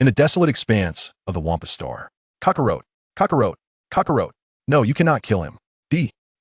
in the desolate expanse of the Wampa Star. Kakarot, Kakarot, Kakarot. No, you cannot kill him.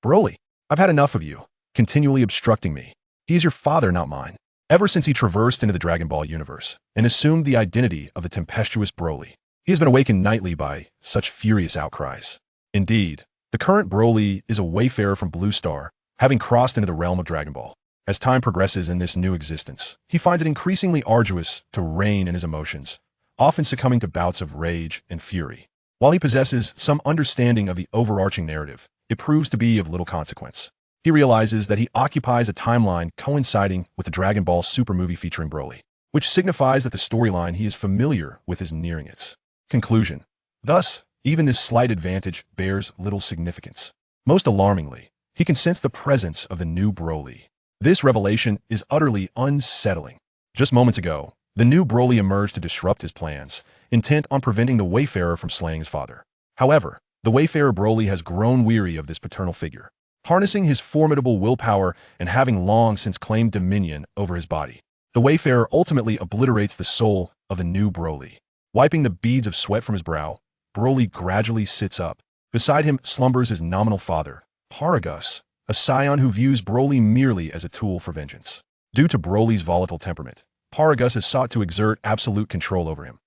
Broly, I've had enough of you, continually obstructing me. He is your father, not mine. Ever since he traversed into the Dragon Ball universe and assumed the identity of the tempestuous Broly, he has been awakened nightly by such furious outcries. Indeed, the current Broly is a wayfarer from Blue Star, having crossed into the realm of Dragon Ball. As time progresses in this new existence, he finds it increasingly arduous to rein in his emotions, often succumbing to bouts of rage and fury. While he possesses some understanding of the overarching narrative, it proves to be of little consequence. He realizes that he occupies a timeline coinciding with the Dragon Ball Super movie featuring Broly, which signifies that the storyline he is familiar with is nearing its conclusion. Thus, even this slight advantage bears little significance. Most alarmingly, he can sense the presence of the new Broly. This revelation is utterly unsettling. Just moments ago, the new Broly emerged to disrupt his plans, intent on preventing the Wayfarer from slaying his father. However, the Wayfarer Broly has grown weary of this paternal figure, harnessing his formidable willpower and having long since claimed dominion over his body. The Wayfarer ultimately obliterates the soul of the new Broly. Wiping the beads of sweat from his brow, Broly gradually sits up. Beside him slumbers his nominal father, Paragus, a Saiyan who views Broly merely as a tool for vengeance. Due to Broly's volatile temperament, Paragus has sought to exert absolute control over him.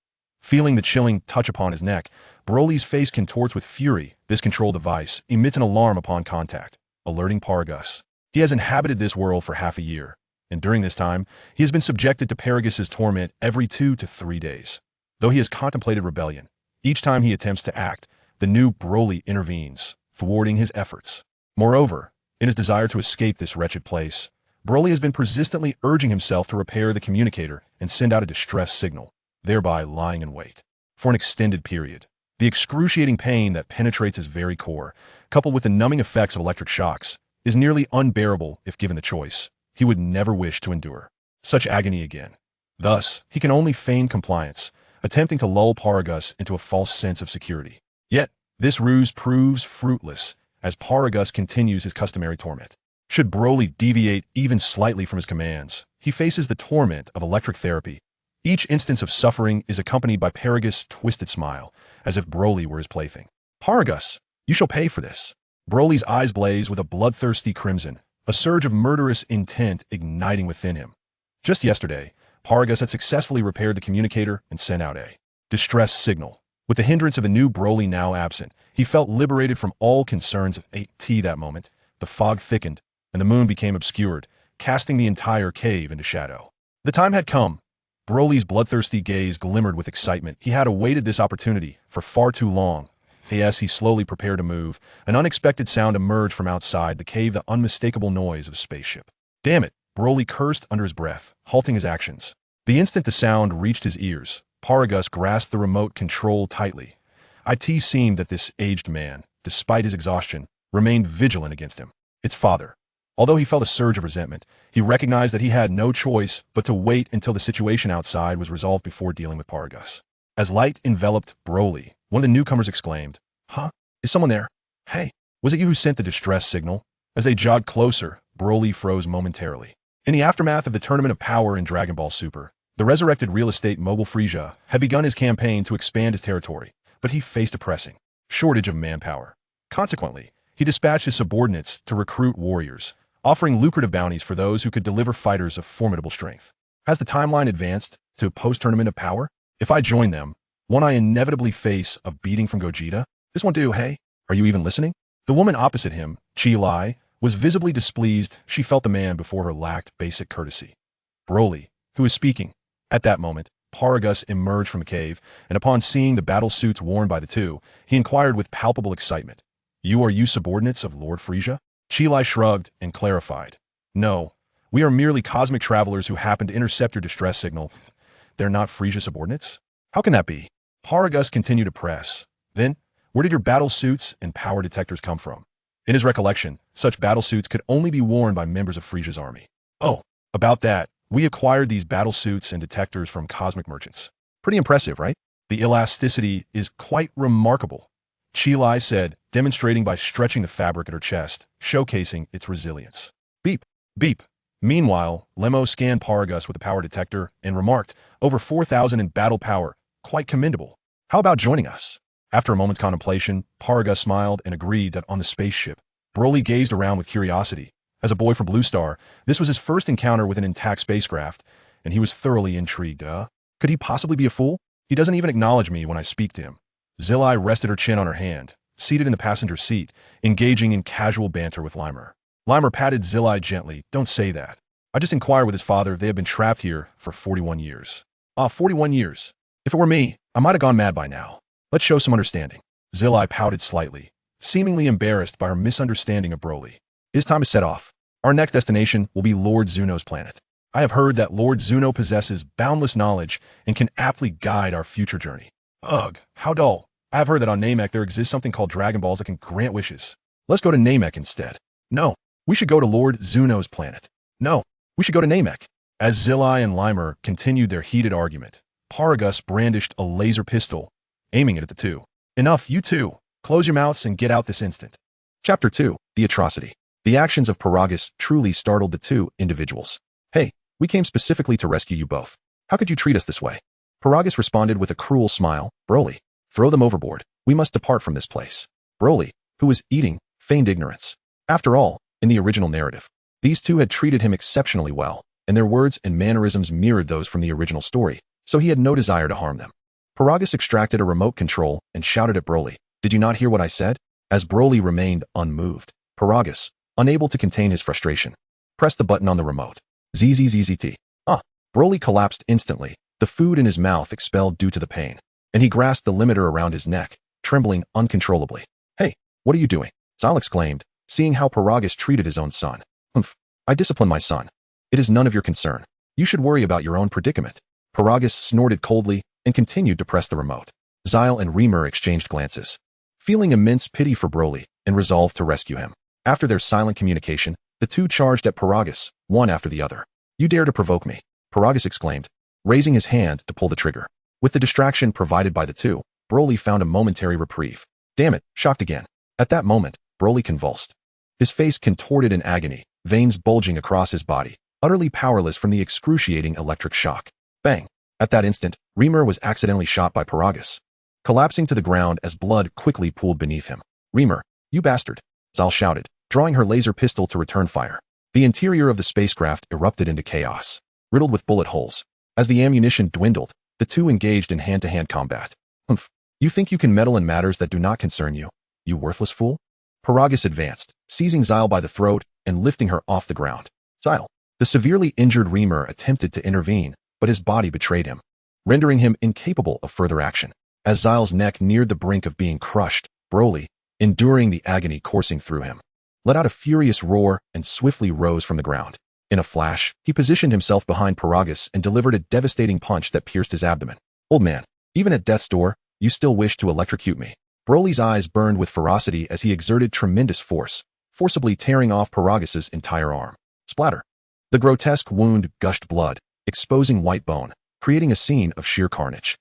Feeling the chilling touch upon his neck, Broly's face contorts with fury. This control device emits an alarm upon contact, alerting Paragus. He has inhabited this world for half a year, and during this time, he has been subjected to Paragus's torment every 2 to 3 days. Though he has contemplated rebellion, each time he attempts to act, the new Broly intervenes, thwarting his efforts. Moreover, in his desire to escape this wretched place, Broly has been persistently urging himself to repair the communicator and send out a distress signal, thereby lying in wait for an extended period. The excruciating pain that penetrates his very core, coupled with the numbing effects of electric shocks, is nearly unbearable if given the choice. He would never wish to endure such agony again. Thus, he can only feign compliance, attempting to lull Paragus into a false sense of security. Yet, this ruse proves fruitless as Paragus continues his customary torment. Should Broly deviate even slightly from his commands, he faces the torment of electric therapy. Each instance of suffering is accompanied by Paragus' twisted smile, as if Broly were his plaything. Paragus, you shall pay for this. Broly's eyes blaze with a bloodthirsty crimson, a surge of murderous intent igniting within him. Just yesterday, Paragus had successfully repaired the communicator and sent out a distress signal. With the hindrance of the new Broly now absent, he felt liberated from all concerns of AT that moment. The fog thickened, and the moon became obscured, casting the entire cave into shadow. The time had come. Broly's bloodthirsty gaze glimmered with excitement. He had awaited this opportunity for far too long. As he slowly prepared to move, an unexpected sound emerged from outside the cave, the unmistakable noise of a spaceship. Damn it, Broly cursed under his breath, halting his actions. The instant the sound reached his ears, Paragus grasped the remote control tightly. It seemed that this aged man, despite his exhaustion, remained vigilant against him, its father. Although he felt a surge of resentment, he recognized that he had no choice but to wait until the situation outside was resolved before dealing with Paragus. As light enveloped Broly, one of the newcomers exclaimed, "Huh? Is someone there? Hey, was it you who sent the distress signal?" As they jogged closer, Broly froze momentarily. In the aftermath of the Tournament of Power in Dragon Ball Super, the resurrected real estate mogul Frieza had begun his campaign to expand his territory, but he faced a pressing shortage of manpower. Consequently, he dispatched his subordinates to recruit warriors, offering lucrative bounties for those who could deliver fighters of formidable strength. Has the timeline advanced to post-Tournament of Power? If I join them, won't I inevitably face a beating from Gogeta? This won't do, hey? Are you even listening? The woman opposite him, Chi-Lai, was visibly displeased. She felt the man before her lacked basic courtesy. Broly, who was speaking. At that moment, Paragus emerged from the cave, and upon seeing the battle suits worn by the two, he inquired with palpable excitement, "You are you subordinates of Lord Frieza?" Chi-Lai shrugged and clarified, "No, we are merely cosmic travelers who happened to intercept your distress signal. They're not Frieza subordinates? How can that be?" Paragus continued to press. Then, where did your battle suits and power detectors come from? In his recollection, such battle suits could only be worn by members of Frieza's army. Oh, about that, we acquired these battle suits and detectors from cosmic merchants. Pretty impressive, right? The elasticity is quite remarkable, Chi-Lai said, demonstrating by stretching the fabric at her chest, showcasing its resilience. Beep, beep. Meanwhile, Lemo scanned Paragus with the power detector and remarked, "Over 4,000 in battle power. Quite commendable. How about joining us? After a moment's contemplation, Paragus smiled and agreed that on the spaceship. Broly gazed around with curiosity. As a boy from Blue Star, this was his first encounter with an intact spacecraft, and he was thoroughly intrigued. Could he possibly be a fool? He doesn't even acknowledge me when I speak to him. Zilai rested her chin on her hand, seated in the passenger seat, engaging in casual banter with Limer. Limer patted Zilai gently. Don't say that. I just inquired with his father if they have been trapped here for 41 years. 41 years. If it were me, I might have gone mad by now. Let's show some understanding. Zilai pouted slightly, seemingly embarrassed by her misunderstanding of Broly. It is time to set off. Our next destination will be Lord Zeno's planet. I have heard that Lord Zeno possesses boundless knowledge and can aptly guide our future journey. Ugh, how dull. I have heard that on Namek there exists something called Dragon Balls that can grant wishes. Let's go to Namek instead. No, we should go to Lord Zeno's planet. No, we should go to Namek. As Zilai and Limer continued their heated argument, Paragus brandished a laser pistol, aiming it at the two. Enough, you two. Close your mouths and get out this instant. Chapter 2. The Atrocity. The actions of Paragus truly startled the two individuals. Hey, we came specifically to rescue you both. How could you treat us this way? Paragus responded with a cruel smile. Broly, throw them overboard. We must depart from this place. Broly, who was eating, feigned ignorance. After all, in the original narrative, these two had treated him exceptionally well, and their words and mannerisms mirrored those from the original story, so he had no desire to harm them. Paragus extracted a remote control and shouted at Broly. Did you not hear what I said? As Broly remained unmoved, Paragus, unable to contain his frustration, pressed the button on the remote. ZZZZT. Broly collapsed instantly, the food in his mouth expelled due to the pain, and he grasped the limiter around his neck, trembling uncontrollably. Hey, what are you doing? Zal exclaimed, seeing how Paragus treated his own son. Humph, I discipline my son. It is none of your concern. You should worry about your own predicament. Paragus snorted coldly and continued to press the remote. Zyle and Remer exchanged glances, feeling immense pity for Broly and resolved to rescue him. After their silent communication, the two charged at Paragus, one after the other. You dare to provoke me, Paragus exclaimed, raising his hand to pull the trigger. With the distraction provided by the two, Broly found a momentary reprieve. Damn it, shocked again. At that moment, Broly convulsed. His face contorted in agony, veins bulging across his body, utterly powerless from the excruciating electric shock. Bang! At that instant, Remer was accidentally shot by Paragus, collapsing to the ground as blood quickly pooled beneath him. Remer, you bastard! Zal shouted, drawing her laser pistol to return fire. The interior of the spacecraft erupted into chaos, riddled with bullet holes. As the ammunition dwindled, the two engaged in hand-to-hand combat. Humph! You think you can meddle in matters that do not concern you, you worthless fool? Paragus advanced, seizing Zyle by the throat and lifting her off the ground. Zyle. The severely injured Remer attempted to intervene, but his body betrayed him, rendering him incapable of further action. As Zyle's neck neared the brink of being crushed, Broly, enduring the agony coursing through him, let out a furious roar and swiftly rose from the ground. In a flash, he positioned himself behind Paragus and delivered a devastating punch that pierced his abdomen. Old man, even at death's door, you still wish to electrocute me. Broly's eyes burned with ferocity as he exerted tremendous force, forcibly tearing off Paragus's entire arm. Splatter. The grotesque wound gushed blood, exposing white bone, creating a scene of sheer carnage.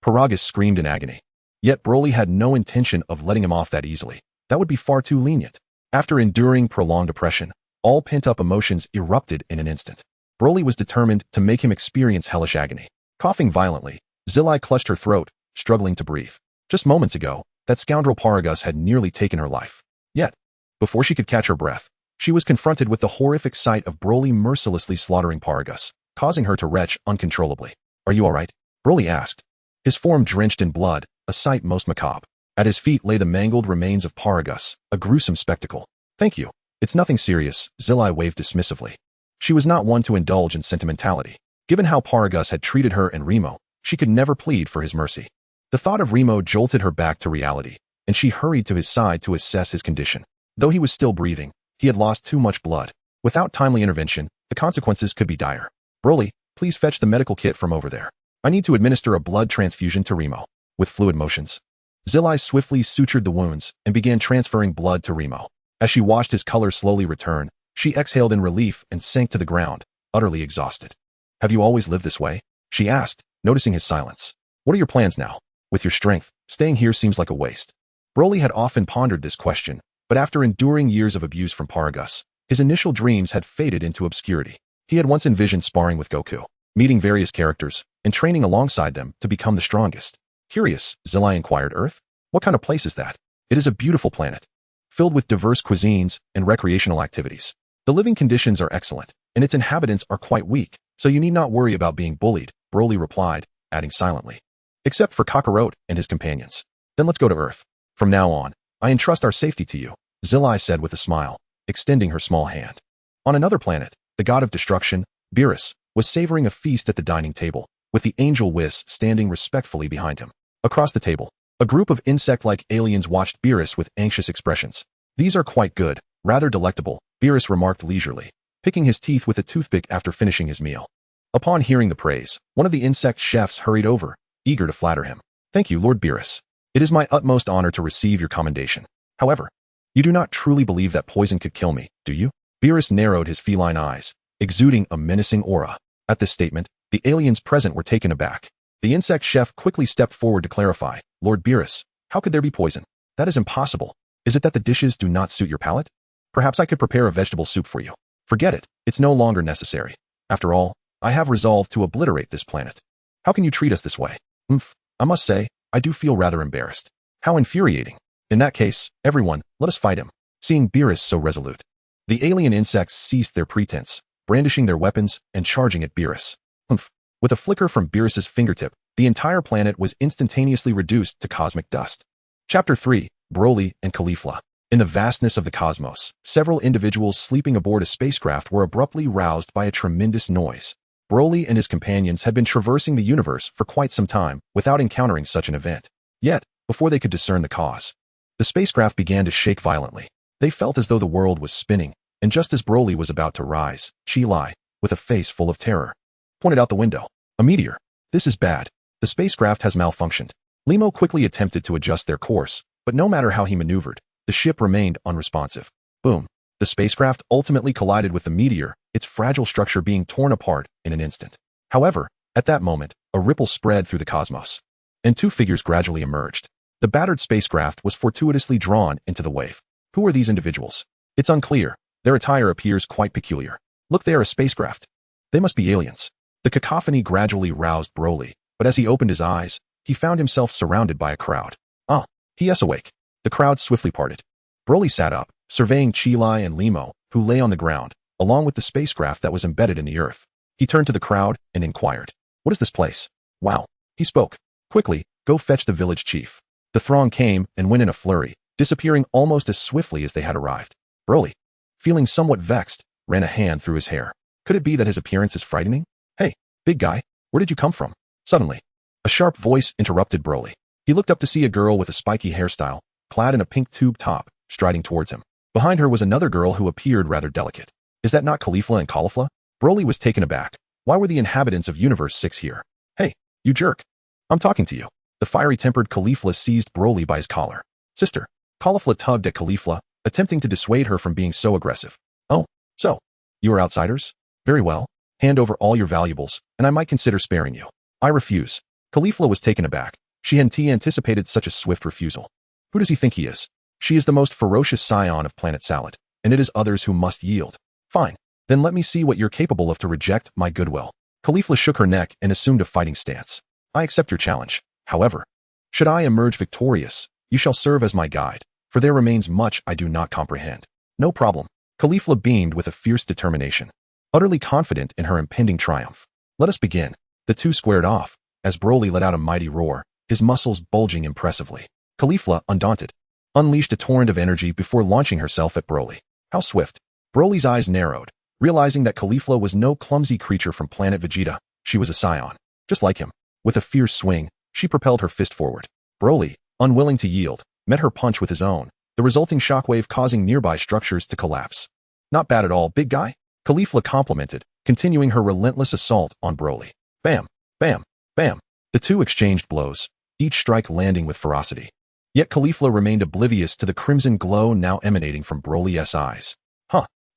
Paragus screamed in agony. Yet Broly had no intention of letting him off that easily. That would be far too lenient. After enduring prolonged oppression, all pent-up emotions erupted in an instant. Broly was determined to make him experience hellish agony. Coughing violently, Zilai clutched her throat, struggling to breathe. Just moments ago, that scoundrel Paragus had nearly taken her life. Yet, before she could catch her breath, she was confronted with the horrific sight of Broly mercilessly slaughtering Paragus, causing her to retch uncontrollably. Are you all right? Broly asked, his form drenched in blood, a sight most macabre. At his feet lay the mangled remains of Paragus, a gruesome spectacle. Thank you. It's nothing serious, Zilai waved dismissively. She was not one to indulge in sentimentality. Given how Paragus had treated her and Remo, she could never plead for his mercy. The thought of Remo jolted her back to reality, and she hurried to his side to assess his condition. Though he was still breathing, he had lost too much blood. Without timely intervention, the consequences could be dire. Broly, please fetch the medical kit from over there. I need to administer a blood transfusion to Remo. With fluid motions, Zilai swiftly sutured the wounds and began transferring blood to Remo. As she watched his color slowly return, she exhaled in relief and sank to the ground, utterly exhausted. Have you always lived this way? She asked, noticing his silence. What are your plans now? With your strength, staying here seems like a waste. Broly had often pondered this question, but after enduring years of abuse from Paragus, his initial dreams had faded into obscurity. He had once envisioned sparring with Goku, meeting various characters, and training alongside them to become the strongest. Curious, Zilai inquired Earth? What kind of place is that? It is a beautiful planet, filled with diverse cuisines and recreational activities. The living conditions are excellent, and its inhabitants are quite weak, so you need not worry about being bullied, Broly replied, adding silently. Except for Kakarot and his companions. Then let's go to Earth. From now on, I entrust our safety to you, Zilai said with a smile, extending her small hand. On another planet, the god of destruction, Beerus, was savoring a feast at the dining table, with the angel Whis standing respectfully behind him. Across the table, a group of insect-like aliens watched Beerus with anxious expressions. These are quite good, rather delectable, Beerus remarked leisurely, picking his teeth with a toothpick after finishing his meal. Upon hearing the praise, one of the insect chefs hurried over, eager to flatter him. Thank you, Lord Beerus. It is my utmost honor to receive your commendation. However, you do not truly believe that poison could kill me, do you? Beerus narrowed his feline eyes, exuding a menacing aura. At this statement, the aliens present were taken aback. The insect chef quickly stepped forward to clarify, Lord Beerus, how could there be poison? That is impossible. Is it that the dishes do not suit your palate? Perhaps I could prepare a vegetable soup for you. Forget it, it's no longer necessary. After all, I have resolved to obliterate this planet. How can you treat us this way? I must say, I do feel rather embarrassed. How infuriating. In that case, everyone, let us fight him. Seeing Beerus so resolute, the alien insects ceased their pretense, brandishing their weapons and charging at Beerus. With a flicker from Beerus's fingertip, the entire planet was instantaneously reduced to cosmic dust. Chapter 3, Broly and Caulifla. In the vastness of the cosmos, several individuals sleeping aboard a spacecraft were abruptly roused by a tremendous noise. Broly and his companions had been traversing the universe for quite some time without encountering such an event. Yet, before they could discern the cause, the spacecraft began to shake violently. They felt as though the world was spinning, and just as Broly was about to rise, Chi-Lai, with a face full of terror, pointed out the window. A meteor. This is bad. The spacecraft has malfunctioned. Limo quickly attempted to adjust their course, but no matter how he maneuvered, the ship remained unresponsive. Boom. The spacecraft ultimately collided with the meteor, its fragile structure being torn apart in an instant. However, at that moment, a ripple spread through the cosmos, and two figures gradually emerged. The battered spacecraft was fortuitously drawn into the wave. Who are these individuals? It's unclear. Their attire appears quite peculiar. Look, they are a spacecraft. They must be aliens. The cacophony gradually roused Broly, but as he opened his eyes, he found himself surrounded by a crowd. He is awake. The crowd swiftly parted. Broly sat up, surveying Chi-Lai and Limo, who lay on the ground, along with the spacecraft that was embedded in the earth. He turned to the crowd and inquired, "What is this place?" "Wow." He spoke. "Quickly, go fetch the village chief." The throng came and went in a flurry, disappearing almost as swiftly as they had arrived. Broly, feeling somewhat vexed, ran a hand through his hair. Could it be that his appearance is frightening? "Hey, big guy, where did you come from?" Suddenly, a sharp voice interrupted Broly. He looked up to see a girl with a spiky hairstyle, clad in a pink tube top, striding towards him. Behind her was another girl who appeared rather delicate. Is that not Caulifla and Caulifla? Broly was taken aback. Why were the inhabitants of Universe 6 here? "Hey, you jerk. I'm talking to you." The fiery-tempered Caulifla seized Broly by his collar. "Sister." Caulifla tugged at Caulifla, attempting to dissuade her from being so aggressive. "Oh, so, you are outsiders? Very well. Hand over all your valuables, and I might consider sparing you." "I refuse." Caulifla was taken aback. She hadn't anticipated such a swift refusal. Who does he think he is? She is the most ferocious scion of Planet Salad, and it is others who must yield. Fine. Then let me see what you're capable of to reject my goodwill. Caulifla shook her neck and assumed a fighting stance. I accept your challenge. However, should I emerge victorious, you shall serve as my guide, for there remains much I do not comprehend. No problem. Caulifla beamed with a fierce determination, utterly confident in her impending triumph. Let us begin. The two squared off, as Broly let out a mighty roar, his muscles bulging impressively. Caulifla, undaunted, unleashed a torrent of energy before launching herself at Broly. How swift! Broly's eyes narrowed, realizing that Caulifla was no clumsy creature from planet Vegeta. She was a scion, just like him. With a fierce swing, she propelled her fist forward. Broly, unwilling to yield, met her punch with his own, the resulting shockwave causing nearby structures to collapse. Not bad at all, big guy? Caulifla complimented, continuing her relentless assault on Broly. Bam, bam, bam. The two exchanged blows, each strike landing with ferocity. Yet Caulifla remained oblivious to the crimson glow now emanating from Broly's eyes.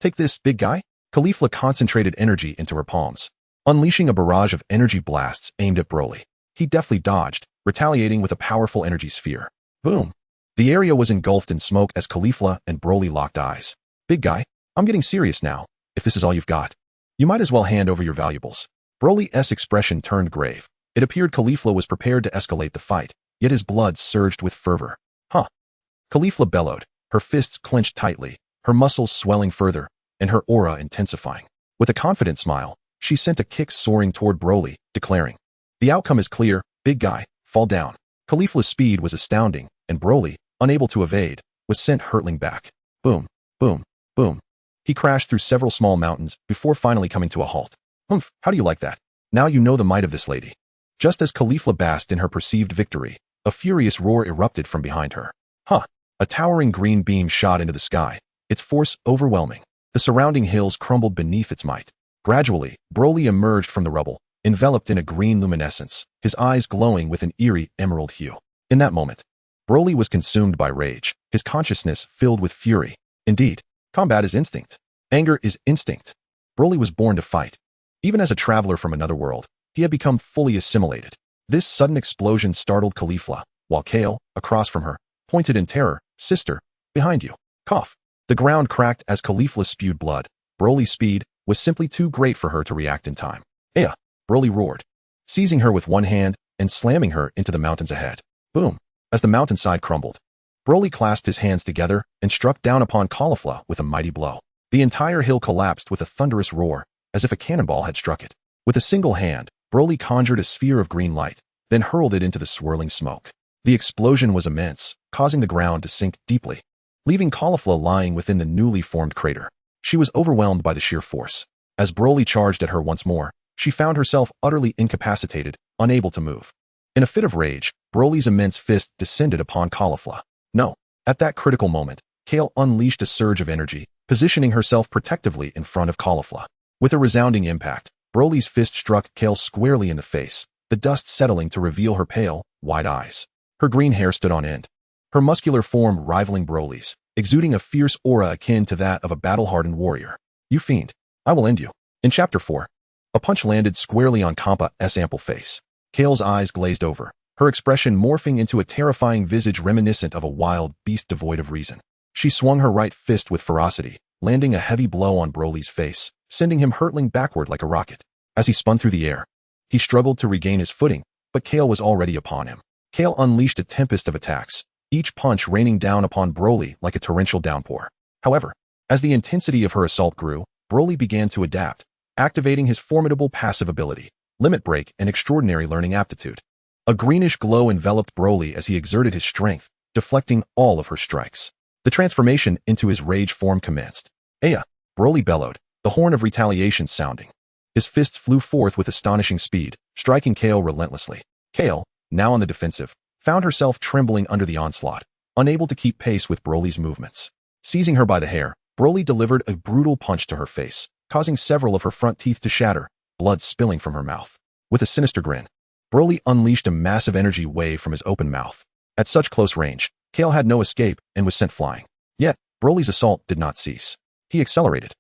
Take this, big guy? Caulifla concentrated energy into her palms, unleashing a barrage of energy blasts aimed at Broly. He deftly dodged, retaliating with a powerful energy sphere. Boom! The area was engulfed in smoke as Caulifla and Broly locked eyes. Big guy, I'm getting serious now. If this is all you've got, you might as well hand over your valuables. Broly's expression turned grave. It appeared Caulifla was prepared to escalate the fight, yet his blood surged with fervor. Huh. Caulifla bellowed, her fists clenched tightly, her muscles swelling further, and her aura intensifying. With a confident smile, she sent a kick soaring toward Broly, declaring, "The outcome is clear, big guy, fall down." Caulifla's speed was astounding, and Broly, unable to evade, was sent hurtling back. Boom, boom, boom. He crashed through several small mountains before finally coming to a halt. Humph, how do you like that? Now you know the might of this lady. Just as Caulifla basked in her perceived victory, a furious roar erupted from behind her. Huh. A towering green beam shot into the sky, its force overwhelming. The surrounding hills crumbled beneath its might. Gradually, Broly emerged from the rubble, enveloped in a green luminescence, his eyes glowing with an eerie emerald hue. In that moment, Broly was consumed by rage, his consciousness filled with fury. Indeed, combat is instinct. Anger is instinct. Broly was born to fight. Even as a traveler from another world, he had become fully assimilated. This sudden explosion startled Caulifla, while Kale, across from her, pointed in terror, "Sister, behind you." Cough. The ground cracked as Caulifla spewed blood. Broly's speed was simply too great for her to react in time. "Aya!" Broly roared, seizing her with one hand and slamming her into the mountains ahead. Boom. As the mountainside crumbled, Broly clasped his hands together and struck down upon Caulifla with a mighty blow. The entire hill collapsed with a thunderous roar, as if a cannonball had struck it. With a single hand, Broly conjured a sphere of green light, then hurled it into the swirling smoke. The explosion was immense, causing the ground to sink deeply, leaving Caulifla lying within the newly formed crater. She was overwhelmed by the sheer force. As Broly charged at her once more, she found herself utterly incapacitated, unable to move. In a fit of rage, Broly's immense fist descended upon Caulifla. No. At that critical moment, Kale unleashed a surge of energy, positioning herself protectively in front of Caulifla. With a resounding impact, Broly's fist struck Kale squarely in the face, the dust settling to reveal her pale, wide eyes. Her green hair stood on end, her muscular form rivaling Broly's, exuding a fierce aura akin to that of a battle-hardened warrior. "You fiend, I will end you." In Chapter 4, a punch landed squarely on Campa's ample face. Kale's eyes glazed over, her expression morphing into a terrifying visage reminiscent of a wild beast devoid of reason. She swung her right fist with ferocity, landing a heavy blow on Broly's face, sending him hurtling backward like a rocket. As he spun through the air, he struggled to regain his footing, but Kale was already upon him. Kale unleashed a tempest of attacks, each punch raining down upon Broly like a torrential downpour. However, as the intensity of her assault grew, Broly began to adapt, activating his formidable passive ability, Limit Break, and extraordinary learning aptitude. A greenish glow enveloped Broly as he exerted his strength, deflecting all of her strikes. The transformation into his rage form commenced. "Aya!" Broly bellowed, the horn of retaliation sounding. His fists flew forth with astonishing speed, striking Kale relentlessly. Kale, now on the defensive, found herself trembling under the onslaught, unable to keep pace with Broly's movements. Seizing her by the hair, Broly delivered a brutal punch to her face, causing several of her front teeth to shatter, blood spilling from her mouth. With a sinister grin, Broly unleashed a massive energy wave from his open mouth. At such close range, Kale had no escape and was sent flying. Yet, Broly's assault did not cease. He accelerated,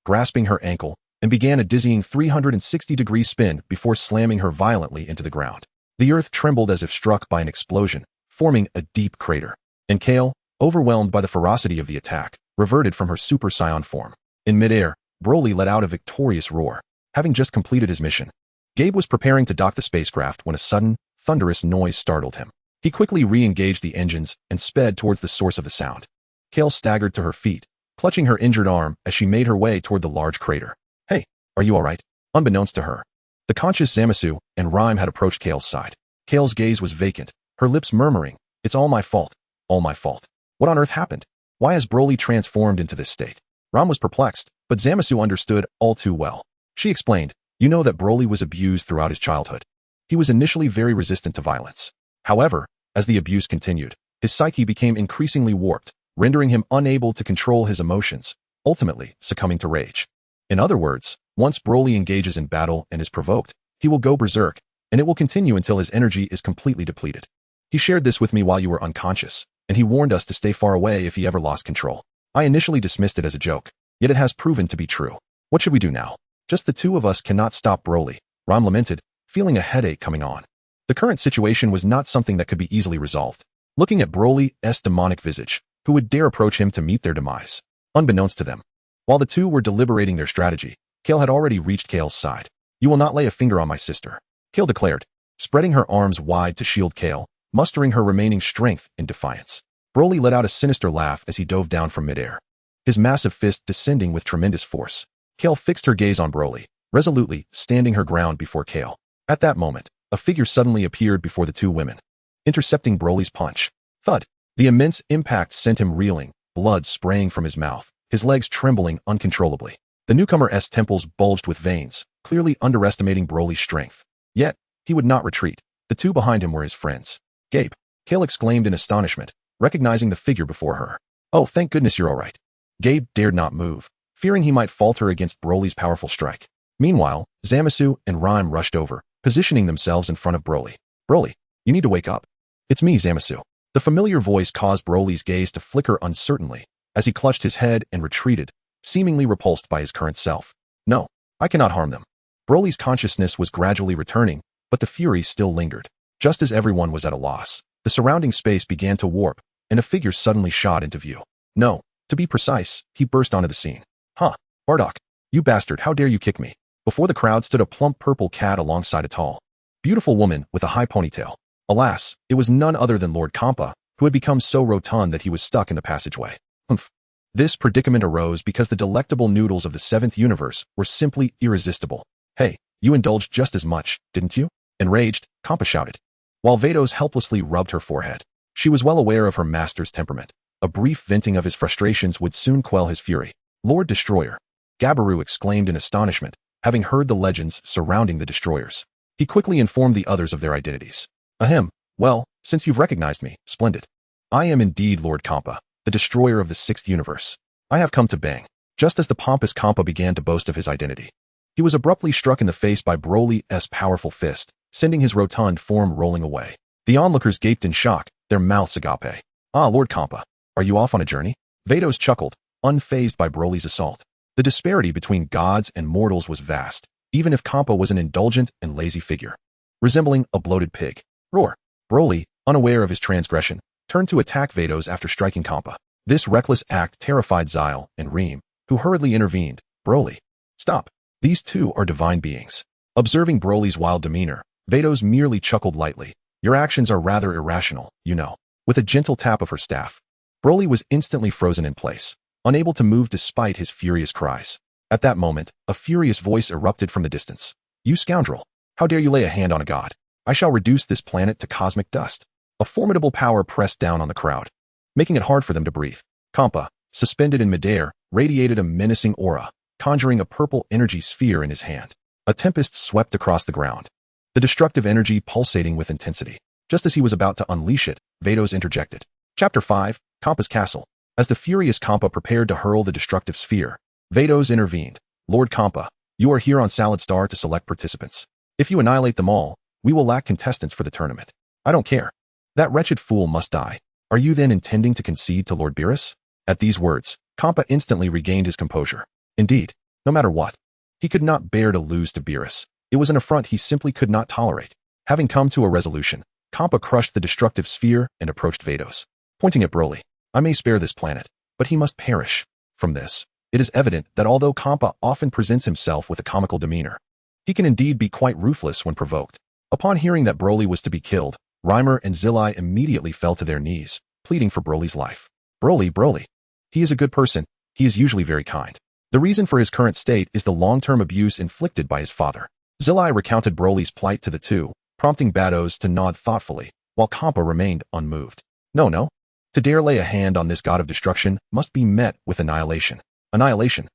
grasping her ankle, and began a dizzying 360-degree spin before slamming her violently into the ground. The earth trembled as if struck by an explosion, forming a deep crater. And Kale, overwhelmed by the ferocity of the attack, reverted from her Super Saiyan form. In midair, Broly let out a victorious roar. Having just completed his mission, Gabe was preparing to dock the spacecraft when a sudden, thunderous noise startled him. He quickly re-engaged the engines and sped towards the source of the sound. Kale staggered to her feet, clutching her injured arm as she made her way toward the large crater. "Hey, are you all right?" Unbeknownst to her, the conscious Zamasu and Rhyme had approached Kale's side. Kale's gaze was vacant, her lips murmuring, "It's all my fault. All my fault. What on earth happened? Why has Broly transformed into this state?" Ram was perplexed, but Zamasu understood all too well. She explained, "You know that Broly was abused throughout his childhood. He was initially very resistant to violence. However, as the abuse continued, his psyche became increasingly warped, rendering him unable to control his emotions, ultimately succumbing to rage. In other words, once Broly engages in battle and is provoked, he will go berserk, and it will continue until his energy is completely depleted. He shared this with me while you were unconscious, and he warned us to stay far away if he ever lost control. I initially dismissed it as a joke, yet it has proven to be true. What should we do now? Just the two of us cannot stop Broly," Ram lamented, feeling a headache coming on. The current situation was not something that could be easily resolved. Looking at Broly's demonic visage, who would dare approach him to meet their demise? Unbeknownst to them, while the two were deliberating their strategy, Kale had already reached Kale's side. You will not lay a finger on my sister, Kale declared, spreading her arms wide to shield Kale, mustering her remaining strength in defiance. Broly let out a sinister laugh as he dove down from midair, his massive fist descending with tremendous force. Kale fixed her gaze on Broly, resolutely standing her ground before Kale. At that moment, a figure suddenly appeared before the two women, intercepting Broly's punch. Thud! The immense impact sent him reeling, blood spraying from his mouth, his legs trembling uncontrollably. The newcomer's temples bulged with veins, clearly underestimating Broly's strength. Yet, he would not retreat. The two behind him were his friends. Gabe, Kale exclaimed in astonishment, recognizing the figure before her. Oh, thank goodness you're all right. Gabe dared not move, fearing he might falter against Broly's powerful strike. Meanwhile, Zamasu and Rhyme rushed over, positioning themselves in front of Broly. Broly, you need to wake up. It's me, Zamasu. The familiar voice caused Broly's gaze to flicker uncertainly as he clutched his head and retreated, seemingly repulsed by his current self. No, I cannot harm them. Broly's consciousness was gradually returning, but the fury still lingered. Just as everyone was at a loss, the surrounding space began to warp, and a figure suddenly shot into view. No, to be precise, he burst onto the scene. Huh, Bardock, you bastard, how dare you kick me? Before the crowd stood a plump purple cat alongside a tall, beautiful woman with a high ponytail. Alas, it was none other than Lord Kampa, who had become so rotund that he was stuck in the passageway. Humph. This predicament arose because the delectable noodles of the 7th universe were simply irresistible. Hey, you indulged just as much, didn't you? Enraged, Kampa shouted, while Vados helplessly rubbed her forehead. She was well aware of her master's temperament. A brief venting of his frustrations would soon quell his fury. Lord Destroyer, Gabiru exclaimed in astonishment, having heard the legends surrounding the destroyers. He quickly informed the others of their identities. Ahem, well, since you've recognized me, splendid. I am indeed Lord Kampa, the destroyer of the 6th universe. I have come to bang. Just as the pompous Kampa began to boast of his identity, he was abruptly struck in the face by Broly's powerful fist, sending his rotund form rolling away. The onlookers gaped in shock, their mouths agape. Ah, Lord Kampa, are you off on a journey? Vados chuckled, unfazed by Broly's assault. The disparity between gods and mortals was vast, even if Kampa was an indulgent and lazy figure, resembling a bloated pig. Roar! Broly, unaware of his transgression, turned to attack Vados after striking Kampa. This reckless act terrified Zyle and Reem, who hurriedly intervened. Broly, stop. These two are divine beings. Observing Broly's wild demeanor, Vados merely chuckled lightly. Your actions are rather irrational, you know. With a gentle tap of her staff, Broly was instantly frozen in place, unable to move despite his furious cries. At that moment, a furious voice erupted from the distance. You scoundrel! How dare you lay a hand on a god? I shall reduce this planet to cosmic dust. A formidable power pressed down on the crowd, making it hard for them to breathe. Kampa, suspended in midair, radiated a menacing aura, conjuring a purple energy sphere in his hand. A tempest swept across the ground, the destructive energy pulsating with intensity. Just as he was about to unleash it, Vados interjected. Chapter 5, Kampa's Castle. As the furious Kampa prepared to hurl the destructive sphere, Vados intervened. Lord Kampa, you are here on Salad Star to select participants. If you annihilate them all, we will lack contestants for the tournament. I don't care. That wretched fool must die. Are you then intending to concede to Lord Beerus? At these words, Kampa instantly regained his composure. Indeed, no matter what, he could not bear to lose to Beerus. It was an affront he simply could not tolerate. Having come to a resolution, Kampa crushed the destructive sphere and approached Vados. Pointing at Broly, I may spare this planet, but he must perish. From this, it is evident that although Kampa often presents himself with a comical demeanor, he can indeed be quite ruthless when provoked. Upon hearing that Broly was to be killed, Reimer and Zillai immediately fell to their knees, pleading for Broly's life. Broly. He is a good person. He is usually very kind. The reason for his current state is the long-term abuse inflicted by his father. Zillai recounted Broly's plight to the two, prompting Vados to nod thoughtfully, while Kampa remained unmoved. No. To dare lay a hand on this god of destruction must be met with annihilation. Annihilation.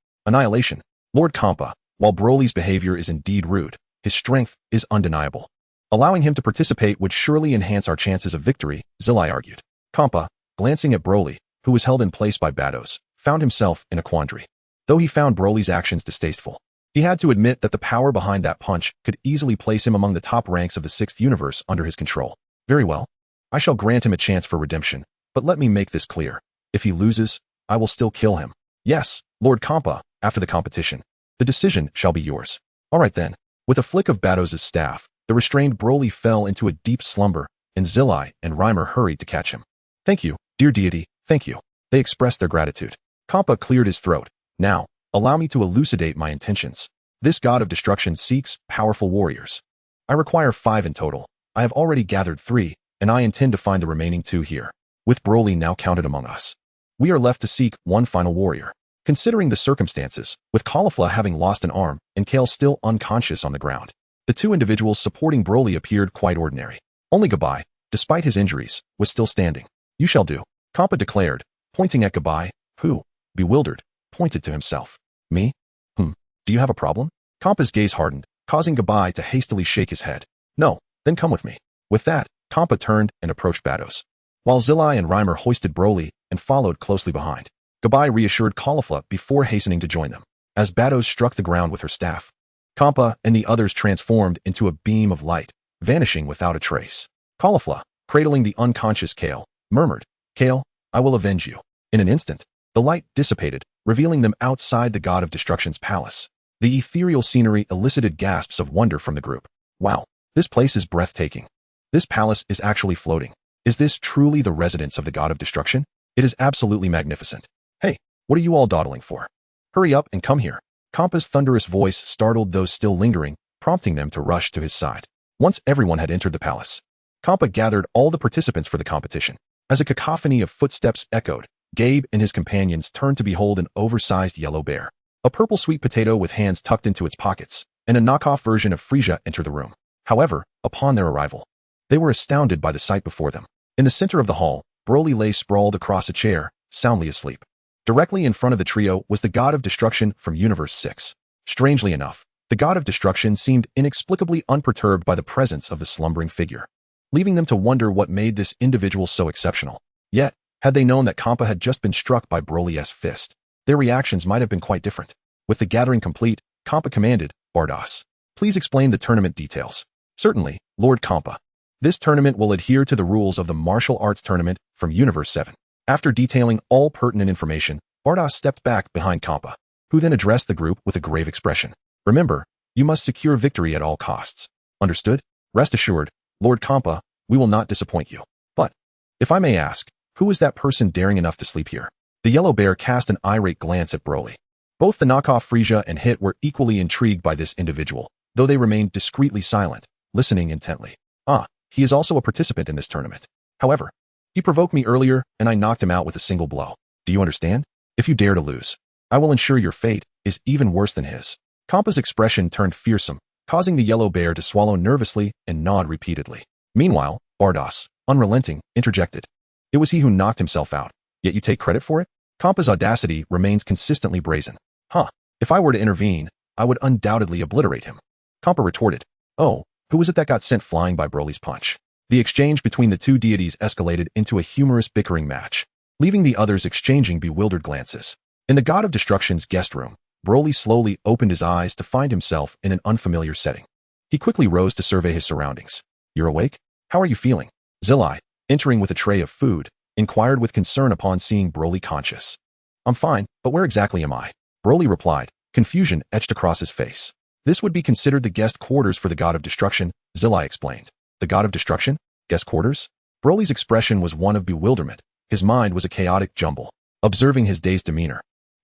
Lord Kampa, while Broly's behavior is indeed rude, his strength is undeniable. Allowing him to participate would surely enhance our chances of victory, Zillai argued. Kampa, glancing at Broly, who was held in place by Vados, found himself in a quandary. Though he found Broly's actions distasteful, he had to admit that the power behind that punch could easily place him among the top ranks of the 6th universe under his control. Very well. I shall grant him a chance for redemption, but let me make this clear. If he loses, I will still kill him. Yes, Lord Kampa, after the competition. The decision shall be yours. All right then. With a flick of Vados' staff, the restrained Broly fell into a deep slumber, and Zillai and Reimer hurried to catch him. Thank you, dear deity, thank you. They expressed their gratitude. Kampa cleared his throat. Now, allow me to elucidate my intentions. This god of destruction seeks powerful warriors. I require 5 in total. I have already gathered 3, and I intend to find the remaining 2 here. With Broly now counted among us, we are left to seek one final warrior. Considering the circumstances, with Caulifla having lost an arm and Kale still unconscious on the ground, the 2 individuals supporting Broly appeared quite ordinary. Only Gabai, despite his injuries, was still standing. You shall do, Kappa declared, pointing at Gabai, who, bewildered, pointed to himself. Me? Do you have a problem? Kappa's gaze hardened, causing Gabai to hastily shake his head. No, then come with me. With that, Kappa turned and approached Bados, while Zilai and Reimer hoisted Broly and followed closely behind. Gabai reassured Caulifla before hastening to join them. As Bados struck the ground with her staff, Kappa and the others transformed into a beam of light, vanishing without a trace. Caulifla, cradling the unconscious Kale, murmured, Kale, I will avenge you. In an instant, the light dissipated, revealing them outside the God of Destruction's palace. The ethereal scenery elicited gasps of wonder from the group. Wow, this place is breathtaking. This palace is actually floating. Is this truly the residence of the God of Destruction? It is absolutely magnificent. Hey, what are you all dawdling for? Hurry up and come here. Kampa's thunderous voice startled those still lingering, prompting them to rush to his side. Once everyone had entered the palace, Kampa gathered all the participants for the competition. As a cacophony of footsteps echoed, Gabe and his companions turned to behold an oversized yellow bear, a purple sweet potato with hands tucked into its pockets, and a knockoff version of Frisia enter the room. However, upon their arrival, they were astounded by the sight before them. In the center of the hall, Broly lay sprawled across a chair, soundly asleep. Directly in front of the trio was the God of Destruction from Universe 6. Strangely enough, the God of Destruction seemed inexplicably unperturbed by the presence of the slumbering figure, leaving them to wonder what made this individual so exceptional. Yet, had they known that Kampa had just been struck by Broly's fist, their reactions might have been quite different. With the gathering complete, Kampa commanded, Bardos, please explain the tournament details. Certainly, Lord Kampa. This tournament will adhere to the rules of the martial arts tournament from Universe 7. After detailing all pertinent information, Bardos stepped back behind Kampa, who then addressed the group with a grave expression. Remember, you must secure victory at all costs. Understood? Rest assured, Lord Kampa, we will not disappoint you. But, if I may ask, who is that person daring enough to sleep here? The yellow bear cast an irate glance at Broly. Both the knockoff Frisia and Hit were equally intrigued by this individual, though they remained discreetly silent, listening intently. He is also a participant in this tournament. However, he provoked me earlier and I knocked him out with a single blow. Do you understand? If you dare to lose, I will ensure your fate is even worse than his. Kampa's expression turned fearsome, causing the yellow bear to swallow nervously and nod repeatedly. Meanwhile, Bardos, unrelenting, interjected. It was he who knocked himself out, yet you take credit for it? Kampa's audacity remains consistently brazen. If I were to intervene, I would undoubtedly obliterate him. Kampa retorted. Oh, who was it that got sent flying by Broly's punch? The exchange between the two deities escalated into a humorous bickering match, leaving the others exchanging bewildered glances. In the God of Destruction's guest room, Broly slowly opened his eyes to find himself in an unfamiliar setting. He quickly rose to survey his surroundings. You're awake? How are you feeling? Zilai, entering with a tray of food, inquired with concern upon seeing Broly conscious. I'm fine, but where exactly am I? Broly replied, confusion etched across his face. This would be considered the guest quarters for the God of Destruction, Zilai explained. The God of Destruction? Guest quarters? Broly's expression was one of bewilderment. His mind was a chaotic jumble. Observing his dazed demeanor,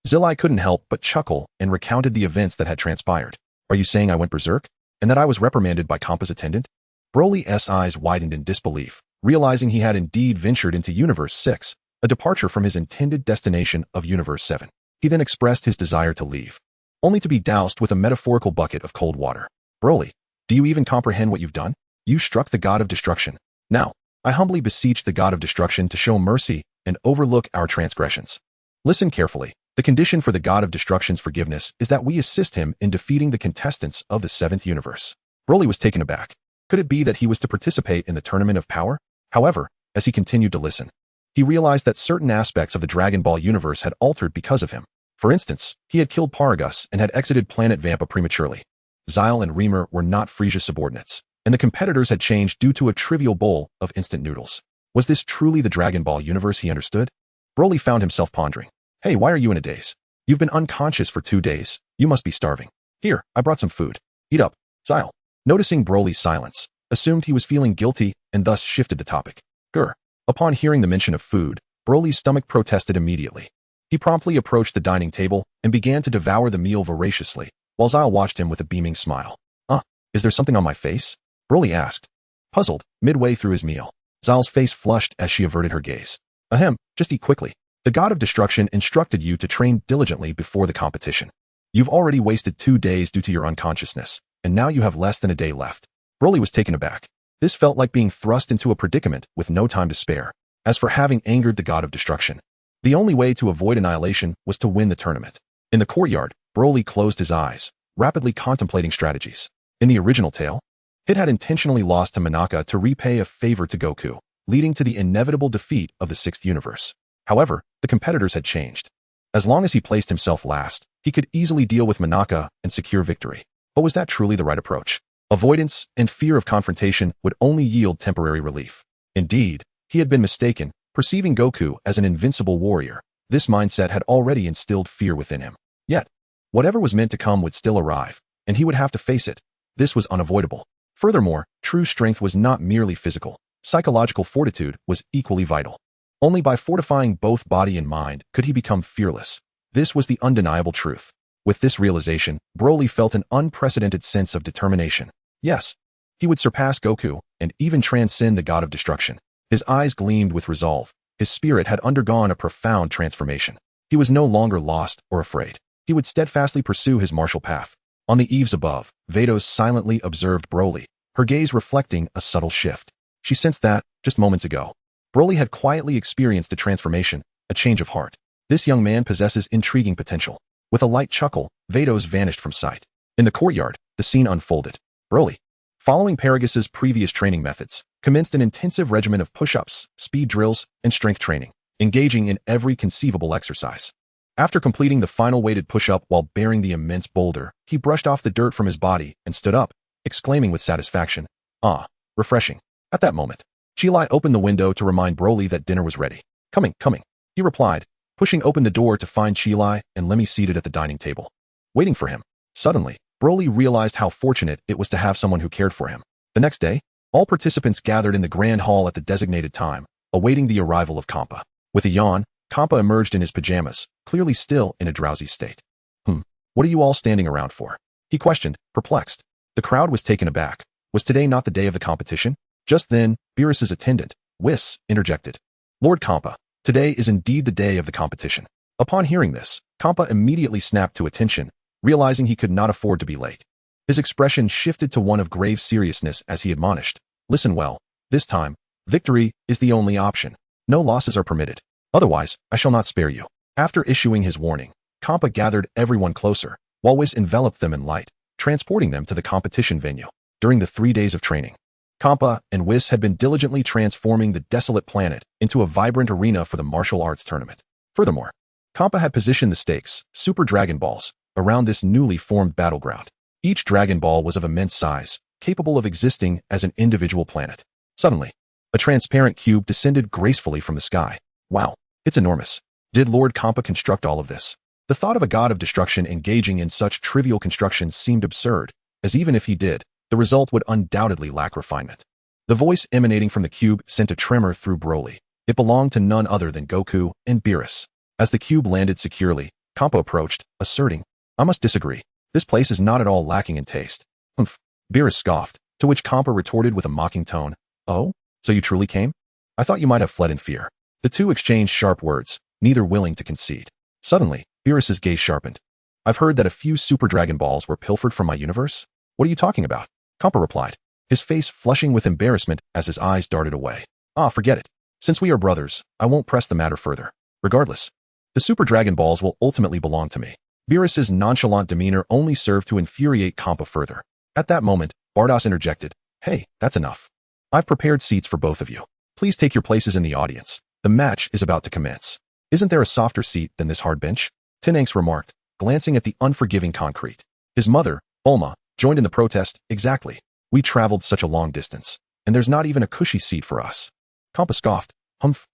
Zilai couldn't help but chuckle and recounted the events that had transpired. Are you saying I went berserk? And that I was reprimanded by Kampa's attendant? Broly's eyes widened in disbelief, realizing he had indeed ventured into Universe 6, a departure from his intended destination of Universe 7. He then expressed his desire to leave, only to be doused with a metaphorical bucket of cold water. Broly, do you even comprehend what you've done? You struck the God of Destruction. Now, I humbly beseech the God of Destruction to show mercy and overlook our transgressions. Listen carefully. The condition for the God of Destruction's forgiveness is that we assist him in defeating the contestants of the 7th universe. Broly was taken aback. Could it be that he was to participate in the Tournament of Power? However, as he continued to listen, he realized that certain aspects of the Dragon Ball universe had altered because of him. For instance, he had killed Paragus and had exited Planet Vampa prematurely. Zyle and Reamer were not Frisia subordinates, and the competitors had changed due to a trivial bowl of instant noodles. Was this truly the Dragon Ball universe he understood? Broly found himself pondering. Hey, why are you in a daze? You've been unconscious for 2 days. You must be starving. Here, I brought some food. Eat up. Zyle, noticing Broly's silence, assumed he was feeling guilty and thus shifted the topic. Grr. Upon hearing the mention of food, Broly's stomach protested immediately. He promptly approached the dining table and began to devour the meal voraciously, while Zyle watched him with a beaming smile. Is there something on my face? Broly asked, puzzled, midway through his meal. Zyle's face flushed as she averted her gaze. Ahem, just eat quickly. The god of destruction instructed you to train diligently before the competition. You've already wasted 2 days due to your unconsciousness, and now you have less than a day left. Broly was taken aback. This felt like being thrust into a predicament with no time to spare. As for having angered the god of destruction, the only way to avoid annihilation was to win the tournament. In the courtyard, Broly closed his eyes, rapidly contemplating strategies. In the original tale, Hit had intentionally lost to Monaka to repay a favor to Goku, leading to the inevitable defeat of the 6th universe. However, the competitors had changed. As long as he placed himself last, he could easily deal with Monaka and secure victory. But was that truly the right approach? Avoidance and fear of confrontation would only yield temporary relief. Indeed, he had been mistaken, perceiving Goku as an invincible warrior. This mindset had already instilled fear within him. Yet, whatever was meant to come would still arrive, and he would have to face it. This was unavoidable. Furthermore, true strength was not merely physical. Psychological fortitude was equally vital. Only by fortifying both body and mind could he become fearless. This was the undeniable truth. With this realization, Broly felt an unprecedented sense of determination. Yes, he would surpass Goku and even transcend the god of destruction. His eyes gleamed with resolve. His spirit had undergone a profound transformation. He was no longer lost or afraid. He would steadfastly pursue his martial path. On the eaves above, Vados silently observed Broly, her gaze reflecting a subtle shift. She sensed that, just moments ago, Broly had quietly experienced a transformation, a change of heart. This young man possesses intriguing potential. With a light chuckle, Vados vanished from sight. In the courtyard, the scene unfolded. Broly, following Paragus's previous training methods, commenced an intensive regimen of push-ups, speed drills, and strength training, engaging in every conceivable exercise. After completing the final weighted push-up while bearing the immense boulder, he brushed off the dirt from his body and stood up, exclaiming with satisfaction, "Ah, refreshing." At that moment, Chilai opened the window to remind Broly that dinner was ready. Coming, he replied, pushing open the door to find Chilai and Lemmy seated at the dining table, waiting for him. Suddenly, Broly realized how fortunate it was to have someone who cared for him. The next day, all participants gathered in the grand hall at the designated time, awaiting the arrival of Kampa. With a yawn, Kampa emerged in his pajamas, clearly still in a drowsy state. What are you all standing around for? He questioned, perplexed. The crowd was taken aback. Was today not the day of the competition? Just then, Beerus's attendant, Whis, interjected. Lord Kampa, today is indeed the day of the competition. Upon hearing this, Kampa immediately snapped to attention, realizing he could not afford to be late. His expression shifted to one of grave seriousness as he admonished. Listen well, this time, victory is the only option. No losses are permitted. Otherwise, I shall not spare you. After issuing his warning, Kampa gathered everyone closer, while Whis enveloped them in light, transporting them to the competition venue. During the 3 days of training, Kampa and Whis had been diligently transforming the desolate planet into a vibrant arena for the martial arts tournament. Furthermore, Kampa had positioned the stakes, Super Dragon Balls, around this newly formed battleground. Each Dragon Ball was of immense size, capable of existing as an individual planet. Suddenly, a transparent cube descended gracefully from the sky. Wow, it's enormous. Did Lord Kampa construct all of this? The thought of a god of destruction engaging in such trivial constructions seemed absurd, as even if he did, the result would undoubtedly lack refinement. The voice emanating from the cube sent a tremor through Broly. It belonged to none other than Goku and Beerus. As the cube landed securely, Kampa approached, asserting, I must disagree. This place is not at all lacking in taste. Beerus scoffed, to which Kampa retorted with a mocking tone, Oh, so you truly came? I thought you might have fled in fear. The two exchanged sharp words, neither willing to concede. Suddenly, Beerus's gaze sharpened. I've heard that a few Super Dragon Balls were pilfered from my universe? What are you talking about? Kampa replied, his face flushing with embarrassment as his eyes darted away. Forget it. Since we are brothers, I won't press the matter further. Regardless, the Super Dragon Balls will ultimately belong to me. Beerus's nonchalant demeanor only served to infuriate Kampa further. At that moment, Bardos interjected, Hey, that's enough. I've prepared seats for both of you. Please take your places in the audience. The match is about to commence. Isn't there a softer seat than this hard bench? Tenanx remarked, glancing at the unforgiving concrete. His mother, Bulma, joined in the protest. Exactly. We traveled such a long distance, and there's not even a cushy seat for us. Kampa scoffed.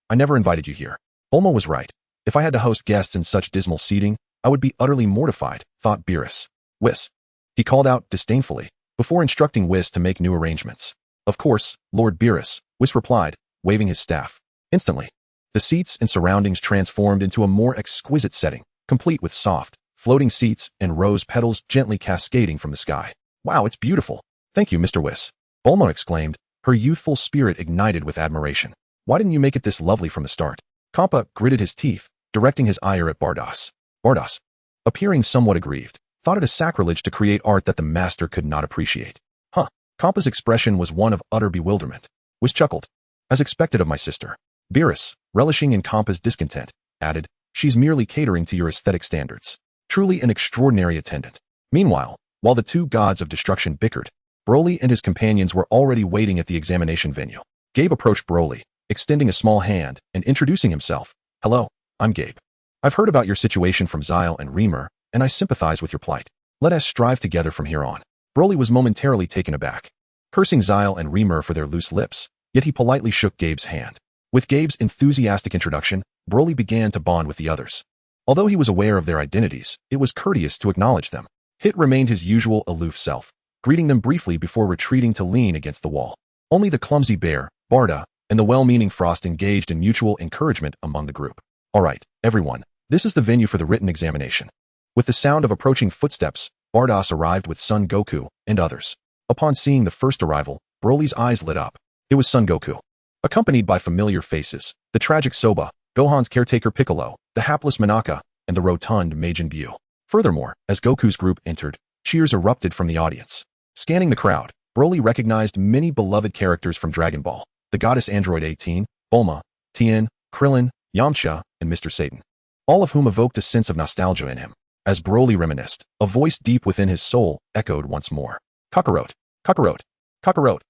I never invited you here. Bulma was right. If I had to host guests in such dismal seating, I would be utterly mortified, thought Beerus. Whis. He called out disdainfully, before instructing Whis to make new arrangements. Of course, Lord Beerus, Whis replied, waving his staff. Instantly, the seats and surroundings transformed into a more exquisite setting, complete with soft, floating seats, and rose petals gently cascading from the sky. Wow, it's beautiful. Thank you, Mr. Whis. Bulma exclaimed, her youthful spirit ignited with admiration. Why didn't you make it this lovely from the start? Kampa gritted his teeth, directing his ire at Bardos. Bardos, appearing somewhat aggrieved, thought it a sacrilege to create art that the master could not appreciate. Huh. Kampa's expression was one of utter bewilderment. Whis chuckled. As expected of my sister. Beerus, relishing in Kampa's discontent, added, she's merely catering to your aesthetic standards. Truly an extraordinary attendant. Meanwhile, while the two gods of destruction bickered, Broly and his companions were already waiting at the examination venue. Gabe approached Broly, extending a small hand and introducing himself. Hello, I'm Gabe. I've heard about your situation from Zyle and Remer, and I sympathize with your plight. Let us strive together from here on. Broly was momentarily taken aback, cursing Zyle and Remer for their loose lips, yet he politely shook Gabe's hand. With Gabe's enthusiastic introduction, Broly began to bond with the others. Although he was aware of their identities, it was courteous to acknowledge them. Hit remained his usual aloof self, greeting them briefly before retreating to lean against the wall. Only the clumsy bear, Barda, and the well-meaning Frost engaged in mutual encouragement among the group. All right, everyone, this is the venue for the written examination. With the sound of approaching footsteps, Bardos arrived with Son Goku and others. Upon seeing the first arrival, Broly's eyes lit up. It was Son Goku. Accompanied by familiar faces, the tragic Soba, Gohan's caretaker Piccolo, the hapless Monaka, and the rotund Majin Buu. Furthermore, as Goku's group entered, cheers erupted from the audience. Scanning the crowd, Broly recognized many beloved characters from Dragon Ball, the goddess Android 18, Bulma, Tien, Krillin, Yamcha, and Mr. Satan, all of whom evoked a sense of nostalgia in him. As Broly reminisced, a voice deep within his soul echoed once more. Kakarot, Kakarot, Kakarot.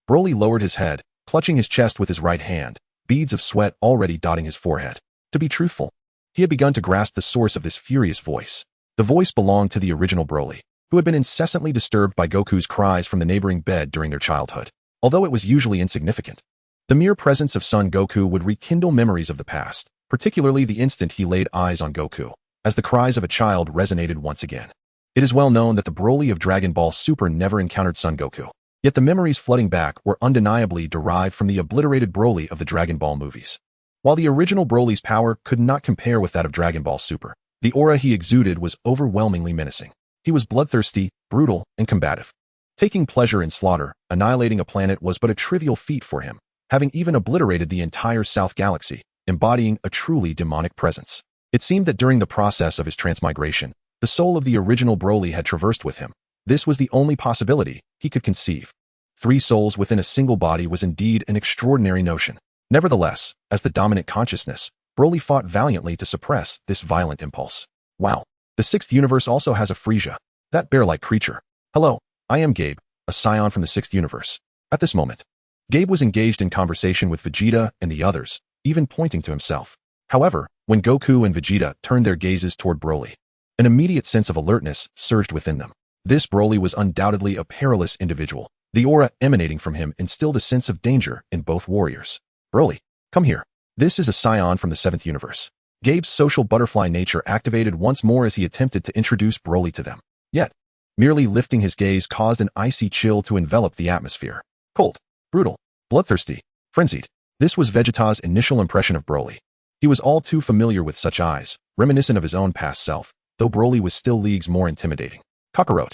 Broly lowered his head, clutching his chest with his right hand, beads of sweat already dotting his forehead. To be truthful, he had begun to grasp the source of this furious voice. The voice belonged to the original Broly, who had been incessantly disturbed by Goku's cries from the neighboring bed during their childhood. Although it was usually insignificant, the mere presence of Son Goku would rekindle memories of the past, particularly the instant he laid eyes on Goku, as the cries of a child resonated once again. It is well known that the Broly of Dragon Ball Super never encountered Son Goku, yet the memories flooding back were undeniably derived from the obliterated Broly of the Dragon Ball movies. While the original Broly's power could not compare with that of Dragon Ball Super, the aura he exuded was overwhelmingly menacing. He was bloodthirsty, brutal, and combative. Taking pleasure in slaughter, annihilating a planet was but a trivial feat for him, having even obliterated the entire South Galaxy, embodying a truly demonic presence. It seemed that during the process of his transmigration, the soul of the original Broly had traversed with him. This was the only possibility he could conceive. 3 souls within a single body was indeed an extraordinary notion. Nevertheless, as the dominant consciousness, Broly fought valiantly to suppress this violent impulse. Wow. The 6th universe also has a Frieza, that bear-like creature. Hello, I am Gabe, a Saiyan from the 6th universe. At this moment, Gabe was engaged in conversation with Vegeta and the others, even pointing to himself. However, when Goku and Vegeta turned their gazes toward Broly, an immediate sense of alertness surged within them. This Broly was undoubtedly a perilous individual. The aura emanating from him instilled a sense of danger in both warriors. Broly, come here. This is a Saiyan from the 7th universe. Gabe's social butterfly nature activated once more as he attempted to introduce Broly to them. Yet, merely lifting his gaze caused an icy chill to envelop the atmosphere. Cold, brutal, bloodthirsty, frenzied. This was Vegeta's initial impression of Broly. He was all too familiar with such eyes, reminiscent of his own past self, though Broly was still leagues more intimidating. Kakarot.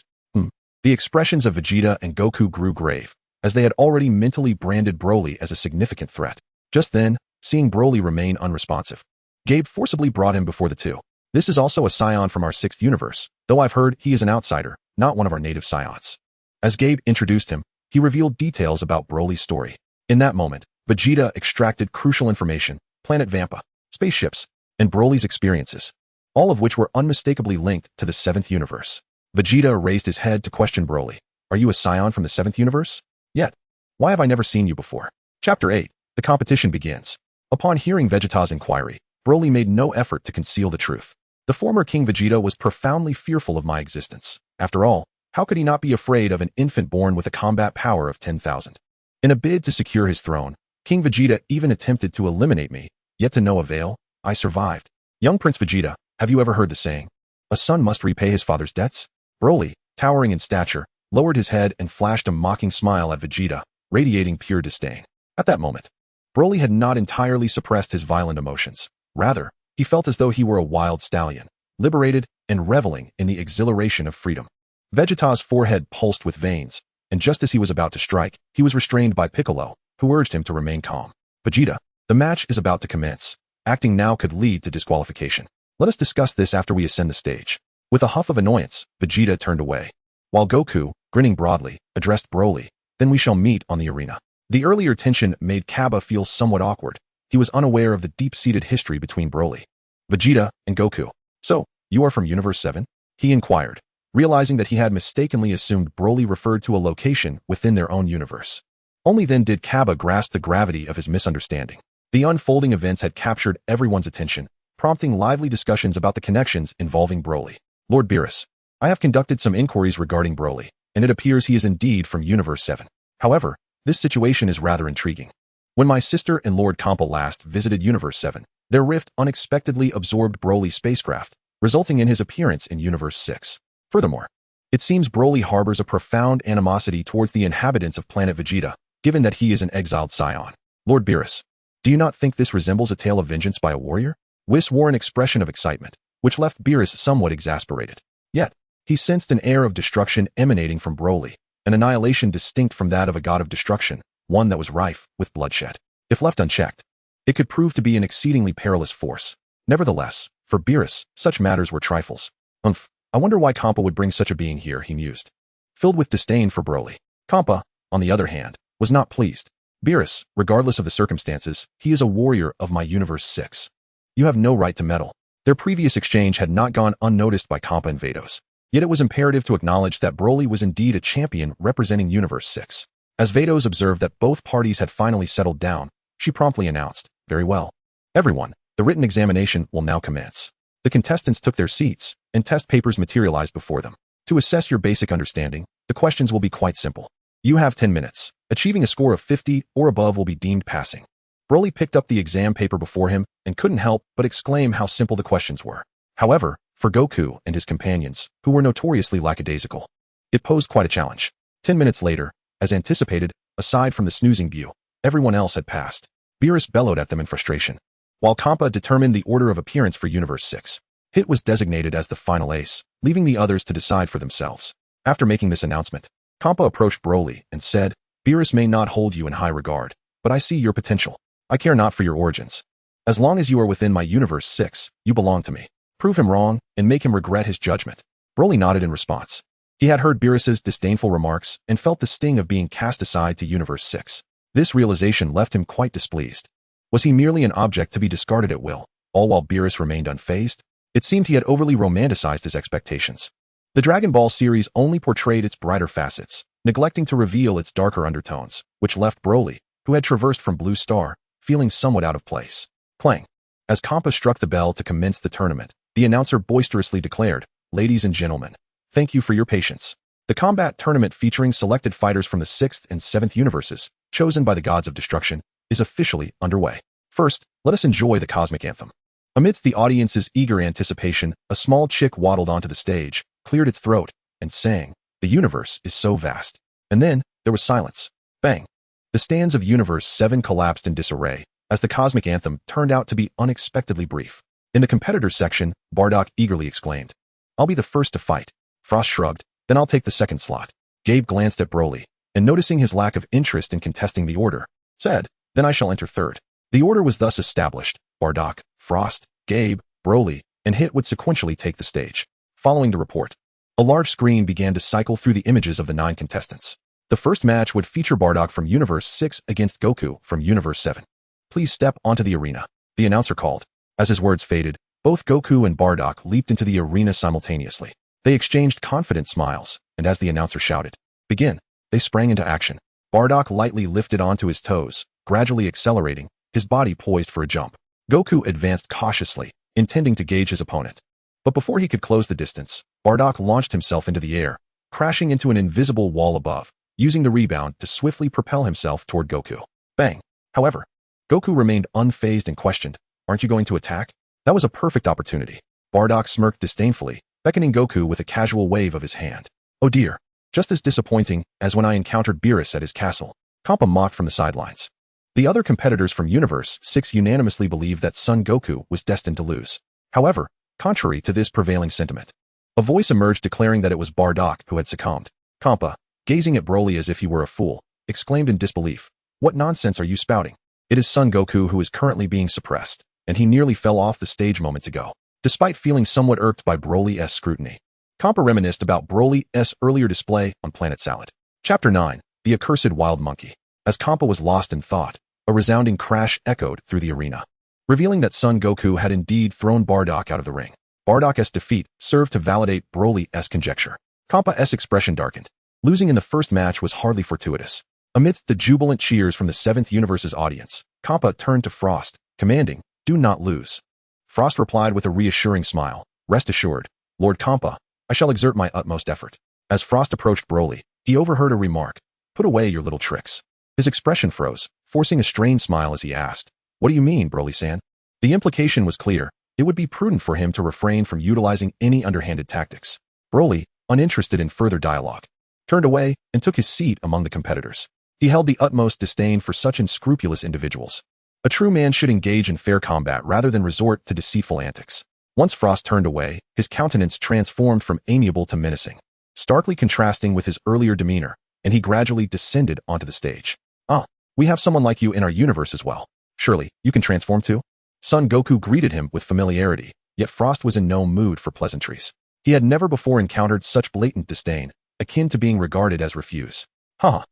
The expressions of Vegeta and Goku grew grave, as they had already mentally branded Broly as a significant threat. Just then, seeing Broly remain unresponsive, Gabe forcibly brought him before the two. This is also a Saiyan from our 6th universe, though I've heard he is an outsider, not one of our native Saiyans. As Gabe introduced him, he revealed details about Broly's story. In that moment, Vegeta extracted crucial information, planet Vampa, spaceships, and Broly's experiences, all of which were unmistakably linked to the 7th universe. Vegeta raised his head to question Broly. Are you a Saiyan from the 7th universe? Yet. Why have I never seen you before? Chapter 8. The competition begins. Upon hearing Vegeta's inquiry, Broly made no effort to conceal the truth. The former King Vegeta was profoundly fearful of my existence. After all, how could he not be afraid of an infant born with a combat power of 10,000? In a bid to secure his throne, King Vegeta even attempted to eliminate me, yet to no avail. I survived. Young Prince Vegeta, have you ever heard the saying, a son must repay his father's debts? Broly, towering in stature, lowered his head and flashed a mocking smile at Vegeta, radiating pure disdain. At that moment, Broly had not entirely suppressed his violent emotions. Rather, he felt as though he were a wild stallion, liberated, and reveling in the exhilaration of freedom. Vegeta's forehead pulsed with veins, and just as he was about to strike, he was restrained by Piccolo, who urged him to remain calm. Vegeta, the match is about to commence. Acting now could lead to disqualification. Let us discuss this after we ascend the stage. With a huff of annoyance, Vegeta turned away, while Goku, grinning broadly, addressed Broly. Then we shall meet on the arena. The earlier tension made Cabba feel somewhat awkward. He was unaware of the deep-seated history between Broly, Vegeta, and Goku. So, you are from Universe 7? He inquired, realizing that he had mistakenly assumed Broly referred to a location within their own universe. Only then did Cabba grasp the gravity of his misunderstanding. The unfolding events had captured everyone's attention, prompting lively discussions about the connections involving Broly. Lord Beerus, I have conducted some inquiries regarding Broly, and it appears he is indeed from Universe 7. However, this situation is rather intriguing. When my sister and Lord Campa last visited Universe 7, their rift unexpectedly absorbed Broly's spacecraft, resulting in his appearance in Universe 6. Furthermore, it seems Broly harbors a profound animosity towards the inhabitants of planet Vegeta, given that he is an exiled Saiyan. Lord Beerus, do you not think this resembles a tale of vengeance by a warrior? Whis wore an expression of excitement, which left Beerus somewhat exasperated. Yet, he sensed an air of destruction emanating from Broly, an annihilation distinct from that of a god of destruction, one that was rife with bloodshed. If left unchecked, it could prove to be an exceedingly perilous force. Nevertheless, for Beerus, such matters were trifles. I wonder why Campa would bring such a being here, he mused, filled with disdain for Broly. Campa, on the other hand, was not pleased. Beerus, regardless of the circumstances, he is a warrior of my Universe 6. You have no right to meddle. Their previous exchange had not gone unnoticed by Campa and Vados. Yet it was imperative to acknowledge that Broly was indeed a champion representing Universe 6. As Vados observed that both parties had finally settled down, she promptly announced, very well. Everyone, the written examination will now commence. The contestants took their seats, and test papers materialized before them. To assess your basic understanding, the questions will be quite simple. You have 10 minutes. Achieving a score of 50 or above will be deemed passing. Broly picked up the exam paper before him and couldn't help but exclaim how simple the questions were. However, for Goku and his companions, who were notoriously lackadaisical, it posed quite a challenge. 10 minutes later, as anticipated, aside from the snoozing view, everyone else had passed. Beerus bellowed at them in frustration. While Campa determined the order of appearance for Universe 6, Hit was designated as the final ace, leaving the others to decide for themselves. After making this announcement, Campa approached Broly and said, Beerus may not hold you in high regard, but I see your potential. I care not for your origins. As long as you are within my Universe 6, you belong to me. Prove him wrong, and make him regret his judgment. Broly nodded in response. He had heard Beerus's disdainful remarks and felt the sting of being cast aside to Universe 6. This realization left him quite displeased. Was he merely an object to be discarded at will, all while Beerus remained unfazed? It seemed he had overly romanticized his expectations. The Dragon Ball series only portrayed its brighter facets, neglecting to reveal its darker undertones, which left Broly, who had traversed from Blue Star, feeling somewhat out of place. Clang. As Campa struck the bell to commence the tournament, the announcer boisterously declared, Ladies and gentlemen, thank you for your patience. The combat tournament featuring selected fighters from the 6th and 7th universes, chosen by the gods of destruction, is officially underway. First, let us enjoy the cosmic anthem. Amidst the audience's eager anticipation, a small chick waddled onto the stage, cleared its throat, and sang, The universe is so vast. And then, there was silence. Bang. The stands of Universe 7 collapsed in disarray, as the cosmic anthem turned out to be unexpectedly brief. In the competitors section, Bardock eagerly exclaimed, I'll be the first to fight. Frost shrugged, then I'll take the second slot. Gabe glanced at Broly, and noticing his lack of interest in contesting the order, said, Then I shall enter third. The order was thus established. Bardock, Frost, Gabe, Broly, and Hit would sequentially take the stage. Following the report, a large screen began to cycle through the images of the 9 contestants. The first match would feature Bardock from Universe 6 against Goku from Universe 7. Please step onto the arena, the announcer called. As his words faded, both Goku and Bardock leaped into the arena simultaneously. They exchanged confident smiles, and as the announcer shouted, Begin, they sprang into action. Bardock lightly lifted onto his toes, gradually accelerating, his body poised for a jump. Goku advanced cautiously, intending to gauge his opponent. But before he could close the distance, Bardock launched himself into the air, crashing into an invisible wall above, using the rebound to swiftly propel himself toward Goku. Bang. However, Goku remained unfazed and questioned, Aren't you going to attack? That was a perfect opportunity. Bardock smirked disdainfully, beckoning Goku with a casual wave of his hand. Oh dear. Just as disappointing as when I encountered Beerus at his castle. Campa mocked from the sidelines. The other competitors from Universe 6 unanimously believed that Son Goku was destined to lose. However, contrary to this prevailing sentiment. A voice emerged declaring that it was Bardock who had succumbed. Campa, gazing at Broly as if he were a fool, exclaimed in disbelief, "What nonsense are you spouting? It is Son Goku who is currently being suppressed, and he nearly fell off the stage moments ago." Despite feeling somewhat irked by Broly's scrutiny, Campa reminisced about Broly's earlier display on Planet Salad. Chapter 9, The Accursed Wild Monkey. As Campa was lost in thought, a resounding crash echoed through the arena, revealing that Son Goku had indeed thrown Bardock out of the ring. Bardock's defeat served to validate Broly's conjecture. Campa's expression darkened. Losing in the first match was hardly fortuitous. Amidst the jubilant cheers from the 7th Universe's audience, Campa turned to Frost, commanding, "Do not lose." Frost replied with a reassuring smile, "Rest assured, Lord Campa, I shall exert my utmost effort." As Frost approached Broly, he overheard a remark, "Put away your little tricks." His expression froze, forcing a strained smile as he asked, "What do you mean, Broly-san?" The implication was clear. It would be prudent for him to refrain from utilizing any underhanded tactics. Broly, uninterested in further dialogue, turned away and took his seat among the competitors. He held the utmost disdain for such unscrupulous individuals. A true man should engage in fair combat rather than resort to deceitful antics. Once Frost turned away, his countenance transformed from amiable to menacing, starkly contrasting with his earlier demeanor, and he gradually descended onto the stage. "Ah, we have someone like you in our universe as well. Surely, you can transform too?" Son Goku greeted him with familiarity, yet Frost was in no mood for pleasantries. He had never before encountered such blatant disdain, akin to being regarded as refuse. "Huh.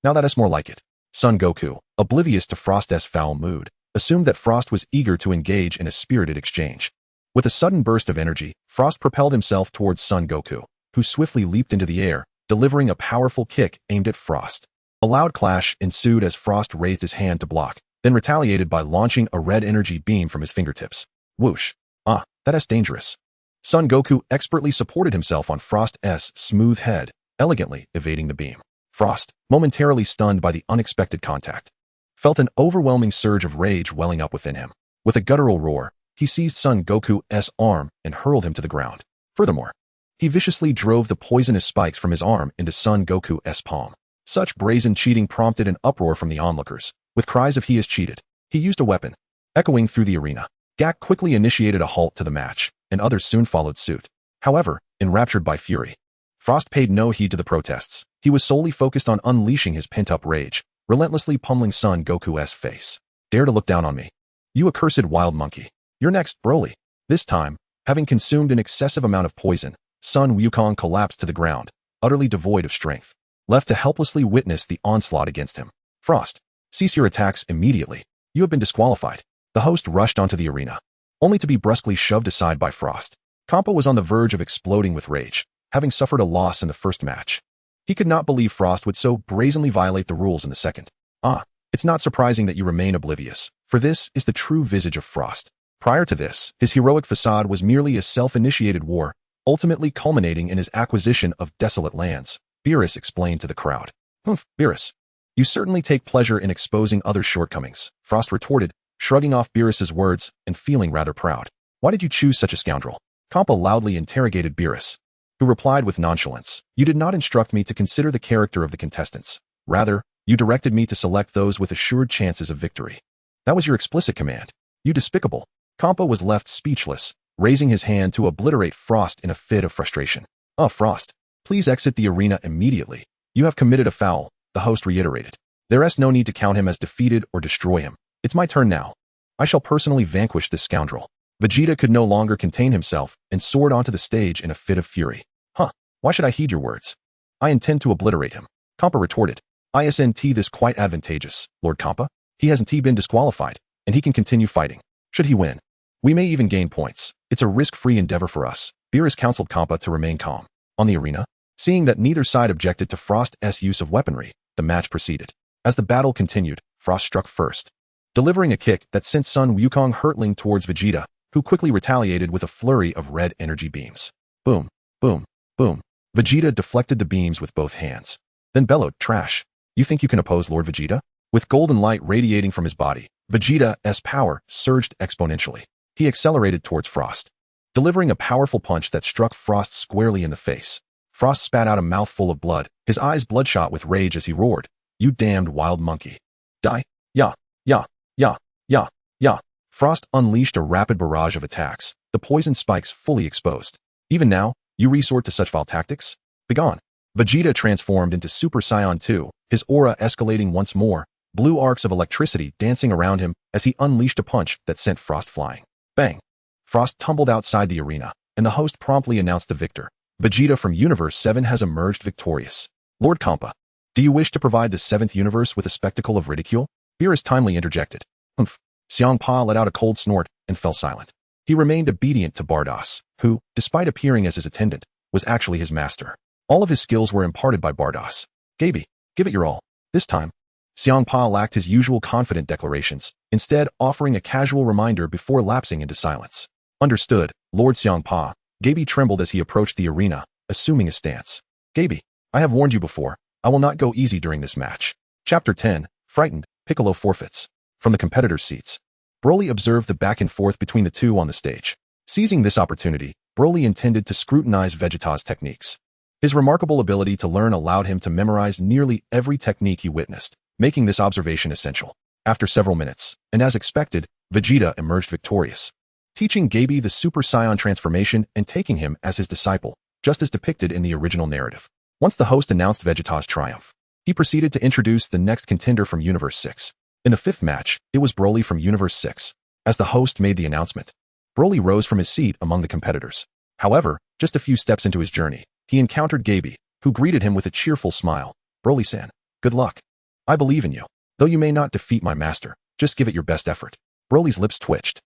Now that's more like it." Son Goku, oblivious to Frost's foul mood, assumed that Frost was eager to engage in a spirited exchange. With a sudden burst of energy, Frost propelled himself towards Son Goku, who swiftly leaped into the air, delivering a powerful kick aimed at Frost. A loud clash ensued as Frost raised his hand to block, then retaliated by launching a red energy beam from his fingertips. Whoosh. "Ah, that's dangerous." Son Goku expertly supported himself on Frost's smooth head, elegantly evading the beam. Frost, momentarily stunned by the unexpected contact, felt an overwhelming surge of rage welling up within him. With a guttural roar, he seized Son Goku's arm and hurled him to the ground. Furthermore, he viciously drove the poisonous spikes from his arm into Son Goku's palm. Such brazen cheating prompted an uproar from the onlookers, with cries of "He is cheated. He used a weapon," echoing through the arena. Gak quickly initiated a halt to the match, and others soon followed suit. However, enraptured by fury, Frost paid no heed to the protests. He was solely focused on unleashing his pent-up rage, relentlessly pummeling Son Goku's face. "Dare to look down on me? You accursed wild monkey. You're next, Broly." This time, having consumed an excessive amount of poison, Son Wukong collapsed to the ground, utterly devoid of strength, left to helplessly witness the onslaught against him. "Frost, cease your attacks immediately. You have been disqualified." The host rushed onto the arena, only to be brusquely shoved aside by Frost. Campa was on the verge of exploding with rage, having suffered a loss in the first match. He could not believe Frost would so brazenly violate the rules in the second. "Ah, it's not surprising that you remain oblivious, for this is the true visage of Frost." Prior to this, his heroic facade was merely a self-initiated war, ultimately culminating in his acquisition of desolate lands, Beerus explained to the crowd. "Humph, Beerus. You certainly take pleasure in exposing others' shortcomings," Frost retorted, shrugging off Beerus's words and feeling rather proud. "Why did you choose such a scoundrel?" Campa loudly interrogated Beerus, who replied with nonchalance, "You did not instruct me to consider the character of the contestants. Rather, you directed me to select those with assured chances of victory. That was your explicit command. You despicable." Campa was left speechless, raising his hand to obliterate Frost in a fit of frustration. "Oh, Frost, please exit the arena immediately. You have committed a foul," the host reiterated. "There's no need to count him as defeated or destroy him. It's my turn now. I shall personally vanquish this scoundrel." Vegeta could no longer contain himself and soared onto the stage in a fit of fury. "Huh, why should I heed your words? I intend to obliterate him." Campa retorted. "Isn't this quite advantageous, Lord Campa? He hasn't been disqualified, and he can continue fighting. Should he win, we may even gain points. It's a risk-free endeavor for us." Beerus counseled Campa to remain calm. On the arena, seeing that neither side objected to Frost's use of weaponry, the match proceeded. As the battle continued, Frost struck first, delivering a kick that sent Son Wukong hurtling towards Vegeta, who quickly retaliated with a flurry of red energy beams. Boom, boom, boom. Vegeta deflected the beams with both hands, then bellowed, "Trash. You think you can oppose Lord Vegeta?" With golden light radiating from his body, Vegeta's power surged exponentially. He accelerated towards Frost, delivering a powerful punch that struck Frost squarely in the face. Frost spat out a mouthful of blood, his eyes bloodshot with rage as he roared, "You damned wild monkey. Die. Ya, ya, ya, ya, ya." Frost unleashed a rapid barrage of attacks, the poison spikes fully exposed. Even now, you resort to such vile tactics? Begone. Vegeta transformed into Super Saiyan 2, his aura escalating once more, blue arcs of electricity dancing around him as he unleashed a punch that sent Frost flying. Bang! Frost tumbled outside the arena, and the host promptly announced the victor. Vegeta from Universe 7 has emerged victorious. Lord Kampa, do you wish to provide the 7th universe with a spectacle of ridicule? Beerus timely interjected. Humph. Xiangpa let out a cold snort and fell silent. He remained obedient to Bardos, who, despite appearing as his attendant, was actually his master. All of his skills were imparted by Bardos. Gaby, give it your all. This time, Xiangpa lacked his usual confident declarations, instead offering a casual reminder before lapsing into silence. Understood, Lord Xiangpa. Gaby trembled as he approached the arena, assuming a stance. Gaby, I have warned you before, I will not go easy during this match. Chapter 10, Frightened, Piccolo forfeits. From the competitors' seats, Broly observed the back and forth between the two on the stage. Seizing this opportunity, Broly intended to scrutinize Vegeta's techniques. His remarkable ability to learn allowed him to memorize nearly every technique he witnessed, making this observation essential. After several minutes, and as expected, Vegeta emerged victorious, teaching Gaby the Super Saiyan transformation and taking him as his disciple, just as depicted in the original narrative. Once the host announced Vegeta's triumph, he proceeded to introduce the next contender from Universe 6. In the 5th match, it was Broly from Universe 6. As the host made the announcement, Broly rose from his seat among the competitors. However, just a few steps into his journey, he encountered Gaby, who greeted him with a cheerful smile. Broly-san, good luck. I believe in you. Though you may not defeat my master, just give it your best effort. Broly's lips twitched.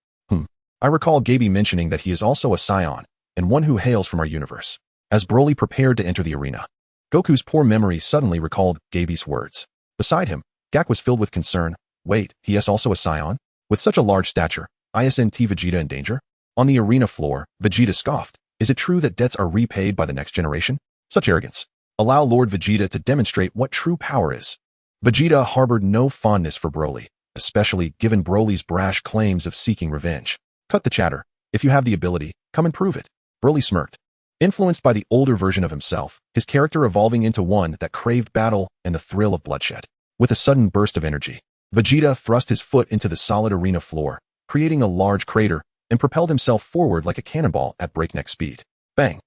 I recall Gaby mentioning that he is also a Saiyan, and one who hails from our universe. As Broly prepared to enter the arena, Goku's poor memory suddenly recalled Gaby's words. Beside him, Gak was filled with concern. Wait, he is also a Saiyan? With such a large stature, isn't Vegeta in danger? On the arena floor, Vegeta scoffed. Is it true that debts are repaid by the next generation? Such arrogance. Allow Lord Vegeta to demonstrate what true power is. Vegeta harbored no fondness for Broly, especially given Broly's brash claims of seeking revenge. Cut the chatter. If you have the ability, come and prove it. Broly smirked. Influenced by the older version of himself, his character evolving into one that craved battle and the thrill of bloodshed. With a sudden burst of energy, Vegeta thrust his foot into the solid arena floor, creating a large crater, and propelled himself forward like a cannonball at breakneck speed. Bang!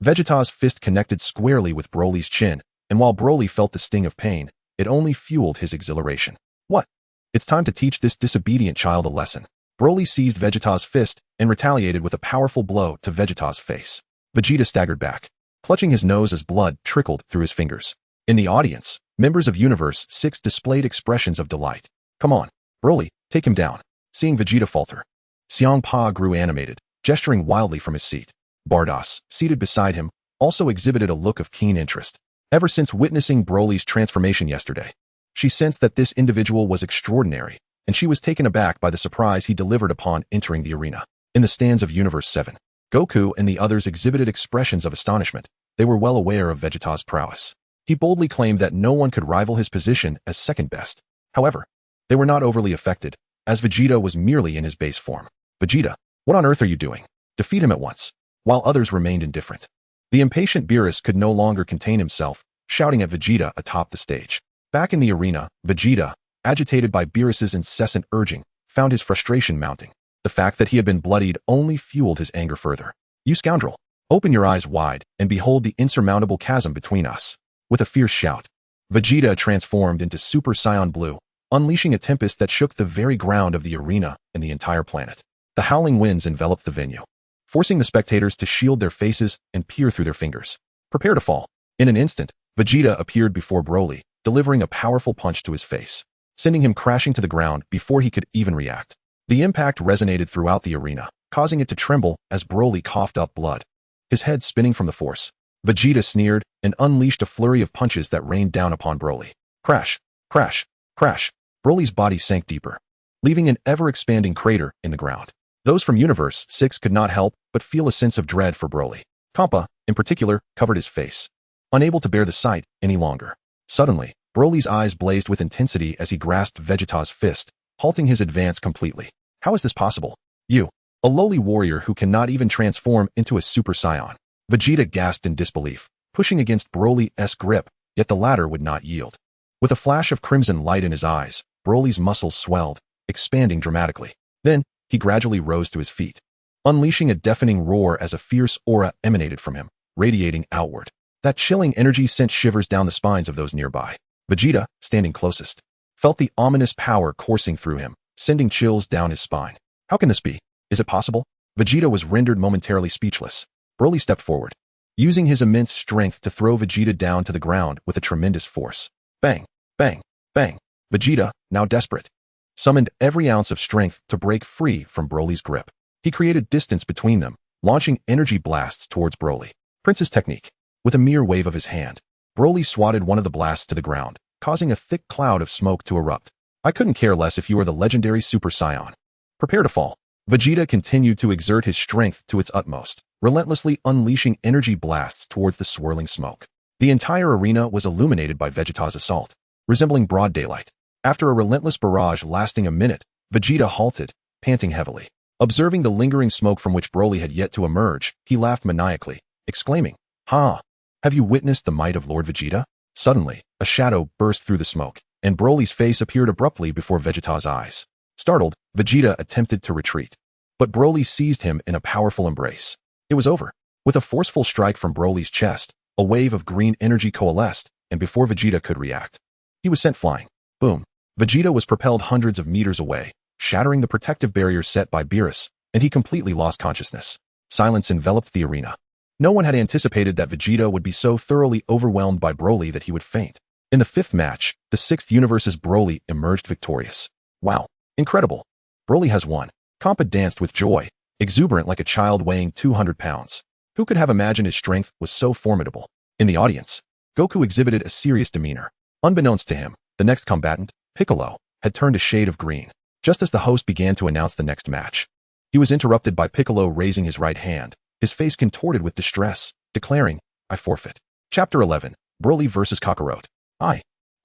Vegeta's fist connected squarely with Broly's chin, and while Broly felt the sting of pain, it only fueled his exhilaration. What? It's time to teach this disobedient child a lesson. Broly seized Vegeta's fist and retaliated with a powerful blow to Vegeta's face. Vegeta staggered back, clutching his nose as blood trickled through his fingers. In the audience, members of Universe 6 displayed expressions of delight. Come on, Broly, take him down. Seeing Vegeta falter, Xiangpa grew animated, gesturing wildly from his seat. Bardos, seated beside him, also exhibited a look of keen interest. Ever since witnessing Broly's transformation yesterday, she sensed that this individual was extraordinary, and she was taken aback by the surprise he delivered upon entering the arena. In the stands of Universe 7, Goku and the others exhibited expressions of astonishment. They were well aware of Vegeta's prowess. He boldly claimed that no one could rival his position as second best. However, they were not overly affected, as Vegeta was merely in his base form. Vegeta, what on earth are you doing? Defeat him at once. While others remained indifferent, the impatient Beerus could no longer contain himself, shouting at Vegeta atop the stage. Back in the arena, Vegeta, agitated by Beerus's incessant urging, found his frustration mounting. The fact that he had been bloodied only fueled his anger further. You scoundrel! Open your eyes wide and behold the insurmountable chasm between us. With a fierce shout, Vegeta transformed into Super Saiyan Blue, unleashing a tempest that shook the very ground of the arena and the entire planet. The howling winds enveloped the venue, forcing the spectators to shield their faces and peer through their fingers. Prepare to fall. In an instant, Vegeta appeared before Broly, delivering a powerful punch to his face, sending him crashing to the ground before he could even react. The impact resonated throughout the arena, causing it to tremble as Broly coughed up blood, his head spinning from the force. Vegeta sneered and unleashed a flurry of punches that rained down upon Broly. Crash, crash, crash. Broly's body sank deeper, leaving an ever-expanding crater in the ground. Those from Universe 6 could not help but feel a sense of dread for Broly. Kampa, in particular, covered his face, unable to bear the sight any longer. Suddenly, Broly's eyes blazed with intensity as he grasped Vegeta's fist, halting his advance completely. How is this possible? You, a lowly warrior who cannot even transform into a Super Saiyan. Vegeta gasped in disbelief, pushing against Broly's grip, yet the latter would not yield. With a flash of crimson light in his eyes, Broly's muscles swelled, expanding dramatically. Then, he gradually rose to his feet, unleashing a deafening roar as a fierce aura emanated from him, radiating outward. That chilling energy sent shivers down the spines of those nearby. Vegeta, standing closest, felt the ominous power coursing through him, sending chills down his spine. How can this be? Is it possible? Vegeta was rendered momentarily speechless. Broly stepped forward, using his immense strength to throw Vegeta down to the ground with a tremendous force. Bang, bang, bang. Vegeta, now desperate, summoned every ounce of strength to break free from Broly's grip. He created distance between them, launching energy blasts towards Broly. Prince's technique. With a mere wave of his hand, Broly swatted one of the blasts to the ground, causing a thick cloud of smoke to erupt. I couldn't care less if you are the legendary Super Saiyan. Prepare to fall. Vegeta continued to exert his strength to its utmost, relentlessly unleashing energy blasts towards the swirling smoke. The entire arena was illuminated by Vegeta's assault, resembling broad daylight. After a relentless barrage lasting a minute, Vegeta halted, panting heavily. Observing the lingering smoke from which Broly had yet to emerge, he laughed maniacally, exclaiming, "Ha! Have you witnessed the might of Lord Vegeta?" Suddenly, a shadow burst through the smoke, and Broly's face appeared abruptly before Vegeta's eyes. Startled, Vegeta attempted to retreat, but Broly seized him in a powerful embrace. It was over. With a forceful strike from Broly's chest, a wave of green energy coalesced, and before Vegeta could react, he was sent flying. Boom. Vegeta was propelled hundreds of meters away, shattering the protective barrier set by Beerus, and he completely lost consciousness. Silence enveloped the arena. No one had anticipated that Vegeta would be so thoroughly overwhelmed by Broly that he would faint. In the fifth match, the sixth universe's Broly emerged victorious. Wow. Incredible. Broly has won. Champa danced with joy, exuberant like a child weighing 200 pounds. Who could have imagined his strength was so formidable? In the audience, Goku exhibited a serious demeanor. Unbeknownst to him, the next combatant, Piccolo, had turned a shade of green. Just as the host began to announce the next match, he was interrupted by Piccolo raising his right hand, his face contorted with distress, declaring, "I forfeit." Chapter 11, Broly vs. Kakarot. I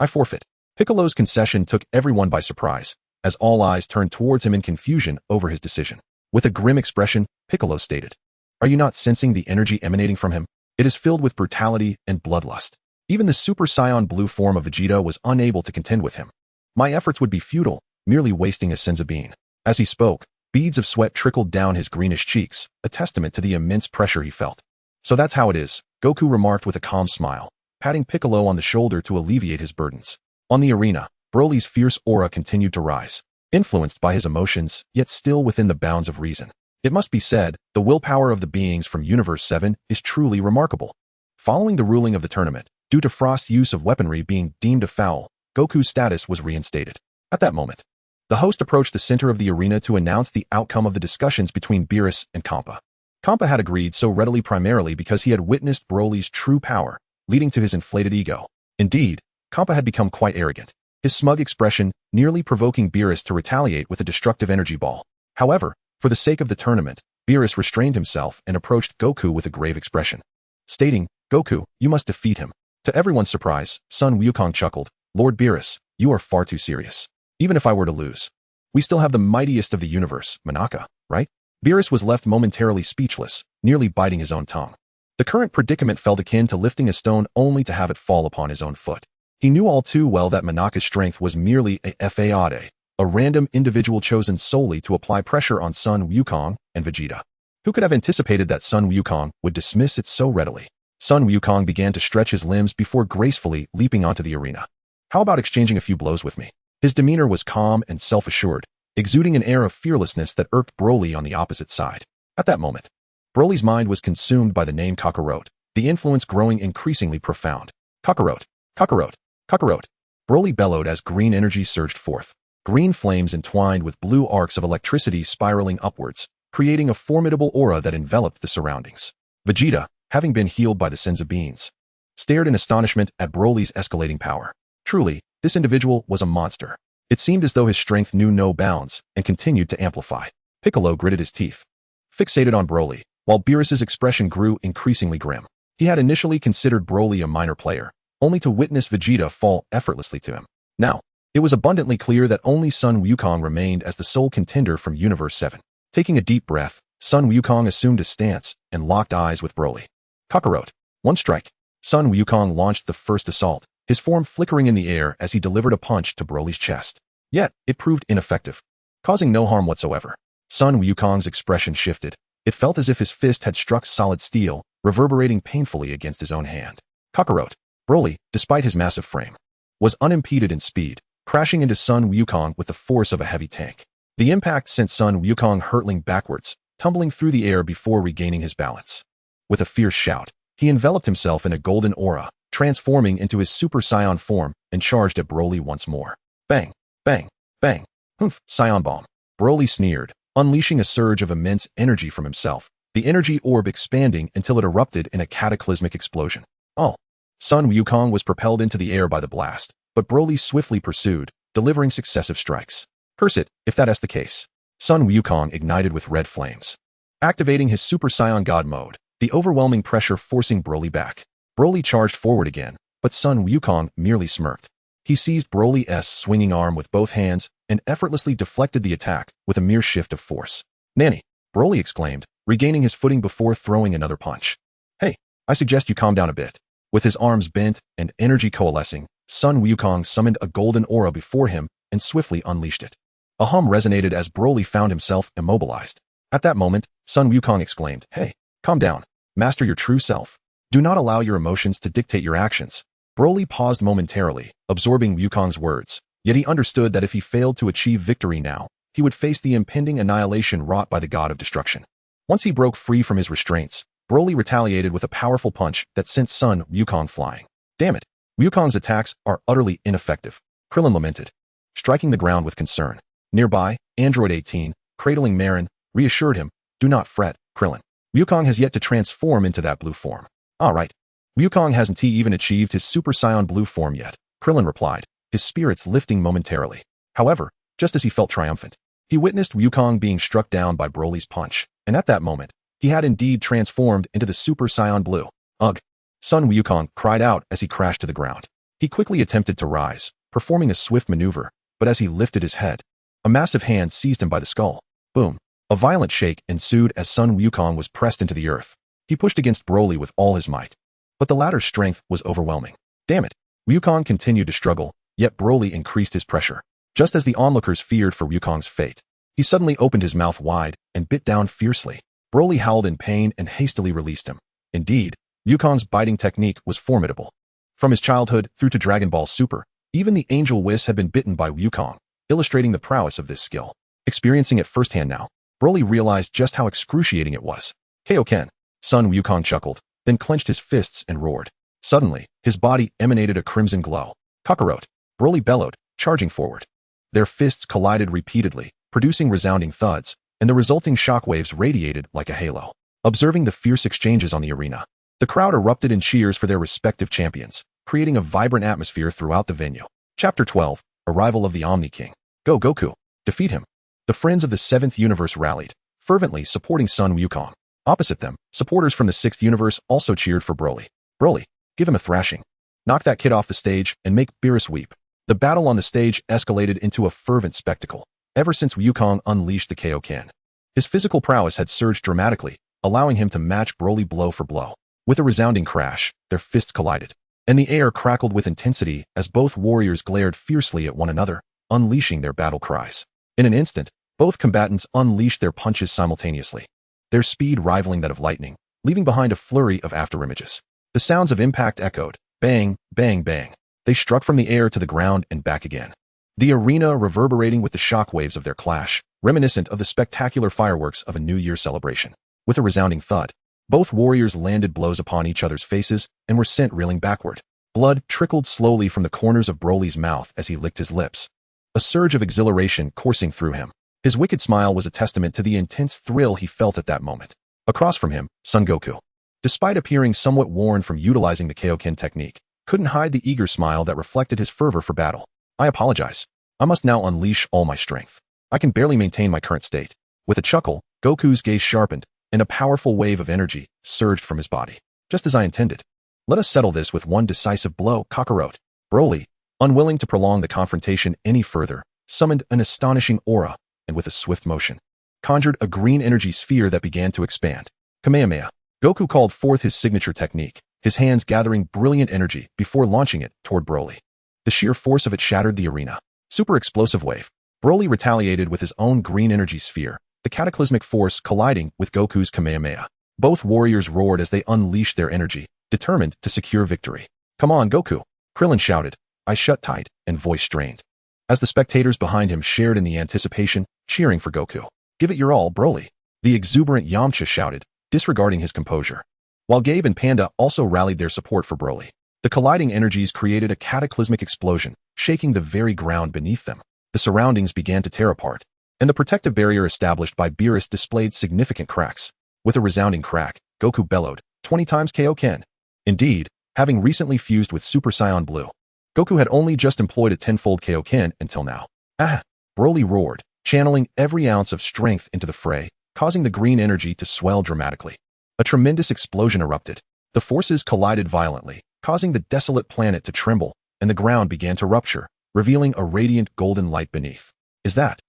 forfeit. Piccolo's concession took everyone by surprise, as all eyes turned towards him in confusion over his decision. With a grim expression, Piccolo stated, "Are you not sensing the energy emanating from him? It is filled with brutality and bloodlust. Even the Super Saiyan blue form of Vegeta was unable to contend with him. My efforts would be futile, merely wasting a senzu bean." As he spoke, beads of sweat trickled down his greenish cheeks, a testament to the immense pressure he felt. "So that's how it is," Goku remarked with a calm smile, patting Piccolo on the shoulder to alleviate his burdens. On the arena, Broly's fierce aura continued to rise, influenced by his emotions, yet still within the bounds of reason. It must be said, the willpower of the beings from Universe 7 is truly remarkable. Following the ruling of the tournament, due to Frost's use of weaponry being deemed a foul, Goku's status was reinstated. At that moment, the host approached the center of the arena to announce the outcome of the discussions between Beerus and Champa. Champa had agreed so readily primarily because he had witnessed Broly's true power, leading to his inflated ego. Indeed, Champa had become quite arrogant, his smug expression nearly provoking Beerus to retaliate with a destructive energy ball. However, for the sake of the tournament, Beerus restrained himself and approached Goku with a grave expression, stating, "Goku, you must defeat him." To everyone's surprise, Sun Wukong chuckled, "Lord Beerus, you are far too serious. Even if I were to lose, we still have the mightiest of the universe, Monaka, right?" Beerus was left momentarily speechless, nearly biting his own tongue. The current predicament felt akin to lifting a stone only to have it fall upon his own foot. He knew all too well that Monaka's strength was merely a fade, a random individual chosen solely to apply pressure on Sun Wukong and Vegeta. Who could have anticipated that Sun Wukong would dismiss it so readily? Sun Wukong began to stretch his limbs before gracefully leaping onto the arena. "How about exchanging a few blows with me?" His demeanor was calm and self-assured, exuding an air of fearlessness that irked Broly on the opposite side. At that moment, Broly's mind was consumed by the name Kakarot, the influence growing increasingly profound. "Kakarot! Kakarot! Kakarot!" Broly bellowed as green energy surged forth. Green flames entwined with blue arcs of electricity spiraling upwards, creating a formidable aura that enveloped the surroundings. Vegeta, having been healed by the senzu beans, stared in astonishment at Broly's escalating power. Truly, this individual was a monster. It seemed as though his strength knew no bounds and continued to amplify. Piccolo gritted his teeth, fixated on Broly, while Beerus's expression grew increasingly grim. He had initially considered Broly a minor player, only to witness Vegeta fall effortlessly to him. Now, it was abundantly clear that only Sun Wukong remained as the sole contender from Universe 7. Taking a deep breath, Sun Wukong assumed a stance and locked eyes with Broly. "Kakarot, one strike." Sun Wukong launched the first assault, his form flickering in the air as he delivered a punch to Broly's chest. Yet, it proved ineffective, causing no harm whatsoever. Sun Wukong's expression shifted. It felt as if his fist had struck solid steel, reverberating painfully against his own hand. Kakarot. Broly, despite his massive frame, was unimpeded in speed, crashing into Sun Wukong with the force of a heavy tank. The impact sent Sun Wukong hurtling backwards, tumbling through the air before regaining his balance. With a fierce shout, he enveloped himself in a golden aura, transforming into his Super Saiyan form and charged at Broly once more. Bang! Bang! Bang! Humph! Saiyan Bomb! Broly sneered, unleashing a surge of immense energy from himself, the energy orb expanding until it erupted in a cataclysmic explosion. Oh! Sun Wukong was propelled into the air by the blast, but Broly swiftly pursued, delivering successive strikes. Curse it, if that's the case. Sun Wukong ignited with red flames, activating his Super Saiyan God mode, the overwhelming pressure forcing Broly back. Broly charged forward again, but Sun Wukong merely smirked. He seized Broly's swinging arm with both hands and effortlessly deflected the attack with a mere shift of force. Nanny! Broly exclaimed, regaining his footing before throwing another punch. Hey, I suggest you calm down a bit. With his arms bent and energy coalescing, Sun Wukong summoned a golden aura before him and swiftly unleashed it. A hum resonated as Broly found himself immobilized. At that moment, Sun Wukong exclaimed, Hey, calm down. Master your true self. Do not allow your emotions to dictate your actions. Broly paused momentarily, absorbing Wukong's words, yet he understood that if he failed to achieve victory now, he would face the impending annihilation wrought by the god of destruction. Once he broke free from his restraints, Broly retaliated with a powerful punch that sent Sun Wukong flying. Damn it! Wukong's attacks are utterly ineffective, Krillin lamented, striking the ground with concern. Nearby, Android 18, cradling Marin, reassured him, Do not fret, Krillin. Wukong has yet to transform into that blue form. Alright. Wukong hasn't even achieved his Super Saiyan blue form yet, Krillin replied, his spirits lifting momentarily. However, just as he felt triumphant, he witnessed Wukong being struck down by Broly's punch, and at that moment, he had indeed transformed into the Super Saiyan blue. Ugh! Sun Wukong cried out as he crashed to the ground. He quickly attempted to rise, performing a swift maneuver, but as he lifted his head, a massive hand seized him by the skull. Boom! A violent shake ensued as Sun Wukong was pressed into the earth. He pushed against Broly with all his might, but the latter's strength was overwhelming. Damn it! Wukong continued to struggle, yet Broly increased his pressure. Just as the onlookers feared for Wukong's fate, he suddenly opened his mouth wide and bit down fiercely. Broly howled in pain and hastily released him. Indeed, Wukong's biting technique was formidable. From his childhood through to Dragon Ball Super, even the Angel Whis had been bitten by Wukong, illustrating the prowess of this skill. Experiencing it firsthand now, Broly realized just how excruciating it was. Kaioken! Sun Wukong chuckled, then clenched his fists and roared. Suddenly, his body emanated a crimson glow. Kakarot! Broly bellowed, charging forward. Their fists collided repeatedly, producing resounding thuds, and the resulting shockwaves radiated like a halo. Observing the fierce exchanges on the arena, the crowd erupted in cheers for their respective champions, creating a vibrant atmosphere throughout the venue. Chapter 12, Arrival of the Omni King. Go Goku! Defeat him! The friends of the 7th universe rallied, fervently supporting Sun Wukong. Opposite them, supporters from the 6th universe also cheered for Broly. Broly, give him a thrashing. Knock that kid off the stage and make Beerus weep. The battle on the stage escalated into a fervent spectacle, ever since Wukong unleashed the Kaioken. His physical prowess had surged dramatically, allowing him to match Broly blow for blow. With a resounding crash, their fists collided, and the air crackled with intensity as both warriors glared fiercely at one another, unleashing their battle cries. In an instant, both combatants unleashed their punches simultaneously, their speed rivaling that of lightning, leaving behind a flurry of afterimages. The sounds of impact echoed, bang, bang, bang. They struck from the air to the ground and back again, the arena reverberating with the shockwaves of their clash, reminiscent of the spectacular fireworks of a New Year celebration. With a resounding thud, both warriors landed blows upon each other's faces and were sent reeling backward. Blood trickled slowly from the corners of Broly's mouth as he licked his lips, a surge of exhilaration coursing through him. His wicked smile was a testament to the intense thrill he felt at that moment. Across from him, Son Goku, despite appearing somewhat worn from utilizing the Kaioken technique, couldn't hide the eager smile that reflected his fervor for battle. I apologize. I must now unleash all my strength. I can barely maintain my current state. With a chuckle, Goku's gaze sharpened, and a powerful wave of energy surged from his body. Just as I intended. Let us settle this with one decisive blow, Kakarot. Broly, unwilling to prolong the confrontation any further, summoned an astonishing aura, and with a swift motion, conjured a green energy sphere that began to expand. Kamehameha. Goku called forth his signature technique, his hands gathering brilliant energy before launching it toward Broly. The sheer force of it shattered the arena. Super explosive wave. Broly retaliated with his own green energy sphere, the cataclysmic force colliding with Goku's Kamehameha. Both warriors roared as they unleashed their energy, determined to secure victory. "Come on, Goku!" Krillin shouted, eyes shut tight and voice strained. As the spectators behind him shared in the anticipation, cheering for Goku. "Give it your all, Broly!" The exuberant Yamcha shouted, disregarding his composure. While Gabe and Panda also rallied their support for Broly. The colliding energies created a cataclysmic explosion, shaking the very ground beneath them. The surroundings began to tear apart, and the protective barrier established by Beerus displayed significant cracks. With a resounding crack, Goku bellowed, 20 times Kaioken. Indeed, having recently fused with Super Saiyan Blue, Goku had only just employed a tenfold Kaioken until now. "Ah!" Broly roared, channeling every ounce of strength into the fray, causing the green energy to swell dramatically. A tremendous explosion erupted. The forces collided violently, causing the desolate planet to tremble, and the ground began to rupture, revealing a radiant golden light beneath. "Is that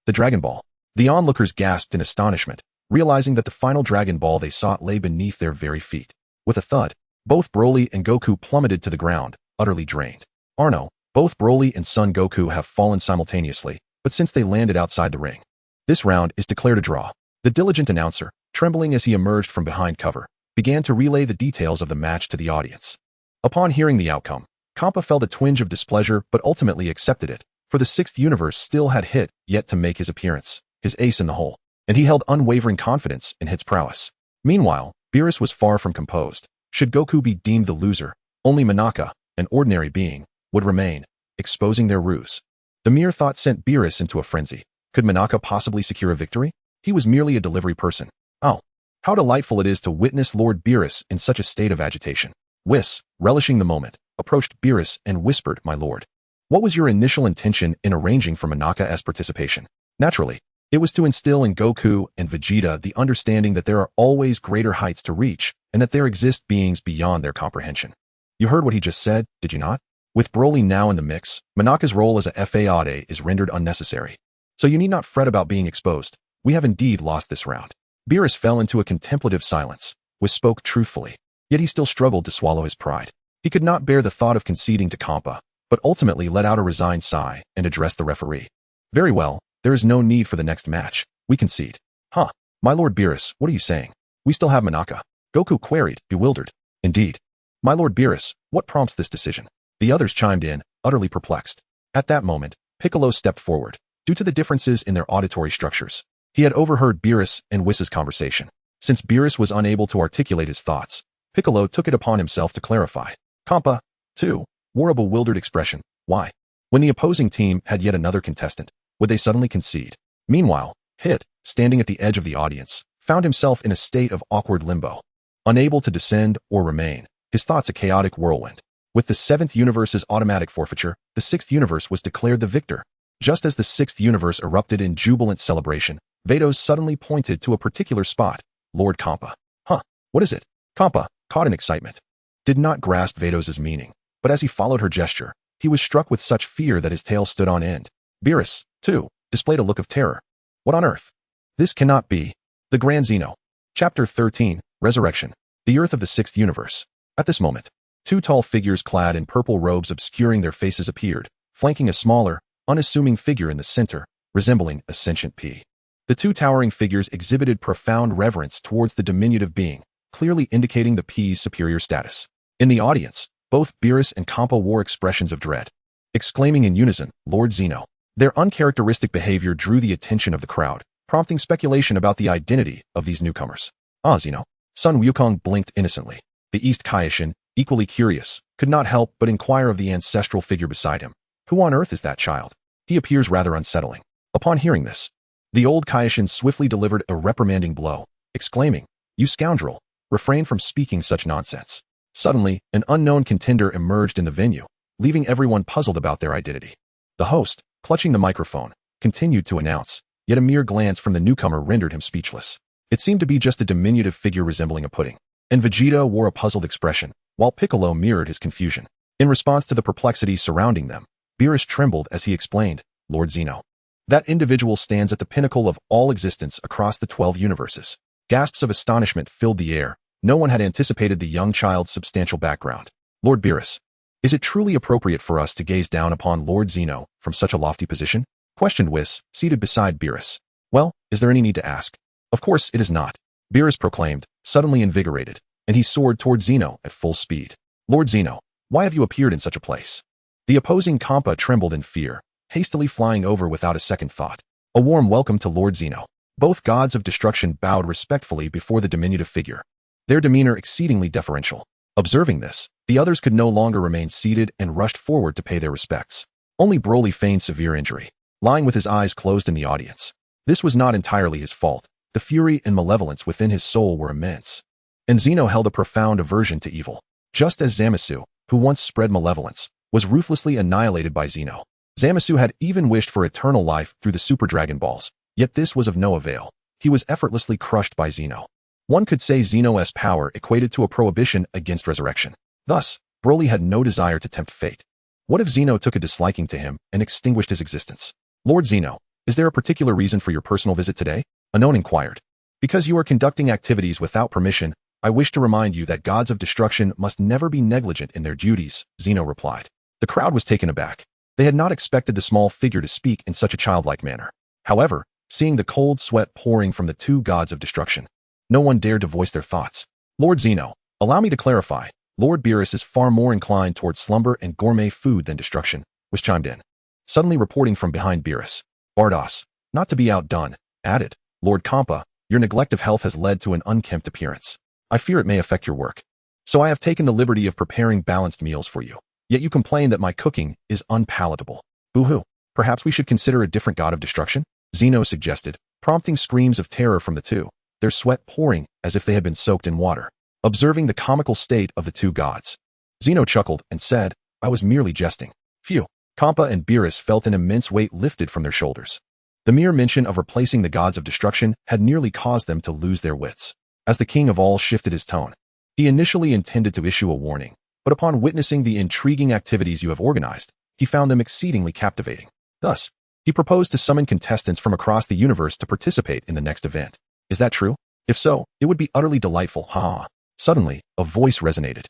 the Dragon Ball?" The onlookers gasped in astonishment, realizing that the final Dragon Ball they sought lay beneath their very feet. With a thud, both Broly and Goku plummeted to the ground, utterly drained. "Arno, both Broly and Son Goku have fallen simultaneously, but since they landed outside the ring, this round is declared a draw." The diligent announcer, trembling as he emerged from behind cover, began to relay the details of the match to the audience. Upon hearing the outcome, Kappa felt a twinge of displeasure but ultimately accepted it, for the sixth universe still had Hit yet to make his appearance, his ace in the hole, and he held unwavering confidence in Hit's prowess. Meanwhile, Beerus was far from composed. Should Goku be deemed the loser, only Monaka, an ordinary being, would remain, exposing their ruse. The mere thought sent Beerus into a frenzy. Could Monaka possibly secure a victory? He was merely a delivery person. Oh, how delightful it is to witness Lord Beerus in such a state of agitation. Whis, relishing the moment, approached Beerus and whispered, "My lord, what was your initial intention in arranging for Monaka's participation?" Naturally, it was to instill in Goku and Vegeta the understanding that there are always greater heights to reach, and that there exist beings beyond their comprehension. You heard what he just said, did you not? With Broly now in the mix, Monaka's role as a Fade is rendered unnecessary. So you need not fret about being exposed. We have indeed lost this round. Beerus fell into a contemplative silence, Whis spoke truthfully, yet he still struggled to swallow his pride. He could not bear the thought of conceding to Kampa, but ultimately let out a resigned sigh and addressed the referee. "Very well, there is no need for the next match. We concede." "Huh, my lord Beerus, what are you saying? We still have Monaka?" Goku queried, bewildered. "Indeed. My lord Beerus, what prompts this decision?" The others chimed in, utterly perplexed. At that moment, Piccolo stepped forward. Due to the differences in their auditory structures, he had overheard Beerus and Whis' conversation. Since Beerus was unable to articulate his thoughts, Piccolo took it upon himself to clarify. Kampa, too, wore a bewildered expression. Why? When the opposing team had yet another contestant, would they suddenly concede? Meanwhile, Hit, standing at the edge of the audience, found himself in a state of awkward limbo. Unable to descend or remain, his thoughts a chaotic whirlwind. With the 7th universe's automatic forfeiture, the 6th universe was declared the victor. Just as the 6th universe erupted in jubilant celebration, Vados suddenly pointed to a particular spot. Lord Kampa. Huh, what is it? Kampa, caught in excitement, did not grasp Vados' meaning, but as he followed her gesture, he was struck with such fear that his tail stood on end. Beerus, too, displayed a look of terror. What on earth? This cannot be. The Grand Zeno. Chapter 13, Resurrection. The Earth of the 6th universe. At this moment, 2 tall figures clad in purple robes obscuring their faces appeared, flanking a smaller, unassuming figure in the center, resembling a sentient pea. The 2 towering figures exhibited profound reverence towards the diminutive being, clearly indicating the pea's superior status. In the audience, both Beerus and Kampa wore expressions of dread, exclaiming in unison, "Lord Zeno." Their uncharacteristic behavior drew the attention of the crowd, prompting speculation about the identity of these newcomers. "Ah, Zeno." Sun Wukong blinked innocently. The East Kaishin, equally curious, could not help but inquire of the ancestral figure beside him. Who on earth is that child? He appears rather unsettling. Upon hearing this, the old Kaishin swiftly delivered a reprimanding blow, exclaiming, "You scoundrel, refrain from speaking such nonsense." Suddenly, an unknown contender emerged in the venue, leaving everyone puzzled about their identity. The host, clutching the microphone, continued to announce, yet a mere glance from the newcomer rendered him speechless. It seemed to be just a diminutive figure resembling a pudding, and Vegeta wore a puzzled expression, while Piccolo mirrored his confusion. In response to the perplexity surrounding them, Beerus trembled as he explained, "Lord Zeno. That individual stands at the pinnacle of all existence across the 12 universes." Gasps of astonishment filled the air. No one had anticipated the young child's substantial background. "Lord Beerus, is it truly appropriate for us to gaze down upon Lord Zeno from such a lofty position?" questioned Whis, seated beside Beerus. "Well, Is there any need to ask? Of course it is not, Beerus proclaimed, suddenly invigorated, and he soared toward Zeno at full speed. Lord Zeno, why have you appeared in such a place? The opposing Campa trembled in fear, hastily flying over without a second thought. A warm welcome to Lord Zeno. Both gods of destruction bowed respectfully before the diminutive figure, their demeanor exceedingly deferential. Observing this, the others could no longer remain seated and rushed forward to pay their respects. Only Broly feigned severe injury, lying with his eyes closed in the audience. This was not entirely his fault. The fury and malevolence within his soul were immense. And Zeno held a profound aversion to evil. Just as Zamasu, who once spread malevolence, was ruthlessly annihilated by Zeno. Zamasu had even wished for eternal life through the Super Dragon Balls, yet this was of no avail. He was effortlessly crushed by Zeno. One could say Zeno's power equated to a prohibition against resurrection. Thus, Broly had no desire to tempt fate. What if Zeno took a disliking to him and extinguished his existence? Lord Zeno, is there a particular reason for your personal visit today? Anon inquired. Because you are conducting activities without permission, I wish to remind you that gods of destruction must never be negligent in their duties, Zeno replied. The crowd was taken aback. They had not expected the small figure to speak in such a childlike manner. However, seeing the cold sweat pouring from the two gods of destruction, no one dared to voice their thoughts. Lord Zeno, allow me to clarify. Lord Beerus is far more inclined toward slumber and gourmet food than destruction, was chimed in. Suddenly reporting from behind Beerus, Paragus, not to be outdone, added, Lord Campa, your neglect of health has led to an unkempt appearance. I fear it may affect your work. So I have taken the liberty of preparing balanced meals for you. Yet you complain that my cooking is unpalatable. Boo-hoo. Perhaps we should consider a different god of destruction? Zeno suggested, prompting screams of terror from the two, their sweat pouring as if they had been soaked in water. Observing the comical state of the two gods, Zeno chuckled and said, I was merely jesting. Phew. Campa and Beerus felt an immense weight lifted from their shoulders. The mere mention of replacing the gods of destruction had nearly caused them to lose their wits. As the king of all shifted his tone, he initially intended to issue a warning, but upon witnessing the intriguing activities you have organized, he found them exceedingly captivating. Thus, he proposed to summon contestants from across the universe to participate in the next event. Is that true? If so, it would be utterly delightful, ha. Suddenly, a voice resonated,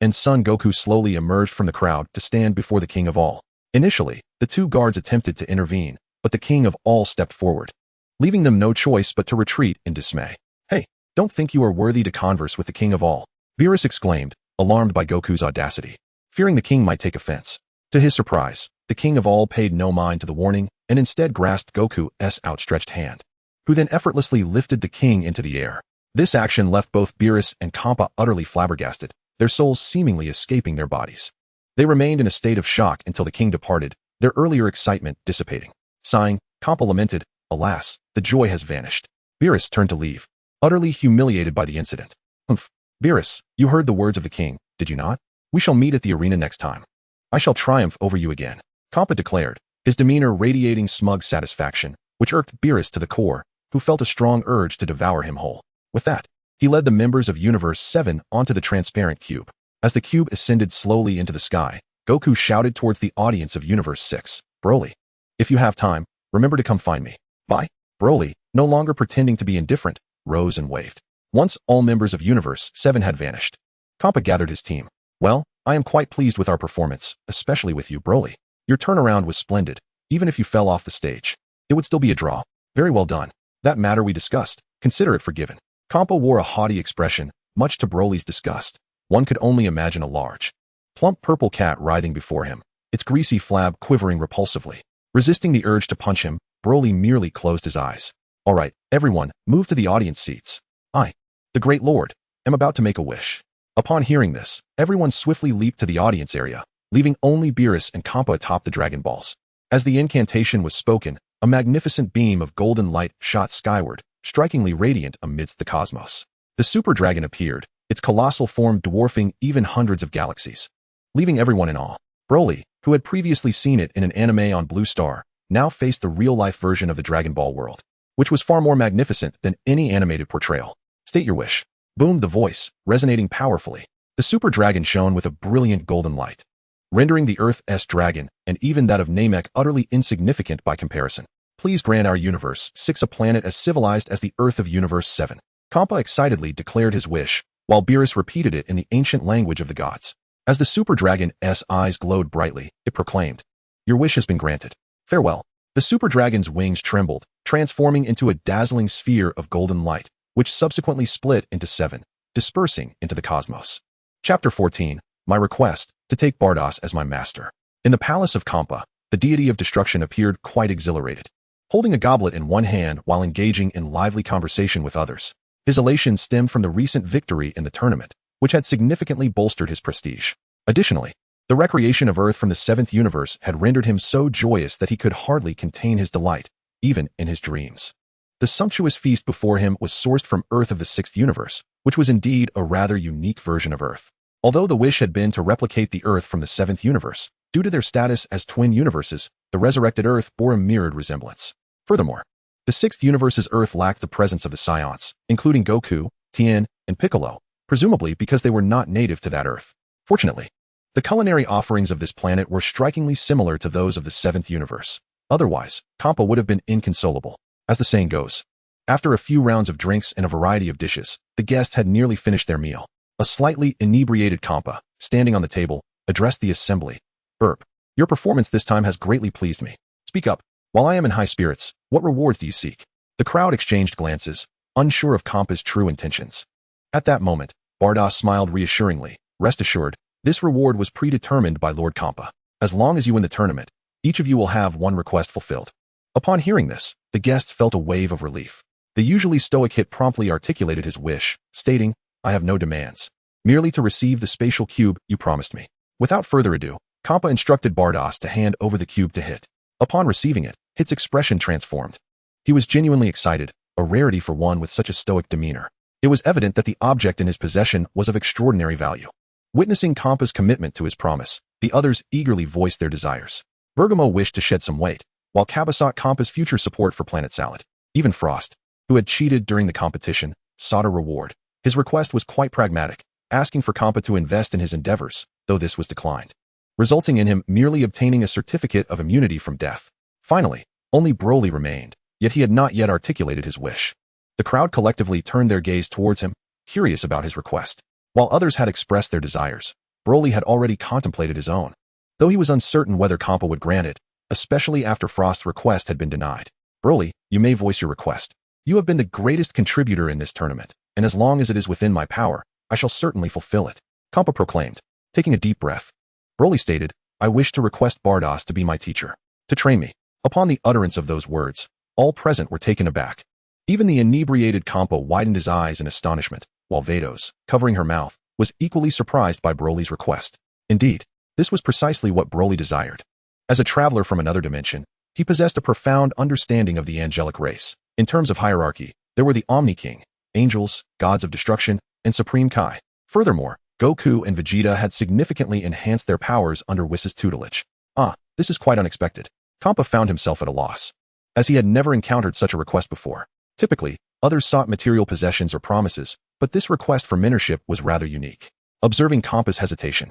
and Son Goku slowly emerged from the crowd to stand before the king of all. Initially, the two guards attempted to intervene, but the king of all stepped forward, leaving them no choice but to retreat in dismay. Hey, don't think you are worthy to converse with the king of all, Beerus exclaimed, alarmed by Goku's audacity, fearing the king might take offense. To his surprise, the king of all paid no mind to the warning and instead grasped Goku's outstretched hand, who then effortlessly lifted the king into the air. This action left both Beerus and Campa utterly flabbergasted, their souls seemingly escaping their bodies. They remained in a state of shock until the king departed, their earlier excitement dissipating. Sighing, Campa lamented, alas, the joy has vanished. Beerus turned to leave, utterly humiliated by the incident. Humph. Beerus, you heard the words of the king, did you not? We shall meet at the arena next time. I shall triumph over you again, Campa declared, his demeanor radiating smug satisfaction, which irked Beerus to the core, who felt a strong urge to devour him whole. With that, he led the members of Universe 7 onto the transparent cube. As the cube ascended slowly into the sky, Goku shouted towards the audience of Universe 6, Broly, if you have time, remember to come find me. Bye. Broly, no longer pretending to be indifferent, rose and waved. Once all members of Universe 7 had vanished, Campa gathered his team. Well, I am quite pleased with our performance, especially with you, Broly. Your turnaround was splendid. Even if you fell off the stage, it would still be a draw. Very well done. That matter we discussed, consider it forgiven. Campa wore a haughty expression, much to Broly's disgust. One could only imagine a large, plump purple cat writhing before him, its greasy flab quivering repulsively. Resisting the urge to punch him, Broly merely closed his eyes. All right, everyone, move to the audience seats. I, the great lord, am about to make a wish. Upon hearing this, everyone swiftly leaped to the audience area, leaving only Beerus and Campa atop the Dragon Balls. As the incantation was spoken, a magnificent beam of golden light shot skyward, strikingly radiant amidst the cosmos. The Super Dragon appeared, its colossal form dwarfing even hundreds of galaxies, leaving everyone in awe. Broly, who had previously seen it in an anime on Blue Star, now faced the real-life version of the Dragon Ball world, which was far more magnificent than any animated portrayal. State your wish. Boomed the voice, resonating powerfully. The Super Dragon shone with a brilliant golden light, rendering the Earth's dragon, and even that of Namek, utterly insignificant by comparison. Please grant our Universe 6 a planet as civilized as the Earth of Universe 7. Campa excitedly declared his wish, while Beerus repeated it in the ancient language of the gods. As the Super Dragon's eyes glowed brightly, it proclaimed, your wish has been granted. Farewell. The super dragon's wings trembled, transforming into a dazzling sphere of golden light, which subsequently split into 7, dispersing into the cosmos. Chapter 14. My request to take Bardos as my master. In the palace of Kampa, the deity of destruction appeared quite exhilarated, holding a goblet in one hand while engaging in lively conversation with others. His elation stemmed from the recent victory in the tournament, which had significantly bolstered his prestige. Additionally, the recreation of Earth from the 7th universe had rendered him so joyous that he could hardly contain his delight, even in his dreams. The sumptuous feast before him was sourced from Earth of the 6th universe, which was indeed a rather unique version of Earth. Although the wish had been to replicate the Earth from the 7th universe, due to their status as twin universes, the resurrected Earth bore a mirrored resemblance. Furthermore, the 6th universe's Earth lacked the presence of the Saiyans, including Goku, Tien, and Piccolo, presumably because they were not native to that Earth. Fortunately, the culinary offerings of this planet were strikingly similar to those of the 7th universe. Otherwise, Kampa would have been inconsolable. As the saying goes, after a few rounds of drinks and a variety of dishes, the guests had nearly finished their meal. A slightly inebriated Kampa, standing on the table, addressed the assembly. "Burp, your performance this time has greatly pleased me. Speak up. While I am in high spirits, what rewards do you seek?" The crowd exchanged glances, unsure of Kampa's true intentions. At that moment, Bardos smiled reassuringly. "Rest assured, this reward was predetermined by Lord Kampa. As long as you win the tournament, each of you will have one request fulfilled." Upon hearing this, the guests felt a wave of relief. The usually stoic Hit promptly articulated his wish, stating, "I have no demands. Merely to receive the spatial cube you promised me." Without further ado, Kampa instructed Bardos to hand over the cube to Hit. Upon receiving it, Hit's expression transformed. He was genuinely excited, a rarity for one with such a stoic demeanor. It was evident that the object in his possession was of extraordinary value. Witnessing Kampa's commitment to his promise, the others eagerly voiced their desires. Bergamo wished to shed some weight, while Kappa sought Kampa's future support for Planet Salad. Even Frost, who had cheated during the competition, sought a reward. His request was quite pragmatic, asking for Kampa to invest in his endeavors, though this was declined, resulting in him merely obtaining a certificate of immunity from death. Finally, only Broly remained, yet he had not yet articulated his wish. The crowd collectively turned their gaze towards him, curious about his request. While others had expressed their desires, Broly had already contemplated his own, though he was uncertain whether Kampa would grant it, especially after Frost's request had been denied. "Broly, you may voice your request. You have been the greatest contributor in this tournament, and as long as it is within my power, I shall certainly fulfill it," Kampa proclaimed. Taking a deep breath, Broly stated, "I wish to request Bardos to be my teacher, to train me." Upon the utterance of those words, all present were taken aback. Even the inebriated Kampa widened his eyes in astonishment, while Vados, covering her mouth, was equally surprised by Broly's request. Indeed, this was precisely what Broly desired. As a traveler from another dimension, he possessed a profound understanding of the angelic race. In terms of hierarchy, there were the Omni King, angels, gods of destruction, and Supreme Kai. Furthermore, Goku and Vegeta had significantly enhanced their powers under Whis' tutelage. This is quite unexpected. Kampa found himself at a loss, as he had never encountered such a request before. Typically, others sought material possessions or promises, but this request for mentorship was rather unique. Observing Kampa's hesitation,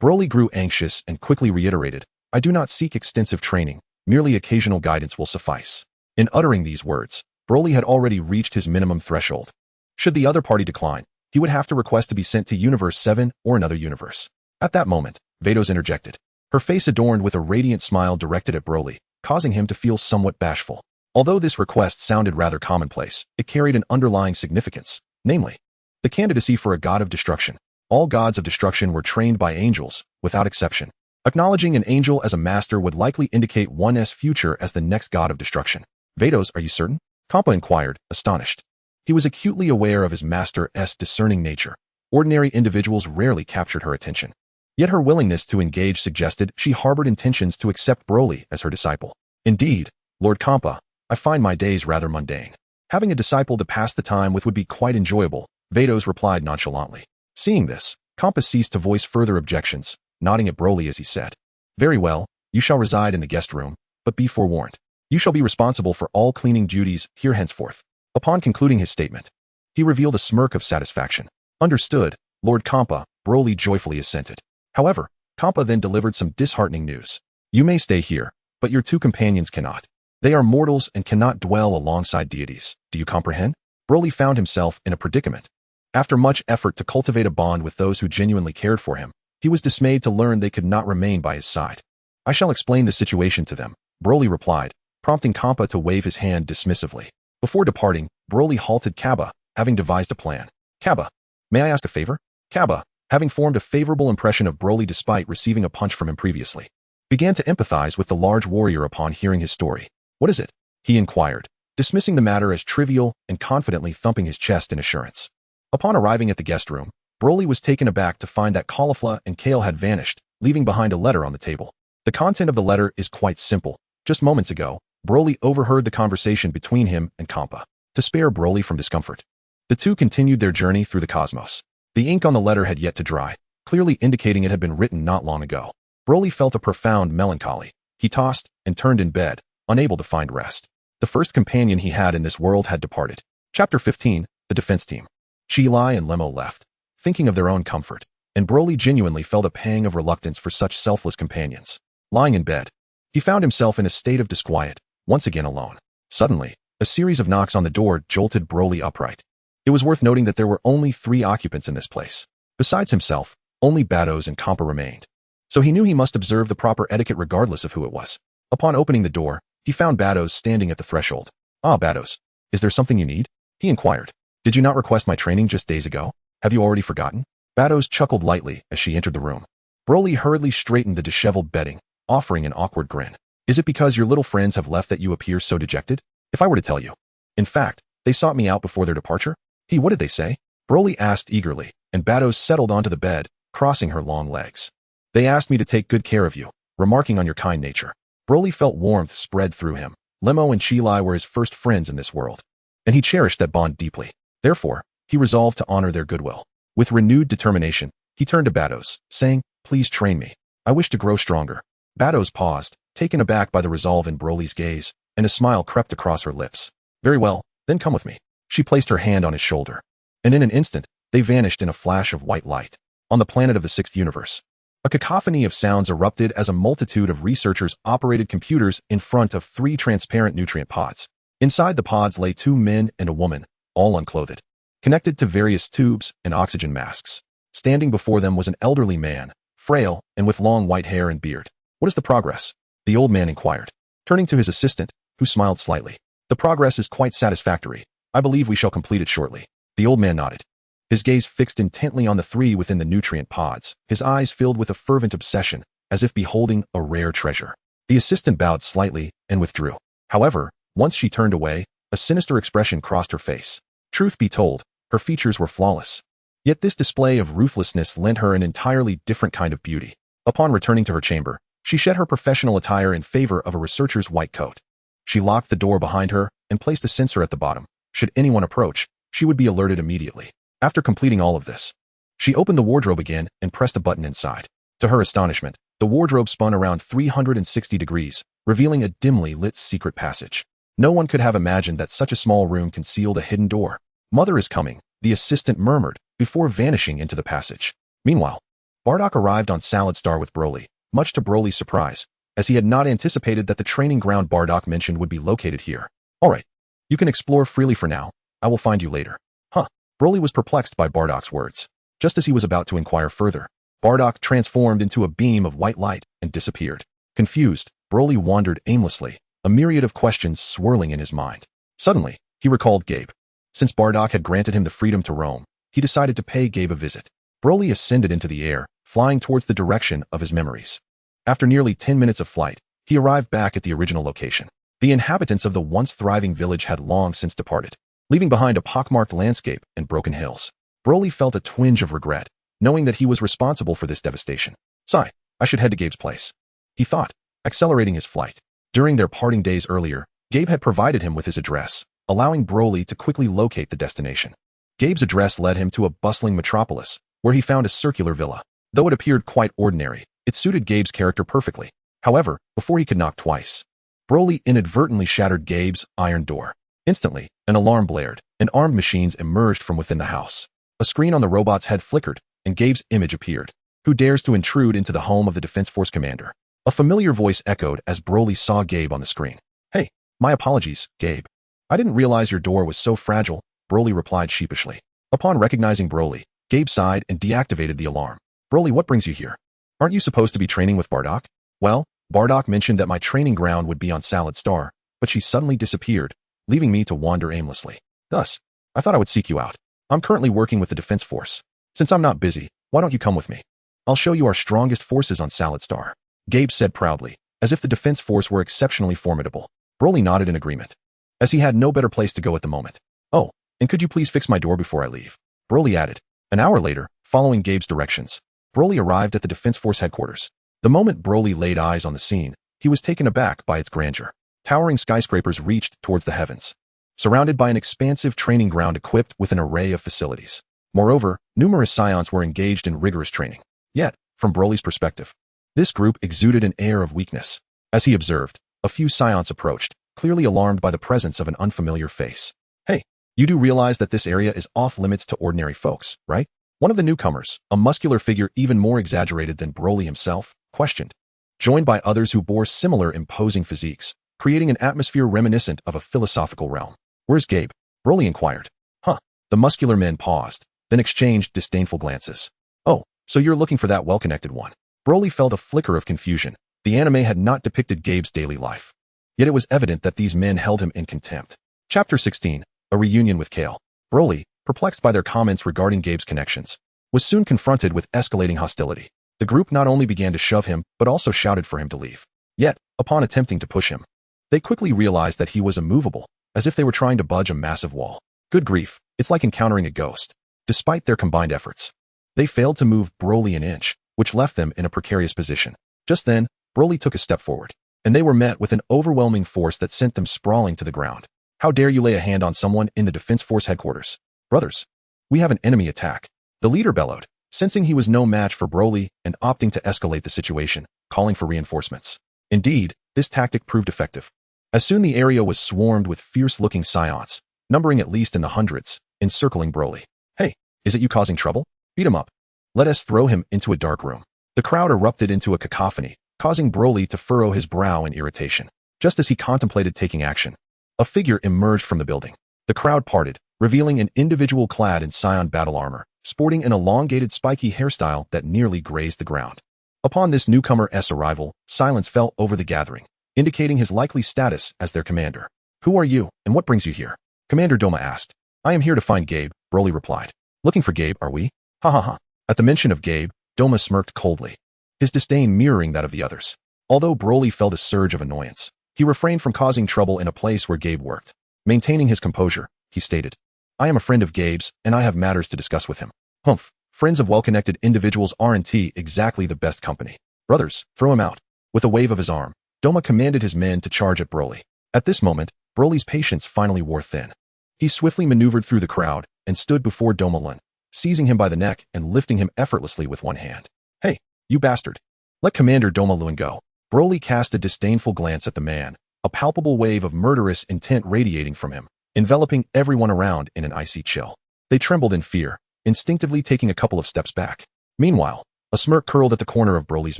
Broly grew anxious and quickly reiterated, "I do not seek extensive training, merely occasional guidance will suffice." In uttering these words, Broly had already reached his minimum threshold. Should the other party decline, he would have to request to be sent to Universe 7 or another universe. At that moment, Vados interjected, her face adorned with a radiant smile directed at Broly, causing him to feel somewhat bashful. Although this request sounded rather commonplace, it carried an underlying significance, namely, the candidacy for a god of destruction. All gods of destruction were trained by angels, without exception. Acknowledging an angel as a master would likely indicate one's future as the next god of destruction. "Vados, are you certain?" Kampa inquired, astonished. He was acutely aware of his master's discerning nature. Ordinary individuals rarely captured her attention. Yet her willingness to engage suggested she harbored intentions to accept Broly as her disciple. "Indeed, Lord Kampa, I find my days rather mundane. Having a disciple to pass the time with would be quite enjoyable," Vados replied nonchalantly. Seeing this, Kampa ceased to voice further objections, nodding at Broly as he said, "Very well, you shall reside in the guest room, but be forewarned. You shall be responsible for all cleaning duties here henceforth." Upon concluding his statement, he revealed a smirk of satisfaction. "Understood, Lord Kampa," Broly joyfully assented. However, Kampa then delivered some disheartening news. "You may stay here, but your two companions cannot. They are mortals and cannot dwell alongside deities. Do you comprehend?" Broly found himself in a predicament. After much effort to cultivate a bond with those who genuinely cared for him, he was dismayed to learn they could not remain by his side. "I shall explain the situation to them," Broly replied, prompting Campa to wave his hand dismissively. Before departing, Broly halted Kaba, having devised a plan. Kaba, may I ask a favor? Kaba, having formed a favorable impression of Broly despite receiving a punch from him previously, began to empathize with the large warrior upon hearing his story. What is it? He inquired, dismissing the matter as trivial and confidently thumping his chest in assurance. Upon arriving at the guest room, Broly was taken aback to find that Caulifla and Kale had vanished, leaving behind a letter on the table. The content of the letter is quite simple. Just moments ago, Broly overheard the conversation between him and Campa. To spare Broly from discomfort, the two continued their journey through the cosmos. The ink on the letter had yet to dry, clearly indicating it had been written not long ago. Broly felt a profound melancholy. He tossed and turned in bed, unable to find rest. The first companion he had in this world had departed. Chapter 15, The Defense Team. Chi-Lai and Lemo left, thinking of their own comfort, and Broly genuinely felt a pang of reluctance for such selfless companions. Lying in bed, he found himself in a state of disquiet, once again alone. Suddenly, a series of knocks on the door jolted Broly upright. It was worth noting that there were only 3 occupants in this place. Besides himself, only Bados and Campa remained. So he knew he must observe the proper etiquette regardless of who it was. Upon opening the door, he found Bados standing at the threshold. Ah, Bados, is there something you need? He inquired. Did you not request my training just days ago? Have you already forgotten? Bados chuckled lightly as she entered the room. Broly hurriedly straightened the disheveled bedding, offering an awkward grin. Is it because your little friends have left that you appear so dejected? If I were to tell you. In fact, they sought me out before their departure? What did they say? Broly asked eagerly, and Bados settled onto the bed, crossing her long legs. They asked me to take good care of you, remarking on your kind nature. Broly felt warmth spread through him. Lemo and Chi-Lai were his first friends in this world, and he cherished that bond deeply. Therefore, he resolved to honor their goodwill. With renewed determination, he turned to Bados, saying, Please train me. I wish to grow stronger. Bados paused, taken aback by the resolve in Broly's gaze, and a smile crept across her lips. Very well, then come with me. She placed her hand on his shoulder, and in an instant, they vanished in a flash of white light. On the planet of the 6th universe, a cacophony of sounds erupted as a multitude of researchers operated computers in front of 3 transparent nutrient pods. Inside the pods lay 2 men and a woman, all unclothed, connected to various tubes and oxygen masks. Standing before them was an elderly man, frail and with long white hair and beard. What is the progress? The old man inquired, turning to his assistant, who smiled slightly. The progress is quite satisfactory. I believe we shall complete it shortly. The old man nodded, his gaze fixed intently on the 3 within the nutrient pods, his eyes filled with a fervent obsession, as if beholding a rare treasure. The assistant bowed slightly and withdrew. However, once she turned away, a sinister expression crossed her face. Truth be told, her features were flawless. Yet this display of ruthlessness lent her an entirely different kind of beauty. Upon returning to her chamber, she shed her professional attire in favor of a researcher's white coat. She locked the door behind her and placed a sensor at the bottom. Should anyone approach, she would be alerted immediately. After completing all of this, she opened the wardrobe again and pressed a button inside. To her astonishment, the wardrobe spun around 360 degrees, revealing a dimly lit secret passage. No one could have imagined that such a small room concealed a hidden door. Mother is coming, the assistant murmured, before vanishing into the passage. Meanwhile, Bardock arrived on Salad Star with Broly, much to Broly's surprise, as he had not anticipated that the training ground Bardock mentioned would be located here. All right, you can explore freely for now. I will find you later. Huh. Broly was perplexed by Bardock's words. Just as he was about to inquire further, Bardock transformed into a beam of white light and disappeared. Confused, Broly wandered aimlessly, a myriad of questions swirling in his mind. Suddenly, he recalled Gabe. Since Bardock had granted him the freedom to roam, he decided to pay Gabe a visit. Broly ascended into the air, flying towards the direction of his memories. After nearly 10 minutes of flight, he arrived back at the original location. The inhabitants of the once thriving village had long since departed, leaving behind a pockmarked landscape and broken hills. Broly felt a twinge of regret, knowing that he was responsible for this devastation. Sigh, I should head to Gabe's place, he thought, accelerating his flight. During their parting days earlier, Gabe had provided him with his address, allowing Broly to quickly locate the destination. Gabe's address led him to a bustling metropolis, where he found a circular villa. Though it appeared quite ordinary, it suited Gabe's character perfectly. However, before he could knock twice, Broly inadvertently shattered Gabe's iron door. Instantly, an alarm blared, and armed machines emerged from within the house. A screen on the robot's head flickered, and Gabe's image appeared. Who dares to intrude into the home of the Defense Force commander? A familiar voice echoed as Broly saw Gabe on the screen. Hey, my apologies, Gabe. I didn't realize your door was so fragile, Broly replied sheepishly. Upon recognizing Broly, Gabe sighed and deactivated the alarm. Broly, what brings you here? Aren't you supposed to be training with Bardock? Well, Bardock mentioned that my training ground would be on Salad Star, but she suddenly disappeared, leaving me to wander aimlessly. Thus, I thought I would seek you out. I'm currently working with the defense force. Since I'm not busy, why don't you come with me? I'll show you our strongest forces on Salad Star. Gabe said proudly, as if the defense force were exceptionally formidable. Broly nodded in agreement, as he had no better place to go at the moment. Oh, and could you please fix my door before I leave? Broly added. An hour later, following Gabe's directions, Broly arrived at the defense force headquarters. The moment Broly laid eyes on the scene, he was taken aback by its grandeur. Towering skyscrapers reached towards the heavens, surrounded by an expansive training ground equipped with an array of facilities. Moreover, numerous Saiyans were engaged in rigorous training. Yet, from Broly's perspective, this group exuded an air of weakness. As he observed, a few Saiyans approached, clearly alarmed by the presence of an unfamiliar face. Hey, you do realize that this area is off limits to ordinary folks, right? One of the newcomers, a muscular figure even more exaggerated than Broly himself, questioned, joined by others who bore similar imposing physiques, creating an atmosphere reminiscent of a philosophical realm. Where's Gabe? Broly inquired. Huh. The muscular men paused, then exchanged disdainful glances. Oh, so you're looking for that well-connected one. Broly felt a flicker of confusion. The anime had not depicted Gabe's daily life. Yet it was evident that these men held him in contempt. Chapter 16. A reunion with Kale. Broly, perplexed by their comments regarding Gabe's connections, was soon confronted with escalating hostility. The group not only began to shove him, but also shouted for him to leave. Yet, upon attempting to push him, they quickly realized that he was immovable, as if they were trying to budge a massive wall. Good grief, it's like encountering a ghost. Despite their combined efforts, they failed to move Broly an inch, which left them in a precarious position. Just then, Broly took a step forward, and they were met with an overwhelming force that sent them sprawling to the ground. How dare you lay a hand on someone in the defense force headquarters? Brothers, we have an enemy attack. The leader bellowed, sensing he was no match for Broly and opting to escalate the situation, calling for reinforcements. Indeed, this tactic proved effective, as soon the area was swarmed with fierce-looking Saiyans, numbering at least in the hundreds, encircling Broly. Hey, is it you causing trouble? Beat him up. Let us throw him into a dark room. The crowd erupted into a cacophony, causing Broly to furrow his brow in irritation. Just as he contemplated taking action, a figure emerged from the building. The crowd parted, revealing an individual clad in Saiyan battle armor, sporting an elongated spiky hairstyle that nearly grazed the ground. Upon this newcomer's arrival, silence fell over the gathering, indicating his likely status as their commander. Who are you, and what brings you here? Commander Doma asked. I am here to find Gabe, Broly replied. Looking for Gabe, are we? Ha ha ha. At the mention of Gabe, Doma smirked coldly, his disdain mirroring that of the others. Although Broly felt a surge of annoyance, he refrained from causing trouble in a place where Gabe worked. Maintaining his composure, he stated, I am a friend of Gabe's, and I have matters to discuss with him. Humph, friends of well-connected individuals aren't exactly the best company. Brothers, throw him out. With a wave of his arm, Doma commanded his men to charge at Broly. At this moment, Broly's patience finally wore thin. He swiftly maneuvered through the crowd and stood before Doma, seizing him by the neck and lifting him effortlessly with one hand. Hey, you bastard. Let Commander Doma go. Broly cast a disdainful glance at the man, a palpable wave of murderous intent radiating from him, enveloping everyone around in an icy chill. They trembled in fear, instinctively taking a couple of steps back. Meanwhile, a smirk curled at the corner of Broly's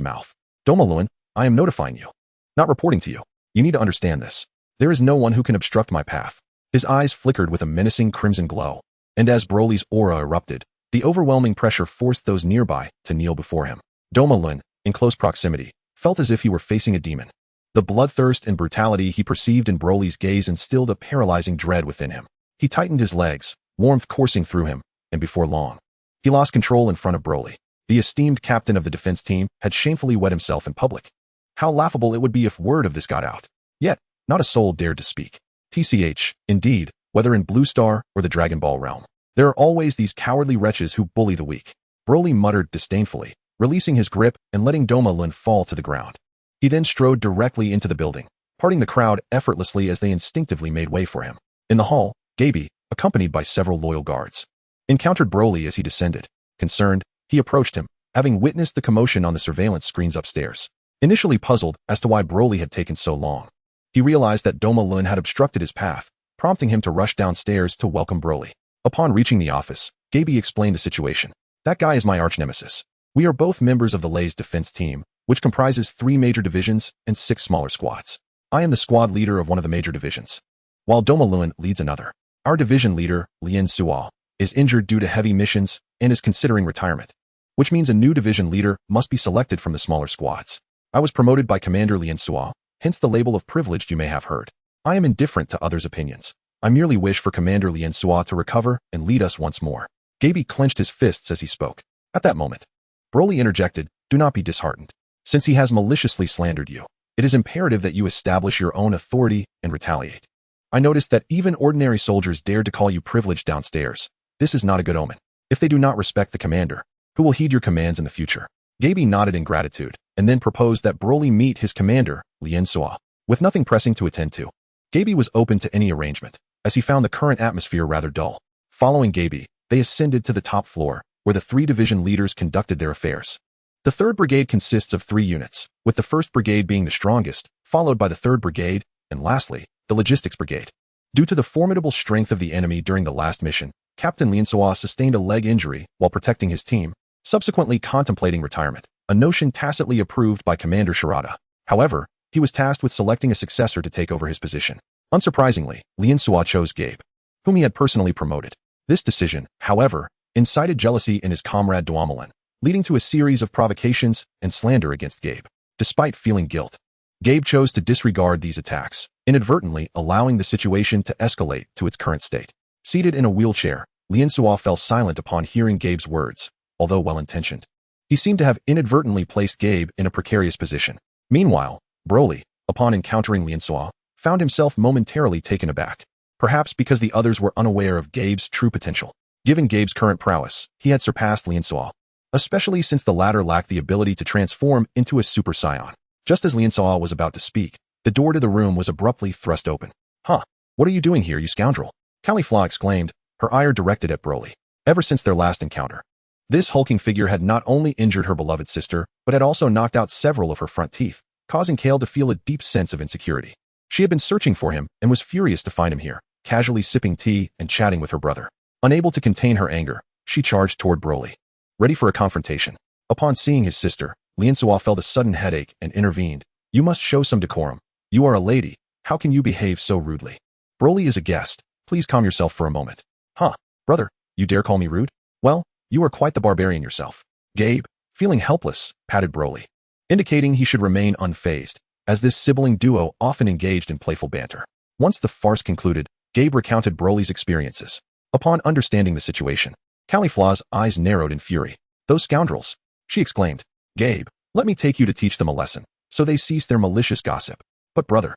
mouth. Doma, I am notifying you. Not reporting to you. You need to understand this. There is no one who can obstruct my path. His eyes flickered with a menacing crimson glow, and as Broly's aura erupted, the overwhelming pressure forced those nearby to kneel before him. Doma, in close proximity, felt as if he were facing a demon. The bloodthirst and brutality he perceived in Broly's gaze instilled a paralyzing dread within him. He tightened his legs, warmth coursing through him, and before long, he lost control in front of Broly. The esteemed captain of the defense team had shamefully wet himself in public. How laughable it would be if word of this got out. Yet, not a soul dared to speak. TCH, indeed, whether in Blue Star or the Dragon Ball realm, there are always these cowardly wretches who bully the weak. Broly muttered disdainfully, releasing his grip and letting Doma fall to the ground. He then strode directly into the building, parting the crowd effortlessly as they instinctively made way for him. In the hall, Gabe, accompanied by several loyal guards, encountered Broly as he descended. Concerned, he approached him, having witnessed the commotion on the surveillance screens upstairs. Initially puzzled as to why Broly had taken so long, he realized that Doma had obstructed his path, prompting him to rush downstairs to welcome Broly. Upon reaching the office, Gabe explained the situation. That guy is my arch-nemesis. We are both members of the Lay's defense team, which comprises 3 major divisions and 6 smaller squads. I am the squad leader of one of the major divisions, while Doma leads another. Our division leader, Lien Suo, is injured due to heavy missions and is considering retirement, which means a new division leader must be selected from the smaller squads. I was promoted by Commander Lien Suo, hence the label of privileged you may have heard. I am indifferent to others' opinions. I merely wish for Commander Lien Sua to recover and lead us once more. Gaby clenched his fists as he spoke. At that moment, Broly interjected, do not be disheartened. Since he has maliciously slandered you, it is imperative that you establish your own authority and retaliate. I noticed that even ordinary soldiers dared to call you privileged downstairs. This is not a good omen. If they do not respect the commander, who will heed your commands in the future? Gaby nodded in gratitude, and then proposed that Broly meet his commander, Lien Sua. With nothing pressing to attend to, Gaby was open to any arrangement, as he found the current atmosphere rather dull. Following Gaby, they ascended to the top floor, where the 3 division leaders conducted their affairs. The 3rd Brigade consists of 3 units, with the 1st Brigade being the strongest, followed by the 3rd Brigade, and lastly, the Logistics Brigade. Due to the formidable strength of the enemy during the last mission, Captain Lien Sua sustained a leg injury while protecting his team, subsequently contemplating retirement, a notion tacitly approved by Commander Shirada. However, he was tasked with selecting a successor to take over his position. Unsurprisingly, Lien Sua chose Gabe, whom he had personally promoted. This decision, however, incited jealousy in his comrade Duamelin, leading to a series of provocations and slander against Gabe. Despite feeling guilt, Gabe chose to disregard these attacks, inadvertently allowing the situation to escalate to its current state. Seated in a wheelchair, Lien Sua fell silent upon hearing Gabe's words, although well-intentioned. He seemed to have inadvertently placed Gabe in a precarious position. Meanwhile, Broly, upon encountering Lien Sua, found himself momentarily taken aback, perhaps because the others were unaware of Gabe's true potential. Given Gabe's current prowess, he had surpassed Lien Sua, especially since the latter lacked the ability to transform into a Super Saiyan. Just as Lien Sua was about to speak, the door to the room was abruptly thrust open. Huh, what are you doing here, you scoundrel? Caulifla exclaimed, her ire directed at Broly. Ever since their last encounter, this hulking figure had not only injured her beloved sister, but had also knocked out several of her front teeth, causing Kale to feel a deep sense of insecurity. She had been searching for him and was furious to find him here, casually sipping tea and chatting with her brother. Unable to contain her anger, she charged toward Broly, ready for a confrontation. Upon seeing his sister, Lien Sua felt a sudden headache and intervened. You must show some decorum. You are a lady. How can you behave so rudely? Broly is a guest. Please calm yourself for a moment. Huh, brother, you dare call me rude? Well, you are quite the barbarian yourself. Gabe, feeling helpless, patted Broly, indicating he should remain unfazed, as this sibling duo often engaged in playful banter. Once the farce concluded, Gabe recounted Broly's experiences. Upon understanding the situation, Caulifla's eyes narrowed in fury. Those scoundrels, she exclaimed. Gabe, let me take you to teach them a lesson, so they cease their malicious gossip. But brother,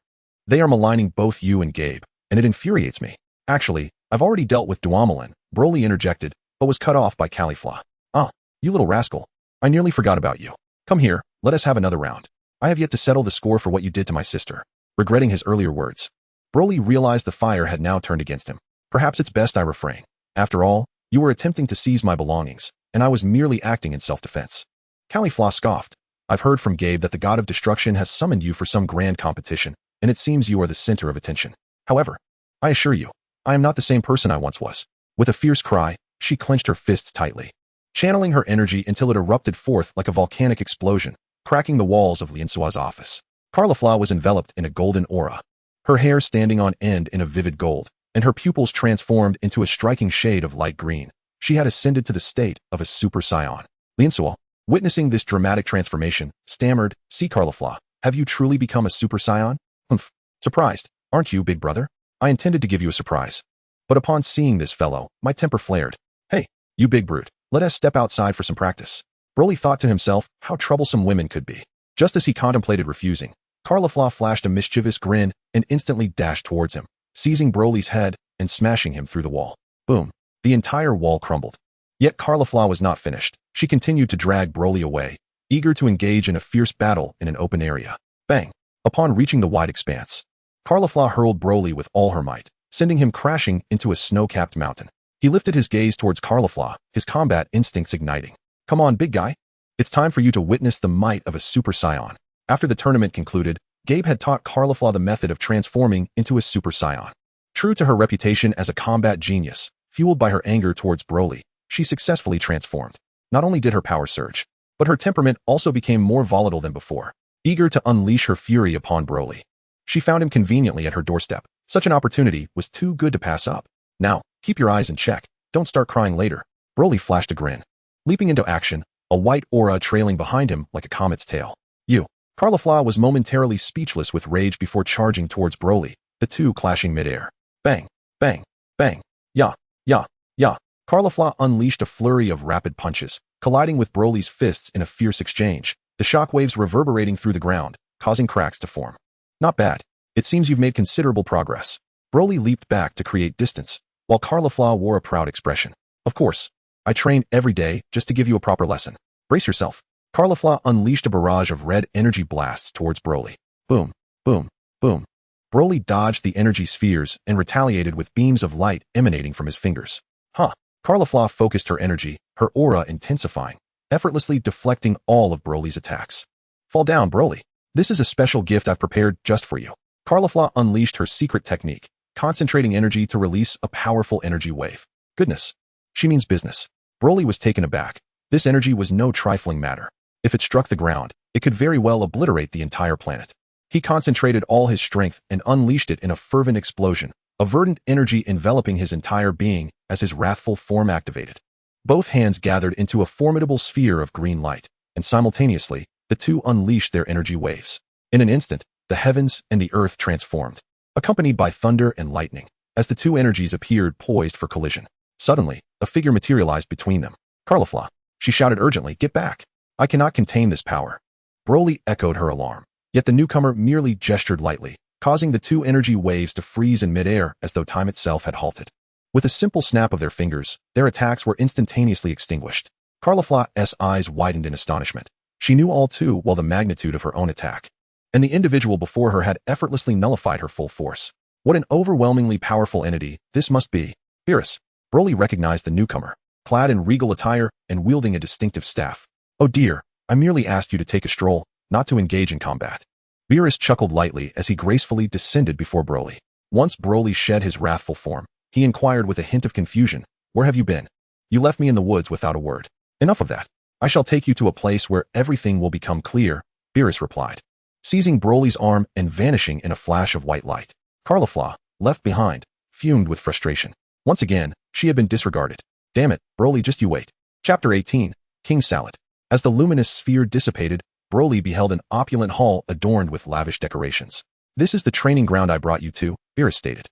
they are maligning both you and Gabe, and it infuriates me. Actually, I've already dealt with Duamelin, Broly interjected, but was cut off by Caulifla. Ah, you little rascal. I nearly forgot about you. Come here, let us have another round. I have yet to settle the score for what you did to my sister. Regretting his earlier words, Broly realized the fire had now turned against him. Perhaps it's best I refrain. After all, you were attempting to seize my belongings, and I was merely acting in self-defense. Caulifla scoffed. I've heard from Gabe that the god of destruction has summoned you for some grand competition, and it seems you are the center of attention. However, I assure you, I am not the same person I once was. With a fierce cry, she clenched her fists tightly, channeling her energy until it erupted forth like a volcanic explosion, cracking the walls of Lien Sua's office. Caulifla was enveloped in a golden aura, her hair standing on end in a vivid gold, and her pupils transformed into a striking shade of light green. She had ascended to the state of a Super Saiyan. Lien Sua, witnessing this dramatic transformation, stammered, See Caulifla, have you truly become a Super Saiyan? Humph. Surprised, aren't you, big brother? I intended to give you a surprise. But upon seeing this fellow, my temper flared. Hey, you big brute, let us step outside for some practice. Broly thought to himself how troublesome women could be. Just as he contemplated refusing, Caulifla flashed a mischievous grin and instantly dashed towards him, seizing Broly's head and smashing him through the wall. Boom. The entire wall crumbled. Yet Caulifla was not finished. She continued to drag Broly away, eager to engage in a fierce battle in an open area. Bang. Upon reaching the wide expanse, Caulifla hurled Broly with all her might, sending him crashing into a snow-capped mountain. He lifted his gaze towards Caulifla, his combat instincts igniting. Come on, big guy. It's time for you to witness the might of a Super Saiyan. After the tournament concluded, Gabe had taught Caulifla the method of transforming into a Super Saiyan. True to her reputation as a combat genius, fueled by her anger towards Broly, she successfully transformed. Not only did her power surge, but her temperament also became more volatile than before, eager to unleash her fury upon Broly. She found him conveniently at her doorstep. Such an opportunity was too good to pass up. Now, keep your eyes in check. Don't start crying later. Broly flashed a grin, leaping into action, a white aura trailing behind him like a comet's tail. You. Caulifla was momentarily speechless with rage before charging towards Broly, the two clashing midair. Bang, bang, bang, ya, ya, ya. Caulifla unleashed a flurry of rapid punches, colliding with Broly's fists in a fierce exchange, the shockwaves reverberating through the ground, causing cracks to form. Not bad. It seems you've made considerable progress. Broly leaped back to create distance, while Caulifla wore a proud expression. Of course. I train every day just to give you a proper lesson. Brace yourself. Caulifla unleashed a barrage of red energy blasts towards Broly. Boom, boom, boom. Broly dodged the energy spheres and retaliated with beams of light emanating from his fingers. Huh. Caulifla focused her energy, her aura intensifying, effortlessly deflecting all of Broly's attacks. Fall down, Broly. This is a special gift I've prepared just for you. Caulifla unleashed her secret technique, concentrating energy to release a powerful energy wave. Goodness. She means business. Broly was taken aback. This energy was no trifling matter. If it struck the ground, it could very well obliterate the entire planet. He concentrated all his strength and unleashed it in a fervent explosion, a verdant energy enveloping his entire being as his wrathful form activated. Both hands gathered into a formidable sphere of green light, and simultaneously, the two unleashed their energy waves. In an instant, the heavens and the earth transformed, accompanied by thunder and lightning, as the two energies appeared poised for collision. Suddenly, a figure materialized between them. Caulifla, she shouted urgently, get back. I cannot contain this power. Broly echoed her alarm, yet the newcomer merely gestured lightly, causing the two energy waves to freeze in midair as though time itself had halted. With a simple snap of their fingers, their attacks were instantaneously extinguished. Caulifla's eyes widened in astonishment. She knew all too well the magnitude of her own attack, and the individual before her had effortlessly nullified her full force. What an overwhelmingly powerful entity this must be. Beerus. Broly recognized the newcomer, clad in regal attire and wielding a distinctive staff. Oh dear, I merely asked you to take a stroll, not to engage in combat. Beerus chuckled lightly as he gracefully descended before Broly. Once Broly shed his wrathful form, he inquired with a hint of confusion, where have you been? You left me in the woods without a word. Enough of that. I shall take you to a place where everything will become clear, Beerus replied, seizing Broly's arm and vanishing in a flash of white light. Caulifla, left behind, fumed with frustration. Once again, she had been disregarded. Damn it, Broly, just you wait. Chapter 18, King Salad. As the luminous sphere dissipated, Broly beheld an opulent hall adorned with lavish decorations. This is the training ground I brought you to, Beerus stated.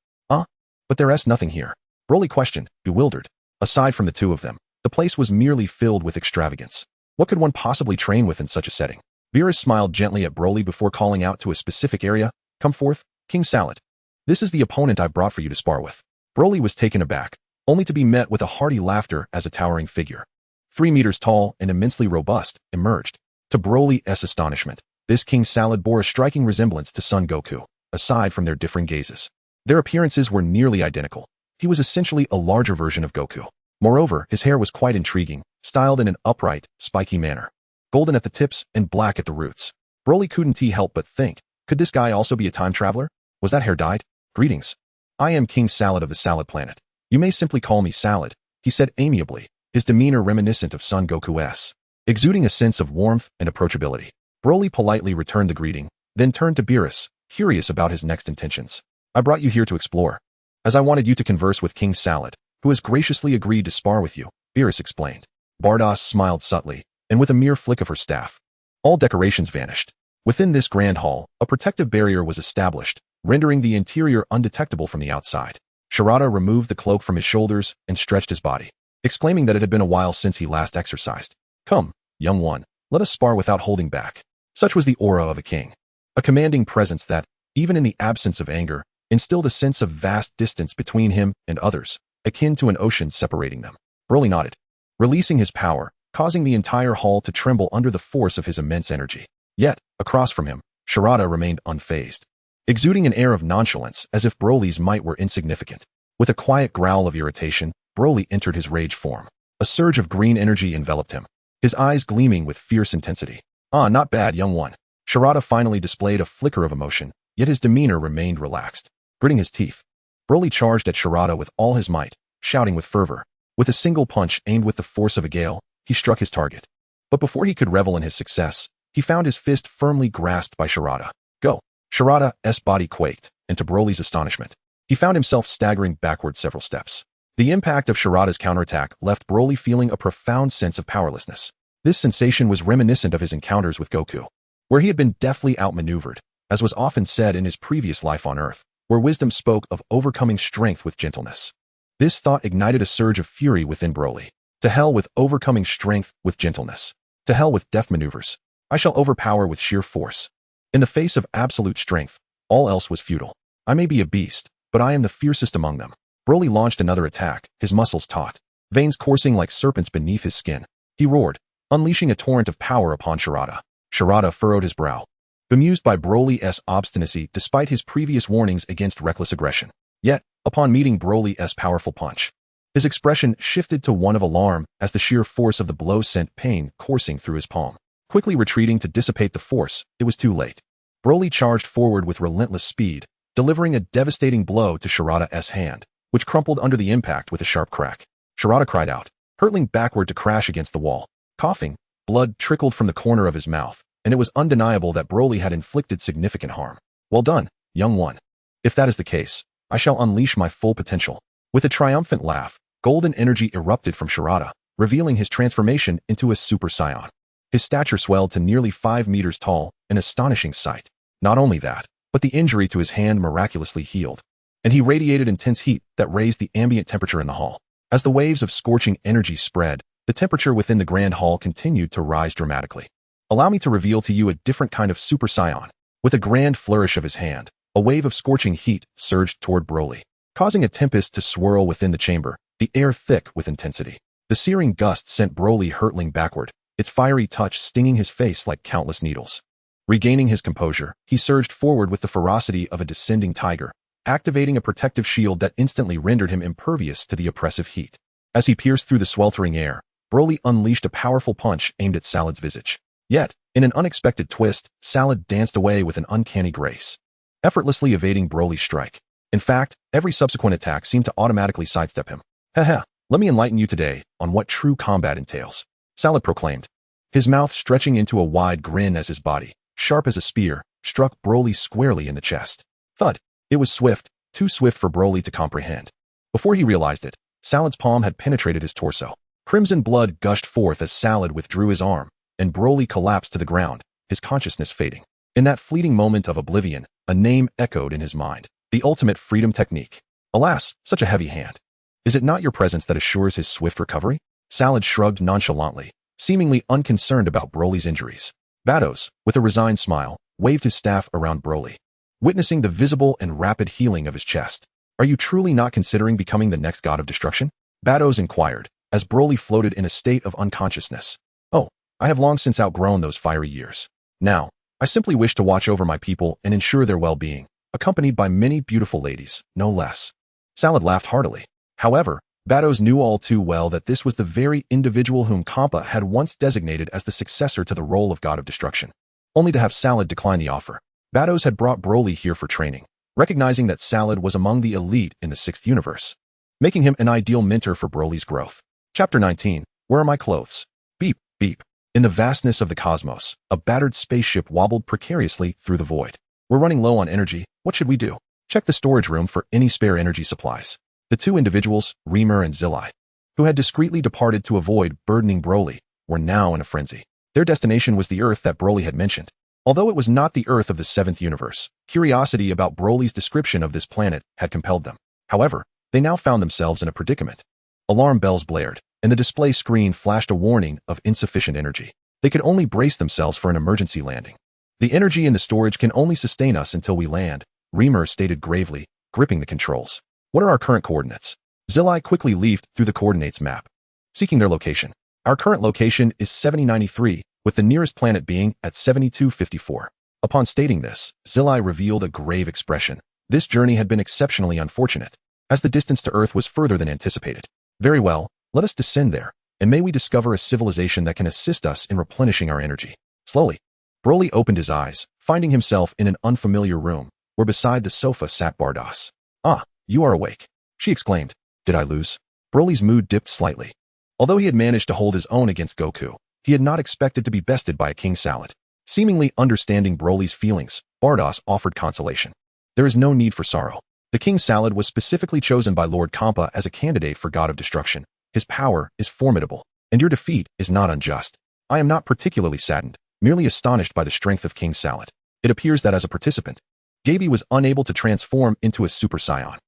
But there's nothing here. Broly questioned, bewildered. Aside from the two of them, the place was merely filled with extravagance. What could one possibly train with in such a setting? Beerus smiled gently at Broly before calling out to a specific area. Come forth, King Salad. This is the opponent I've brought for you to spar with. Broly was taken aback, only to be met with a hearty laughter as a towering figure, 3 meters tall and immensely robust, emerged. To Broly's astonishment, this King Salad bore a striking resemblance to Son Goku, aside from their differing gazes. Their appearances were nearly identical. He was essentially a larger version of Goku. Moreover, his hair was quite intriguing, styled in an upright, spiky manner, golden at the tips and black at the roots. Broly couldn't help but think, could this guy also be a time traveler? Was that hair dyed? Greetings. I am King Salad of the Salad Planet. You may simply call me Salad, he said amiably, his demeanor reminiscent of Son Goku's, exuding a sense of warmth and approachability. Broly politely returned the greeting, then turned to Beerus, curious about his next intentions. I brought you here to explore, as I wanted you to converse with King Salad, who has graciously agreed to spar with you, Beerus explained. Bardoss smiled subtly, and with a mere flick of her staff, all decorations vanished. Within this grand hall, a protective barrier was established, rendering the interior undetectable from the outside. Shirata removed the cloak from his shoulders and stretched his body, exclaiming that it had been a while since he last exercised. Come, young one, let us spar without holding back. Such was the aura of a king, a commanding presence that, even in the absence of anger, instilled a sense of vast distance between him and others, akin to an ocean separating them. Broly nodded, releasing his power, causing the entire hall to tremble under the force of his immense energy. Yet, across from him, Shirata remained unfazed, exuding an air of nonchalance as if Broly's might were insignificant. With a quiet growl of irritation, Broly entered his rage form. A surge of green energy enveloped him, his eyes gleaming with fierce intensity. Ah, not bad, young one. Shirata finally displayed a flicker of emotion, yet his demeanor remained relaxed. Gritting his teeth, Broly charged at Shirata with all his might, shouting with fervor. With a single punch aimed with the force of a gale, he struck his target. But before he could revel in his success, he found his fist firmly grasped by Shirata. Go! Shirata's body quaked, and to Broly's astonishment, he found himself staggering backward several steps. The impact of Shirata's counterattack left Broly feeling a profound sense of powerlessness. This sensation was reminiscent of his encounters with Goku, where he had been deftly outmaneuvered, as was often said in his previous life on Earth. where wisdom spoke of overcoming strength with gentleness. This thought ignited a surge of fury within Broly. To hell with overcoming strength with gentleness. To hell with deft maneuvers. I shall overpower with sheer force. In the face of absolute strength, all else was futile. I may be a beast, but I am the fiercest among them. Broly launched another attack, his muscles taut, veins coursing like serpents beneath his skin. He roared, unleashing a torrent of power upon Shirada. Shirada furrowed his brow, bemused by Broly's obstinacy despite his previous warnings against reckless aggression. Yet, upon meeting Broly's powerful punch, his expression shifted to one of alarm as the sheer force of the blow sent pain coursing through his palm. Quickly retreating to dissipate the force, it was too late. Broly charged forward with relentless speed, delivering a devastating blow to Shirada's hand, which crumpled under the impact with a sharp crack. Shirada cried out, hurtling backward to crash against the wall. Coughing, blood trickled from the corner of his mouth, and it was undeniable that Broly had inflicted significant harm. Well done, young one. If that is the case, I shall unleash my full potential. With a triumphant laugh, golden energy erupted from Shirada, revealing his transformation into a Super Saiyan. His stature swelled to nearly 5 meters tall, an astonishing sight. Not only that, but the injury to his hand miraculously healed, and he radiated intense heat that raised the ambient temperature in the hall. As the waves of scorching energy spread, the temperature within the grand hall continued to rise dramatically. Allow me to reveal to you a different kind of Super Saiyan. With a grand flourish of his hand, a wave of scorching heat surged toward Broly, causing a tempest to swirl within the chamber, the air thick with intensity. The searing gust sent Broly hurtling backward, its fiery touch stinging his face like countless needles. Regaining his composure, he surged forward with the ferocity of a descending tiger, activating a protective shield that instantly rendered him impervious to the oppressive heat. As he pierced through the sweltering air, Broly unleashed a powerful punch aimed at Salad's visage. Yet, in an unexpected twist, Salad danced away with an uncanny grace, effortlessly evading Broly's strike. In fact, every subsequent attack seemed to automatically sidestep him. Haha, let me enlighten you today on what true combat entails, Salad proclaimed, his mouth stretching into a wide grin as his body, sharp as a spear, struck Broly squarely in the chest. Thud. It was swift, too swift for Broly to comprehend. Before he realized it, Salad's palm had penetrated his torso. Crimson blood gushed forth as Salad withdrew his arm, and Broly collapsed to the ground, his consciousness fading. In that fleeting moment of oblivion, a name echoed in his mind. The ultimate freedom technique. Alas, such a heavy hand. Is it not your presence that assures his swift recovery? Salad shrugged nonchalantly, seemingly unconcerned about Broly's injuries. Vados, with a resigned smile, waved his staff around Broly, witnessing the visible and rapid healing of his chest. Are you truly not considering becoming the next god of destruction? Vados inquired, as Broly floated in a state of unconsciousness. Oh, I have long since outgrown those fiery years. Now, I simply wish to watch over my people and ensure their well-being, accompanied by many beautiful ladies, no less. Salad laughed heartily. However, Vados knew all too well that this was the very individual whom Kampa had once designated as the successor to the role of god of destruction. Only to have Salad decline the offer. Vados had brought Broly here for training, recognizing that Salad was among the elite in the 6th universe, making him an ideal mentor for Broly's growth. Chapter 19, Where are my clothes? Beep, beep. In the vastness of the cosmos, a battered spaceship wobbled precariously through the void. We're running low on energy, what should we do? Check the storage room for any spare energy supplies. The two individuals, Remer and Zilai, who had discreetly departed to avoid burdening Broly, were now in a frenzy. Their destination was the Earth that Broly had mentioned. Although it was not the Earth of the 7th universe, curiosity about Broly's description of this planet had compelled them. However, they now found themselves in a predicament. Alarm bells blared, and the display screen flashed a warning of insufficient energy. They could only brace themselves for an emergency landing. The energy in the storage can only sustain us until we land, Remer stated gravely, gripping the controls. What are our current coordinates? Zilai quickly leafed through the coordinates map, seeking their location. Our current location is 7093, with the nearest planet being at 7254. Upon stating this, Zilai revealed a grave expression. This journey had been exceptionally unfortunate, as the distance to Earth was further than anticipated. Very well, let us descend there, and may we discover a civilization that can assist us in replenishing our energy. Slowly, Broly opened his eyes, finding himself in an unfamiliar room, where beside the sofa sat Bardas. Ah, you are awake, she exclaimed. Did I lose? Broly's mood dipped slightly. Although he had managed to hold his own against Goku, he had not expected to be bested by a King Salad. Seemingly understanding Broly's feelings, Bardas offered consolation. There is no need for sorrow. The King Salad was specifically chosen by Lord Kampa as a candidate for God of Destruction. His power is formidable, and your defeat is not unjust. I am not particularly saddened, merely astonished by the strength of King Salad. It appears that as a participant, Gaby was unable to transform into a Super Saiyan.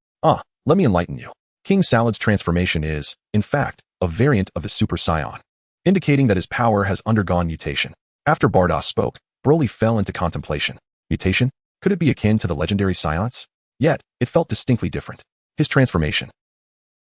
Let me enlighten you. King Salad's transformation is, in fact, a variant of the Super Saiyan, indicating that his power has undergone mutation. After Bardoss spoke, Broly fell into contemplation. Mutation? Could it be akin to the legendary Saiyans? Yet, it felt distinctly different. His transformation.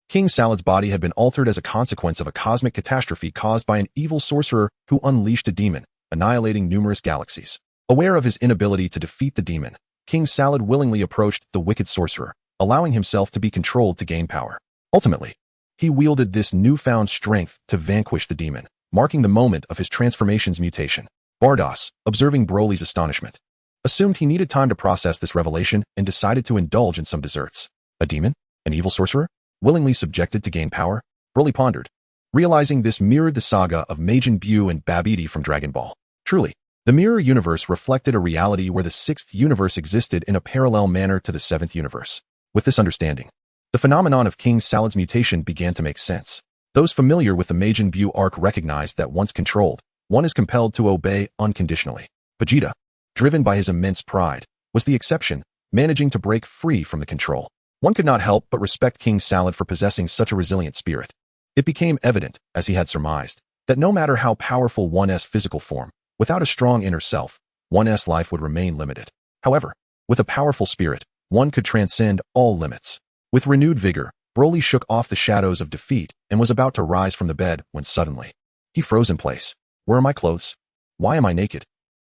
King Salad's body had been altered as a consequence of a cosmic catastrophe caused by an evil sorcerer who unleashed a demon, annihilating numerous galaxies. Aware of his inability to defeat the demon, King Salad willingly approached the wicked sorcerer, allowing himself to be controlled to gain power. Ultimately, he wielded this newfound strength to vanquish the demon, marking the moment of his transformation's mutation. Bardoss, observing Broly's astonishment, assumed he needed time to process this revelation and decided to indulge in some desserts. A demon? An evil sorcerer? Willingly subjected to gain power? Broly pondered, realizing this mirrored the saga of Majin Buu and Babidi from Dragon Ball. Truly, the mirror universe reflected a reality where the sixth universe existed in a parallel manner to the seventh universe. With this understanding, the phenomenon of King Salad's mutation began to make sense. Those familiar with the Majin Buu arc recognized that once controlled, one is compelled to obey unconditionally. Vegeta, driven by his immense pride, was the exception, managing to break free from the control. One could not help but respect King Salad for possessing such a resilient spirit. It became evident, as he had surmised, that no matter how powerful one's physical form, without a strong inner self, one's life would remain limited. However, with a powerful spirit, one could transcend all limits. With renewed vigor, Broly shook off the shadows of defeat and was about to rise from the bed when suddenly, he froze in place. Where are my clothes? Why am I naked?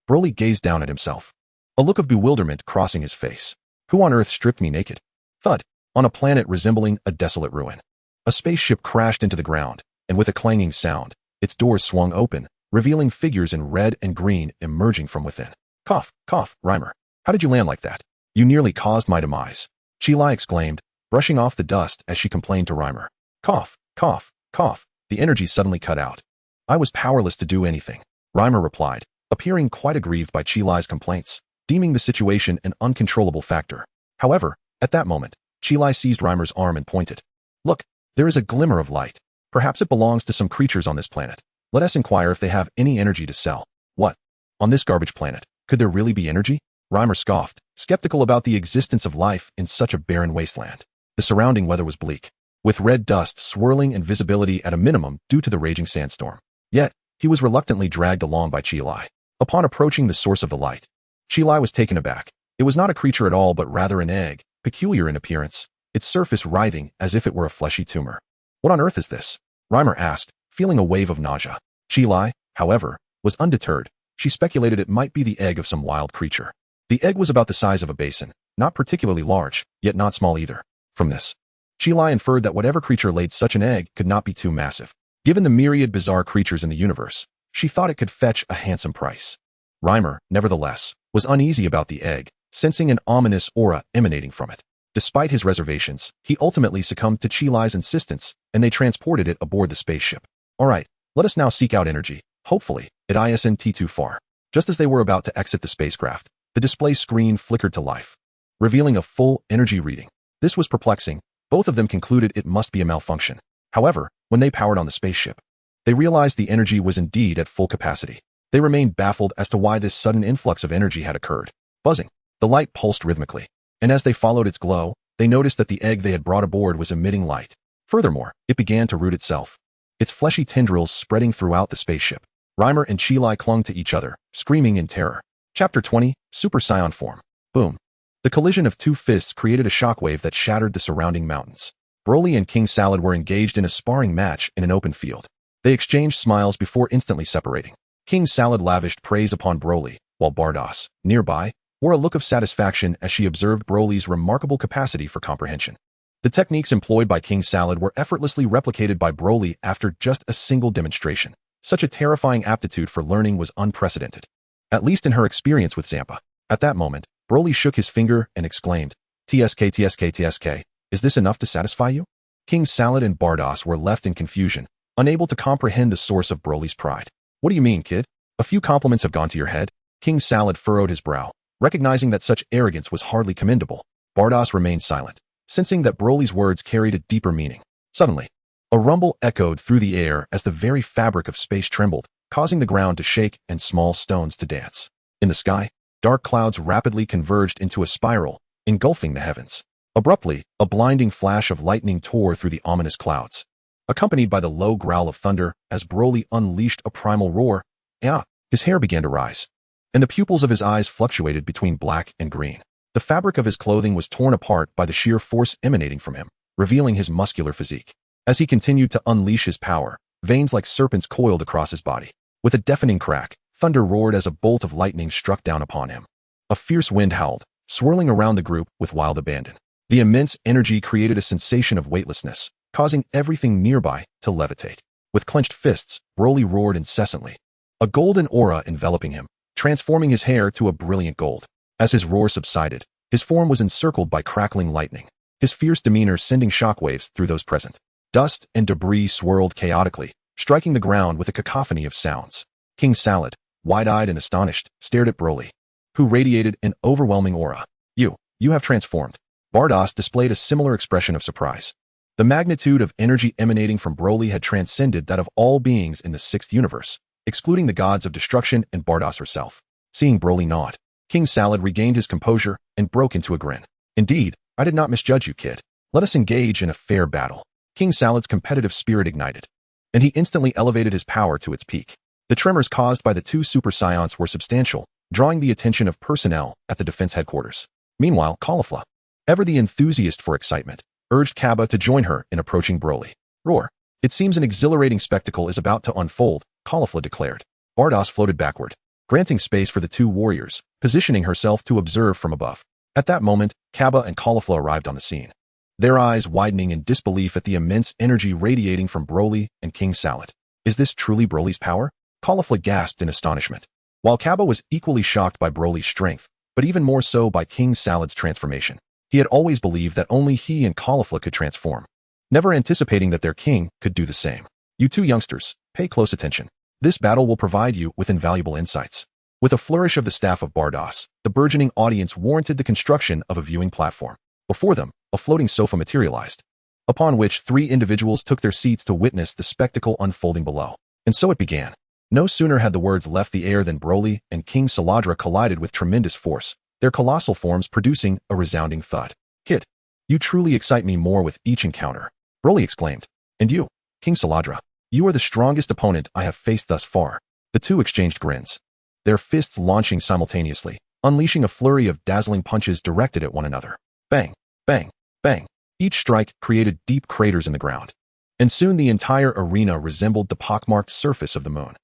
Broly gazed down at himself, a look of bewilderment crossing his face. Who on earth stripped me naked? Thud. On a planet resembling a desolate ruin, a spaceship crashed into the ground, and with a clanging sound, its doors swung open, revealing figures in red and green emerging from within. Cough, cough, Reimer. How did you land like that? You nearly caused my demise. Chi-Lai exclaimed, brushing off the dust as she complained to Reimer. Cough, cough, cough. The energy suddenly cut out. I was powerless to do anything, Reimer replied, appearing quite aggrieved by Chi-Lai's complaints, deeming the situation an uncontrollable factor. However, at that moment, Chi-Lai seized Reimer's arm and pointed. Look, there is a glimmer of light. Perhaps it belongs to some creatures on this planet. Let us inquire if they have any energy to sell. What? On this garbage planet, could there really be energy? Reimer scoffed, skeptical about the existence of life in such a barren wasteland. The surrounding weather was bleak, with red dust swirling and visibility at a minimum due to the raging sandstorm. Yet, he was reluctantly dragged along by Chi-Lai. Upon approaching the source of the light, Chi-Lai was taken aback. It was not a creature at all but rather an egg, peculiar in appearance, its surface writhing as if it were a fleshy tumor. What on earth is this? Reimer asked, feeling a wave of nausea. Chi-Lai, however, was undeterred. She speculated it might be the egg of some wild creature. The egg was about the size of a basin, not particularly large, yet not small either. From this, Chi-Lai inferred that whatever creature laid such an egg could not be too massive. Given the myriad bizarre creatures in the universe, she thought it could fetch a handsome price. Reimer, nevertheless, was uneasy about the egg, sensing an ominous aura emanating from it. Despite his reservations, he ultimately succumbed to Chi-Lai's insistence, and they transported it aboard the spaceship. All right, let us now seek out energy. Hopefully, it isn't too far. Just as they were about to exit the spacecraft, the display screen flickered to life, revealing a full energy reading. This was perplexing. Both of them concluded it must be a malfunction. However, when they powered on the spaceship, they realized the energy was indeed at full capacity. They remained baffled as to why this sudden influx of energy had occurred. Buzzing, the light pulsed rhythmically, and as they followed its glow, they noticed that the egg they had brought aboard was emitting light. Furthermore, it began to root itself, its fleshy tendrils spreading throughout the spaceship. Reimer and Chi-Lai clung to each other, screaming in terror. Chapter 20, Super Saiyan Form. Boom. The collision of two fists created a shockwave that shattered the surrounding mountains. Broly and King Salad were engaged in a sparring match in an open field. They exchanged smiles before instantly separating. King Salad lavished praise upon Broly, while Bardoss, nearby, wore a look of satisfaction as she observed Broly's remarkable capacity for comprehension. The techniques employed by King Salad were effortlessly replicated by Broly after just a single demonstration. Such a terrifying aptitude for learning was unprecedented, at least in her experience with Zampa. At that moment, Broly shook his finger and exclaimed, TSK, TSK, TSK, is this enough to satisfy you? King Salad and Bardoss were left in confusion, unable to comprehend the source of Broly's pride. What do you mean, kid? A few compliments have gone to your head? King Salad furrowed his brow, recognizing that such arrogance was hardly commendable. Bardoss remained silent, sensing that Broly's words carried a deeper meaning. Suddenly, a rumble echoed through the air as the very fabric of space trembled, causing the ground to shake and small stones to dance. In the sky, Dark clouds rapidly converged into a spiral, engulfing the heavens. Abruptly, a blinding flash of lightning tore through the ominous clouds, accompanied by the low growl of thunder as Broly unleashed a primal roar. His hair began to rise, and the pupils of his eyes fluctuated between black and green. The fabric of his clothing was torn apart by the sheer force emanating from him, revealing his muscular physique. As he continued to unleash his power, veins like serpents coiled across his body. With a deafening crack, thunder roared as a bolt of lightning struck down upon him. A fierce wind howled, swirling around the group with wild abandon. The immense energy created a sensation of weightlessness, causing everything nearby to levitate. With clenched fists, Broly roared incessantly, a golden aura enveloping him, transforming his hair to a brilliant gold. As his roar subsided, his form was encircled by crackling lightning, his fierce demeanor sending shockwaves through those present. Dust and debris swirled chaotically, striking the ground with a cacophony of sounds. King Salad, wide-eyed and astonished, stared at Broly, who radiated an overwhelming aura. You have transformed. Bardoss displayed a similar expression of surprise. The magnitude of energy emanating from Broly had transcended that of all beings in the sixth universe, excluding the gods of destruction and Bardoss herself. Seeing Broly nod, King Salad regained his composure and broke into a grin. Indeed, I did not misjudge you, kid. Let us engage in a fair battle. King Salad's competitive spirit ignited, and he instantly elevated his power to its peak. The tremors caused by the two Super Saiyans were substantial, drawing the attention of personnel at the defense headquarters. Meanwhile, Caulifla, ever the enthusiast for excitement, urged Kaba to join her in approaching Broly. Roar. It seems an exhilarating spectacle is about to unfold, Caulifla declared. Bardoss floated backward, granting space for the two warriors, positioning herself to observe from above. At that moment, Kaba and Caulifla arrived on the scene, their eyes widening in disbelief at the immense energy radiating from Broly and King Salad. Is this truly Broly's power? Caulifla gasped in astonishment, while Kaba was equally shocked by Broly's strength, but even more so by King Salad's transformation. He had always believed that only he and Caulifla could transform, never anticipating that their king could do the same. You two youngsters, pay close attention. This battle will provide you with invaluable insights. With a flourish of the staff of Bardoss, the burgeoning audience warranted the construction of a viewing platform. Before them, a floating sofa materialized, upon which three individuals took their seats to witness the spectacle unfolding below. And so it began. No sooner had the words left the air than Broly and King Saladra collided with tremendous force, their colossal forms producing a resounding thud. Kid, you truly excite me more with each encounter, Broly exclaimed. And you, King Saladra, you are the strongest opponent I have faced thus far. The two exchanged grins, their fists launching simultaneously, unleashing a flurry of dazzling punches directed at one another. Bang, bang, bang. Each strike created deep craters in the ground, and soon the entire arena resembled the pockmarked surface of the moon.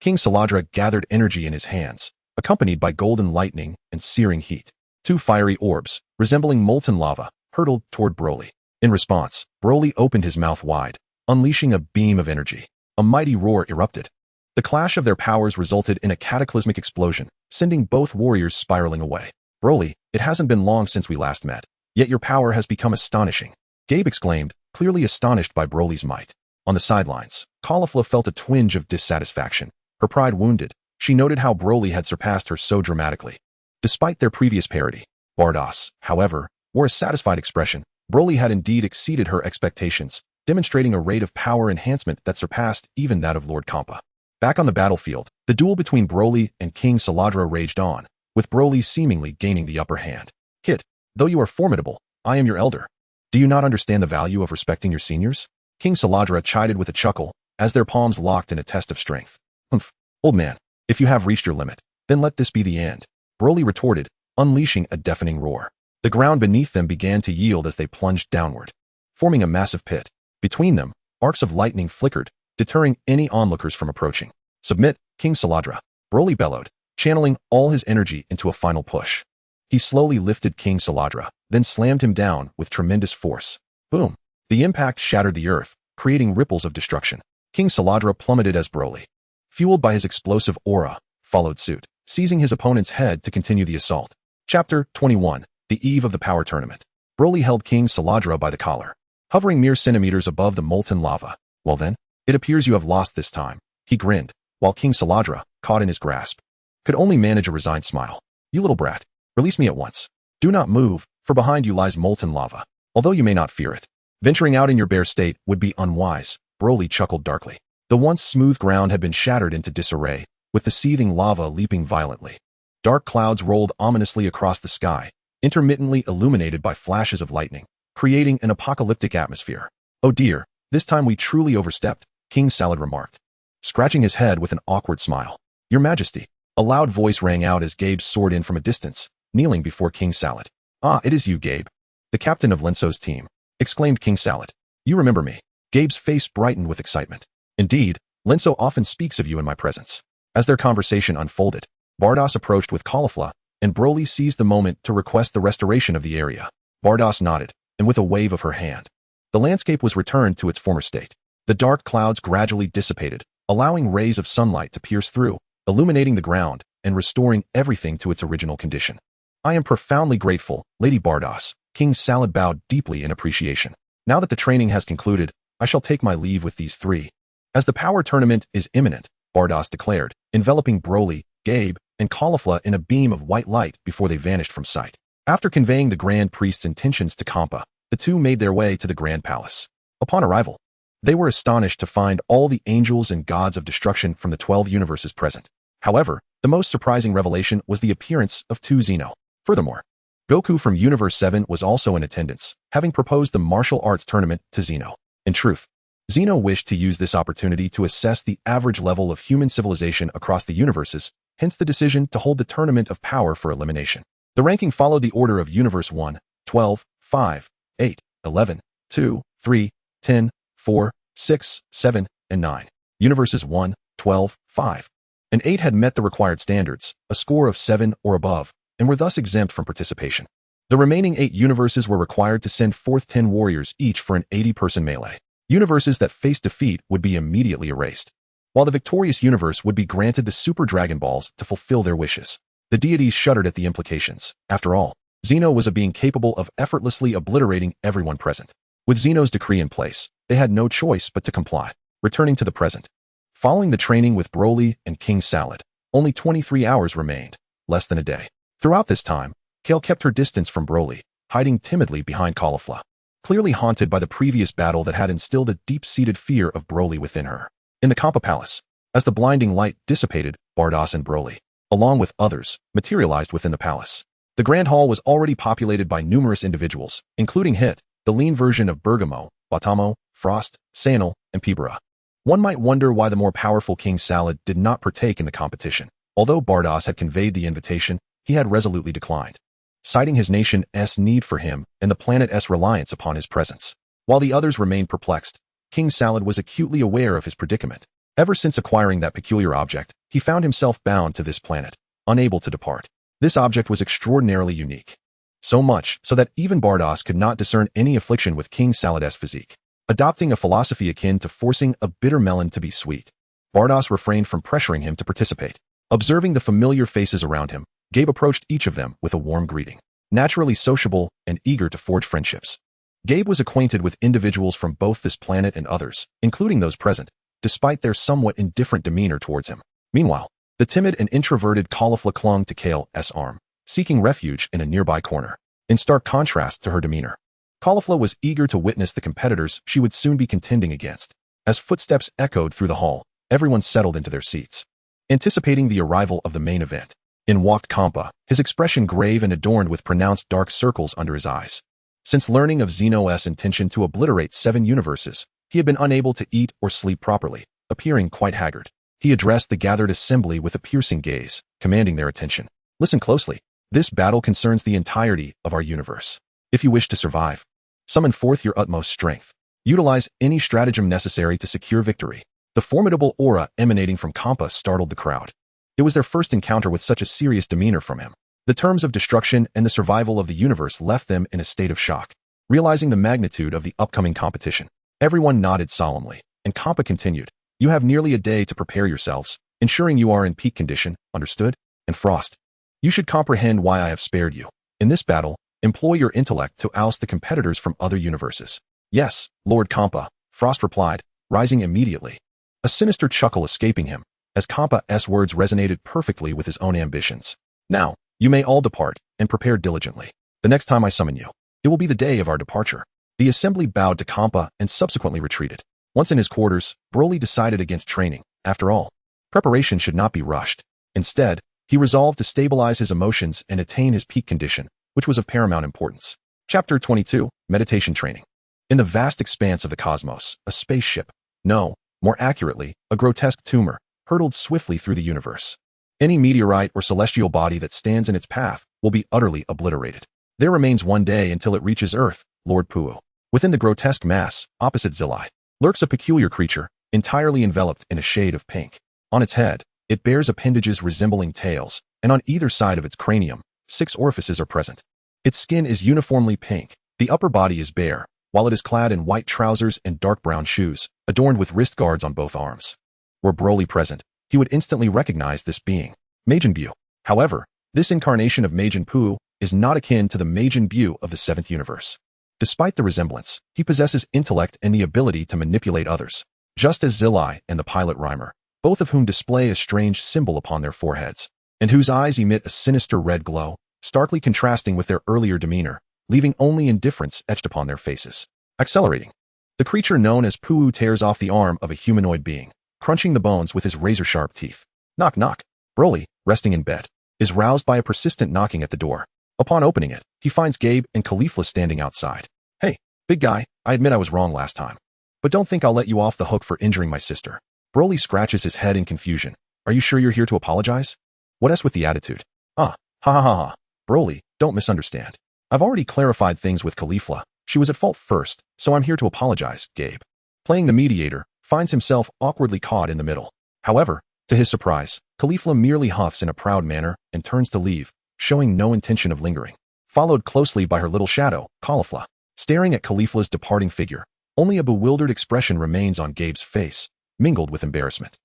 King Saladra gathered energy in his hands, accompanied by golden lightning and searing heat. Two fiery orbs, resembling molten lava, hurtled toward Broly. In response, Broly opened his mouth wide, unleashing a beam of energy. A mighty roar erupted. The clash of their powers resulted in a cataclysmic explosion, sending both warriors spiraling away. Broly, it hasn't been long since we last met, yet your power has become astonishing, Gabe exclaimed, clearly astonished by Broly's might. On the sidelines, Caulifla felt a twinge of dissatisfaction. Her pride wounded, she noted how Broly had surpassed her so dramatically. Despite their previous parity, Bardoss, however, wore a satisfied expression. Broly had indeed exceeded her expectations, demonstrating a rate of power enhancement that surpassed even that of Lord Kampa. Back on the battlefield, the duel between Broly and King Saladra raged on, with Broly seemingly gaining the upper hand. Kid, though you are formidable, I am your elder. Do you not understand the value of respecting your seniors? King Saladra chided with a chuckle, as their palms locked in a test of strength. Humph, old man, if you have reached your limit, then let this be the end, Broly retorted, unleashing a deafening roar. The ground beneath them began to yield as they plunged downward, forming a massive pit. Between them, arcs of lightning flickered, deterring any onlookers from approaching. Submit, King Saladra, Broly bellowed, channeling all his energy into a final push. He slowly lifted King Saladra, then slammed him down with tremendous force. Boom! The impact shattered the earth, creating ripples of destruction. King Saladra plummeted as Broly, fueled by his explosive aura, followed suit, seizing his opponent's head to continue the assault. Chapter 21. The eve of the power tournament. Broly held King Saladra by the collar, hovering mere centimeters above the molten lava. Well then, it appears you have lost this time, he grinned, while King Saladra, caught in his grasp, could only manage a resigned smile. You little brat, release me at once. Do not move, for behind you lies molten lava, although you may not fear it. Venturing out in your bare state would be unwise, Broly chuckled darkly. The once smooth ground had been shattered into disarray, with the seething lava leaping violently. Dark clouds rolled ominously across the sky, intermittently illuminated by flashes of lightning, creating an apocalyptic atmosphere. "Oh dear, this time we truly overstepped," King Salad remarked, scratching his head with an awkward smile. "Your Majesty." A loud voice rang out as Gabe soared in from a distance, kneeling before King Salad. "Ah, it is you, Gabe. The captain of Lenso's team," exclaimed King Salad. "You remember me." Gabe's face brightened with excitement. "Indeed, Lenso often speaks of you in my presence." As their conversation unfolded, Bardos approached with Caulifla, and Broly seized the moment to request the restoration of the area. Bardos nodded, and with a wave of her hand, the landscape was returned to its former state. The dark clouds gradually dissipated, allowing rays of sunlight to pierce through, illuminating the ground and restoring everything to its original condition. "I am profoundly grateful, Lady Bardos." King Salad bowed deeply in appreciation. "Now that the training has concluded, I shall take my leave with these three." "As the power tournament is imminent," Bardos declared, enveloping Broly, Gabe, and Caulifla in a beam of white light before they vanished from sight. After conveying the Grand Priest's intentions to Kampa, the two made their way to the Grand Palace. Upon arrival, they were astonished to find all the angels and gods of destruction from the 12 universes present. However, the most surprising revelation was the appearance of two Zeno. Furthermore, Goku from Universe 7 was also in attendance, having proposed the martial arts tournament to Zeno. In truth, Zeno wished to use this opportunity to assess the average level of human civilization across the universes, hence the decision to hold the tournament of power for elimination. The ranking followed the order of Universe 1, 12, 5, 8, 11, 2, 3, 10, 4, 6, 7, and 9. Universes 1, 12, 5, and 8 had met the required standards, a score of 7 or above, and were thus exempt from participation. The remaining 8 universes were required to send forth 10 warriors each for an 80-person melee. Universes that faced defeat would be immediately erased, while the victorious universe would be granted the Super Dragon Balls to fulfill their wishes. The deities shuddered at the implications. After all, Zeno was a being capable of effortlessly obliterating everyone present. With Zeno's decree in place, they had no choice but to comply. Returning to the present. Following the training with Broly and King Salad, only 23 hours remained, less than a day. Throughout this time, Kale kept her distance from Broly, hiding timidly behind Caulifla, clearly haunted by the previous battle that had instilled a deep-seated fear of Broly within her. In the Kampa Palace, as the blinding light dissipated, Bardos and Broly, along with others, materialized within the palace. The Grand Hall was already populated by numerous individuals, including Hit, the lean version of Bergamo, Batamo, Frost, Sanel, and Pibera. One might wonder why the more powerful King Salad did not partake in the competition. Although Bardos had conveyed the invitation, he had resolutely declined, citing his nation's need for him and the planet's reliance upon his presence. While the others remained perplexed, King Salad was acutely aware of his predicament. Ever since acquiring that peculiar object, he found himself bound to this planet, unable to depart. This object was extraordinarily unique. So much so that even Bardos could not discern any affliction with King Salad's physique. Adopting a philosophy akin to forcing a bitter melon to be sweet, Bardos refrained from pressuring him to participate. Observing the familiar faces around him, Gabe approached each of them with a warm greeting. Naturally sociable and eager to forge friendships, Gabe was acquainted with individuals from both this planet and others, including those present, despite their somewhat indifferent demeanor towards him. Meanwhile, the timid and introverted Caulifla clung to Kale's arm, seeking refuge in a nearby corner. In stark contrast to her demeanor, Caulifla was eager to witness the competitors she would soon be contending against. As footsteps echoed through the hall, everyone settled into their seats, anticipating the arrival of the main event. In walked Kampa, his expression grave and adorned with pronounced dark circles under his eyes. Since learning of Zeno's intention to obliterate 7 universes, he had been unable to eat or sleep properly, appearing quite haggard. He addressed the gathered assembly with a piercing gaze, commanding their attention. "Listen closely. This battle concerns the entirety of our universe. If you wish to survive, summon forth your utmost strength. Utilize any stratagem necessary to secure victory." The formidable aura emanating from Kampa startled the crowd. It was their first encounter with such a serious demeanor from him. The terms of destruction and the survival of the universe left them in a state of shock. Realizing the magnitude of the upcoming competition, everyone nodded solemnly, and Kampa continued. "You have nearly a day to prepare yourselves, ensuring you are in peak condition, understood? And Frost, you should comprehend why I have spared you. In this battle, employ your intellect to oust the competitors from other universes." "Yes, Lord Kampa," Frost replied, rising immediately, a sinister chuckle escaping him, as Kampa's words resonated perfectly with his own ambitions. "Now, you may all depart, and prepare diligently. The next time I summon you, it will be the day of our departure." The assembly bowed to Kampa and subsequently retreated. Once in his quarters, Broly decided against training. After all, preparation should not be rushed. Instead, He resolved to stabilize his emotions and attain his peak condition, which was of paramount importance. Chapter 22, Meditation Training. In the vast expanse of the cosmos, a spaceship, no, more accurately, a grotesque tumor, hurtled swiftly through the universe. Any meteorite or celestial body that stands in its path will be utterly obliterated. There remains one day until it reaches Earth, Lord Puu. Within the grotesque mass, opposite Zilai, lurks a peculiar creature, entirely enveloped in a shade of pink. On its head, it bears appendages resembling tails, and on either side of its cranium, 6 orifices are present. Its skin is uniformly pink, the upper body is bare, while it is clad in white trousers and dark brown shoes, adorned with wrist guards on both arms. Were Broly present, he would instantly recognize this being, Majin Buu. However, this incarnation of Majin Buu is not akin to the Majin Buu of the 7th universe. Despite the resemblance, he possesses intellect and the ability to manipulate others, just as Zilai and the pilot Rhymer, both of whom display a strange symbol upon their foreheads, and whose eyes emit a sinister red glow, starkly contrasting with their earlier demeanor, leaving only indifference etched upon their faces. Accelerating. The creature known as Puu tears off the arm of a humanoid being, crunching the bones with his razor-sharp teeth. Knock knock. Broly, resting in bed, is roused by a persistent knocking at the door. Upon opening it, he finds Gabe and Caulifla standing outside. Hey, big guy, I admit I was wrong last time. But don't think I'll let you off the hook for injuring my sister. Broly scratches his head in confusion. Are you sure you're here to apologize? What's with the attitude? Ha ha ha ha. Broly, don't misunderstand. I've already clarified things with Caulifla. She was at fault first, so I'm here to apologize, Gabe. Playing the mediator, finds himself awkwardly caught in the middle. However, to his surprise, Caulifla merely huffs in a proud manner and turns to leave, showing no intention of lingering. Followed closely by her little shadow, Caulifla. Staring at Caulifla's departing figure, only a bewildered expression remains on Gabe's face, mingled with embarrassment.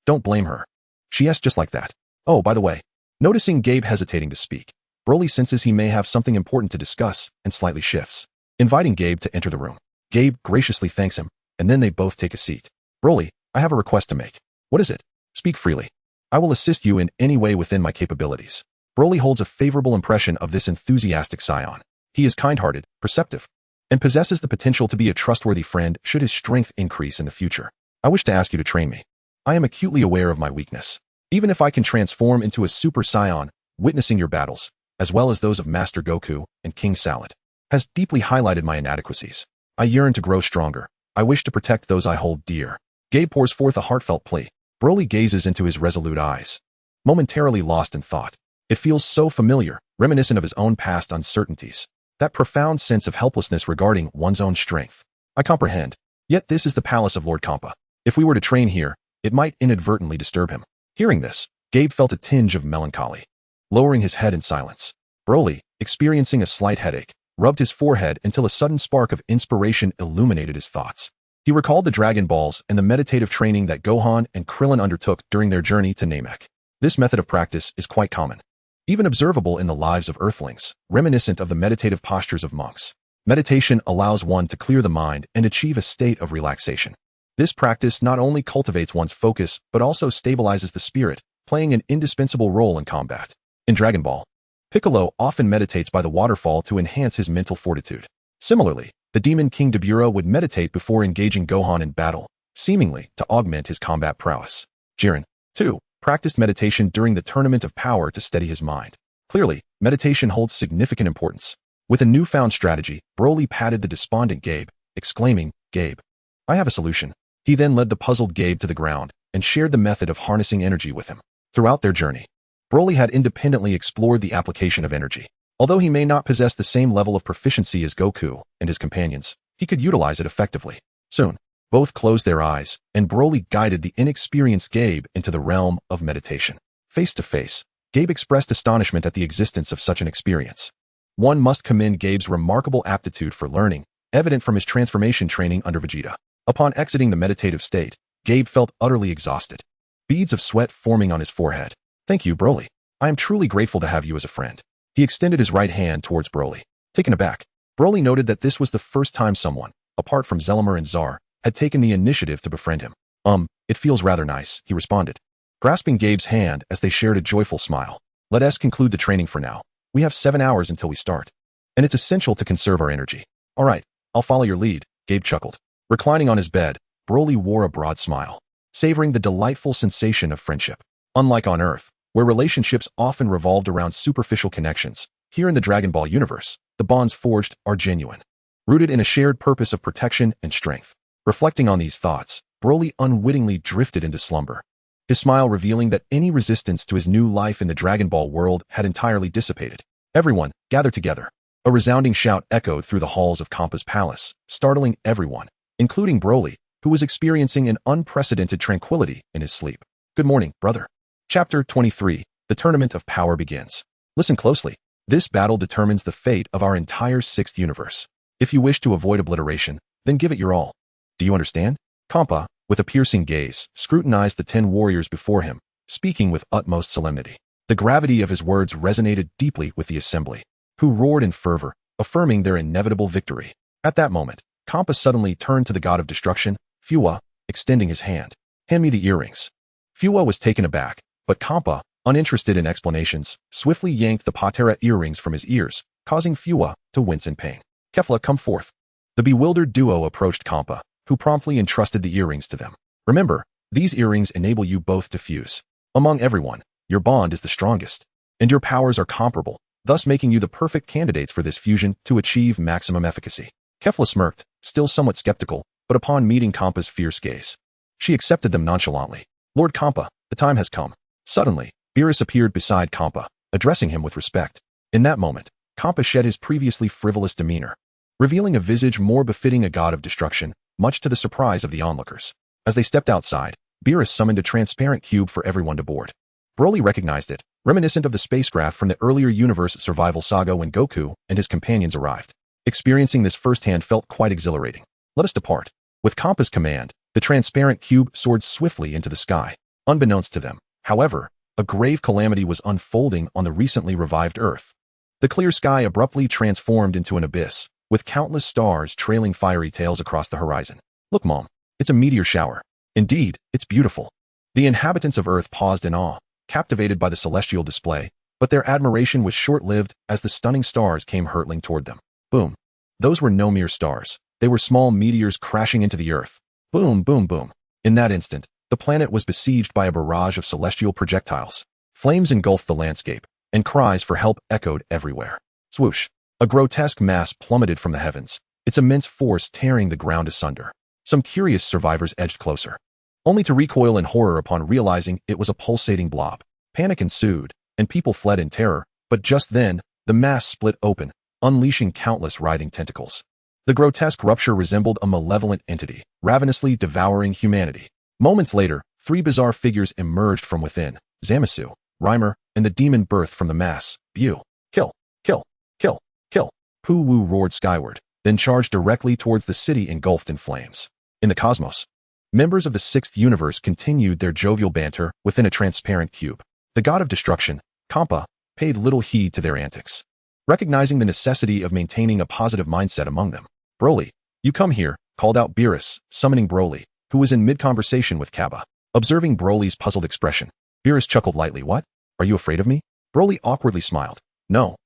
Don't blame her. She asked just like that. Oh, by the way. Noticing Gabe hesitating to speak, Broly senses he may have something important to discuss and slightly shifts, inviting Gabe to enter the room. Gabe graciously thanks him, and then they both take a seat. Broly, I have a request to make. What is it? Speak freely. I will assist you in any way within my capabilities. Broly holds a favorable impression of this enthusiastic Saiyan. He is kind-hearted, perceptive, and possesses the potential to be a trustworthy friend should his strength increase in the future. I wish to ask you to train me. I am acutely aware of my weakness. Even if I can transform into a Super Saiyan, witnessing your battles, as well as those of Master Goku and King Salad, has deeply highlighted my inadequacies. I yearn to grow stronger. I wish to protect those I hold dear. Gabe pours forth a heartfelt plea. Broly gazes into his resolute eyes, momentarily lost in thought. It feels so familiar, reminiscent of his own past uncertainties. That profound sense of helplessness regarding one's own strength. I comprehend. Yet this is the palace of Lord Kampa. If we were to train here, it might inadvertently disturb him. Hearing this, Gabe felt a tinge of melancholy. Lowering his head in silence, Broly, experiencing a slight headache, rubbed his forehead until a sudden spark of inspiration illuminated his thoughts. He recalled the Dragon Balls and the meditative training that Gohan and Krillin undertook during their journey to Namek. This method of practice is quite common, even observable in the lives of Earthlings, reminiscent of the meditative postures of monks. Meditation allows one to clear the mind and achieve a state of relaxation. This practice not only cultivates one's focus, but also stabilizes the spirit, playing an indispensable role in combat. In Dragon Ball, Piccolo often meditates by the waterfall to enhance his mental fortitude. Similarly, the Demon King Beerus would meditate before engaging Gohan in battle, seemingly to augment his combat prowess. Jiren, too, practiced meditation during the Tournament of Power to steady his mind. Clearly, meditation holds significant importance. With a newfound strategy, Broly patted the despondent Gabe, exclaiming, "Gabe, I have a solution." He then led the puzzled Gabe to the ground and shared the method of harnessing energy with him. Throughout their journey, Broly had independently explored the application of energy. Although he may not possess the same level of proficiency as Goku and his companions, he could utilize it effectively. Soon, both closed their eyes, and Broly guided the inexperienced Gabe into the realm of meditation. Face to face, Gabe expressed astonishment at the existence of such an experience. One must commend Gabe's remarkable aptitude for learning, evident from his transformation training under Vegeta. Upon exiting the meditative state, Gabe felt utterly exhausted, beads of sweat forming on his forehead. "Thank you, Broly. I am truly grateful to have you as a friend." He extended his right hand towards Broly. Taken aback, Broly noted that this was the first time someone, apart from Zelamer and Zar, had taken the initiative to befriend him. It feels rather nice," he responded, grasping Gabe's hand as they shared a joyful smile. "Let us conclude the training for now. We have 7 hours until we start, and it's essential to conserve our energy." "All right, I'll follow your lead," Gabe chuckled. Reclining on his bed, Broly wore a broad smile, savoring the delightful sensation of friendship. Unlike on Earth, Where relationships often revolved around superficial connections, here in the Dragon Ball universe, the bonds forged are genuine, rooted in a shared purpose of protection and strength. Reflecting on these thoughts, Broly unwittingly drifted into slumber, his smile revealing that any resistance to his new life in the Dragon Ball world had entirely dissipated. Everyone, gather together. A resounding shout echoed through the halls of Campa's palace, startling everyone, including Broly, who was experiencing an unprecedented tranquility in his sleep. Good morning, brother. Chapter 23. The Tournament of Power begins. Listen closely. This battle determines the fate of our entire sixth universe. If you wish to avoid obliteration, then give it your all. Do you understand? Campa, with a piercing gaze, scrutinized the 10 warriors before him, speaking with utmost solemnity. The gravity of his words resonated deeply with the assembly, who roared in fervor, affirming their inevitable victory. At that moment, Campa suddenly turned to the god of destruction, Fua, extending his hand. Hand me the earrings. Fua was taken aback, but Campa, uninterested in explanations, swiftly yanked the Patera earrings from his ears, causing Fua to wince in pain. Caulifla, come forth. The bewildered duo approached Campa, who promptly entrusted the earrings to them. Remember, these earrings enable you both to fuse. Among everyone, your bond is the strongest, and your powers are comparable, thus making you the perfect candidates for this fusion to achieve maximum efficacy. Caulifla smirked, still somewhat skeptical, but upon meeting Campa's fierce gaze, she accepted them nonchalantly. Lord Campa, the time has come. Suddenly, Beerus appeared beside Campa, addressing him with respect. In that moment, Campa shed his previously frivolous demeanor, revealing a visage more befitting a god of destruction, much to the surprise of the onlookers. As they stepped outside, Beerus summoned a transparent cube for everyone to board. Broly recognized it, reminiscent of the spacecraft from the earlier universe survival saga when Goku and his companions arrived. Experiencing this firsthand felt quite exhilarating. Let us depart. With Campa's command, the transparent cube soared swiftly into the sky. Unbeknownst to them, however, a grave calamity was unfolding on the recently revived Earth. The clear sky abruptly transformed into an abyss, with countless stars trailing fiery tails across the horizon. Look, Mom, it's a meteor shower. Indeed, it's beautiful. The inhabitants of Earth paused in awe, captivated by the celestial display, but their admiration was short-lived as the stunning stars came hurtling toward them. Boom. Those were no mere stars. They were small meteors crashing into the Earth. Boom, boom, boom. In that instant, the planet was besieged by a barrage of celestial projectiles. Flames engulfed the landscape, and cries for help echoed everywhere. Swoosh. A grotesque mass plummeted from the heavens, its immense force tearing the ground asunder. Some curious survivors edged closer, only to recoil in horror upon realizing it was a pulsating blob. Panic ensued, and people fled in terror, but just then, the mass split open, unleashing countless writhing tentacles. The grotesque rupture resembled a malevolent entity, ravenously devouring humanity. Moments later, 3 bizarre figures emerged from within: Zamasu, Reimer, and the demon birthed from the mass, Bu. Kill, kill, kill, kill. Pu-Wu roared skyward, then charged directly towards the city engulfed in flames. In the cosmos, members of the sixth universe continued their jovial banter within a transparent cube. The god of destruction, Campa, paid little heed to their antics, recognizing the necessity of maintaining a positive mindset among them. Broly, you come here, called out Beerus, summoning Broly, who was in mid-conversation with Kaba. Observing Broly's puzzled expression, Beerus chuckled lightly. What? Are you afraid of me? Broly awkwardly smiled. No,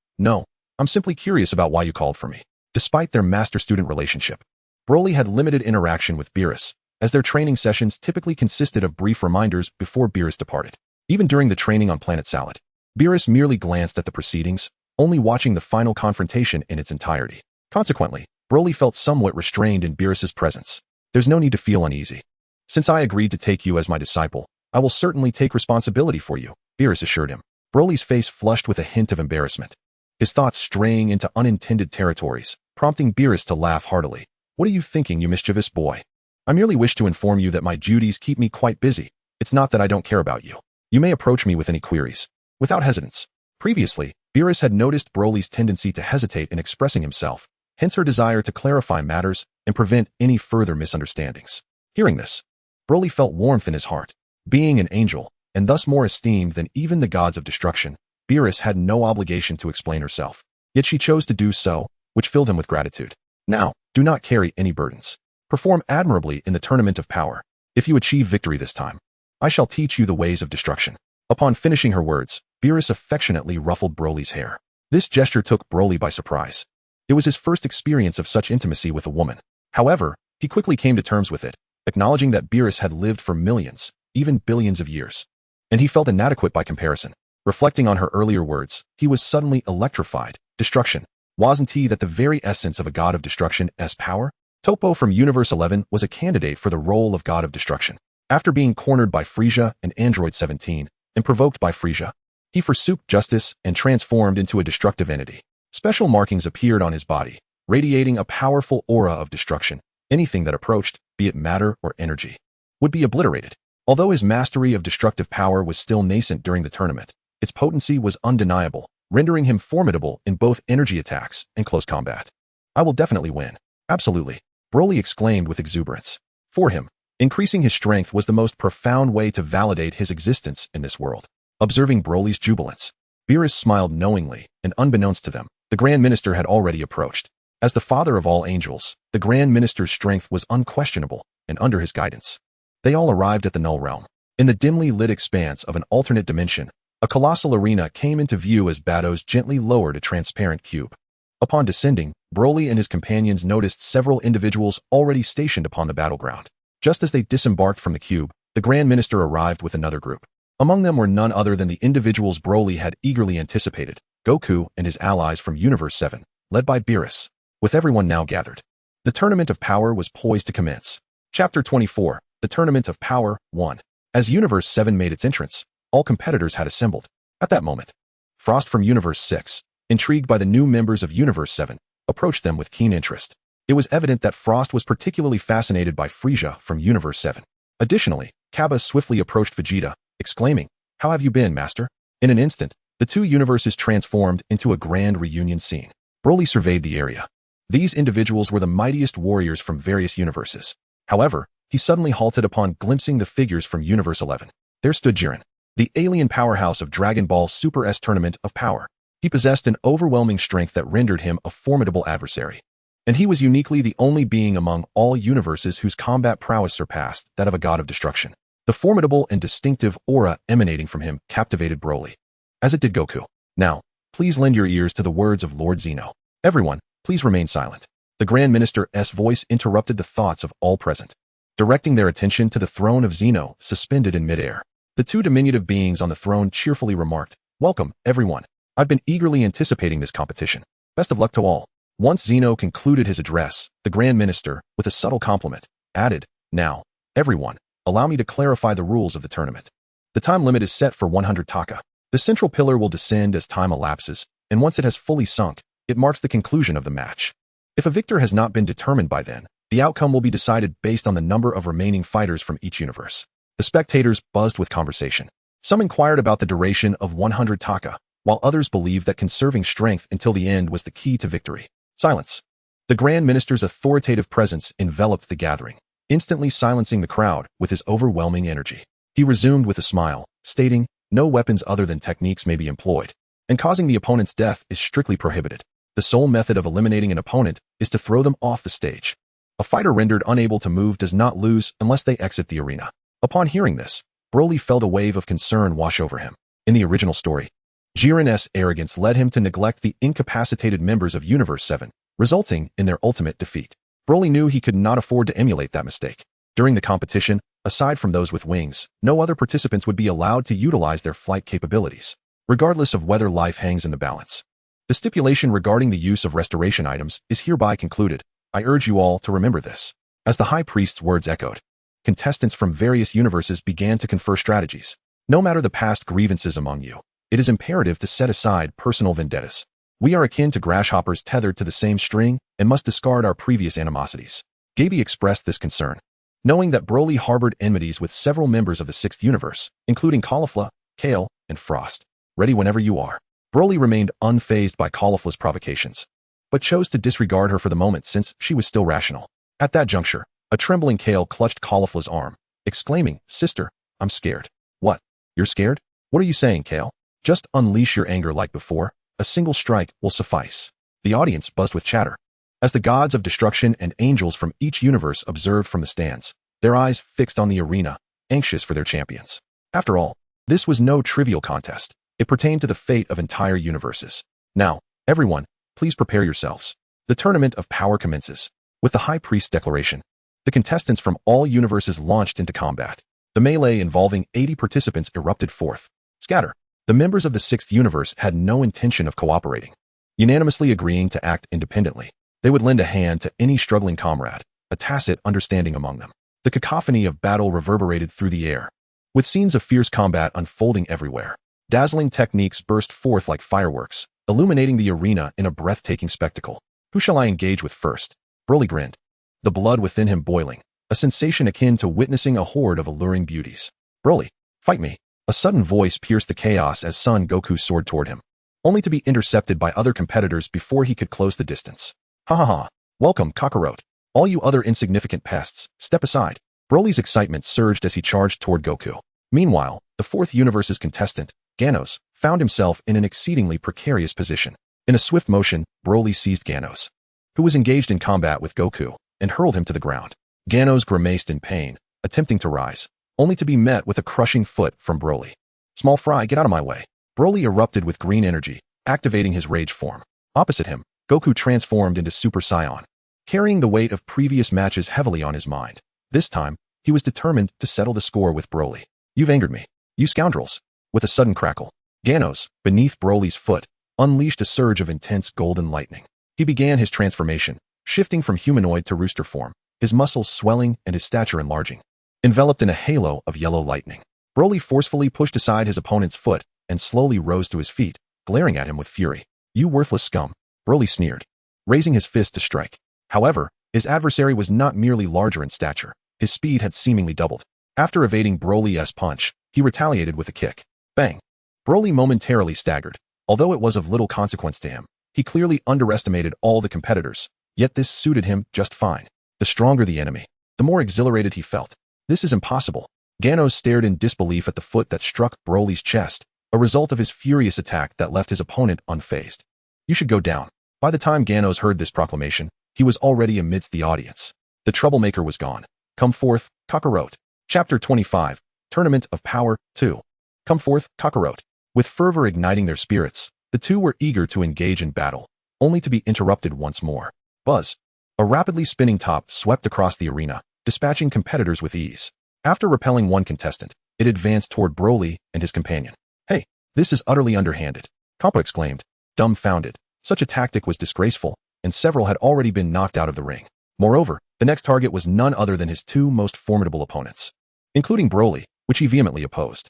I'm simply curious about why you called for me. Despite their master-student relationship, Broly had limited interaction with Beerus, as their training sessions typically consisted of brief reminders before Beerus departed. Even during the training on Planet Salad, Beerus merely glanced at the proceedings, only watching the final confrontation in its entirety. Consequently, Broly felt somewhat restrained in Beerus's presence. There's no need to feel uneasy. Since I agreed to take you as my disciple, I will certainly take responsibility for you, Beerus assured him. Broly's face flushed with a hint of embarrassment, his thoughts straying into unintended territories, prompting Beerus to laugh heartily. What are you thinking, you mischievous boy? I merely wish to inform you that my duties keep me quite busy. It's not that I don't care about you. You may approach me with any queries, without hesitance. Previously, Beerus had noticed Broly's tendency to hesitate in expressing himself, hence her desire to clarify matters and prevent any further misunderstandings. Hearing this, Broly felt warmth in his heart. Being an angel, and thus more esteemed than even the gods of destruction, Beerus had no obligation to explain herself. Yet she chose to do so, which filled him with gratitude. Now, do not carry any burdens. Perform admirably in the tournament of power. If you achieve victory this time, I shall teach you the ways of destruction. Upon finishing her words, Beerus affectionately ruffled Broly's hair. This gesture took Broly by surprise. It was his first experience of such intimacy with a woman. However, he quickly came to terms with it, acknowledging that Beerus had lived for millions, even billions of years, and he felt inadequate by comparison. Reflecting on her earlier words, he was suddenly electrified. Destruction. Wasn't he that the very essence of a god of destruction's power? Topo from Universe 11 was a candidate for the role of god of destruction. After being cornered by Frisia and Android 17, and provoked by Frisia, he forsook justice and transformed into a destructive entity. Special markings appeared on his body, radiating a powerful aura of destruction. Anything that approached, be it matter or energy, would be obliterated. Although his mastery of destructive power was still nascent during the tournament, its potency was undeniable, rendering him formidable in both energy attacks and close combat. I will definitely win. Absolutely. Broly exclaimed with exuberance. For him, increasing his strength was the most profound way to validate his existence in this world. Observing Broly's jubilance, Beerus smiled knowingly, and unbeknownst to them, the Grand Minister had already approached. As the father of all angels, the Grand Minister's strength was unquestionable, and under his guidance, they all arrived at the Null Realm. In the dimly lit expanse of an alternate dimension, a colossal arena came into view as Batos gently lowered a transparent cube. Upon descending, Broly and his companions noticed several individuals already stationed upon the battleground. Just as they disembarked from the cube, the Grand Minister arrived with another group. Among them were none other than the individuals Broly had eagerly anticipated, Goku and his allies from Universe 7, led by Beerus. With everyone now gathered, the Tournament of Power was poised to commence. Chapter 24, The Tournament of Power 1. As Universe 7 made its entrance, all competitors had assembled. At that moment, Frost from Universe 6, intrigued by the new members of Universe 7, approached them with keen interest. It was evident that Frost was particularly fascinated by Frisia from Universe 7. Additionally, Kaba swiftly approached Vegeta, exclaiming, "How have you been, Master?" In an instant, the two universes transformed into a grand reunion scene. Broly surveyed the area. These individuals were the mightiest warriors from various universes. However, he suddenly halted upon glimpsing the figures from Universe 11. There stood Jiren, the alien powerhouse of Dragon Ball Super's Tournament of Power. He possessed an overwhelming strength that rendered him a formidable adversary. And he was uniquely the only being among all universes whose combat prowess surpassed that of a god of destruction. The formidable and distinctive aura emanating from him captivated Broly, as it did Goku. Now, please lend your ears to the words of Lord Zeno. Everyone, please remain silent. The Grand Minister's voice interrupted the thoughts of all present, directing their attention to the throne of Zeno suspended in midair. The two diminutive beings on the throne cheerfully remarked, "Welcome, everyone. I've been eagerly anticipating this competition. Best of luck to all." Once Zeno concluded his address, the Grand Minister, with a subtle compliment, added, "Now, everyone, allow me to clarify the rules of the tournament. The time limit is set for 100 taka. The central pillar will descend as time elapses, and once it has fully sunk, it marks the conclusion of the match. If a victor has not been determined by then, the outcome will be decided based on the number of remaining fighters from each universe." The spectators buzzed with conversation. Some inquired about the duration of 100 taka, while others believed that conserving strength until the end was the key to victory. Silence. The Grand Minister's authoritative presence enveloped the gathering, instantly silencing the crowd with his overwhelming energy. He resumed with a smile, stating, "No weapons other than techniques may be employed, and causing the opponent's death is strictly prohibited. The sole method of eliminating an opponent is to throw them off the stage. A fighter rendered unable to move does not lose unless they exit the arena." Upon hearing this, Broly felt a wave of concern wash over him. In the original story, Jiren's arrogance led him to neglect the incapacitated members of Universe 7, resulting in their ultimate defeat. Broly knew he could not afford to emulate that mistake. During the competition, aside from those with wings, no other participants would be allowed to utilize their flight capabilities, regardless of whether life hangs in the balance. The stipulation regarding the use of restoration items is hereby concluded. I urge you all to remember this. As the High Priest's words echoed, contestants from various universes began to confer strategies. No matter the past grievances among you, it is imperative to set aside personal vendettas. We are akin to grasshoppers tethered to the same string and must discard our previous animosities. Gaby expressed this concern, knowing that Broly harbored enmities with several members of the 6th universe, including Caulifla, Kale, and Frost. Ready whenever you are. Broly remained unfazed by Caulifla's provocations, but chose to disregard her for the moment since she was still rational. At that juncture, a trembling Kale clutched Caulifla's arm, exclaiming, "Sister, I'm scared." "What? You're scared? What are you saying, Kale? Just unleash your anger like before. A single strike will suffice." The audience buzzed with chatter. As the gods of destruction and angels from each universe observed from the stands, their eyes fixed on the arena, anxious for their champions. After all, this was no trivial contest. It pertained to the fate of entire universes. Now, everyone, please prepare yourselves. The Tournament of Power commences. With the High Priest's declaration, the contestants from all universes launched into combat. The melee involving 80 participants erupted forth. Scatter. The The members of the Sixth Universe had no intention of cooperating, unanimously agreeing to act independently. They would lend a hand to any struggling comrade, a tacit understanding among them. The cacophony of battle reverberated through the air, with scenes of fierce combat unfolding everywhere. Dazzling techniques burst forth like fireworks, illuminating the arena in a breathtaking spectacle. Who shall I engage with first? Broly grinned, the blood within him boiling, a sensation akin to witnessing a horde of alluring beauties. Broly, fight me. A sudden voice pierced the chaos as Son Goku soared toward him, only to be intercepted by other competitors before he could close the distance. Ha ha ha. Welcome, Kakarot. All you other insignificant pests, step aside. Broly's excitement surged as he charged toward Goku. Meanwhile, the Fourth Universe's contestant, Ganos, found himself in an exceedingly precarious position. In a swift motion, Broly seized Ganos, who was engaged in combat with Goku, and hurled him to the ground. Ganos grimaced in pain, attempting to rise, only to be met with a crushing foot from Broly. Small fry, get out of my way. Broly erupted with green energy, activating his rage form. Opposite him, Goku transformed into Super Saiyan, carrying the weight of previous matches heavily on his mind. This time, he was determined to settle the score with Broly. You've angered me, you scoundrels. With a sudden crackle, Ganos, beneath Broly's foot, unleashed a surge of intense golden lightning. He began his transformation, shifting from humanoid to rooster form, his muscles swelling and his stature enlarging. Enveloped in a halo of yellow lightning, Broly forcefully pushed aside his opponent's foot and slowly rose to his feet, glaring at him with fury. You worthless scum, Broly sneered, raising his fist to strike. However, his adversary was not merely larger in stature, his speed had seemingly doubled. After evading Broly's punch, he retaliated with a kick. Bang! Broly momentarily staggered. Although it was of little consequence to him, he clearly underestimated all the competitors, yet this suited him just fine. The stronger the enemy, the more exhilarated he felt. This is impossible. Ganos stared in disbelief at the foot that struck Broly's chest, a result of his furious attack that left his opponent unfazed. You should go down. By the time Ganos heard this proclamation, he was already amidst the audience. The troublemaker was gone. Come forth, Kakarot. Chapter 25, Tournament of Power 2. Come forth, Kakarot. With fervor igniting their spirits, the two were eager to engage in battle, only to be interrupted once more. Buzz. A rapidly spinning top swept across the arena, dispatching competitors with ease. After repelling one contestant, it advanced toward Broly and his companion. Hey, this is utterly underhanded, Kappa exclaimed, dumbfounded. Such a tactic was disgraceful, and several had already been knocked out of the ring. Moreover, the next target was none other than his two most formidable opponents, including Broly, which he vehemently opposed.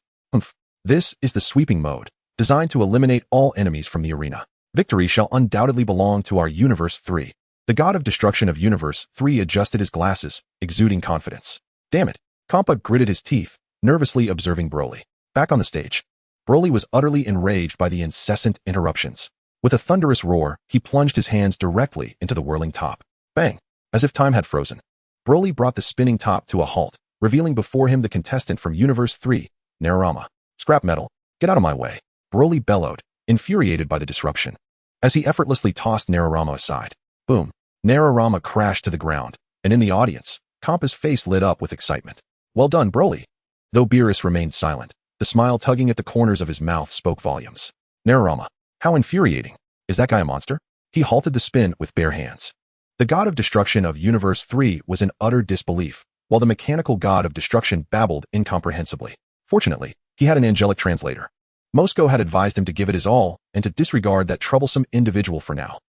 This is the sweeping mode, designed to eliminate all enemies from the arena. Victory shall undoubtedly belong to our Universe 3. The god of destruction of Universe 3 adjusted his glasses, exuding confidence. Damn it. Kampa gritted his teeth, nervously observing Broly. Back on the stage, Broly was utterly enraged by the incessant interruptions. With a thunderous roar, he plunged his hands directly into the whirling top. Bang! As if time had frozen, Broly brought the spinning top to a halt, revealing before him the contestant from Universe 3, Narirama. Scrap metal, get out of my way, Broly bellowed, infuriated by the disruption. As he effortlessly tossed Narirama aside, boom, Narirama crashed to the ground, and in the audience, Kampa's face lit up with excitement. Well done, Broly. Though Beerus remained silent, the smile tugging at the corners of his mouth spoke volumes. Narirama, how infuriating. Is that guy a monster? He halted the spin with bare hands. The god of destruction of Universe 3 was in utter disbelief, while the mechanical god of destruction babbled incomprehensibly. Fortunately, he had an angelic translator. Mosco had advised him to give it his all and to disregard that troublesome individual for now.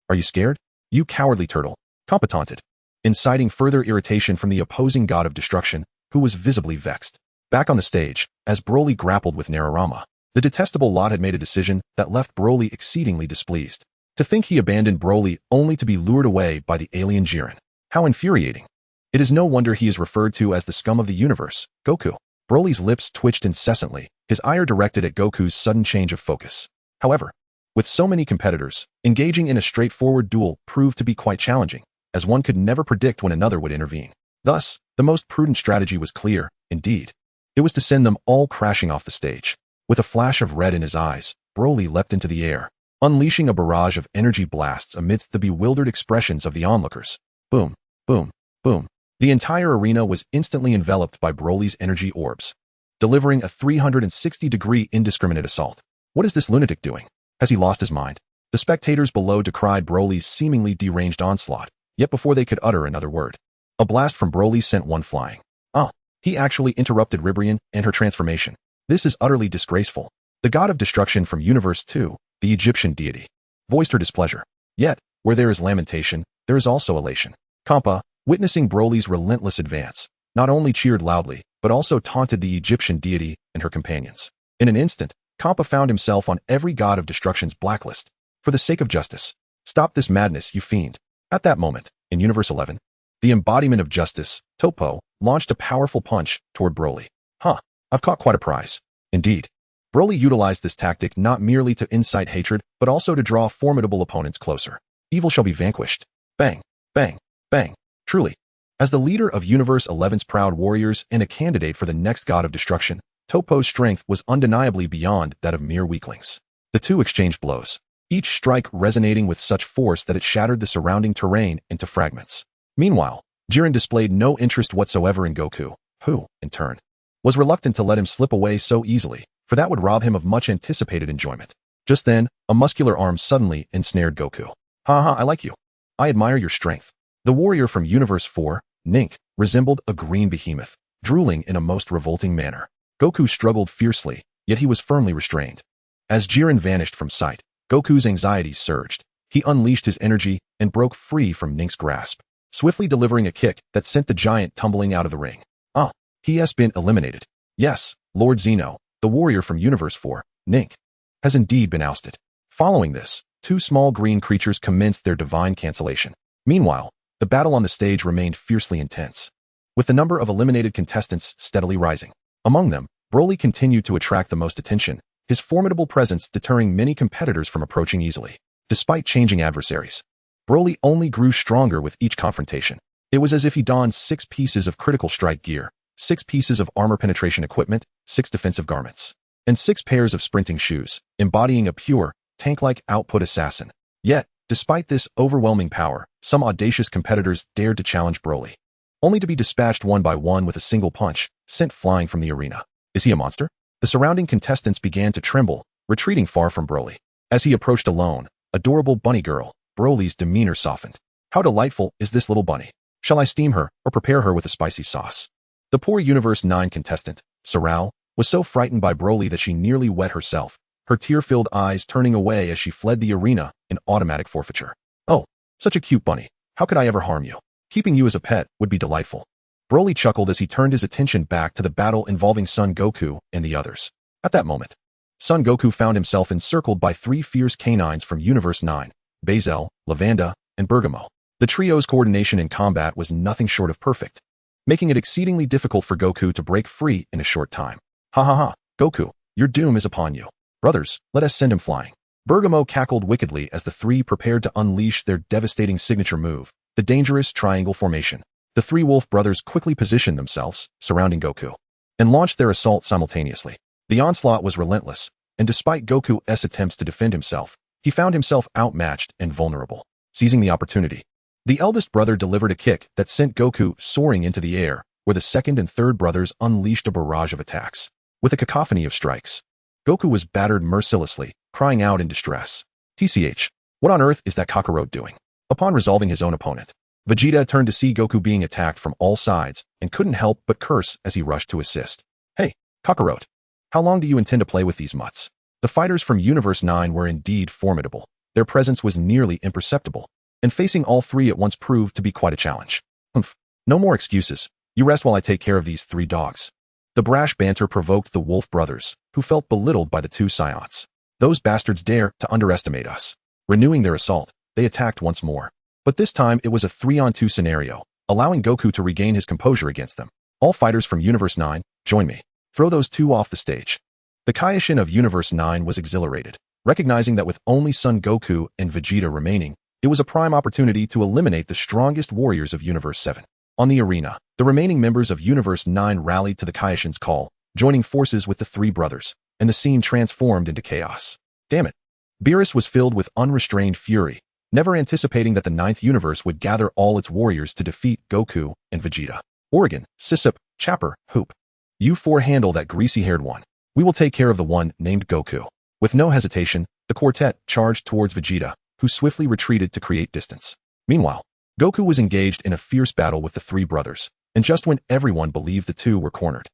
Are you scared? You cowardly turtle, Kampa taunted, inciting further irritation from the opposing god of destruction, who was visibly vexed. Back on the stage, as Broly grappled with Narirama, the detestable lot had made a decision that left Broly exceedingly displeased. To think he abandoned Broly only to be lured away by the alien Jiren. How infuriating. It is no wonder he is referred to as the scum of the universe, Goku. Broly's lips twitched incessantly, his ire directed at Goku's sudden change of focus. However, with so many competitors, engaging in a straightforward duel proved to be quite challenging, as one could never predict when another would intervene. Thus, the most prudent strategy was clear, indeed. It was to send them all crashing off the stage. With a flash of red in his eyes, Broly leapt into the air, unleashing a barrage of energy blasts amidst the bewildered expressions of the onlookers. Boom, boom, boom. The entire arena was instantly enveloped by Broly's energy orbs, delivering a 360-degree indiscriminate assault. What is this lunatic doing? Has he lost his mind? The spectators below decried Broly's seemingly deranged onslaught, yet before they could utter another word, a blast from Broly sent one flying. He actually interrupted Reborn and her transformation. This is utterly disgraceful. The god of destruction from Universe 2, the Egyptian deity, voiced her displeasure. Yet, where there is lamentation, there is also elation. Kampa, witnessing Broly's relentless advance, not only cheered loudly, but also taunted the Egyptian deity and her companions. In an instant, Kampa found himself on every god of destruction's blacklist. For the sake of justice, stop this madness, you fiend. At that moment, in Universe 11, the embodiment of justice, Topo, launched a powerful punch toward Broly. I've caught quite a prize. Indeed. Broly utilized this tactic not merely to incite hatred, but also to draw formidable opponents closer. Evil shall be vanquished. Bang, bang, bang. Truly. As the leader of Universe 11's proud warriors and a candidate for the next god of destruction, Topo's strength was undeniably beyond that of mere weaklings. The two exchanged blows, each strike resonating with such force that it shattered the surrounding terrain into fragments. Meanwhile, Jiren displayed no interest whatsoever in Goku, who, in turn, was reluctant to let him slip away so easily, for that would rob him of much anticipated enjoyment. Just then, a muscular arm suddenly ensnared Goku. I like you. I admire your strength. The warrior from Universe 4, Nink, resembled a green behemoth, drooling in a most revolting manner. Goku struggled fiercely, yet he was firmly restrained. As Jiren vanished from sight, Goku's anxieties surged. He unleashed his energy and broke free from Nink's grasp, swiftly delivering a kick that sent the giant tumbling out of the ring. He has been eliminated. Yes, Lord Zeno, the warrior from Universe 4, Nink, has indeed been ousted. Following this, two small green creatures commenced their divine cancellation. Meanwhile, the battle on the stage remained fiercely intense, with the number of eliminated contestants steadily rising. Among them, Broly continued to attract the most attention, his formidable presence deterring many competitors from approaching easily. Despite changing adversaries, Broly only grew stronger with each confrontation. It was as if he donned 6 pieces of critical strike gear, 6 pieces of armor penetration equipment, 6 defensive garments, and 6 pairs of sprinting shoes, embodying a pure, tank-like output assassin. Yet, despite this overwhelming power, some audacious competitors dared to challenge Broly, only to be dispatched one by one with a single punch, sent flying from the arena. Is he a monster? The surrounding contestants began to tremble, retreating far from Broly. As he approached alone, adorable bunny girl, Broly's demeanor softened. How delightful is this little bunny? Shall I steam her or prepare her with a spicy sauce? The poor Universe 9 contestant, Sorao, was so frightened by Broly that she nearly wet herself, her tear-filled eyes turning away as she fled the arena in automatic forfeiture. Oh, such a cute bunny. How could I ever harm you? Keeping you as a pet would be delightful. Broly chuckled as he turned his attention back to the battle involving Son Goku and the others. At that moment, Son Goku found himself encircled by 3 fierce canines from Universe 9, Bazel, Lavanda, and Bergamo. The trio's coordination in combat was nothing short of perfect, making it exceedingly difficult for Goku to break free in a short time. Goku, your doom is upon you. Brothers, let us send him flying. Bergamo cackled wickedly as the 3 prepared to unleash their devastating signature move, the dangerous triangle formation. The 3 Wolf brothers quickly positioned themselves, surrounding Goku, and launched their assault simultaneously. The onslaught was relentless, and despite Goku's attempts to defend himself, he found himself outmatched and vulnerable. Seizing the opportunity, the eldest brother delivered a kick that sent Goku soaring into the air, where the second and third brothers unleashed a barrage of attacks. With a cacophony of strikes, Goku was battered mercilessly, crying out in distress. TCH, what on earth is that Kakarot doing? Upon resolving his own opponent, Vegeta turned to see Goku being attacked from all sides and couldn't help but curse as he rushed to assist. Hey, Kakarot, how long do you intend to play with these mutts? The fighters from Universe 9 were indeed formidable. Their presence was nearly imperceptible, and facing all 3 at once proved to be quite a challenge. No more excuses. You rest while I take care of these 3 dogs. The brash banter provoked the Wolf brothers, who felt belittled by the 2 Saiyans. Those bastards dare to underestimate us. Renewing their assault, they attacked once more. But this time it was a 3-on-2 scenario, allowing Goku to regain his composure against them. All fighters from Universe 9, join me. Throw those 2 off the stage. The Kaioshin of Universe 9 was exhilarated, recognizing that with only Son Goku and Vegeta remaining, it was a prime opportunity to eliminate the strongest warriors of Universe 7. On the arena, the remaining members of Universe 9 rallied to the Kaioshin's call, joining forces with the 3 brothers, and the scene transformed into chaos. Damn it. Beerus was filled with unrestrained fury, never anticipating that the 9th universe would gather all its warriors to defeat Goku and Vegeta. Oregon, Sissup, Chapper, Hoop. You 4 handle that greasy-haired one. We will take care of the one named Goku. With no hesitation, the quartet charged towards Vegeta, who swiftly retreated to create distance. Meanwhile, Goku was engaged in a fierce battle with the 3 brothers, and just when everyone believed the 2 were cornered,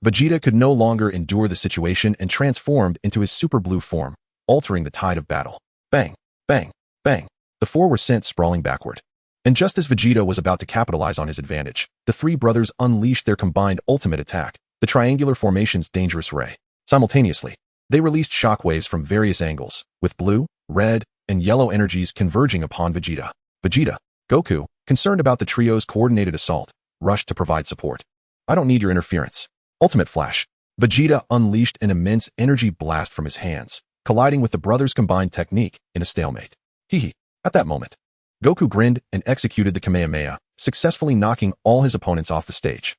Vegeta could no longer endure the situation and transformed into his super blue form, altering the tide of battle. Bang, bang, bang. The four were sent sprawling backward. And just as Vegeta was about to capitalize on his advantage, the three brothers unleashed their combined ultimate attack, the triangular formation's dangerous ray. Simultaneously, they released shockwaves from various angles, with blue, red, and yellow energies converging upon Vegeta. Vegeta, Goku, concerned about the trio's coordinated assault, rushed to provide support. I don't need your interference. Ultimate Flash. Vegeta unleashed an immense energy blast from his hands, colliding with the brothers' combined technique in a stalemate. Hee. At that moment, Goku grinned and executed the Kamehameha, successfully knocking all his opponents off the stage.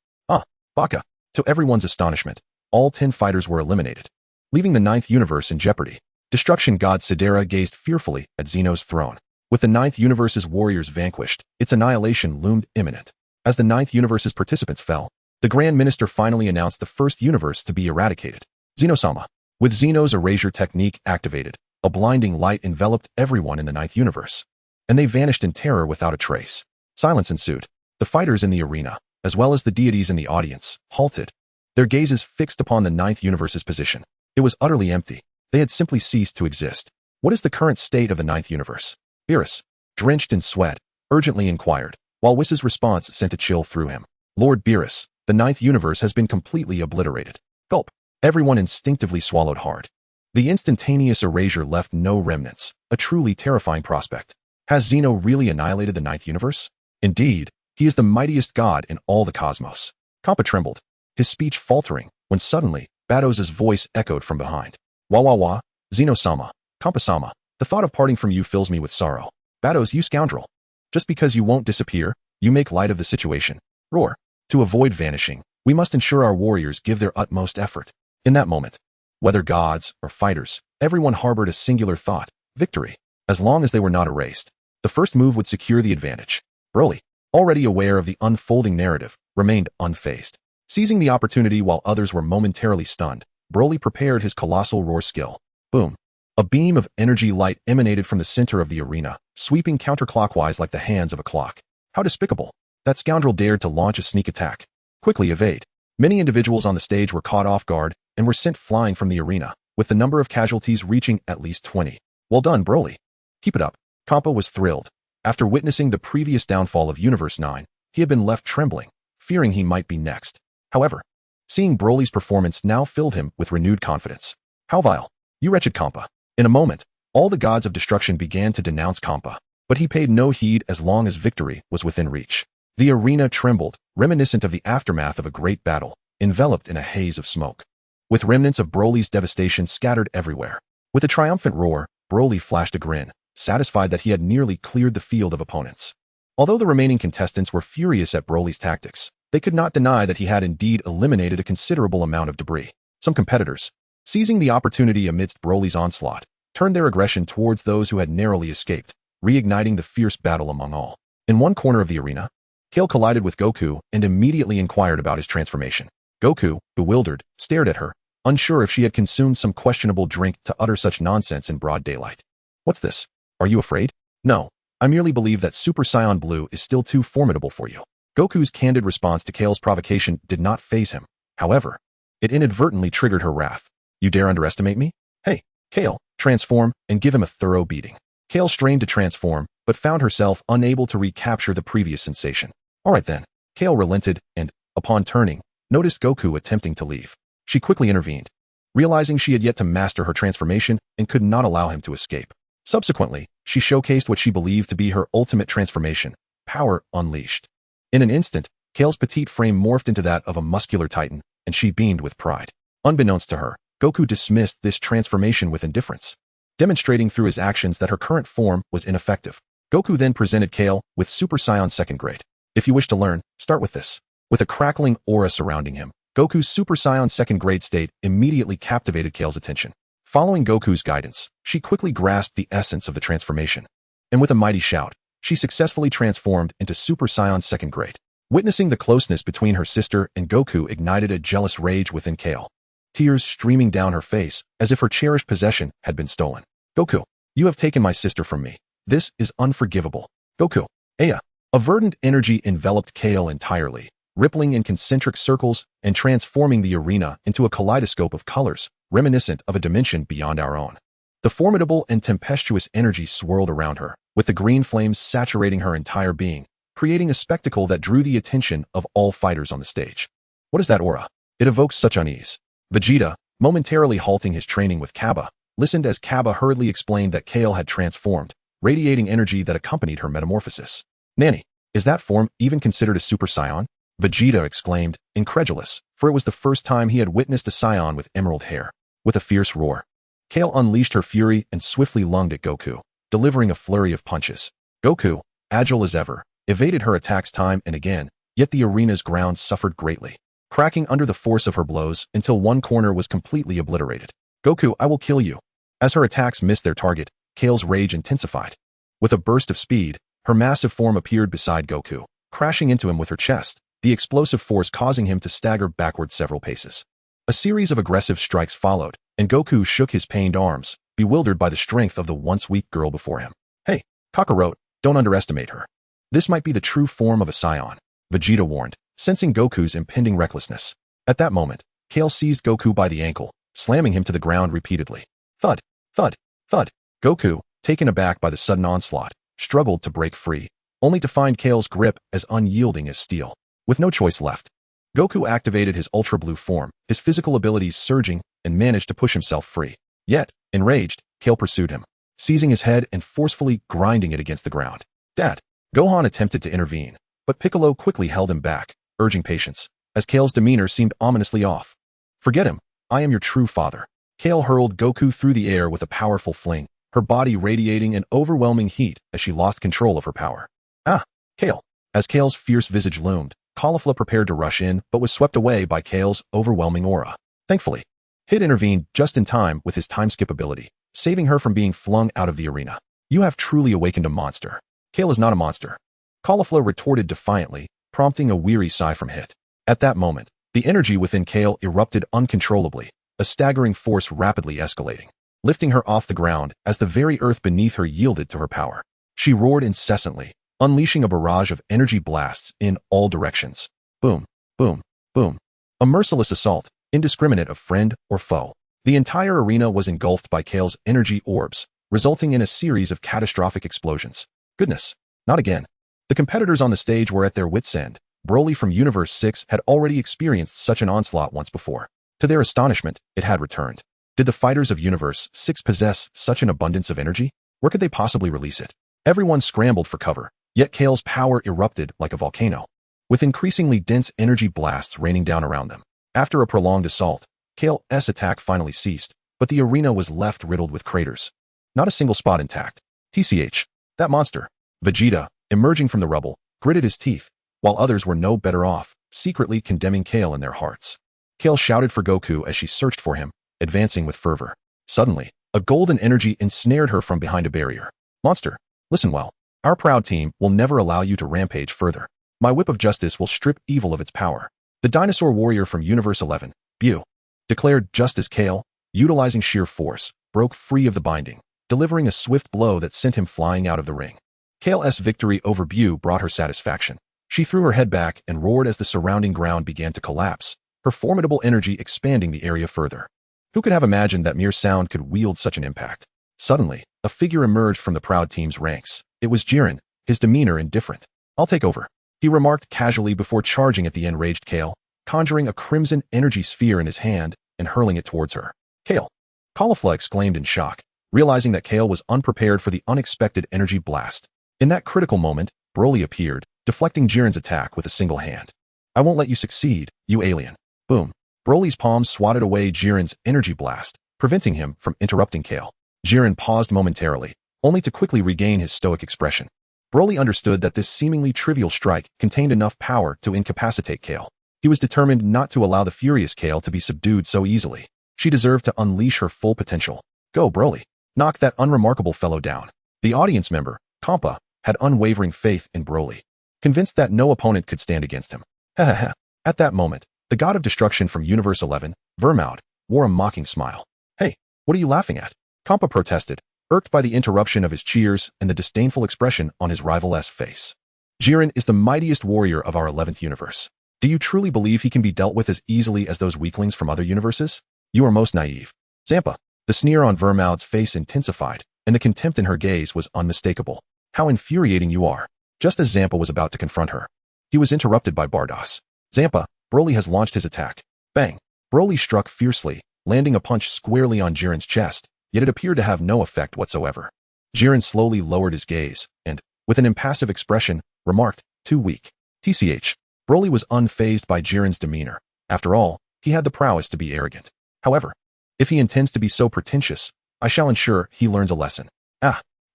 Baka. To everyone's astonishment, all 10 fighters were eliminated, leaving the 9th universe in jeopardy. Destruction God Sidera gazed fearfully at Zeno's throne. With the 9th universe's warriors vanquished, its annihilation loomed imminent. As the 9th universe's participants fell, the Grand Minister finally announced the first universe to be eradicated. Zeno-sama. With Zeno's erasure technique activated, a blinding light enveloped everyone in the 9th universe, and they vanished in terror without a trace. Silence ensued. The fighters in the arena, as well as the deities in the audience, halted, their gazes fixed upon the 9th universe's position. It was utterly empty. They had simply ceased to exist. What is the current state of the 9th universe? Beerus, drenched in sweat, urgently inquired, while Whis' response sent a chill through him. Lord Beerus, the 9th universe has been completely obliterated. Gulp. Everyone instinctively swallowed hard. The instantaneous erasure left no remnants, a truly terrifying prospect. Has Zeno really annihilated the 9th universe? Indeed, he is the mightiest god in all the cosmos. Kappa trembled, his speech faltering, when suddenly, Battos's voice echoed from behind. Wah, Zeno-sama, Kappa-sama, the thought of parting from you fills me with sorrow. Batos, you scoundrel. Just because you won't disappear, you make light of the situation. Roar. To avoid vanishing, we must ensure our warriors give their utmost effort. In that moment, whether gods or fighters, everyone harbored a singular thought: victory. As long as they were not erased, the first move would secure the advantage. Broly, already aware of the unfolding narrative, remained unfazed. Seizing the opportunity while others were momentarily stunned, Broly prepared his colossal roar skill. Boom. A beam of energy light emanated from the center of the arena, sweeping counterclockwise like the hands of a clock. How despicable. That scoundrel dared to launch a sneak attack. Quickly evade. Many individuals on the stage were caught off guard and were sent flying from the arena, with the number of casualties reaching at least 20. Well done, Broly. Keep it up. Kappa was thrilled. After witnessing the previous downfall of Universe 9, he had been left trembling, fearing he might be next. However, seeing Broly's performance now filled him with renewed confidence. How vile. You wretched Kampa. In a moment, all the gods of destruction began to denounce Kampa, but he paid no heed as long as victory was within reach. The arena trembled, reminiscent of the aftermath of a great battle, enveloped in a haze of smoke, with remnants of Broly's devastation scattered everywhere. With a triumphant roar, Broly flashed a grin, satisfied that he had nearly cleared the field of opponents. Although the remaining contestants were furious at Broly's tactics, they could not deny that he had indeed eliminated a considerable amount of debris. Some competitors, seizing the opportunity amidst Broly's onslaught, turned their aggression towards those who had narrowly escaped, reigniting the fierce battle among all. In one corner of the arena, Kale collided with Goku and immediately inquired about his transformation. Goku, bewildered, stared at her, unsure if she had consumed some questionable drink to utter such nonsense in broad daylight. What's this? Are you afraid? No, I merely believe that Super Saiyan Blue is still too formidable for you. Goku's candid response to Kale's provocation did not faze him. However, it inadvertently triggered her wrath. You dare underestimate me? Hey, Kale, transform and give him a thorough beating. Kale strained to transform, but found herself unable to recapture the previous sensation. All right then. Kale relented and, upon turning, noticed Goku attempting to leave. She quickly intervened, realizing she had yet to master her transformation and could not allow him to escape. Subsequently, she showcased what she believed to be her ultimate transformation, Power Unleashed. In an instant, Kale's petite frame morphed into that of a muscular titan, and she beamed with pride. Unbeknownst to her, Goku dismissed this transformation with indifference, demonstrating through his actions that her current form was ineffective. Goku then presented Kale with Super Saiyan 2nd grade. If you wish to learn, start with this. With a crackling aura surrounding him, Goku's Super Saiyan 2nd grade state immediately captivated Kale's attention. Following Goku's guidance, she quickly grasped the essence of the transformation, and with a mighty shout, she successfully transformed into Super Saiyan 2nd grade. Witnessing the closeness between her sister and Goku ignited a jealous rage within Kale, tears streaming down her face as if her cherished possession had been stolen. Goku, you have taken my sister from me. This is unforgivable. Goku, Aya. A verdant energy enveloped Kale entirely, rippling in concentric circles and transforming the arena into a kaleidoscope of colors, reminiscent of a dimension beyond our own. The formidable and tempestuous energy swirled around her, with the green flames saturating her entire being, creating a spectacle that drew the attention of all fighters on the stage. What is that aura? It evokes such unease. Vegeta, momentarily halting his training with Cabba, listened as Cabba hurriedly explained that Kale had transformed, radiating energy that accompanied her metamorphosis. Nanny, is that form even considered a Super Saiyan? Vegeta exclaimed, incredulous, for it was the first time he had witnessed a Saiyan with emerald hair. With a fierce roar, Kale unleashed her fury and swiftly lunged at Goku, delivering a flurry of punches. Goku, agile as ever, evaded her attacks time and again, yet the arena's ground suffered greatly, cracking under the force of her blows until one corner was completely obliterated. Goku, I will kill you. As her attacks missed their target, Kale's rage intensified. With a burst of speed, her massive form appeared beside Goku, crashing into him with her chest, the explosive force causing him to stagger backward several paces. A series of aggressive strikes followed, and Goku shook his pained arms, bewildered by the strength of the once weak girl before him. Hey, Kakarot, don't underestimate her. This might be the true form of a Saiyan, Vegeta warned, sensing Goku's impending recklessness. At that moment, Kale seized Goku by the ankle, slamming him to the ground repeatedly. Thud, thud, thud. Goku, taken aback by the sudden onslaught, struggled to break free, only to find Kale's grip as unyielding as steel. With no choice left, Goku activated his Ultra Blue form, his physical abilities surging, and managed to push himself free. Yet, enraged, Kale pursued him, seizing his head and forcefully grinding it against the ground. Dad! Gohan attempted to intervene, but Piccolo quickly held him back, urging patience, as Kale's demeanor seemed ominously off. Forget him, I am your true father. Kale hurled Goku through the air with a powerful fling, her body radiating an overwhelming heat as she lost control of her power. Ah, Kale! As Kale's fierce visage loomed, Caulifla prepared to rush in but was swept away by Kale's overwhelming aura. Thankfully, Hit intervened just in time with his time skip ability, saving her from being flung out of the arena. You have truly awakened a monster. Kale is not a monster. Caulifla retorted defiantly, prompting a weary sigh from Hit. At that moment, the energy within Kale erupted uncontrollably, a staggering force rapidly escalating, lifting her off the ground as the very earth beneath her yielded to her power. She roared incessantly, unleashing a barrage of energy blasts in all directions. Boom, boom, boom. A merciless assault, indiscriminate of friend or foe. The entire arena was engulfed by Kale's energy orbs, resulting in a series of catastrophic explosions. Goodness, not again. The competitors on the stage were at their wits' end. Broly from Universe 6 had already experienced such an onslaught once before. To their astonishment, it had returned. Did the fighters of Universe 6 possess such an abundance of energy? Where could they possibly release it? Everyone scrambled for cover, yet Kale's power erupted like a volcano, with increasingly dense energy blasts raining down around them. After a prolonged assault, Kale's attack finally ceased, but the arena was left riddled with craters. Not a single spot intact. TCH. That monster. Vegeta, emerging from the rubble, gritted his teeth, while others were no better off, secretly condemning Kale in their hearts. Kale shouted for Goku as she searched for him, advancing with fervor. Suddenly, a golden energy ensnared her from behind a barrier. Monster, listen well. Our proud team will never allow you to rampage further. My whip of justice will strip evil of its power. The dinosaur warrior from Universe 11, Bu, declared just as Kale, utilizing sheer force, broke free of the binding, delivering a swift blow that sent him flying out of the ring. Kale's victory over Bu brought her satisfaction. She threw her head back and roared as the surrounding ground began to collapse, her formidable energy expanding the area further. Who could have imagined that mere sound could wield such an impact? Suddenly, a figure emerged from the proud team's ranks. It was Jiren, his demeanor indifferent. I'll take over, he remarked casually before charging at the enraged Kale, conjuring a crimson energy sphere in his hand and hurling it towards her. Kale! Caulifla exclaimed in shock, realizing that Kale was unprepared for the unexpected energy blast. In that critical moment, Broly appeared, deflecting Jiren's attack with a single hand. I won't let you succeed, you alien. Boom. Broly's palm swatted away Jiren's energy blast, preventing him from interrupting Kale. Jiren paused momentarily, only to quickly regain his stoic expression. Broly understood that this seemingly trivial strike contained enough power to incapacitate Kale. He was determined not to allow the furious Kale to be subdued so easily. She deserved to unleash her full potential. Go, Broly. Knock that unremarkable fellow down. The audience member, Kampa, had unwavering faith in Broly, convinced that no opponent could stand against him. Ha. At that moment, the god of destruction from Universe 11, Vermaud, wore a mocking smile. Hey, what are you laughing at? Kampa protested, irked by the interruption of his cheers and the disdainful expression on his rival's face. Jiren is the mightiest warrior of our 11th universe. Do you truly believe he can be dealt with as easily as those weaklings from other universes? You are most naive. Zampa. The sneer on Vermaud's face intensified, and the contempt in her gaze was unmistakable. How infuriating you are. Just as Zampa was about to confront her, he was interrupted by Bardos. Zampa, Broly has launched his attack. Bang. Broly struck fiercely, landing a punch squarely on Jiren's chest, yet it appeared to have no effect whatsoever. Jiren slowly lowered his gaze, and, with an impassive expression, remarked, "Too weak." TCH. Broly was unfazed by Jiren's demeanor. After all, he had the prowess to be arrogant. However, if he intends to be so pretentious, I shall ensure he learns a lesson.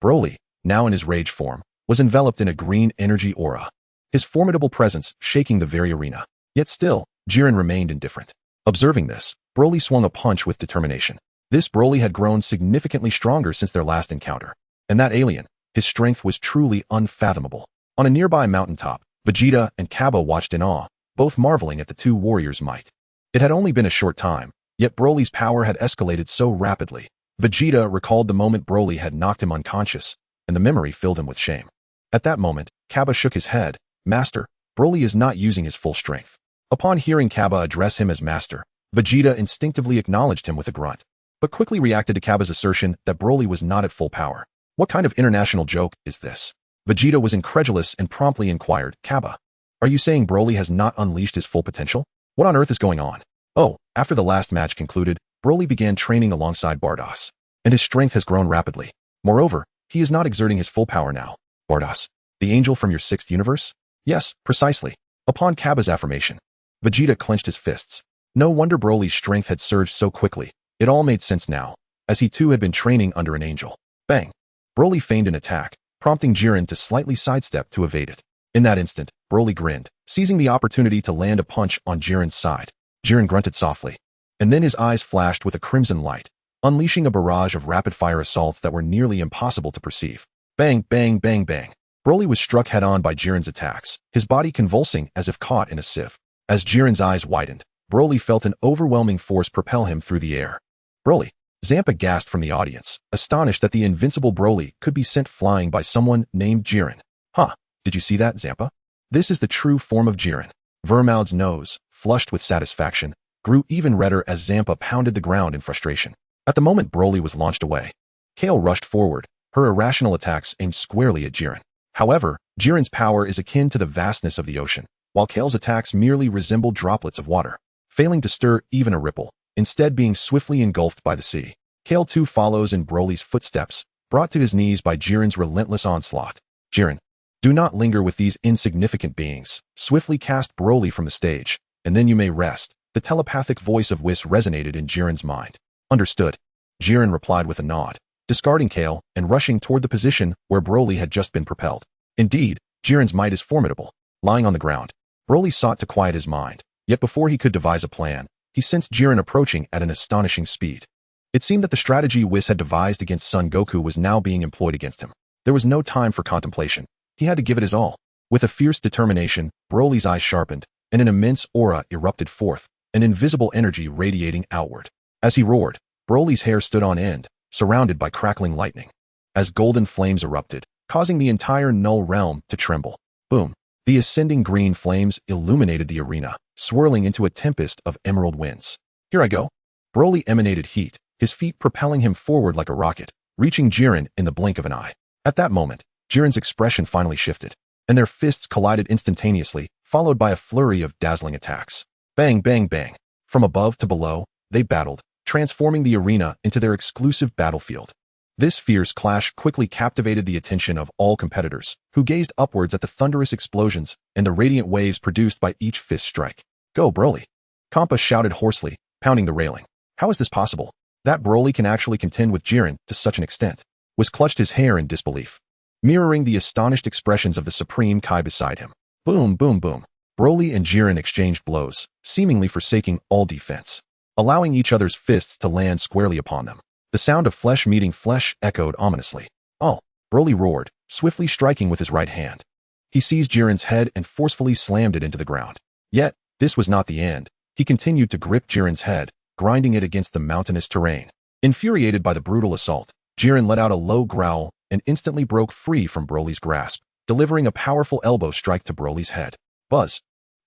Broly, now in his rage form, was enveloped in a green energy aura, his formidable presence shaking the very arena. Yet still, Jiren remained indifferent. Observing this, Broly swung a punch with determination. This Broly had grown significantly stronger since their last encounter. And that alien, his strength was truly unfathomable. On a nearby mountaintop, Vegeta and Cabba watched in awe, both marveling at the two warriors' might. It had only been a short time, yet Broly's power had escalated so rapidly. Vegeta recalled the moment Broly had knocked him unconscious, and the memory filled him with shame. At that moment, Cabba shook his head. "Master, Broly is not using his full strength." Upon hearing Cabba address him as master, Vegeta instinctively acknowledged him with a grunt, but quickly reacted to Cabba's assertion that Broly was not at full power. What kind of international joke is this? Vegeta was incredulous and promptly inquired, "Cabba, are you saying Broly has not unleashed his full potential? What on earth is going on?" After the last match concluded, Broly began training alongside Bardos, and his strength has grown rapidly. Moreover, he is not exerting his full power now. Bardos, the angel from your sixth universe? Yes, precisely. Upon Cabba's affirmation, Vegeta clenched his fists. No wonder Broly's strength had surged so quickly. It all made sense now, as he too had been training under an angel. Bang! Broly feigned an attack, prompting Jiren to slightly sidestep to evade it. In that instant, Broly grinned, seizing the opportunity to land a punch on Jiren's side. Jiren grunted softly, and then his eyes flashed with a crimson light, unleashing a barrage of rapid-fire assaults that were nearly impossible to perceive. Bang, bang, bang, bang. Broly was struck head-on by Jiren's attacks, his body convulsing as if caught in a sieve. As Jiren's eyes widened, Broly felt an overwhelming force propel him through the air. Broly! Zampa gasped from the audience, astonished that the invincible Broly could be sent flying by someone named Jiren. Did you see that, Zampa? This is the true form of Jiren. Vermaud's nose, flushed with satisfaction, grew even redder as Zampa pounded the ground in frustration. At the moment Broly was launched away, Kale rushed forward, her irrational attacks aimed squarely at Jiren. However, Jiren's power is akin to the vastness of the ocean, while Kale's attacks merely resembled droplets of water, failing to stir even a ripple, instead being swiftly engulfed by the sea. Kale too follows in Broly's footsteps, brought to his knees by Jiren's relentless onslaught. Jiren, do not linger with these insignificant beings. Swiftly cast Broly from the stage, and then you may rest. The telepathic voice of Whis resonated in Jiren's mind. Understood. Jiren replied with a nod, discarding Kale and rushing toward the position where Broly had just been propelled. Indeed, Jiren's might is formidable. Lying on the ground, Broly sought to quiet his mind, yet before he could devise a plan, he sensed Jiren approaching at an astonishing speed. It seemed that the strategy Whis had devised against Son Goku was now being employed against him. There was no time for contemplation. He had to give it his all. With a fierce determination, Broly's eyes sharpened, and an immense aura erupted forth, an invisible energy radiating outward. As he roared, Broly's hair stood on end, surrounded by crackling lightning. As golden flames erupted, causing the entire Null Realm to tremble. Boom! The ascending green flames illuminated the arena, swirling into a tempest of emerald winds. Here I go. Broly emanated heat, his feet propelling him forward like a rocket, reaching Jiren in the blink of an eye. At that moment, Jiren's expression finally shifted, and their fists collided instantaneously, followed by a flurry of dazzling attacks. Bang, bang, bang. From above to below, they battled, transforming the arena into their exclusive battlefield. This fierce clash quickly captivated the attention of all competitors, who gazed upwards at the thunderous explosions and the radiant waves produced by each fist strike. Go, Broly! Kampa shouted hoarsely, pounding the railing. How is this possible? That Broly can actually contend with Jiren to such an extent. Whis clutched his hair in disbelief, mirroring the astonished expressions of the Supreme Kai beside him. Boom, boom, boom. Broly and Jiren exchanged blows, seemingly forsaking all defense, allowing each other's fists to land squarely upon them. The sound of flesh meeting flesh echoed ominously. Broly roared, swiftly striking with his right hand. He seized Jiren's head and forcefully slammed it into the ground. Yet, this was not the end. He continued to grip Jiren's head, grinding it against the mountainous terrain. Infuriated by the brutal assault, Jiren let out a low growl and instantly broke free from Broly's grasp, delivering a powerful elbow strike to Broly's head. Buzz!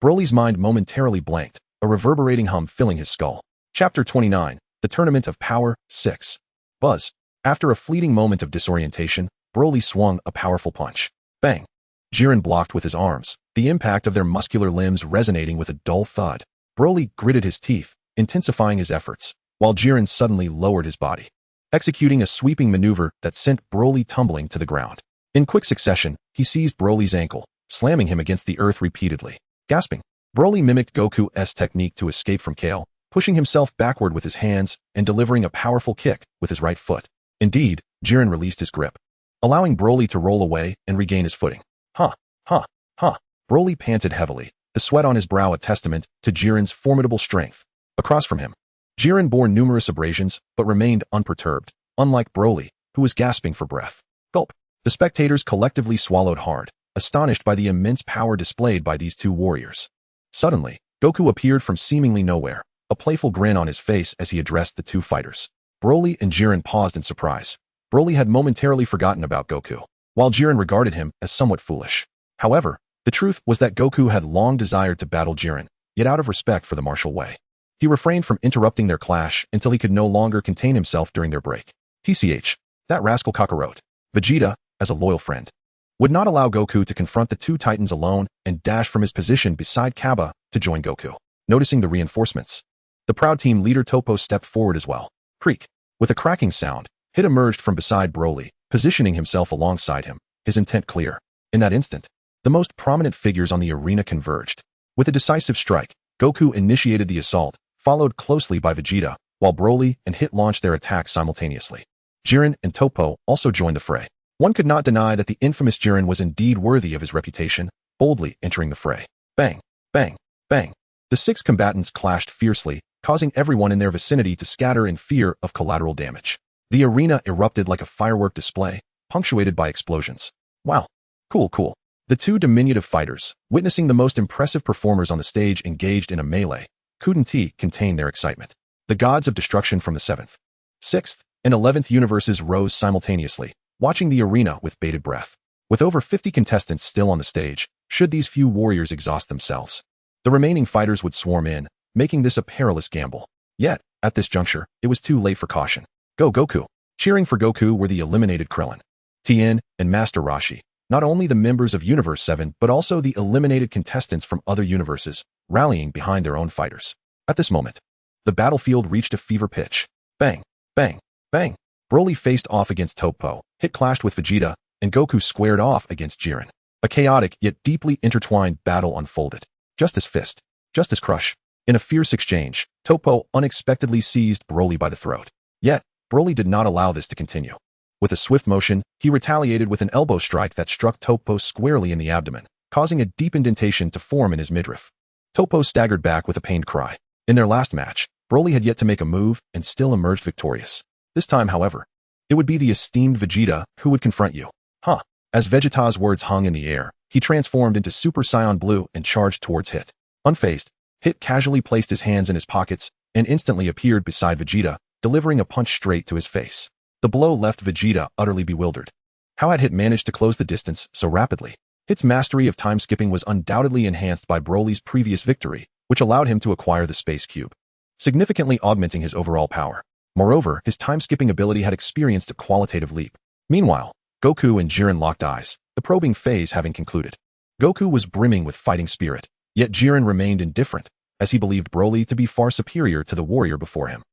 Broly's mind momentarily blanked, a reverberating hum filling his skull. Chapter 29, The Tournament of Power, 6. Buzz. After a fleeting moment of disorientation, Broly swung a powerful punch. Bang. Jiren blocked with his arms, the impact of their muscular limbs resonating with a dull thud. Broly gritted his teeth, intensifying his efforts, while Jiren suddenly lowered his body, executing a sweeping maneuver that sent Broly tumbling to the ground. In quick succession, he seized Broly's ankle, slamming him against the earth repeatedly. Gasping, Broly mimicked Goku's technique to escape from Kale, pushing himself backward with his hands and delivering a powerful kick with his right foot. Indeed, Jiren released his grip, allowing Broly to roll away and regain his footing. Ha, ha, ha. Broly panted heavily, the sweat on his brow a testament to Jiren's formidable strength. Across from him, Jiren bore numerous abrasions but remained unperturbed, unlike Broly, who was gasping for breath. Gulp. The spectators collectively swallowed hard, astonished by the immense power displayed by these two warriors. Suddenly, Goku appeared from seemingly nowhere, a playful grin on his face as he addressed the two fighters. Broly and Jiren paused in surprise. Broly had momentarily forgotten about Goku, while Jiren regarded him as somewhat foolish. However, the truth was that Goku had long desired to battle Jiren, yet out of respect for the martial way, he refrained from interrupting their clash until he could no longer contain himself during their break. TCH, that rascal Kakarot, Vegeta, as a loyal friend, would not allow Goku to confront the two titans alone and dash from his position beside Kaba to join Goku. Noticing the reinforcements, the proud team leader Toppo stepped forward as well. Creak. With a cracking sound, Hit emerged from beside Broly, positioning himself alongside him, his intent clear. In that instant, the most prominent figures on the arena converged. With a decisive strike, Goku initiated the assault, followed closely by Vegeta, while Broly and Hit launched their attacks simultaneously. Jiren and Toppo also joined the fray. One could not deny that the infamous Jiren was indeed worthy of his reputation, boldly entering the fray. Bang, bang, bang. The six combatants clashed fiercely, causing everyone in their vicinity to scatter in fear of collateral damage. The arena erupted like a firework display, punctuated by explosions. Wow. Cool. The two diminutive fighters, witnessing the most impressive performers on the stage engaged in a melee, couldn't contain their excitement. The gods of destruction from the 7th, 6th, and 11th universes rose simultaneously, watching the arena with bated breath. With over 50 contestants still on the stage, should these few warriors exhaust themselves, the remaining fighters would swarm in, making this a perilous gamble. Yet, at this juncture, it was too late for caution. Go Goku! Cheering for Goku were the eliminated Krillin, Tien, and Master Roshi, not only the members of Universe 7 but also the eliminated contestants from other universes, rallying behind their own fighters. At this moment, the battlefield reached a fever pitch. Bang, bang, bang. Broly faced off against Toppo, Hit clashed with Vegeta, and Goku squared off against Jiren. A chaotic yet deeply intertwined battle unfolded. Justice Fist, Justice Crush. In a fierce exchange, Toppo unexpectedly seized Broly by the throat. Yet, Broly did not allow this to continue. With a swift motion, he retaliated with an elbow strike that struck Toppo squarely in the abdomen, causing a deep indentation to form in his midriff. Toppo staggered back with a pained cry. In their last match, Broly had yet to make a move and still emerged victorious. This time, however, it would be the esteemed Vegeta who would confront you. Huh. As Vegeta's words hung in the air, he transformed into Super Saiyan Blue and charged towards Hit. Unfazed, Hit casually placed his hands in his pockets and instantly appeared beside Vegeta, delivering a punch straight to his face. The blow left Vegeta utterly bewildered. How had Hit managed to close the distance so rapidly? Hit's mastery of time-skipping was undoubtedly enhanced by Broly's previous victory, which allowed him to acquire the Space Cube, significantly augmenting his overall power. Moreover, his time-skipping ability had experienced a qualitative leap. Meanwhile, Goku and Jiren locked eyes, the probing phase having concluded. Goku was brimming with fighting spirit, yet Jiren remained indifferent, as he believed Broly to be far superior to the warrior before him.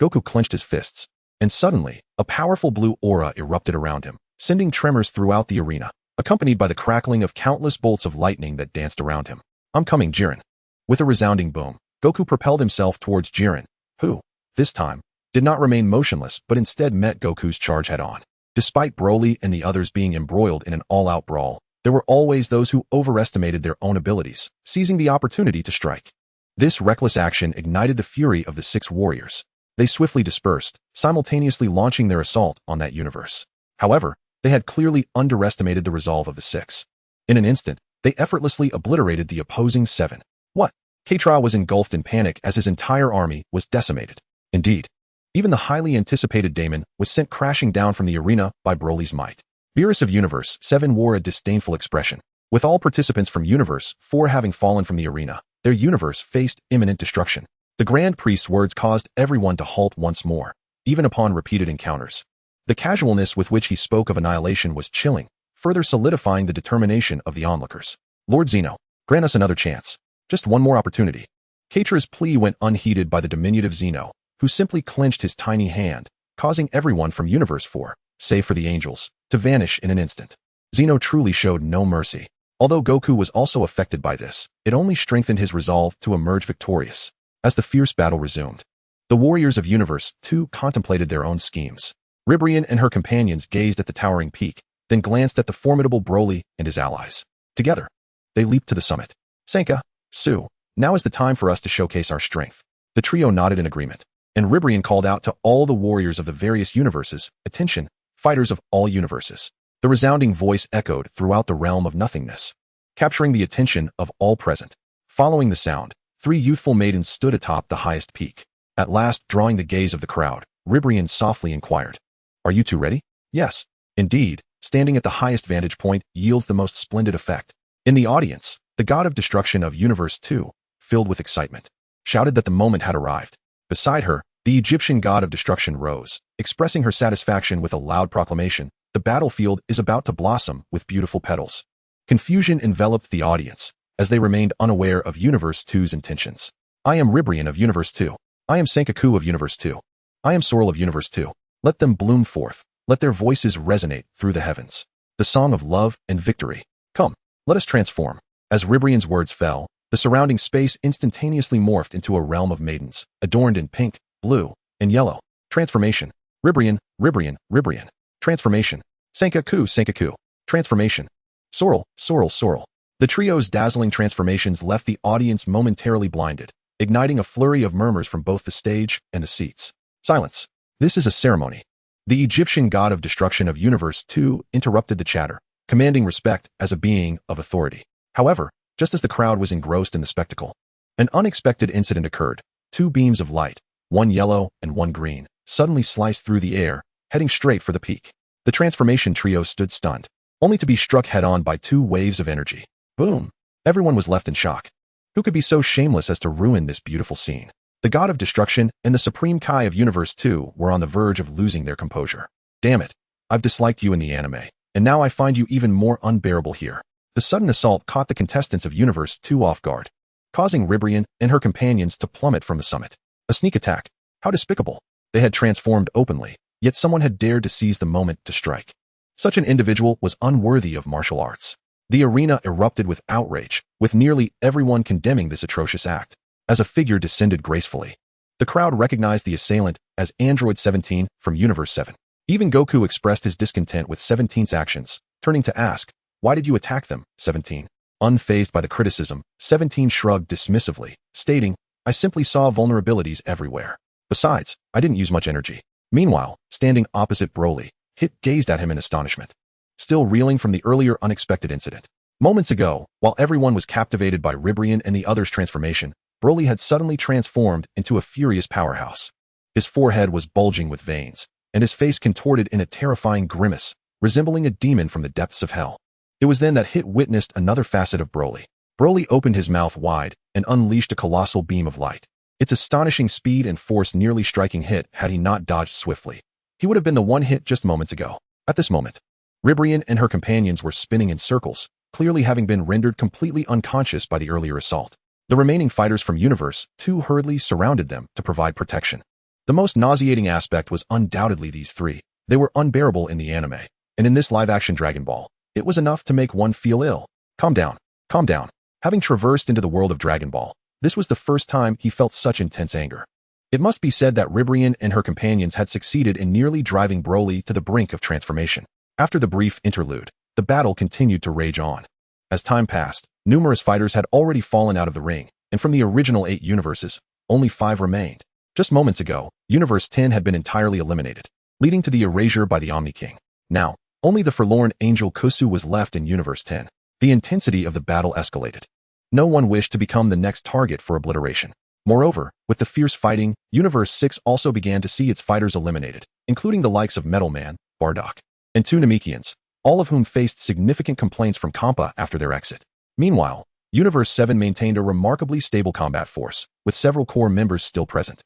Goku clenched his fists, and suddenly, a powerful blue aura erupted around him, sending tremors throughout the arena, accompanied by the crackling of countless bolts of lightning that danced around him. I'm coming, Jiren. With a resounding boom, Goku propelled himself towards Jiren, who, this time, did not remain motionless but instead met Goku's charge head-on. Despite Broly and the others being embroiled in an all-out brawl, there were always those who overestimated their own abilities, seizing the opportunity to strike. This reckless action ignited the fury of the six warriors. They swiftly dispersed, simultaneously launching their assault on that universe. However, they had clearly underestimated the resolve of the six. In an instant, they effortlessly obliterated the opposing 7. What? Katra was engulfed in panic as his entire army was decimated. Indeed, even the highly anticipated Daemon was sent crashing down from the arena by Broly's might. Beerus of Universe 7 wore a disdainful expression. With all participants from Universe 4 having fallen from the arena, their universe faced imminent destruction. The Grand Priest's words caused everyone to halt once more, even upon repeated encounters. The casualness with which he spoke of annihilation was chilling, further solidifying the determination of the onlookers. Lord Zeno, grant us another chance. Just one more opportunity. Katra's plea went unheeded by the diminutive Zeno, who simply clenched his tiny hand, causing everyone from Universe 4, save for the angels, to vanish in an instant. Zeno truly showed no mercy. Although Goku was also affected by this, it only strengthened his resolve to emerge victorious. As the fierce battle resumed, the warriors of Universe 2 contemplated their own schemes. Reborn and her companions gazed at the towering peak, then glanced at the formidable Broly and his allies. Together, they leaped to the summit. Sanka, Su, now is the time for us to showcase our strength. The trio nodded in agreement, and Reborn called out to all the warriors of the various universes, attention, fighters of all universes. The resounding voice echoed throughout the realm of nothingness, capturing the attention of all present. Following the sound, 3 youthful maidens stood atop the highest peak. At last, drawing the gaze of the crowd, Reborn softly inquired, "Are you two ready?" "Yes." Indeed, standing at the highest vantage point yields the most splendid effect. In the audience, the god of destruction of Universe 2, filled with excitement, shouted that the moment had arrived. Beside her, the Egyptian god of destruction rose, expressing her satisfaction with a loud proclamation, "The battlefield is about to blossom with beautiful petals." Confusion enveloped the audience, as they remained unaware of Universe 2's intentions. "I am Reborn of Universe 2. I am Sankaku of Universe 2. I am Sorrel of Universe 2. Let them bloom forth. Let their voices resonate through the heavens. The song of love and victory. Come, let us transform." As Reborn's words fell, the surrounding space instantaneously morphed into a realm of maidens, adorned in pink, blue, and yellow. Transformation. Reborn, Reborn, Reborn. Transformation. Sankaku, Sankaku. Transformation. Sorrel, Sorrel, Sorrel. The trio's dazzling transformations left the audience momentarily blinded, igniting a flurry of murmurs from both the stage and the seats. Silence. This is a ceremony. The Egyptian god of destruction of Universe 2 interrupted the chatter, commanding respect as a being of authority. However, just as the crowd was engrossed in the spectacle, an unexpected incident occurred. 2 beams of light, one yellow and one green, suddenly sliced through the air, heading straight for the peak. The transformation trio stood stunned, only to be struck head-on by 2 waves of energy. Boom! Everyone was left in shock. Who could be so shameless as to ruin this beautiful scene? The god of destruction and the supreme Kai of Universe 2 were on the verge of losing their composure. Damn it, I've disliked you in the anime, and now I find you even more unbearable here. The sudden assault caught the contestants of Universe 2 off guard, causing Reborn and her companions to plummet from the summit. A sneak attack. How despicable. They had transformed openly, yet someone had dared to seize the moment to strike. Such an individual was unworthy of martial arts. The arena erupted with outrage, with nearly everyone condemning this atrocious act. As a figure descended gracefully, the crowd recognized the assailant as Android 17 from Universe 7. Even Goku expressed his discontent with 17's actions, turning to ask, "Why did you attack them, 17? Unfazed by the criticism, 17 shrugged dismissively, stating, "I simply saw vulnerabilities everywhere. Besides, I didn't use much energy." Meanwhile, standing opposite Broly, Hit gazed at him in astonishment, still reeling from the earlier unexpected incident. Moments ago, while everyone was captivated by Reborn and the others' transformation, Broly had suddenly transformed into a furious powerhouse. His forehead was bulging with veins, and his face contorted in a terrifying grimace, resembling a demon from the depths of hell. It was then that Hit witnessed another facet of Broly. Broly opened his mouth wide and unleashed a colossal beam of light. Its astonishing speed and force nearly striking Hit had he not dodged swiftly. He would have been the one hit just moments ago. At this moment, Reborn and her companions were spinning in circles, clearly having been rendered completely unconscious by the earlier assault. The remaining fighters from Universe 2 hurriedly surrounded them to provide protection. The most nauseating aspect was undoubtedly these 3. They were unbearable in the anime, and in this live-action Dragon Ball, it was enough to make one feel ill. Calm down. Calm down. Having traversed into the world of Dragon Ball, this was the first time he felt such intense anger. It must be said that Reborn and her companions had succeeded in nearly driving Broly to the brink of transformation. After the brief interlude, the battle continued to rage on. As time passed, numerous fighters had already fallen out of the ring, and from the original 8 universes, only 5 remained. Just moments ago, Universe 10 had been entirely eliminated, leading to the erasure by the Omni King. Now, only the forlorn angel Kusu was left in Universe 10. The intensity of the battle escalated. No one wished to become the next target for obliteration. Moreover, with the fierce fighting, Universe 6 also began to see its fighters eliminated, including the likes of Metal Man, Bardock, and 2 Namekians. all of whom faced significant complaints from Compa after their exit. Meanwhile, Universe 7 maintained a remarkably stable combat force, with several core members still present.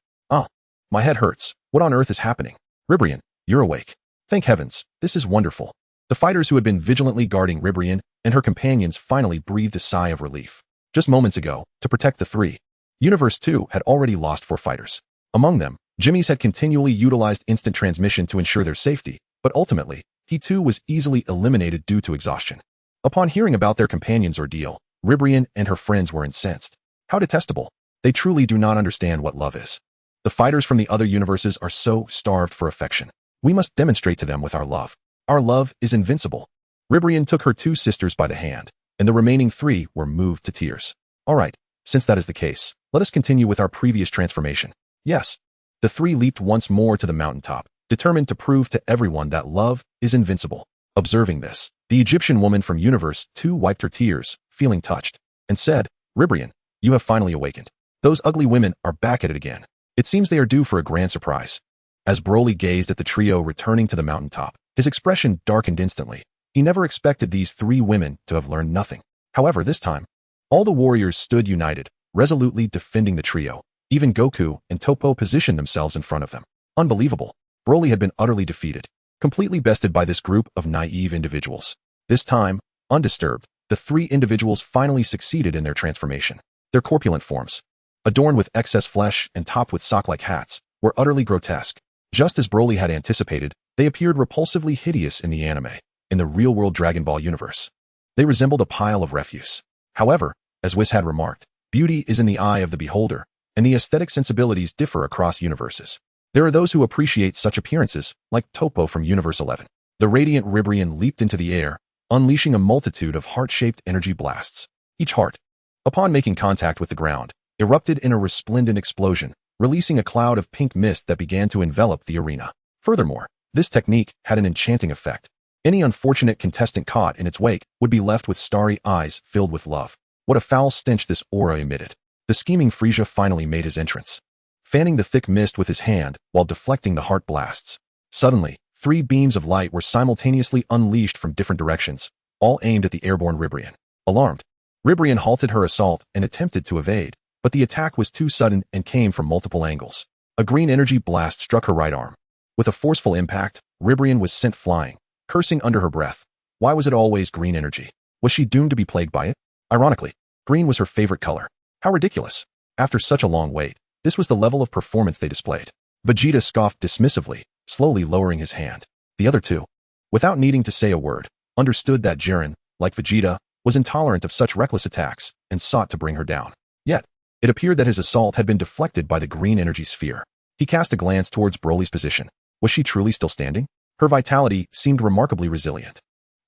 My head hurts. What on earth is happening? Reborn, you're awake. Thank heavens, this is wonderful. The fighters who had been vigilantly guarding Reborn and her companions finally breathed a sigh of relief. Just moments ago, to protect the three, Universe 2 had already lost 4 fighters. Among them, Jimmy's had continually utilized instant transmission to ensure their safety, but ultimately, he too was easily eliminated due to exhaustion. Upon hearing about their companion's ordeal, Reborn and her friends were incensed. How detestable. They truly do not understand what love is. The fighters from the other universes are so starved for affection. We must demonstrate to them with our love. Our love is invincible. Reborn took her 2 sisters by the hand, and the remaining 3 were moved to tears. All right, since that is the case, let us continue with our previous transformation. Yes. The 3 leaped once more to the mountaintop, determined to prove to everyone that love is invincible. Observing this, the Egyptian woman from Universe 2 wiped her tears, feeling touched, and said, Reborn, you have finally awakened. Those ugly women are back at it again. It seems they are due for a grand surprise. As Broly gazed at the trio returning to the mountaintop, his expression darkened instantly. He never expected these 3 women to have learned nothing. However, this time, all the warriors stood united, resolutely defending the trio. Even Goku and Toppo positioned themselves in front of them. Unbelievable. Broly had been utterly defeated, completely bested by this group of naive individuals. This time, undisturbed, the 3 individuals finally succeeded in their transformation. Their corpulent forms, adorned with excess flesh and topped with sock-like hats, were utterly grotesque. Just as Broly had anticipated, they appeared repulsively hideous in the anime. In the real-world Dragon Ball universe, they resembled a pile of refuse. However, as Whis had remarked, beauty is in the eye of the beholder, and the aesthetic sensibilities differ across universes. There are those who appreciate such appearances, like Toppo from Universe 11. The radiant Reborn leaped into the air, unleashing a multitude of heart-shaped energy blasts. Each heart, upon making contact with the ground, erupted in a resplendent explosion, releasing a cloud of pink mist that began to envelop the arena. Furthermore, this technique had an enchanting effect. Any unfortunate contestant caught in its wake would be left with starry eyes filled with love. What a foul stench this aura emitted. The scheming Frieza finally made his entrance, fanning the thick mist with his hand while deflecting the heart blasts. Suddenly, 3 beams of light were simultaneously unleashed from different directions, all aimed at the airborne Reborn. Alarmed, Reborn halted her assault and attempted to evade, but the attack was too sudden and came from multiple angles. A green energy blast struck her right arm. With a forceful impact, Reborn was sent flying, cursing under her breath. Why was it always green energy? Was she doomed to be plagued by it? Ironically, green was her favorite color. How ridiculous. After such a long wait, this was the level of performance they displayed. Vegeta scoffed dismissively, slowly lowering his hand. The other 2, without needing to say a word, understood that Jiren, like Vegeta, was intolerant of such reckless attacks and sought to bring her down. Yet, it appeared that his assault had been deflected by the green energy sphere. He cast a glance towards Broly's position. Was she truly still standing? Her vitality seemed remarkably resilient.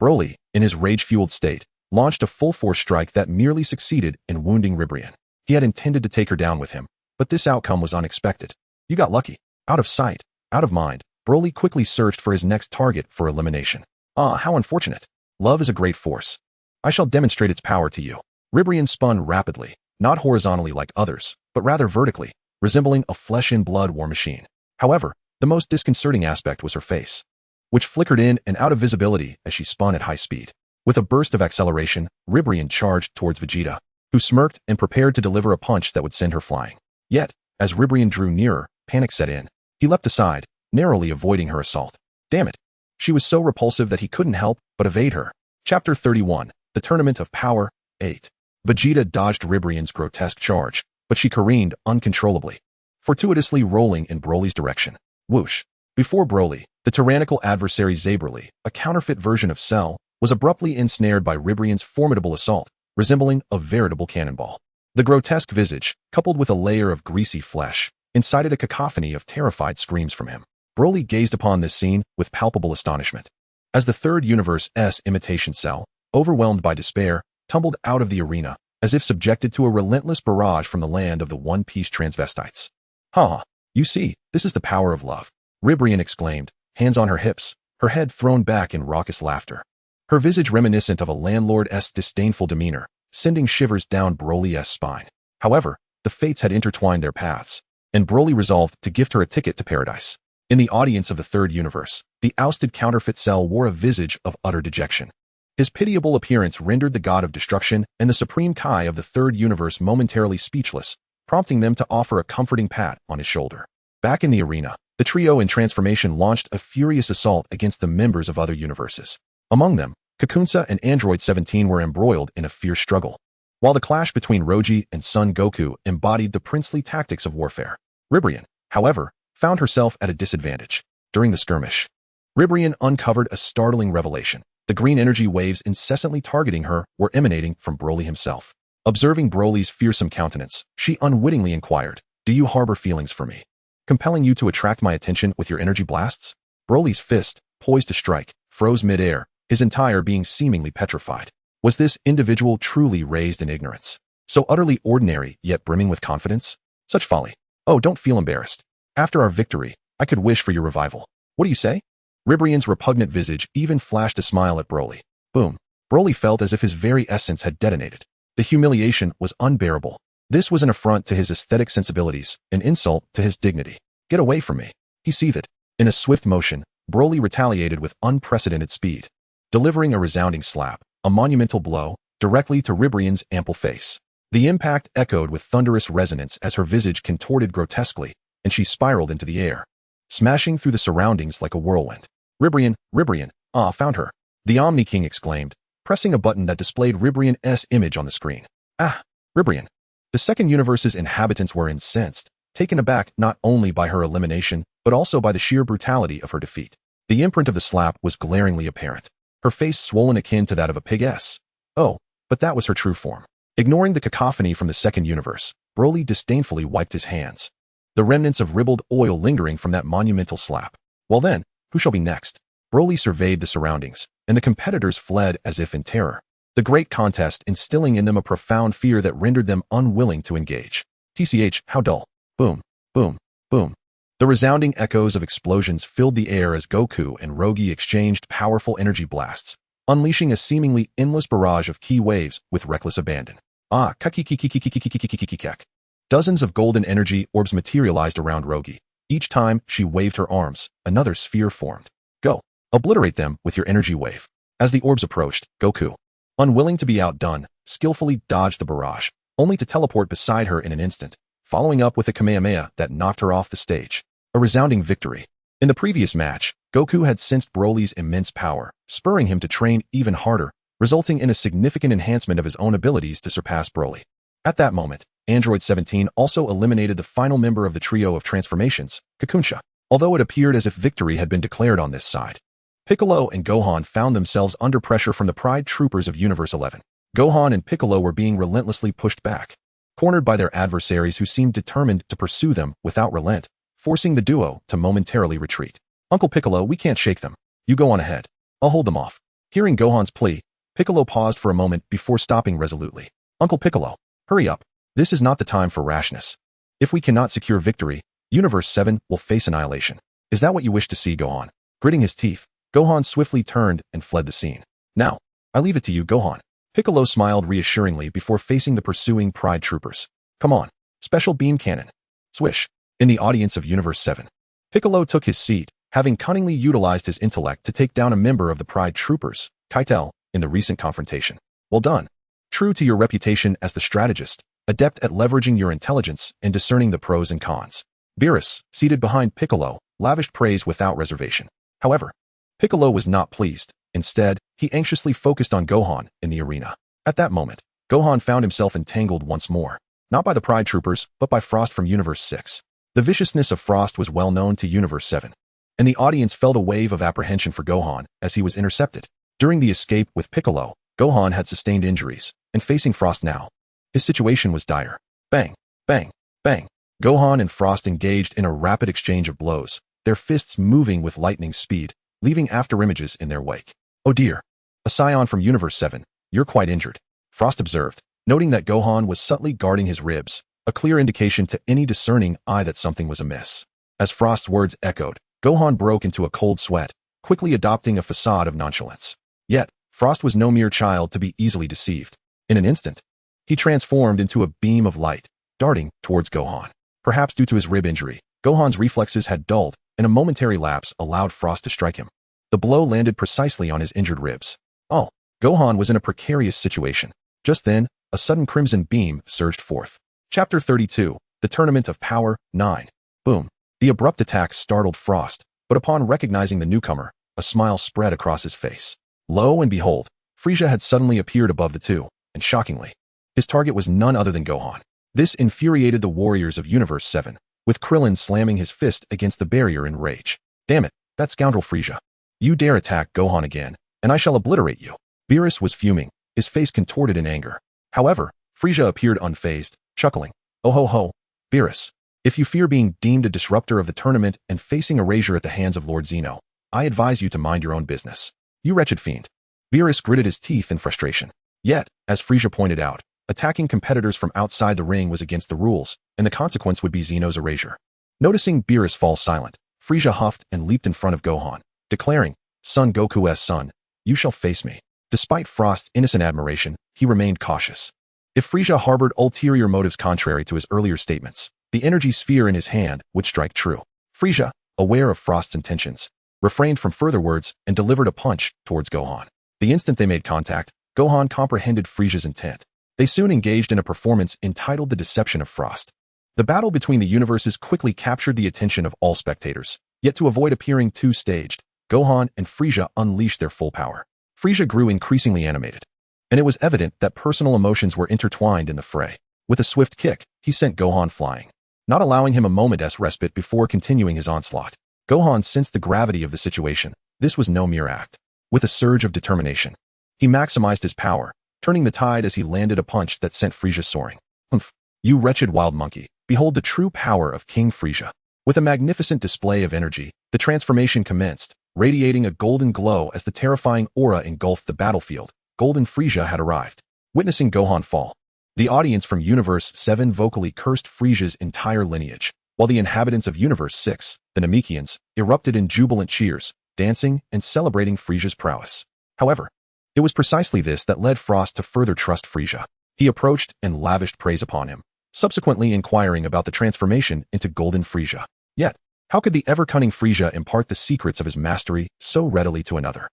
Broly, in his rage-fueled state, launched a full-force strike that merely succeeded in wounding Reborn. He had intended to take her down with him, but this outcome was unexpected. You got lucky. Out of sight, out of mind, Broly quickly searched for his next target for elimination. How unfortunate. Love is a great force. I shall demonstrate its power to you. Reborn spun rapidly, not horizontally like others, but rather vertically, resembling a flesh-and-blood war machine. However, the most disconcerting aspect was her face, which flickered in and out of visibility as she spun at high speed. With a burst of acceleration, Reborn charged towards Vegeta, who smirked and prepared to deliver a punch that would send her flying. Yet, as Reborn drew nearer, panic set in. He leapt aside, narrowly avoiding her assault. Damn it. She was so repulsive that he couldn't help but evade her. Chapter 31, The Tournament of Power, 8. Vegeta dodged Reborn's grotesque charge, but she careened uncontrollably, fortuitously rolling in Broly's direction. Whoosh. Before Broly, the tyrannical adversary Zaberly, a counterfeit version of Cell, was abruptly ensnared by Reborn's formidable assault, resembling a veritable cannonball. The grotesque visage, coupled with a layer of greasy flesh, incited a cacophony of terrified screams from him. Broly gazed upon this scene with palpable astonishment. As the third universe's imitation Cell, overwhelmed by despair, tumbled out of the arena, as if subjected to a relentless barrage from the land of the one-piece transvestites. You see, this is the power of love, Reborn exclaimed, hands on her hips, her head thrown back in raucous laughter. Her visage reminiscent of a landlord's disdainful demeanor, sending shivers down Broly's spine. However, the fates had intertwined their paths, and Broly resolved to gift her a ticket to paradise. In the audience of the third universe, the ousted counterfeit Cell wore a visage of utter dejection. His pitiable appearance rendered the god of destruction and the supreme Kai of the third universe momentarily speechless, prompting them to offer a comforting pat on his shoulder. Back in the arena, the trio in transformation launched a furious assault against the members of other universes. Among them, Kakunsa and Android 17 were embroiled in a fierce struggle. While the clash between Roji and Son Goku embodied the princely tactics of warfare, Reborn, however, found herself at a disadvantage. During the skirmish, Reborn uncovered a startling revelation. The green energy waves incessantly targeting her were emanating from Broly himself. Observing Broly's fearsome countenance, she unwittingly inquired, "Do you harbor feelings for me? Compelling you to attract my attention with your energy blasts?" Broly's fist, poised to strike, froze mid-air, his entire being seemingly petrified. Was this individual truly raised in ignorance? So utterly ordinary, yet brimming with confidence? Such folly. Oh, don't feel embarrassed. After our victory, I could wish for your revival. What do you say? Reborn's repugnant visage even flashed a smile at Broly. Boom. Broly felt as if his very essence had detonated. The humiliation was unbearable. This was an affront to his aesthetic sensibilities, an insult to his dignity. Get away from me, he seethed. In a swift motion, Broly retaliated with unprecedented speed, delivering a resounding slap, a monumental blow, directly to Reborn's ample face. The impact echoed with thunderous resonance as her visage contorted grotesquely, and she spiraled into the air, smashing through the surroundings like a whirlwind. Reborn, found her. The Omni King exclaimed, pressing a button that displayed Reborn's image on the screen. Ah, Reborn. The second universe's inhabitants were incensed, taken aback not only by her elimination, but also by the sheer brutality of her defeat. The imprint of the slap was glaringly apparent, her face swollen akin to that of a pigess. Oh, but that was her true form. Ignoring the cacophony from the second universe, Broly disdainfully wiped his hands, the remnants of ribald oil lingering from that monumental slap. Well then, who shall be next? Broly surveyed the surroundings, and the competitors fled as if in terror, the great contest instilling in them a profound fear that rendered them unwilling to engage. TCH, how dull. Boom, boom, boom. The resounding echoes of explosions filled the air as Goku and Rogi exchanged powerful energy blasts, unleashing a seemingly endless barrage of ki waves with reckless abandon. Dozens of golden energy orbs materialized around Rogi. Each time she waved her arms, another sphere formed. Go. Obliterate them with your energy wave. As the orbs approached, Goku, unwilling to be outdone, skillfully dodged the barrage, only to teleport beside her in an instant, following up with a Kamehameha that knocked her off the stage. A resounding victory. In the previous match, Goku had sensed Broly's immense power, spurring him to train even harder, resulting in a significant enhancement of his own abilities to surpass Broly. At that moment, Android 17 also eliminated the final member of the trio of transformations, Kakunsa, although it appeared as if victory had been declared on this side. Piccolo and Gohan found themselves under pressure from the Pride Troopers of Universe 11. Gohan and Piccolo were being relentlessly pushed back, cornered by their adversaries who seemed determined to pursue them without relent, forcing the duo to momentarily retreat. Uncle Piccolo, we can't shake them. You go on ahead. I'll hold them off. Hearing Gohan's plea, Piccolo paused for a moment before stopping resolutely. Uncle Piccolo, hurry up. This is not the time for rashness. If we cannot secure victory, Universe 7 will face annihilation. Is that what you wish to see, Gohan? Gritting his teeth, Gohan swiftly turned and fled the scene. Now, I leave it to you, Gohan. Piccolo smiled reassuringly before facing the pursuing Pride Troopers. Come on. Special beam cannon. Swish. In the audience of Universe 7, Piccolo took his seat, having cunningly utilized his intellect to take down a member of the Pride Troopers, Keitel, in the recent confrontation. Well done. True to your reputation as the strategist, adept at leveraging your intelligence and discerning the pros and cons. Beerus, seated behind Piccolo, lavished praise without reservation. However, Piccolo was not pleased. Instead, he anxiously focused on Gohan in the arena. At that moment, Gohan found himself entangled once more, not by the Pride Troopers, but by Frost from Universe 6. The viciousness of Frost was well known to Universe 7, and the audience felt a wave of apprehension for Gohan as he was intercepted. During the escape with Piccolo, Gohan had sustained injuries, and facing Frost now, his situation was dire. Bang, bang, bang. Gohan and Frost engaged in a rapid exchange of blows, their fists moving with lightning speed, leaving afterimages in their wake. Oh dear. A Saiyan from Universe 7, you're quite injured, Frost observed, noting that Gohan was subtly guarding his ribs, a clear indication to any discerning eye that something was amiss. As Frost's words echoed, Gohan broke into a cold sweat, quickly adopting a facade of nonchalance. Yet, Frost was no mere child to be easily deceived. In an instant, he transformed into a beam of light, darting towards Gohan. Perhaps due to his rib injury, Gohan's reflexes had dulled, and a momentary lapse allowed Frost to strike him. The blow landed precisely on his injured ribs. Oh, Gohan was in a precarious situation. Just then, a sudden crimson beam surged forth. Chapter 32, The Tournament of Power, 9. Boom. The abrupt attack startled Frost, but upon recognizing the newcomer, a smile spread across his face. Lo and behold, Frieza had suddenly appeared above the two, and shockingly, his target was none other than Gohan. This infuriated the warriors of Universe 7, with Krillin slamming his fist against the barrier in rage. Damn it, that scoundrel Frieza. You dare attack Gohan again, and I shall obliterate you. Beerus was fuming, his face contorted in anger. However, Frieza appeared unfazed, chuckling. Oh ho ho, Beerus. If you fear being deemed a disruptor of the tournament and facing erasure at the hands of Lord Zeno, I advise you to mind your own business. You wretched fiend. Beerus gritted his teeth in frustration. Yet, as Frieza pointed out, attacking competitors from outside the ring was against the rules, and the consequence would be Zeno's erasure. Noticing Beerus fall silent, Frieza huffed and leaped in front of Gohan, declaring, Son Goku's son, you shall face me. Despite Frost's innocent admiration, he remained cautious. If Frieza harbored ulterior motives contrary to his earlier statements, the energy sphere in his hand would strike true. Frieza, aware of Frost's intentions, refrained from further words and delivered a punch towards Gohan. The instant they made contact, Gohan comprehended Frieza's intent. They soon engaged in a performance entitled The Deception of Frost. The battle between the universes quickly captured the attention of all spectators, yet to avoid appearing too staged, Gohan and Frieza unleashed their full power. Frieza grew increasingly animated, and it was evident that personal emotions were intertwined in the fray. With a swift kick, he sent Gohan flying, not allowing him a moment's respite before continuing his onslaught. Gohan sensed the gravity of the situation. This was no mere act. With a surge of determination, he maximized his power, turning the tide as he landed a punch that sent Frieza soaring. Humph! You wretched wild monkey, behold the true power of King Frieza. With a magnificent display of energy, the transformation commenced, radiating a golden glow as the terrifying aura engulfed the battlefield. Golden Frieza had arrived. Witnessing Gohan fall, the audience from Universe 7 vocally cursed Frieza's entire lineage, while the inhabitants of Universe 6, the Namekians, erupted in jubilant cheers, dancing and celebrating Frieza's prowess. However, it was precisely this that led Frost to further trust Frieza. He approached and lavished praise upon him, subsequently inquiring about the transformation into Golden Frieza. Yet, how could the ever-cunning Frieza impart the secrets of his mastery so readily to another?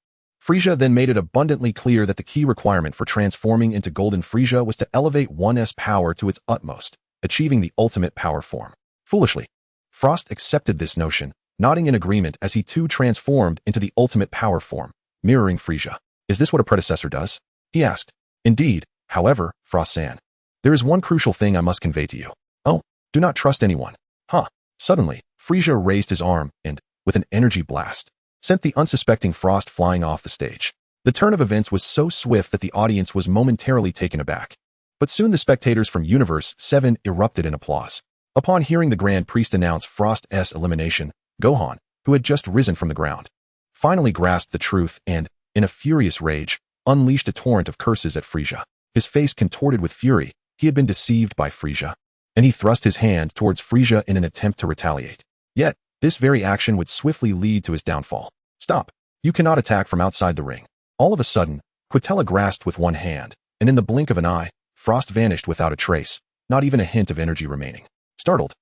Frieza then made it abundantly clear that the key requirement for transforming into Golden Frieza was to elevate one's power to its utmost, achieving the ultimate power form. Foolishly, Frost accepted this notion, nodding in agreement as he too transformed into the ultimate power form, mirroring Frieza. Is this what a predecessor does? He asked. Indeed, however, Frost-san, there is one crucial thing I must convey to you. Oh, do not trust anyone. Huh. Suddenly, Frieza raised his arm and, with an energy blast, sent the unsuspecting Frost flying off the stage. The turn of events was so swift that the audience was momentarily taken aback. But soon the spectators from Universe 7 erupted in applause. Upon hearing the Grand Priest announce Frost's elimination, Gohan, who had just risen from the ground, finally grasped the truth and, in a furious rage, unleashed a torrent of curses at Frieza. His face contorted with fury. He had been deceived by Frieza, and he thrust his hand towards Frieza in an attempt to retaliate. Yet, this very action would swiftly lead to his downfall. Stop! You cannot attack from outside the ring. All of a sudden, Quitella grasped with one hand, and in the blink of an eye, Frost vanished without a trace, not even a hint of energy remaining. Startled,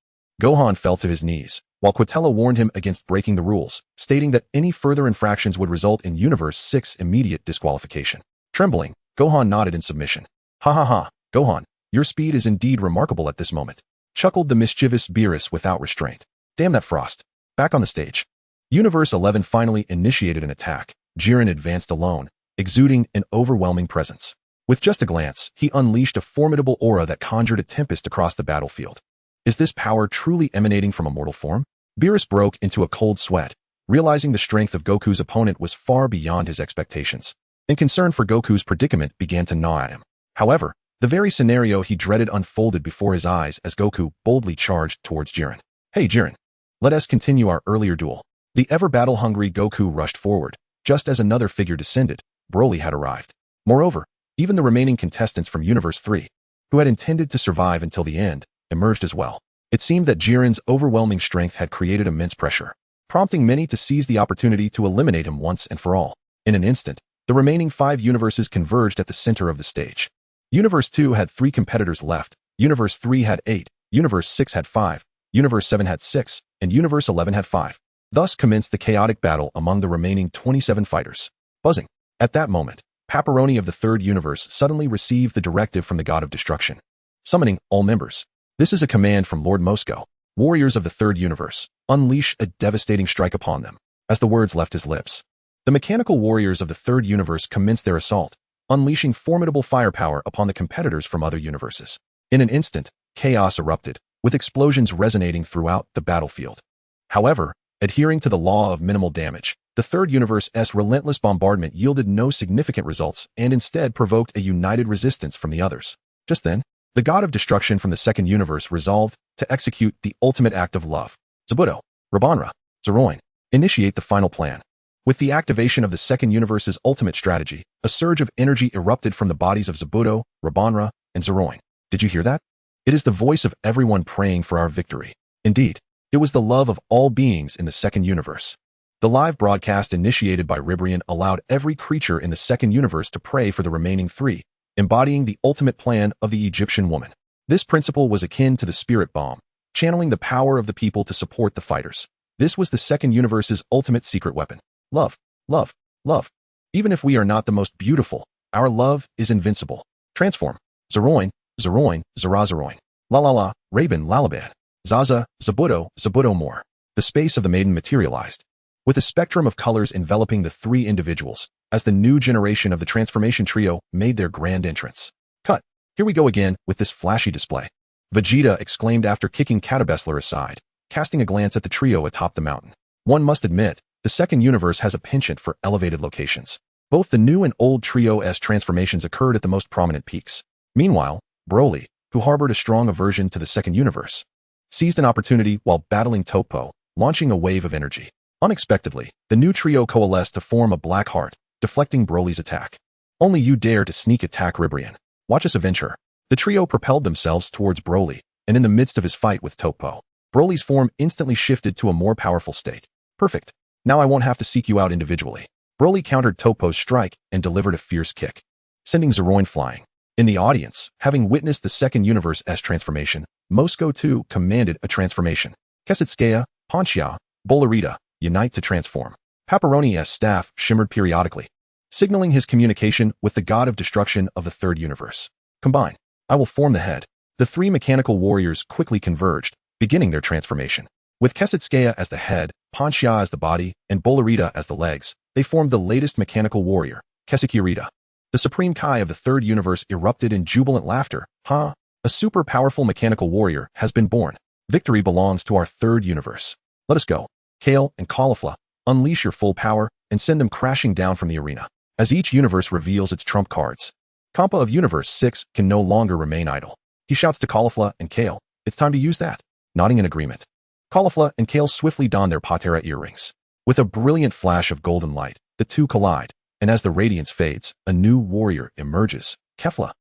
Gohan fell to his knees, while Quitella warned him against breaking the rules, stating that any further infractions would result in Universe 6 immediate disqualification. Trembling, Gohan nodded in submission. Ha ha ha, Gohan, your speed is indeed remarkable at this moment, chuckled the mischievous Beerus without restraint. Damn that Frost. Back on the stage. Universe 11 finally initiated an attack. Jiren advanced alone, exuding an overwhelming presence. With just a glance, he unleashed a formidable aura that conjured a tempest across the battlefield. Is this power truly emanating from a mortal form? Beerus broke into a cold sweat, realizing the strength of Goku's opponent was far beyond his expectations, and concern for Goku's predicament began to gnaw at him. However, the very scenario he dreaded unfolded before his eyes as Goku boldly charged towards Jiren. Hey Jiren, let us continue our earlier duel. The ever battle-hungry Goku rushed forward. Just as another figure descended, Broly had arrived. Moreover, even the remaining contestants from Universe 3, who had intended to survive until the end, emerged as well. It seemed that Jiren's overwhelming strength had created immense pressure, prompting many to seize the opportunity to eliminate him once and for all. In an instant, the remaining 5 universes converged at the center of the stage. Universe 2 had 3 competitors left, Universe 3 had 8, Universe 6 had 5, Universe 7 had 6, and Universe 11 had 5. Thus commenced the chaotic battle among the remaining 27 fighters. Buzzing. At that moment, Pepperoni of the third universe suddenly received the directive from the god of destruction. Summoning all members. This is a command from Lord Moscow. Warriors of the third universe, unleash a devastating strike upon them. As the words left his lips, the mechanical warriors of the third universe commenced their assault, unleashing formidable firepower upon the competitors from other universes. In an instant, chaos erupted, with explosions resonating throughout the battlefield. However, adhering to the law of minimal damage, the third universe's relentless bombardment yielded no significant results and instead provoked a united resistance from the others. Just then, the god of destruction from the second universe resolved to execute the ultimate act of love. Zabuto, Reborn, Zeroin, initiate the final plan. With the activation of the second universe's ultimate strategy, a surge of energy erupted from the bodies of Zabuto, Reborn, and Zeroin. Did you hear that? It is the voice of everyone praying for our victory. Indeed, it was the love of all beings in the second universe. The live broadcast initiated by Reborn allowed every creature in the second universe to pray for the remaining 3, embodying the ultimate plan of the Egyptian woman. This principle was akin to the spirit bomb, channeling the power of the people to support the fighters. This was the second universe's ultimate secret weapon. Love, love, love. Even if we are not the most beautiful, our love is invincible. Transform. Zeroin, Zeroin, Zara Zeroin. La la la, Rabin Lalaban. Zaza, Zabuto, Zabuto more. The space of the maiden materialized, with a spectrum of colors enveloping the 3 individuals, as the new generation of the transformation trio made their grand entrance. Cut. Here we go again with this flashy display. Vegeta exclaimed after kicking Catabesler aside, casting a glance at the trio atop the mountain. One must admit, the second universe has a penchant for elevated locations. Both the new and old trio's transformations occurred at the most prominent peaks. Meanwhile, Broly, who harbored a strong aversion to the second universe, seized an opportunity while battling Topo, launching a wave of energy. Unexpectedly, the new trio coalesced to form a black heart, deflecting Broly's attack. Only you dare to sneak attack Reborn. Watch us avenge her. The trio propelled themselves towards Broly, and in the midst of his fight with Topo, Broly's form instantly shifted to a more powerful state. Perfect. Now I won't have to seek you out individually. Broly countered Topo's strike and delivered a fierce kick, sending Zeroin flying. In the audience, having witnessed the second universe's transformation, Moscow too commanded a transformation. Kesitskaya, Ponchia, Bolarita, unite to transform. Pepperoni's staff shimmered periodically, signaling his communication with the god of destruction of the third universe. Combine. I will form the head. The 3 mechanical warriors quickly converged, beginning their transformation. With Kesitskaya as the head, Ponchia as the body, and Bolarita as the legs, they formed the latest mechanical warrior, Kesikirita. The supreme Kai of the third universe erupted in jubilant laughter. A super powerful mechanical warrior has been born. Victory belongs to our third universe. Let us go. Kale and Caulifla, unleash your full power and send them crashing down from the arena. As each universe reveals its trump cards, Compa of Universe 6 can no longer remain idle. He shouts to Caulifla and Kale, it's time to use that. Nodding in agreement, Caulifla and Kale swiftly don their Patera earrings. With a brilliant flash of golden light, the two collide, and as the radiance fades, a new warrior emerges. Kefla.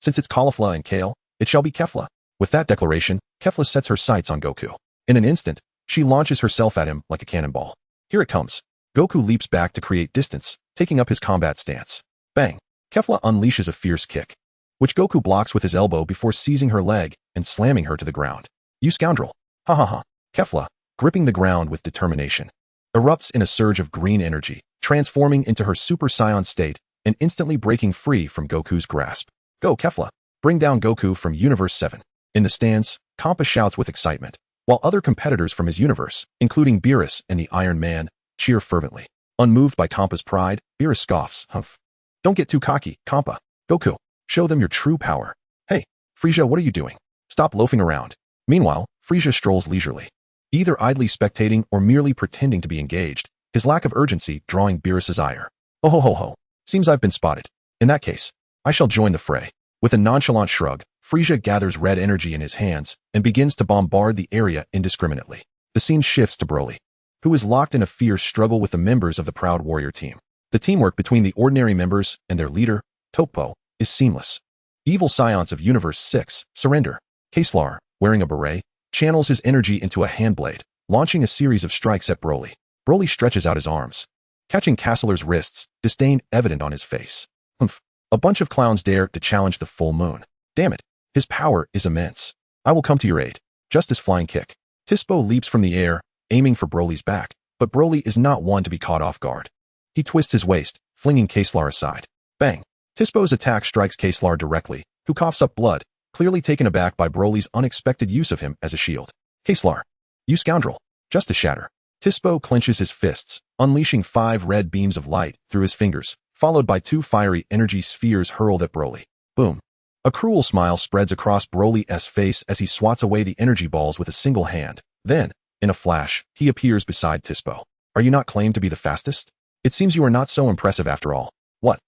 Since it's Caulifla and Kale, it shall be Kefla. With that declaration, Kefla sets her sights on Goku. In an instant, she launches herself at him like a cannonball. Here it comes. Goku leaps back to create distance, taking up his combat stance. Bang! Kefla unleashes a fierce kick, which Goku blocks with his elbow before seizing her leg and slamming her to the ground. You scoundrel! Ha ha ha! Kefla, gripping the ground with determination, erupts in a surge of green energy, transforming into her Super Saiyan state and instantly breaking free from Goku's grasp. Go, Caulifla! Bring down Goku from Universe 7. In the stands, Compa shouts with excitement, while other competitors from his universe, including Beerus and the Iron Man, cheer fervently. Unmoved by Compa's pride, Beerus scoffs. Humph. Don't get too cocky, Compa. Goku, show them your true power. Hey, Frieza, what are you doing? Stop loafing around. Meanwhile, Frieza strolls leisurely, either idly spectating or merely pretending to be engaged, his lack of urgency drawing Beerus's ire. Oh ho ho ho. Seems I've been spotted. In that case, I shall join the fray. With a nonchalant shrug, Frieza gathers red energy in his hands and begins to bombard the area indiscriminately. The scene shifts to Broly, who is locked in a fierce struggle with the members of the Proud Warrior team. The teamwork between the ordinary members and their leader, Topo, is seamless. Evil Scions of Universe 6 surrender. Caulifla, wearing a beret, channels his energy into a handblade, launching a series of strikes at Broly. Broly stretches out his arms, catching Caulifla's wrists, disdain evident on his face. Humph. A bunch of clowns dare to challenge the full moon. Damn it. His power is immense. I will come to your aid. Just as flying kick. Tispo leaps from the air, aiming for Broly's back, but Broly is not one to be caught off guard. He twists his waist, flinging Caulifla aside. Bang! Tispo's attack strikes Caulifla directly, who coughs up blood, clearly taken aback by Broly's unexpected use of him as a shield. Caulifla, you scoundrel! Just to shatter. Tispo clenches his fists, unleashing 5 red beams of light through his fingers, followed by 2 fiery energy spheres hurled at Broly. Boom. A cruel smile spreads across Broly's face as he swats away the energy balls with a single hand. Then, in a flash, he appears beside Tispo. Are you not claimed to be the fastest? It seems you are not so impressive after all. What?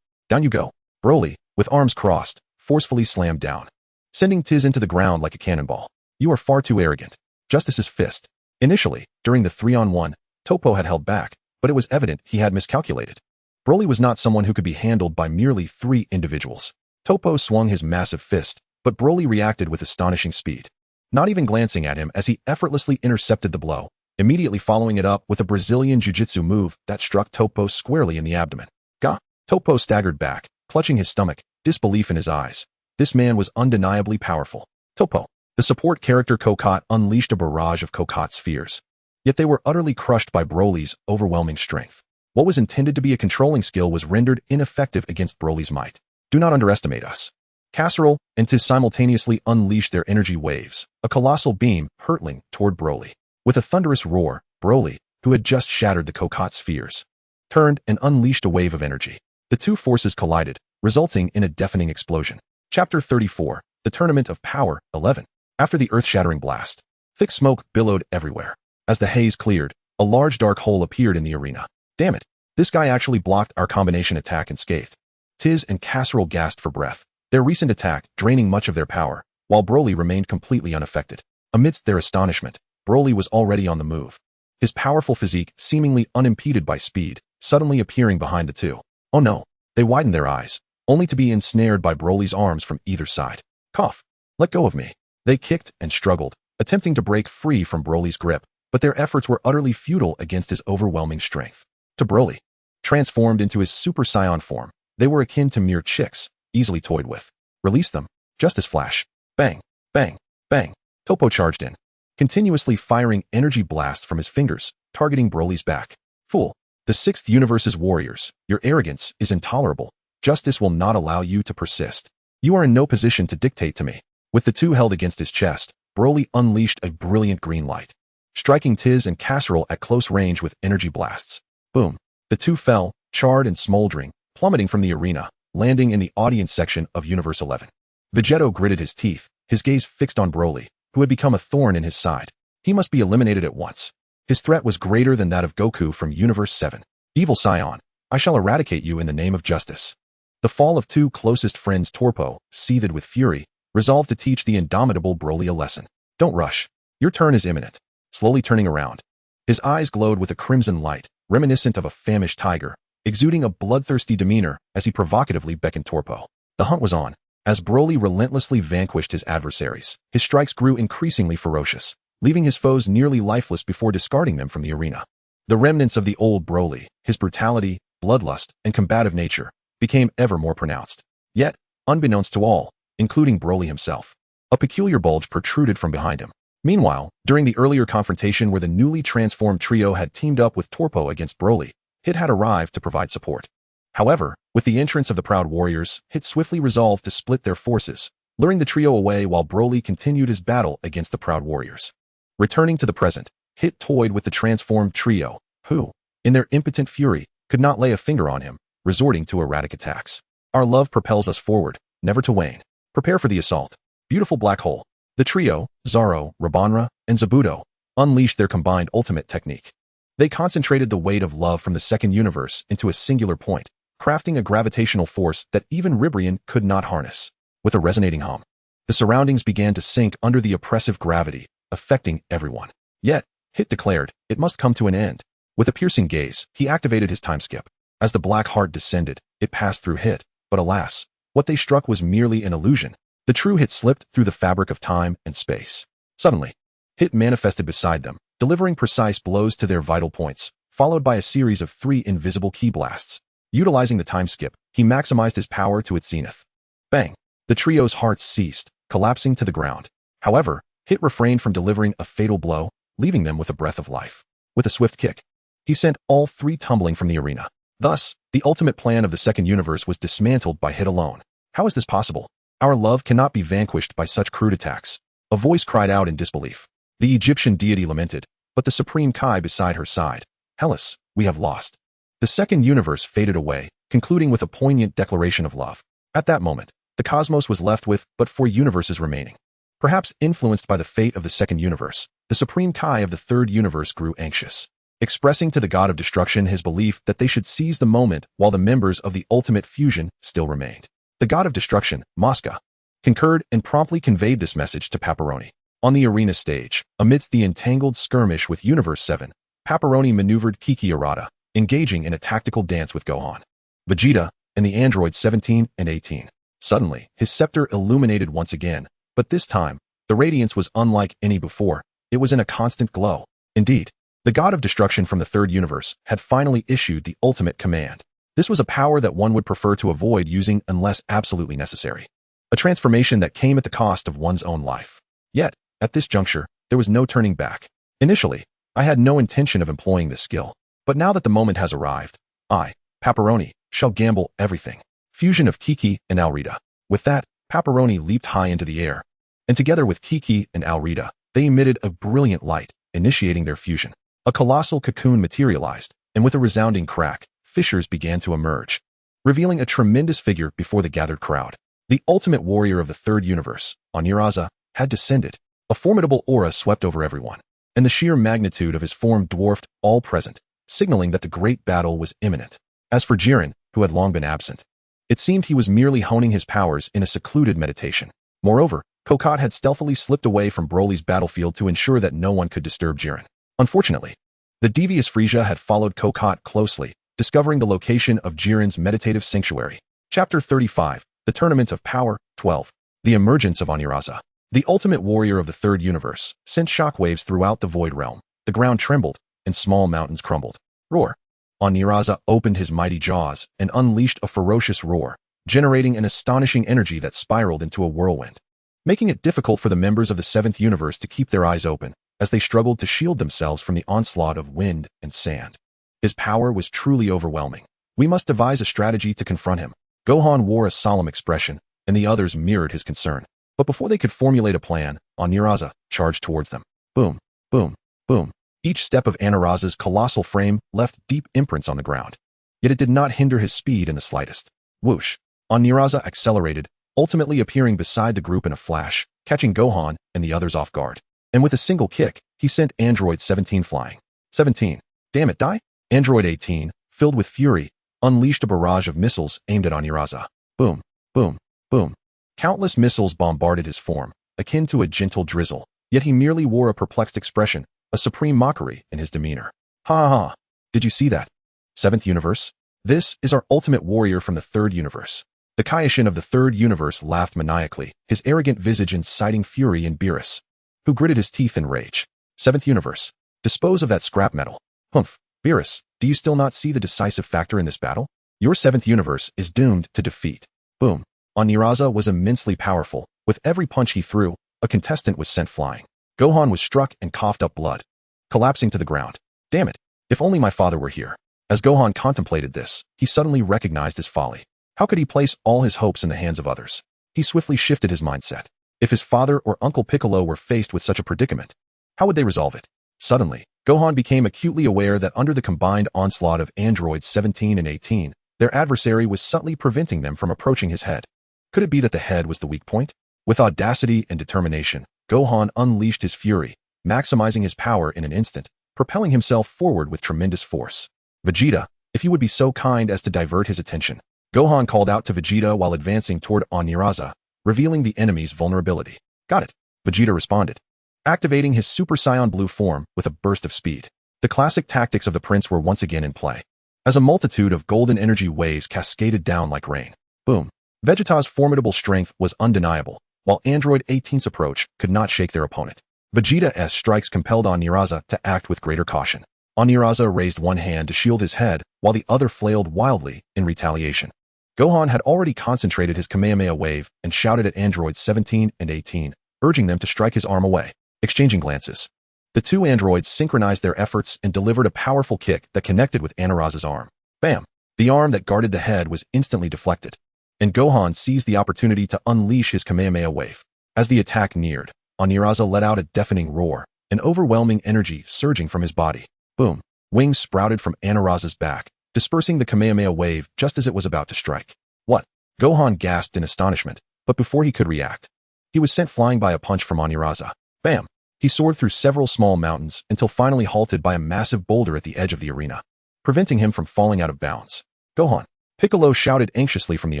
Down you go. Broly, with arms crossed, forcefully slammed down, sending Tiz into the ground like a cannonball. You are far too arrogant. Justice's fist. Initially, during the 3-on-1, Toppo had held back, but it was evident he had miscalculated. Broly was not someone who could be handled by merely 3 individuals. Toppo swung his massive fist, but Broly reacted with astonishing speed. Not even glancing at him as he effortlessly intercepted the blow, immediately following it up with a Brazilian jiu-jitsu move that struck Toppo squarely in the abdomen. Gah! Toppo staggered back, clutching his stomach, disbelief in his eyes. This man was undeniably powerful. Toppo, the support character Kokot, unleashed a barrage of Kokot spheres. Yet they were utterly crushed by Broly's overwhelming strength. What was intended to be a controlling skill was rendered ineffective against Broly's might. Do not underestimate us. Casserole and Tiz simultaneously unleashed their energy waves, a colossal beam hurtling toward Broly. With a thunderous roar, Broly, who had just shattered the Kokot spheres, turned and unleashed a wave of energy. The 2 forces collided, resulting in a deafening explosion. Chapter 34, The Tournament of Power, 11. After the earth-shattering blast, thick smoke billowed everywhere. As the haze cleared, a large dark hole appeared in the arena. Damn it, this guy actually blocked our combination attack unscathed. Tiz and Casserole gasped for breath, their recent attack draining much of their power, while Broly remained completely unaffected. Amidst their astonishment, Broly was already on the move. His powerful physique seemingly unimpeded by speed, suddenly appearing behind the 2. Oh no, they widened their eyes, only to be ensnared by Broly's arms from either side. Cough. Let go of me. They kicked and struggled, attempting to break free from Broly's grip, but their efforts were utterly futile against his overwhelming strength. To Broly, transformed into his Super Saiyan form, they were akin to mere chicks, easily toyed with. Release them. Justice flash. Bang, bang, bang. Toppo charged in, continuously firing energy blasts from his fingers, targeting Broly's back. Fool. The 6th Universe's warriors, your arrogance is intolerable. Justice will not allow you to persist. You are in no position to dictate to me. With the 2 held against his chest, Broly unleashed a brilliant green light, striking Tiz and Casserole at close range with energy blasts. Boom. The 2 fell, charred and smoldering, plummeting from the arena, landing in the audience section of Universe 11. Vegetto gritted his teeth, his gaze fixed on Broly, who had become a thorn in his side. He must be eliminated at once. His threat was greater than that of Goku from Universe 7. Evil Saiyan, I shall eradicate you in the name of justice. The fall of 2 closest friends, Toppo, seethed with fury, resolved to teach the indomitable Broly a lesson. Don't rush. Your turn is imminent. Slowly turning around, his eyes glowed with a crimson light, reminiscent of a famished tiger, exuding a bloodthirsty demeanor as he provocatively beckoned Toppo. The hunt was on. As Broly relentlessly vanquished his adversaries, his strikes grew increasingly ferocious, leaving his foes nearly lifeless before discarding them from the arena. The remnants of the old Broly, his brutality, bloodlust, and combative nature, became ever more pronounced. Yet, unbeknownst to all, including Broly himself, a peculiar bulge protruded from behind him. Meanwhile, during the earlier confrontation where the newly transformed trio had teamed up with Toppo against Broly, Hit had arrived to provide support. However, with the entrance of the Proud Warriors, Hit swiftly resolved to split their forces, luring the trio away while Broly continued his battle against the Proud Warriors. Returning to the present, Hit toyed with the transformed trio, who, in their impotent fury, could not lay a finger on him, resorting to erratic attacks. Our love propels us forward, never to wane. Prepare for the assault. Beautiful black hole. The trio, Zaro, Rabanra, and Zabuto, unleashed their combined ultimate technique. They concentrated the weight of love from the second universe into a singular point, crafting a gravitational force that even Ribrian could not harness. With a resonating hum, the surroundings began to sink under the oppressive gravity, affecting everyone. Yet, Hit declared, it must come to an end. With a piercing gaze, he activated his time skip. As the black heart descended, it passed through Hit, but alas, what they struck was merely an illusion. The true Hit slipped through the fabric of time and space. Suddenly, Hit manifested beside them, delivering precise blows to their vital points, followed by a series of 3 invisible ki blasts. Utilizing the time skip, he maximized his power to its zenith. Bang! The trio's hearts ceased, collapsing to the ground. However, Hit refrained from delivering a fatal blow, leaving them with a breath of life. With a swift kick, he sent all three tumbling from the arena. Thus, the ultimate plan of the second universe was dismantled by Hit alone. How is this possible? Our love cannot be vanquished by such crude attacks. A voice cried out in disbelief. The Egyptian deity lamented, but the supreme Kai beside her sighed. Hellas, we have lost. The second universe faded away, concluding with a poignant declaration of love. At that moment, the cosmos was left with but 4 universes remaining. Perhaps influenced by the fate of the second universe, the supreme Kai of the third universe grew anxious, expressing to the god of destruction his belief that they should seize the moment while the members of the ultimate fusion still remained. The god of destruction, Mosca, concurred and promptly conveyed this message to Paparoni. On the arena stage, amidst the entangled skirmish with Universe 7, Paparoni maneuvered Kiki Arata, engaging in a tactical dance with Gohan, Vegeta, and the androids 17 and 18. Suddenly, his scepter illuminated once again, but this time, the radiance was unlike any before. It was in a constant glow. Indeed, the god of destruction from the third universe had finally issued the ultimate command. This was a power that one would prefer to avoid using unless absolutely necessary. A transformation that came at the cost of one's own life. Yet, at this juncture, there was no turning back. Initially, I had no intention of employing this skill, but now that the moment has arrived, I, Paparoni, shall gamble everything. Fusion of Kiki and Alrita. With that, Paparoni leaped high into the air, and together with Kiki and Alrita, they emitted a brilliant light, initiating their fusion. A colossal cocoon materialized, and with a resounding crack, fissures began to emerge, revealing a tremendous figure before the gathered crowd. The ultimate warrior of the third universe, Oniraza, had descended. A formidable aura swept over everyone, and the sheer magnitude of his form dwarfed all present, signaling that the great battle was imminent. As for Jiren, who had long been absent, it seemed he was merely honing his powers in a secluded meditation. Moreover, Kokot had stealthily slipped away from Broly's battlefield to ensure that no one could disturb Jiren. Unfortunately, the devious Frisia had followed Kokot closely, discovering the location of Jiren's meditative sanctuary. Chapter 35, The Tournament of Power, 12. The Emergence of Oniraza. The ultimate warrior of the third universe sent shockwaves throughout the void realm. The ground trembled, and small mountains crumbled. Roar. Oniraza opened his mighty jaws and unleashed a ferocious roar, generating an astonishing energy that spiraled into a whirlwind, making it difficult for the members of the seventh universe to keep their eyes open as they struggled to shield themselves from the onslaught of wind and sand. His power was truly overwhelming. We must devise a strategy to confront him. Gohan wore a solemn expression, and the others mirrored his concern. But before they could formulate a plan, Oniraza charged towards them. Boom, boom, boom. Each step of Oniraza's colossal frame left deep imprints on the ground. Yet it did not hinder his speed in the slightest. Whoosh. Oniraza accelerated, ultimately appearing beside the group in a flash, catching Gohan and the others off guard. And with a single kick, he sent Android 17 flying. 17. Damn it, die? Android 18, filled with fury, unleashed a barrage of missiles aimed at Oniraza. Boom, boom, boom. Countless missiles bombarded his form, akin to a gentle drizzle, yet he merely wore a perplexed expression, a supreme mockery in his demeanor. Ha ha ha. Did you see that? Seventh universe? This is our ultimate warrior from the third universe. The Kaioshin of the third universe laughed maniacally, his arrogant visage inciting fury in Beerus, who gritted his teeth in rage. Seventh universe. Dispose of that scrap metal. Humph. Beerus, do you still not see the decisive factor in this battle? Your seventh universe is doomed to defeat. Boom. Oniraza was immensely powerful. With every punch he threw, a contestant was sent flying. Gohan was struck and coughed up blood, collapsing to the ground. Damn it. If only my father were here. As Gohan contemplated this, he suddenly recognized his folly. How could he place all his hopes in the hands of others? He swiftly shifted his mindset. If his father or Uncle Piccolo were faced with such a predicament, how would they resolve it? Suddenly, Gohan became acutely aware that under the combined onslaught of androids 17 and 18, their adversary was subtly preventing them from approaching his head. Could it be that the head was the weak point? With audacity and determination, Gohan unleashed his fury, maximizing his power in an instant, propelling himself forward with tremendous force. Vegeta, if you would be so kind as to divert his attention. Gohan called out to Vegeta while advancing toward Oniraza, revealing the enemy's vulnerability. Got it, Vegeta responded, activating his Super Saiyan Blue form with a burst of speed. The classic tactics of the prince were once again in play, as a multitude of golden energy waves cascaded down like rain. Boom. Vegeta's formidable strength was undeniable, while Android 18's approach could not shake their opponent. Vegeta's strikes compelled Oniraza to act with greater caution. Oniraza raised one hand to shield his head, while the other flailed wildly in retaliation. Gohan had already concentrated his Kamehameha wave and shouted at Androids 17 and 18, urging them to strike his arm away. Exchanging glances, the two androids synchronized their efforts and delivered a powerful kick that connected with Aniraza's arm. Bam! The arm that guarded the head was instantly deflected, and Gohan seized the opportunity to unleash his Kamehameha wave. As the attack neared, Aniraza let out a deafening roar, an overwhelming energy surging from his body. Boom! Wings sprouted from Aniraza's back, dispersing the Kamehameha wave just as it was about to strike. What? Gohan gasped in astonishment, but before he could react, he was sent flying by a punch from Aniraza. Bam! He soared through several small mountains until finally halted by a massive boulder at the edge of the arena, preventing him from falling out of bounds. Gohan! Piccolo shouted anxiously from the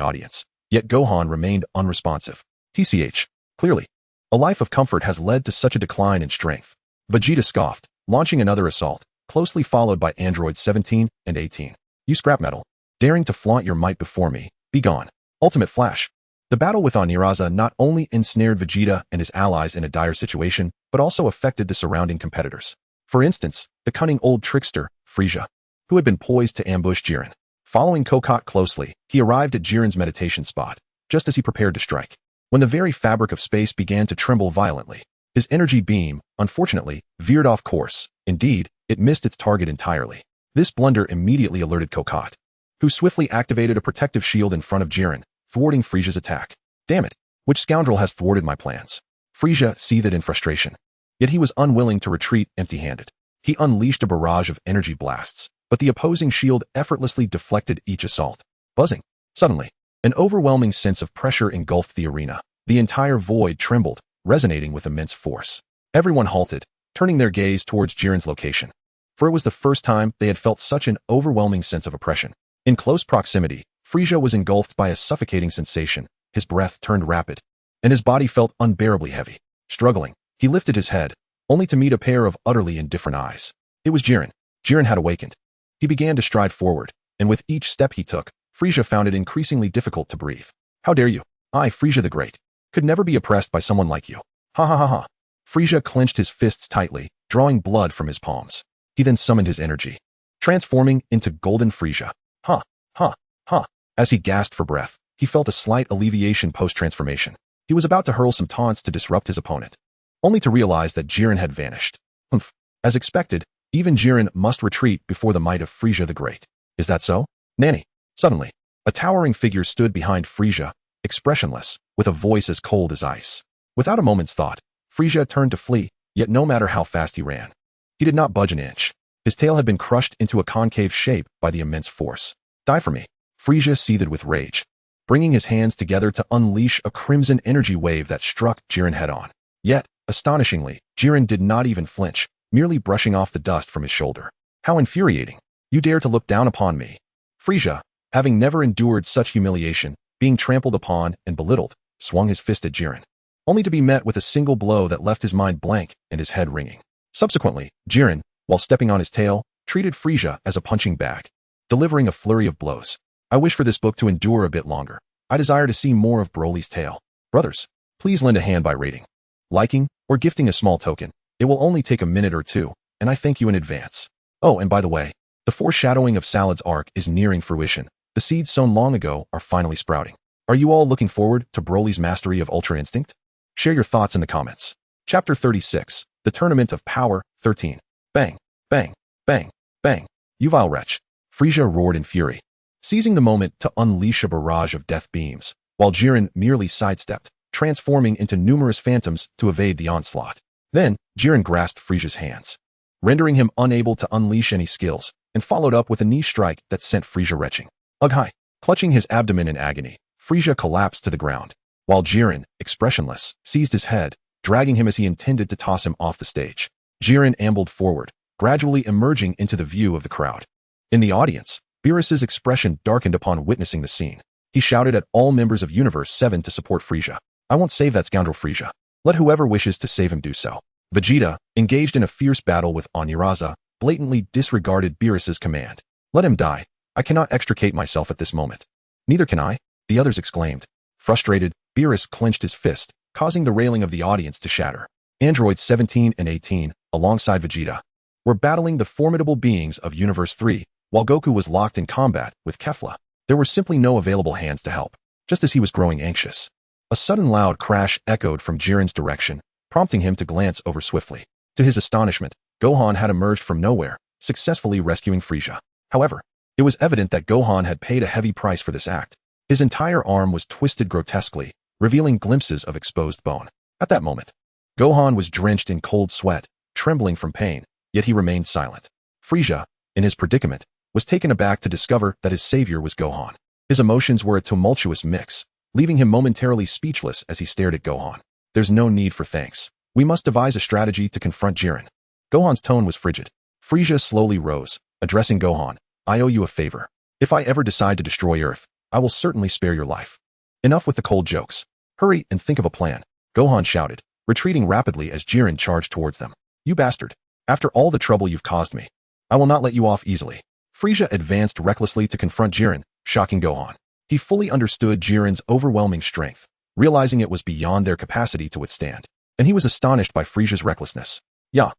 audience, yet Gohan remained unresponsive. TCH. Clearly, a life of comfort has led to such a decline in strength. Vegeta scoffed, launching another assault, closely followed by androids 17 and 18. You scrap metal, daring to flaunt your might before me, be gone. Ultimate Flash. The battle with Aniraza not only ensnared Vegeta and his allies in a dire situation, but also affected the surrounding competitors. For instance, the cunning old trickster, Frieza, who had been poised to ambush Jiren. Following Kokot closely, he arrived at Jiren's meditation spot, just as he prepared to strike. When the very fabric of space began to tremble violently, his energy beam, unfortunately, veered off course. Indeed, it missed its target entirely. This blunder immediately alerted Kokot, who swiftly activated a protective shield in front of Jiren, thwarting Frieza's attack. Damn it! Which scoundrel has thwarted my plans? Frieza seethed in frustration. Yet he was unwilling to retreat empty-handed. He unleashed a barrage of energy blasts, but the opposing shield effortlessly deflected each assault. Buzzing. Suddenly, an overwhelming sense of pressure engulfed the arena. The entire void trembled, resonating with immense force. Everyone halted, turning their gaze towards Jiren's location. For it was the first time they had felt such an overwhelming sense of oppression. In close proximity, Frieza was engulfed by a suffocating sensation. His breath turned rapid, and his body felt unbearably heavy. Struggling, he lifted his head, only to meet a pair of utterly indifferent eyes. It was Jiren. Jiren had awakened. He began to stride forward, and with each step he took, Frieza found it increasingly difficult to breathe. How dare you? I, Frieza the Great, could never be oppressed by someone like you. Ha ha ha ha. Frieza clenched his fists tightly, drawing blood from his palms. He then summoned his energy, transforming into Golden Frieza. Ha, ha, ha. As he gasped for breath, he felt a slight alleviation post-transformation. He was about to hurl some taunts to disrupt his opponent, only to realize that Jiren had vanished. Humph. As expected, even Jiren must retreat before the might of Frieza the Great. Is that so? Nanny. Suddenly, a towering figure stood behind Frieza, expressionless, with a voice as cold as ice. Without a moment's thought, Frieza turned to flee, yet no matter how fast he ran, he did not budge an inch. His tail had been crushed into a concave shape by the immense force. Die for me. Frieza seethed with rage, bringing his hands together to unleash a crimson energy wave that struck Jiren head-on. Yet, astonishingly, Jiren did not even flinch, merely brushing off the dust from his shoulder. How infuriating. You dare to look down upon me. Frieza, having never endured such humiliation, being trampled upon and belittled, swung his fist at Jiren, only to be met with a single blow that left his mind blank and his head ringing. Subsequently, Jiren, while stepping on his tail, treated Frieza as a punching bag, delivering a flurry of blows. I wish for this book to endure a bit longer. I desire to see more of Broly's tale. Brothers, please lend a hand by rating, liking, or gifting a small token. It will only take a minute or two, and I thank you in advance. Oh, and by the way, the foreshadowing of Salad's arc is nearing fruition. The seeds sown long ago are finally sprouting. Are you all looking forward to Broly's mastery of Ultra Instinct? Share your thoughts in the comments. Chapter 36, The Tournament of Power, 13. Bang, bang, bang, bang. You vile wretch. Frieza roared in fury, seizing the moment to unleash a barrage of death beams, while Jiren merely sidestepped, transforming into numerous phantoms to evade the onslaught. Then, Jiren grasped Frieza's hands, rendering him unable to unleash any skills, and followed up with a knee strike that sent Frieza retching. Ugh-hi! Clutching his abdomen in agony, Frieza collapsed to the ground, while Jiren, expressionless, seized his head, dragging him as he intended to toss him off the stage. Jiren ambled forward, gradually emerging into the view of the crowd. In the audience, Beerus's expression darkened upon witnessing the scene. He shouted at all members of Universe 7 to support Frieza. I won't save that scoundrel Frieza. Let whoever wishes to save him do so. Vegeta, engaged in a fierce battle with Aniraza, blatantly disregarded Beerus's command. Let him die. I cannot extricate myself at this moment. Neither can I, the others exclaimed. Frustrated, Beerus clenched his fist, causing the railing of the audience to shatter. Androids 17 and 18, alongside Vegeta, were battling the formidable beings of Universe 3, while Goku was locked in combat with Caulifla. There were simply no available hands to help. Just as he was growing anxious, A sudden loud crash echoed from Jiren's direction, prompting him to glance over swiftly. To his astonishment, Gohan had emerged from nowhere, successfully rescuing Frieza. However, it was evident that Gohan had paid a heavy price for this act. His entire arm was twisted grotesquely, revealing glimpses of exposed bone. At that moment, Gohan was drenched in cold sweat, trembling from pain, yet he remained silent. Frieza, in his predicament, was taken aback to discover that his savior was Gohan. His emotions were a tumultuous mix, leaving him momentarily speechless as he stared at Gohan. There's no need for thanks. We must devise a strategy to confront Jiren. Gohan's tone was frigid. Frieza slowly rose, addressing Gohan. I owe you a favor. If I ever decide to destroy Earth, I will certainly spare your life. Enough with the cold jokes. Hurry and think of a plan. Gohan shouted, retreating rapidly as Jiren charged towards them. You bastard. After all the trouble you've caused me, I will not let you off easily. Frieza advanced recklessly to confront Jiren, shocking Gohan. He fully understood Jiren's overwhelming strength, realizing it was beyond their capacity to withstand. And he was astonished by Frieza's recklessness. Yeah.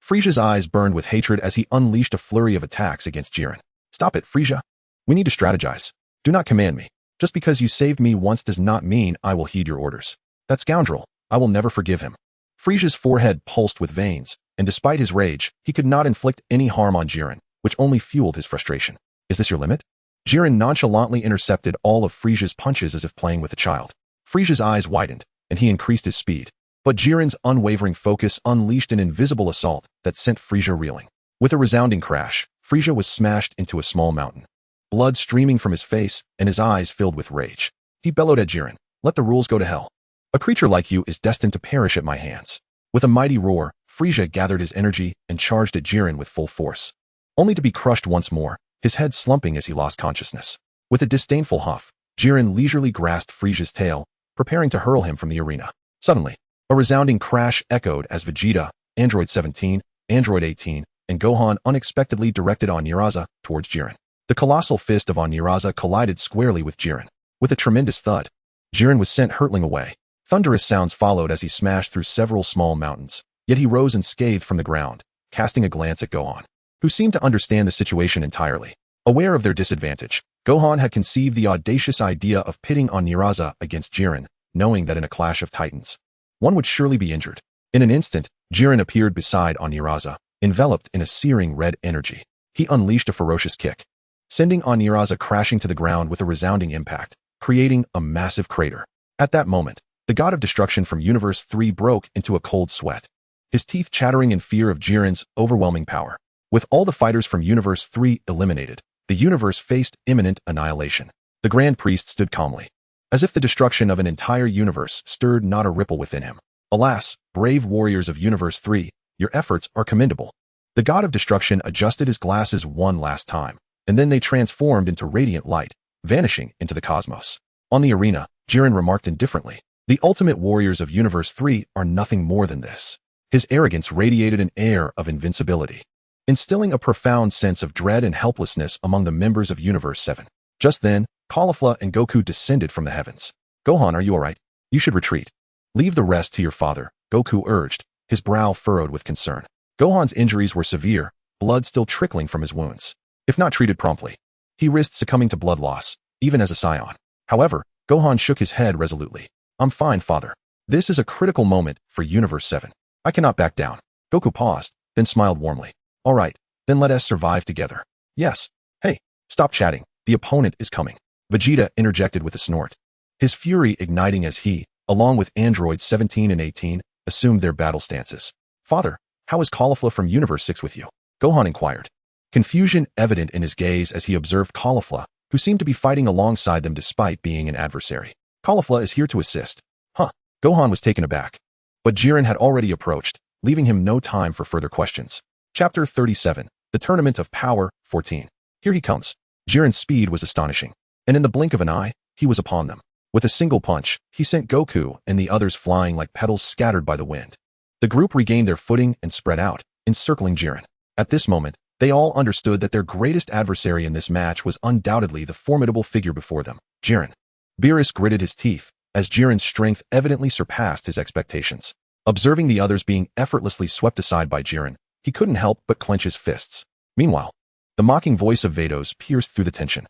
Frieza's eyes burned with hatred as he unleashed a flurry of attacks against Jiren. Stop it, Frieza. We need to strategize. Do not command me. Just because you saved me once does not mean I will heed your orders. That scoundrel, I will never forgive him. Frieza's forehead pulsed with veins, and despite his rage, he could not inflict any harm on Jiren, which only fueled his frustration. Is this your limit? Jiren nonchalantly intercepted all of Frieza's punches as if playing with a child. Frieza's eyes widened, and he increased his speed. But Jiren's unwavering focus unleashed an invisible assault that sent Frieza reeling. With a resounding crash, Frieza was smashed into a small mountain. Blood streaming from his face and his eyes filled with rage. He bellowed at Jiren, let the rules go to hell. A creature like you is destined to perish at my hands. With a mighty roar, Frieza gathered his energy and charged at Jiren with full force. Only to be crushed once more, his head slumping as he lost consciousness. With a disdainful huff, Jiren leisurely grasped Frieza's tail, preparing to hurl him from the arena. Suddenly, a resounding crash echoed as Vegeta, Android 17, Android 18, and Gohan unexpectedly directed Oniraza towards Jiren. The colossal fist of Oniraza collided squarely with Jiren. With a tremendous thud, Jiren was sent hurtling away. Thunderous sounds followed as he smashed through several small mountains, yet he rose unscathed from the ground, casting a glance at Gohan, who seemed to understand the situation entirely. Aware of their disadvantage, Gohan had conceived the audacious idea of pitting Oniraza against Jiren, knowing that in a clash of titans, one would surely be injured. In an instant, Jiren appeared beside Oniraza, enveloped in a searing red energy. He unleashed a ferocious kick, sending Oniraza crashing to the ground with a resounding impact, creating a massive crater. At that moment, the god of destruction from Universe 3 broke into a cold sweat, his teeth chattering in fear of Jiren's overwhelming power. With all the fighters from Universe 3 eliminated, the universe faced imminent annihilation. The Grand Priest stood calmly, as if the destruction of an entire universe stirred not a ripple within him. Alas, brave warriors of Universe 3, your efforts are commendable. The god of destruction adjusted his glasses one last time, and then they transformed into radiant light, vanishing into the cosmos. On the arena, Jiren remarked indifferently, the ultimate warriors of Universe 3 are nothing more than this. His arrogance radiated an air of invincibility, instilling a profound sense of dread and helplessness among the members of Universe 7. Just then, Caulifla and Goku descended from the heavens. Gohan, are you alright? You should retreat. Leave the rest to your father, Goku urged, his brow furrowed with concern. Gohan's injuries were severe, blood still trickling from his wounds. If not treated promptly, he risked succumbing to blood loss, even as a Saiyan. However, Gohan shook his head resolutely. I'm fine, father. This is a critical moment for Universe 7. I cannot back down. Goku paused, then smiled warmly. All right, then let us survive together. Yes. Hey, stop chatting. The opponent is coming. Vegeta interjected with a snort, his fury igniting as he, along with androids 17 and 18, assumed their battle stances. Father, how is Caulifla from Universe 6 with you? Gohan inquired, confusion evident in his gaze as he observed Caulifla, who seemed to be fighting alongside them despite being an adversary. Caulifla is here to assist. Huh. Gohan was taken aback. But Jiren had already approached, leaving him no time for further questions. Chapter 37, The Tournament of Power, 14. Here he comes. Jiren's speed was astonishing, and in the blink of an eye, he was upon them. With a single punch, he sent Goku and the others flying like petals scattered by the wind. The group regained their footing and spread out, encircling Jiren. At this moment, they all understood that their greatest adversary in this match was undoubtedly the formidable figure before them, Jiren. Beerus gritted his teeth, as Jiren's strength evidently surpassed his expectations. Observing the others being effortlessly swept aside by Jiren, he couldn't help but clench his fists. Meanwhile, the mocking voice of Vados pierced through the tension.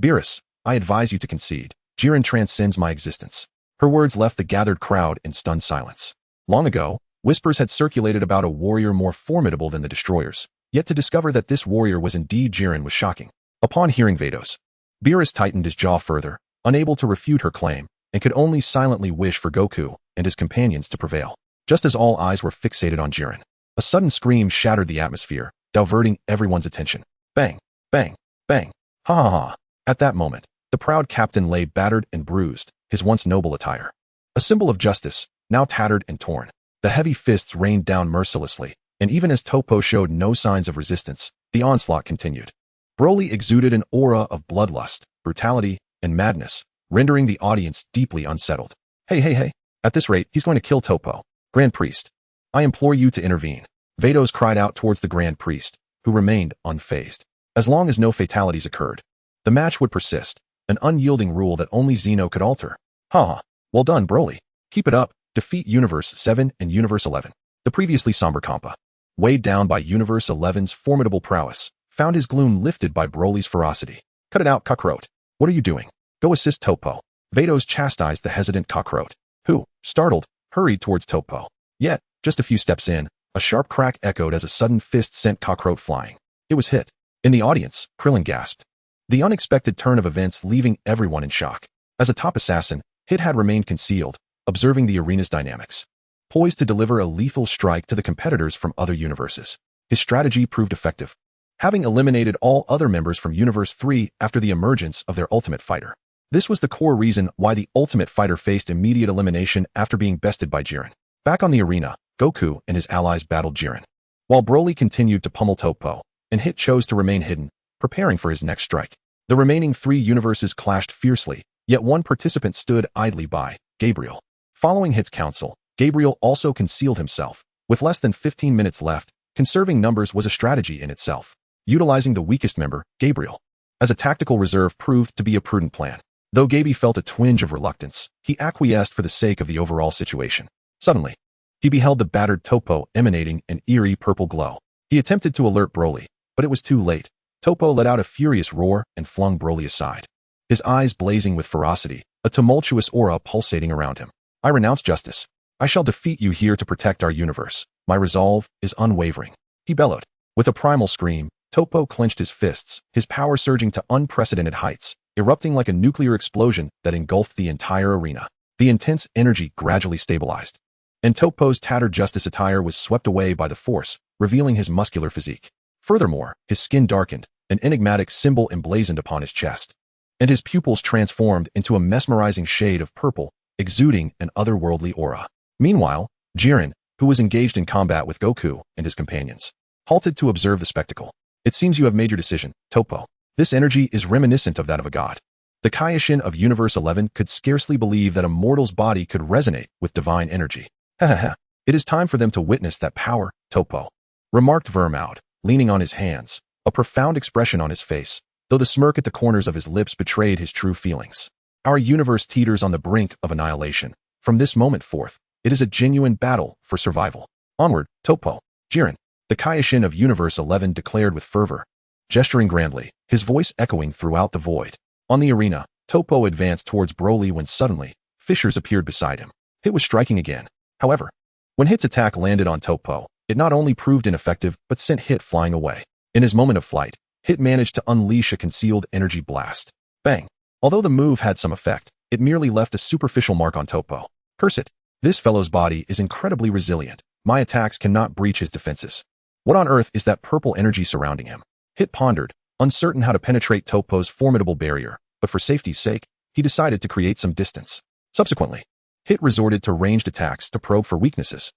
Beerus, I advise you to concede. Jiren transcends my existence. Her words left the gathered crowd in stunned silence. Long ago, whispers had circulated about a warrior more formidable than the destroyers, yet to discover that this warrior was indeed Jiren was shocking. Upon hearing Vados, Beerus tightened his jaw further, unable to refute her claim, and could only silently wish for Goku and his companions to prevail. Just as all eyes were fixated on Jiren, a sudden scream shattered the atmosphere, diverting everyone's attention. Bang, bang, bang, ha ha ha. At that moment, the proud captain lay battered and bruised, his once noble attire, a symbol of justice, now tattered and torn. The heavy fists rained down mercilessly, and even as Toppo showed no signs of resistance, the onslaught continued. Broly exuded an aura of bloodlust, brutality, and madness, rendering the audience deeply unsettled. Hey. At this rate, he's going to kill Toppo. Grand Priest, I implore you to intervene. Vados cried out towards the Grand Priest, who remained unfazed. As long as no fatalities occurred, the match would persist, an unyielding rule that only Zeno could alter. Well done, Broly. Keep it up. Defeat Universe 7 and Universe 11. The previously somber Compa, weighed down by Universe 11's formidable prowess, found his gloom lifted by Broly's ferocity. Cut it out, Cockroach. What are you doing? Go assist Toppo. Vados chastised the hesitant Cockroach, who, startled, hurried towards Toppo. Yet, just a few steps in, a sharp crack echoed as a sudden fist sent Cockroach flying. It was Hit. In the audience, Krillin gasped. The unexpected turn of events leaving everyone in shock. As a top assassin, Hit had remained concealed, observing the arena's dynamics, poised to deliver a lethal strike to the competitors from other universes. His strategy proved effective, having eliminated all other members from Universe 3 after the emergence of their Ultimate Fighter. This was the core reason why the Ultimate Fighter faced immediate elimination after being bested by Jiren. Back on the arena, Goku and his allies battled Jiren, while Broly continued to pummel Toppo, and Hit chose to remain hidden, preparing for his next strike. The remaining 3 universes clashed fiercely, yet one participant stood idly by, Gabriel. Following Hit's counsel, Gabriel also concealed himself. With less than 15 minutes left, conserving numbers was a strategy in itself. Utilizing the weakest member, Gabriel, as a tactical reserve proved to be a prudent plan. Though Gaby felt a twinge of reluctance, he acquiesced for the sake of the overall situation. Suddenly, he beheld the battered Toppo emanating an eerie purple glow. He attempted to alert Broly, but it was too late. Toppo let out a furious roar and flung Broly aside, his eyes blazing with ferocity, a tumultuous aura pulsating around him. I renounce justice. I shall defeat you here to protect our universe. My resolve is unwavering. He bellowed. With a primal scream, Toppo clenched his fists, his power surging to unprecedented heights, erupting like a nuclear explosion that engulfed the entire arena. The intense energy gradually stabilized, and Toppo's tattered justice attire was swept away by the force, revealing his muscular physique. Furthermore, his skin darkened, an enigmatic symbol emblazoned upon his chest, and his pupils transformed into a mesmerizing shade of purple, exuding an otherworldly aura. Meanwhile, Jiren, who was engaged in combat with Goku and his companions, halted to observe the spectacle. It seems you have made your decision, Toppo. This energy is reminiscent of that of a god. The Kaioshin of Universe 11 could scarcely believe that a mortal's body could resonate with divine energy. It is time for them to witness that power, Toppo, remarked Vermoud, leaning on his hands, a profound expression on his face, though the smirk at the corners of his lips betrayed his true feelings. Our universe teeters on the brink of annihilation. From this moment forth, it is a genuine battle for survival. Onward, Toppo. Jiren, the Kaioshin of Universe 11 declared with fervor, gesturing grandly, his voice echoing throughout the void. On the arena, Toppo advanced towards Broly when suddenly, fissures appeared beside him. Hit was striking again. However, when Hit's attack landed on Toppo, it not only proved ineffective but sent Hit flying away. In his moment of flight, Hit managed to unleash a concealed energy blast. Bang! Although the move had some effect, it merely left a superficial mark on Toppo. Curse it! This fellow's body is incredibly resilient. My attacks cannot breach his defenses. What on earth is that purple energy surrounding him? Hit pondered, uncertain how to penetrate Toppo's formidable barrier, but for safety's sake, he decided to create some distance. Subsequently, Hit resorted to ranged attacks to probe for weaknesses.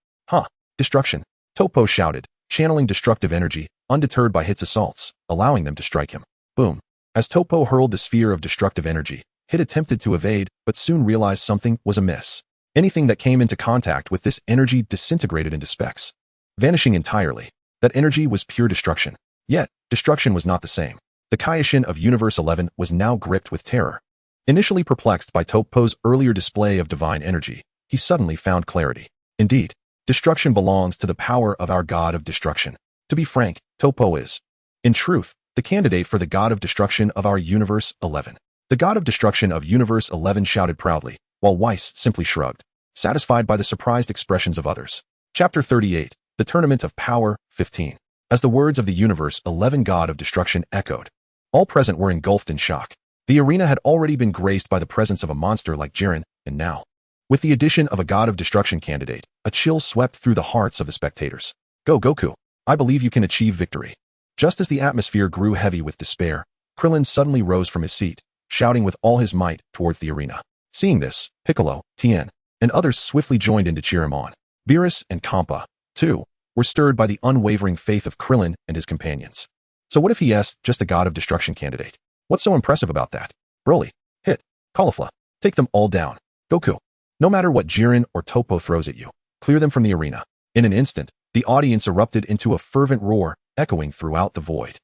Destruction! Toppo shouted, channeling destructive energy, undeterred by Hit's assaults, allowing them to strike him. Boom! As Toppo hurled the sphere of destructive energy, Hit attempted to evade, but soon realized something was amiss. Anything that came into contact with this energy disintegrated into specks, vanishing entirely. That energy was pure destruction. Yet, destruction was not the same. The Kaioshin of Universe 11 was now gripped with terror. Initially perplexed by Toppo's earlier display of divine energy, he suddenly found clarity. Indeed, destruction belongs to the power of our god of destruction. To be frank, Toppo is, in truth, the candidate for the god of destruction of our Universe 11. The god of destruction of Universe 11 shouted proudly, while Weiss simply shrugged, satisfied by the surprised expressions of others. Chapter 38, The Tournament of Power, 15. As the words of the Universe 11 god of destruction echoed, all present were engulfed in shock. The arena had already been graced by the presence of a monster like Jiren, and now, with the addition of a god of destruction candidate, a chill swept through the hearts of the spectators. Go Goku, I believe you can achieve victory. Just as the atmosphere grew heavy with despair, Krillin suddenly rose from his seat, shouting with all his might towards the arena. Seeing this, Piccolo, Tien, and others swiftly joined in to cheer him on. Beerus and Kampa, too, were stirred by the unwavering faith of Krillin and his companions. So what if he is just a god of destruction candidate? What's so impressive about that? Broly, hit, Caulifla, take them all down. Goku, no matter what Jiren or Toppo throws at you, clear them from the arena. In an instant, the audience erupted into a fervent roar, echoing throughout the void.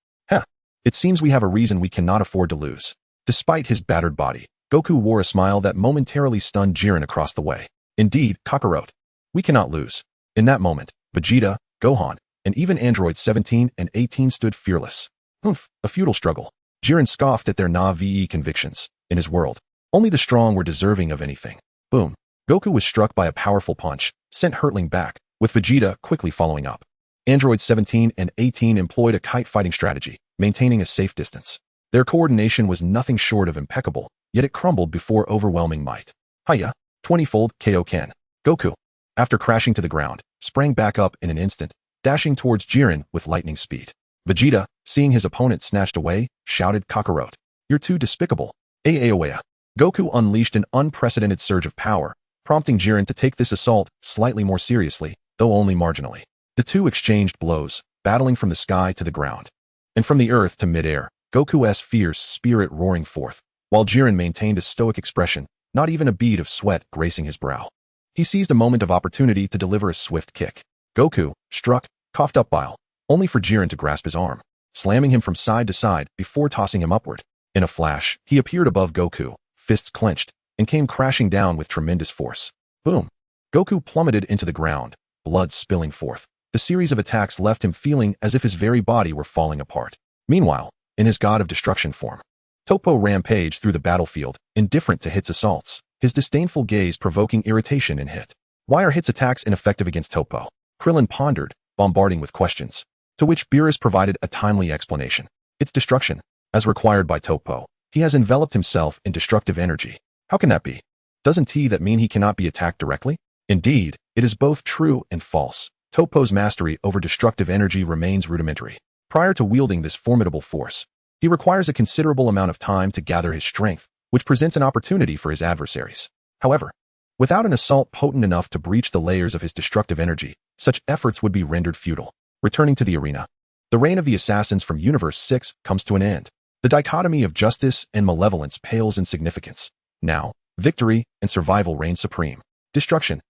It seems we have a reason we cannot afford to lose. Despite his battered body, Goku wore a smile that momentarily stunned Jiren across the way. Indeed, Kakarot, we cannot lose. In that moment, Vegeta, Gohan, and even androids 17 and 18 stood fearless. A futile struggle. Jiren scoffed at their naive convictions. In his world, only the strong were deserving of anything. Boom. Goku was struck by a powerful punch, sent hurtling back, with Vegeta quickly following up. Androids 17 and 18 employed a kite-fighting strategy, maintaining a safe distance. Their coordination was nothing short of impeccable, yet it crumbled before overwhelming might. Hiya, 20-fold Kaioken. Goku, after crashing to the ground, sprang back up in an instant, dashing towards Jiren with lightning speed. Vegeta, seeing his opponent snatched away, shouted, Kakarot, you're too despicable. Aoea. Goku unleashed an unprecedented surge of power, prompting Jiren to take this assault slightly more seriously, though only marginally. The two exchanged blows, battling from the sky to the ground, and from the earth to mid-air, Goku's fierce spirit roaring forth, while Jiren maintained a stoic expression, not even a bead of sweat gracing his brow. He seized a moment of opportunity to deliver a swift kick. Goku, struck, coughed up bile, only for Jiren to grasp his arm, slamming him from side to side before tossing him upward. In a flash, he appeared above Goku, fists clenched, and came crashing down with tremendous force. Boom! Goku plummeted into the ground, blood spilling forth. The series of attacks left him feeling as if his very body were falling apart. Meanwhile, in his god of destruction form, Toppo rampaged through the battlefield, indifferent to Hit's assaults, his disdainful gaze provoking irritation in Hit. Why are Hit's attacks ineffective against Toppo? Krillin pondered, bombarding with questions, to which Beerus provided a timely explanation. It's destruction. As required by Toppo, he has enveloped himself in destructive energy. How can that be? Doesn't that mean he cannot be attacked directly? Indeed, it is both true and false. Toppo's mastery over destructive energy remains rudimentary. Prior to wielding this formidable force, he requires a considerable amount of time to gather his strength, which presents an opportunity for his adversaries. However, without an assault potent enough to breach the layers of his destructive energy, such efforts would be rendered futile. Returning to the arena, the reign of the assassins from Universe 6 comes to an end. The dichotomy of justice and malevolence pales in significance. Now, victory and survival reign supreme. Destruction.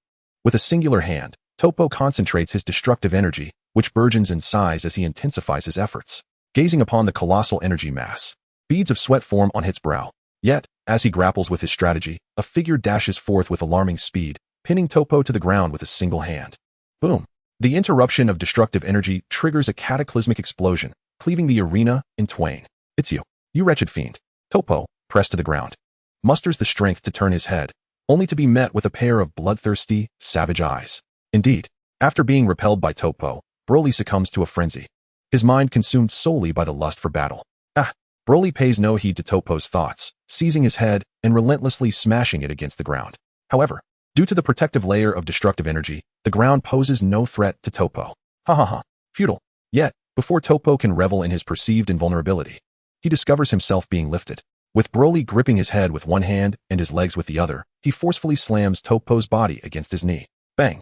With a singular hand, Toppo concentrates his destructive energy, which burgeons in size as he intensifies his efforts. Gazing upon the colossal energy mass, beads of sweat form on Hit's brow. Yet, as he grapples with his strategy, a figure dashes forth with alarming speed, pinning Toppo to the ground with a single hand. Boom! The interruption of destructive energy triggers a cataclysmic explosion, cleaving the arena in twain. It's you wretched fiend. Toppo, pressed to the ground, musters the strength to turn his head, only to be met with a pair of bloodthirsty, savage eyes. Indeed, after being repelled by Toppo, Broly succumbs to a frenzy, his mind consumed solely by the lust for battle. Broly pays no heed to Toppo's thoughts, seizing his head and relentlessly smashing it against the ground. However, due to the protective layer of destructive energy, the ground poses no threat to Toppo. Futile. Yet, before Toppo can revel in his perceived invulnerability, he discovers himself being lifted. With Broly gripping his head with one hand and his legs with the other, he forcefully slams Toppo's body against his knee. Bang!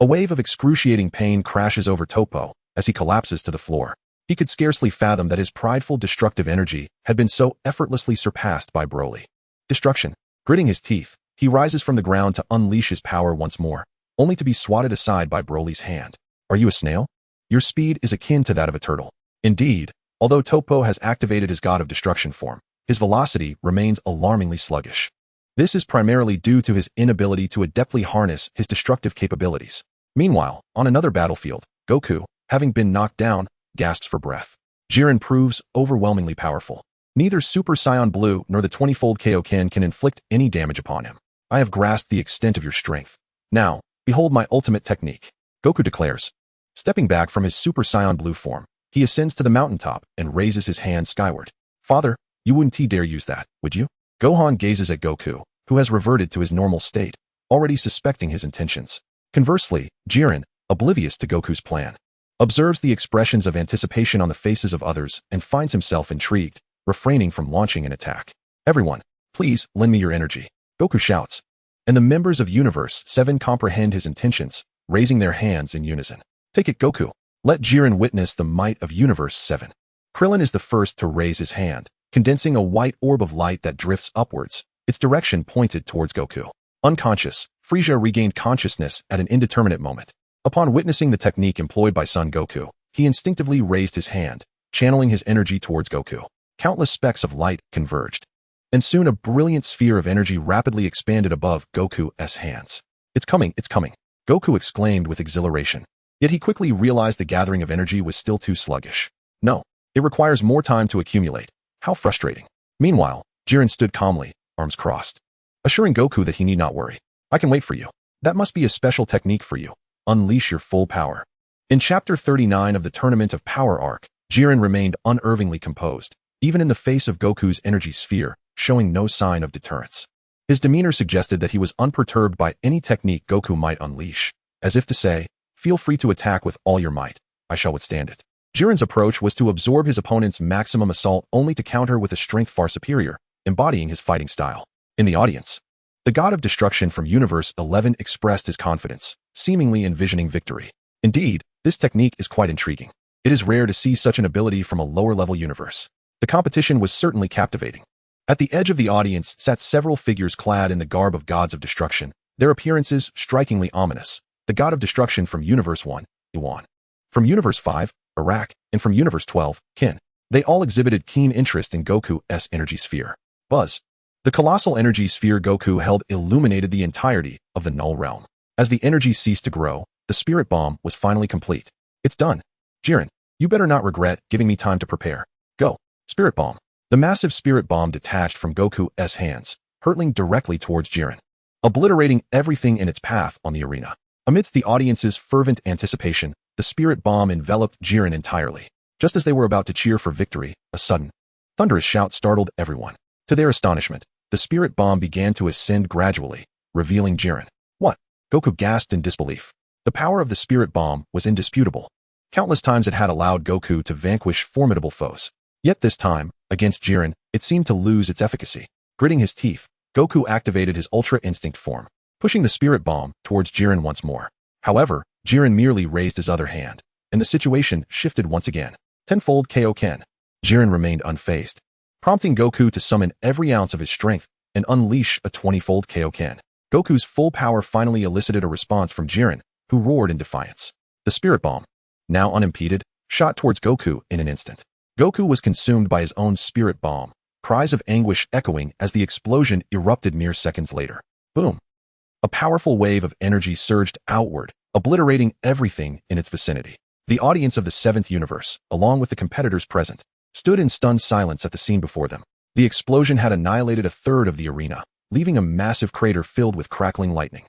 A wave of excruciating pain crashes over Toppo as he collapses to the floor. He could scarcely fathom that his prideful destructive energy had been so effortlessly surpassed by Broly. Destruction. Gritting his teeth, he rises from the ground to unleash his power once more, only to be swatted aside by Broly's hand. Are you a snail? Your speed is akin to that of a turtle. Indeed, although Toppo has activated his god of destruction form, his velocity remains alarmingly sluggish. This is primarily due to his inability to adeptly harness his destructive capabilities. Meanwhile, on another battlefield, Goku, having been knocked down, gasps for breath. Jiren proves overwhelmingly powerful. Neither Super Saiyan Blue nor the 20-fold Kaioken can inflict any damage upon him. I have grasped the extent of your strength. Now, behold my ultimate technique, Goku declares. Stepping back from his Super Saiyan Blue form, he ascends to the mountaintop and raises his hand skyward. Father, you wouldn't dare use that, would you? Gohan gazes at Goku, who has reverted to his normal state, already suspecting his intentions. Conversely, Jiren, oblivious to Goku's plan, observes the expressions of anticipation on the faces of others and finds himself intrigued, refraining from launching an attack. Everyone, please lend me your energy, Goku shouts. And the members of Universe 7 comprehend his intentions, raising their hands in unison. Take it, Goku. Let Jiren witness the might of Universe 7. Krillin is the first to raise his hand, condensing a white orb of light that drifts upwards, its direction pointed towards Goku. Unconscious, Frieza regained consciousness at an indeterminate moment. Upon witnessing the technique employed by Son Goku, he instinctively raised his hand, channeling his energy towards Goku. Countless specks of light converged, and soon a brilliant sphere of energy rapidly expanded above Goku's hands. It's coming, it's coming, Goku exclaimed with exhilaration. Yet he quickly realized the gathering of energy was still too sluggish. No, it requires more time to accumulate. How frustrating. Meanwhile, Jiren stood calmly, arms crossed, assuring Goku that he need not worry. I can wait for you. That must be a special technique for you. Unleash your full power. In Chapter 39 of the Tournament of Power arc, Jiren remained unervingly composed, even in the face of Goku's energy sphere, showing no sign of deterrence. His demeanor suggested that he was unperturbed by any technique Goku might unleash, as if to say, feel free to attack with all your might, I shall withstand it. Jiren's approach was to absorb his opponent's maximum assault only to counter with a strength far superior, embodying his fighting style. In the audience, the god of destruction from Universe 11 expressed his confidence, seemingly envisioning victory. Indeed, this technique is quite intriguing. It is rare to see such an ability from a lower-level universe. The competition was certainly captivating. At the edge of the audience sat several figures clad in the garb of gods of destruction, their appearances strikingly ominous. The god of destruction from Universe 1, Iwan. From Universe 5, Iraq, and from Universe 12, Kin. They all exhibited keen interest in Goku's energy sphere. Buzz. The colossal energy sphere Goku held illuminated the entirety of the Null Realm. As the energy ceased to grow, the spirit bomb was finally complete. It's done. Jiren, you better not regret giving me time to prepare. Go. Spirit bomb. The massive spirit bomb detached from Goku's hands, hurtling directly towards Jiren, obliterating everything in its path on the arena. Amidst the audience's fervent anticipation, the spirit bomb enveloped Jiren entirely. Just as they were about to cheer for victory, a sudden, thunderous shout startled everyone. To their astonishment, the spirit bomb began to ascend gradually, revealing Jiren. What? Goku gasped in disbelief. The power of the spirit bomb was indisputable. Countless times it had allowed Goku to vanquish formidable foes. Yet this time, against Jiren, it seemed to lose its efficacy. Gritting his teeth, Goku activated his Ultra Instinct form, pushing the spirit bomb towards Jiren once more. However, Jiren merely raised his other hand, and the situation shifted once again. Tenfold Kaioken. Jiren remained unfazed, prompting Goku to summon every ounce of his strength and unleash a 20-fold Kaioken. Goku's full power finally elicited a response from Jiren, who roared in defiance. The spirit bomb, now unimpeded, shot towards Goku in an instant. Goku was consumed by his own spirit bomb, cries of anguish echoing as the explosion erupted mere seconds later. Boom! A powerful wave of energy surged outward, obliterating everything in its vicinity. The audience of the 7th universe, along with the competitors present, stood in stunned silence at the scene before them. The explosion had annihilated a third of the arena, leaving a massive crater filled with crackling lightning.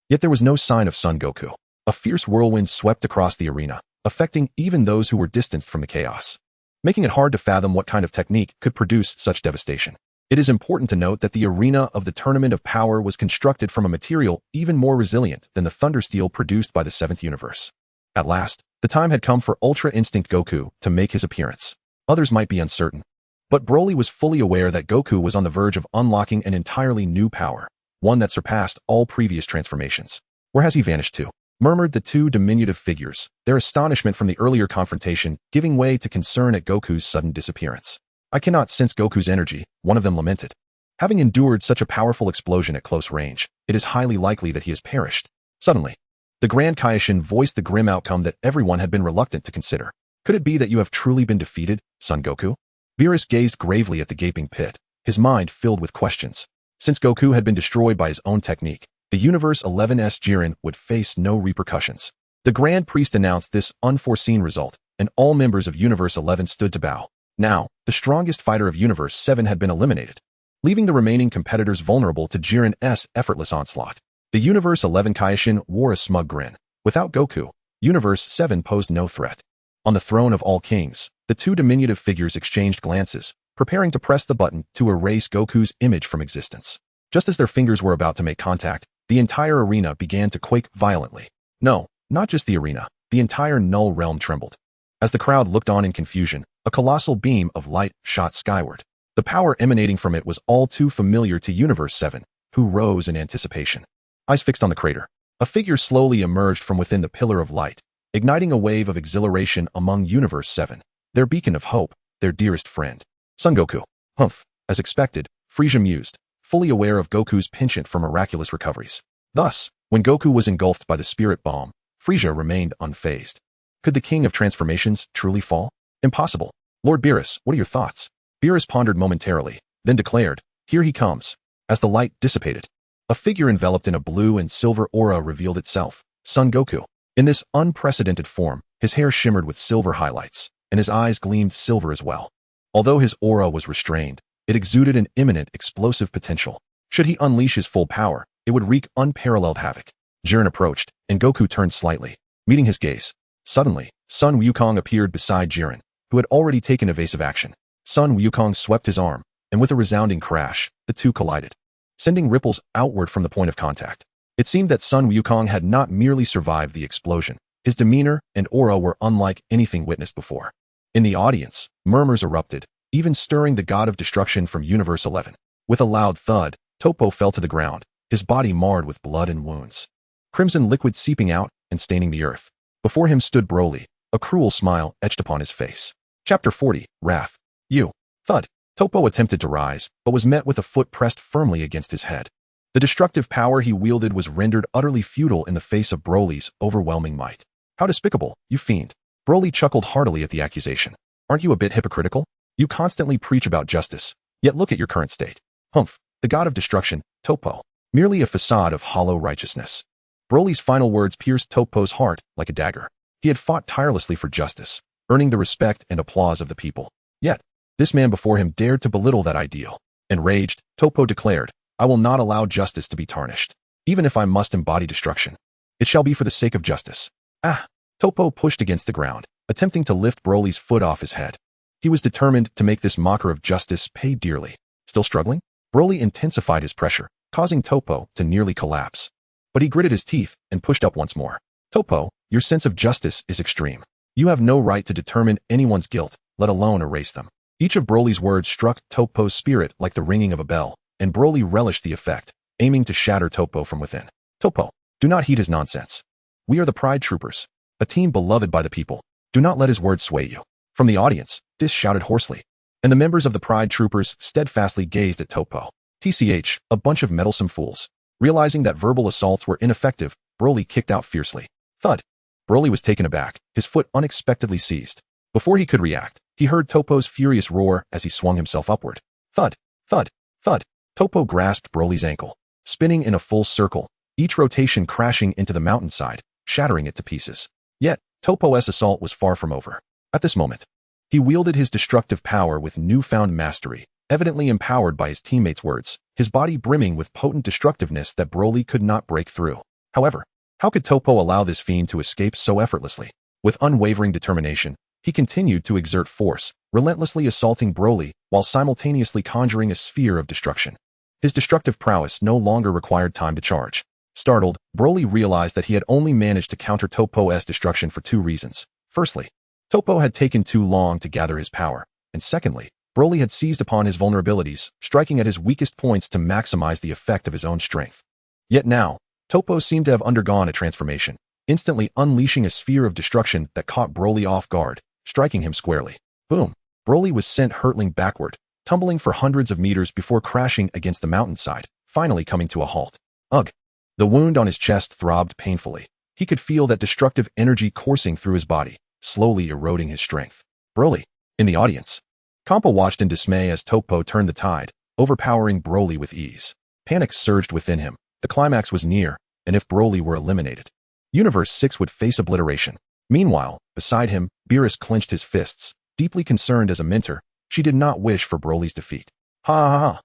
Yet there was no sign of Son Goku. A fierce whirlwind swept across the arena, affecting even those who were distanced from the chaos, making it hard to fathom what kind of technique could produce such devastation. It is important to note that the arena of the Tournament of Power was constructed from a material even more resilient than the thunder steel produced by the 7th universe. At last, the time had come for Ultra Instinct Goku to make his appearance. Others might be uncertain, but Broly was fully aware that Goku was on the verge of unlocking an entirely new power, one that surpassed all previous transformations. Where has he vanished to? Murmured the two diminutive figures, their astonishment from the earlier confrontation giving way to concern at Goku's sudden disappearance. I cannot sense Goku's energy, one of them lamented. Having endured such a powerful explosion at close range, it is highly likely that he has perished. Suddenly, the Grand Kaishin voiced the grim outcome that everyone had been reluctant to consider. Could it be that you have truly been defeated, Son Goku? Beerus gazed gravely at the gaping pit, his mind filled with questions. Since Goku had been destroyed by his own technique, the Universe 11's Jiren would face no repercussions. The Grand Priest announced this unforeseen result, and all members of Universe 11 stood to bow. Now, the strongest fighter of Universe 7 had been eliminated, leaving the remaining competitors vulnerable to Jiren's effortless onslaught. The Universe 11 Kaioshin wore a smug grin. Without Goku, Universe 7 posed no threat. On the throne of all kings, the two diminutive figures exchanged glances, preparing to press the button to erase Goku's image from existence. Just as their fingers were about to make contact, the entire arena began to quake violently. No, not just the arena, the entire Null Realm trembled. As the crowd looked on in confusion, a colossal beam of light shot skyward. The power emanating from it was all too familiar to Universe 7, who rose in anticipation. Eyes fixed on the crater, a figure slowly emerged from within the pillar of light, igniting a wave of exhilaration among Universe 7, their beacon of hope, their dearest friend. Son Goku. Humph. As expected, Frieza mused, fully aware of Goku's penchant for miraculous recoveries. Thus, when Goku was engulfed by the spirit bomb, Frieza remained unfazed. Could the king of transformations truly fall? Impossible. Lord Beerus, what are your thoughts? Beerus pondered momentarily, then declared, "Here he comes." As the light dissipated, a figure enveloped in a blue and silver aura revealed itself, Son Goku. In this unprecedented form, his hair shimmered with silver highlights, and his eyes gleamed silver as well. Although his aura was restrained, it exuded an imminent explosive potential. Should he unleash his full power, it would wreak unparalleled havoc. Jiren approached, and Goku turned slightly, meeting his gaze. Suddenly, Sun Wukong appeared beside Jiren, who had already taken evasive action. Sun Wukong swept his arm, and with a resounding crash, the two collided, sending ripples outward from the point of contact. It seemed that Sun Wukong had not merely survived the explosion. His demeanor and aura were unlike anything witnessed before. In the audience, murmurs erupted, even stirring the god of destruction from Universe 11. With a loud thud, Toppo fell to the ground, his body marred with blood and wounds, crimson liquid seeping out and staining the earth. Before him stood Broly, a cruel smile etched upon his face. Chapter 40, Wrath. You. Thud. Toppo attempted to rise, but was met with a foot pressed firmly against his head. The destructive power he wielded was rendered utterly futile in the face of Broly's overwhelming might. How despicable, you fiend. Broly chuckled heartily at the accusation. Aren't you a bit hypocritical? You constantly preach about justice, yet look at your current state. Humph, the god of destruction, Toppo. Merely a facade of hollow righteousness. Broly's final words pierced Toppo's heart like a dagger. He had fought tirelessly for justice, earning the respect and applause of the people. Yet, this man before him dared to belittle that ideal. Enraged, Toppo declared, "I will not allow justice to be tarnished. Even if I must embody destruction, it shall be for the sake of justice." Ah! Toppo pushed against the ground, attempting to lift Broly's foot off his head. He was determined to make this mocker of justice pay dearly. Still struggling? Broly intensified his pressure, causing Toppo to nearly collapse. But he gritted his teeth and pushed up once more. Toppo, your sense of justice is extreme. You have no right to determine anyone's guilt, let alone erase them. Each of Broly's words struck Toppo's spirit like the ringing of a bell, and Broly relished the effect, aiming to shatter Toppo from within. Toppo, do not heed his nonsense. We are the Pride Troopers, a team beloved by the people. Do not let his words sway you. From the audience, Dis shouted hoarsely, and the members of the Pride Troopers steadfastly gazed at Toppo. TCH, a bunch of meddlesome fools. Realizing that verbal assaults were ineffective, Broly kicked out fiercely. Thud. Broly was taken aback, his foot unexpectedly seized. Before he could react, he heard Toppo's furious roar as he swung himself upward. Thud, thud, thud. Toppo grasped Broly's ankle, spinning in a full circle, each rotation crashing into the mountainside, shattering it to pieces. Yet, Toppo's assault was far from over. At this moment, he wielded his destructive power with newfound mastery, evidently empowered by his teammates' words, his body brimming with potent destructiveness that Broly could not break through. However, how could Toppo allow this fiend to escape so effortlessly? With unwavering determination, he continued to exert force, relentlessly assaulting Broly while simultaneously conjuring a sphere of destruction. His destructive prowess no longer required time to charge. Startled, Broly realized that he had only managed to counter Toppo's destruction for two reasons. Firstly, Toppo had taken too long to gather his power, and secondly, Broly had seized upon his vulnerabilities, striking at his weakest points to maximize the effect of his own strength. Yet now, Toppo seemed to have undergone a transformation, instantly unleashing a sphere of destruction that caught Broly off guard, striking him squarely. Boom! Broly was sent hurtling backward, tumbling for hundreds of meters before crashing against the mountainside, finally coming to a halt. Ugh! The wound on his chest throbbed painfully. He could feel that destructive energy coursing through his body, slowly eroding his strength. Broly, in the audience, Kampa watched in dismay as Toppo turned the tide, overpowering Broly with ease. Panic surged within him. The climax was near, and if Broly were eliminated, Universe 6 would face obliteration. Meanwhile, beside him, Beerus clenched his fists, Deeply concerned as a mentor, she did not wish for Broly's defeat. Ha ha ha.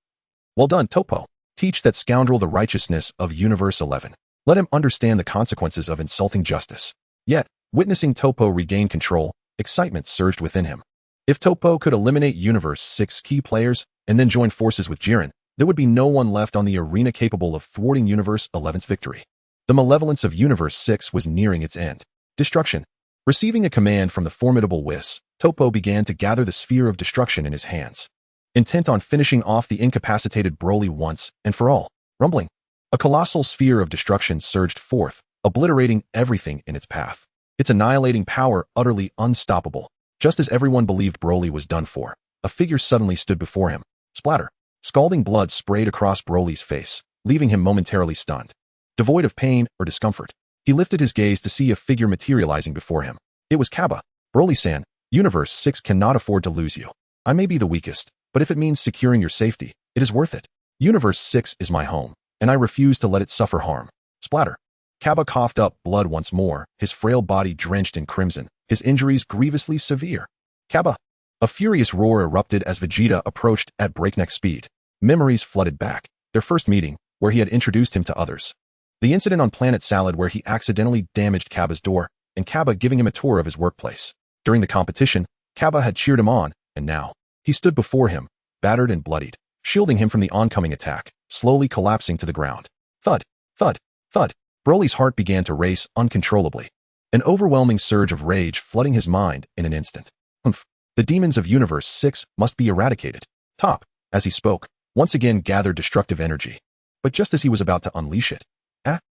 Well done, Topo. Teach that scoundrel the righteousness of Universe 11. Let him understand the consequences of insulting justice. Yet, witnessing Topo regain control, excitement surged within him. If Topo could eliminate Universe 6 key players and then join forces with Jiren, there would be no one left on the arena capable of thwarting Universe 11's victory. The malevolence of Universe 6 was nearing its end. Destruction. Receiving a command from the formidable Whis, Topo began to gather the sphere of destruction in his hands. Intent on finishing off the incapacitated Broly once and for all. Rumbling. A colossal sphere of destruction surged forth, obliterating everything in its path. Its annihilating power utterly unstoppable. Just as everyone believed Broly was done for, a figure suddenly stood before him. Splatter. Scalding blood sprayed across Broly's face, leaving him momentarily stunned. Devoid of pain or discomfort, he lifted his gaze to see a figure materializing before him. It was Kaba. Broly-san, Universe 6 cannot afford to lose you. I may be the weakest, but if it means securing your safety, it is worth it. Universe 6 is my home, and I refuse to let it suffer harm. Splatter. Kaba coughed up blood once more, his frail body drenched in crimson, his injuries grievously severe. Kaba. A furious roar erupted as Vegeta approached at breakneck speed. Memories flooded back. Their first meeting, where he had introduced him to others. The incident on Planet Salad where he accidentally damaged Kaba's door, and Kaba giving him a tour of his workplace. During the competition, Kaba had cheered him on, and now, he stood before him, battered and bloodied, shielding him from the oncoming attack, slowly collapsing to the ground. Thud, thud, thud. Broly's heart began to race uncontrollably. An overwhelming surge of rage flooding his mind in an instant. Humph. The demons of Universe 6 must be eradicated. Top, as he spoke, once again gathered destructive energy. But just as he was about to unleash it,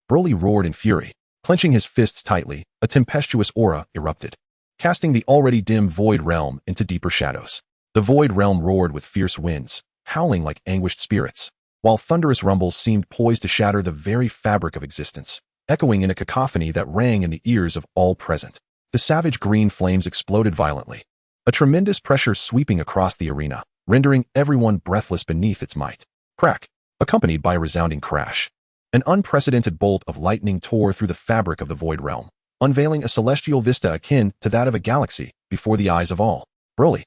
Broly roared in fury. Clenching his fists tightly, a tempestuous aura erupted, casting the already dim Void Realm into deeper shadows. The Void Realm roared with fierce winds, howling like anguished spirits, while thunderous rumbles seemed poised to shatter the very fabric of existence, echoing in a cacophony that rang in the ears of all present. The savage green flames exploded violently, a tremendous pressure sweeping across the arena, rendering everyone breathless beneath its might. Crack, accompanied by a resounding crash. An unprecedented bolt of lightning tore through the fabric of the Void Realm, unveiling a celestial vista akin to that of a galaxy before the eyes of all. Broly.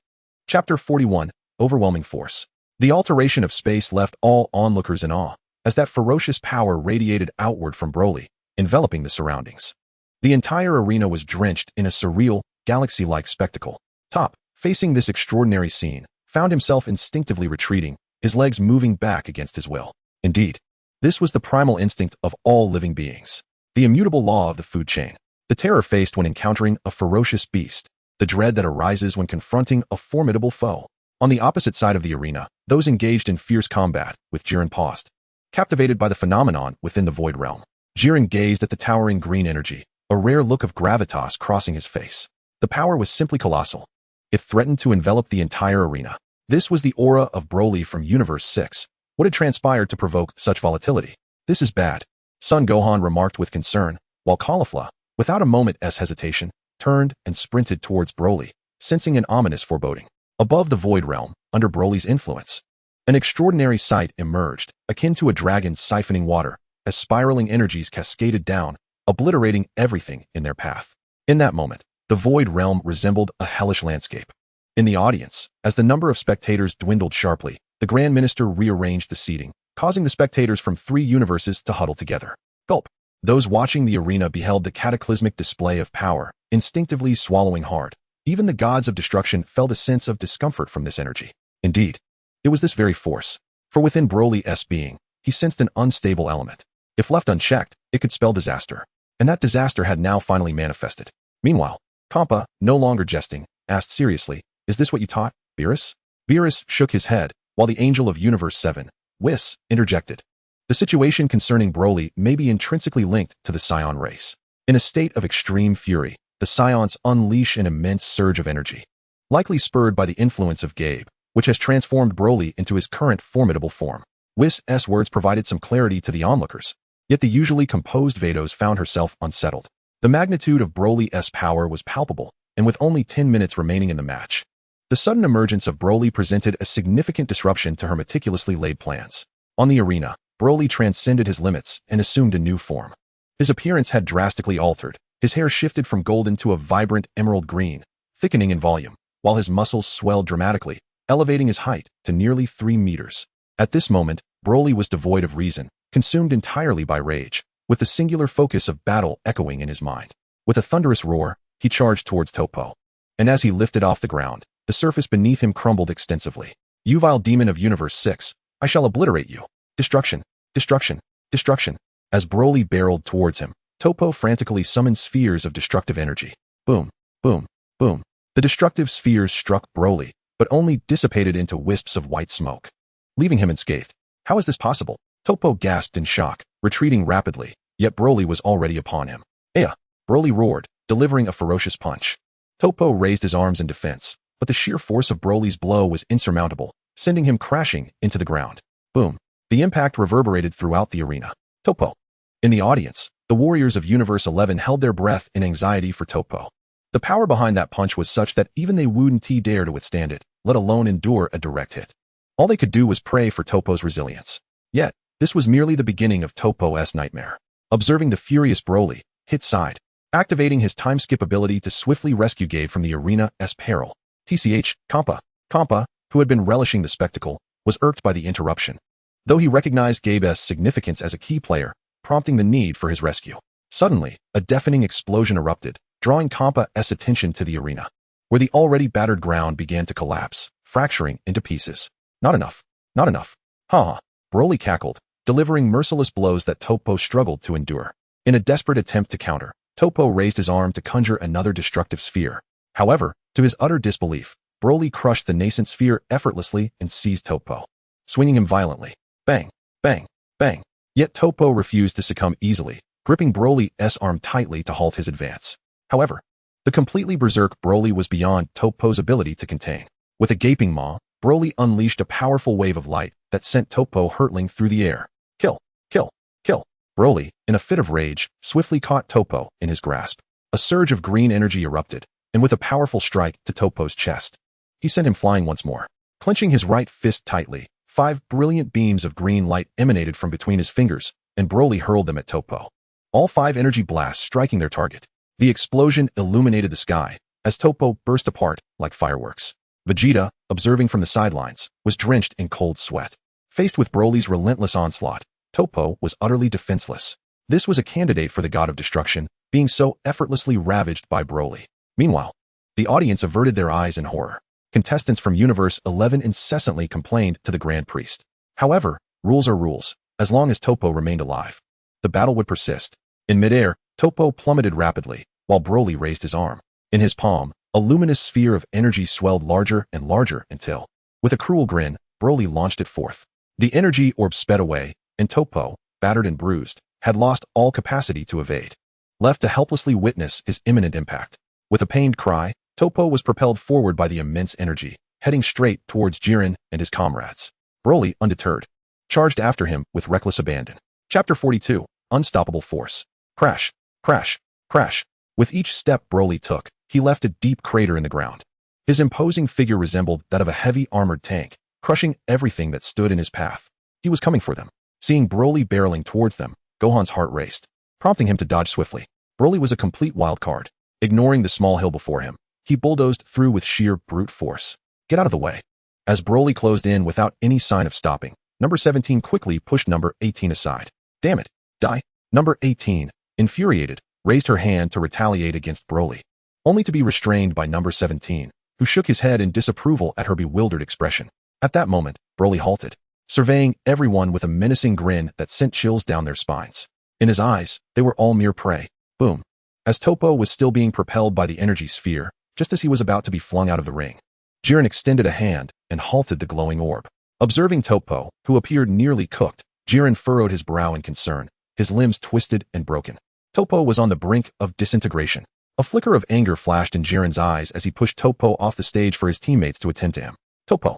Chapter 41, Overwhelming Force. The alteration of space left all onlookers in awe, as that ferocious power radiated outward from Broly, enveloping the surroundings. The entire arena was drenched in a surreal, galaxy-like spectacle. Top, facing this extraordinary scene, found himself instinctively retreating, his legs moving back against his will. Indeed, this was the primal instinct of all living beings. The immutable law of the food chain. The terror faced when encountering a ferocious beast. The dread that arises when confronting a formidable foe. On the opposite side of the arena, those engaged in fierce combat, with Jiren paused. Captivated by the phenomenon within the Void Realm, Jiren gazed at the towering green energy, a rare look of gravitas crossing his face. The power was simply colossal. It threatened to envelop the entire arena. This was the aura of Broly from Universe 6. What had transpired to provoke such volatility? This is bad, Son Gohan remarked with concern, while Caulifla, without a moment's hesitation, turned and sprinted towards Broly, sensing an ominous foreboding. Above the Void Realm, under Broly's influence, an extraordinary sight emerged, akin to a dragon siphoning water, as spiraling energies cascaded down, obliterating everything in their path. In that moment, the Void Realm resembled a hellish landscape. In the audience, as the number of spectators dwindled sharply, the Grand Minister rearranged the seating, causing the spectators from 3 universes to huddle together. Gulp. Those watching the arena beheld the cataclysmic display of power, instinctively swallowing hard. Even the gods of destruction felt a sense of discomfort from this energy. Indeed, it was this very force. For within Broly's being, he sensed an unstable element. If left unchecked, it could spell disaster. And that disaster had now finally manifested. Meanwhile, Kampa, no longer jesting, asked seriously, "Is this what you taught, Beerus?" Beerus shook his head, while the Angel of Universe 7, Whis, interjected. The situation concerning Broly may be intrinsically linked to the Saiyan race. In a state of extreme fury, the Saiyans unleash an immense surge of energy, likely spurred by the influence of Gabe, which has transformed Broly into his current formidable form. Whis' words provided some clarity to the onlookers, yet the usually composed Vados found herself unsettled. The magnitude of Broly's power was palpable, and with only 10 minutes remaining in the match, the sudden emergence of Broly presented a significant disruption to her meticulously laid plans. On the arena, Broly transcended his limits and assumed a new form. His appearance had drastically altered. His hair shifted from golden to a vibrant emerald green, thickening in volume. while his muscles swelled dramatically, elevating his height to nearly 3 meters. At this moment, Broly was devoid of reason, consumed entirely by rage, with the singular focus of battle echoing in his mind. With a thunderous roar, he charged towards Toppo. And as he lifted off the ground, the surface beneath him crumbled extensively. "You vile demon of Universe 6, I shall obliterate you. Destruction, destruction, destruction." As Broly barreled towards him, Toppo frantically summoned spheres of destructive energy. Boom, boom, boom. The destructive spheres struck Broly, but only dissipated into wisps of white smoke, leaving him unscathed. How is this possible? Toppo gasped in shock, retreating rapidly, yet Broly was already upon him. "Aya!" Broly roared, delivering a ferocious punch. Toppo raised his arms in defense, but the sheer force of Broly's blow was insurmountable, sending him crashing into the ground. Boom. The impact reverberated throughout the arena. Toppo. In the audience, the warriors of Universe 11 held their breath in anxiety for Toppo. The power behind that punch was such that even they wouldn't dare to withstand it, let alone endure a direct hit. All they could do was pray for Toppo's resilience. Yet, this was merely the beginning of Toppo's nightmare. Observing the furious Broly, hit side, activating his time-skip ability to swiftly rescue Gabe from the arena's peril. Campa, who had been relishing the spectacle, was irked by the interruption, though he recognized Gabe's significance as a key player, prompting the need for his rescue. Suddenly, a deafening explosion erupted, drawing Campa's attention to the arena, where the already battered ground began to collapse, fracturing into pieces. Not enough. Not enough. Ha! Broly cackled, delivering merciless blows that Toppo struggled to endure. In a desperate attempt to counter, Toppo raised his arm to conjure another destructive sphere. However, to his utter disbelief, Broly crushed the nascent sphere effortlessly and seized Toppo, swinging him violently. Bang, bang, bang. Yet Toppo refused to succumb easily, gripping Broly's arm tightly to halt his advance. However, the completely berserk Broly was beyond Toppo's ability to contain. With a gaping maw, Broly unleashed a powerful wave of light that sent Toppo hurtling through the air. Kill, kill, kill. Broly, in a fit of rage, swiftly caught Toppo in his grasp. A surge of green energy erupted, and with a powerful strike to Toppo's chest, he sent him flying once more. Clenching his right fist tightly, 5 brilliant beams of green light emanated from between his fingers, and Broly hurled them at Toppo. All 5 energy blasts striking their target. The explosion illuminated the sky, as Toppo burst apart like fireworks. Vegeta, observing from the sidelines, was drenched in cold sweat. Faced with Broly's relentless onslaught, Toppo was utterly defenseless. This was a candidate for the god of destruction, being so effortlessly ravaged by Broly. Meanwhile, the audience averted their eyes in horror. Contestants from Universe 11 incessantly complained to the Grand Priest. However, rules are rules. As long as Toppo remained alive, the battle would persist. In midair, Toppo plummeted rapidly, while Broly raised his arm. In his palm, a luminous sphere of energy swelled larger and larger until, with a cruel grin, Broly launched it forth. The energy orb sped away, and Toppo, battered and bruised, had lost all capacity to evade, left to helplessly witness his imminent impact. With a pained cry, Toppo was propelled forward by the immense energy, heading straight towards Jiren and his comrades. Broly, undeterred, charged after him with reckless abandon. Chapter 42, Unstoppable Force. Crash, crash, crash. With each step Broly took, he left a deep crater in the ground. His imposing figure resembled that of a heavy armored tank, crushing everything that stood in his path. He was coming for them. Seeing Broly barreling towards them, Gohan's heart raced, prompting him to dodge swiftly. Broly was a complete wild card. Ignoring the small hill before him, he bulldozed through with sheer brute force. Get out of the way. As Broly closed in without any sign of stopping, number 17 quickly pushed number 18 aside. Damn it, die. Number 18, infuriated, raised her hand to retaliate against Broly, only to be restrained by number 17, who shook his head in disapproval at her bewildered expression. At that moment, Broly halted, surveying everyone with a menacing grin that sent chills down their spines. In his eyes, they were all mere prey. Boom. As Toppo was still being propelled by the energy sphere, just as he was about to be flung out of the ring, Jiren extended a hand and halted the glowing orb. Observing Toppo, who appeared nearly cooked, Jiren furrowed his brow in concern, his limbs twisted and broken. Toppo was on the brink of disintegration. A flicker of anger flashed in Jiren's eyes as he pushed Toppo off the stage for his teammates to attend to him. Toppo.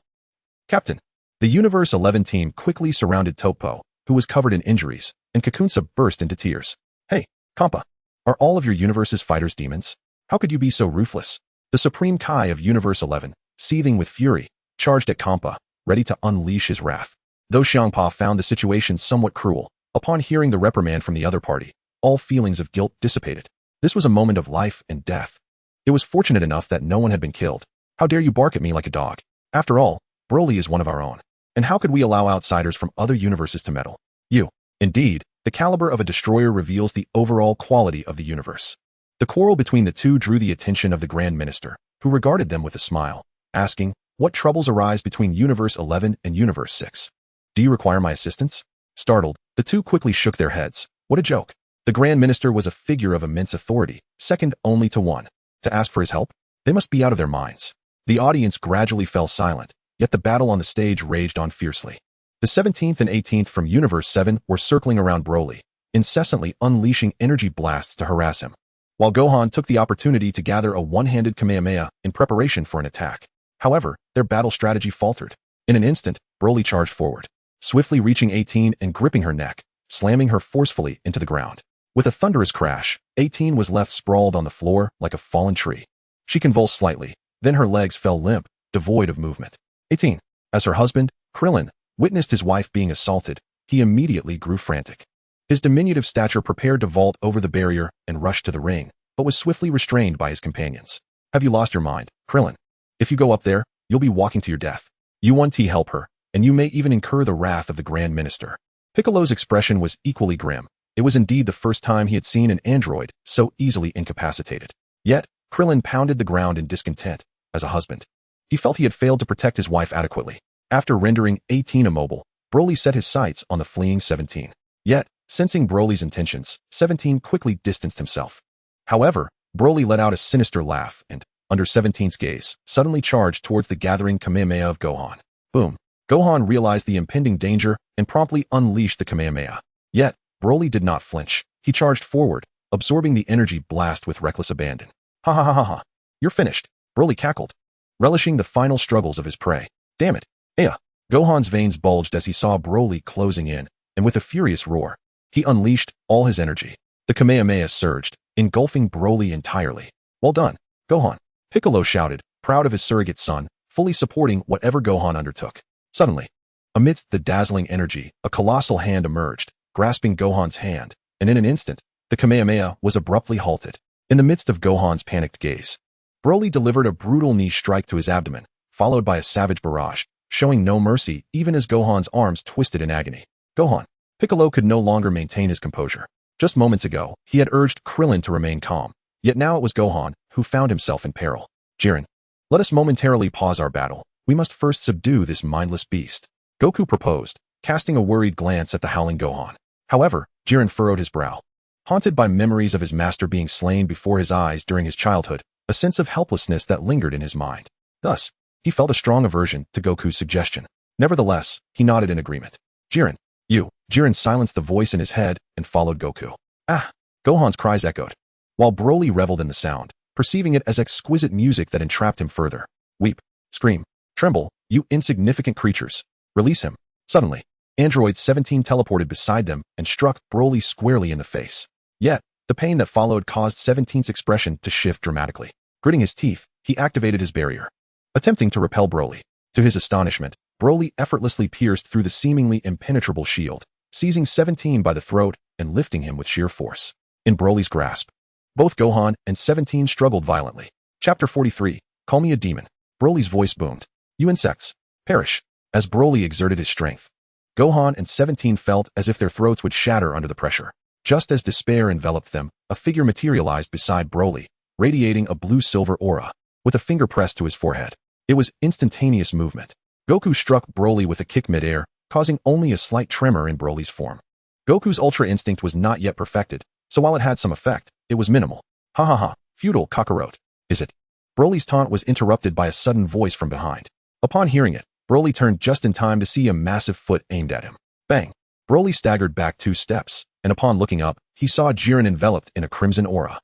Captain. The Universe 11 team quickly surrounded Toppo, who was covered in injuries, and Kakunsa burst into tears. Hey, Campa. Are all of your universe's fighters demons? How could you be so ruthless? The Supreme Kai of Universe 11, seething with fury, charged at Campa, ready to unleash his wrath. Though Xiangpa found the situation somewhat cruel, upon hearing the reprimand from the other party, all feelings of guilt dissipated. This was a moment of life and death. It was fortunate enough that no one had been killed. How dare you bark at me like a dog? After all, Broly is one of our own. And how could we allow outsiders from other universes to meddle? You. Indeed, the caliber of a destroyer reveals the overall quality of the universe. The quarrel between the two drew the attention of the Grand Minister, who regarded them with a smile, asking, what troubles arise between Universe 11 and Universe 6? Do you require my assistance? Startled, the two quickly shook their heads. What a joke. The Grand Minister was a figure of immense authority, second only to one. To ask for his help? They must be out of their minds. The audience gradually fell silent, yet the battle on the stage raged on fiercely. The 17th and 18th from Universe 7 were circling around Broly, incessantly unleashing energy blasts to harass him, while Gohan took the opportunity to gather a one-handed Kamehameha in preparation for an attack. However, their battle strategy faltered. In an instant, Broly charged forward, swiftly reaching 18 and gripping her neck, slamming her forcefully into the ground. With a thunderous crash, 18 was left sprawled on the floor like a fallen tree. She convulsed slightly, then her legs fell limp, devoid of movement. 18. As her husband, Krillin, witnessed his wife being assaulted, he immediately grew frantic. His diminutive stature prepared to vault over the barrier and rush to the ring, but was swiftly restrained by his companions. Have you lost your mind, Krillin? If you go up there, you'll be walking to your death. You want to help her, and you may even incur the wrath of the Grand Minister. Piccolo's expression was equally grim. It was indeed the first time he had seen an android so easily incapacitated. Yet, Krillin pounded the ground in discontent. As a husband, he felt he had failed to protect his wife adequately. After rendering 18 immobile, Broly set his sights on the fleeing 17. Yet, sensing Broly's intentions, 17 quickly distanced himself. However, Broly let out a sinister laugh and, under 17's gaze, suddenly charged towards the gathering Kamehameha of Gohan. Boom. Gohan realized the impending danger and promptly unleashed the Kamehameha. Yet, Broly did not flinch. He charged forward, absorbing the energy blast with reckless abandon. Ha ha ha ha ha. You're finished. Broly cackled, relishing the final struggles of his prey. Damn it. Aya. Gohan's veins bulged as he saw Broly closing in, and with a furious roar, he unleashed all his energy. The Kamehameha surged, engulfing Broly entirely. Well done, Gohan. Piccolo shouted, proud of his surrogate son, fully supporting whatever Gohan undertook. Suddenly, amidst the dazzling energy, a colossal hand emerged, grasping Gohan's hand, and in an instant, the Kamehameha was abruptly halted. In the midst of Gohan's panicked gaze, Broly delivered a brutal knee strike to his abdomen, followed by a savage barrage, showing no mercy even as Gohan's arms twisted in agony. Gohan. Piccolo could no longer maintain his composure. Just moments ago, he had urged Krillin to remain calm, yet now it was Gohan who found himself in peril. Jiren, let us momentarily pause our battle. We must first subdue this mindless beast, Goku proposed, casting a worried glance at the howling Gohan. However, Jiren furrowed his brow. Haunted by memories of his master being slain before his eyes during his childhood, a sense of helplessness that lingered in his mind. Thus, he felt a strong aversion to Goku's suggestion. Nevertheless, he nodded in agreement. Jiren, you. Jiren silenced the voice in his head and followed Goku. Ah! Gohan's cries echoed, while Broly reveled in the sound, perceiving it as exquisite music that entrapped him further. Weep, scream, tremble, you insignificant creatures. Release him. Suddenly, Android 17 teleported beside them and struck Broly squarely in the face. Yet, the pain that followed caused 17's expression to shift dramatically. Gritting his teeth, he activated his barrier, attempting to repel Broly. To his astonishment, Broly effortlessly pierced through the seemingly impenetrable shield, seizing 17 by the throat and lifting him with sheer force. In Broly's grasp, both Gohan and 17 struggled violently. Chapter 43, Call Me a Demon. Broly's voice boomed. You insects, perish. As Broly exerted his strength, Gohan and 17 felt as if their throats would shatter under the pressure. Just as despair enveloped them, a figure materialized beside Broly, radiating a blue-silver aura, with a finger pressed to his forehead. It was instantaneous movement. Goku struck Broly with a kick mid-air, causing only a slight tremor in Broly's form. Goku's Ultra Instinct was not yet perfected, so while it had some effect, it was minimal. Ha ha ha, feudal cockroach, is it? Broly's taunt was interrupted by a sudden voice from behind. Upon hearing it, Broly turned just in time to see a massive foot aimed at him. Bang! Broly staggered back 2 steps, and upon looking up, he saw Jiren enveloped in a crimson aura.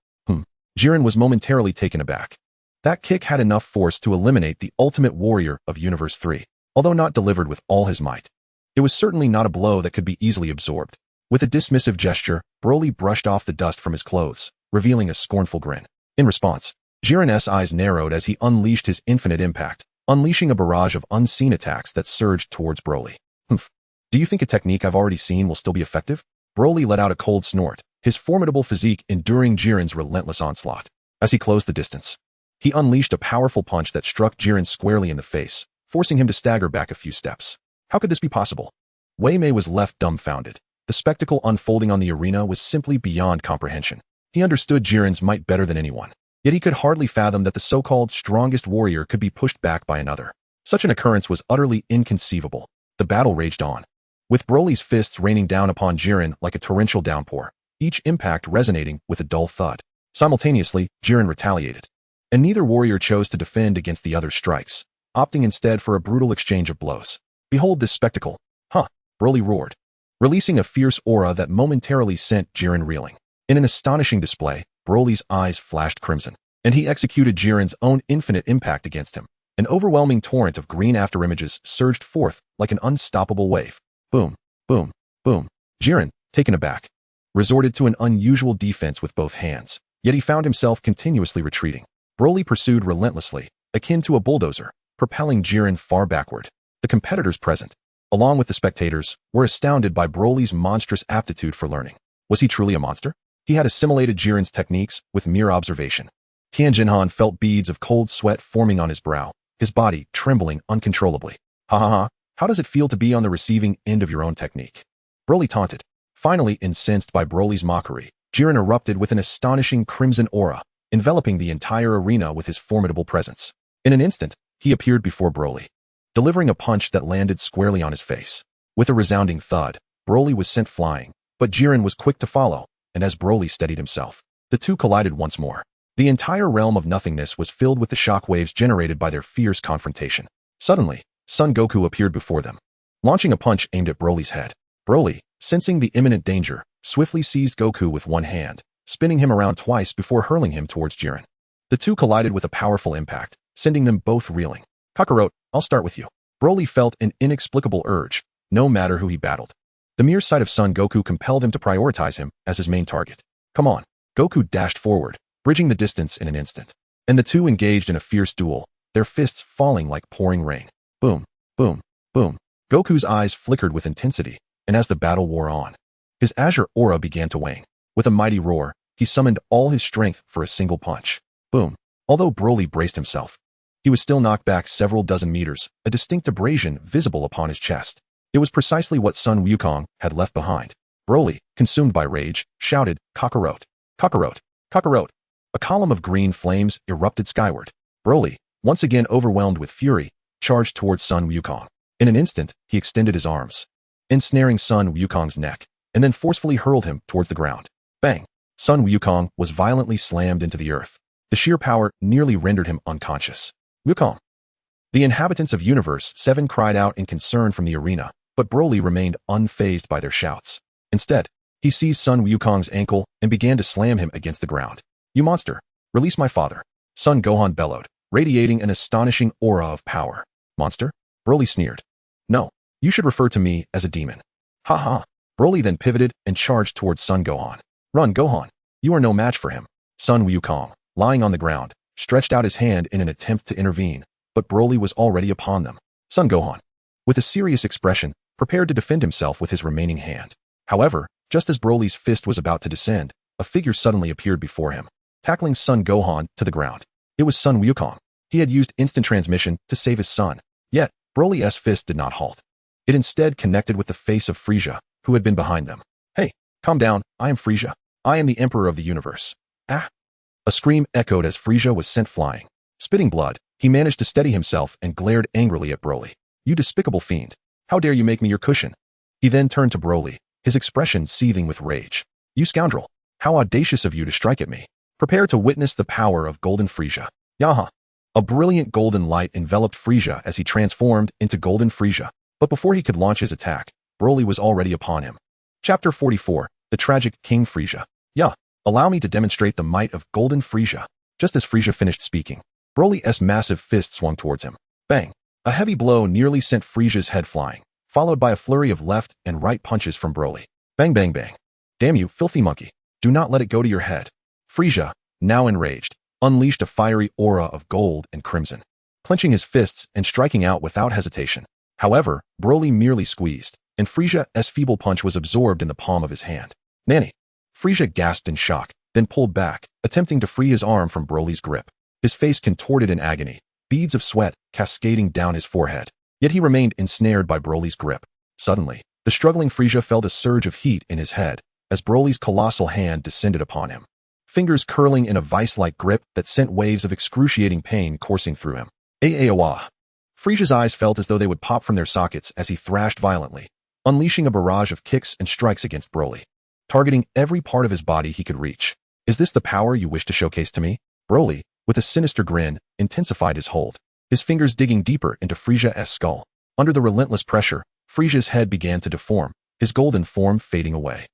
Jiren was momentarily taken aback. That kick had enough force to eliminate the ultimate warrior of Universe 3, although not delivered with all his might. It was certainly not a blow that could be easily absorbed. With a dismissive gesture, Broly brushed off the dust from his clothes, revealing a scornful grin. In response, Jiren's eyes narrowed as he unleashed his infinite impact, unleashing a barrage of unseen attacks that surged towards Broly. Do you think a technique I've already seen will still be effective? Broly let out a cold snort, his formidable physique enduring Jiren's relentless onslaught. As he closed the distance, He unleashed a powerful punch that struck Jiren squarely in the face, forcing him to stagger back a few steps. How could this be possible? Wei Mei was left dumbfounded. The spectacle unfolding on the arena was simply beyond comprehension. He understood Jiren's might better than anyone, yet he could hardly fathom that the so-called strongest warrior could be pushed back by another. Such an occurrence was utterly inconceivable. The battle raged on, with Broly's fists raining down upon Jiren like a torrential downpour, each impact resonating with a dull thud. Simultaneously, Jiren retaliated, and neither warrior chose to defend against the other's strikes, opting instead for a brutal exchange of blows. Behold this spectacle! Huh! Broly roared, releasing a fierce aura that momentarily sent Jiren reeling. In an astonishing display, Broly's eyes flashed crimson, and he executed Jiren's own infinite impact against him. An overwhelming torrent of green afterimages surged forth like an unstoppable wave. Boom, boom, boom. Jiren, taken aback, resorted to an unusual defense with both hands, yet he found himself continuously retreating. Broly pursued relentlessly, akin to a bulldozer, propelling Jiren far backward. The competitors present, along with the spectators, were astounded by Broly's monstrous aptitude for learning. Was he truly a monster? He had assimilated Jiren's techniques with mere observation. Tianjinhan felt beads of cold sweat forming on his brow, his body trembling uncontrollably. Ha ha ha, how does it feel to be on the receiving end of your own technique? Broly taunted. Finally, incensed by Broly's mockery, Jiren erupted with an astonishing crimson aura, enveloping the entire arena with his formidable presence. In an instant, he appeared before Broly, delivering a punch that landed squarely on his face. With a resounding thud, Broly was sent flying, but Jiren was quick to follow, and as Broly steadied himself, the two collided once more. The entire realm of nothingness was filled with the shockwaves generated by their fierce confrontation. Suddenly, Son Goku appeared before them, launching a punch aimed at Broly's head. Broly, sensing the imminent danger, swiftly seized Goku with one hand, spinning him around twice before hurling him towards Jiren. The two collided with a powerful impact, sending them both reeling. Kakarot, I'll start with you. Broly felt an inexplicable urge, no matter who he battled. The mere sight of Son Goku compelled him to prioritize him as his main target. Come on. Goku dashed forward, bridging the distance in an instant. And the two engaged in a fierce duel, their fists falling like pouring rain. Boom, boom, boom. Goku's eyes flickered with intensity, and as the battle wore on, his azure aura began to wane. With a mighty roar, he summoned all his strength for a single punch. Boom. Although Broly braced himself, he was still knocked back several dozen meters, a distinct abrasion visible upon his chest. It was precisely what Sun Wukong had left behind. Broly, consumed by rage, shouted, Kakarot! Kakarot! Kakarot! A column of green flames erupted skyward. Broly, once again overwhelmed with fury, charged towards Sun Wukong. In an instant, he extended his arms, ensnaring Sun Wukong's neck, and then forcefully hurled him towards the ground. Bang! Sun Wukong was violently slammed into the earth. The sheer power nearly rendered him unconscious. Wukong! The inhabitants of Universe 7 cried out in concern from the arena, but Broly remained unfazed by their shouts. Instead, he seized Sun Wukong's ankle and began to slam him against the ground. You monster! Release my father! Sun Gohan bellowed, radiating an astonishing aura of power. Monster? Broly sneered. No, you should refer to me as a demon. Ha ha! Broly then pivoted and charged towards Sun Gohan. Run, Gohan! You are no match for him. Sun Wukong, lying on the ground, stretched out his hand in an attempt to intervene, but Broly was already upon them. Sun Gohan, with a serious expression, prepared to defend himself with his remaining hand. However, just as Broly's fist was about to descend, a figure suddenly appeared before him, tackling Sun Gohan to the ground. It was Sun Wukong. He had used instant transmission to save his son. Yet, Broly's fist did not halt. It instead connected with the face of Frieza, who had been behind them. Hey, calm down, I am Frieza. I am the Emperor of the Universe. Ah! A scream echoed as Frieza was sent flying. Spitting blood, he managed to steady himself and glared angrily at Broly. You despicable fiend. How dare you make me your cushion? He then turned to Broly, his expression seething with rage. You scoundrel! How audacious of you to strike at me. Prepare to witness the power of Golden Frieza. Yaha! A brilliant golden light enveloped Frieza as he transformed into Golden Frieza. But before he could launch his attack, Broly was already upon him. Chapter 44, The Tragic King Frieza. Yeah, allow me to demonstrate the might of Golden Frieza. Just as Frieza finished speaking, Broly's massive fist swung towards him. Bang! A heavy blow nearly sent Frieza's head flying, followed by a flurry of left and right punches from Broly. Bang bang bang. Damn you, filthy monkey. Do not let it go to your head. Frieza, now enraged, unleashed a fiery aura of gold and crimson, clenching his fists and striking out without hesitation. However, Broly merely squeezed, and Frieza's feeble punch was absorbed in the palm of his hand. Nanny! Frieza gasped in shock, then pulled back, attempting to free his arm from Broly's grip. his face contorted in agony, beads of sweat cascading down his forehead. Yet he remained ensnared by Broly's grip. Suddenly, the struggling Frieza felt a surge of heat in his head as Broly's colossal hand descended upon him, fingers curling in a vice-like grip that sent waves of excruciating pain coursing through him. Aaah! Frieza's eyes felt as though they would pop from their sockets as he thrashed violently, unleashing a barrage of kicks and strikes against Broly, targeting every part of his body he could reach. Is this the power you wish to showcase to me? Broly, with a sinister grin, intensified his hold, his fingers digging deeper into Frieza's skull. Under the relentless pressure, Frieza's head began to deform, his golden form fading away.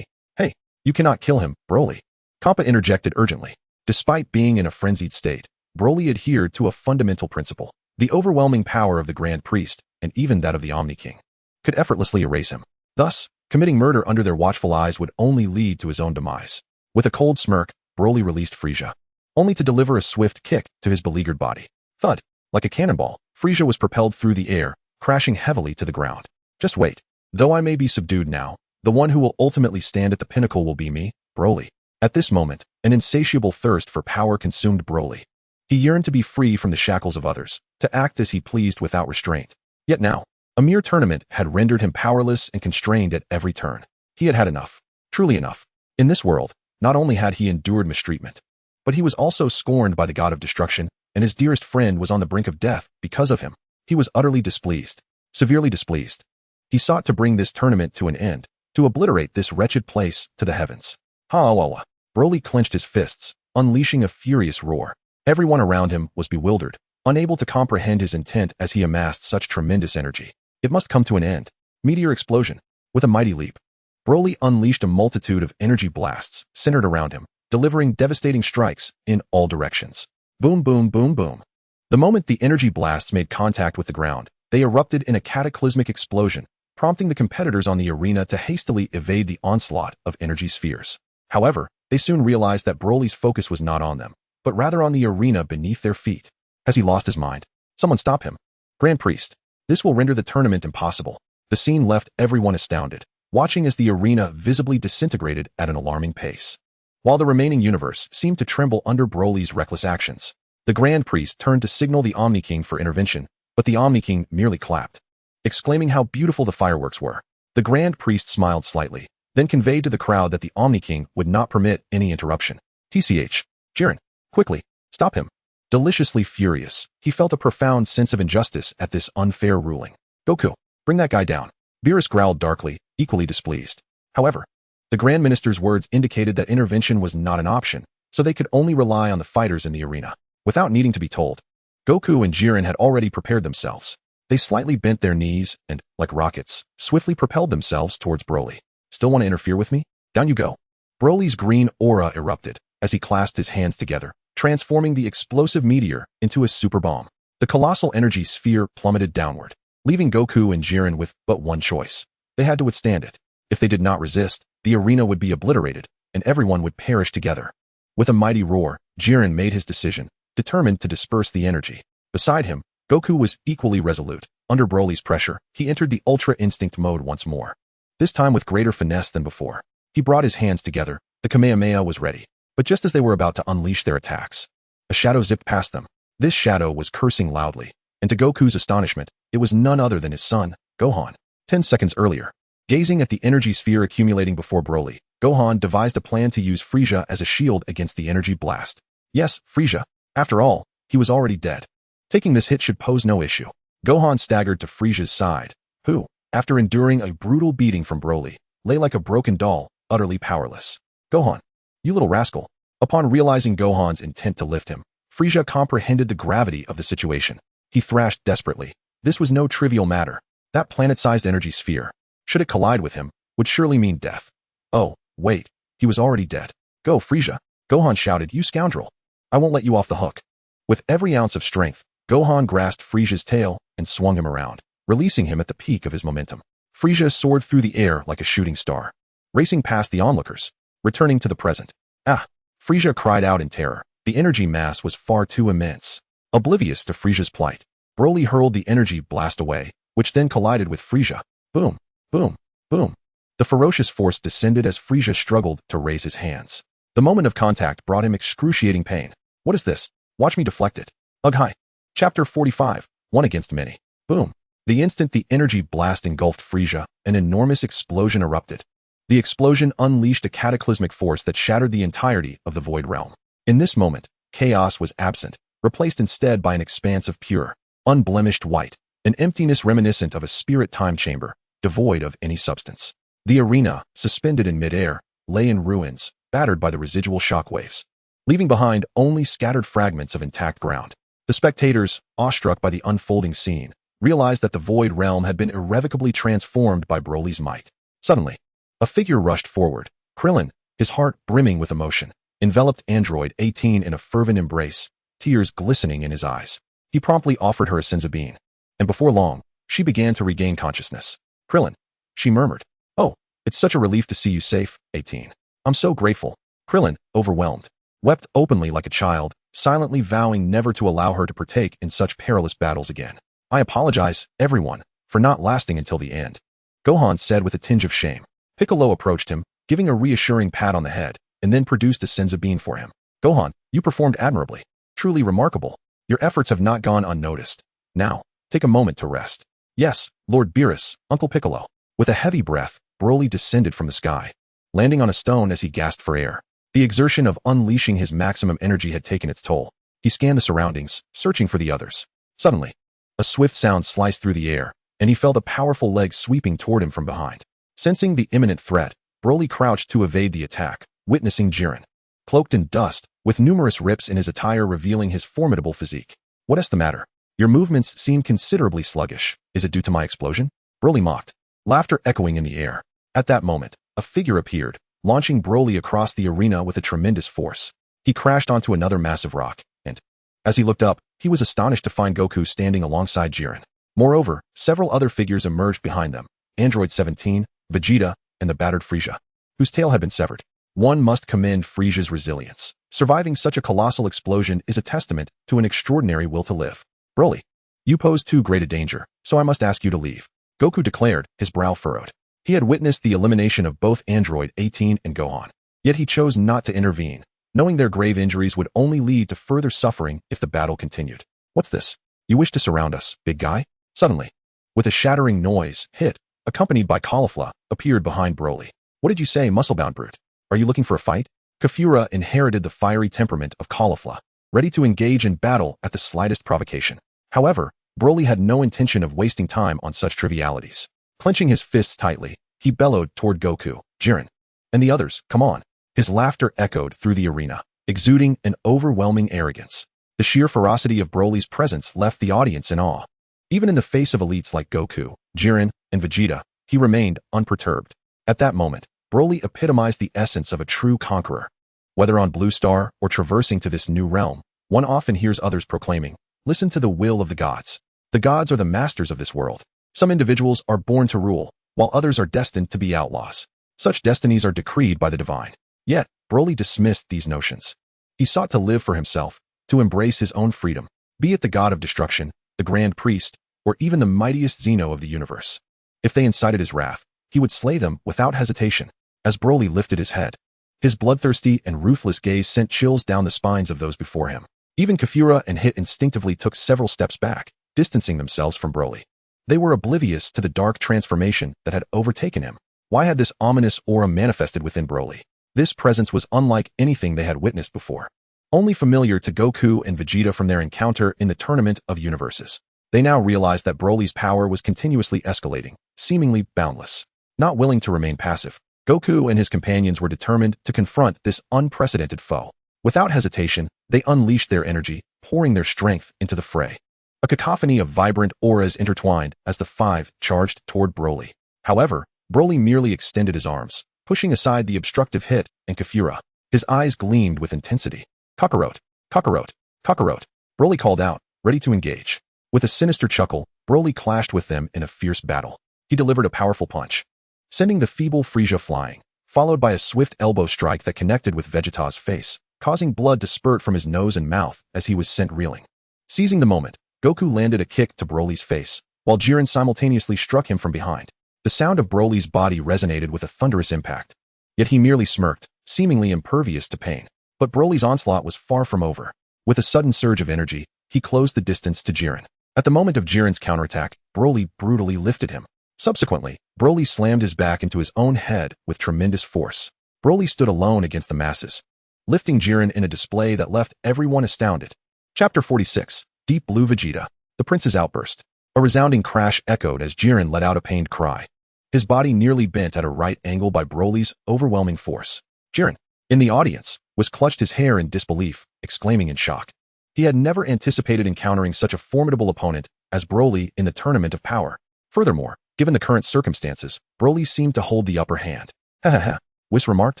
Hey, you cannot kill him, Broly. Kappa interjected urgently. Despite being in a frenzied state, Broly adhered to a fundamental principle. The overwhelming power of the Grand Priest, and even that of the Omni King, could effortlessly erase him. Thus, committing murder under their watchful eyes would only lead to his own demise. With a cold smirk, Broly released Frieza, only to deliver a swift kick to his beleaguered body. Thud! Like a cannonball, Frieza was propelled through the air, crashing heavily to the ground. Just wait. Though I may be subdued now, the one who will ultimately stand at the pinnacle will be me, Broly. At this moment, an insatiable thirst for power consumed Broly. He yearned to be free from the shackles of others, to act as he pleased without restraint. Yet now, a mere tournament had rendered him powerless and constrained at every turn. He had had enough. Truly enough. In this world, not only had he endured mistreatment, but he was also scorned by the god of destruction, and his dearest friend was on the brink of death because of him. He was utterly displeased, severely displeased. He sought to bring this tournament to an end, to obliterate this wretched place to the heavens. Ha-ha-ha! Broly clenched his fists, unleashing a furious roar. Everyone around him was bewildered, unable to comprehend his intent as he amassed such tremendous energy. It must come to an end. Meteor explosion. With a mighty leap, Broly unleashed a multitude of energy blasts centered around him, delivering devastating strikes in all directions. Boom, boom, boom, boom. The moment the energy blasts made contact with the ground, they erupted in a cataclysmic explosion, prompting the competitors on the arena to hastily evade the onslaught of energy spheres. However, they soon realized that Broly's focus was not on them, but rather on the arena beneath their feet. Has he lost his mind? Someone stop him. Grand Priest, this will render the tournament impossible. The scene left everyone astounded, watching as the arena visibly disintegrated at an alarming pace. While the remaining universe seemed to tremble under Broly's reckless actions, the Grand Priest turned to signal the Omni King for intervention, but the Omni King merely clapped, exclaiming how beautiful the fireworks were. The Grand Priest smiled slightly, then conveyed to the crowd that the Omni King would not permit any interruption. TCH. Jiren, quickly, stop him. Deliciously furious, he felt a profound sense of injustice at this unfair ruling. Goku, bring that guy down. Beerus growled darkly, equally displeased. However, the Grand Minister's words indicated that intervention was not an option, so they could only rely on the fighters in the arena. Without needing to be told, Goku and Jiren had already prepared themselves. They slightly bent their knees and, like rockets, swiftly propelled themselves towards Broly. Still want to interfere with me? Down you go. Broly's green aura erupted as he clasped his hands together, transforming the explosive meteor into a super bomb. The colossal energy sphere plummeted downward, leaving Goku and Jiren with but one choice. They had to withstand it. If they did not resist, the arena would be obliterated, and everyone would perish together. With a mighty roar, Jiren made his decision, determined to disperse the energy. Beside him, Goku was equally resolute. Under Broly's pressure, he entered the Ultra Instinct mode once more. This time with greater finesse than before. He brought his hands together, the Kamehameha was ready. But just as they were about to unleash their attacks, a shadow zipped past them. This shadow was cursing loudly, and to Goku's astonishment, it was none other than his son, Gohan. 10 seconds earlier, gazing at the energy sphere accumulating before Broly, Gohan devised a plan to use Frieza as a shield against the energy blast. Yes, Frieza. After all, he was already dead. Taking this hit should pose no issue. Gohan staggered to Frieza's side, who, after enduring a brutal beating from Broly, lay like a broken doll, utterly powerless. Gohan, you little rascal. Upon realizing Gohan's intent to lift him, Frieza comprehended the gravity of the situation. He thrashed desperately. This was no trivial matter. That planet-sized energy sphere, should it collide with him, would surely mean death. Oh, wait, he was already dead. Go, Frieza. Gohan shouted, you scoundrel. I won't let you off the hook. With every ounce of strength, Gohan grasped Frieza's tail and swung him around, releasing him at the peak of his momentum. Frieza soared through the air like a shooting star, racing past the onlookers, returning to the present. Ah! Frieza cried out in terror. The energy mass was far too immense. Oblivious to Frieza's plight, Broly hurled the energy blast away, which then collided with Frieza. Boom! Boom! Boom! The ferocious force descended as Frieza struggled to raise his hands. The moment of contact brought him excruciating pain. What is this? Watch me deflect it. Ugh hi. Chapter 45. One against many. Boom. The instant the energy blast engulfed Frisia, an enormous explosion erupted. The explosion unleashed a cataclysmic force that shattered the entirety of the Void Realm. In this moment, chaos was absent, replaced instead by an expanse of pure, unblemished white, an emptiness reminiscent of a spirit time chamber, devoid of any substance. The arena, suspended in midair, lay in ruins, battered by the residual shockwaves, leaving behind only scattered fragments of intact ground. The spectators, awestruck by the unfolding scene, realized that the Void Realm had been irrevocably transformed by Broly's might. Suddenly, a figure rushed forward. Krillin, his heart brimming with emotion, enveloped Android 18 in a fervent embrace, tears glistening in his eyes. He promptly offered her a Sensabine, and before long, she began to regain consciousness. Krillin, she murmured. Oh, it's such a relief to see you safe, 18. I'm so grateful. Krillin, overwhelmed, wept openly like a child, silently vowing never to allow her to partake in such perilous battles again. I apologize, everyone, for not lasting until the end, Gohan said with a tinge of shame. Piccolo approached him, giving a reassuring pat on the head, and then produced a Sensabine for him. Gohan, you performed admirably. Truly remarkable. Your efforts have not gone unnoticed. Now, take a moment to rest. Yes, Lord Beerus, Uncle Piccolo. With a heavy breath, Broly descended from the sky, landing on a stone as he gasped for air. The exertion of unleashing his maximum energy had taken its toll. He scanned the surroundings, searching for the others. Suddenly, a swift sound sliced through the air, and he felt a powerful leg sweeping toward him from behind. Sensing the imminent threat, Broly crouched to evade the attack, witnessing Jiren, cloaked in dust, with numerous rips in his attire revealing his formidable physique. What's the matter? Your movements seem considerably sluggish. Is it due to my explosion? Broly mocked, laughter echoing in the air. At that moment, a figure appeared, launching Broly across the arena with a tremendous force. He crashed onto another massive rock, and, as he looked up, he was astonished to find Goku standing alongside Jiren. Moreover, several other figures emerged behind them, Android 17, Vegeta, and the battered Frisia, whose tail had been severed. One must commend Frisia's resilience. Surviving such a colossal explosion is a testament to an extraordinary will to live. Broly, you pose too great a danger, so I must ask you to leave, Goku declared, his brow furrowed. He had witnessed the elimination of both Android 18 and Gohan, yet he chose not to intervene, knowing their grave injuries would only lead to further suffering if the battle continued. What's this? You wish to surround us, big guy? Suddenly, with a shattering noise, Hit, accompanied by Caulifla, appeared behind Broly. What did you say, muscle-bound brute? Are you looking for a fight? Caulifla inherited the fiery temperament of Caulifla, ready to engage in battle at the slightest provocation. However, Broly had no intention of wasting time on such trivialities. Clenching his fists tightly, he bellowed toward Goku, Jiren, and the others, come on. His laughter echoed through the arena, exuding an overwhelming arrogance. The sheer ferocity of Broly's presence left the audience in awe. Even in the face of elites like Goku, Jiren, and Vegeta, he remained unperturbed. At that moment, Broly epitomized the essence of a true conqueror. Whether on Blue Star or traversing to this new realm, one often hears others proclaiming, listen to the will of the gods. The gods are the masters of this world. Some individuals are born to rule, while others are destined to be outlaws. Such destinies are decreed by the divine. Yet, Broly dismissed these notions. He sought to live for himself, to embrace his own freedom, be it the god of destruction, the grand priest, or even the mightiest Zeno of the universe. If they incited his wrath, he would slay them without hesitation. As Broly lifted his head, his bloodthirsty and ruthless gaze sent chills down the spines of those before him. Even Caulifla and Hit instinctively took several steps back, distancing themselves from Broly. They were oblivious to the dark transformation that had overtaken him. Why had this ominous aura manifested within Broly? This presence was unlike anything they had witnessed before. Only familiar to Goku and Vegeta from their encounter in the Tournament of Universes. They now realized that Broly's power was continuously escalating, seemingly boundless. Not willing to remain passive, Goku and his companions were determined to confront this unprecedented foe. Without hesitation, they unleashed their energy, pouring their strength into the fray. A cacophony of vibrant auras intertwined as the five charged toward Broly. However, Broly merely extended his arms, pushing aside the obstructive Hit and Caulifla. His eyes gleamed with intensity. Kakarot, Kakarot, Kakarot, Broly called out, ready to engage. With a sinister chuckle, Broly clashed with them in a fierce battle. He delivered a powerful punch, sending the feeble Frisia flying, followed by a swift elbow strike that connected with Vegeta's face, causing blood to spurt from his nose and mouth as he was sent reeling. Seizing the moment, Goku landed a kick to Broly's face, while Jiren simultaneously struck him from behind. The sound of Broly's body resonated with a thunderous impact. Yet he merely smirked, seemingly impervious to pain. But Broly's onslaught was far from over. With a sudden surge of energy, he closed the distance to Jiren. At the moment of Jiren's counterattack, Broly brutally lifted him. Subsequently, Broly slammed his back into his own head with tremendous force. Broly stood alone against the masses, lifting Jiren in a display that left everyone astounded. Chapter 46, Deep Blue Vegeta. The Prince's Outburst. A resounding crash echoed as Jiren let out a pained cry. His body nearly bent at a right angle by Broly's overwhelming force. Jiren, in the audience, was clutched his hair in disbelief, exclaiming in shock. He had never anticipated encountering such a formidable opponent as Broly in the Tournament of Power. Furthermore, given the current circumstances, Broly seemed to hold the upper hand. Ha ha ha, Whis remarked.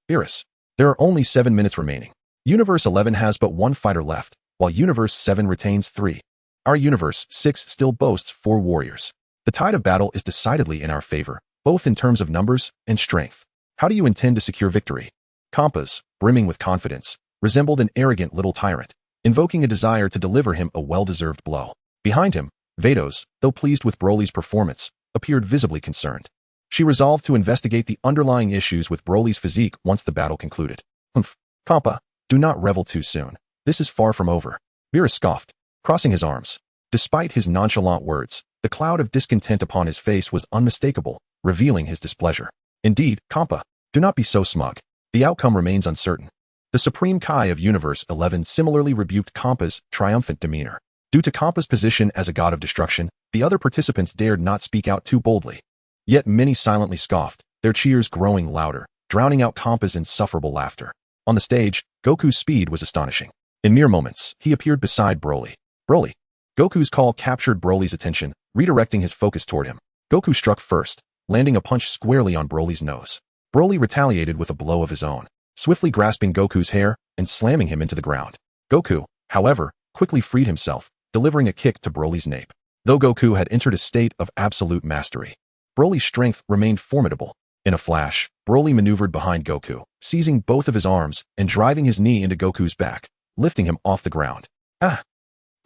Beerus, there are only 7 minutes remaining. Universe 11 has but 1 fighter left, while Universe 7 retains 3. Our Universe 6 still boasts 4 warriors. The tide of battle is decidedly in our favor, both in terms of numbers and strength. How do you intend to secure victory? Kampas, brimming with confidence, resembled an arrogant little tyrant, invoking a desire to deliver him a well-deserved blow. Behind him, Vados, though pleased with Broly's performance, appeared visibly concerned. She resolved to investigate the underlying issues with Broly's physique once the battle concluded. Humph, Kampa, do not revel too soon. This is far from over. Beerus scoffed, crossing his arms. Despite his nonchalant words, the cloud of discontent upon his face was unmistakable, revealing his displeasure. Indeed, Kampa, do not be so smug. The outcome remains uncertain. The Supreme Kai of Universe 11 similarly rebuked Kampa's triumphant demeanor. Due to Kampa's position as a god of destruction, the other participants dared not speak out too boldly. Yet many silently scoffed, their cheers growing louder, drowning out Kampa's insufferable laughter. On the stage, Goku's speed was astonishing. In mere moments, he appeared beside Broly. Broly. Goku's call captured Broly's attention, redirecting his focus toward him. Goku struck first, landing a punch squarely on Broly's nose. Broly retaliated with a blow of his own, swiftly grasping Goku's hair and slamming him into the ground. Goku, however, quickly freed himself, delivering a kick to Broly's nape. Though Goku had entered a state of absolute mastery, Broly's strength remained formidable. In a flash, Broly maneuvered behind Goku, seizing both of his arms and driving his knee into Goku's back, lifting him off the ground. Ah!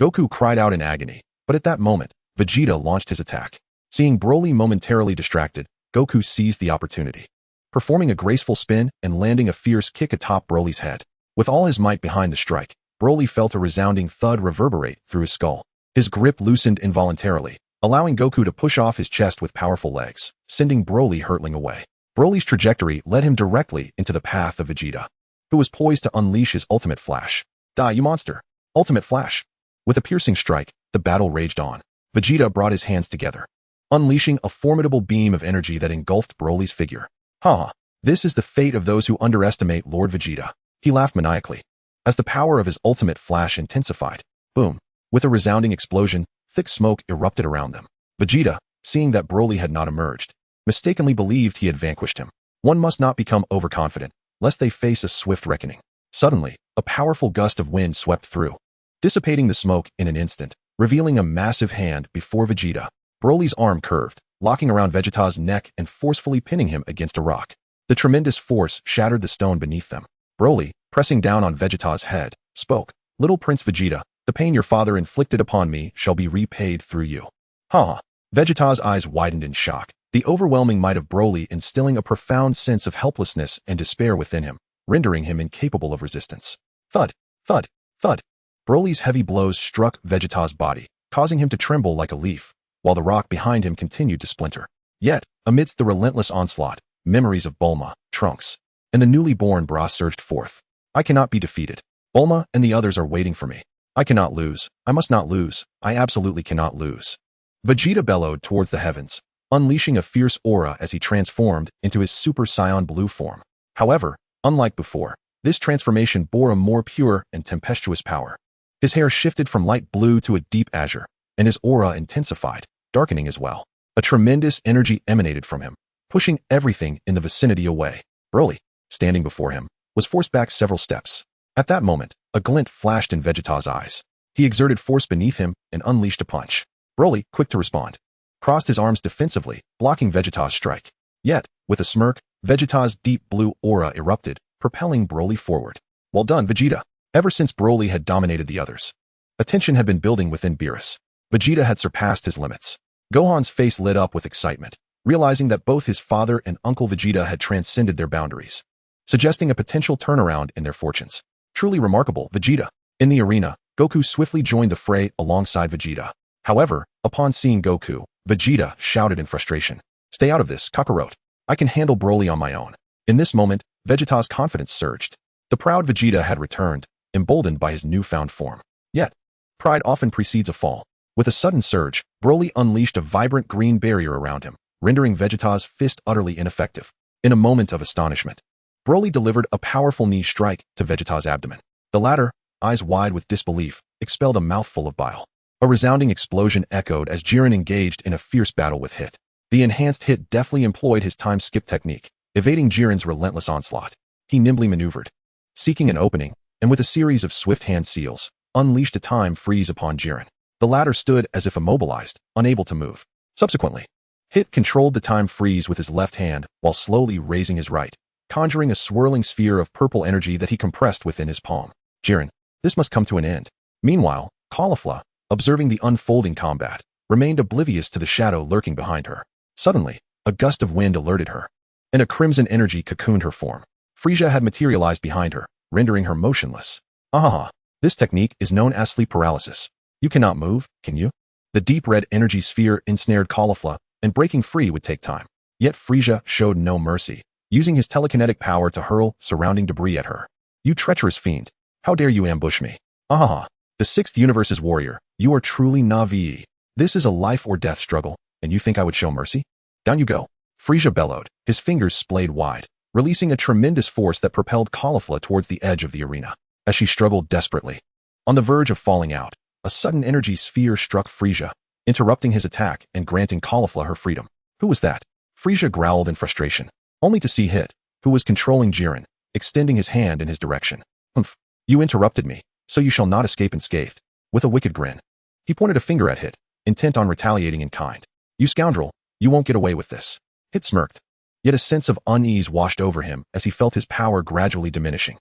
Goku cried out in agony, but at that moment, Vegeta launched his attack. Seeing Broly momentarily distracted, Goku seized the opportunity, performing a graceful spin and landing a fierce kick atop Broly's head. With all his might behind the strike, Broly felt a resounding thud reverberate through his skull. His grip loosened involuntarily, allowing Goku to push off his chest with powerful legs, sending Broly hurtling away. Broly's trajectory led him directly into the path of Vegeta, who was poised to unleash his ultimate flash. Die, you monster! Ultimate flash! With a piercing strike, the battle raged on. Vegeta brought his hands together, unleashing a formidable beam of energy that engulfed Broly's figure. Ha! This is the fate of those who underestimate Lord Vegeta. He laughed maniacally. As the power of his ultimate flash intensified, boom! With a resounding explosion, thick smoke erupted around them. Vegeta, seeing that Broly had not emerged, mistakenly believed he had vanquished him. One must not become overconfident, lest they face a swift reckoning. Suddenly, a powerful gust of wind swept through, dissipating the smoke in an instant, revealing a massive hand before Vegeta. Broly's arm curved, locking around Vegeta's neck and forcefully pinning him against a rock. The tremendous force shattered the stone beneath them. Broly, pressing down on Vegeta's head, spoke, "Little Prince Vegeta, the pain your father inflicted upon me shall be repaid through you." Ha! Vegeta's eyes widened in shock, the overwhelming might of Broly instilling a profound sense of helplessness and despair within him, rendering him incapable of resistance. Thud! Thud! Thud! Broly's heavy blows struck Vegeta's body, causing him to tremble like a leaf, while the rock behind him continued to splinter. Yet, amidst the relentless onslaught, memories of Bulma, Trunks, and the newly born Bra surged forth. I cannot be defeated. Bulma and the others are waiting for me. I cannot lose. I must not lose. I absolutely cannot lose. Vegeta bellowed towards the heavens, unleashing a fierce aura as he transformed into his Super Saiyan Blue form. However, unlike before, this transformation bore a more pure and tempestuous power. His hair shifted from light blue to a deep azure, and his aura intensified, darkening as well. A tremendous energy emanated from him, pushing everything in the vicinity away. Broly, standing before him, was forced back several steps. At that moment, a glint flashed in Vegeta's eyes. He exerted force beneath him and unleashed a punch. Broly, quick to respond, crossed his arms defensively, blocking Vegeta's strike. Yet, with a smirk, Vegeta's deep blue aura erupted, propelling Broly forward. Well done, Vegeta. Ever since Broly had dominated the others, a tension had been building within Beerus. Vegeta had surpassed his limits. Gohan's face lit up with excitement, realizing that both his father and Uncle Vegeta had transcended their boundaries, suggesting a potential turnaround in their fortunes. Truly remarkable, Vegeta. In the arena, Goku swiftly joined the fray alongside Vegeta. However, upon seeing Goku, Vegeta shouted in frustration, "Stay out of this, Kakarot. I can handle Broly on my own." In this moment, Vegeta's confidence surged. The proud Vegeta had returned, emboldened by his newfound form. Yet, pride often precedes a fall. With a sudden surge, Broly unleashed a vibrant green barrier around him, rendering Vegeta's fist utterly ineffective. In a moment of astonishment, Broly delivered a powerful knee strike to Vegeta's abdomen. The latter, eyes wide with disbelief, expelled a mouthful of bile. A resounding explosion echoed as Jiren engaged in a fierce battle with Hit. The enhanced Hit deftly employed his time skip technique, evading Jiren's relentless onslaught. He nimbly maneuvered, seeking an opening, and with a series of swift hand seals, unleashed a time freeze upon Jiren. The latter stood as if immobilized, unable to move. Subsequently, Hit controlled the time freeze with his left hand while slowly raising his right, conjuring a swirling sphere of purple energy that he compressed within his palm. Jiren, this must come to an end. Meanwhile, Caulifla, observing the unfolding combat, remained oblivious to the shadow lurking behind her. Suddenly, a gust of wind alerted her, and a crimson energy cocooned her form. Frieza had materialized behind her, rendering her motionless. Ahaha, this technique is known as sleep paralysis. You cannot move, can you? The deep red energy sphere ensnared Caulifla, and breaking free would take time. Yet Frieza showed no mercy, using his telekinetic power to hurl surrounding debris at her. You treacherous fiend, how dare you ambush me? Ahaha, the sixth universe's warrior, you are truly Navi. This is a life or death struggle, and you think I would show mercy? Down you go. Frieza bellowed, his fingers splayed wide, releasing a tremendous force that propelled Caulifla towards the edge of the arena. As she struggled desperately, on the verge of falling out, a sudden energy sphere struck Frieza, interrupting his attack and granting Caulifla her freedom. Who was that? Frieza growled in frustration, only to see Hit, who was controlling Jiren, extending his hand in his direction. Humph, you interrupted me, so you shall not escape unscathed. With a wicked grin, he pointed a finger at Hit, intent on retaliating in kind. You scoundrel, you won't get away with this. Hit smirked, yet a sense of unease washed over him as he felt his power gradually diminishing.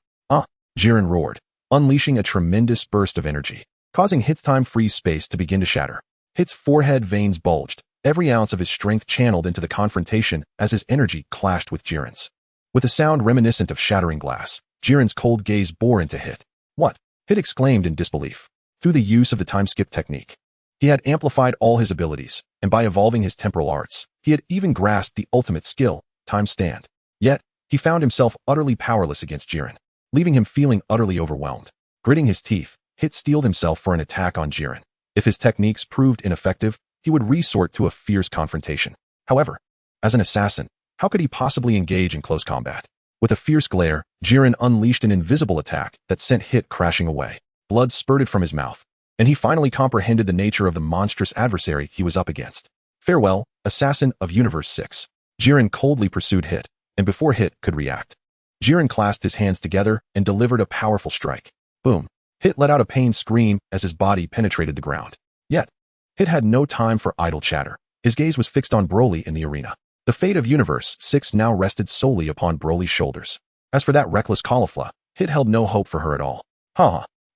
Jiren roared, unleashing a tremendous burst of energy, causing Hit's time freeze space to begin to shatter. Hit's forehead veins bulged, every ounce of his strength channeled into the confrontation as his energy clashed with Jiren's. With a sound reminiscent of shattering glass, Jiren's cold gaze bore into Hit. What? Hit exclaimed in disbelief. Through the use of the time skip technique, he had amplified all his abilities, and by evolving his temporal arts, he had even grasped the ultimate skill, time stand. Yet, he found himself utterly powerless against Jiren, leaving him feeling utterly overwhelmed. Gritting his teeth, Hit steeled himself for an attack on Jiren. If his techniques proved ineffective, he would resort to a fierce confrontation. However, as an assassin, how could he possibly engage in close combat? With a fierce glare, Jiren unleashed an invisible attack that sent Hit crashing away. Blood spurted from his mouth, and he finally comprehended the nature of the monstrous adversary he was up against. Farewell, assassin of Universe 6. Jiren coldly pursued Hit, and before Hit could react, Jiren clasped his hands together and delivered a powerful strike. Boom. Hit let out a pained scream as his body penetrated the ground. Yet, Hit had no time for idle chatter. His gaze was fixed on Broly in the arena. The fate of Universe 6 now rested solely upon Broly's shoulders. As for that reckless Caulifla, Hit held no hope for her at all.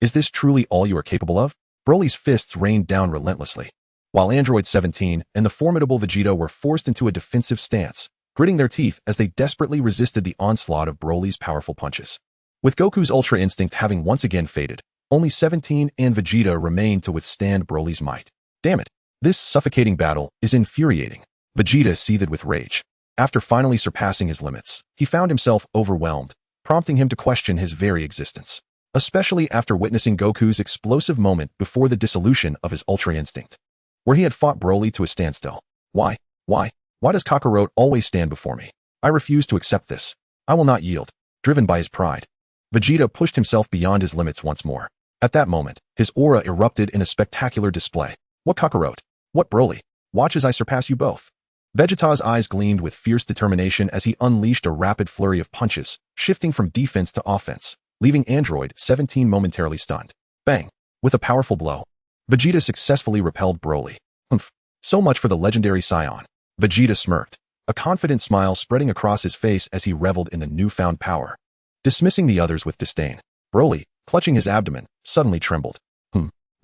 Is this truly all you are capable of? Broly's fists rained down relentlessly, while Android 17 and the formidable Vegeta were forced into a defensive stance, gritting their teeth as they desperately resisted the onslaught of Broly's powerful punches. With Goku's Ultra Instinct having once again faded, only 17 and Vegeta remained to withstand Broly's might. Damn it, this suffocating battle is infuriating. Vegeta seethed with rage. After finally surpassing his limits, he found himself overwhelmed, prompting him to question his very existence, especially after witnessing Goku's explosive moment before the dissolution of his Ultra Instinct, where he had fought Broly to a standstill. Why does Kakarot always stand before me? I refuse to accept this. I will not yield. Driven by his pride, Vegeta pushed himself beyond his limits once more. At that moment, his aura erupted in a spectacular display. What Kakarot? What Broly? Watch as I surpass you both. Vegeta's eyes gleamed with fierce determination as he unleashed a rapid flurry of punches, shifting from defense to offense, leaving Android 17 momentarily stunned. Bang! With a powerful blow, Vegeta successfully repelled Broly. Humph! So much for the legendary Saiyan. Vegeta smirked, a confident smile spreading across his face as he reveled in the newfound power, dismissing the others with disdain. Broly, clutching his abdomen, suddenly trembled.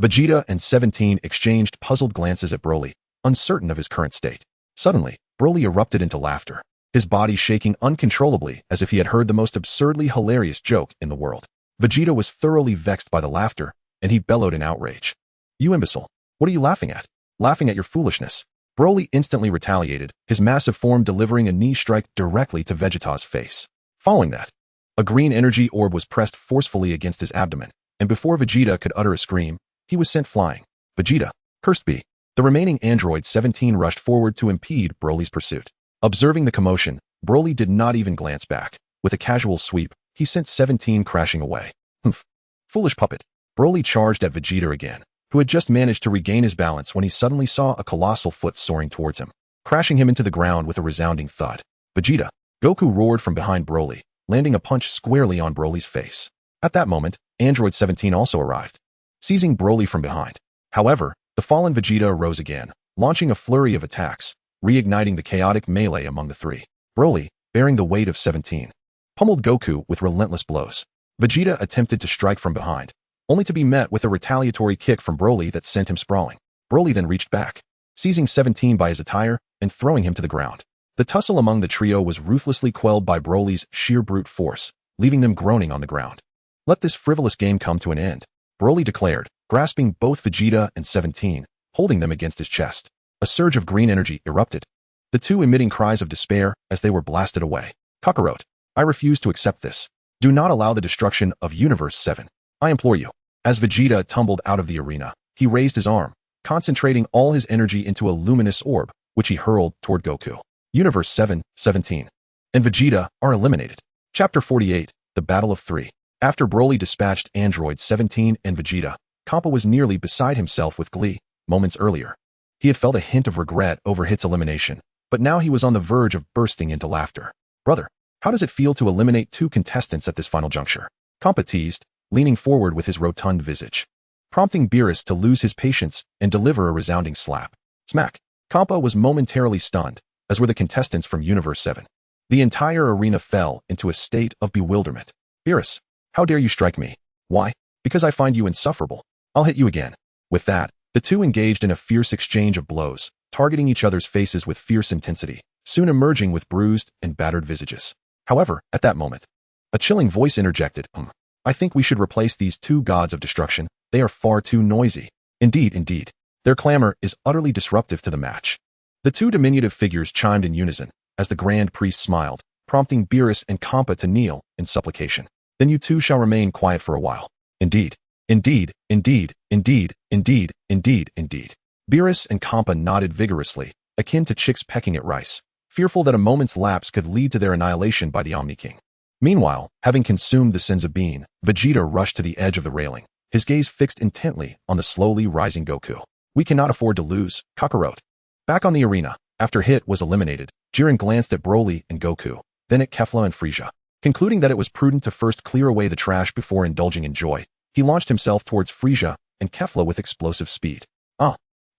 Vegeta and 17 exchanged puzzled glances at Broly, uncertain of his current state. Suddenly, Broly erupted into laughter, his body shaking uncontrollably as if he had heard the most absurdly hilarious joke in the world. Vegeta was thoroughly vexed by the laughter, and he bellowed in outrage. You imbecile! What are you laughing at? Laughing at your foolishness. Broly instantly retaliated, his massive form delivering a knee strike directly to Vegeta's face. Following that, a green energy orb was pressed forcefully against his abdomen, and before Vegeta could utter a scream, he was sent flying. Vegeta, cursed be. The remaining android 17 rushed forward to impede Broly's pursuit. Observing the commotion, Broly did not even glance back. With a casual sweep, he sent 17 crashing away. Humph. Foolish puppet. Broly charged at Vegeta again, who had just managed to regain his balance when he suddenly saw a colossal foot soaring towards him, crashing him into the ground with a resounding thud. Vegeta! Goku roared from behind Broly, landing a punch squarely on Broly's face. At that moment, Android 17 also arrived, seizing Broly from behind. However, the fallen Vegeta arose again, launching a flurry of attacks, reigniting the chaotic melee among the three. Broly, bearing the weight of 17, pummeled Goku with relentless blows. Vegeta attempted to strike from behind, only to be met with a retaliatory kick from Broly that sent him sprawling. Broly then reached back, seizing 17 by his attire and throwing him to the ground. The tussle among the trio was ruthlessly quelled by Broly's sheer brute force, leaving them groaning on the ground. Let this frivolous game come to an end, Broly declared, grasping both Vegeta and 17, holding them against his chest. A surge of green energy erupted, the two emitting cries of despair as they were blasted away. Kakarot, I refuse to accept this. Do not allow the destruction of Universe 7. I implore you. As Vegeta tumbled out of the arena, he raised his arm, concentrating all his energy into a luminous orb, which he hurled toward Goku. Universe 7, 17, and Vegeta are eliminated. Chapter 48, The Battle of Three. After Broly dispatched Android 17 and Vegeta, Kappa was nearly beside himself with glee. Moments earlier, he had felt a hint of regret over Hit's elimination, but now he was on the verge of bursting into laughter. Brother, how does it feel to eliminate two contestants at this final juncture? Kappa teased, leaning forward with his rotund visage, prompting Beerus to lose his patience and deliver a resounding slap. Smack! Kappa was momentarily stunned, as were the contestants from Universe 7. The entire arena fell into a state of bewilderment. Beerus, how dare you strike me? Why? Because I find you insufferable. I'll hit you again. With that, the two engaged in a fierce exchange of blows, targeting each other's faces with fierce intensity, soon emerging with bruised and battered visages. However, at that moment, a chilling voice interjected, I think we should replace these two gods of destruction. They are far too noisy. Indeed. Their clamor is utterly disruptive to the match. The two diminutive figures chimed in unison, as the Grand Priest smiled, prompting Beerus and Kampa to kneel in supplication. Then you two shall remain quiet for a while. Indeed. Beerus and Kampa nodded vigorously, akin to chicks pecking at rice, fearful that a moment's lapse could lead to their annihilation by the Omni King. Meanwhile, having consumed the Senzu Bean, Vegeta rushed to the edge of the railing, his gaze fixed intently on the slowly rising Goku. We cannot afford to lose, Kakarot. Back on the arena, after Hit was eliminated, Jiren glanced at Broly and Goku, then at Caulifla and Frieza. Concluding that it was prudent to first clear away the trash before indulging in joy, he launched himself towards Frieza and Caulifla with explosive speed.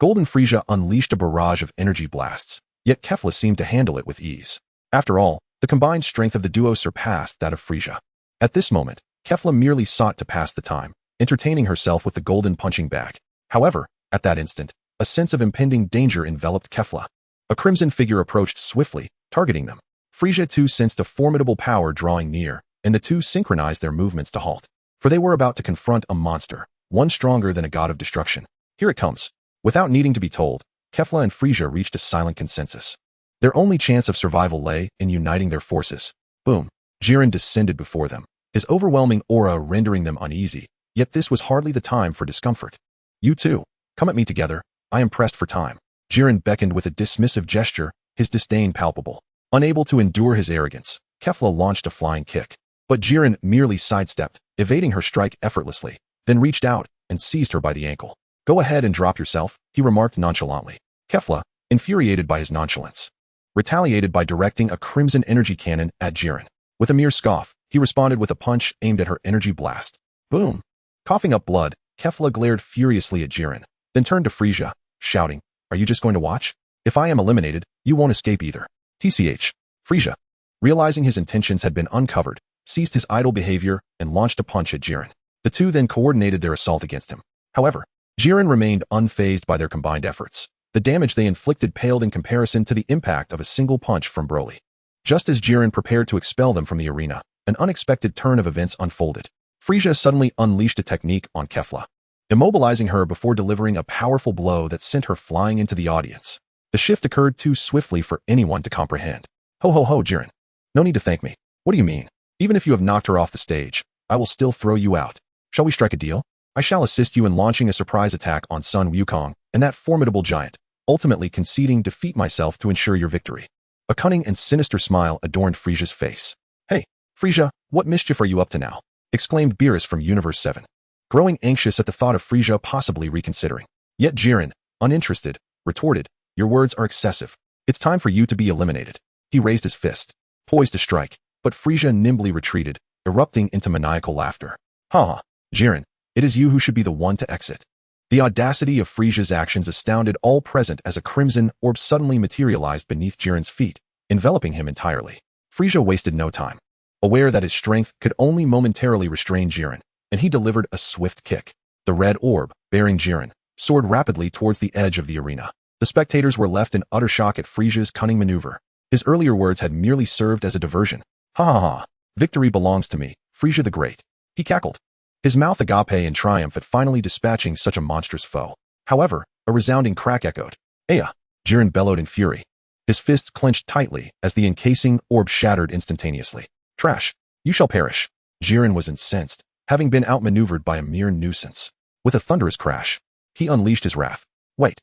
Golden Frieza unleashed a barrage of energy blasts, yet Caulifla seemed to handle it with ease. After all, the combined strength of the duo surpassed that of Frieza. At this moment, Caulifla merely sought to pass the time, entertaining herself with the golden punching bag. However, at that instant, a sense of impending danger enveloped Caulifla. A crimson figure approached swiftly, targeting them. Frieza too sensed a formidable power drawing near, and the two synchronized their movements to halt. For they were about to confront a monster, one stronger than a god of destruction. Here it comes. Without needing to be told, Caulifla and Frieza reached a silent consensus. Their only chance of survival lay in uniting their forces. Boom. Jiren descended before them, his overwhelming aura rendering them uneasy, yet this was hardly the time for discomfort. You two, come at me together, I am pressed for time. Jiren beckoned with a dismissive gesture, his disdain palpable. Unable to endure his arrogance, Caulifla launched a flying kick. But Jiren merely sidestepped, evading her strike effortlessly, then reached out and seized her by the ankle. Go ahead and drop yourself, he remarked nonchalantly. Caulifla, infuriated by his nonchalance, retaliated by directing a crimson energy cannon at Jiren. With a mere scoff, he responded with a punch aimed at her energy blast. Boom! Coughing up blood, Caulifla glared furiously at Jiren, then turned to Frieza, shouting, Are you just going to watch? If I am eliminated, you won't escape either. TCH. Frieza, realizing his intentions had been uncovered, ceased his idle behavior and launched a punch at Jiren. The two then coordinated their assault against him. However, Jiren remained unfazed by their combined efforts. The damage they inflicted paled in comparison to the impact of a single punch from Broly. Just as Jiren prepared to expel them from the arena, an unexpected turn of events unfolded. Frieza suddenly unleashed a technique on Caulifla. immobilizing her before delivering a powerful blow that sent her flying into the audience. The shift occurred too swiftly for anyone to comprehend. Ho ho ho, Jiren. No need to thank me. What do you mean? Even if you have knocked her off the stage, I will still throw you out. Shall we strike a deal? I shall assist you in launching a surprise attack on Sun Wukong and that formidable giant, ultimately conceding defeat myself to ensure your victory. A cunning and sinister smile adorned Frisia's face. Hey, Frisia, what mischief are you up to now? Exclaimed Beerus from Universe 7. Growing anxious at the thought of Frisia possibly reconsidering. Yet Jiren, uninterested, retorted, your words are excessive. It's time for you to be eliminated. He raised his fist, poised to strike, but Frisia nimbly retreated, erupting into maniacal laughter. Ha! Jiren, it is you who should be the one to exit. The audacity of Frisia's actions astounded all present as a crimson orb suddenly materialized beneath Jiren's feet, enveloping him entirely. Frisia wasted no time. Aware that his strength could only momentarily restrain Jiren, and he delivered a swift kick. The red orb, bearing Jiren, soared rapidly towards the edge of the arena. The spectators were left in utter shock at Frisia's cunning maneuver. His earlier words had merely served as a diversion. Ha ha ha, victory belongs to me, Frisia the Great. He cackled, his mouth agape in triumph at finally dispatching such a monstrous foe. However, a resounding crack echoed. Aya! Jiren bellowed in fury. His fists clenched tightly as the encasing orb shattered instantaneously. Trash! You shall perish. Jiren was incensed, having been outmaneuvered by a mere nuisance. With a thunderous crash, he unleashed his wrath. Wait,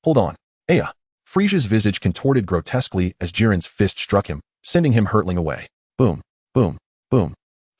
hold on. Aya! Frisia's visage contorted grotesquely as Jiren's fist struck him, sending him hurtling away. Boom, boom, boom.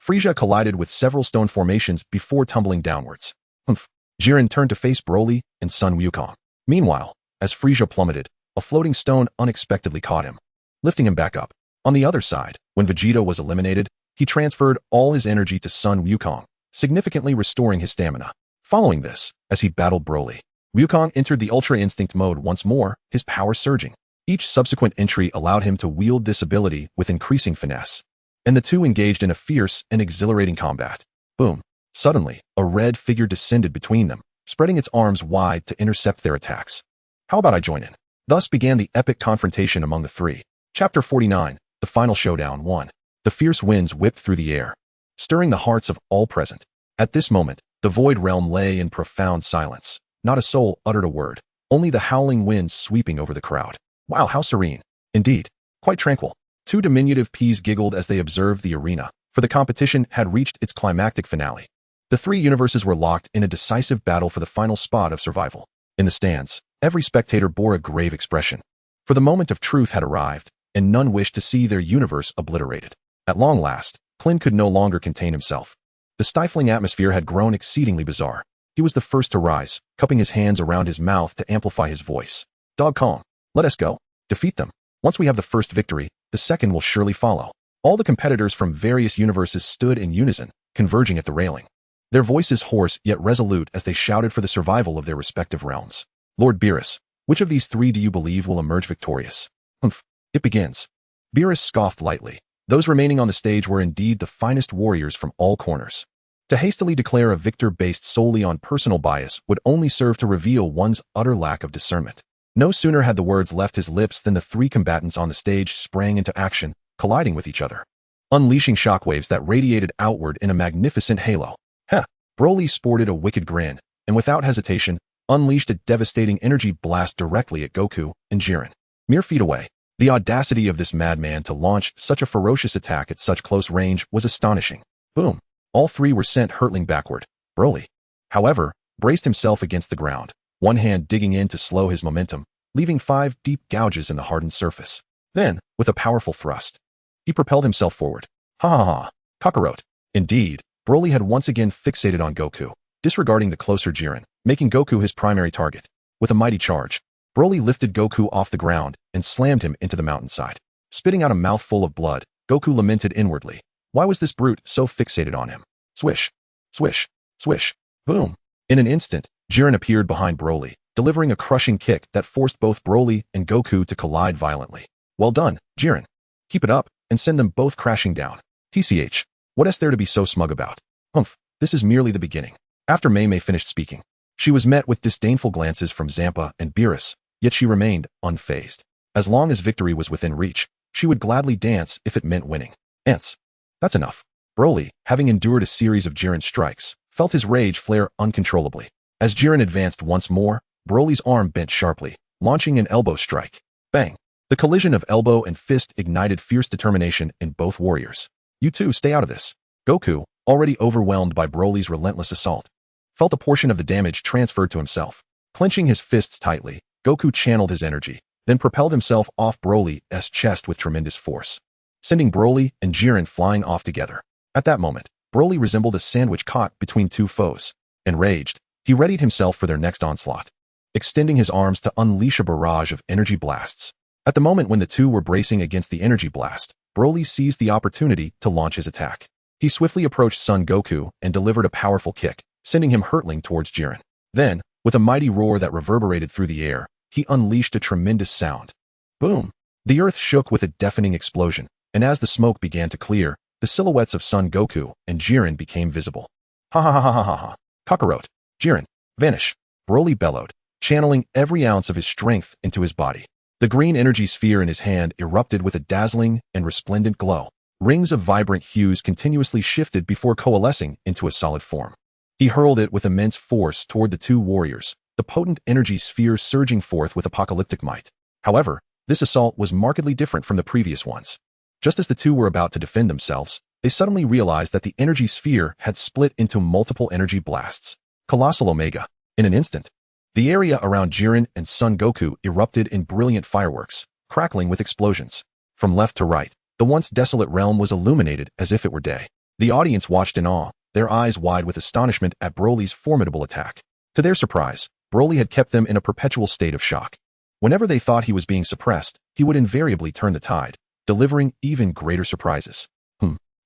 Frisia collided with several stone formations before tumbling downwards. Humph. Jiren turned to face Broly and Sun Wukong. Meanwhile, as Frisia plummeted, a floating stone unexpectedly caught him, lifting him back up. On the other side, when Vegeta was eliminated, he transferred all his energy to Sun Wukong, significantly restoring his stamina. Following this, as he battled Broly, Wukong entered the Ultra Instinct mode once more, his power surging. Each subsequent entry allowed him to wield this ability with increasing finesse, and the two engaged in a fierce and exhilarating combat. Boom. Suddenly, a red figure descended between them, spreading its arms wide to intercept their attacks. How about I join in? Thus began the epic confrontation among the three. Chapter 49, The Final Showdown 1. The fierce winds whipped through the air, stirring the hearts of all present. At this moment, the void realm lay in profound silence. Not a soul uttered a word, only the howling winds sweeping over the crowd. Wow, how serene. Indeed, quite tranquil. Two diminutive peas giggled as they observed the arena, for the competition had reached its climactic finale. The three universes were locked in a decisive battle for the final spot of survival. In the stands, every spectator bore a grave expression, for the moment of truth had arrived, and none wished to see their universe obliterated. At long last, Clint could no longer contain himself. The stifling atmosphere had grown exceedingly bizarre. He was the first to rise, cupping his hands around his mouth to amplify his voice. Dog calm. Let us go. Defeat them. Once we have the first victory, the second will surely follow. All the competitors from various universes stood in unison, converging at the railing. Their voices hoarse yet resolute as they shouted for the survival of their respective realms. Lord Beerus, which of these three do you believe will emerge victorious? Humph. It begins. Beerus scoffed lightly. Those remaining on the stage were indeed the finest warriors from all corners. To hastily declare a victor based solely on personal bias would only serve to reveal one's utter lack of discernment. No sooner had the words left his lips than the three combatants on the stage sprang into action, colliding with each other, unleashing shockwaves that radiated outward in a magnificent halo. Heh! Broly sported a wicked grin, and without hesitation, unleashed a devastating energy blast directly at Goku and Jiren. Mere feet away, the audacity of this madman to launch such a ferocious attack at such close range was astonishing. Boom! All three were sent hurtling backward. Broly, however, braced himself against the ground, one hand digging in to slow his momentum, leaving 5 deep gouges in the hardened surface. Then, with a powerful thrust, he propelled himself forward. Ha ha ha! Kakarot. Indeed, Broly had once again fixated on Goku, disregarding the closer Jiren, making Goku his primary target. With a mighty charge, Broly lifted Goku off the ground and slammed him into the mountainside. Spitting out a mouthful of blood, Goku lamented inwardly. Why was this brute so fixated on him? Swish, swish, swish, boom. In an instant, Jiren appeared behind Broly, delivering a crushing kick that forced both Broly and Goku to collide violently. Well done, Jiren. Keep it up, and send them both crashing down. TCH, what is there to be so smug about? Humph, this is merely the beginning. After Mei finished speaking, she was met with disdainful glances from Zampa and Beerus, yet she remained unfazed. As long as victory was within reach, she would gladly dance if it meant winning. Ants. That's enough. Broly, having endured a series of Jiren strikes, felt his rage flare uncontrollably. As Jiren advanced once more, Broly's arm bent sharply, launching an elbow strike. Bang! The collision of elbow and fist ignited fierce determination in both warriors. You two stay out of this. Goku, already overwhelmed by Broly's relentless assault, felt a portion of the damage transferred to himself. Clenching his fists tightly, Goku channeled his energy, then propelled himself off Broly's chest with tremendous force, sending Broly and Jiren flying off together. At that moment, Broly resembled a sandwich caught between two foes. Enraged, he readied himself for their next onslaught, extending his arms to unleash a barrage of energy blasts. At the moment when the two were bracing against the energy blast, Broly seized the opportunity to launch his attack. He swiftly approached Son Goku and delivered a powerful kick, sending him hurtling towards Jiren. Then, with a mighty roar that reverberated through the air, he unleashed a tremendous sound. Boom! The earth shook with a deafening explosion, and as the smoke began to clear, the silhouettes of Son Goku and Jiren became visible. Ha ha ha ha ha ha! Kakarot! Jiren! Vanish! Broly bellowed, channeling every ounce of his strength into his body. The green energy sphere in his hand erupted with a dazzling and resplendent glow. Rings of vibrant hues continuously shifted before coalescing into a solid form. He hurled it with immense force toward the two warriors, the potent energy sphere surging forth with apocalyptic might. However, this assault was markedly different from the previous ones. Just as the two were about to defend themselves, they suddenly realized that the energy sphere had split into multiple energy blasts. Colossal Omega. In an instant, the area around Jiren and Son Goku erupted in brilliant fireworks, crackling with explosions. From left to right, the once desolate realm was illuminated as if it were day. The audience watched in awe, their eyes wide with astonishment at Broly's formidable attack. To their surprise, Broly had kept them in a perpetual state of shock. Whenever they thought he was being suppressed, he would invariably turn the tide, delivering even greater surprises.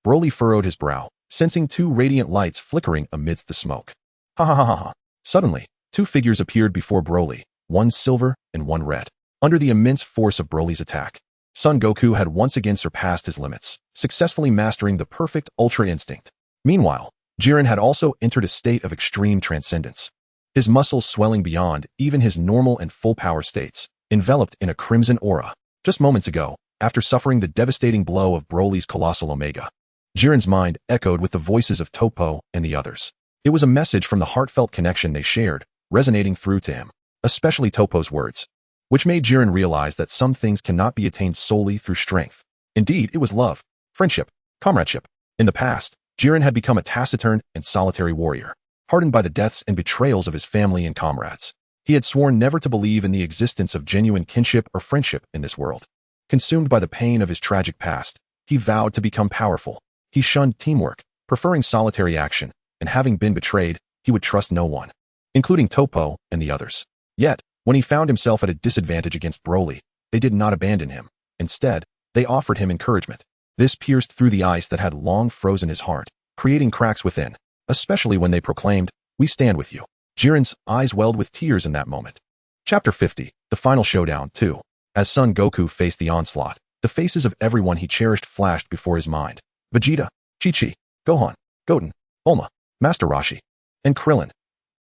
Broly furrowed his brow, sensing two radiant lights flickering amidst the smoke. Ha ha ha ha ha. Suddenly, two figures appeared before Broly, one silver and one red. Under the immense force of Broly's attack, Son Goku had once again surpassed his limits, successfully mastering the perfect Ultra Instinct. Meanwhile, Jiren had also entered a state of extreme transcendence, his muscles swelling beyond even his normal and full power states, enveloped in a crimson aura. Just moments ago, after suffering the devastating blow of Broly's colossal Omega, Jiren's mind echoed with the voices of Toppo and the others. It was a message from the heartfelt connection they shared, resonating through to him, especially Toppo's words, which made Jiren realize that some things cannot be attained solely through strength. Indeed, it was love, friendship, comradeship. In the past, Jiren had become a taciturn and solitary warrior, hardened by the deaths and betrayals of his family and comrades. He had sworn never to believe in the existence of genuine kinship or friendship in this world. Consumed by the pain of his tragic past, he vowed to become powerful. He shunned teamwork, preferring solitary action, and having been betrayed, he would trust no one, including Toppo and the others. Yet, when he found himself at a disadvantage against Broly, they did not abandon him. Instead, they offered him encouragement. This pierced through the ice that had long frozen his heart, creating cracks within, especially when they proclaimed, "We stand with you." Jiren's eyes welled with tears in that moment. Chapter 50, The Final Showdown 2. As Son Goku faced the onslaught, the faces of everyone he cherished flashed before his mind. Vegeta, Chi-Chi, Gohan, Goten, Bulma, Master Roshi, and Krillin.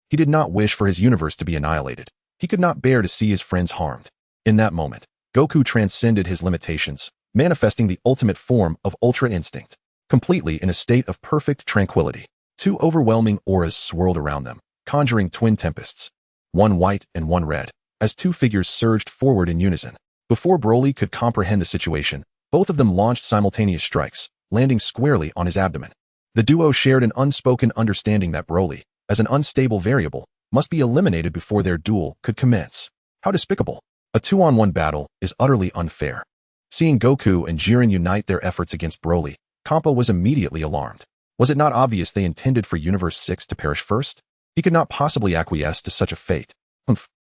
He did not wish for his universe to be annihilated. He could not bear to see his friends harmed. In that moment, Goku transcended his limitations, manifesting the ultimate form of Ultra Instinct, completely in a state of perfect tranquility. Two overwhelming auras swirled around them, conjuring twin tempests, one white and one red, as two figures surged forward in unison. Before Broly could comprehend the situation, both of them launched simultaneous strikes, landing squarely on his abdomen. The duo shared an unspoken understanding that Broly, as an unstable variable, must be eliminated before their duel could commence. How despicable. A 2-on-1 battle is utterly unfair. Seeing Goku and Jiren unite their efforts against Broly, Champa was immediately alarmed. Was it not obvious they intended for Universe 6 to perish first? He could not possibly acquiesce to such a fate.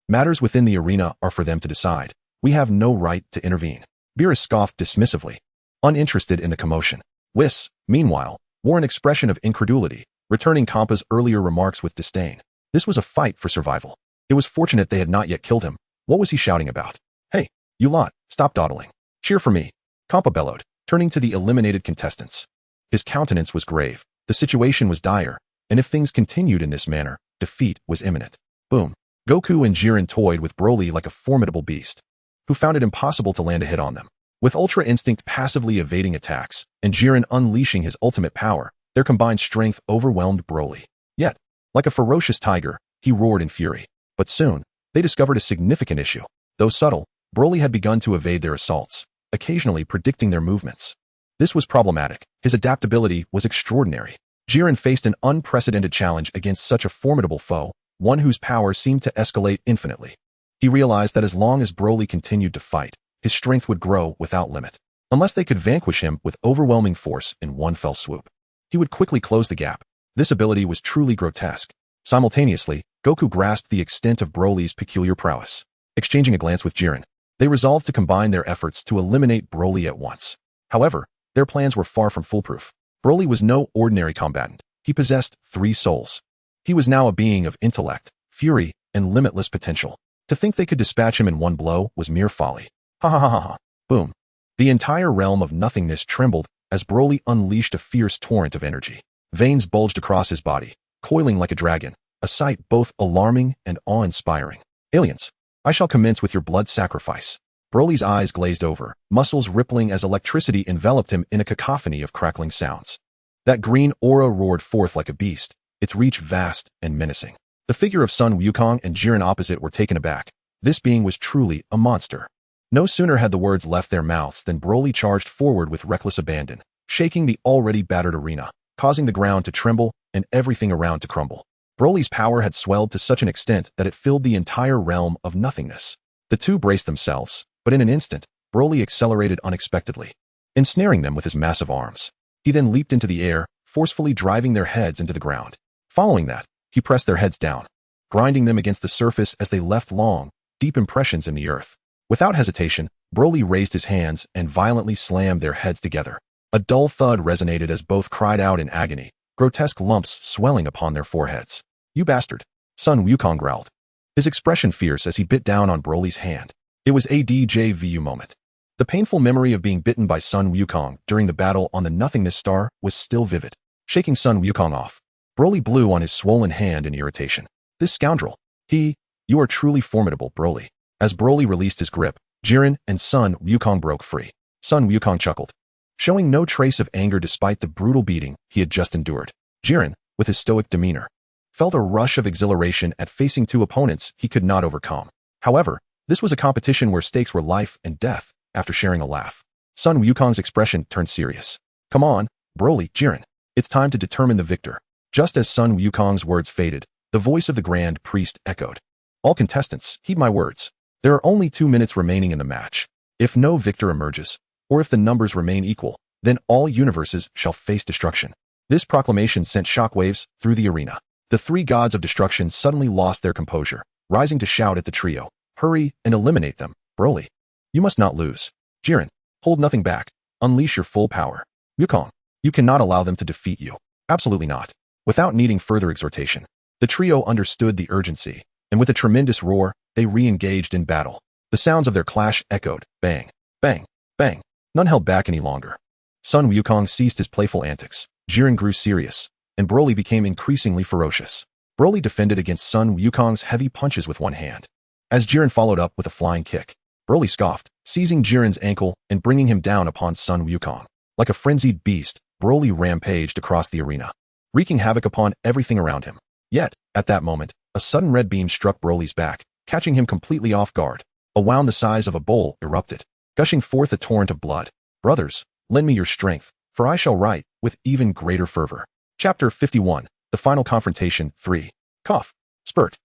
Matters within the arena are for them to decide. We have no right to intervene. Beerus scoffed dismissively, uninterested in the commotion. Whis, meanwhile, wore an expression of incredulity, returning Champa's earlier remarks with disdain. This was a fight for survival. It was fortunate they had not yet killed him. What was he shouting about? Hey, you lot, stop dawdling. Cheer for me. Champa bellowed, turning to the eliminated contestants. His countenance was grave. The situation was dire, and if things continued in this manner, defeat was imminent. Boom. Goku and Jiren toyed with Broly like a formidable beast, who found it impossible to land a hit on them. With Ultra Instinct passively evading attacks, and Jiren unleashing his ultimate power, their combined strength overwhelmed Broly. Yet, like a ferocious tiger, he roared in fury. But soon, they discovered a significant issue. Though subtle, Broly had begun to evade their assaults, occasionally predicting their movements. This was problematic. His adaptability was extraordinary. Jiren faced an unprecedented challenge against such a formidable foe, one whose power seemed to escalate infinitely. He realized that as long as Broly continued to fight, his strength would grow without limit. Unless they could vanquish him with overwhelming force in one fell swoop, he would quickly close the gap. This ability was truly grotesque. Simultaneously, Goku grasped the extent of Broly's peculiar prowess. Exchanging a glance with Jiren, they resolved to combine their efforts to eliminate Broly at once. However, their plans were far from foolproof. Broly was no ordinary combatant. He possessed 3 souls. He was now a being of intellect, fury, and limitless potential. To think they could dispatch him in one blow was mere folly. Ha ha ha ha ha. Boom. The entire realm of nothingness trembled as Broly unleashed a fierce torrent of energy. Veins bulged across his body, coiling like a dragon, a sight both alarming and awe-inspiring. Aliens, I shall commence with your blood sacrifice. Broly's eyes glazed over, muscles rippling as electricity enveloped him in a cacophony of crackling sounds. That green aura roared forth like a beast, its reach vast and menacing. The figure of Sun Wukong and Jiren opposite were taken aback. This being was truly a monster. No sooner had the words left their mouths than Broly charged forward with reckless abandon, shaking the already battered arena, causing the ground to tremble and everything around to crumble. Broly's power had swelled to such an extent that it filled the entire realm of nothingness. The two braced themselves, but in an instant, Broly accelerated unexpectedly, ensnaring them with his massive arms. He then leaped into the air, forcefully driving their heads into the ground. Following that, he pressed their heads down, grinding them against the surface as they left long, deep impressions in the earth. Without hesitation, Broly raised his hands and violently slammed their heads together. A dull thud resonated as both cried out in agony, grotesque lumps swelling upon their foreheads. You bastard! Sun Wukong growled, his expression fierce as he bit down on Broly's hand. It was a déjà vu moment. The painful memory of being bitten by Sun Wukong during the battle on the Nothingness Star was still vivid. Shaking Sun Wukong off, Broly blew on his swollen hand in irritation. This scoundrel! You are truly formidable, Broly. As Broly released his grip, Jiren and Sun Wukong broke free. Sun Wukong chuckled, showing no trace of anger despite the brutal beating he had just endured. Jiren, with his stoic demeanor, felt a rush of exhilaration at facing 2 opponents he could not overcome. However, this was a competition where stakes were life and death. After sharing a laugh, Sun Wukong's expression turned serious. Come on, Broly, Jiren. It's time to determine the victor. Just as Sun Wukong's words faded, the voice of the Grand Priest echoed. All contestants, heed my words. There are only 2 minutes remaining in the match. If no victor emerges, or if the numbers remain equal, then all universes shall face destruction. This proclamation sent shockwaves through the arena. The 3 gods of destruction suddenly lost their composure, rising to shout at the trio. Hurry and eliminate them, Broly. You must not lose. Jiren, hold nothing back. Unleash your full power. Wukong, you cannot allow them to defeat you. Absolutely not. Without needing further exhortation, the trio understood the urgency, and with a tremendous roar, they re-engaged in battle. The sounds of their clash echoed, bang, bang, bang. None held back any longer. Sun Wukong ceased his playful antics, Jiren grew serious, and Broly became increasingly ferocious. Broly defended against Sun Wukong's heavy punches with one hand. As Jiren followed up with a flying kick, Broly scoffed, seizing Jiren's ankle and bringing him down upon Sun Wukong. Like a frenzied beast, Broly rampaged across the arena, wreaking havoc upon everything around him. Yet, at that moment, a sudden red beam struck Broly's back, catching him completely off guard. A wound the size of a bowl erupted, gushing forth a torrent of blood. Brothers, lend me your strength, for I shall write with even greater fervor. Chapter 51, The Final Confrontation 3. Cough. Spurt.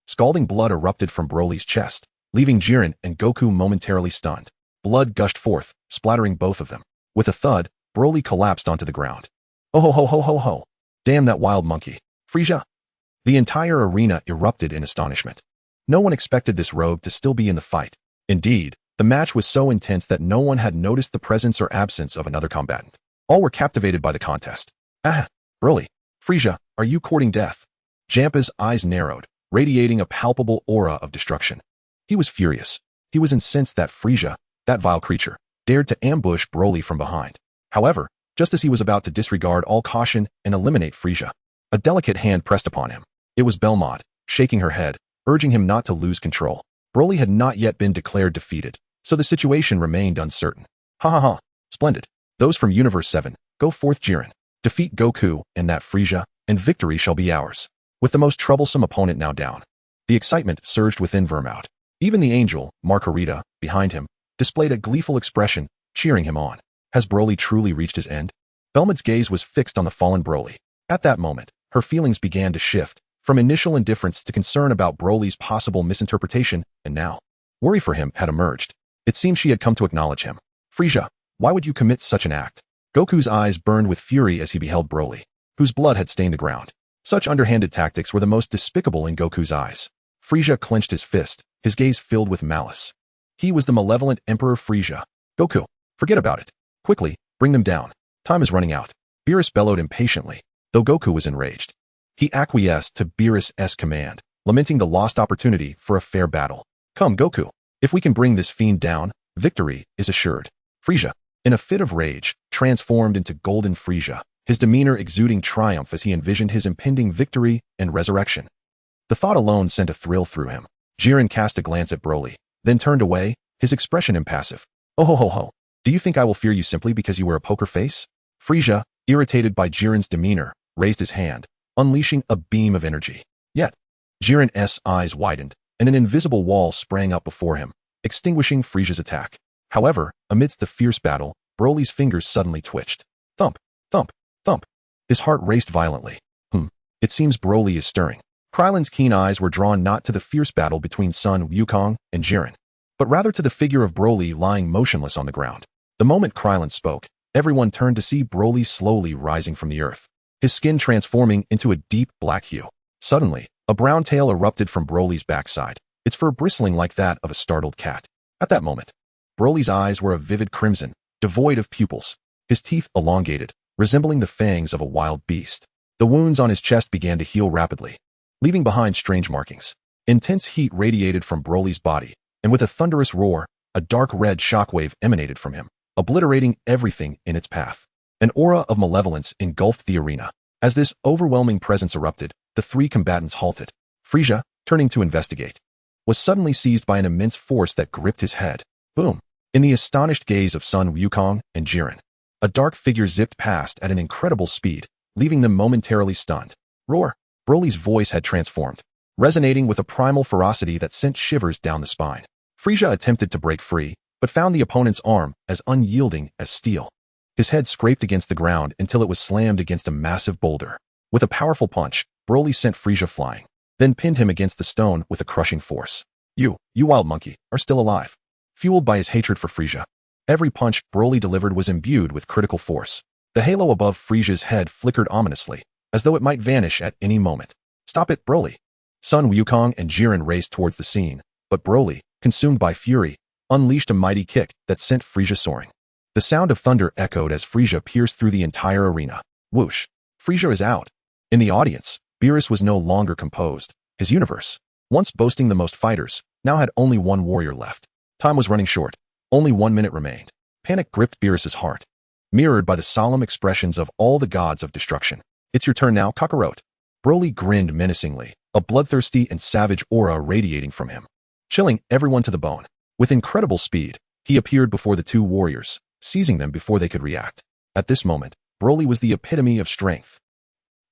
Scalding blood erupted from Broly's chest, leaving Jiren and Goku momentarily stunned. Blood gushed forth, splattering both of them. With a thud, Broly collapsed onto the ground. Oh ho ho ho ho ho! Damn that wild monkey! Frieza! The entire arena erupted in astonishment. No one expected this rogue to still be in the fight. Indeed, the match was so intense that no one had noticed the presence or absence of another combatant. All were captivated by the contest. Ah, Broly, Frieza, are you courting death? Jampa's eyes narrowed, radiating a palpable aura of destruction. He was furious. He was incensed that Frieza, that vile creature, dared to ambush Broly from behind. However, just as he was about to disregard all caution and eliminate Frieza, a delicate hand pressed upon him. It was Belmod, shaking her head, urging him not to lose control. Broly had not yet been declared defeated, so the situation remained uncertain. Ha ha ha, splendid. Those from Universe 7, go forth Jiren. Defeat Goku and that Frieza, and victory shall be ours. With the most troublesome opponent now down, the excitement surged within Vermout. Even the angel, Margarita, behind him, displayed a gleeful expression, cheering him on. Has Broly truly reached his end? Belmont's gaze was fixed on the fallen Broly. At that moment, her feelings began to shift, from initial indifference to concern about Broly's possible misinterpretation, and now, worry for him had emerged. It seemed she had come to acknowledge him. Frieza, why would you commit such an act? Goku's eyes burned with fury as he beheld Broly, whose blood had stained the ground. Such underhanded tactics were the most despicable in Goku's eyes. Frieza clenched his fist, his gaze filled with malice. He was the malevolent Emperor Frieza. Goku, forget about it. Quickly, bring them down. Time is running out. Beerus bellowed impatiently, though Goku was enraged. He acquiesced to Beerus' command, lamenting the lost opportunity for a fair battle. Come, Goku. If we can bring this fiend down, victory is assured. Frieza, in a fit of rage, transformed into Golden Frieza, his demeanor exuding triumph as he envisioned his impending victory and resurrection. The thought alone sent a thrill through him. Jiren cast a glance at Broly, then turned away, his expression impassive. Oh ho ho ho. Do you think I will fear you simply because you wear a poker face? Frieza, irritated by Jiren's demeanor, raised his hand, unleashing a beam of energy. Yet, Jiren's eyes widened, and an invisible wall sprang up before him, extinguishing Frieza's attack. However, amidst the fierce battle, Broly's fingers suddenly twitched. Thump, thump, thump. His heart raced violently. It seems Broly is stirring. Krillin's keen eyes were drawn not to the fierce battle between Sun Wukong and Jiren, but rather to the figure of Broly lying motionless on the ground. The moment Krillin spoke, everyone turned to see Broly slowly rising from the earth, his skin transforming into a deep black hue. Suddenly, a brown tail erupted from Broly's backside, its fur bristling like that of a startled cat. At that moment, Broly's eyes were a vivid crimson, devoid of pupils, his teeth elongated, resembling the fangs of a wild beast. The wounds on his chest began to heal rapidly, leaving behind strange markings. Intense heat radiated from Broly's body, and with a thunderous roar, a dark red shockwave emanated from him, obliterating everything in its path. An aura of malevolence engulfed the arena. As this overwhelming presence erupted, the three combatants halted. Frieza, turning to investigate, was suddenly seized by an immense force that gripped his head. Boom! In the astonished gaze of Sun Wukong and Jiren, a dark figure zipped past at an incredible speed, leaving them momentarily stunned. Roar! Broly's voice had transformed, resonating with a primal ferocity that sent shivers down the spine. Frieza attempted to break free, but found the opponent's arm as unyielding as steel. His head scraped against the ground until it was slammed against a massive boulder. With a powerful punch, Broly sent Frieza flying, then pinned him against the stone with a crushing force. You wild monkey, are still alive. Fueled by his hatred for Frieza, every punch Broly delivered was imbued with critical force. The halo above Frieza's head flickered ominously, as though it might vanish at any moment. Stop it, Broly! Sun Wukong and Jiren raced towards the scene, but Broly, consumed by fury, unleashed a mighty kick that sent Frieza soaring. The sound of thunder echoed as Frieza pierced through the entire arena. Whoosh! Frieza is out. In the audience, Beerus was no longer composed. His universe, once boasting the most fighters, now had only one warrior left. Time was running short. Only 1 minute remained. Panic gripped Beerus's heart, mirrored by the solemn expressions of all the gods of destruction. It's your turn now, Kakarot. Broly grinned menacingly, a bloodthirsty and savage aura radiating from him, chilling everyone to the bone. With incredible speed, he appeared before the two warriors, seizing them before they could react. At this moment, Broly was the epitome of strength.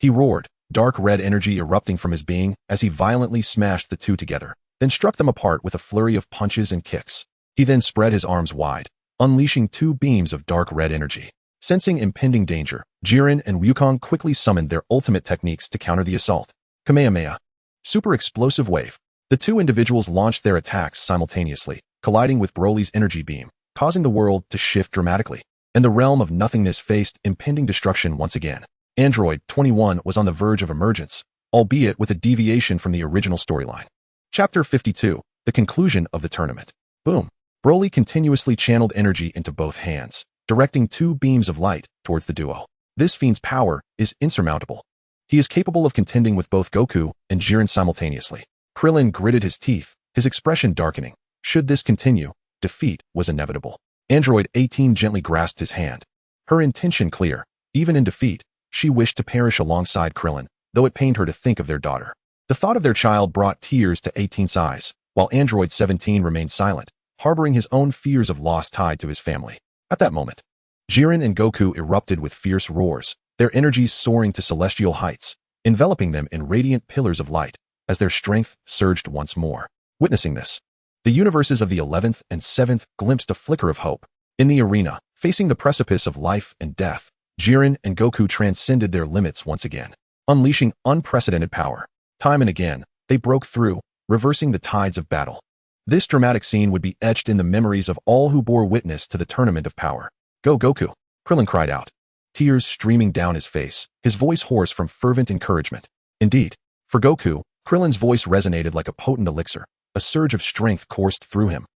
He roared, dark red energy erupting from his being as he violently smashed the two together, then struck them apart with a flurry of punches and kicks. He then spread his arms wide, unleashing two beams of dark red energy. Sensing impending danger, Jiren and Wukong quickly summoned their ultimate techniques to counter the assault. Kamehameha. Super explosive wave. The two individuals launched their attacks simultaneously, colliding with Broly's energy beam, causing the world to shift dramatically, and the realm of nothingness faced impending destruction once again. Android 21 was on the verge of emergence, albeit with a deviation from the original storyline. Chapter 52, the conclusion of the tournament. Boom. Broly continuously channeled energy into both hands, directing two beams of light towards the duo. This fiend's power is insurmountable. He is capable of contending with both Goku and Jiren simultaneously. Krillin gritted his teeth, his expression darkening. Should this continue, defeat was inevitable. Android 18 gently grasped his hand. Her intention clear. Even in defeat, she wished to perish alongside Krillin, though it pained her to think of their daughter. The thought of their child brought tears to 18's eyes, while Android 17 remained silent, harboring his own fears of loss tied to his family. At that moment, Jiren and Goku erupted with fierce roars, their energies soaring to celestial heights. enveloping them in radiant pillars of light as their strength surged once more. Witnessing this, the universes of the 11th and 7th glimpsed a flicker of hope. In the arena, facing the precipice of life and death, Jiren and Goku transcended their limits once again, unleashing unprecedented power. Time and again, they broke through, reversing the tides of battle. This dramatic scene would be etched in the memories of all who bore witness to the tournament of power. "Go, Goku!" Krillin cried out, tears streaming down his face, his voice hoarse from fervent encouragement. Indeed, for Goku, Krillin's voice resonated like a potent elixir. A surge of strength coursed through him.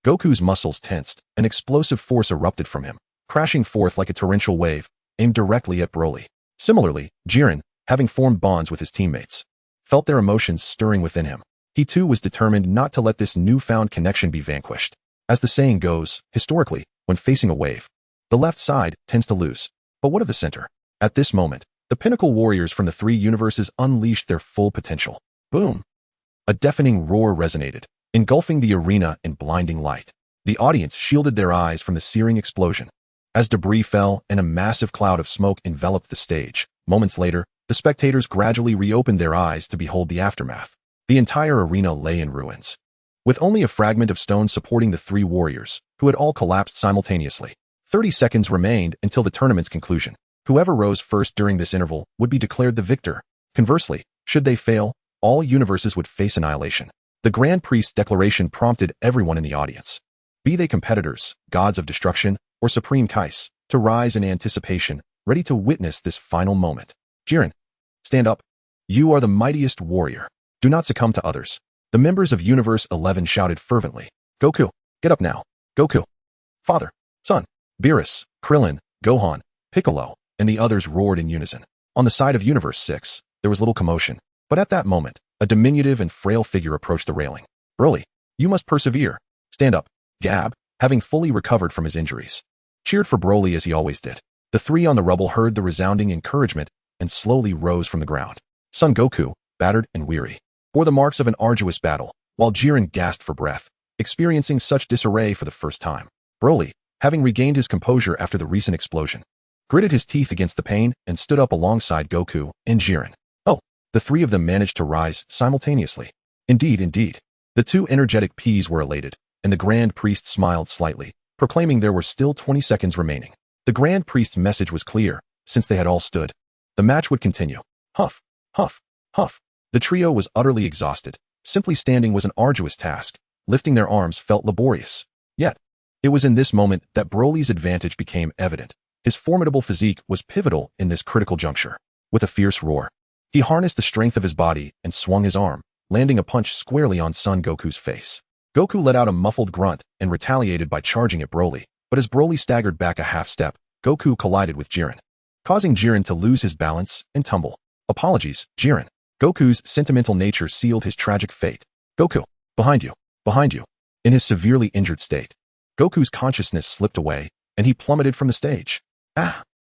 Goku's muscles tensed, an explosive force erupted from him, crashing forth like a torrential wave, aimed directly at Broly. Similarly, Jiren, having formed bonds with his teammates, felt their emotions stirring within him. He too was determined not to let this newfound connection be vanquished. As the saying goes, historically, when facing a wave, the left side tends to lose. But what of the center? At this moment, the pinnacle warriors from the three universes unleashed their full potential. Boom! A deafening roar resonated, engulfing the arena in blinding light. The audience shielded their eyes from the searing explosion. As debris fell and a massive cloud of smoke enveloped the stage, moments later, the spectators gradually reopened their eyes to behold the aftermath. The entire arena lay in ruins, with only a fragment of stone supporting the three warriors, who had all collapsed simultaneously. 30 seconds remained until the tournament's conclusion. Whoever rose first during this interval would be declared the victor. Conversely, should they fail, all universes would face annihilation. The Grand Priest's declaration prompted everyone in the audience, be they competitors, gods of destruction, or supreme kais, to rise in anticipation, ready to witness this final moment. Jiren, stand up. You are the mightiest warrior. Do not succumb to others. The members of Universe 11 shouted fervently. Goku, get up now. Goku. Father, son, Beerus, Krillin, Gohan, Piccolo, and the others roared in unison. On the side of Universe 6, there was little commotion, but at that moment, a diminutive and frail figure approached the railing. Broly, you must persevere. Stand up. Gab, having fully recovered from his injuries, cheered for Broly as he always did. The three on the rubble heard the resounding encouragement and slowly rose from the ground. Son Goku, battered and weary, bore the marks of an arduous battle, while Jiren gasped for breath, experiencing such disarray for the first time. Broly, having regained his composure after the recent explosion, gritted his teeth against the pain and stood up alongside Goku and Jiren. The three of them managed to rise simultaneously. Indeed. The two energetic Ps were elated, and the Grand Priest smiled slightly, proclaiming there were still 20 seconds remaining. The Grand Priest's message was clear, since they had all stood. The match would continue. Huff, huff, huff. The trio was utterly exhausted. Simply standing was an arduous task. Lifting their arms felt laborious. Yet, it was in this moment that Broly's advantage became evident. His formidable physique was pivotal in this critical juncture. With a fierce roar, he harnessed the strength of his body and swung his arm, landing a punch squarely on Son Goku's face. Goku let out a muffled grunt and retaliated by charging at Broly, but as Broly staggered back a half step, Goku collided with Jiren, causing Jiren to lose his balance and tumble. Apologies, Jiren. Goku's sentimental nature sealed his tragic fate. Goku, behind you, behind you. In his severely injured state, Goku's consciousness slipped away, and he plummeted from the stage.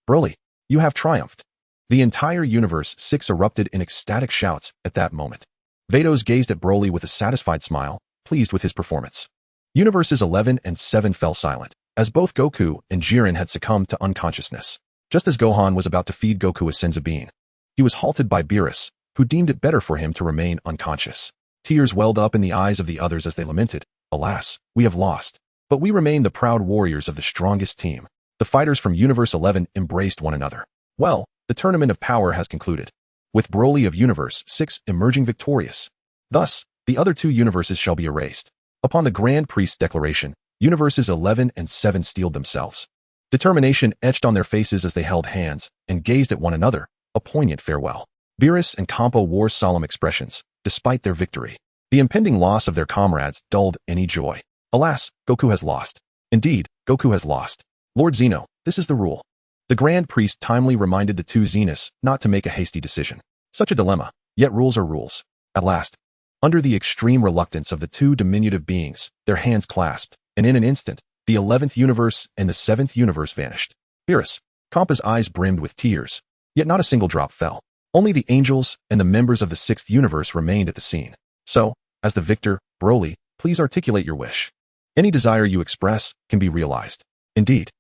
Broly, you have triumphed. The entire Universe 6 erupted in ecstatic shouts at that moment. Vados gazed at Broly with a satisfied smile, pleased with his performance. Universes 11 and 7 fell silent, as both Goku and Jiren had succumbed to unconsciousness. Just as Gohan was about to feed Goku a senzu bean, he was halted by Beerus, who deemed it better for him to remain unconscious. Tears welled up in the eyes of the others as they lamented, "Alas, we have lost. But we remain the proud warriors of the strongest team." The fighters from Universe 11 embraced one another. Well, the tournament of power has concluded, with Broly of Universe 6 emerging victorious. Thus, the other two universes shall be erased. Upon the Grand Priest's declaration, Universes 11 and 7 steeled themselves. Determination etched on their faces as they held hands and gazed at one another, a poignant farewell. Beerus and Campo wore solemn expressions, despite their victory. The impending loss of their comrades dulled any joy. Alas, Goku has lost. Indeed, Goku has lost. Lord Zeno, this is the rule. The Grand Priest timely reminded the two Zeniths not to make a hasty decision. Such a dilemma, yet rules are rules. At last, under the extreme reluctance of the two diminutive beings, their hands clasped, and in an instant, the 11th universe and the 7th universe vanished. Beerus, Campa's eyes brimmed with tears, yet not a single drop fell. Only the angels and the members of the 6th universe remained at the scene. So, as the victor, Broly, please articulate your wish. Any desire you express can be realized. Indeed,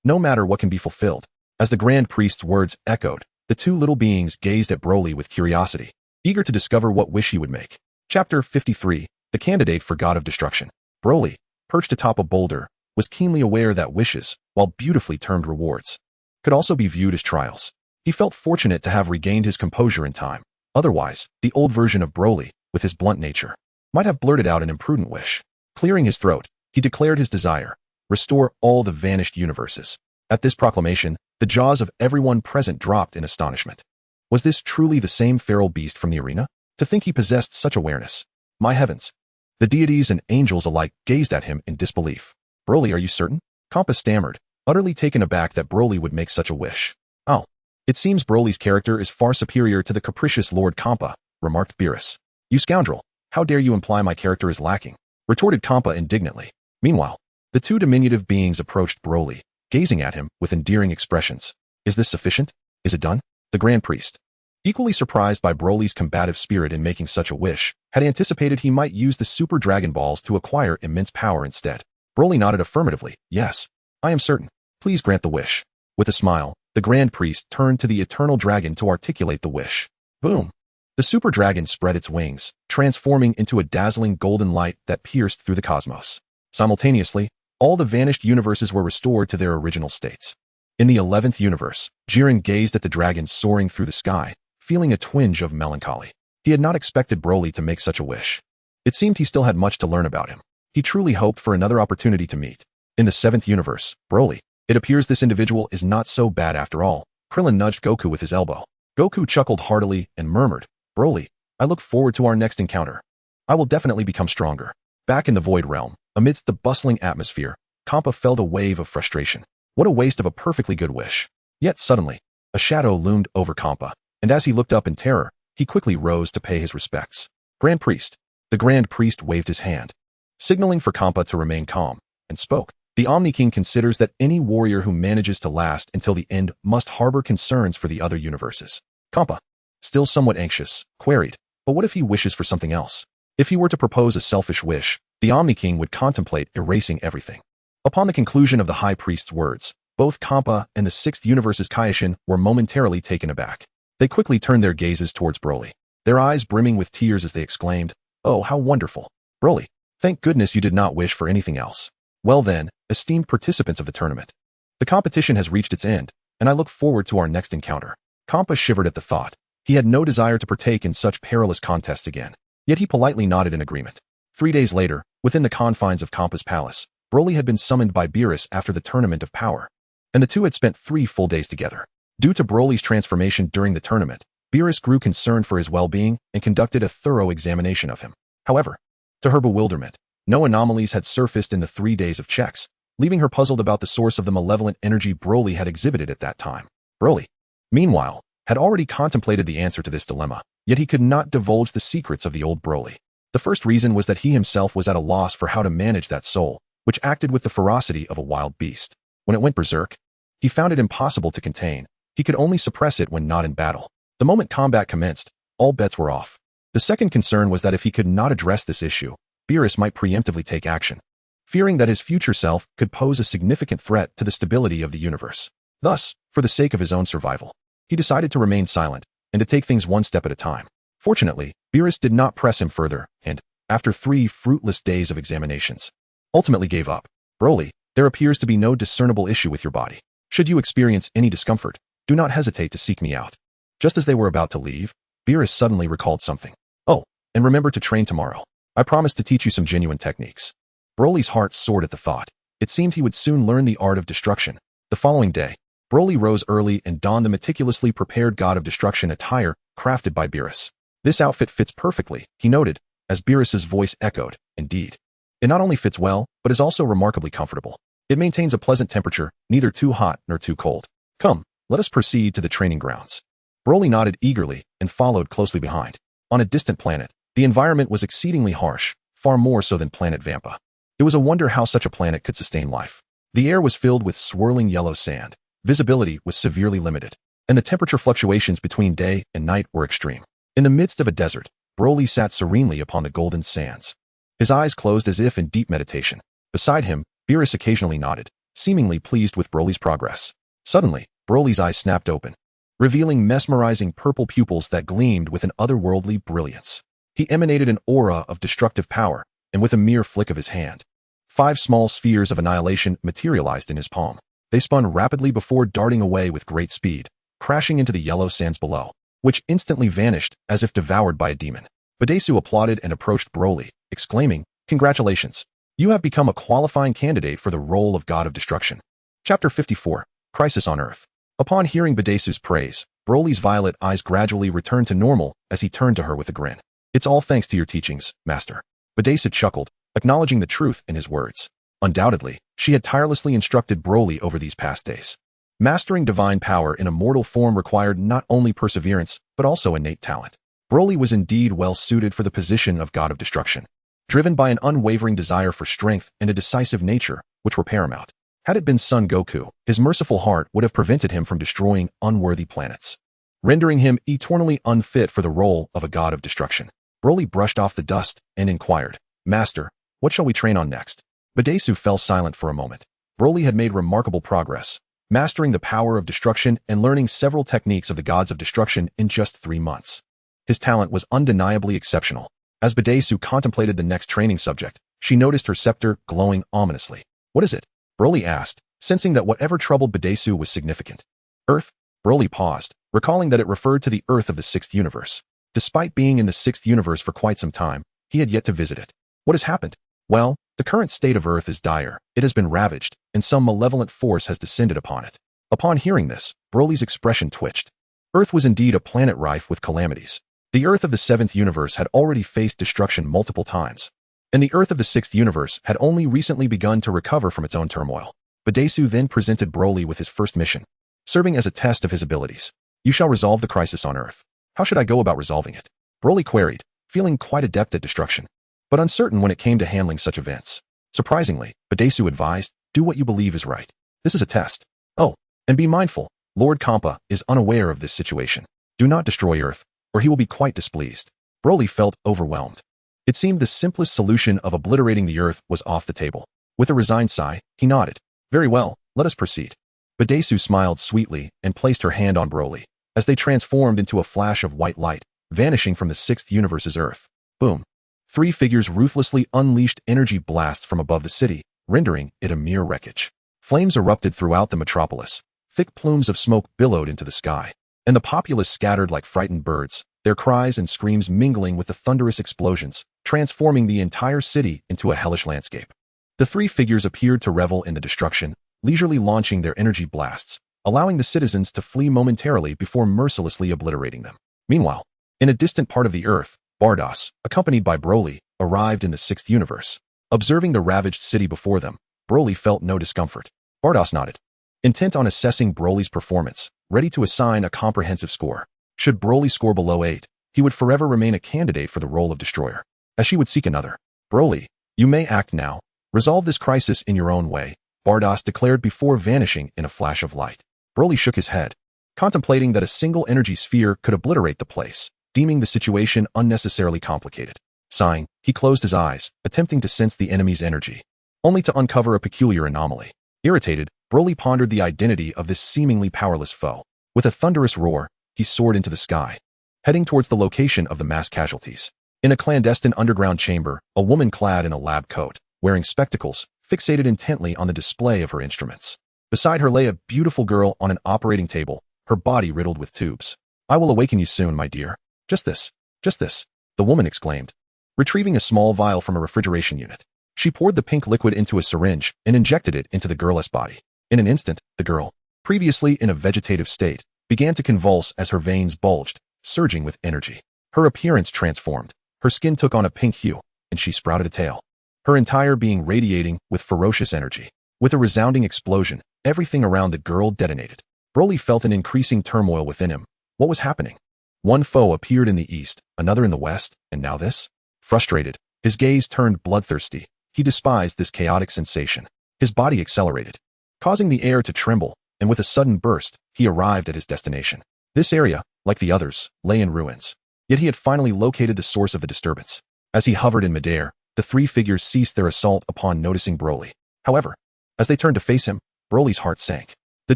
no matter what can be fulfilled. As the Grand Priest's words echoed, The two little beings gazed at Broly with curiosity, eager to discover what wish he would make. Chapter 53, The Candidate for God of Destruction. Broly, perched atop a boulder, was keenly aware that wishes, while beautifully termed rewards, could also be viewed as trials. He felt fortunate to have regained his composure in time. Otherwise, the old version of Broly, with his blunt nature, might have blurted out an imprudent wish. Clearing his throat, he declared his desire: restore all the vanished universes. At this proclamation, the jaws of everyone present dropped in astonishment. Was this truly the same feral beast from the arena? To think he possessed such awareness. My heavens! The deities and angels alike gazed at him in disbelief. Broly, are you certain? Caulifla stammered, utterly taken aback that Broly would make such a wish. Oh. It seems Broly's character is far superior to the capricious Lord Caulifla, remarked Beerus. You scoundrel! How dare you imply my character is lacking? Retorted Caulifla indignantly. Meanwhile, the two diminutive beings approached Broly, gazing at him with endearing expressions. Is this sufficient? Is it done? The Grand Priest, equally surprised by Broly's combative spirit in making such a wish, had anticipated he might use the Super Dragon Balls to acquire immense power instead. Broly nodded affirmatively. Yes, I am certain. Please grant the wish. With a smile, the Grand Priest turned to the Eternal Dragon to articulate the wish. Boom! The Super Dragon spread its wings, transforming into a dazzling golden light that pierced through the cosmos. Simultaneously, all the vanished universes were restored to their original states. In the 11th universe, Jiren gazed at the dragon soaring through the sky, feeling a twinge of melancholy. He had not expected Broly to make such a wish. It seemed he still had much to learn about him. He truly hoped for another opportunity to meet. In the 7th universe, Broly, it appears this individual is not so bad after all. Krillin nudged Goku with his elbow. Goku chuckled heartily and murmured, Broly, I look forward to our next encounter. I will definitely become stronger. Back in the Void Realm, amidst the bustling atmosphere, Caulifla felt a wave of frustration. What a waste of a perfectly good wish. Yet suddenly, a shadow loomed over Caulifla, and as he looked up in terror, he quickly rose to pay his respects. Grand Priest. The Grand Priest waved his hand, signaling for Caulifla to remain calm, and spoke. The Omni King considers that any warrior who manages to last until the end must harbor concerns for the other universes. Caulifla, still somewhat anxious, queried, but what if he wishes for something else? If he were to propose a selfish wish, the Omni King would contemplate erasing everything. Upon the conclusion of the High Priest's words, both Caulifla and the 6th universe's Kaioshin were momentarily taken aback. They quickly turned their gazes towards Broly, their eyes brimming with tears as they exclaimed, Oh, how wonderful! Broly, thank goodness you did not wish for anything else. Well then, esteemed participants of the tournament, the competition has reached its end, and I look forward to our next encounter. Caulifla shivered at the thought. He had no desire to partake in such perilous contests again, yet he politely nodded in agreement. 3 days later, within the confines of Caulifla's palace, Broly had been summoned by Beerus after the Tournament of Power, and the two had spent 3 full days together. Due to Broly's transformation during the tournament, Beerus grew concerned for his well-being and conducted a thorough examination of him. However, to her bewilderment, no anomalies had surfaced in the 3 days of checks, leaving her puzzled about the source of the malevolent energy Broly had exhibited at that time. Broly, meanwhile, had already contemplated the answer to this dilemma, yet he could not divulge the secrets of the old Broly. The first reason was that he himself was at a loss for how to manage that soul, which acted with the ferocity of a wild beast. When it went berserk, he found it impossible to contain. He could only suppress it when not in battle. The moment combat commenced, all bets were off. The second concern was that if he could not address this issue, Beerus might preemptively take action, fearing that his future self could pose a significant threat to the stability of the universe. Thus, for the sake of his own survival, he decided to remain silent and to take things one step at a time. Fortunately, Beerus did not press him further and, after 3 fruitless days of examinations, ultimately gave up. Broly, there appears to be no discernible issue with your body. Should you experience any discomfort, do not hesitate to seek me out. Just as they were about to leave, Beerus suddenly recalled something. Oh, and remember to train tomorrow. I promise to teach you some genuine techniques. Broly's heart soared at the thought. It seemed he would soon learn the art of destruction. The following day, Broly rose early and donned the meticulously prepared God of Destruction attire crafted by Beerus. This outfit fits perfectly, he noted, as Beerus's voice echoed. Indeed. It not only fits well, but is also remarkably comfortable. It maintains a pleasant temperature, neither too hot nor too cold. Come, let us proceed to the training grounds. Broly nodded eagerly and followed closely behind. On a distant planet, the environment was exceedingly harsh, far more so than planet Vampa. It was a wonder how such a planet could sustain life. The air was filled with swirling yellow sand, visibility was severely limited, and the temperature fluctuations between day and night were extreme. In the midst of a desert, Broly sat serenely upon the golden sands, his eyes closed as if in deep meditation. Beside him, Beerus occasionally nodded, seemingly pleased with Broly's progress. Suddenly, Broly's eyes snapped open. revealing mesmerizing purple pupils that gleamed with an otherworldly brilliance. He emanated an aura of destructive power, and with a mere flick of his hand, 5 small spheres of annihilation materialized in his palm. They spun rapidly before darting away with great speed, crashing into the yellow sands below, which instantly vanished as if devoured by a demon. Beerus applauded and approached Broly, exclaiming, "Congratulations! You have become a qualifying candidate for the role of God of Destruction." Chapter 54, Crisis on Earth. Upon hearing Beerus's praise, Broly's violet eyes gradually returned to normal as he turned to her with a grin. "It's all thanks to your teachings, Master." Beerus chuckled, acknowledging the truth in his words. Undoubtedly, she had tirelessly instructed Broly over these past days. Mastering divine power in a mortal form required not only perseverance, but also innate talent. Broly was indeed well suited for the position of God of Destruction, driven by an unwavering desire for strength and a decisive nature, which were paramount. Had it been Son Goku, his merciful heart would have prevented him from destroying unworthy planets, rendering him eternally unfit for the role of a God of Destruction. Broly brushed off the dust and inquired, "Master, what shall we train on next?" Beerus fell silent for a moment. Broly had made remarkable progress, mastering the power of destruction and learning several techniques of the gods of destruction in just 3 months. His talent was undeniably exceptional. As Beerus contemplated the next training subject, she noticed her scepter glowing ominously. "What is it?" Broly asked, sensing that whatever troubled Beerus was significant. "Earth?" Broly paused, recalling that it referred to the Earth of the 6th universe. Despite being in the 6th universe for quite some time, he had yet to visit it. "What has happened?" "Well, the current state of Earth is dire. It has been ravaged, and some malevolent force has descended upon it." Upon hearing this, Broly's expression twitched. Earth was indeed a planet rife with calamities. The Earth of the 7th universe had already faced destruction multiple times, and the Earth of the 6th universe had only recently begun to recover from its own turmoil. Beerus then presented Broly with his first mission, serving as a test of his abilities. "You shall resolve the crisis on Earth." "How should I go about resolving it?" Broly queried, feeling quite adept at destruction, but uncertain when it came to handling such events. Surprisingly, Beerus advised, "Do what you believe is right. This is a test. Oh, and be mindful, Lord Kampa is unaware of this situation. Do not destroy Earth, or he will be quite displeased." Broly felt overwhelmed. It seemed the simplest solution of obliterating the Earth was off the table. With a resigned sigh, he nodded. "Very well, let us proceed." Beerus smiled sweetly and placed her hand on Broly, as they transformed into a flash of white light, vanishing from the 6th universe's Earth. Boom. 3 figures ruthlessly unleashed energy blasts from above the city, rendering it a mere wreckage. Flames erupted throughout the metropolis. Thick plumes of smoke billowed into the sky, and the populace scattered like frightened birds, their cries and screams mingling with the thunderous explosions, transforming the entire city into a hellish landscape. The 3 figures appeared to revel in the destruction, leisurely launching their energy blasts, allowing the citizens to flee momentarily before mercilessly obliterating them. Meanwhile, in a distant part of the Earth, Paragus, accompanied by Broly, arrived in the 6th universe. Observing the ravaged city before them, Broly felt no discomfort. Paragus nodded, intent on assessing Broly's performance, ready to assign a comprehensive score. Should Broly score below 8, he would forever remain a candidate for the role of destroyer, as she would seek another. "Broly, you may act now. Resolve this crisis in your own way," Paragus declared before vanishing in a flash of light. Broly shook his head, contemplating that a single energy sphere could obliterate the place, deeming the situation unnecessarily complicated. Sighing, he closed his eyes, attempting to sense the enemy's energy, only to uncover a peculiar anomaly. Irritated, Broly pondered the identity of this seemingly powerless foe. With a thunderous roar, he soared into the sky, heading towards the location of the mass casualties. In a clandestine underground chamber, a woman clad in a lab coat, wearing spectacles, fixated intently on the display of her instruments. Beside her lay a beautiful girl on an operating table, her body riddled with tubes. "I will awaken you soon, my dear. Just this, the woman exclaimed, retrieving a small vial from a refrigeration unit. She poured the pink liquid into a syringe and injected it into the girl's body. In an instant, the girl, previously in a vegetative state, began to convulse as her veins bulged, surging with energy. Her appearance transformed. Her skin took on a pink hue, and she sprouted a tail, her entire being radiating with ferocious energy. With a resounding explosion, everything around the girl detonated. Broly felt an increasing turmoil within him. What was happening? One foe appeared in the east, another in the west, and now this? Frustrated, his gaze turned bloodthirsty. He despised this chaotic sensation. His body accelerated, causing the air to tremble, and with a sudden burst, he arrived at his destination. This area, like the others, lay in ruins. Yet he had finally located the source of the disturbance. As he hovered in midair, the 3 figures ceased their assault upon noticing Broly. However, as they turned to face him, Broly's heart sank. The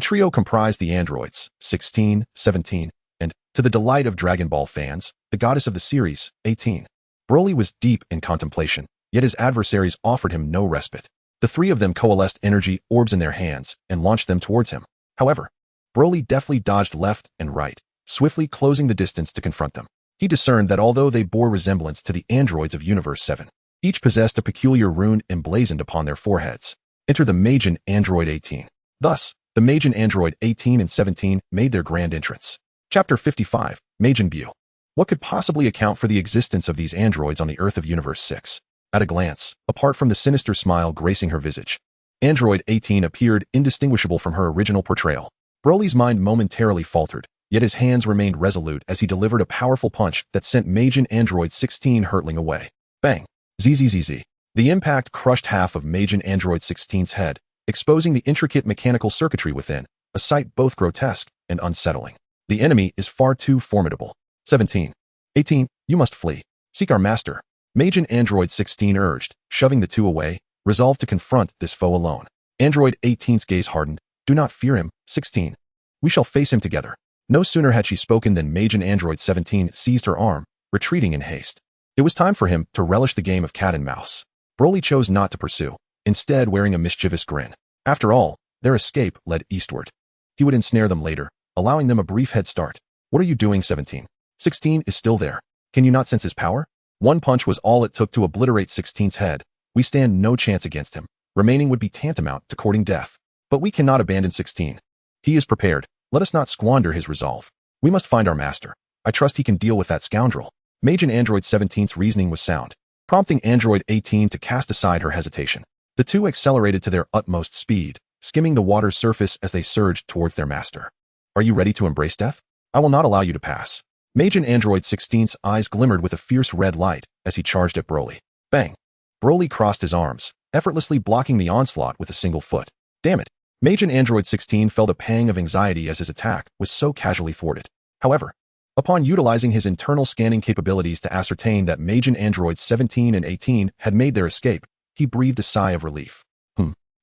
trio comprised the androids, 16, 17, and, to the delight of Dragon Ball fans, the goddess of the series, 18. Broly was deep in contemplation, yet his adversaries offered him no respite. The three of them coalesced energy orbs in their hands and launched them towards him. However, Broly deftly dodged left and right, swiftly closing the distance to confront them. He discerned that although they bore resemblance to the androids of Universe 7, each possessed a peculiar rune emblazoned upon their foreheads. Enter the Majin Android 18. Thus, the Majin Android 18 and 17 made their grand entrance. Chapter 55, Majin Buu. What could possibly account for the existence of these androids on the Earth of Universe 6? At a glance, apart from the sinister smile gracing her visage, Android 18 appeared indistinguishable from her original portrayal. Broly's mind momentarily faltered, yet his hands remained resolute as he delivered a powerful punch that sent Majin Android 16 hurtling away. Bang! Zzz. The impact crushed half of Majin Android 16's head, exposing the intricate mechanical circuitry within, a sight both grotesque and unsettling. The enemy is far too formidable. 17. 18, you must flee. Seek our master. Majin Android 16 urged, shoving the two away, resolved to confront this foe alone. Android 18's gaze hardened. Do not fear him, 16. We shall face him together. No sooner had she spoken than Majin Android 17 seized her arm, retreating in haste. It was time for him to relish the game of cat and mouse. Broly chose not to pursue, instead wearing a mischievous grin. After all, their escape led eastward. He would ensnare them later, allowing them a brief head start. What are you doing, 17? 16 is still there. Can you not sense his power? One punch was all it took to obliterate 16's head. We stand no chance against him. Remaining would be tantamount to courting death. But we cannot abandon 16. He is prepared. Let us not squander his resolve. We must find our master. I trust he can deal with that scoundrel. Majin Android 17's reasoning was sound, prompting Android 18 to cast aside her hesitation. The two accelerated to their utmost speed, skimming the water's surface as they surged towards their master. Are you ready to embrace death? I will not allow you to pass. Majin Android 16's eyes glimmered with a fierce red light as he charged at Broly. Bang! Broly crossed his arms, effortlessly blocking the onslaught with a single foot. Damn it! Majin Android 16 felt a pang of anxiety as his attack was so casually thwarted. However, upon utilizing his internal scanning capabilities to ascertain that Majin Androids 17 and 18 had made their escape, he breathed a sigh of relief.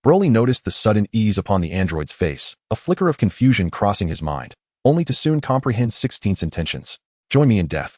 Broly noticed the sudden ease upon the android's face, a flicker of confusion crossing his mind, only to soon comprehend 16's intentions. Join me in death.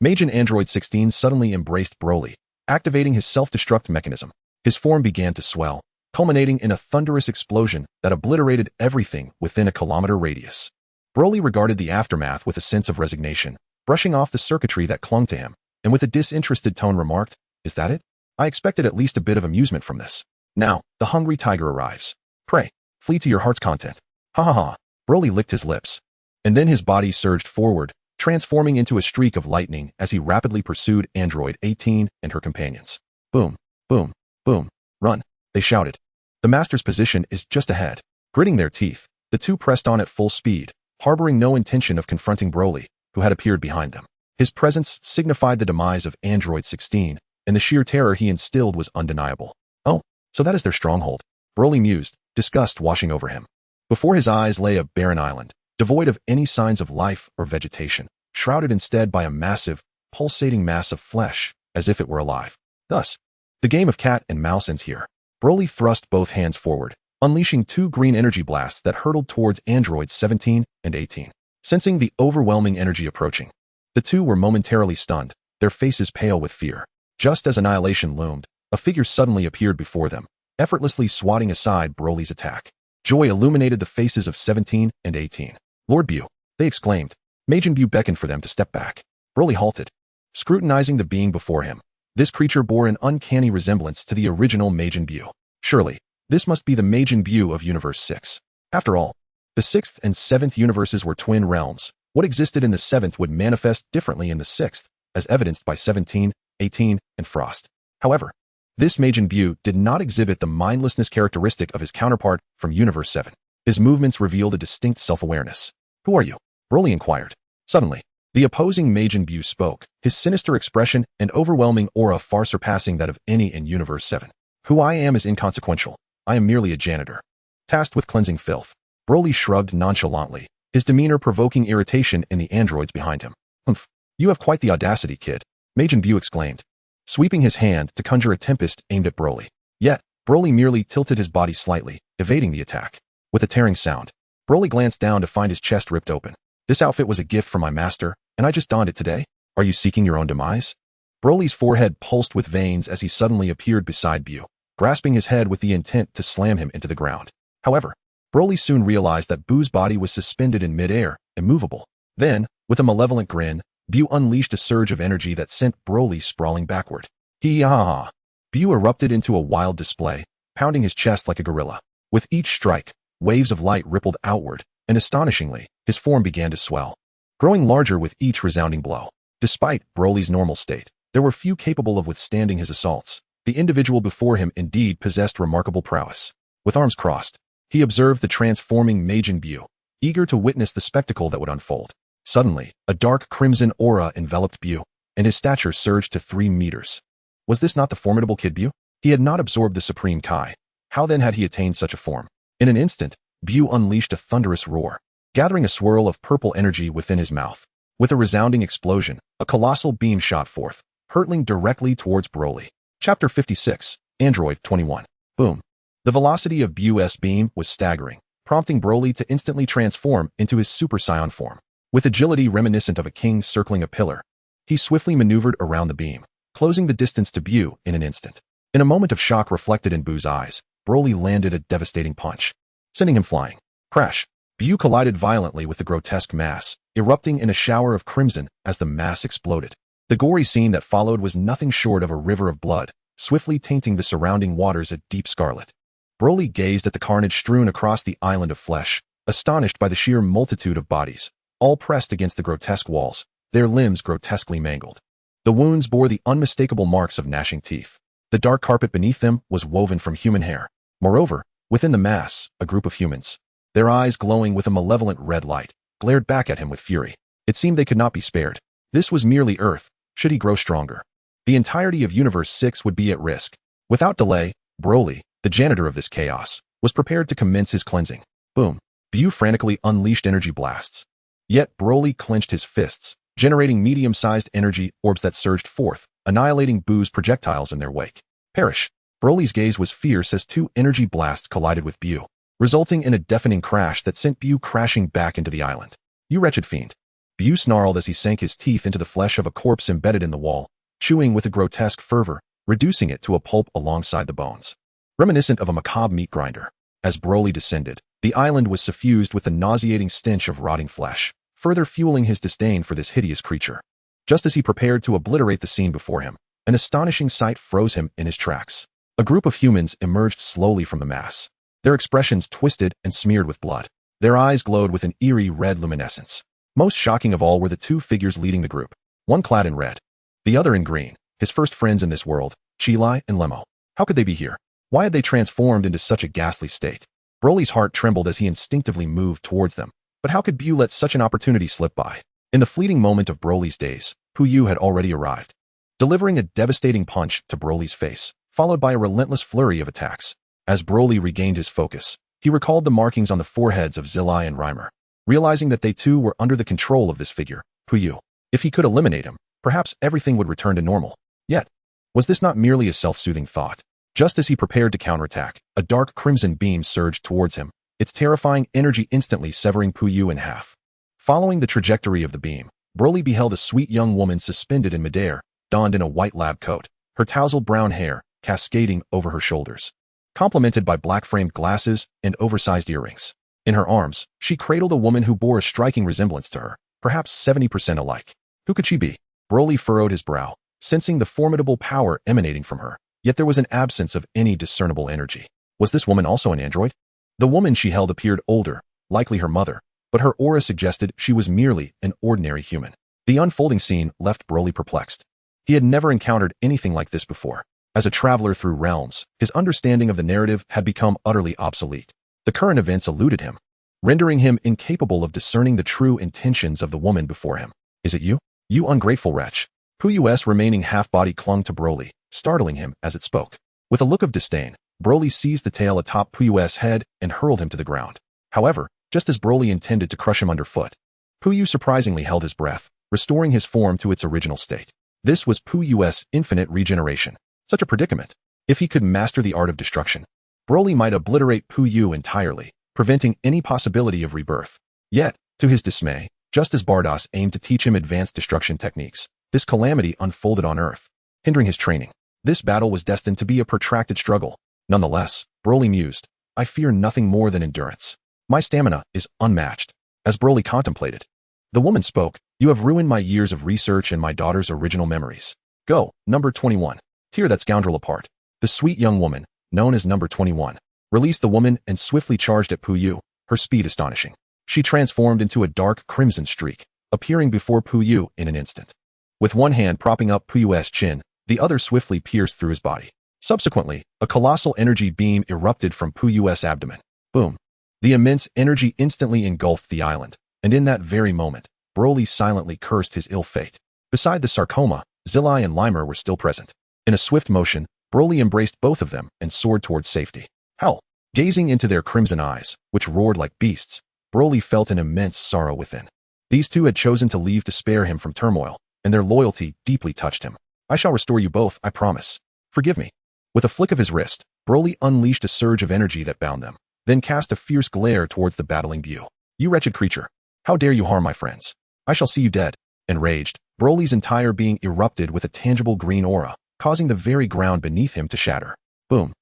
Majin Android 16 suddenly embraced Broly, activating his self-destruct mechanism. His form began to swell, culminating in a thunderous explosion that obliterated everything within a kilometer radius. Broly regarded the aftermath with a sense of resignation, brushing off the circuitry that clung to him, and with a disinterested tone remarked, "Is that it? I expected at least a bit of amusement from this. Now, the hungry tiger arrives. Pray, flee to your heart's content." Ha ha ha. Broly licked his lips. And then his body surged forward, transforming into a streak of lightning as he rapidly pursued Android 18 and her companions. Boom, boom, boom, run, they shouted. The master's position is just ahead. Gritting their teeth, the two pressed on at full speed, harboring no intention of confronting Broly, who had appeared behind them. His presence signified the demise of Android 16, and the sheer terror he instilled was undeniable. Oh, so that is their stronghold, Broly mused, disgust washing over him. Before his eyes lay a barren island, devoid of any signs of life or vegetation, shrouded instead by a massive, pulsating mass of flesh, as if it were alive. Thus, the game of cat and mouse ends here. Broly thrust both hands forward, unleashing two green energy blasts that hurtled towards androids 17 and 18. Sensing the overwhelming energy approaching, the two were momentarily stunned, their faces pale with fear. Just as annihilation loomed, a figure suddenly appeared before them, effortlessly swatting aside Broly's attack. Joy illuminated the faces of 17 and 18. Lord Buu, they exclaimed. Majin Buu beckoned for them to step back. Broly halted, scrutinizing the being before him. This creature bore an uncanny resemblance to the original Majin Buu. Surely, this must be the Majin Buu of Universe 6. After all, the 6th and 7th universes were twin realms. What existed in the 7th would manifest differently in the 6th, as evidenced by 17, 18, and Frost. However, this Majin Buu did not exhibit the mindlessness characteristic of his counterpart from Universe 7. His movements revealed a distinct self-awareness. Who are you? Broly inquired. Suddenly, the opposing Majin Buu spoke, his sinister expression and overwhelming aura far surpassing that of any in Universe 7. Who I am is inconsequential. I am merely a janitor, tasked with cleansing filth. Broly shrugged nonchalantly, his demeanor provoking irritation in the androids behind him. Humph, you have quite the audacity, kid, Majin Buu exclaimed, sweeping his hand to conjure a tempest aimed at Broly. Yet, Broly merely tilted his body slightly, evading the attack. With a tearing sound, Broly glanced down to find his chest ripped open. This outfit was a gift from my master, and I just donned it today? Are you seeking your own demise? Broly's forehead pulsed with veins as he suddenly appeared beside Beerus, grasping his head with the intent to slam him into the ground. However, Broly soon realized that Buu's body was suspended in midair, immovable. Then, with a malevolent grin, Beerus unleashed a surge of energy that sent Broly sprawling backward. Hee-ha-ha! Beerus erupted into a wild display, pounding his chest like a gorilla. With each strike, waves of light rippled outward, and astonishingly, his form began to swell, growing larger with each resounding blow. Despite Broly's normal state, there were few capable of withstanding his assaults. The individual before him indeed possessed remarkable prowess. With arms crossed, he observed the transforming Majin Beerus, eager to witness the spectacle that would unfold. Suddenly, a dark crimson aura enveloped Beerus, and his stature surged to 3 meters. Was this not the formidable Kid Beerus? He had not absorbed the Supreme Kai. How then had he attained such a form? In an instant, Beerus unleashed a thunderous roar, gathering a swirl of purple energy within his mouth. With a resounding explosion, a colossal beam shot forth, hurtling directly towards Broly. Chapter 56, Android 21. Boom. The velocity of Beerus' beam was staggering, prompting Broly to instantly transform into his Super Saiyan form. With agility reminiscent of a king circling a pillar, he swiftly maneuvered around the beam, closing the distance to Beerus in an instant. In a moment of shock reflected in Buu's eyes, Broly landed a devastating punch, sending him flying. Crash! Beerus collided violently with the grotesque mass, erupting in a shower of crimson as the mass exploded. The gory scene that followed was nothing short of a river of blood, swiftly tainting the surrounding waters a deep scarlet. Broly gazed at the carnage strewn across the island of flesh, astonished by the sheer multitude of bodies, all pressed against the grotesque walls, their limbs grotesquely mangled. The wounds bore the unmistakable marks of gnashing teeth. The dark carpet beneath them was woven from human hair. Moreover, within the mass, a group of humans, their eyes glowing with a malevolent red light, glared back at him with fury. It seemed they could not be spared. This was merely Earth, should he grow stronger. The entirety of Universe 6 would be at risk. Without delay, Broly, the janitor of this chaos, was prepared to commence his cleansing. Boom. Beerus frantically unleashed energy blasts. Yet Broly clenched his fists, generating medium-sized energy orbs that surged forth, annihilating Buu's projectiles in their wake. Perish! Broly's gaze was fierce as 2 energy blasts collided with Beerus, resulting in a deafening crash that sent Beerus crashing back into the island. You wretched fiend! Beerus snarled as he sank his teeth into the flesh of a corpse embedded in the wall, chewing with a grotesque fervor, reducing it to a pulp alongside the bones. Reminiscent of a macabre meat grinder. As Broly descended, the island was suffused with the nauseating stench of rotting flesh, further fueling his disdain for this hideous creature. Just as he prepared to obliterate the scene before him, an astonishing sight froze him in his tracks. A group of humans emerged slowly from the mass, their expressions twisted and smeared with blood. Their eyes glowed with an eerie red luminescence. Most shocking of all were the 2 figures leading the group, one clad in red, the other in green, his first friends in this world, Chilai and Lemo. How could they be here? Why had they transformed into such a ghastly state? Broly's heart trembled as he instinctively moved towards them. But how could Beerus let such an opportunity slip by? In the fleeting moment of Broly's days, Puyu had already arrived, delivering a devastating punch to Broly's face, followed by a relentless flurry of attacks. As Broly regained his focus, he recalled the markings on the foreheads of Zilai and Reimer, realizing that they too were under the control of this figure, Puyu. If he could eliminate him, perhaps everything would return to normal. Yet, was this not merely a self-soothing thought? Just as he prepared to counterattack, a dark crimson beam surged towards him, its terrifying energy instantly severing Puyu in half. Following the trajectory of the beam, Broly beheld a sweet young woman suspended in midair, donned in a white lab coat, her tousled brown hair cascading over her shoulders, complemented by black-framed glasses and oversized earrings. In her arms, she cradled a woman who bore a striking resemblance to her, perhaps 70% alike. Who could she be? Broly furrowed his brow, sensing the formidable power emanating from her, yet there was an absence of any discernible energy. Was this woman also an android? The woman she held appeared older, likely her mother, but her aura suggested she was merely an ordinary human. The unfolding scene left Broly perplexed. He had never encountered anything like this before. As a traveler through realms, his understanding of the narrative had become utterly obsolete. The current events eluded him, rendering him incapable of discerning the true intentions of the woman before him. Is it you? You ungrateful wretch. Puyu's remaining half-body clung to Broly, startling him as it spoke. With a look of disdain, Broly seized the tail atop Puyu's head and hurled him to the ground. However, just as Broly intended to crush him underfoot, Puyu surprisingly held his breath, restoring his form to its original state. This was Puyu's infinite regeneration. Such a predicament. If he could master the art of destruction, Broly might obliterate Puyu entirely, preventing any possibility of rebirth. Yet, to his dismay, just as Bardos aimed to teach him advanced destruction techniques, this calamity unfolded on Earth, hindering his training. This battle was destined to be a protracted struggle. Nonetheless, Broly mused, I fear nothing more than endurance. My stamina is unmatched. As Broly contemplated, the woman spoke, you have ruined my years of research and my daughter's original memories. Go, number 21. Tear that scoundrel apart. The sweet young woman, known as number 21, released the woman and swiftly charged at Puyu, her speed astonishing. She transformed into a dark crimson streak, appearing before Puyu in an instant. With one hand propping up Puyu's chin, the other swiftly pierced through his body. Subsequently, a colossal energy beam erupted from Puyu's abdomen. Boom. The immense energy instantly engulfed the island, and in that very moment, Broly silently cursed his ill fate. Beside the sarcoma, Zilai and Limer were still present. In a swift motion, Broly embraced both of them and soared towards safety. Hell! Gazing into their crimson eyes, which roared like beasts, Broly felt an immense sorrow within. These two had chosen to leave to spare him from turmoil, and their loyalty deeply touched him. I shall restore you both, I promise. Forgive me. With a flick of his wrist, Broly unleashed a surge of energy that bound them, then cast a fierce glare towards the battling Bu. You wretched creature! How dare you harm my friends? I shall see you dead. Enraged, Broly's entire being erupted with a tangible green aura, causing the very ground beneath him to shatter. Boom.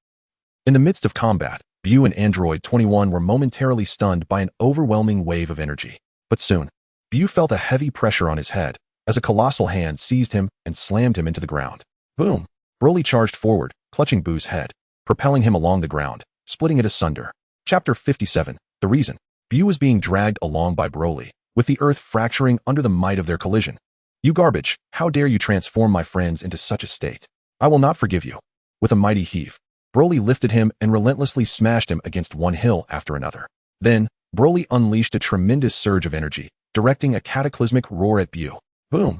In the midst of combat, Bu and Android 21 were momentarily stunned by an overwhelming wave of energy. But soon, Bu felt a heavy pressure on his head, as a colossal hand seized him and slammed him into the ground. Boom! Broly charged forward, clutching Bu's head, propelling him along the ground, splitting it asunder. Chapter 57. The reason. Bu was being dragged along by Broly, with the earth fracturing under the might of their collision. You garbage, how dare you transform my friends into such a state? I will not forgive you. With a mighty heave, Broly lifted him and relentlessly smashed him against one hill after another. Then, Broly unleashed a tremendous surge of energy, directing a cataclysmic roar at Bu. Boom!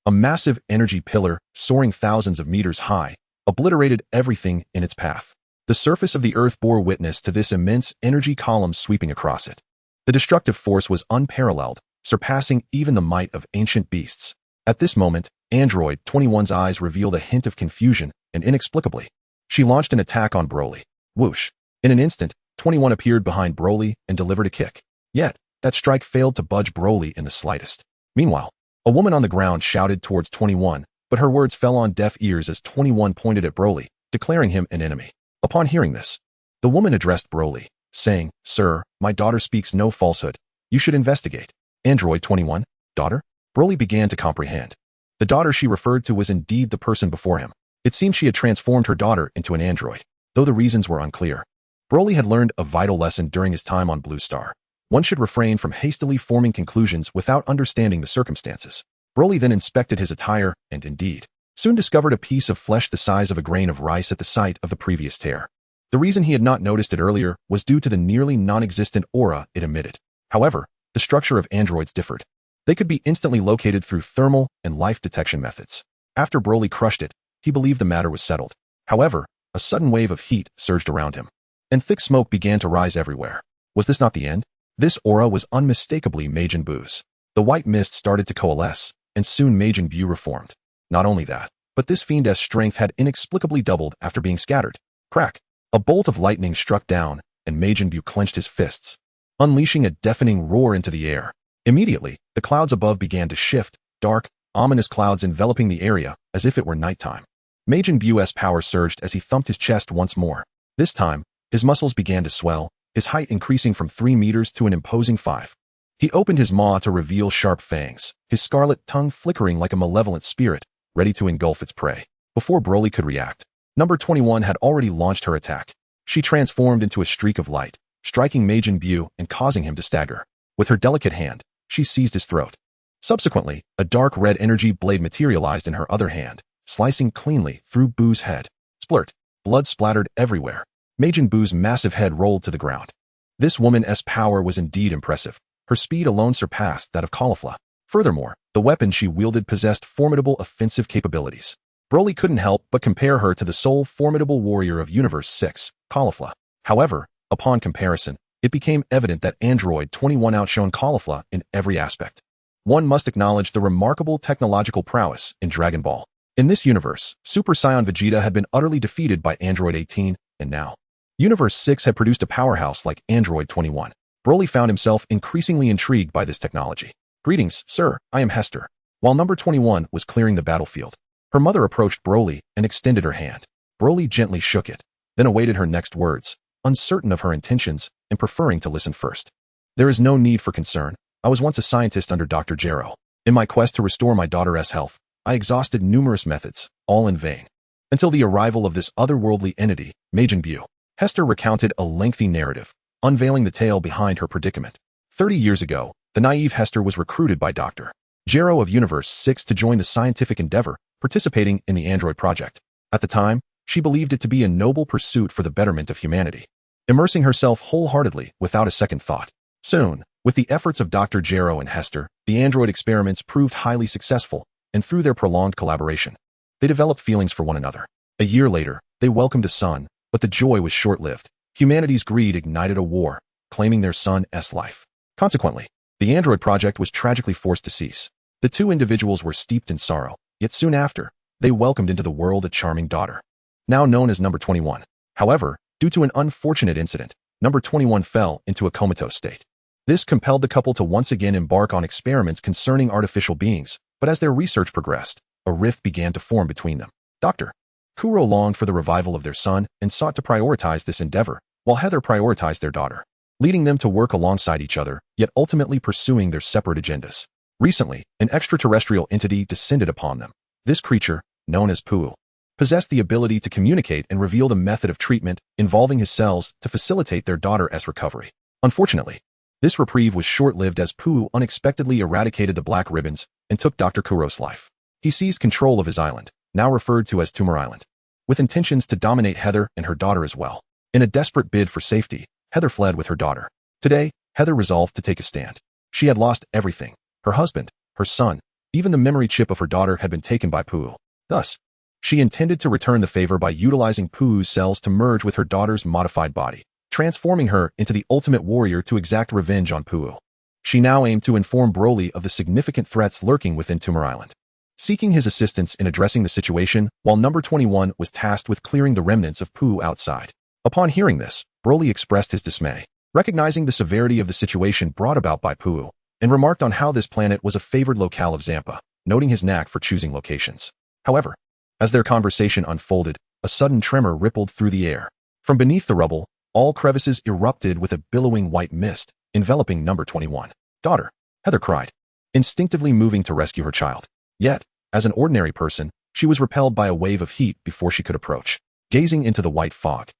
A massive energy pillar, soaring thousands of meters high, obliterated everything in its path. The surface of the earth bore witness to this immense energy column sweeping across it. The destructive force was unparalleled, surpassing even the might of ancient beasts. At this moment, Android 21's eyes revealed a hint of confusion, and inexplicably, she launched an attack on Broly. Whoosh! In an instant, 21 appeared behind Broly and delivered a kick. Yet, that strike failed to budge Broly in the slightest. Meanwhile, a woman on the ground shouted towards 21, but her words fell on deaf ears as 21 pointed at Broly, declaring him an enemy. Upon hearing this, the woman addressed Broly, saying, Sir, my daughter speaks no falsehood. You should investigate. Android 21, daughter? Broly began to comprehend. The daughter she referred to was indeed the person before him. It seemed she had transformed her daughter into an android, though the reasons were unclear. Broly had learned a vital lesson during his time on Blue Star. One should refrain from hastily forming conclusions without understanding the circumstances. Broly then inspected his attire and, indeed, soon discovered a piece of flesh the size of a grain of rice at the site of the previous tear. The reason he had not noticed it earlier was due to the nearly non-existent aura it emitted. However, the structure of androids differed. They could be instantly located through thermal and life detection methods. After Broly crushed it, he believed the matter was settled. However, a sudden wave of heat surged around him, and thick smoke began to rise everywhere. Was this not the end? This aura was unmistakably Majin Buu's. The white mist started to coalesce, and soon Majin Buu reformed. Not only that, but this fiend's strength had inexplicably doubled after being scattered. Crack! A bolt of lightning struck down, and Majin Buu clenched his fists, unleashing a deafening roar into the air. Immediately, the clouds above began to shift, dark, ominous clouds enveloping the area as if it were nighttime. Majin Buu's power surged as he thumped his chest once more. This time, his muscles began to swell, his height increasing from 3 meters to an imposing 5. He opened his maw to reveal sharp fangs, his scarlet tongue flickering like a malevolent spirit, ready to engulf its prey. Before Broly could react, number 21 had already launched her attack. She transformed into a streak of light, striking Majin Buu and causing him to stagger. With her delicate hand, she seized his throat. Subsequently, a dark red energy blade materialized in her other hand, slicing cleanly through Buu's head. Splurt! Blood splattered everywhere. Majin Buu's massive head rolled to the ground. This woman's power was indeed impressive. Her speed alone surpassed that of Caulifla. Furthermore, the weapon she wielded possessed formidable offensive capabilities. Broly couldn't help but compare her to the sole formidable warrior of Universe 6, Caulifla. However, upon comparison, it became evident that Android 21 outshone Caulifla in every aspect. One must acknowledge the remarkable technological prowess in Dragon Ball. In this universe, Super Saiyan Vegeta had been utterly defeated by Android 18, and now, Universe 6 had produced a powerhouse like Android 21. Broly found himself increasingly intrigued by this technology. "Greetings, sir, I am Hester." While number 21 was clearing the battlefield, her mother approached Broly and extended her hand. Broly gently shook it, then awaited her next words, uncertain of her intentions and preferring to listen first. "There is no need for concern. I was once a scientist under Dr. Gero. In my quest to restore my daughter's health, I exhausted numerous methods, all in vain. Until the arrival of this otherworldly entity, Majin Buu." Hester recounted a lengthy narrative, unveiling the tale behind her predicament. 30 years ago, the naive Hester was recruited by Dr. Gero of Universe 6 to join the scientific endeavor, participating in the android project. At the time, she believed it to be a noble pursuit for the betterment of humanity, immersing herself wholeheartedly without a second thought. Soon, with the efforts of Dr. Gero and Hester, the android experiments proved highly successful, and through their prolonged collaboration, they developed feelings for one another. A year later, they welcomed a son, but the joy was short-lived. Humanity's greed ignited a war, claiming their son's life. Consequently, the android project was tragically forced to cease. The two individuals were steeped in sorrow, yet soon after, they welcomed into the world a charming daughter, now known as number 21. However, due to an unfortunate incident, number 21 fell into a comatose state. This compelled the couple to once again embark on experiments concerning artificial beings, but as their research progressed, a rift began to form between them. Dr. Kuro longed for the revival of their son and sought to prioritize this endeavor, while Heather prioritized their daughter, leading them to work alongside each other, yet ultimately pursuing their separate agendas. Recently, an extraterrestrial entity descended upon them. This creature, known as Puu, possessed the ability to communicate and revealed a method of treatment involving his cells to facilitate their daughter's recovery. Unfortunately, this reprieve was short-lived as Puu unexpectedly eradicated the black ribbons and took Dr. Kuro's life. He seized control of his island, now referred to as Tumor Island, with intentions to dominate Heather and her daughter as well. In a desperate bid for safety, Heather fled with her daughter. Today, Heather resolved to take a stand. She had lost everything: her husband, her son, even the memory chip of her daughter had been taken by Puu. Thus, she intended to return the favor by utilizing Puu's cells to merge with her daughter's modified body, transforming her into the ultimate warrior to exact revenge on Puu. She now aimed to inform Broly of the significant threats lurking within Tumor Island, seeking his assistance in addressing the situation, while number 21 was tasked with clearing the remnants of Puu outside. Upon hearing this, Broly expressed his dismay, recognizing the severity of the situation brought about by Puu, and remarked on how this planet was a favored locale of Zampa, noting his knack for choosing locations. However, as their conversation unfolded, a sudden tremor rippled through the air. From beneath the rubble, all crevices erupted with a billowing white mist, enveloping number 21. "Daughter," Heather cried, instinctively moving to rescue her child. Yet, as an ordinary person, she was repelled by a wave of heat before she could approach. Gazing into the white fog,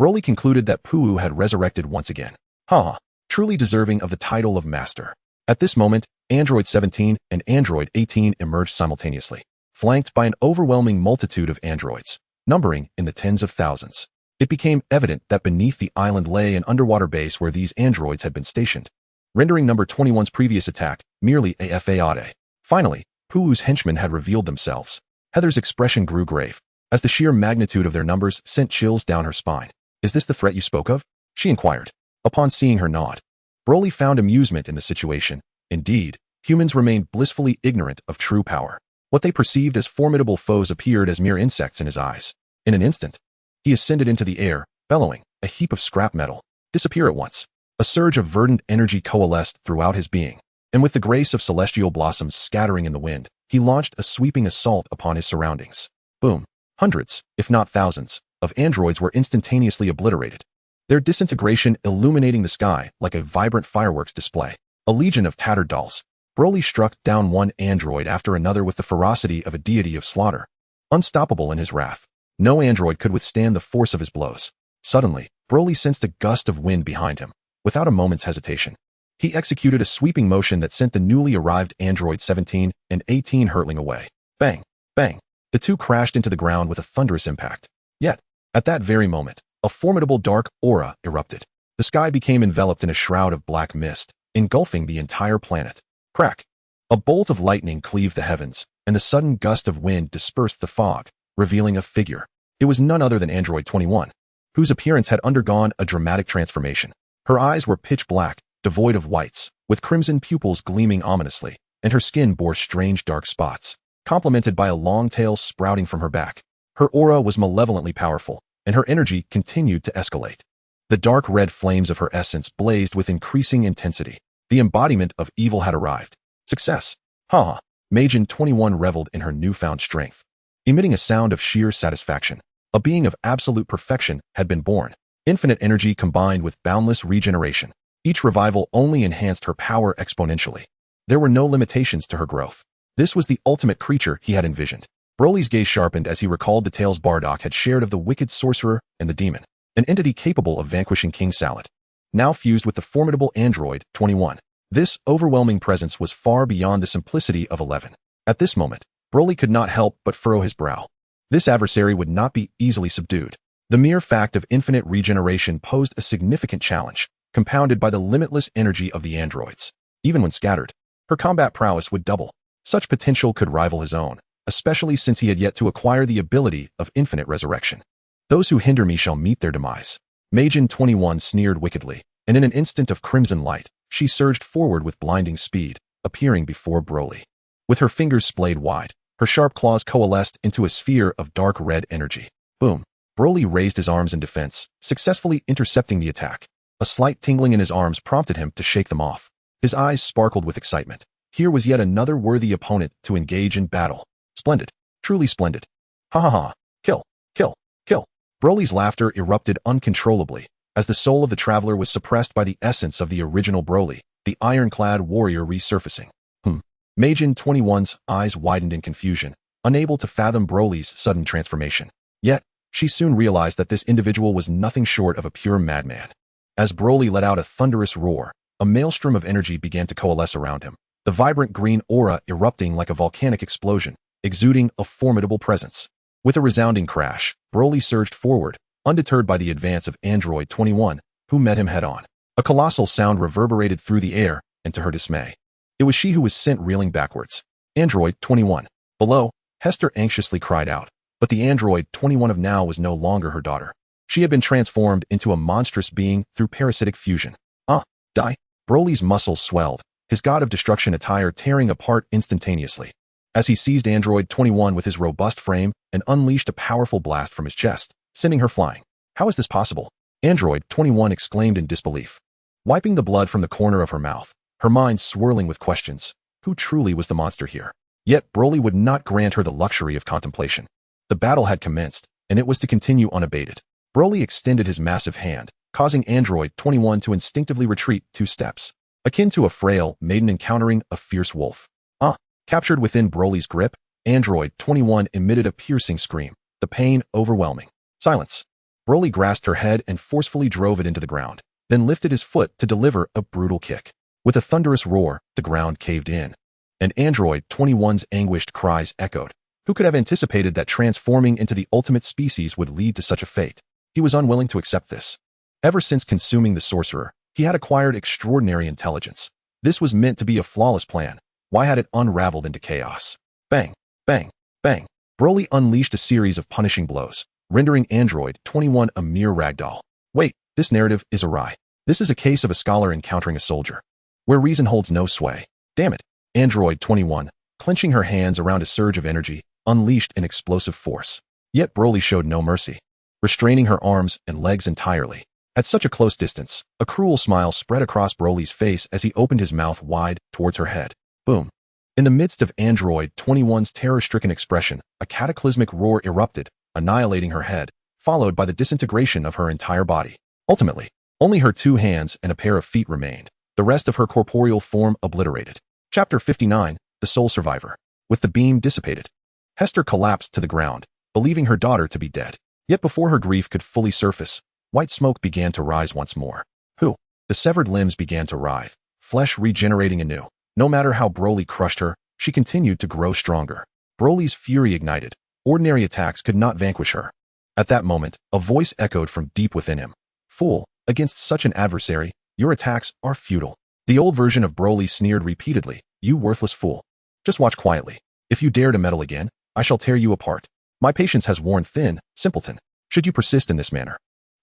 Broly concluded that Puu had resurrected once again. Truly deserving of the title of Master. At this moment, Android 17 and Android 18 emerged simultaneously, flanked by an overwhelming multitude of androids, numbering in the tens of thousands. It became evident that beneath the island lay an underwater base where these androids had been stationed, rendering number 21's previous attack merely a fade. Finally, Puu's henchmen had revealed themselves. Heather's expression grew grave, as the sheer magnitude of their numbers sent chills down her spine. "Is this the threat you spoke of?" she inquired. Upon seeing her nod, Broly found amusement in the situation. Indeed, humans remained blissfully ignorant of true power. What they perceived as formidable foes appeared as mere insects in his eyes. In an instant, he ascended into the air, bellowing, "A heap of scrap metal. Disappear at once." A surge of verdant energy coalesced throughout his being, and with the grace of celestial blossoms scattering in the wind, he launched a sweeping assault upon his surroundings. Boom! Hundreds, if not thousands, of androids were instantaneously obliterated, their disintegration illuminating the sky like a vibrant fireworks display. A legion of tattered dolls. Broly struck down one android after another with the ferocity of a deity of slaughter. Unstoppable in his wrath, no android could withstand the force of his blows. Suddenly, Broly sensed a gust of wind behind him. Without a moment's hesitation, he executed a sweeping motion that sent the newly arrived Android 17 and 18 hurtling away. Bang! Bang! The two crashed into the ground with a thunderous impact. Yet, at that very moment, a formidable dark aura erupted. The sky became enveloped in a shroud of black mist, engulfing the entire planet. Crack! A bolt of lightning cleaved the heavens, and the sudden gust of wind dispersed the fog, revealing a figure. It was none other than Android 21, whose appearance had undergone a dramatic transformation. Her eyes were pitch black, devoid of whites, with crimson pupils gleaming ominously, and her skin bore strange dark spots, complemented by a long tail sprouting from her back. Her aura was malevolently powerful, and her energy continued to escalate. The dark red flames of her essence blazed with increasing intensity. The embodiment of evil had arrived. Success. Haha. Majin 21 reveled in her newfound strength. Emitting a sound of sheer satisfaction. A being of absolute perfection had been born. Infinite energy combined with boundless regeneration. Each revival only enhanced her power exponentially. There were no limitations to her growth. This was the ultimate creature he had envisioned. Broly's gaze sharpened as he recalled the tales Bardock had shared of the wicked sorcerer and the demon, an entity capable of vanquishing King Salad. Now fused with the formidable android 21. This overwhelming presence was far beyond the simplicity of 11. At this moment, Broly could not help but furrow his brow. This adversary would not be easily subdued. The mere fact of infinite regeneration posed a significant challenge, compounded by the limitless energy of the androids. Even when scattered, her combat prowess would double. Such potential could rival his own, especially since he had yet to acquire the ability of infinite resurrection. Those who hinder me shall meet their demise. Majin 21 sneered wickedly, and in an instant of crimson light, she surged forward with blinding speed, appearing before Broly. With her fingers splayed wide, her sharp claws coalesced into a sphere of dark red energy. Boom. Broly raised his arms in defense, successfully intercepting the attack. A slight tingling in his arms prompted him to shake them off. His eyes sparkled with excitement. Here was yet another worthy opponent to engage in battle. Splendid. Truly splendid. Ha ha ha. Kill. Kill. Kill. Broly's laughter erupted uncontrollably, as the soul of the traveler was suppressed by the essence of the original Broly, the ironclad warrior resurfacing. Majin 21's eyes widened in confusion, unable to fathom Broly's sudden transformation. Yet, she soon realized that this individual was nothing short of a pure madman. As Broly let out a thunderous roar, a maelstrom of energy began to coalesce around him, the vibrant green aura erupting like a volcanic explosion, exuding a formidable presence. With a resounding crash, Broly surged forward, undeterred by the advance of Android 21, who met him head-on. A colossal sound reverberated through the air, and to her dismay, it was she who was sent reeling backwards. Android 21. Below, Hester anxiously cried out, but the Android 21 of now was no longer her daughter. She had been transformed into a monstrous being through parasitic fusion. Die. Broly's muscles swelled, his god of destruction attire tearing apart instantaneously. As he seized Android 21 with his robust frame and unleashed a powerful blast from his chest, sending her flying. How is this possible? Android 21 exclaimed in disbelief. Wiping the blood from the corner of her mouth, her mind swirling with questions. Who truly was the monster here? Yet Broly would not grant her the luxury of contemplation. The battle had commenced, and it was to continue unabated. Broly extended his massive hand, causing Android 21 to instinctively retreat 2 steps, akin to a frail maiden encountering a fierce wolf. Captured within Broly's grip, Android 21 emitted a piercing scream, the pain overwhelming. Silence. Broly grasped her head and forcefully drove it into the ground, then lifted his foot to deliver a brutal kick. With a thunderous roar, the ground caved in, and Android 21's anguished cries echoed. Who could have anticipated that transforming into the ultimate species would lead to such a fate? He was unwilling to accept this. Ever since consuming the sorcerer, he had acquired extraordinary intelligence. This was meant to be a flawless plan. Why had it unraveled into chaos? Bang, bang, bang. Broly unleashed a series of punishing blows, rendering Android 21 a mere ragdoll. Wait, this narrative is awry. This is a case of a scholar encountering a soldier, where reason holds no sway. Damn it. Android 21, clenching her hands around a surge of energy, unleashed an explosive force. Yet Broly showed no mercy, restraining her arms and legs entirely. At such a close distance, a cruel smile spread across Broly's face as he opened his mouth wide towards her head. Boom. In the midst of Android 21's terror-stricken expression, a cataclysmic roar erupted, annihilating her head, followed by the disintegration of her entire body. Ultimately, only her 2 hands and a pair of feet remained, the rest of her corporeal form obliterated. Chapter 59, The Sole Survivor. With the beam dissipated, Hester collapsed to the ground, believing her daughter to be dead. Yet before her grief could fully surface, white smoke began to rise once more. The severed limbs began to writhe, flesh regenerating anew. No matter how Broly crushed her, she continued to grow stronger. Broly's fury ignited. Ordinary attacks could not vanquish her. At that moment, a voice echoed from deep within him. Fool, against such an adversary, your attacks are futile. The old version of Broly sneered repeatedly. You worthless fool. Just watch quietly. If you dare to meddle again, I shall tear you apart. My patience has worn thin, simpleton. Should you persist in this manner,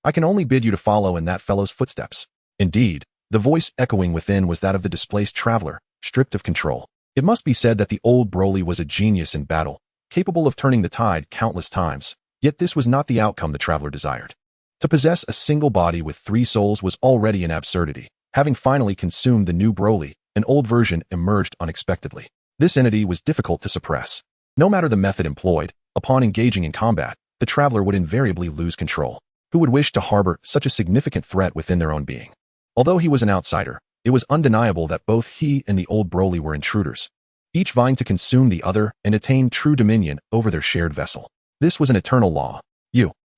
I can only bid you to follow in that fellow's footsteps. Indeed, the voice echoing within was that of the displaced traveler, stripped of control. It must be said that the old Broly was a genius in battle, capable of turning the tide countless times, yet this was not the outcome the traveler desired. To possess a single body with 3 souls was already an absurdity. Having finally consumed the new Broly, an old version emerged unexpectedly. This entity was difficult to suppress. No matter the method employed, upon engaging in combat, the traveler would invariably lose control. Who would wish to harbor such a significant threat within their own being? Although he was an outsider, it was undeniable that both he and the old Broly were intruders, each vying to consume the other and attain true dominion over their shared vessel. This was an eternal law.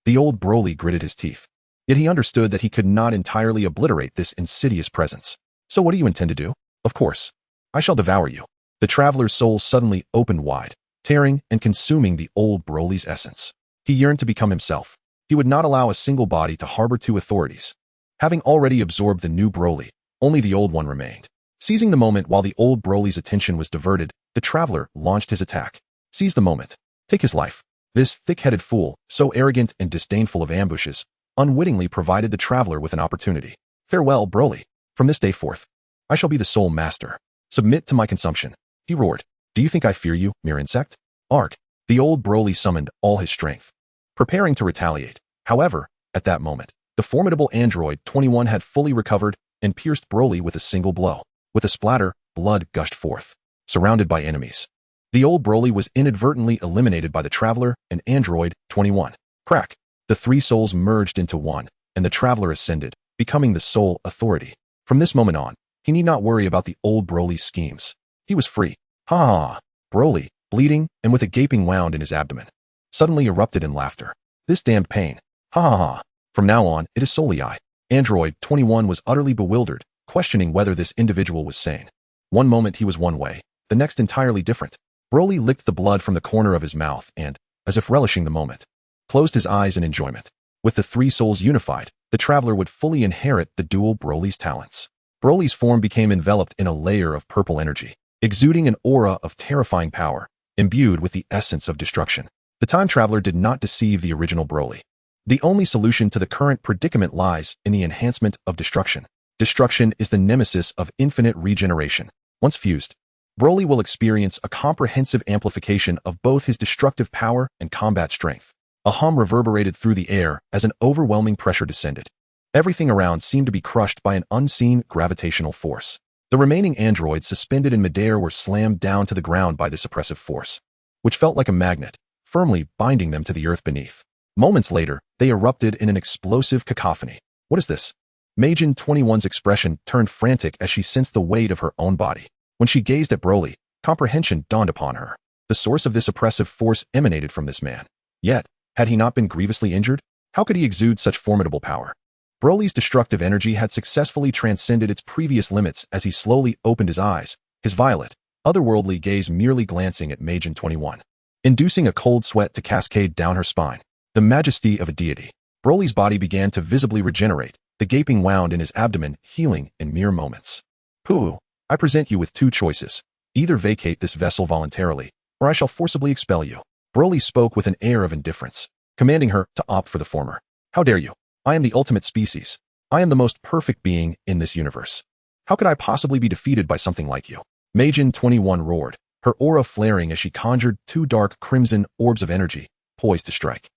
The old Broly gritted his teeth. Yet he understood that he could not entirely obliterate this insidious presence. So what do you intend to do? Of course, I shall devour you. The traveler's soul suddenly opened wide, tearing and consuming the old Broly's essence. He yearned to become himself. He would not allow a single body to harbor 2 authorities. Having already absorbed the new Broly, only the old one remained. Seizing the moment while the old Broly's attention was diverted, the traveler launched his attack. Seize the moment. Take his life. This thick-headed fool, so arrogant and disdainful of ambushes, unwittingly provided the traveler with an opportunity. Farewell, Broly. From this day forth, I shall be the sole master. Submit to my consumption. He roared. Do you think I fear you, mere insect? Arg. The old Broly summoned all his strength, preparing to retaliate. However, at that moment, the formidable android 21 had fully recovered and pierced Broly with a single blow. With a splatter, blood gushed forth. Surrounded by enemies, the old Broly was inadvertently eliminated by the traveler and android 21. Crack. The 3 souls merged into one, and the traveler ascended, becoming the sole authority. From this moment on, he need not worry about the old Broly's schemes. He was free. Ha ha! Broly, bleeding and with a gaping wound in his abdomen, suddenly erupted in laughter. This damned pain. Ha ha ha! From now on, it is solely I. Android 21 was utterly bewildered, questioning whether this individual was sane. One moment he was one way, the next entirely different. Broly licked the blood from the corner of his mouth and, as if relishing the moment, closed his eyes in enjoyment. With the 3 souls unified, the traveler would fully inherit the dual Broly's talents. Broly's form became enveloped in a layer of purple energy, exuding an aura of terrifying power, imbued with the essence of destruction. The time traveler did not deceive the original Broly. The only solution to the current predicament lies in the enhancement of destruction. Destruction is the nemesis of infinite regeneration. Once fused, Broly will experience a comprehensive amplification of both his destructive power and combat strength. A hum reverberated through the air as an overwhelming pressure descended. Everything around seemed to be crushed by an unseen gravitational force. The remaining androids suspended in midair were slammed down to the ground by this oppressive force, which felt like a magnet, firmly binding them to the earth beneath. Moments later, they erupted in an explosive cacophony. What is this? Majin 21's expression turned frantic as she sensed the weight of her own body. When she gazed at Broly, comprehension dawned upon her. The source of this oppressive force emanated from this man. Yet, had he not been grievously injured? How could he exude such formidable power? Broly's destructive energy had successfully transcended its previous limits as he slowly opened his eyes, his violet, otherworldly gaze merely glancing at Majin 21, inducing a cold sweat to cascade down her spine. The majesty of a deity. Broly's body began to visibly regenerate, the gaping wound in his abdomen healing in mere moments. Pooh, I present you with 2 choices. Either vacate this vessel voluntarily, or I shall forcibly expel you. Broly spoke with an air of indifference, commanding her to opt for the former. How dare you? I am the ultimate species. I am the most perfect being in this universe. How could I possibly be defeated by something like you? Majin 21 roared, her aura flaring as she conjured 2 dark crimson orbs of energy, poised to strike.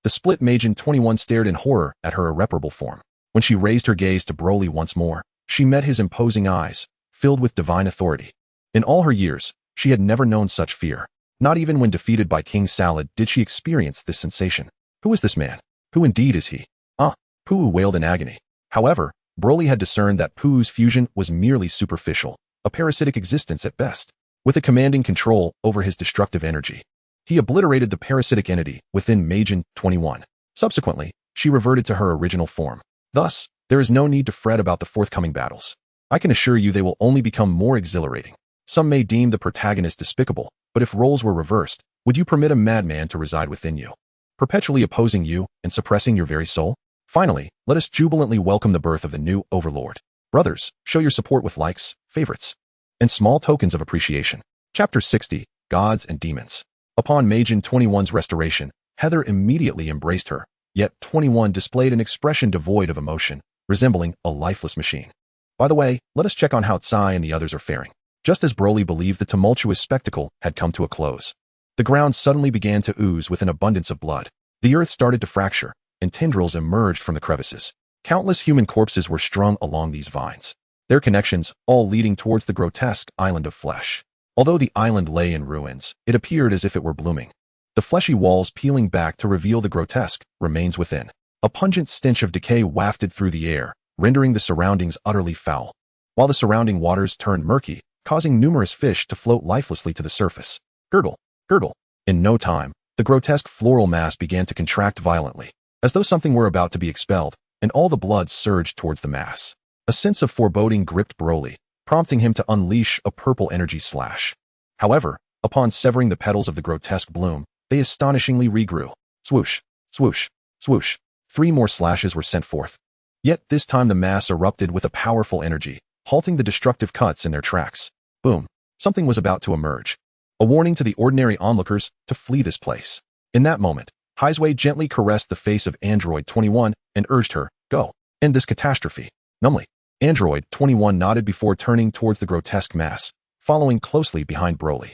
The split Majin 21 stared in horror at her irreparable form. When she raised her gaze to Broly once more, she met his imposing eyes, filled with divine authority. In all her years, she had never known such fear. Not even when defeated by King Salad did she experience this sensation. Who is this man? Who indeed is he? Pooh wailed in agony. However, Broly had discerned that Pooh's fusion was merely superficial, a parasitic existence at best. With a commanding control over his destructive energy, he obliterated the parasitic entity within Majin 21. Subsequently, she reverted to her original form. Thus, there is no need to fret about the forthcoming battles. I can assure you they will only become more exhilarating. Some may deem the protagonist despicable, but if roles were reversed, would you permit a madman to reside within you, perpetually opposing you and suppressing your very soul? Finally, let us jubilantly welcome the birth of the new overlord. Brothers, show your support with likes, favorites, and small tokens of appreciation. Chapter 60, Gods and Demons. Upon Majin 21's restoration, Heather immediately embraced her, yet 21 displayed an expression devoid of emotion, resembling a lifeless machine. By the way, let us check on how Tsai and the others are faring. Just as Broly believed the tumultuous spectacle had come to a close, the ground suddenly began to ooze with an abundance of blood. The earth started to fracture, and tendrils emerged from the crevices. Countless human corpses were strung along these vines, their connections all leading towards the grotesque island of flesh. Although the island lay in ruins, it appeared as if it were blooming. The fleshy walls peeling back to reveal the grotesque remains within. A pungent stench of decay wafted through the air, rendering the surroundings utterly foul, while the surrounding waters turned murky, causing numerous fish to float lifelessly to the surface. Gurgle, gurgle. In no time, the grotesque floral mass began to contract violently, as though something were about to be expelled, and all the blood surged towards the mass. A sense of foreboding gripped Broly, prompting him to unleash a purple energy slash. However, upon severing the petals of the grotesque bloom, they astonishingly regrew. Swoosh, swoosh, swoosh. 3 more slashes were sent forth. Yet this time the mass erupted with a powerful energy, halting the destructive cuts in their tracks. Boom. Something was about to emerge. A warning to the ordinary onlookers to flee this place. In that moment, Heisway gently caressed the face of Android 21 and urged her, go, end this catastrophe. Numbly, Android 21 nodded before turning towards the grotesque mass, following closely behind Broly.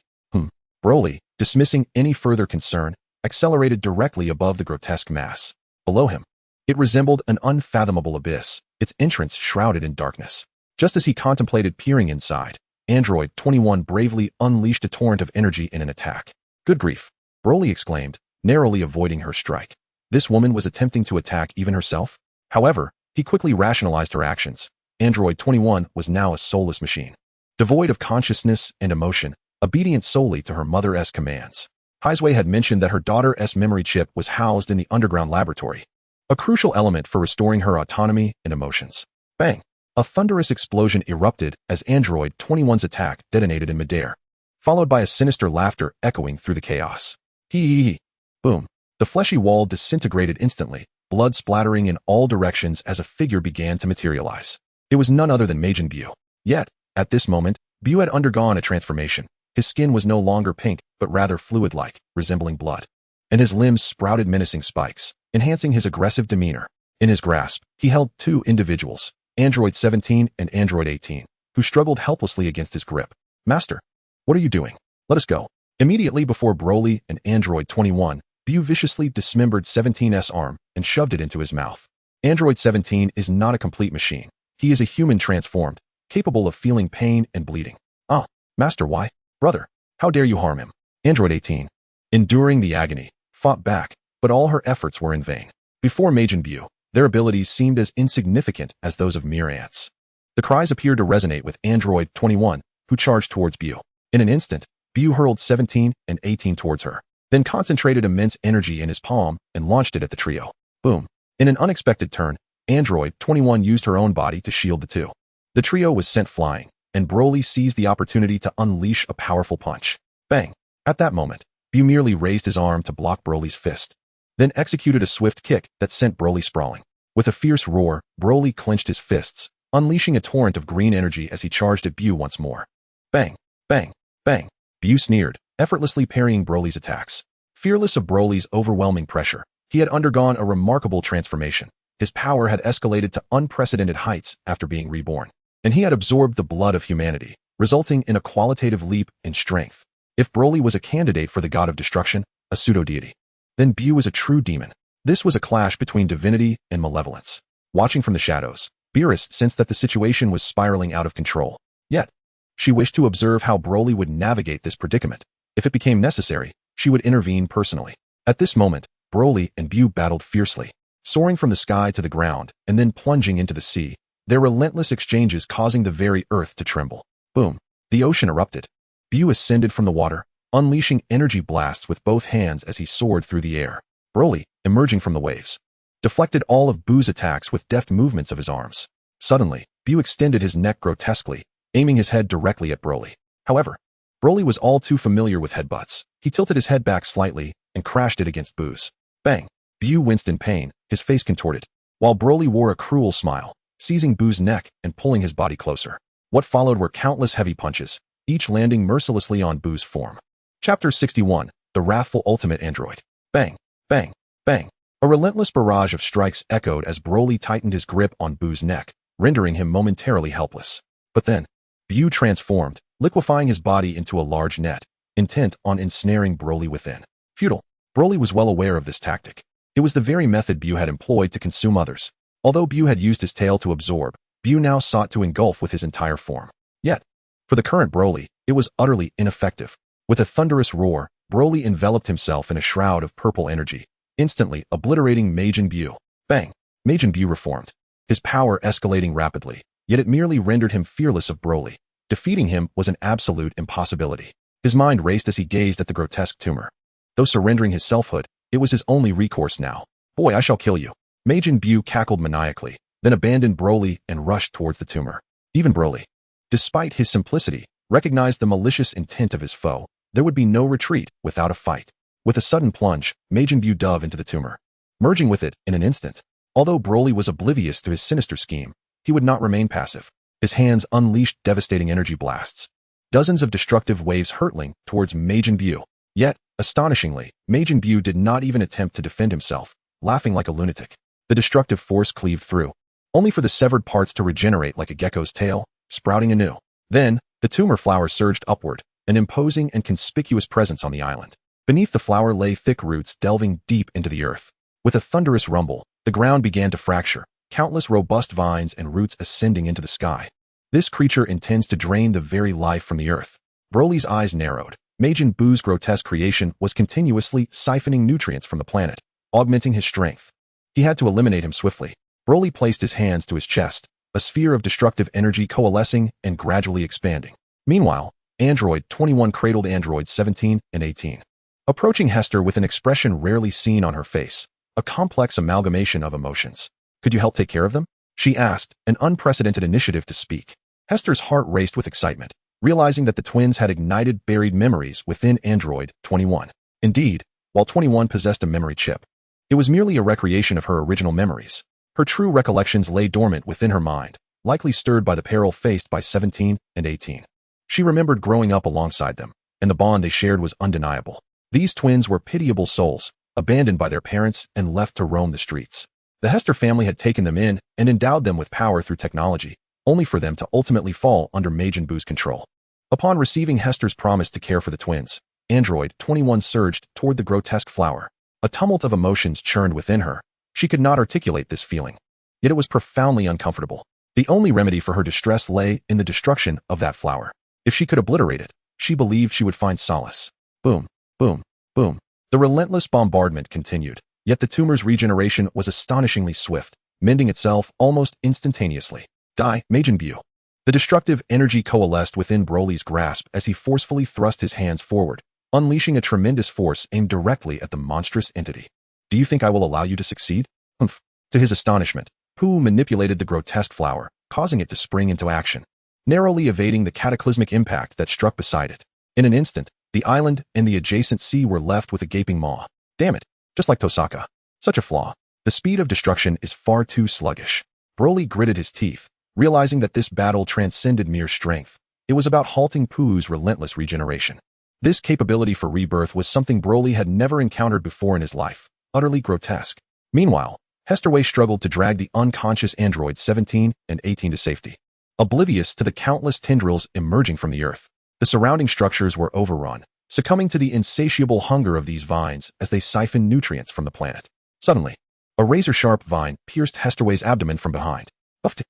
Broly, dismissing any further concern, accelerated directly above the grotesque mass. Below him, it resembled an unfathomable abyss, its entrance shrouded in darkness. Just as he contemplated peering inside, Android 21 bravely unleashed a torrent of energy in an attack. Good grief, Broly exclaimed, narrowly avoiding her strike. This woman was attempting to attack even herself? However, he quickly rationalized her actions. Android 21 was now a soulless machine, devoid of consciousness and emotion, obedient solely to her mother's commands. Heisway had mentioned that her daughter's memory chip was housed in the underground laboratory, a crucial element for restoring her autonomy and emotions. Bang! A thunderous explosion erupted as Android 21's attack detonated in midair, followed by a sinister laughter echoing through the chaos. Hee hee hee. Boom. The fleshy wall disintegrated instantly, blood splattering in all directions as a figure began to materialize. It was none other than Majin Buu. Yet, at this moment, Buu had undergone a transformation. His skin was no longer pink, but rather fluid-like, resembling blood, and his limbs sprouted menacing spikes, enhancing his aggressive demeanor. In his grasp, he held 2 individuals, Android 17 and Android 18, who struggled helplessly against his grip. Master, what are you doing? Let us go. Immediately before Broly and Android 21, Buu viciously dismembered 17's arm and shoved it into his mouth. Android 17 is not a complete machine. He is a human transformed, capable of feeling pain and bleeding. Ah, Master, why? Brother, how dare you harm him? Android 18, enduring the agony, fought back, but all her efforts were in vain. Before Majin Buu, their abilities seemed as insignificant as those of mere ants. The cries appeared to resonate with Android 21, who charged towards Buu. In an instant, Buu hurled 17 and 18 towards her, then concentrated immense energy in his palm and launched it at the trio. Boom. In an unexpected turn, Android 21 used her own body to shield the 2. The trio was sent flying, and Broly seized the opportunity to unleash a powerful punch. Bang! At that moment, Buu merely raised his arm to block Broly's fist, then executed a swift kick that sent Broly sprawling. With a fierce roar, Broly clenched his fists, unleashing a torrent of green energy as he charged at Buu once more. Bang! Bang! Bang! Buu sneered, effortlessly parrying Broly's attacks. Fearless of Broly's overwhelming pressure, he had undergone a remarkable transformation. His power had escalated to unprecedented heights after being reborn, and he had absorbed the blood of humanity, resulting in a qualitative leap in strength. If Broly was a candidate for the god of destruction, a pseudo-deity, then Buu was a true demon. This was a clash between divinity and malevolence. Watching from the shadows, Beerus sensed that the situation was spiraling out of control. Yet, she wished to observe how Broly would navigate this predicament. If it became necessary, she would intervene personally. At this moment, Broly and Buu battled fiercely, soaring from the sky to the ground and then plunging into the sea, their relentless exchanges causing the very earth to tremble. Boom. The ocean erupted. Buu ascended from the water, unleashing energy blasts with both hands as he soared through the air. Broly, emerging from the waves, deflected all of Buu's attacks with deft movements of his arms. Suddenly, Buu extended his neck grotesquely, aiming his head directly at Broly. However, Broly was all too familiar with headbutts. He tilted his head back slightly and crashed it against Buu's. Bang! Buu winced in pain, his face contorted, while Broly wore a cruel smile, seizing Buu's neck and pulling his body closer. What followed were countless heavy punches, each landing mercilessly on Buu's form. Chapter 61, The Wrathful Ultimate Android. Bang! Bang! Bang! A relentless barrage of strikes echoed as Broly tightened his grip on Buu's neck, rendering him momentarily helpless. But then, Buu transformed, liquefying his body into a large net, intent on ensnaring Broly within. Futile. Broly was well aware of this tactic. It was the very method Bu had employed to consume others. Although Bu had used his tail to absorb, Bu now sought to engulf with his entire form. Yet, for the current Broly, it was utterly ineffective. With a thunderous roar, Broly enveloped himself in a shroud of purple energy, instantly obliterating Majin Bu. Bang! Majin Bu reformed, his power escalating rapidly, yet it merely rendered him fearless of Broly. Defeating him was an absolute impossibility. His mind raced as he gazed at the grotesque tumor. Though surrendering his selfhood, it was his only recourse now. Boy, I shall kill you. Majin Bu cackled maniacally, then abandoned Broly and rushed towards the tumor. Even Broly, despite his simplicity, recognized the malicious intent of his foe. There would be no retreat without a fight. With a sudden plunge, Majin Bu dove into the tumor, merging with it in an instant. Although Broly was oblivious to his sinister scheme, he would not remain passive. His hands unleashed devastating energy blasts, dozens of destructive waves hurtling towards Majin Bu. Yet, astonishingly, Majin Bu did not even attempt to defend himself, laughing like a lunatic. The destructive force cleaved through, only for the severed parts to regenerate like a gecko's tail, sprouting anew. Then, the tumor flower surged upward, an imposing and conspicuous presence on the island. Beneath the flower lay thick roots delving deep into the earth. With a thunderous rumble, the ground began to fracture, countless robust vines and roots ascending into the sky. This creature intends to drain the very life from the earth. Broly's eyes narrowed. Majin Bu's grotesque creation was continuously siphoning nutrients from the planet, augmenting his strength. He had to eliminate him swiftly. Broly placed his hands to his chest, a sphere of destructive energy coalescing and gradually expanding. Meanwhile, Android 21 cradled Androids 17 and 18. Approaching Hester with an expression rarely seen on her face, a complex amalgamation of emotions. Could you help take care of them? She asked, an unprecedented initiative to speak. Hester's heart raced with excitement, realizing that the twins had ignited buried memories within Android 21. Indeed, while 21 possessed a memory chip, it was merely a recreation of her original memories. Her true recollections lay dormant within her mind, likely stirred by the peril faced by 17 and 18. She remembered growing up alongside them, and the bond they shared was undeniable. These twins were pitiable souls, abandoned by their parents and left to roam the streets. The Hester family had taken them in and endowed them with power through technology, only for them to ultimately fall under Majin Bu's control. Upon receiving Hester's promise to care for the twins, Android 21 surged toward the grotesque flower. A tumult of emotions churned within her. She could not articulate this feeling, yet it was profoundly uncomfortable. The only remedy for her distress lay in the destruction of that flower. If she could obliterate it, she believed she would find solace. Boom, boom, boom. The relentless bombardment continued, yet the tumor's regeneration was astonishingly swift, mending itself almost instantaneously. Die, Majin Bu. The destructive energy coalesced within Broly's grasp as he forcefully thrust his hands forward, unleashing a tremendous force aimed directly at the monstrous entity. Do you think I will allow you to succeed? Humph. To his astonishment, Pu manipulated the grotesque flower, causing it to spring into action, narrowly evading the cataclysmic impact that struck beside it. In an instant, the island and the adjacent sea were left with a gaping maw. Damn it, just like Tosaka. Such a flaw. The speed of destruction is far too sluggish. Broly gritted his teeth, realizing that this battle transcended mere strength. It was about halting Pu's relentless regeneration. This capability for rebirth was something Broly had never encountered before in his life, utterly grotesque. Meanwhile, Hesterway struggled to drag the unconscious androids 17 and 18 to safety, oblivious to the countless tendrils emerging from the earth. The surrounding structures were overrun, succumbing to the insatiable hunger of these vines as they siphoned nutrients from the planet. Suddenly, a razor-sharp vine pierced Hesterway's abdomen from behind. Uffed.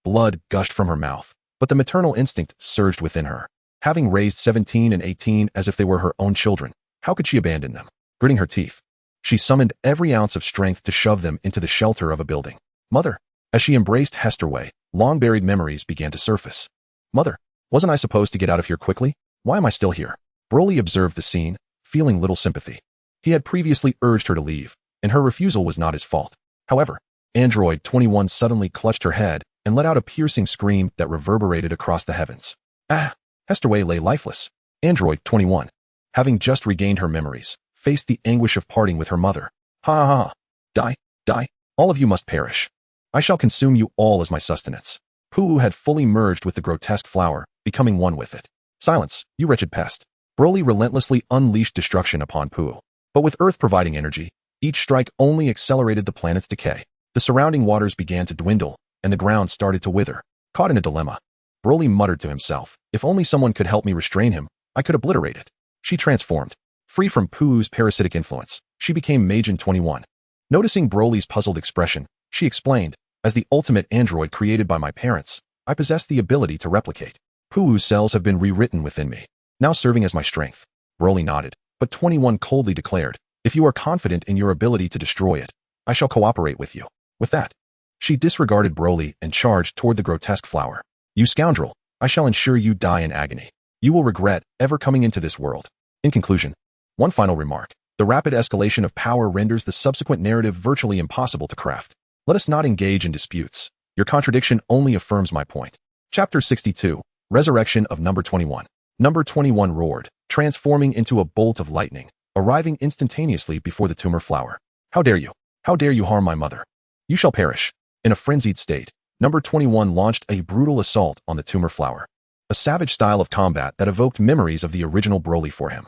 Blood gushed from her mouth, but the maternal instinct surged within her. Having raised 17 and 18 as if they were her own children, how could she abandon them? Gritting her teeth, she summoned every ounce of strength to shove them into the shelter of a building. Mother. As she embraced Hesterway, long-buried memories began to surface. Mother, wasn't I supposed to get out of here quickly? Why am I still here? Broly observed the scene, feeling little sympathy. He had previously urged her to leave, and her refusal was not his fault. However, Android 21 suddenly clutched her head and let out a piercing scream that reverberated across the heavens. Ah! Hesterway lay lifeless. Android 21, having just regained her memories, faced the anguish of parting with her mother. Ha ha ha! Die, die, all of you must perish. I shall consume you all as my sustenance. Pu had fully merged with the grotesque flower, becoming one with it. Silence, you wretched pest. Broly relentlessly unleashed destruction upon Pu. But with Earth providing energy, each strike only accelerated the planet's decay. The surrounding waters began to dwindle, and the ground started to wither. Caught in a dilemma, Broly muttered to himself, if only someone could help me restrain him, I could obliterate it. She transformed. Free from Pu's parasitic influence, she became Majin 21. Noticing Broly's puzzled expression, she explained, as the ultimate android created by my parents, I possess the ability to replicate. Puu's cells have been rewritten within me, now serving as my strength. Broly nodded, but 21 coldly declared, if you are confident in your ability to destroy it, I shall cooperate with you. With that, she disregarded Broly and charged toward the grotesque flower. You scoundrel, I shall ensure you die in agony. You will regret ever coming into this world. In conclusion, one final remark. The rapid escalation of power renders the subsequent narrative virtually impossible to craft. Let us not engage in disputes. Your contradiction only affirms my point. Chapter 62. Resurrection of Number 21. Number 21 roared, transforming into a bolt of lightning, arriving instantaneously before the tumor flower. How dare you? How dare you harm my mother? You shall perish. In a frenzied state, Number 21 launched a brutal assault on the tumor flower. A savage style of combat that evoked memories of the original Broly for him.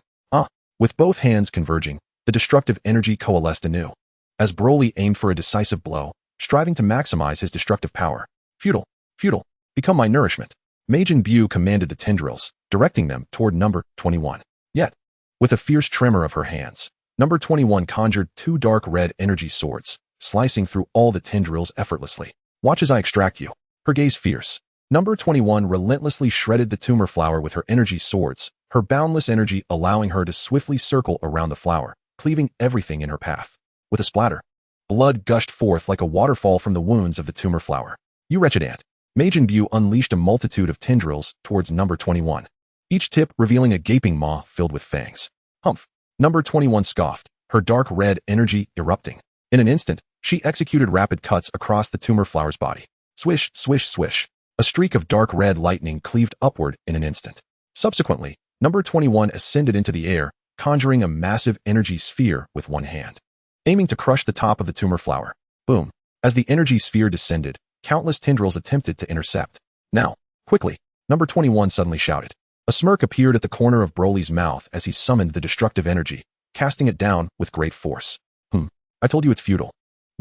With both hands converging, the destructive energy coalesced anew. As Broly aimed for a decisive blow, striving to maximize his destructive power. Futile, futile, become my nourishment. Majin Buu commanded the tendrils, directing them toward Number 21. Yet, with a fierce tremor of her hands, Number 21 conjured two dark red energy swords, slicing through all the tendrils effortlessly. Watch as I extract you. Her gaze fierce. Number 21 relentlessly shredded the tumor flower with her energy swords, her boundless energy allowing her to swiftly circle around the flower, cleaving everything in her path. With a splatter, blood gushed forth like a waterfall from the wounds of the tumor flower. You wretched ant. Majin Buu unleashed a multitude of tendrils towards Number 21, each tip revealing a gaping maw filled with fangs. Humph. Number 21 scoffed, her dark red energy erupting. In an instant, she executed rapid cuts across the tumor flower's body. Swish, swish, swish. A streak of dark red lightning cleaved upward in an instant. Subsequently, Number 21 ascended into the air, conjuring a massive energy sphere with one hand, aiming to crush the top of the tumor flower. Boom. As the energy sphere descended, countless tendrils attempted to intercept. Now, quickly, Number 21 suddenly shouted. A smirk appeared at the corner of Broly's mouth as he summoned the destructive energy, casting it down with great force. I told you it's futile.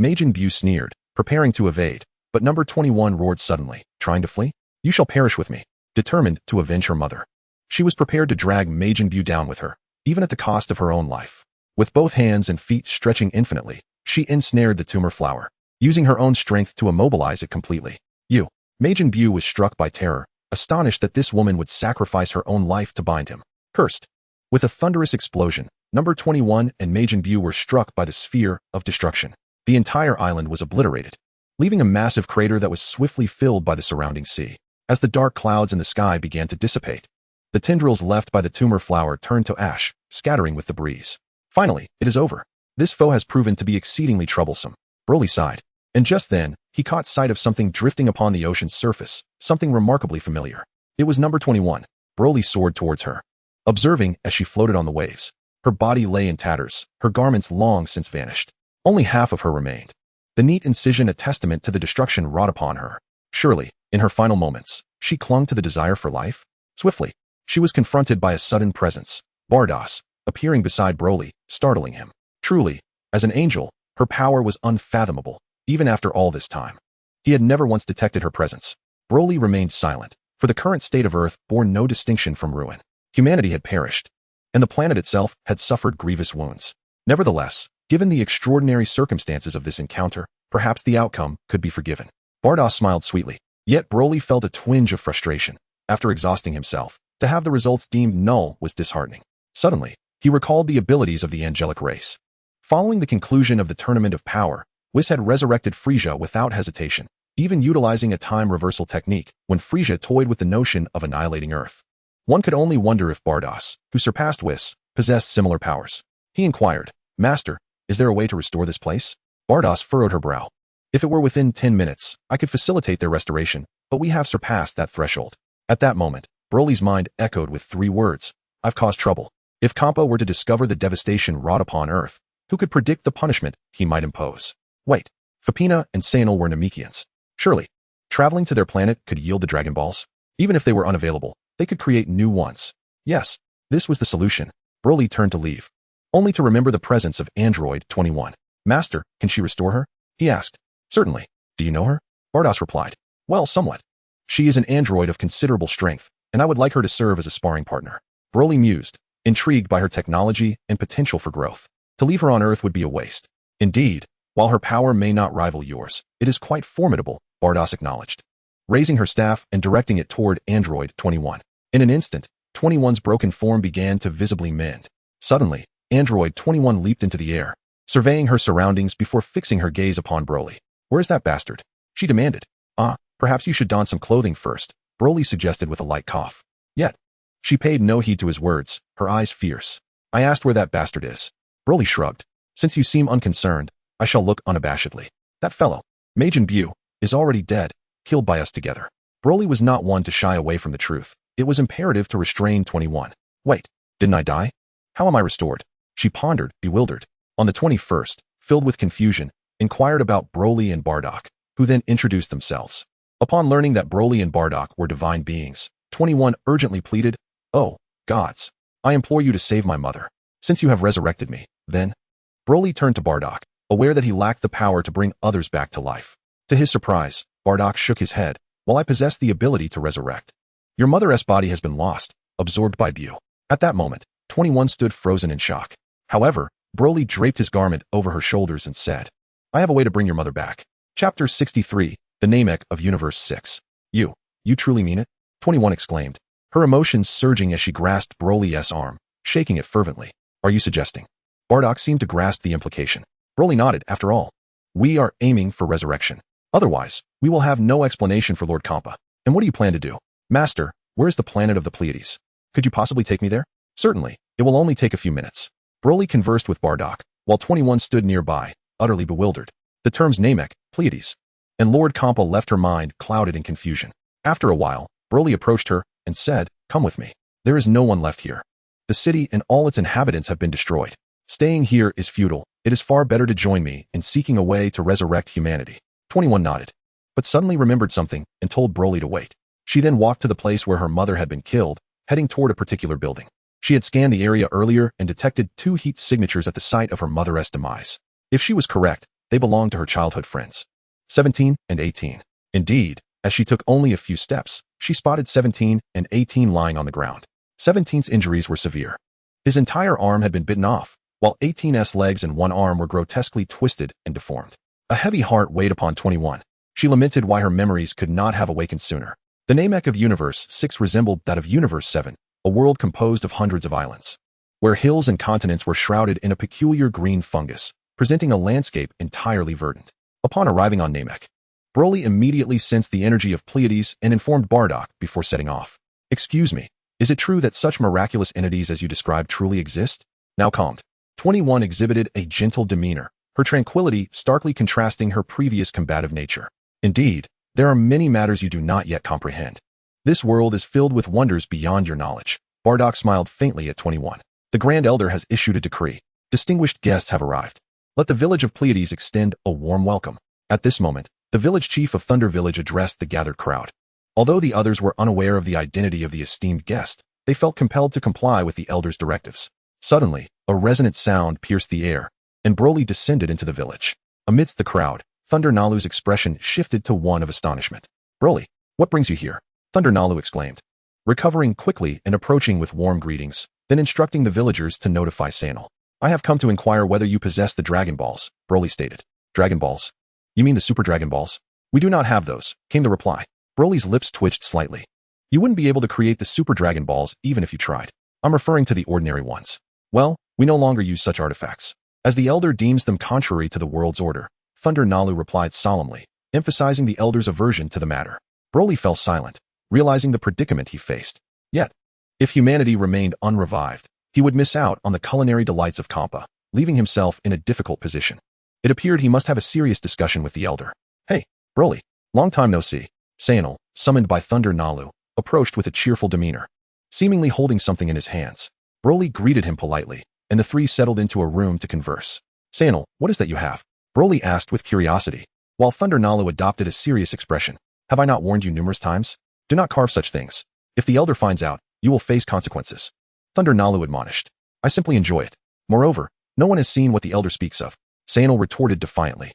Majin Buu sneered, preparing to evade, but Number 21 roared suddenly, trying to flee? You shall perish with me, determined to avenge her mother. She was prepared to drag Majin Buu down with her, even at the cost of her own life. With both hands and feet stretching infinitely, she ensnared the tumor flower, using her own strength to immobilize it completely. Majin Buu was struck by terror, astonished that this woman would sacrifice her own life to bind him. Cursed. With a thunderous explosion, Number 21 and Majin Buu were struck by the sphere of destruction. The entire island was obliterated, leaving a massive crater that was swiftly filled by the surrounding sea. As the dark clouds in the sky began to dissipate, the tendrils left by the tumor flower turned to ash, scattering with the breeze. Finally, it is over. This foe has proven to be exceedingly troublesome. Broly sighed, and just then, he caught sight of something drifting upon the ocean's surface, something remarkably familiar. It was Number 21. Broly soared towards her, observing as she floated on the waves. Her body lay in tatters, her garments long since vanished. Only half of her remained. The neat incision a testament to the destruction wrought upon her. Surely, in her final moments, she clung to the desire for life. Swiftly, she was confronted by a sudden presence, Paragus, appearing beside Broly, startling him. Truly, as an angel, her power was unfathomable, even after all this time. He had never once detected her presence. Broly remained silent, for the current state of Earth bore no distinction from ruin. Humanity had perished, and the planet itself had suffered grievous wounds. Nevertheless, given the extraordinary circumstances of this encounter, perhaps the outcome could be forgiven. Paragus smiled sweetly, yet Broly felt a twinge of frustration. After exhausting himself, to have the results deemed null was disheartening. Suddenly, he recalled the abilities of the angelic race. Following the conclusion of the Tournament of Power, Whis had resurrected Frisia without hesitation, even utilizing a time reversal technique when Frisia toyed with the notion of annihilating Earth. One could only wonder if Paragus, who surpassed Whis, possessed similar powers. He inquired, Master, is there a way to restore this place? Paragus furrowed her brow. If it were within 10 minutes, I could facilitate their restoration, but we have surpassed that threshold. At that moment, Broly's mind echoed with 3 words. I've caused trouble. If Kampa were to discover the devastation wrought upon Earth, who could predict the punishment he might impose? Wait, Fapina and Saiyan were Namekians. Surely, traveling to their planet could yield the Dragon Balls? Even if they were unavailable, they could create new ones. Yes, this was the solution. Broly turned to leave, only to remember the presence of Android 21. Master, can she restore her? He asked. Certainly. Do you know her? Paragus replied. Well, somewhat. She is an android of considerable strength, and I would like her to serve as a sparring partner. Broly mused, intrigued by her technology and potential for growth. To leave her on Earth would be a waste. Indeed, While her power may not rival yours, it is quite formidable, Bardos acknowledged, raising her staff and directing it toward Android 21. In an instant, 21's broken form began to visibly mend. Suddenly, Android 21 leaped into the air, surveying her surroundings before fixing her gaze upon Broly. "Where's that bastard?" she demanded. Perhaps you should don some clothing first," Broly suggested with a light cough. Yet, she paid no heed to his words, her eyes fierce. "I asked where that bastard is." Broly shrugged. "Since you seem unconcerned, I shall look unabashedly. That fellow, Majin Buu, is already dead, killed by us together." Broly was not one to shy away from the truth. It was imperative to restrain 21. "Wait, didn't I die? How am I restored?" She pondered, bewildered. On the 21st, filled with confusion, inquired about Broly and Bardock, who then introduced themselves. Upon learning that Broly and Bardock were divine beings, 21 urgently pleaded, "Oh, gods, I implore you to save my mother. Since you have resurrected me, then..." Broly turned to Bardock, aware that he lacked the power to bring others back to life. To his surprise, Bardock shook his head. "While I possess the ability to resurrect, your mother's body has been lost, absorbed by Buu." At that moment, 21 stood frozen in shock. However, Broly draped his garment over her shoulders and said, "I have a way to bring your mother back." Chapter 63, The Namek of Universe 6. You truly mean it?" 21 exclaimed, her emotions surging as she grasped Broly's arm, shaking it fervently. "Are you suggesting?" Bardock seemed to grasp the implication. Broly nodded. "After all, we are aiming for resurrection. Otherwise, we will have no explanation for Lord Kampa. And what do you plan to do?" "Master, where is the planet of the Pleiades? Could you possibly take me there?" "Certainly, it will only take a few minutes." Broly conversed with Bardock, while 21 stood nearby, utterly bewildered. The terms Namek, Pleiades, and Lord Kampa left her mind clouded in confusion. After a while, Broly approached her and said, "Come with me. There is no one left here. The city and all its inhabitants have been destroyed. Staying here is futile. It is far better to join me in seeking a way to resurrect humanity." 21 nodded, but suddenly remembered something and told Broly to wait. She then walked to the place where her mother had been killed, heading toward a particular building. She had scanned the area earlier and detected 2 heat signatures at the site of her mother's demise. If she was correct, they belonged to her childhood friends, 17 and 18. Indeed, as she took only a few steps, she spotted 17 and 18 lying on the ground. 17's injuries were severe. His entire arm had been bitten off, while 18's legs and one arm were grotesquely twisted and deformed. A heavy heart weighed upon 21. She lamented why her memories could not have awakened sooner. The Namek of Universe 6 resembled that of Universe 7, a world composed of hundreds of islands, where hills and continents were shrouded in a peculiar green fungus, presenting a landscape entirely verdant. Upon arriving on Namek, Broly immediately sensed the energy of Pleiades and informed Bardock before setting off. "Excuse me, is it true that such miraculous entities as you described truly exist?" Now calmed, 21 exhibited a gentle demeanor, her tranquility starkly contrasting her previous combative nature. "Indeed, there are many matters you do not yet comprehend. This world is filled with wonders beyond your knowledge." Bardock smiled faintly at 21. "The Grand Elder has issued a decree. Distinguished guests have arrived. Let the village of Pleiades extend a warm welcome." At this moment, the village chief of Thunder Village addressed the gathered crowd. Although the others were unaware of the identity of the esteemed guest, they felt compelled to comply with the elder's directives. Suddenly, a resonant sound pierced the air, and Broly descended into the village. Amidst the crowd, Thunder Nalu's expression shifted to one of astonishment. "Broly, what brings you here?" Thunder Nalu exclaimed, recovering quickly and approaching with warm greetings, then instructing the villagers to notify Zeno. "I have come to inquire whether you possess the Dragon Balls," Broly stated. "Dragon Balls? You mean the Super Dragon Balls?" "We do not have those," came the reply. Broly's lips twitched slightly. "You wouldn't be able to create the Super Dragon Balls even if you tried. I'm referring to the ordinary ones." "Well, we no longer use such artifacts, as the Elder deems them contrary to the world's order," Thunder Nalu replied solemnly, emphasizing the Elder's aversion to the matter. Broly fell silent, realizing the predicament he faced. Yet, if humanity remained unrevived, he would miss out on the culinary delights of Kampa, leaving himself in a difficult position. It appeared he must have a serious discussion with the Elder. "Hey, Broly, long time no see." Zeno, summoned by Thunder Nalu, approached with a cheerful demeanor, seemingly holding something in his hands. Broly greeted him politely, and the three settled into a room to converse. "Zeno, what is that you have?" Broly asked with curiosity, while Thunder Nalu adopted a serious expression. "Have I not warned you numerous times? Do not carve such things. If the Elder finds out, you will face consequences." Thunder Nalu admonished. "I simply enjoy it. Moreover, no one has seen what the Elder speaks of." Zeno retorted defiantly.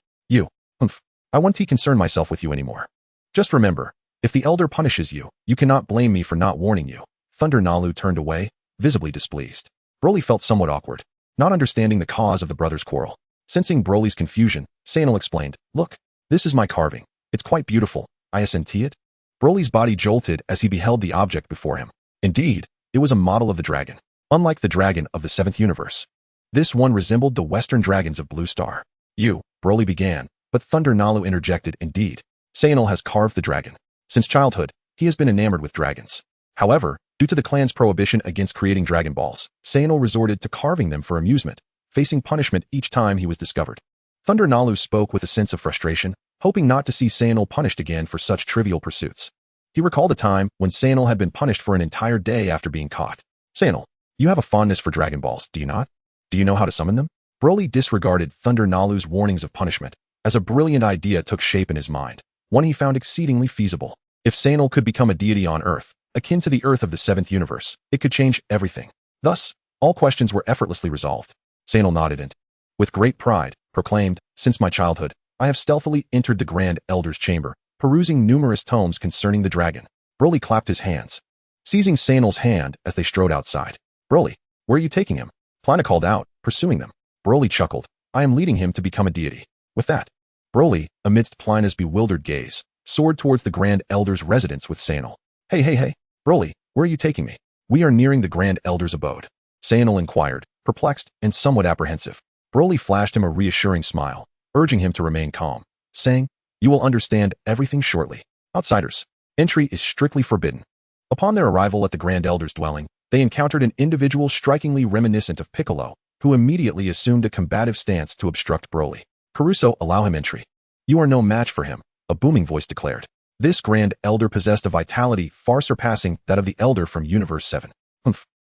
I won't concern myself with you anymore. Just remember, if the Elder punishes you, you cannot blame me for not warning you." Thunder Nalu turned away, visibly displeased. Broly felt somewhat awkward, not understanding the cause of the brothers' quarrel. Sensing Broly's confusion, Saiyan explained, "Look, this is my carving. It's quite beautiful. Isn't it?" Broly's body jolted as he beheld the object before him. Indeed, it was a model of the dragon. Unlike the dragon of the 7th universe, this one resembled the Western dragons of Blue Star. Broly began, but Thunder Nalu interjected, "Indeed, Saiyan has carved the dragon. Since childhood, he has been enamored with dragons. However, due to the clan's prohibition against creating Dragon Balls, Saiyan resorted to carving them for amusement, facing punishment each time he was discovered." Thunder Nalu spoke with a sense of frustration, hoping not to see Saiyan punished again for such trivial pursuits. He recalled a time when Saiyan had been punished for an entire day after being caught. "Saiyan, you have a fondness for Dragon Balls, do you not? Do you know how to summon them?" Broly disregarded Thunder Nalu's warnings of punishment, as a brilliant idea took shape in his mind, one he found exceedingly feasible. If Saiyan could become a deity on Earth, akin to the Earth of the 7th universe, it could change everything. Thus, all questions were effortlessly resolved. Saiyan nodded and, with great pride, proclaimed, "Since my childhood, I have stealthily entered the Grand Elder's chamber, perusing numerous tomes concerning the dragon." Broly clapped his hands, seizing Saiyan's hand as they strode outside. "Broly, where are you taking him?" Plana called out, pursuing them. Broly chuckled, "I am leading him to become a deity." With that, Broly, amidst Plana's bewildered gaze, soared towards the Grand Elder's residence with Saiyan. Hey, Broly, where are you taking me?" "We are nearing the Grand Elder's abode," Saiyan inquired, perplexed and somewhat apprehensive. Broly flashed him a reassuring smile, urging him to remain calm, saying, "You will understand everything shortly. Outsiders, entry is strictly forbidden." Upon their arrival at the Grand Elder's dwelling, they encountered an individual strikingly reminiscent of Piccolo, who immediately assumed a combative stance to obstruct Broly. "Caruso, allow him entry." "You are no match for him," a booming voice declared. This Grand Elder possessed a vitality far surpassing that of the Elder from Universe 7.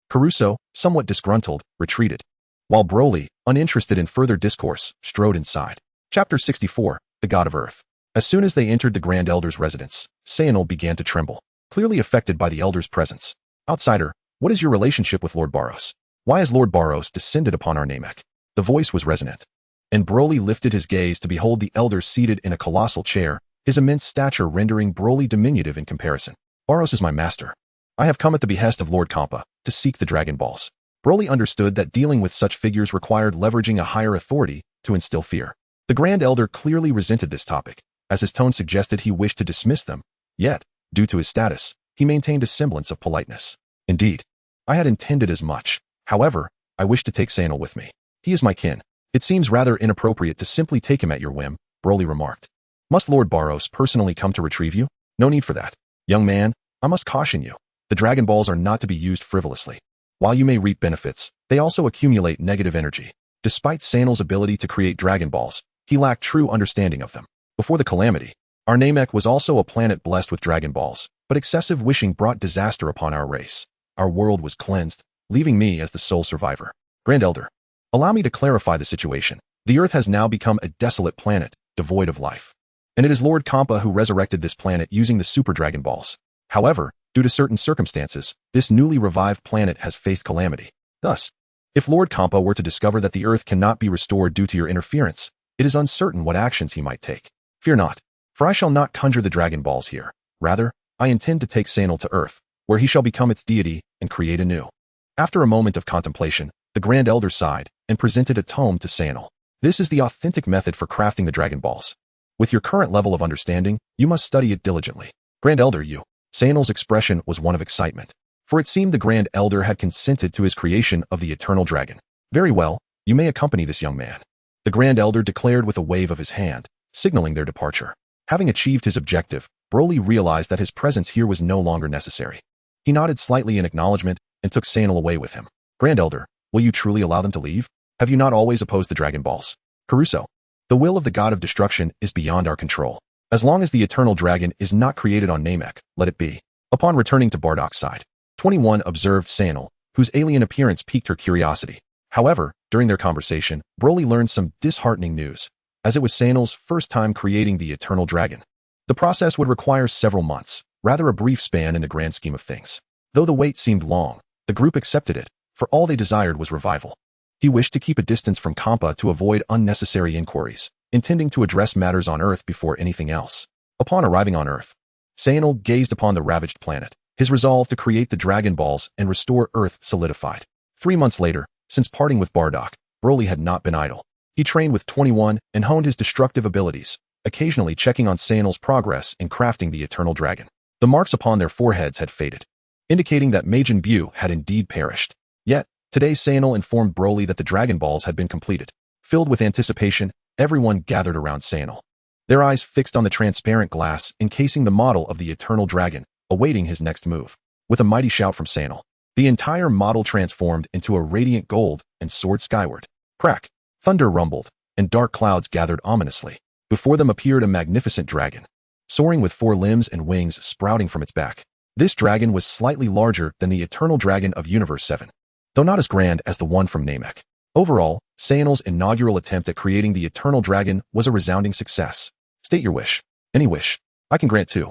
Caruso, somewhat disgruntled, retreated, while Broly, uninterested in further discourse, strode inside. Chapter 64, The God of Earth. As soon as they entered the Grand Elder's residence, Saiyan began to tremble, clearly affected by the Elder's presence. "Outsider, what is your relationship with Lord Barros? Why has Lord Barros descended upon our Namek?" The voice was resonant, and Broly lifted his gaze to behold the Elder seated in a colossal chair, his immense stature rendering Broly diminutive in comparison. "Barros is my master. I have come at the behest of Lord Kampa to seek the Dragon Balls." Broly understood that dealing with such figures required leveraging a higher authority to instill fear. The Grand Elder clearly resented this topic, as his tone suggested he wished to dismiss them, yet, due to his status, he maintained a semblance of politeness. "Indeed, I had intended as much. However, I wish to take Saiyan with me. He is my kin. It seems rather inappropriate to simply take him at your whim," Broly remarked. "Must Lord Barros personally come to retrieve you? No need for that. Young man, I must caution you. The Dragon Balls are not to be used frivolously. While you may reap benefits, they also accumulate negative energy. Despite Saiyan's ability to create Dragon Balls, he lacked true understanding of them. Before the calamity, our Namek was also a planet blessed with Dragon Balls, but excessive wishing brought disaster upon our race. Our world was cleansed, leaving me as the sole survivor. Grand Elder, allow me to clarify the situation. The Earth has now become a desolate planet, devoid of life. And it is Lord Kampa who resurrected this planet using the Super Dragon Balls. However, due to certain circumstances, this newly revived planet has faced calamity. Thus, if Lord Kampa were to discover that the Earth cannot be restored due to your interference, it is uncertain what actions he might take. Fear not, for I shall not conjure the Dragon Balls here. Rather, I intend to take Saiyan to Earth, where he shall become its deity and create anew." After a moment of contemplation, the Grand Elder sighed and presented a tome to Saiyan. "This is the authentic method for crafting the Dragon Balls. With your current level of understanding, you must study it diligently." "Grand Elder, you." Saiyan's expression was one of excitement, for it seemed the Grand Elder had consented to his creation of the Eternal Dragon. "Very well, you may accompany this young man," the Grand Elder declared with a wave of his hand, signaling their departure. Having achieved his objective, Broly realized that his presence here was no longer necessary. He nodded slightly in acknowledgement and took Saiyan away with him. "Grand Elder, will you truly allow them to leave? Have you not always opposed the Dragon Balls?" "Caruso, the will of the God of destruction is beyond our control. As long as the Eternal Dragon is not created on Namek, let it be." Upon returning to Bardock's side, 21 observed Saiyan, whose alien appearance piqued her curiosity. However, during their conversation, Broly learned some disheartening news, as it was Saiyan's first time creating the Eternal Dragon. The process would require several months, rather a brief span in the grand scheme of things. Though the wait seemed long, the group accepted it, for all they desired was revival. He wished to keep a distance from Kampa to avoid unnecessary inquiries, intending to address matters on Earth before anything else. Upon arriving on Earth, Saiyan gazed upon the ravaged planet, his resolve to create the Dragon Balls and restore Earth solidified. 3 months later, since parting with Bardock, Broly had not been idle. He trained with 21 and honed his destructive abilities, occasionally checking on Sayan's progress in crafting the Eternal Dragon. The marks upon their foreheads had faded, indicating that Majin Buu had indeed perished. Yet, today Sayan informed Broly that the Dragon Balls had been completed. Filled with anticipation, everyone gathered around Sayan, their eyes fixed on the transparent glass encasing the model of the Eternal Dragon, awaiting his next move. With a mighty shout from Sayan, the entire model transformed into a radiant gold and soared skyward. Crack! Thunder rumbled, and dark clouds gathered ominously. Before them appeared a magnificent dragon, soaring with 4 limbs and wings sprouting from its back. This dragon was slightly larger than the Eternal Dragon of Universe 7, though not as grand as the one from Namek. Overall, Sayan's inaugural attempt at creating the Eternal Dragon was a resounding success. State your wish. Any wish. I can grant 2.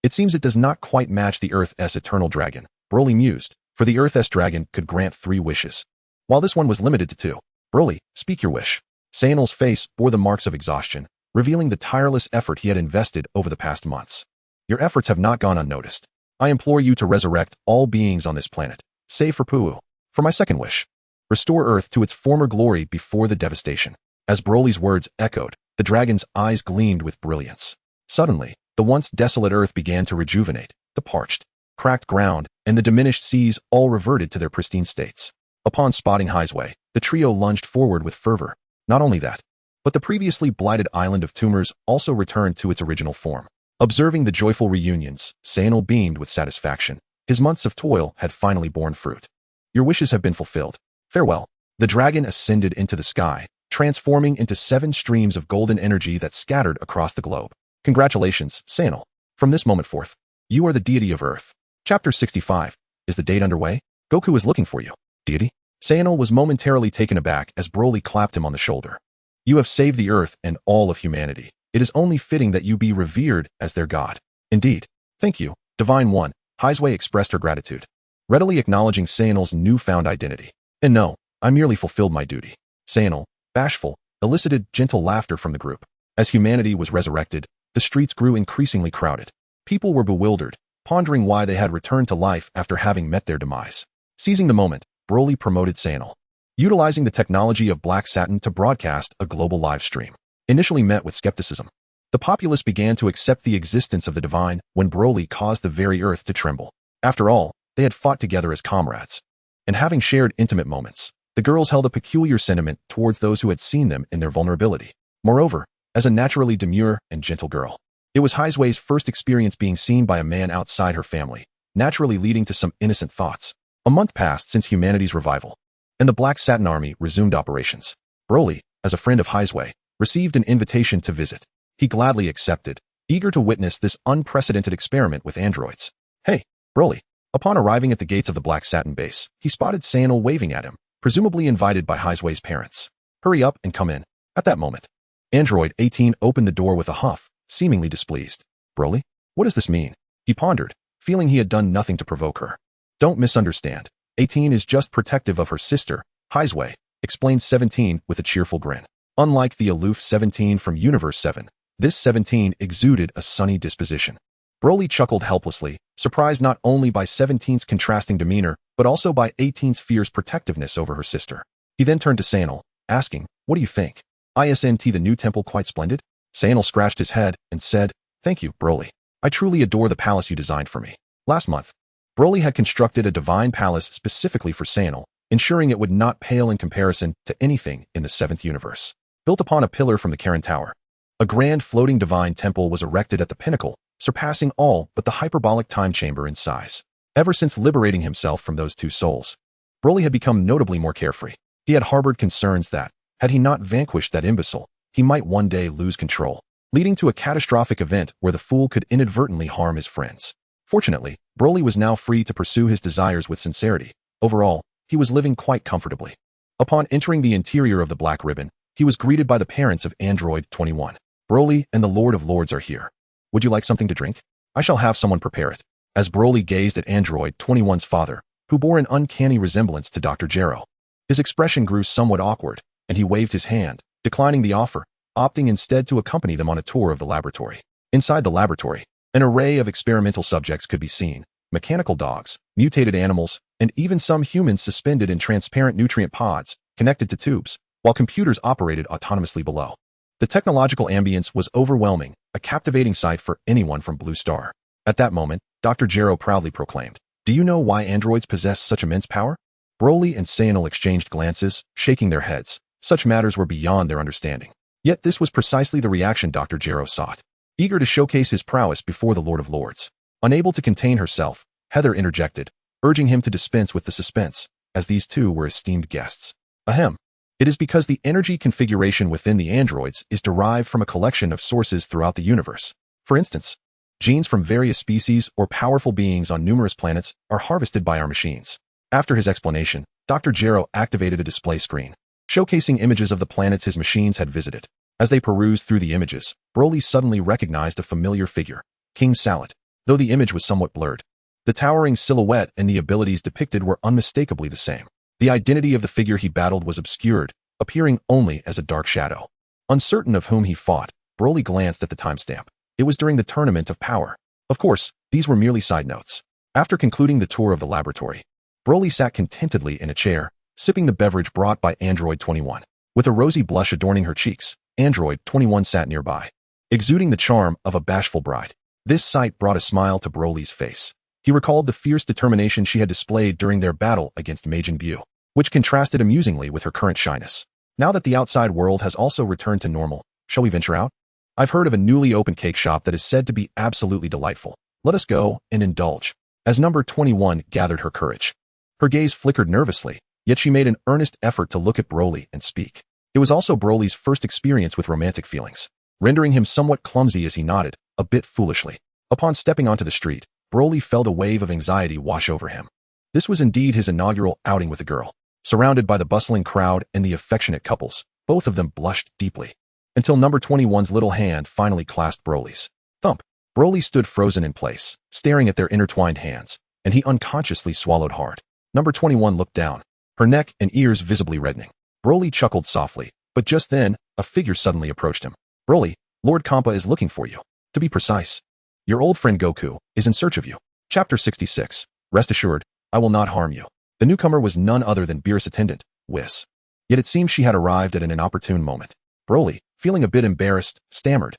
It seems it does not quite match the Earth's Eternal Dragon, Broly mused, for the Earth's dragon could grant 3 wishes, while this one was limited to 2. Broly, speak your wish. Sayan's face bore the marks of exhaustion, revealing the tireless effort he had invested over the past months. Your efforts have not gone unnoticed. I implore you to resurrect all beings on this planet, save for Puu. For my second wish, restore Earth to its former glory before the devastation. As Broly's words echoed, the dragon's eyes gleamed with brilliance. Suddenly, the once desolate Earth began to rejuvenate. The parched, cracked ground, and the diminished seas all reverted to their pristine states. Upon spotting Highway, the trio lunged forward with fervor. Not only that, but the previously blighted island of tumors also returned to its original form. Observing the joyful reunions, Sayan beamed with satisfaction. His months of toil had finally borne fruit. Your wishes have been fulfilled. Farewell. The dragon ascended into the sky, transforming into 7 streams of golden energy that scattered across the globe. Congratulations, Sayan. From this moment forth, you are the deity of Earth. Chapter 65. Is the date underway? Goku is looking for you. Deity? Sayan was momentarily taken aback as Broly clapped him on the shoulder. You have saved the Earth and all of humanity. It is only fitting that you be revered as their god. Indeed. Thank you, Divine One. Highway expressed her gratitude, readily acknowledging Sayan's newfound identity. And no, I merely fulfilled my duty. Sayan, bashful, elicited gentle laughter from the group. As humanity was resurrected, the streets grew increasingly crowded. People were bewildered, pondering why they had returned to life after having met their demise. Seizing the moment, Broly promoted Sayan, utilizing the technology of Black Satin to broadcast a global live stream. Initially met with skepticism, the populace began to accept the existence of the divine when Broly caused the very earth to tremble. After all, they had fought together as comrades, and having shared intimate moments, the girls held a peculiar sentiment towards those who had seen them in their vulnerability. Moreover, as a naturally demure and gentle girl, it was Highway's first experience being seen by a man outside her family, naturally leading to some innocent thoughts. A month passed since humanity's revival, and the Black Satin Army resumed operations. Broly, as a friend of Highway, received an invitation to visit. He gladly accepted, eager to witness this unprecedented experiment with androids. Hey, Broly. Upon arriving at the gates of the Black Satin base, he spotted Sayan waving at him, presumably invited by Highway's parents. Hurry up and come in. At that moment, Android 18 opened the door with a huff, seemingly displeased. Broly? What does this mean? He pondered, feeling he had done nothing to provoke her. Don't misunderstand. 18 is just protective of her sister, Highway, explained 17 with a cheerful grin. Unlike the aloof 17 from Universe 7, this 17 exuded a sunny disposition. Broly chuckled helplessly, surprised not only by 17's contrasting demeanor, but also by 18's fierce protectiveness over her sister. He then turned to Sayan, asking, what do you think? Isn't the new temple quite splendid? Sayan scratched his head and said, thank you, Broly. I truly adore the palace you designed for me. Last month, Broly had constructed a divine palace specifically for Sayan, ensuring it would not pale in comparison to anything in the 7th universe. Built upon a pillar from the Karen Tower, a grand floating divine temple was erected at the pinnacle, surpassing all but the hyperbolic time chamber in size. Ever since liberating himself from those 2 souls, Broly had become notably more carefree. He had harbored concerns that, had he not vanquished that imbecile, he might one day lose control, leading to a catastrophic event where the fool could inadvertently harm his friends. Fortunately, Broly was now free to pursue his desires with sincerity. Overall, he was living quite comfortably. Upon entering the interior of the Black Ribbon, he was greeted by the parents of Android 21. Broly and the Lord of Lords are here. Would you like something to drink? I shall have someone prepare it. As Broly gazed at Android 21's father, who bore an uncanny resemblance to Dr. Gero, his expression grew somewhat awkward, and he waved his hand, declining the offer, opting instead to accompany them on a tour of the laboratory. Inside the laboratory, an array of experimental subjects could be seen: mechanical dogs, mutated animals, and even some humans suspended in transparent nutrient pods, connected to tubes. while computers operated autonomously below. The technological ambience was overwhelming, a captivating sight for anyone from Blue Star. At that moment, Dr. Gero proudly proclaimed, "Do you know why androids possess such immense power?" Broly and Saiyan exchanged glances, shaking their heads. Such matters were beyond their understanding. Yet this was precisely the reaction Dr. Gero sought. Eager to showcase his prowess before the Lord of Lords. Unable to contain herself, Heather interjected, urging him to dispense with the suspense, as these two were esteemed guests. Ahem. It is because the energy configuration within the androids is derived from a collection of sources throughout the universe. For instance, genes from various species or powerful beings on numerous planets are harvested by our machines. After his explanation, Dr. Gero activated a display screen, showcasing images of the planets his machines had visited. As they perused through the images, Broly suddenly recognized a familiar figure, King Salad, though the image was somewhat blurred. The towering silhouette and the abilities depicted were unmistakably the same. The identity of the figure he battled was obscured, appearing only as a dark shadow. Uncertain of whom he fought, Broly glanced at the timestamp. It was during the Tournament of Power. Of course, these were merely side notes. After concluding the tour of the laboratory, Broly sat contentedly in a chair, sipping the beverage brought by Android 21. With a rosy blush adorning her cheeks, Android 21 sat nearby, exuding the charm of a bashful bride. This sight brought a smile to Broly's face. He recalled the fierce determination she had displayed during their battle against Majin Buu, which contrasted amusingly with her current shyness. Now that the outside world has also returned to normal, shall we venture out? I've heard of a newly opened cake shop that is said to be absolutely delightful. Let us go and indulge. As number 21 gathered her courage, her gaze flickered nervously, yet she made an earnest effort to look at Broly and speak. It was also Broly's first experience with romantic feelings, rendering him somewhat clumsy as he nodded, a bit foolishly. Upon stepping onto the street, Broly felt a wave of anxiety wash over him. This was indeed his inaugural outing with a girl. Surrounded by the bustling crowd and the affectionate couples, both of them blushed deeply, until number 21's little hand finally clasped Broly's. Thump! Broly stood frozen in place, staring at their intertwined hands, and he unconsciously swallowed hard. Number 21 looked down, her neck and ears visibly reddening. Broly chuckled softly, but just then, a figure suddenly approached him. Broly, Lord Kampa is looking for you. To be precise, your old friend Goku is in search of you. Chapter 66. Rest assured, I will not harm you. The newcomer was none other than Beerus' attendant, Whis. Yet it seemed she had arrived at an inopportune moment. Broly, feeling a bit embarrassed, stammered,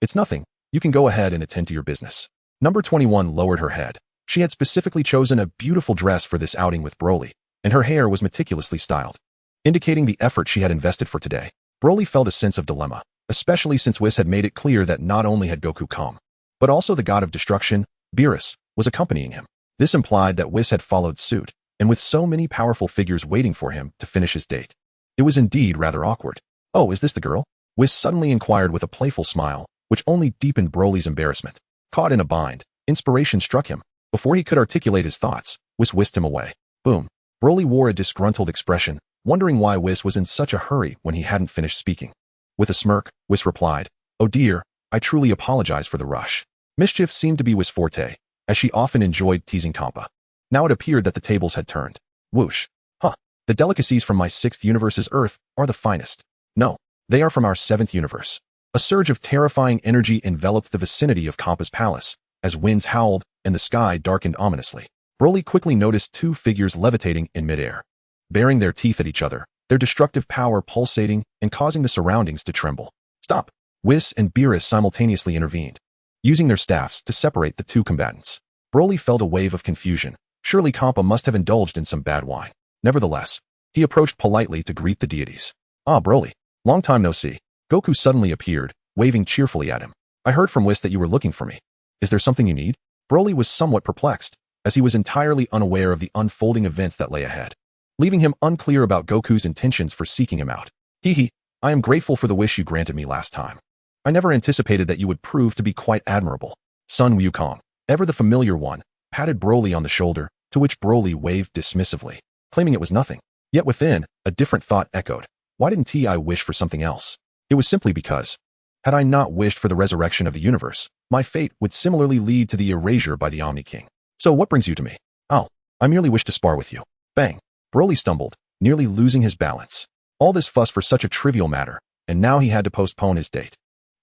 It's nothing. You can go ahead and attend to your business. Number 21 lowered her head. She had specifically chosen a beautiful dress for this outing with Broly, and her hair was meticulously styled, indicating the effort she had invested for today. Broly felt a sense of dilemma, especially since Whis had made it clear that not only had Goku come, but also the god of destruction, Beerus, was accompanying him. This implied that Whis had followed suit, and with so many powerful figures waiting for him to finish his date. It was indeed rather awkward. Oh, is this the girl? Whis suddenly inquired with a playful smile, which only deepened Broly's embarrassment. Caught in a bind, inspiration struck him. Before he could articulate his thoughts, Whis whisked him away. Boom. Broly wore a disgruntled expression, wondering why Whis was in such a hurry when he hadn't finished speaking. With a smirk, Whis replied, Oh dear, I truly apologize for the rush. Mischief seemed to be Whis' forte, as she often enjoyed teasing Kampa. Now it appeared that the tables had turned. Whoosh. Huh. The delicacies from my 6th universe's Earth are the finest. No, they are from our 7th universe. A surge of terrifying energy enveloped the vicinity of Kampa's palace, as winds howled and the sky darkened ominously. Broly quickly noticed two figures levitating in midair, baring their teeth at each other, their destructive power pulsating and causing the surroundings to tremble. Stop! Whis and Beerus simultaneously intervened, using their staffs to separate the two combatants. Broly felt a wave of confusion. Surely Kampa must have indulged in some bad wine. Nevertheless, he approached politely to greet the deities. Ah, Broly. Long time no see. Goku suddenly appeared, waving cheerfully at him. I heard from Whis that you were looking for me. Is there something you need? Broly was somewhat perplexed, as he was entirely unaware of the unfolding events that lay ahead, leaving him unclear about Goku's intentions for seeking him out. Hee, I am grateful for the wish you granted me last time. I never anticipated that you would prove to be quite admirable. Sun Wukong, ever the familiar one, patted Broly on the shoulder, to which Broly waved dismissively, claiming it was nothing. Yet within, a different thought echoed. Why didn't I wish for something else? It was simply because, had I not wished for the resurrection of the universe, my fate would similarly lead to the erasure by the Omni King. So what brings you to me? Oh, I merely wish to spar with you. Bang. Broly stumbled, nearly losing his balance. All this fuss for such a trivial matter, and now he had to postpone his date.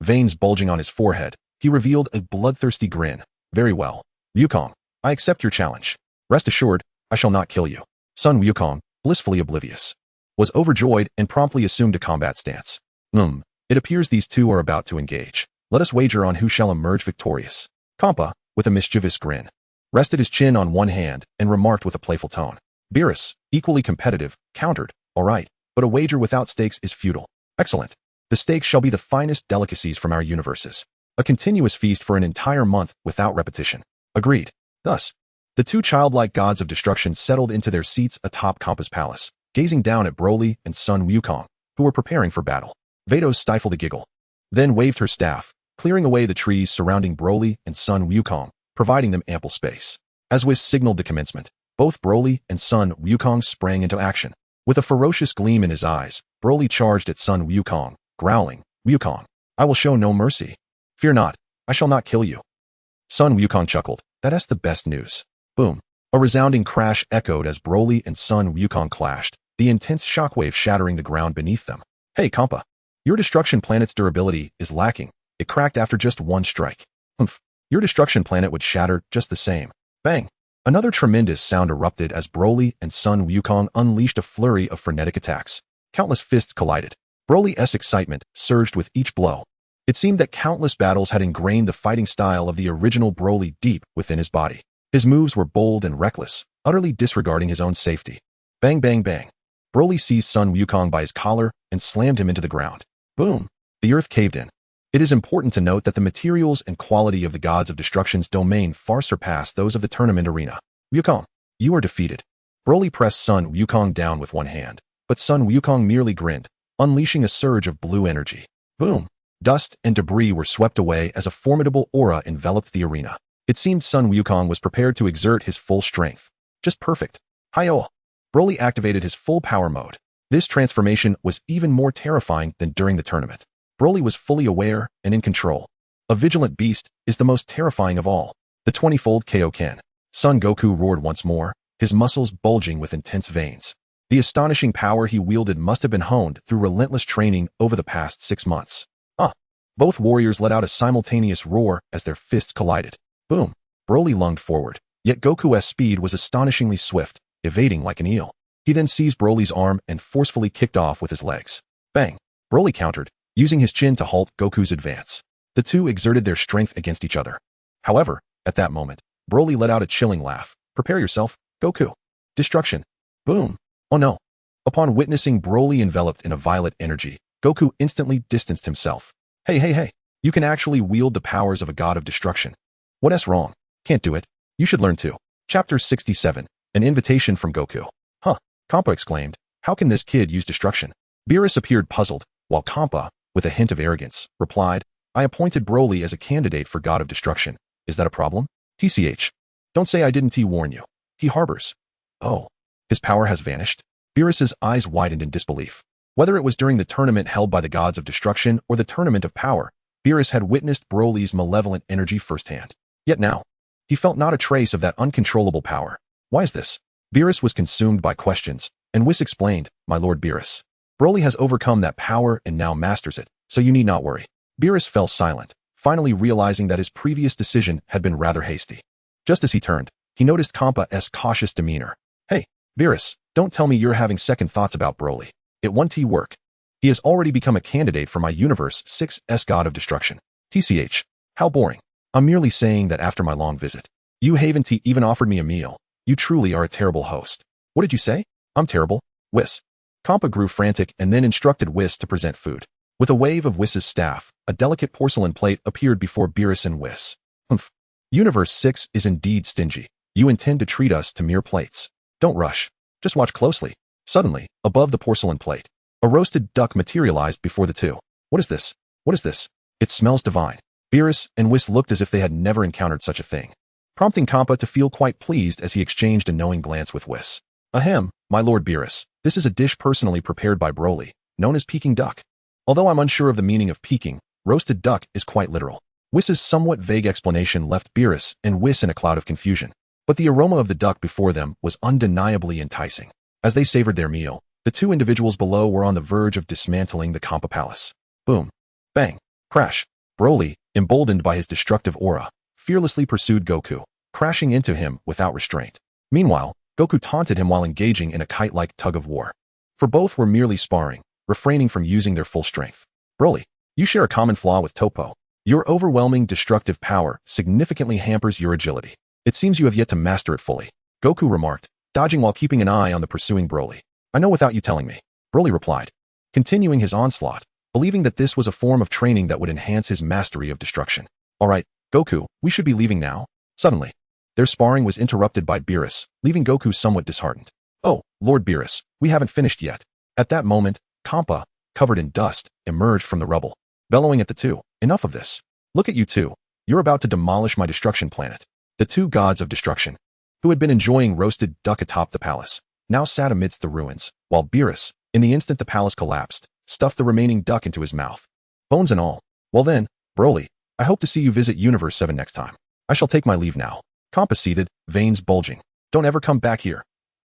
Veins bulging on his forehead, he revealed a bloodthirsty grin. Very well. Wukong, I accept your challenge. Rest assured, I shall not kill you. Sun Wukong, blissfully oblivious. was overjoyed and promptly assumed a combat stance. It appears these two are about to engage. Let us wager on who shall emerge victorious. Caulifla, with a mischievous grin, rested his chin on one hand and remarked with a playful tone. Beerus, equally competitive, countered, all right, but a wager without stakes is futile. Excellent. The stakes shall be the finest delicacies from our universes. A continuous feast for an entire month without repetition. Agreed. Thus, the two childlike gods of destruction settled into their seats atop Caulifla's palace, gazing down at Broly and son Wukong, who were preparing for battle. Vados stifled a giggle, then waved her staff, clearing away the trees surrounding Broly and son Wukong, providing them ample space. As Whis signaled the commencement, both Broly and son Wukong sprang into action. With a ferocious gleam in his eyes, Broly charged at son Wukong, growling, Wukong, I will show no mercy. Fear not, I shall not kill you. Son Wukong chuckled, that's the best news. Boom. A resounding crash echoed as Broly and son Wukong clashed, the intense shockwave shattering the ground beneath them. Hey, Caulifla, your destruction planet's durability is lacking. It cracked after just one strike. Your destruction planet would shatter just the same. Bang. Another tremendous sound erupted as Broly and son Wukong unleashed a flurry of frenetic attacks. Countless fists collided. Broly's excitement surged with each blow. It seemed that countless battles had ingrained the fighting style of the original Broly deep within his body. His moves were bold and reckless, utterly disregarding his own safety. Bang, bang, bang. Broly seized son Wukong by his collar and slammed him into the ground. Boom. The earth caved in. It is important to note that the materials and quality of the gods of destruction's domain far surpass those of the tournament arena. Wukong, you are defeated. Broly pressed son Wukong down with one hand, but son Wukong merely grinned, unleashing a surge of blue energy. Boom. Dust and debris were swept away as a formidable aura enveloped the arena. It seemed son Wukong was prepared to exert his full strength. Just perfect. Hi-oh. Broly activated his full power mode. This transformation was even more terrifying than during the tournament. Broly was fully aware and in control. A vigilant beast is the most terrifying of all. The 20-fold Kaioken. Son Goku roared once more, his muscles bulging with intense veins. The astonishing power he wielded must have been honed through relentless training over the past 6 months. Both warriors let out a simultaneous roar as their fists collided. Boom. Broly lunged forward, yet Goku's speed was astonishingly swift, evading like an eel. He then seized Broly's arm and forcefully kicked off with his legs. Bang. Broly countered, using his chin to halt Goku's advance. The two exerted their strength against each other. However, at that moment, Broly let out a chilling laugh. Prepare yourself, Goku. Destruction. Boom. Oh no. Upon witnessing Broly enveloped in a violet energy, Goku instantly distanced himself. Hey. You can actually wield the powers of a god of destruction. What's wrong? Can't do it. You should learn to. Chapter 67. An invitation from Goku. Caulifla exclaimed. How can this kid use destruction? Beerus appeared puzzled, while Caulifla, with a hint of arrogance, replied, I appointed Broly as a candidate for god of destruction. Is that a problem? TCH. Don't say I didn't warn you. He harbors. Oh. His power has vanished? Beerus's eyes widened in disbelief. Whether it was during the tournament held by the gods of destruction or the tournament of power, Beerus had witnessed Broly's malevolent energy firsthand. Yet now, he felt not a trace of that uncontrollable power. Why is this? Beerus was consumed by questions, and Whis explained, My lord Beerus. Broly has overcome that power and now masters it, so you need not worry. Beerus fell silent, finally realizing that his previous decision had been rather hasty. Just as he turned, he noticed Caulifla's cautious demeanor. Hey, Beerus, don't tell me you're having second thoughts about Broly. It won't work. He has already become a candidate for my Universe 6's God of Destruction. TCH. How boring. I'm merely saying that after my long visit. You haven't even offered me a meal. You truly are a terrible host. What did you say? I'm terrible. Whis. Caulifla grew frantic and then instructed Whis to present food. With a wave of Whis's staff, a delicate porcelain plate appeared before Beerus and Whis. Universe 6 is indeed stingy. You intend to treat us to mere plates. Don't rush. Just watch closely. Suddenly, above the porcelain plate, a roasted duck materialized before the two. What is this? What is this? It smells divine. Beerus and Whis looked as if they had never encountered such a thing, prompting Caulifla to feel quite pleased as he exchanged a knowing glance with Whis. Ahem, my lord Beerus, this is a dish personally prepared by Broly, known as Peking duck. Although I'm unsure of the meaning of Peking, roasted duck is quite literal. Whis's somewhat vague explanation left Beerus and Whis in a cloud of confusion, but the aroma of the duck before them was undeniably enticing. As they savored their meal, the two individuals below were on the verge of dismantling the Caulifla palace. Boom. Bang. Crash. Broly, emboldened by his destructive aura, fearlessly pursued Goku, crashing into him without restraint. Meanwhile, Goku taunted him while engaging in a kite-like tug-of-war. for both were merely sparring, refraining from using their full strength. Broly, you share a common flaw with Topo. Your overwhelming destructive power significantly hampers your agility. It seems you have yet to master it fully, Goku remarked, dodging while keeping an eye on the pursuing Broly. I know without you telling me, Broly replied, continuing his onslaught, believing that this was a form of training that would enhance his mastery of destruction. All right, Goku, we should be leaving now. Suddenly, their sparring was interrupted by Beerus, leaving Goku somewhat disheartened. Oh, Lord Beerus, we haven't finished yet. At that moment, Campa, covered in dust, emerged from the rubble, bellowing at the two. Enough of this. Look at you two. You're about to demolish my destruction planet. The two gods of destruction, who had been enjoying roasted duck atop the palace, now sat amidst the ruins, while Beerus, in the instant the palace collapsed, stuffed the remaining duck into his mouth. Bones and all. Well then, Broly, I hope to see you visit Universe 7 next time. I shall take my leave now. Campa seethed, veins bulging. Don't ever come back here.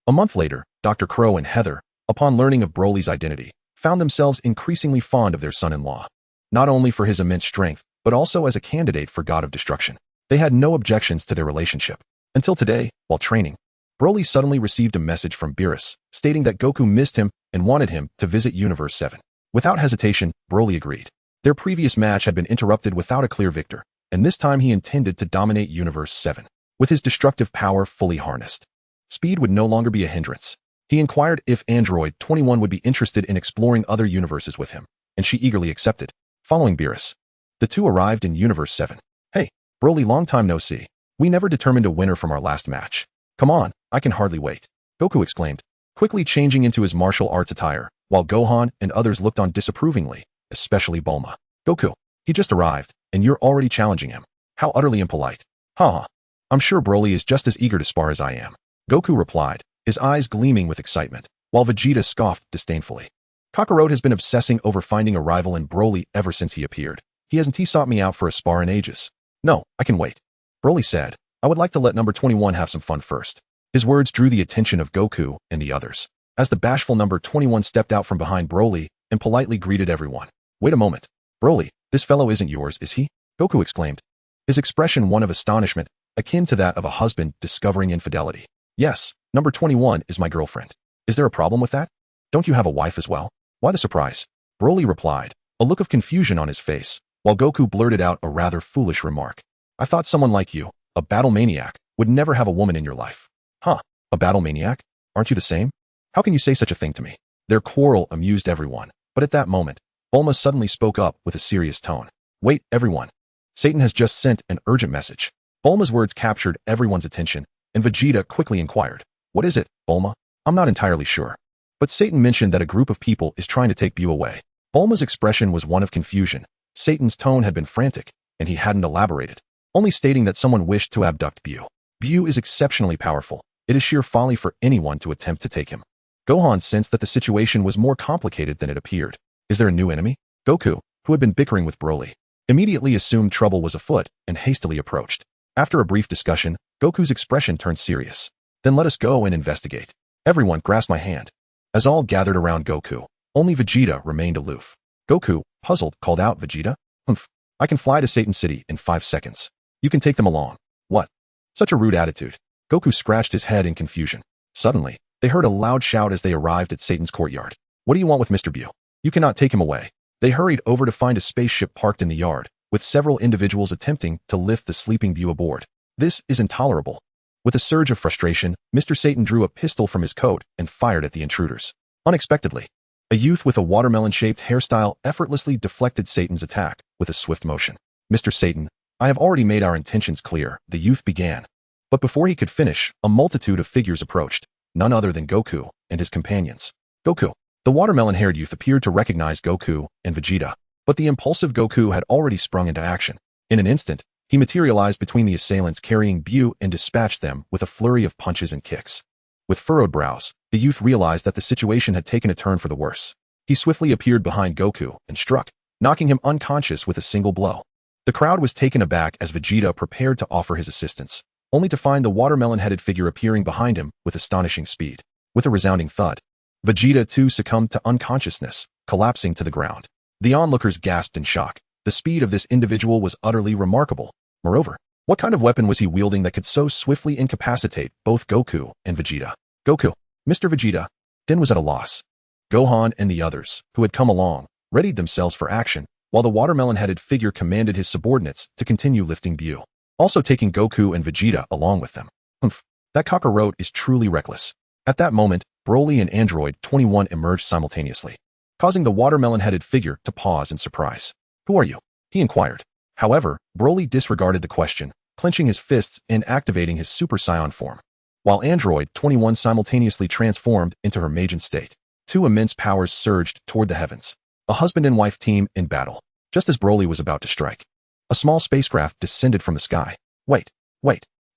A month later, Dr. Crow and Heather, upon learning of Broly's identity, found themselves increasingly fond of their son-in-law. Not only for his immense strength, but also as a candidate for God of Destruction. They had no objections to their relationship. Until today, while training, Broly suddenly received a message from Beerus, stating that Goku missed him and wanted him to visit Universe 7. Without hesitation, Broly agreed. Their previous match had been interrupted without a clear victor, and this time he intended to dominate Universe 7, with his destructive power fully harnessed. Speed would no longer be a hindrance. He inquired if Android 21 would be interested in exploring other universes with him, and she eagerly accepted. Following Beerus, the two arrived in Universe 7. Hey, Broly, long time no see. We never determined a winner from our last match. Come on, I can hardly wait, Goku exclaimed, quickly changing into his martial arts attire, while Gohan and others looked on disapprovingly, especially Bulma. Goku, he just arrived, and you're already challenging him. How utterly impolite. Haha. I'm sure Broly is just as eager to spar as I am, Goku replied, his eyes gleaming with excitement, while Vegeta scoffed disdainfully. Kakarot has been obsessing over finding a rival in Broly ever since he appeared. He hasn't sought me out for a spar in ages. No, I can wait. Broly said, I would like to let number 21 have some fun first. His words drew the attention of Goku and the others, as the bashful number 21 stepped out from behind Broly and politely greeted everyone. Wait a moment. Broly, this fellow isn't yours, is he? Goku exclaimed, his expression one of astonishment, akin to that of a husband discovering infidelity. Yes, number 21 is my girlfriend. Is there a problem with that? Don't you have a wife as well? Why the surprise? Broly replied, a look of confusion on his face, while Goku blurted out a rather foolish remark. I thought someone like you, a battle maniac, would never have a woman in your life. Huh, a battle maniac? Aren't you the same? How can you say such a thing to me? Their quarrel amused everyone, but at that moment, Bulma suddenly spoke up with a serious tone. Wait, everyone. Satan has just sent an urgent message. Bulma's words captured everyone's attention, and Vegeta quickly inquired. What is it, Bulma? I'm not entirely sure. But Satan mentioned that a group of people is trying to take Bu away. Bulma's expression was one of confusion. Satan's tone had been frantic, and he hadn't elaborated, only stating that someone wished to abduct Bu. Bu is exceptionally powerful. It is sheer folly for anyone to attempt to take him. Gohan sensed that the situation was more complicated than it appeared. Is there a new enemy? Goku, who had been bickering with Broly, immediately assumed trouble was afoot and hastily approached. After a brief discussion, Goku's expression turned serious. Then let us go and investigate. Everyone grasped my hand. As all gathered around Goku, only Vegeta remained aloof. Goku, puzzled, called out, Vegeta? Humph. I can fly to Satan City in 5 seconds. You can take them along. What? Such a rude attitude. Goku scratched his head in confusion. Suddenly, they heard a loud shout as they arrived at Satan's courtyard. What do you want with Mr. Bu? You cannot take him away. They hurried over to find a spaceship parked in the yard, with several individuals attempting to lift the sleeping Bu aboard. This is intolerable. With a surge of frustration, Mr. Satan drew a pistol from his coat and fired at the intruders. Unexpectedly, a youth with a watermelon-shaped hairstyle effortlessly deflected Satan's attack with a swift motion. Mr. Satan, I have already made our intentions clear, the youth began. But before he could finish, a multitude of figures approached, none other than Goku and his companions. Goku. The watermelon-haired youth appeared to recognize Goku and Vegeta, but the impulsive Goku had already sprung into action. In an instant, he materialized between the assailants carrying Bu and dispatched them with a flurry of punches and kicks. With furrowed brows, the youth realized that the situation had taken a turn for the worse. He swiftly appeared behind Goku and struck, knocking him unconscious with a single blow. The crowd was taken aback as Vegeta prepared to offer his assistance, only to find the watermelon-headed figure appearing behind him with astonishing speed. With a resounding thud, Vegeta too succumbed to unconsciousness, collapsing to the ground. The onlookers gasped in shock. The speed of this individual was utterly remarkable. Moreover, what kind of weapon was he wielding that could so swiftly incapacitate both Goku and Vegeta? Goku. Mr. Vegeta. Den was at a loss. Gohan and the others, who had come along, readied themselves for action, while the watermelon-headed figure commanded his subordinates to continue lifting Bu, also taking Goku and Vegeta along with them. Humph, that Kakarot is truly reckless. At that moment, Broly and Android 21 emerged simultaneously, causing the watermelon-headed figure to pause in surprise. Who are you? He inquired. However, Broly disregarded the question, clenching his fists and activating his Super Saiyan form, while Android 21 simultaneously transformed into her Majin state. Two immense powers surged toward the heavens, a husband and wife team in battle. Just as Broly was about to strike, a small spacecraft descended from the sky. Wait,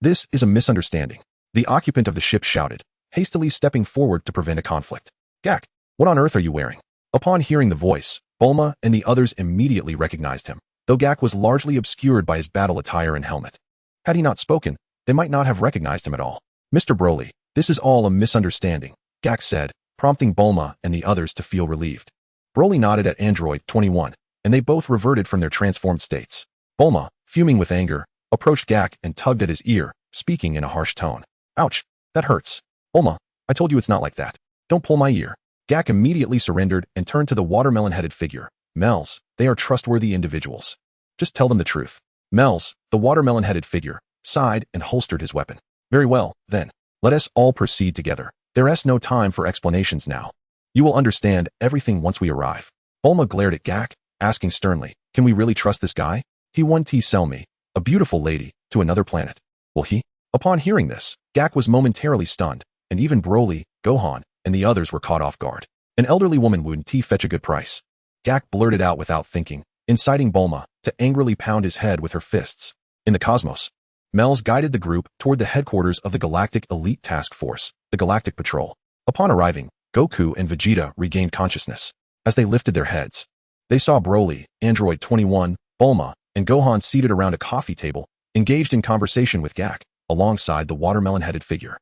this is a misunderstanding, the occupant of the ship shouted, hastily stepping forward to prevent a conflict. Gak, what on earth are you wearing? Upon hearing the voice, Bulma and the others immediately recognized him, though Gak was largely obscured by his battle attire and helmet. Had he not spoken, they might not have recognized him at all. Mr. Broly, this is all a misunderstanding, Gak said, prompting Bulma and the others to feel relieved. Broly nodded at Android 21, and they both reverted from their transformed states. Bulma, fuming with anger, approached Gak and tugged at his ear, speaking in a harsh tone. Ouch, that hurts. Bulma, I told you it's not like that. Don't pull my ear. Gak immediately surrendered and turned to the watermelon-headed figure. Mels, they are trustworthy individuals. Just tell them the truth. Mels, the watermelon-headed figure, sighed and holstered his weapon. Very well, then. Let us all proceed together. There is no time for explanations now. You will understand everything once we arrive. Bulma glared at Gak, asking sternly, can we really trust this guy? He won to sell me, a beautiful lady, to another planet. Will he? Upon hearing this, Gak was momentarily stunned, and even Broly, Gohan, and the others were caught off guard. An elderly woman would fetch a good price. Gak blurted out without thinking, inciting Bulma to angrily pound his head with her fists. In the cosmos, Mels guided the group toward the headquarters of the Galactic Elite Task Force, the Galactic Patrol. Upon arriving, Goku and Vegeta regained consciousness. As they lifted their heads, they saw Broly, Android 21, Bulma, and Gohan seated around a coffee table, engaged in conversation with Gak, alongside the watermelon-headed figure.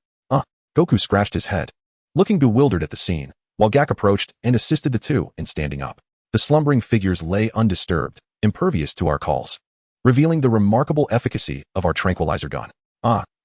Goku scratched his head, looking bewildered at the scene, while Gak approached and assisted the two in standing up. The slumbering figures lay undisturbed, impervious to our calls, revealing the remarkable efficacy of our tranquilizer gun.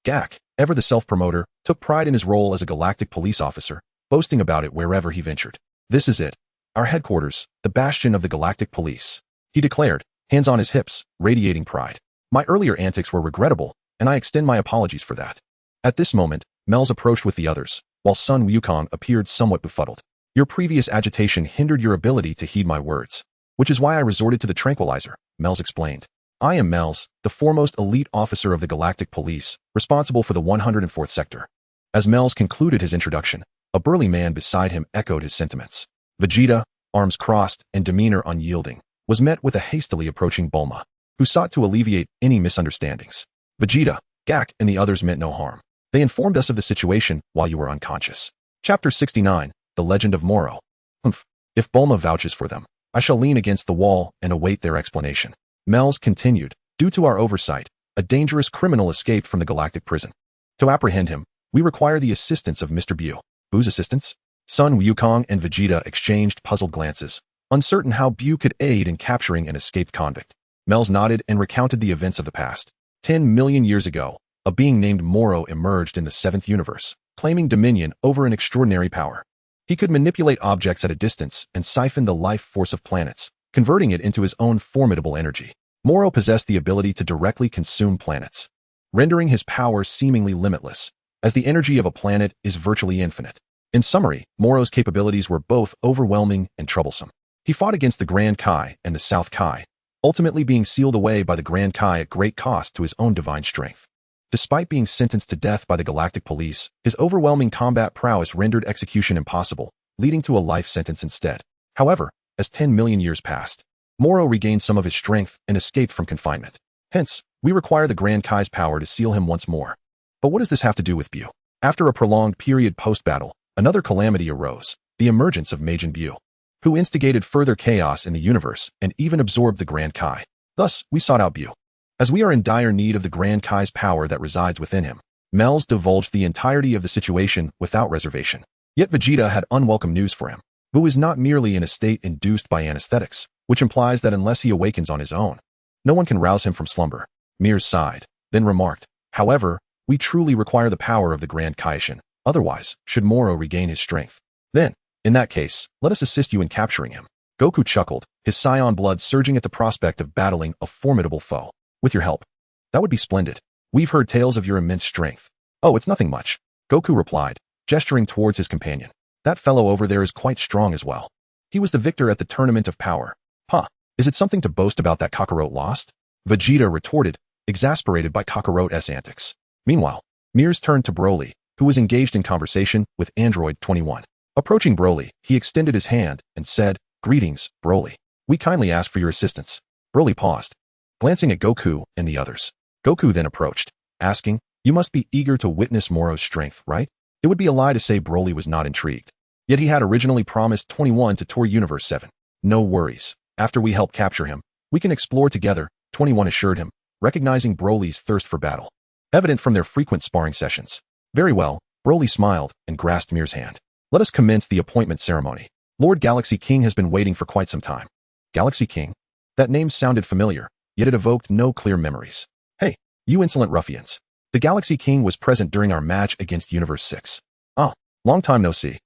Gak, ever the self-promoter, took pride in his role as a galactic police officer, boasting about it wherever he ventured. This is it, our headquarters, the bastion of the galactic police, he declared, hands on his hips, radiating pride. My earlier antics were regrettable, and I extend my apologies for that. At this moment, Mels approached with the others, while Sun Wukong appeared somewhat befuddled. Your previous agitation hindered your ability to heed my words, which is why I resorted to the tranquilizer, Mels explained. I am Mels, the foremost elite officer of the Galactic Police, responsible for the 104th sector. As Mels concluded his introduction, a burly man beside him echoed his sentiments. Vegeta, arms crossed and demeanor unyielding, was met with a hastily approaching Bulma, who sought to alleviate any misunderstandings. Vegeta, Gak, and the others meant no harm. They informed us of the situation while you were unconscious. Chapter 69, The Legend of Moro. If Bulma vouches for them, I shall lean against the wall and await their explanation. Mels continued, due to our oversight, a dangerous criminal escaped from the galactic prison. To apprehend him, we require the assistance of Mr. Bu. Bu's assistance? Sun Wukong and Vegeta exchanged puzzled glances, uncertain how Bu could aid in capturing an escaped convict. Mels nodded and recounted the events of the past. 10 million years ago, a being named Moro emerged in the 7th universe, claiming dominion over an extraordinary power. He could manipulate objects at a distance and siphon the life force of planets, converting it into his own formidable energy. Moro possessed the ability to directly consume planets, rendering his power seemingly limitless, as the energy of a planet is virtually infinite. In summary, Moro's capabilities were both overwhelming and troublesome. He fought against the Grand Kai and the South Kai, ultimately being sealed away by the Grand Kai at great cost to his own divine strength. Despite being sentenced to death by the Galactic Police, his overwhelming combat prowess rendered execution impossible, leading to a life sentence instead. However, as 10 million years passed, Moro regained some of his strength and escaped from confinement. Hence, we require the Grand Kai's power to seal him once more. But what does this have to do with Bu? After a prolonged period post-battle, another calamity arose, the emergence of Majin Bu, who instigated further chaos in the universe and even absorbed the Grand Kai. Thus, we sought out Bu. As we are in dire need of the Grand Kai's power that resides within him, Mels divulged the entirety of the situation without reservation. Yet Vegeta had unwelcome news for him. Bu is not merely in a state induced by anesthetics, which implies that unless he awakens on his own, no one can rouse him from slumber. Mir sighed, then remarked, however, we truly require the power of the Grand Kaishin, otherwise, should Moro regain his strength, then, In that case, let us assist you in capturing him. Goku chuckled, his Saiyan blood surging at the prospect of battling a formidable foe. With your help. That would be splendid. We've heard tales of your immense strength. Oh, it's nothing much. Goku replied, gesturing towards his companion. That fellow over there is quite strong as well. He was the victor at the Tournament of Power. Huh, is it something to boast about that Kakarot lost? Vegeta retorted, exasperated by Kakarote's antics. Meanwhile, Mears turned to Broly, who was engaged in conversation with Android 21. Approaching Broly, he extended his hand and said, Greetings, Broly. We kindly ask for your assistance. Broly paused, glancing at Goku and the others. Goku then approached, asking, You must be eager to witness Moro's strength, right? It would be a lie to say Broly was not intrigued. Yet he had originally promised 21 to tour Universe 7. No worries. After we help capture him, we can explore together, 21 assured him, recognizing Broly's thirst for battle, evident from their frequent sparring sessions. Very well, Broly smiled and grasped Mir's hand. Let us commence the appointment ceremony. Lord Galaxy King has been waiting for quite some time. Galaxy King? That name sounded familiar, yet it evoked no clear memories. Hey, you insolent ruffians. The Galaxy King was present during our match against Universe 6. Ah, long time no see.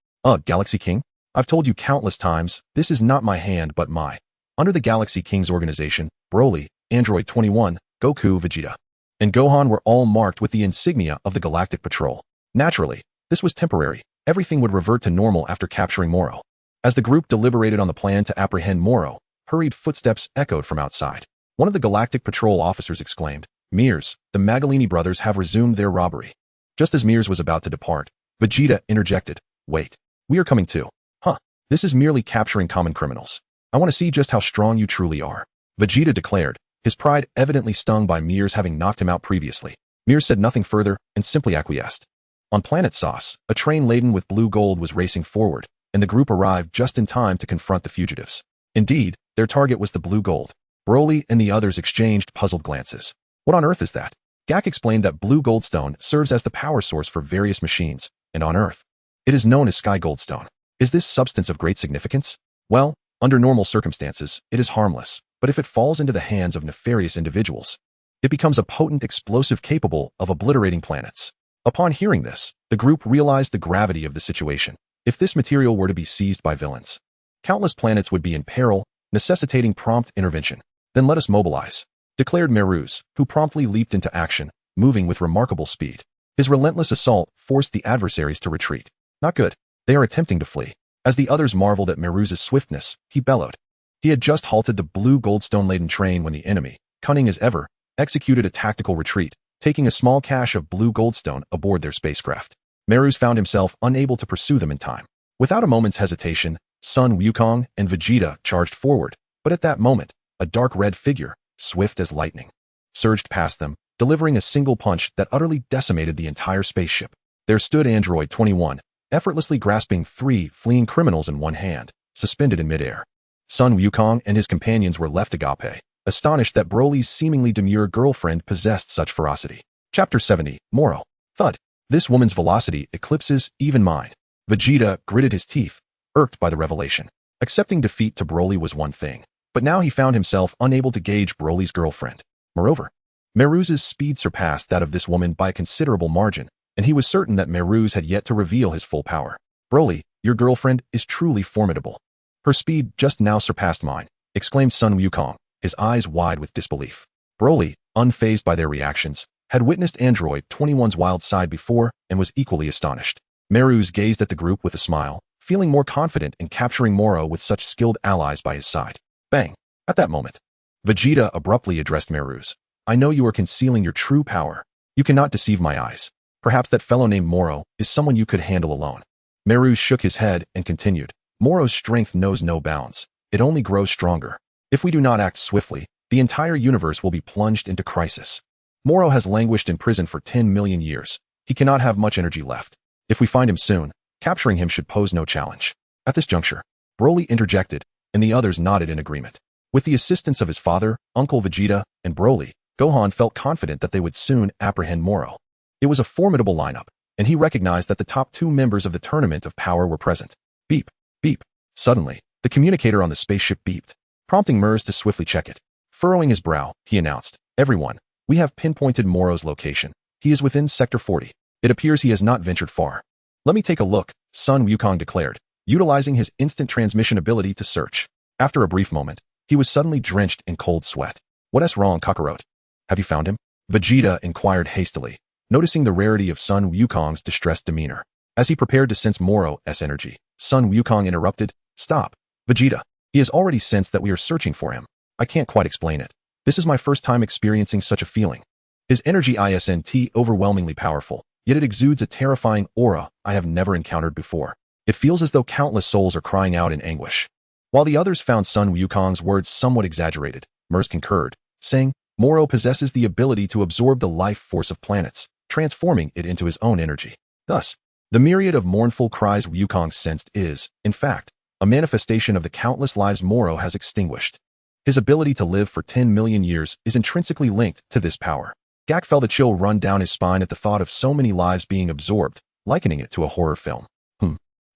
Galaxy King? I've told you countless times, this is not my hand but my. Under the Galaxy King's organization, Broly, Android 21, Goku, Vegeta, and Gohan were all marked with the insignia of the Galactic Patrol. Naturally, this was temporary. Everything would revert to normal after capturing Moro. As the group deliberated on the plan to apprehend Moro, hurried footsteps echoed from outside. One of the Galactic Patrol officers exclaimed, Mears, the Magalini brothers have resumed their robbery. Just as Mears was about to depart, Vegeta interjected, Wait, we are coming too. Huh, this is merely capturing common criminals. I want to see just how strong you truly are. Vegeta declared, his pride evidently stung by Mears having knocked him out previously. Mears said nothing further and simply acquiesced. On Planet Sauce, a train laden with blue gold was racing forward, and the group arrived just in time to confront the fugitives. Indeed, their target was the blue gold. Broly and the others exchanged puzzled glances. What on earth is that? Gak explained that blue goldstone serves as the power source for various machines, and on Earth, it is known as Sky Goldstone. Is this substance of great significance? Well, under normal circumstances, it is harmless, but if it falls into the hands of nefarious individuals, it becomes a potent explosive capable of obliterating planets. Upon hearing this, the group realized the gravity of the situation. If this material were to be seized by villains, countless planets would be in peril, necessitating prompt intervention. Then let us mobilize, declared Meruz, who promptly leaped into action, moving with remarkable speed. His relentless assault forced the adversaries to retreat. Not good. They are attempting to flee. As the others marveled at Meruz's swiftness, he bellowed. He had just halted the blue goldstone-laden train when the enemy, cunning as ever, executed a tactical retreat, taking a small cache of blue goldstone aboard their spacecraft. Meruz found himself unable to pursue them in time. Without a moment's hesitation, Sun Wukong and Vegeta charged forward, but at that moment, a dark red figure, swift as lightning, surged past them, delivering a single punch that utterly decimated the entire spaceship. There stood Android 21, effortlessly grasping 3 fleeing criminals in one hand, suspended in midair. Sun Wukong and his companions were left agape, astonished that Broly's seemingly demure girlfriend possessed such ferocity. Chapter 70, Moro. Thud. This woman's velocity eclipses even mine. Vegeta gritted his teeth, irked by the revelation. Accepting defeat to Broly was one thing, but now he found himself unable to gauge Broly's girlfriend. Moreover, Meruz's speed surpassed that of this woman by a considerable margin, and he was certain that Meruz had yet to reveal his full power. Broly, your girlfriend is truly formidable. Her speed just now surpassed mine, exclaimed Sun Wukong, his eyes wide with disbelief. Broly, unfazed by their reactions, had witnessed Android 21's wild side before and was equally astonished. Meruz gazed at the group with a smile, feeling more confident in capturing Moro with such skilled allies by his side. Bang! At that moment, Vegeta abruptly addressed Meruz. I know you are concealing your true power. You cannot deceive my eyes. Perhaps that fellow named Moro is someone you could handle alone. Meruz shook his head and continued. Moro's strength knows no bounds. It only grows stronger. If we do not act swiftly, the entire universe will be plunged into crisis. Moro has languished in prison for 10 million years. He cannot have much energy left. If we find him soon, capturing him should pose no challenge. At this juncture, Broly interjected, and the others nodded in agreement. With the assistance of his father, Uncle Vegeta, and Broly, Gohan felt confident that they would soon apprehend Moro. It was a formidable lineup, and he recognized that the top 2 members of the Tournament of Power were present. Beep, beep. Suddenly, the communicator on the spaceship beeped, prompting Merz to swiftly check it. Furrowing his brow, he announced, Everyone, we have pinpointed Moro's location. He is within Sector 40. It appears he has not ventured far. Let me take a look, Sun Wukong declared, utilizing his instant transmission ability to search. After a brief moment, he was suddenly drenched in cold sweat. What's wrong, Kakarot? Have you found him? Vegeta inquired hastily, noticing the rarity of Sun Wukong's distressed demeanor. As he prepared to sense Moro's energy, Sun Wukong interrupted. Stop, Vegeta. He has already sensed that we are searching for him. I can't quite explain it. This is my first time experiencing such a feeling. His energy isn't overwhelmingly powerful, yet it exudes a terrifying aura I have never encountered before. It feels as though countless souls are crying out in anguish. While the others found Sun Wukong's words somewhat exaggerated, Mers concurred, saying, Moro possesses the ability to absorb the life force of planets, transforming it into his own energy. Thus, the myriad of mournful cries Wukong sensed is, in fact, a manifestation of the countless lives Moro has extinguished. His ability to live for 10 million years is intrinsically linked to this power. Gak felt a chill run down his spine at the thought of so many lives being absorbed, likening it to a horror film.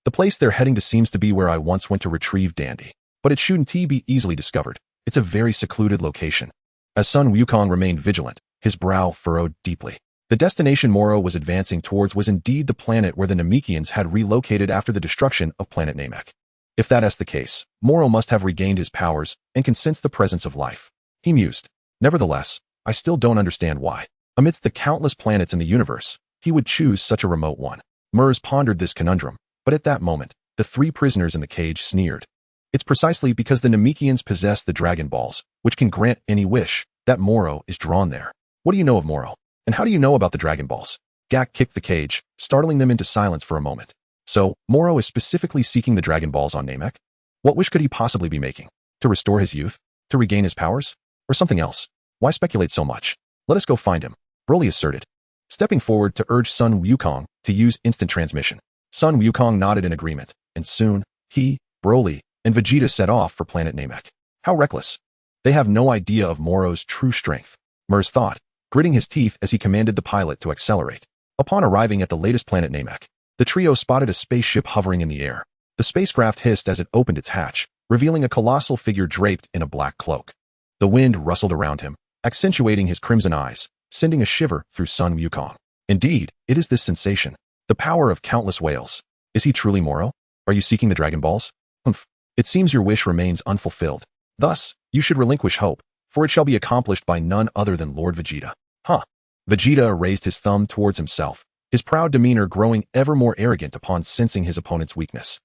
The place they're heading to seems to be where I once went to retrieve Dandy, but it shouldn't be easily discovered. It's a very secluded location. As Sun Wukong remained vigilant, his brow furrowed deeply. The destination Moro was advancing towards was indeed the planet where the Namekians had relocated after the destruction of planet Namek. If that's the case, Moro must have regained his powers and can sense the presence of life. He mused. Nevertheless, I still don't understand why. Amidst the countless planets in the universe, he would choose such a remote one. Mers pondered this conundrum, but at that moment, the three prisoners in the cage sneered. It's precisely because the Namekians possess the Dragon Balls, which can grant any wish, that Moro is drawn there. What do you know of Moro? And how do you know about the Dragon Balls? Gak kicked the cage, startling them into silence for a moment. So, Moro is specifically seeking the Dragon Balls on Namek? What wish could he possibly be making? To restore his youth? To regain his powers? Or something else? Why speculate so much? Let us go find him, Broly asserted, stepping forward to urge Sun Wukong to use instant transmission. Sun Wukong nodded in agreement, and soon, he, Broly, and Vegeta set off for planet Namek. How reckless. They have no idea of Moro's true strength, Mers thought, gritting his teeth as he commanded the pilot to accelerate. Upon arriving at the latest planet Namek, the trio spotted a spaceship hovering in the air. The spacecraft hissed as it opened its hatch, revealing a colossal figure draped in a black cloak. The wind rustled around him, accentuating his crimson eyes, sending a shiver through Sun Wukong. Indeed, it is this sensation. The power of countless whales. Is he truly Moro? Are you seeking the Dragon Balls? It seems your wish remains unfulfilled. Thus, you should relinquish hope, for it shall be accomplished by none other than Lord Vegeta. Vegeta raised his thumb towards himself, his proud demeanor growing ever more arrogant upon sensing his opponent's weakness.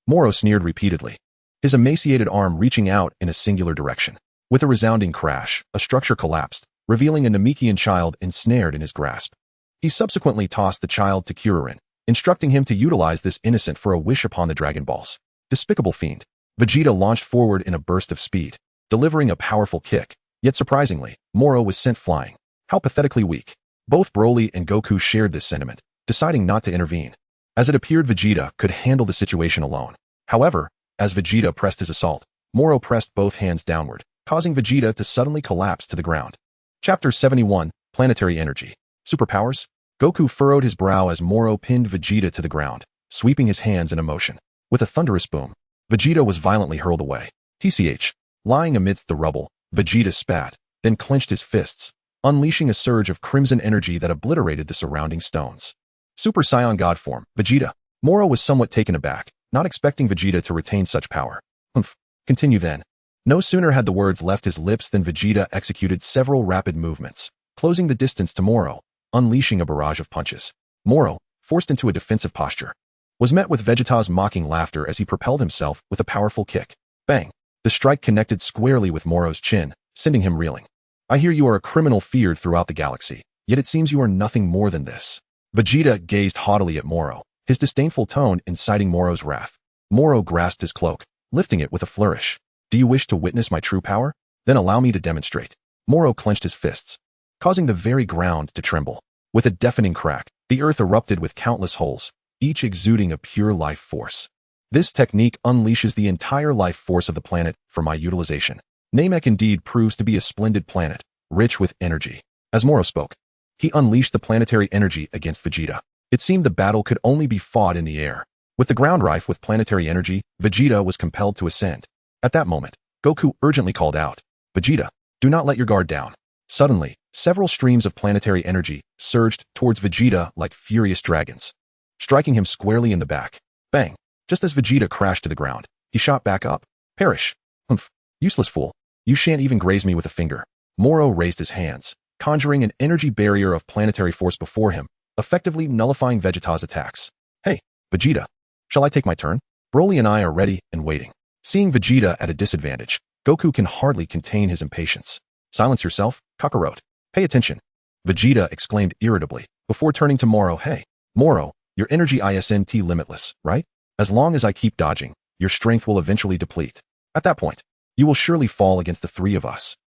Moro sneered repeatedly, his emaciated arm reaching out in a singular direction. With a resounding crash, a structure collapsed, revealing a Namekian child ensnared in his grasp. He subsequently tossed the child to Kuririn, instructing him to utilize this innocent for a wish upon the Dragon Balls. Despicable fiend. Vegeta launched forward in a burst of speed, delivering a powerful kick, yet surprisingly, Moro was sent flying. How pathetically weak. Both Broly and Goku shared this sentiment, deciding not to intervene, as it appeared Vegeta could handle the situation alone. However, as Vegeta pressed his assault, Moro pressed both hands downward, causing Vegeta to suddenly collapse to the ground. Chapter 71, Planetary Energy. Superpowers? Goku furrowed his brow as Moro pinned Vegeta to the ground, sweeping his hands in a motion. With a thunderous boom, Vegeta was violently hurled away. TCH. Lying amidst the rubble, Vegeta spat, then clenched his fists, unleashing a surge of crimson energy that obliterated the surrounding stones. Super Saiyan God form, Vegeta. Moro was somewhat taken aback, not expecting Vegeta to retain such power. Continue then. No sooner had the words left his lips than Vegeta executed several rapid movements, closing the distance to Moro, unleashing a barrage of punches. Moro, forced into a defensive posture, was met with Vegeta's mocking laughter as he propelled himself with a powerful kick. Bang! The strike connected squarely with Moro's chin, sending him reeling. I hear you are a criminal feared throughout the galaxy, yet it seems you are nothing more than this. Vegeta gazed haughtily at Moro, his disdainful tone inciting Moro's wrath. Moro grasped his cloak, lifting it with a flourish. Do you wish to witness my true power? Then allow me to demonstrate. Moro clenched his fists, causing the very ground to tremble. With a deafening crack, the earth erupted with countless holes, each exuding a pure life force. This technique unleashes the entire life force of the planet for my utilization. Namek indeed proves to be a splendid planet, rich with energy. As Moro spoke, he unleashed the planetary energy against Vegeta. It seemed the battle could only be fought in the air. With the ground rife with planetary energy, Vegeta was compelled to ascend. At that moment, Goku urgently called out, Vegeta, do not let your guard down. Suddenly, several streams of planetary energy surged towards Vegeta like furious dragons, striking him squarely in the back. Bang! Just as Vegeta crashed to the ground, he shot back up. Perish. Humph. Useless fool. You shan't even graze me with a finger. Moro raised his hands, conjuring an energy barrier of planetary force before him, effectively nullifying Vegeta's attacks. Hey, Vegeta. Shall I take my turn? Broly and I are ready and waiting. Seeing Vegeta at a disadvantage, Goku can hardly contain his impatience. Silence yourself, Kakarot. Pay attention. Vegeta exclaimed irritably, before turning to Moro. Hey, Moro, your energy isn't limitless, right? As long as I keep dodging, your strength will eventually deplete. At that point, you will surely fall against the three of us.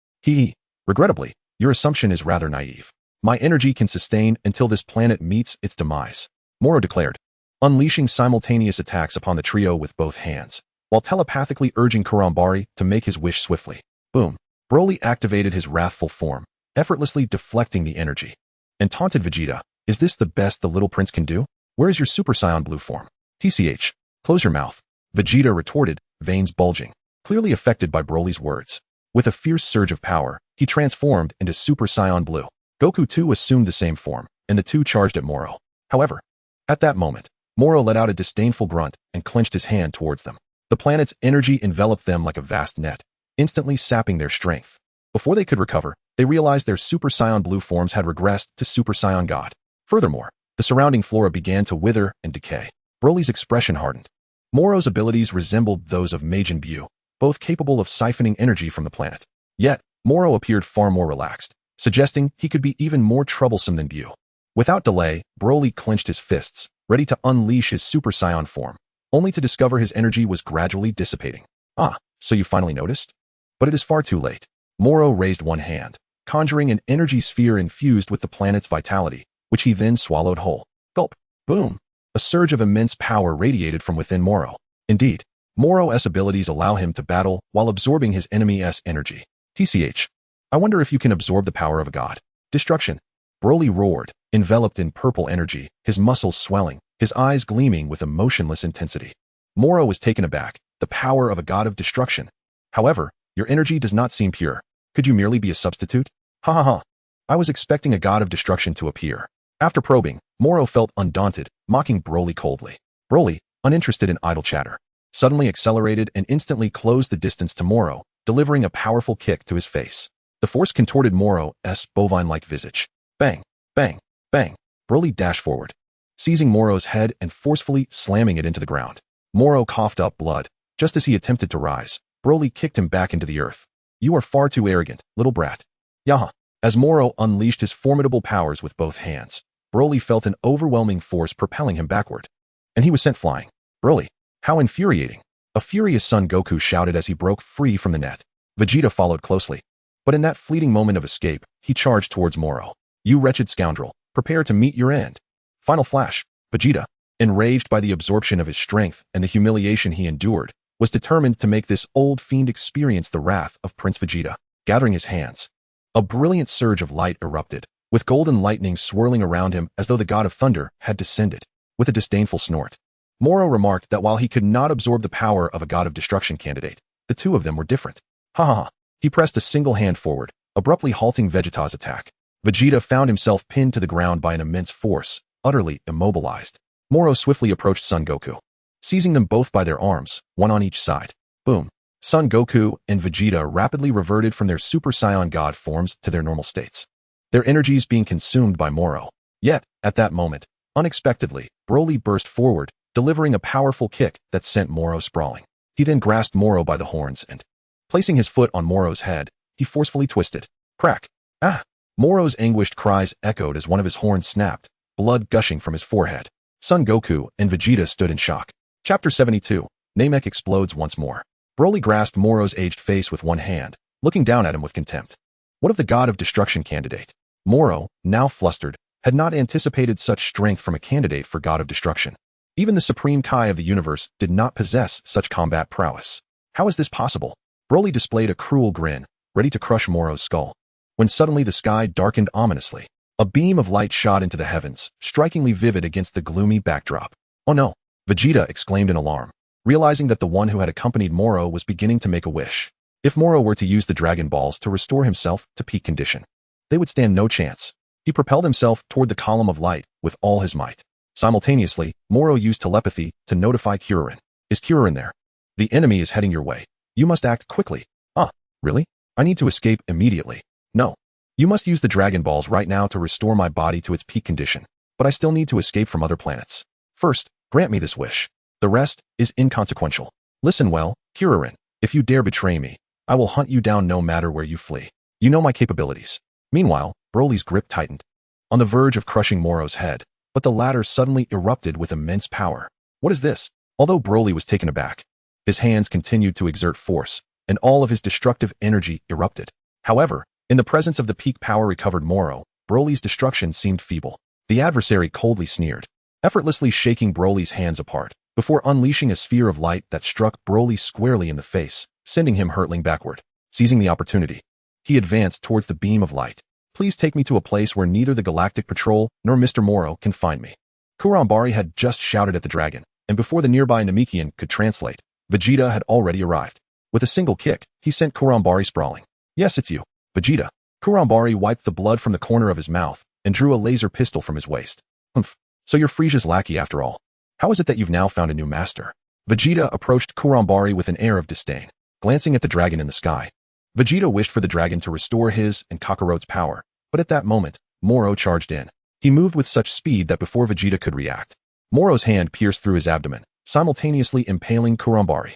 Regrettably, your assumption is rather naive. My energy can sustain until this planet meets its demise, Moro declared, unleashing simultaneous attacks upon the trio with both hands, while telepathically urging Kurambari to make his wish swiftly. Boom. Broly activated his wrathful form, effortlessly deflecting the energy, and taunted Vegeta. Is this the best the little prince can do? Where is your Super Saiyan Blue form? TCH. Close your mouth. Vegeta retorted, veins bulging, clearly affected by Broly's words. With a fierce surge of power, he transformed into Super Saiyan Blue. Goku too assumed the same form, and the two charged at Moro. However, at that moment, Moro let out a disdainful grunt and clenched his hand towards them. The planet's energy enveloped them like a vast net, instantly sapping their strength. Before they could recover, they realized their Super Saiyan Blue forms had regressed to Super Saiyan God. Furthermore, the surrounding flora began to wither and decay. Broly's expression hardened. Moro's abilities resembled those of Majin Buu, both capable of siphoning energy from the planet. Yet, Moro appeared far more relaxed, suggesting he could be even more troublesome than Buu. Without delay, Broly clenched his fists, ready to unleash his Super Saiyan form, only to discover his energy was gradually dissipating. Ah, so you finally noticed? But it is far too late. Moro raised one hand, conjuring an energy sphere infused with the planet's vitality, which he then swallowed whole. Gulp. Boom. A surge of immense power radiated from within Moro. Indeed, Moro's abilities allow him to battle while absorbing his enemy's energy. TCH. I wonder if you can absorb the power of a god. Destruction. Broly roared, enveloped in purple energy, his muscles swelling, his eyes gleaming with emotionless intensity. Moro was taken aback. The power of a god of destruction. However, your energy does not seem pure. Could you merely be a substitute? Ha ha ha. I was expecting a god of destruction to appear. After probing, Moro felt undaunted, mocking Broly coldly. Broly, uninterested in idle chatter, suddenly accelerated and instantly closed the distance to Moro, delivering a powerful kick to his face. The force contorted Moro's bovine-like visage. Bang, bang, bang. Broly dashed forward, seizing Moro's head and forcefully slamming it into the ground. Moro coughed up blood. Just as he attempted to rise, Broly kicked him back into the earth. You are far too arrogant, little brat. Yaha. As Moro unleashed his formidable powers with both hands, Broly felt an overwhelming force propelling him backward. And he was sent flying. Broly, how infuriating. A furious Son Goku shouted as he broke free from the net. Vegeta followed closely. But in that fleeting moment of escape, he charged towards Moro. You wretched scoundrel, prepare to meet your end. Final flash. Vegeta, enraged by the absorption of his strength and the humiliation he endured, was determined to make this old fiend experience the wrath of Prince Vegeta. Gathering his hands, a brilliant surge of light erupted, with golden lightning swirling around him as though the god of thunder had descended. With a disdainful snort, Moro remarked that while he could not absorb the power of a god of destruction candidate, the two of them were different. Ha ha ha. He pressed a single hand forward, abruptly halting Vegeta's attack. Vegeta found himself pinned to the ground by an immense force, utterly immobilized. Moro swiftly approached Son Goku, seizing them both by their arms, one on each side. Boom. Son Goku and Vegeta rapidly reverted from their Super Saiyan God forms to their normal states, their energies being consumed by Moro. Yet, at that moment, unexpectedly, Broly burst forward, delivering a powerful kick that sent Moro sprawling. He then grasped Moro by the horns and, placing his foot on Moro's head, he forcefully twisted. Crack! Ah! Moro's anguished cries echoed as one of his horns snapped, blood gushing from his forehead. Son Goku and Vegeta stood in shock. Chapter 72. Namek explodes once more. Broly grasped Moro's aged face with one hand, looking down at him with contempt. What of the god of destruction candidate? Moro, now flustered, had not anticipated such strength from a candidate for god of destruction. Even the supreme Kai of the universe did not possess such combat prowess. How is this possible? Broly displayed a cruel grin, ready to crush Moro's skull, when suddenly the sky darkened ominously. A beam of light shot into the heavens, strikingly vivid against the gloomy backdrop. Oh no! Vegeta exclaimed in alarm, realizing that the one who had accompanied Moro was beginning to make a wish. If Moro were to use the Dragon Balls to restore himself to peak condition, they would stand no chance. He propelled himself toward the column of light with all his might. Simultaneously, Moro used telepathy to notify Kuririn. Is Kira in there? The enemy is heading your way. You must act quickly. Ah, really? I need to escape immediately. No. You must use the Dragon Balls right now to restore my body to its peak condition. But I still need to escape from other planets. First, grant me this wish. The rest is inconsequential. Listen well, Kiririn. If you dare betray me, I will hunt you down no matter where you flee. You know my capabilities. Meanwhile, Broly's grip tightened, on the verge of crushing Moro's head, but the latter suddenly erupted with immense power. What is this? Although Broly was taken aback, his hands continued to exert force, and all of his destructive energy erupted. However, in the presence of the peak power recovered Moro, Broly's destruction seemed feeble. The adversary coldly sneered, effortlessly shaking Broly's hands apart, before unleashing a sphere of light that struck Broly squarely in the face, sending him hurtling backward. Seizing the opportunity, he advanced towards the beam of light. Please take me to a place where neither the Galactic Patrol nor Mr. Moro can find me. Kurambari had just shouted at the dragon, and before the nearby Namekian could translate, Vegeta had already arrived. With a single kick, he sent Kurambari sprawling. Yes, it's you, Vegeta. Kurambari wiped the blood from the corner of his mouth and drew a laser pistol from his waist. Humph, so you're Frisia's lackey after all. How is it that you've now found a new master? Vegeta approached Kurambari with an air of disdain, glancing at the dragon in the sky. Vegeta wished for the dragon to restore his and Kakarot's power, but at that moment, Moro charged in. He moved with such speed that before Vegeta could react, Moro's hand pierced through his abdomen, simultaneously impaling Kurambari.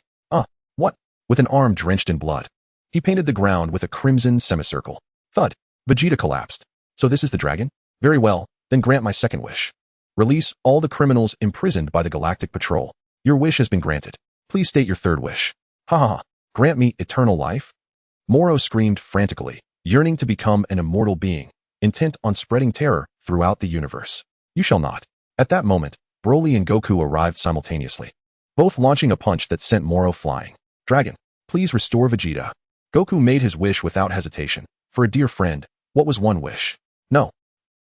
What? With an arm drenched in blood, he painted the ground with a crimson semicircle. Thud. Vegeta collapsed. So this is the dragon? Very well, then grant my second wish. Release all the criminals imprisoned by the Galactic Patrol. Your wish has been granted. Please state your third wish. Ha ha ha. Grant me eternal life? Moro screamed frantically, yearning to become an immortal being, intent on spreading terror throughout the universe. You shall not. At that moment, Broly and Goku arrived simultaneously, both launching a punch that sent Moro flying. Dragon, please restore Vegeta. Goku made his wish without hesitation. For a dear friend, what was one wish? No.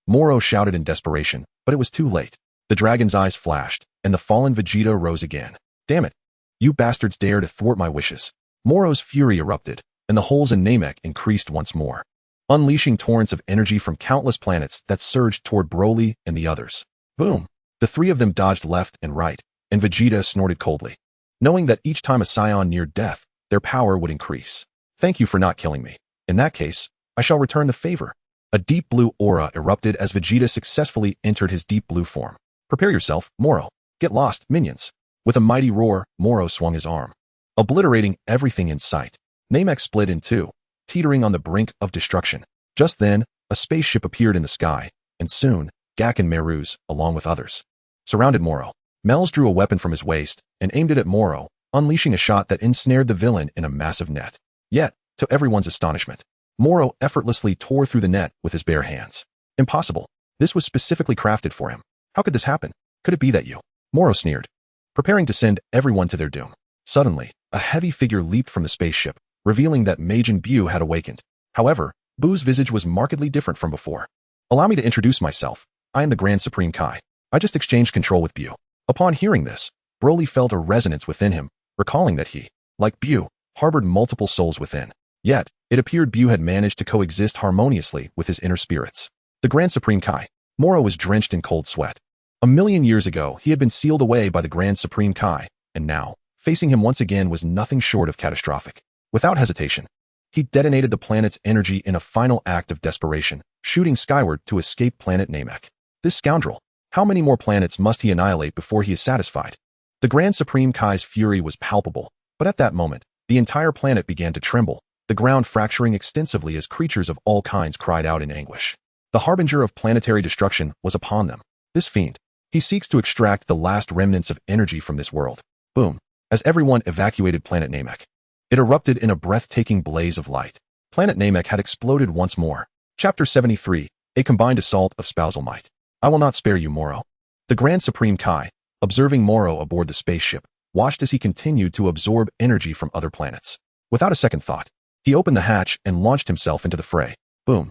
Moro shouted in desperation, but it was too late. The dragon's eyes flashed, and the fallen Vegeta rose again. Damn it. You bastards dare to thwart my wishes. Moro's fury erupted, and the holes in Namek increased once more, unleashing torrents of energy from countless planets that surged toward Broly and the others. Boom! The three of them dodged left and right, and Vegeta snorted coldly, knowing that each time a Saiyan neared death, their power would increase. Thank you for not killing me. In that case, I shall return the favor. A deep blue aura erupted as Vegeta successfully entered his deep blue form. Prepare yourself, Moro. Get lost, minions. With a mighty roar, Moro swung his arm, obliterating everything in sight. Namek split in two, teetering on the brink of destruction. Just then, a spaceship appeared in the sky, and soon, Gak and Meruz, along with others, surrounded Moro. Melz drew a weapon from his waist and aimed it at Moro, unleashing a shot that ensnared the villain in a massive net. Yet, to everyone's astonishment, Moro effortlessly tore through the net with his bare hands. Impossible. This was specifically crafted for him. How could this happen? Could it be that you? Moro sneered, preparing to send everyone to their doom. Suddenly, a heavy figure leaped from the spaceship, revealing that Majin Buu had awakened. However, Buu's visage was markedly different from before. Allow me to introduce myself. I am the Grand Supreme Kai. I just exchanged control with Buu. Upon hearing this, Broly felt a resonance within him, recalling that he, like Buu, harbored multiple souls within. Yet, it appeared Buu had managed to coexist harmoniously with his inner spirits. The Grand Supreme Kai. Moro was drenched in cold sweat. 1,000,000 years ago, he had been sealed away by the Grand Supreme Kai, and now, facing him once again was nothing short of catastrophic. Without hesitation, he detonated the planet's energy in a final act of desperation, shooting skyward to escape planet Namek. This scoundrel. How many more planets must he annihilate before he is satisfied? The Grand Supreme Kai's fury was palpable, but at that moment, the entire planet began to tremble, the ground fracturing extensively as creatures of all kinds cried out in anguish. The harbinger of planetary destruction was upon them. This fiend. He seeks to extract the last remnants of energy from this world. Boom. As everyone evacuated planet Namek, it erupted in a breathtaking blaze of light. Planet Namek had exploded once more. Chapter 73, A Combined Assault of Spousal Might. I will not spare you, Moro. The Grand Supreme Kai, observing Moro aboard the spaceship, watched as he continued to absorb energy from other planets. Without a second thought, he opened the hatch and launched himself into the fray. Boom.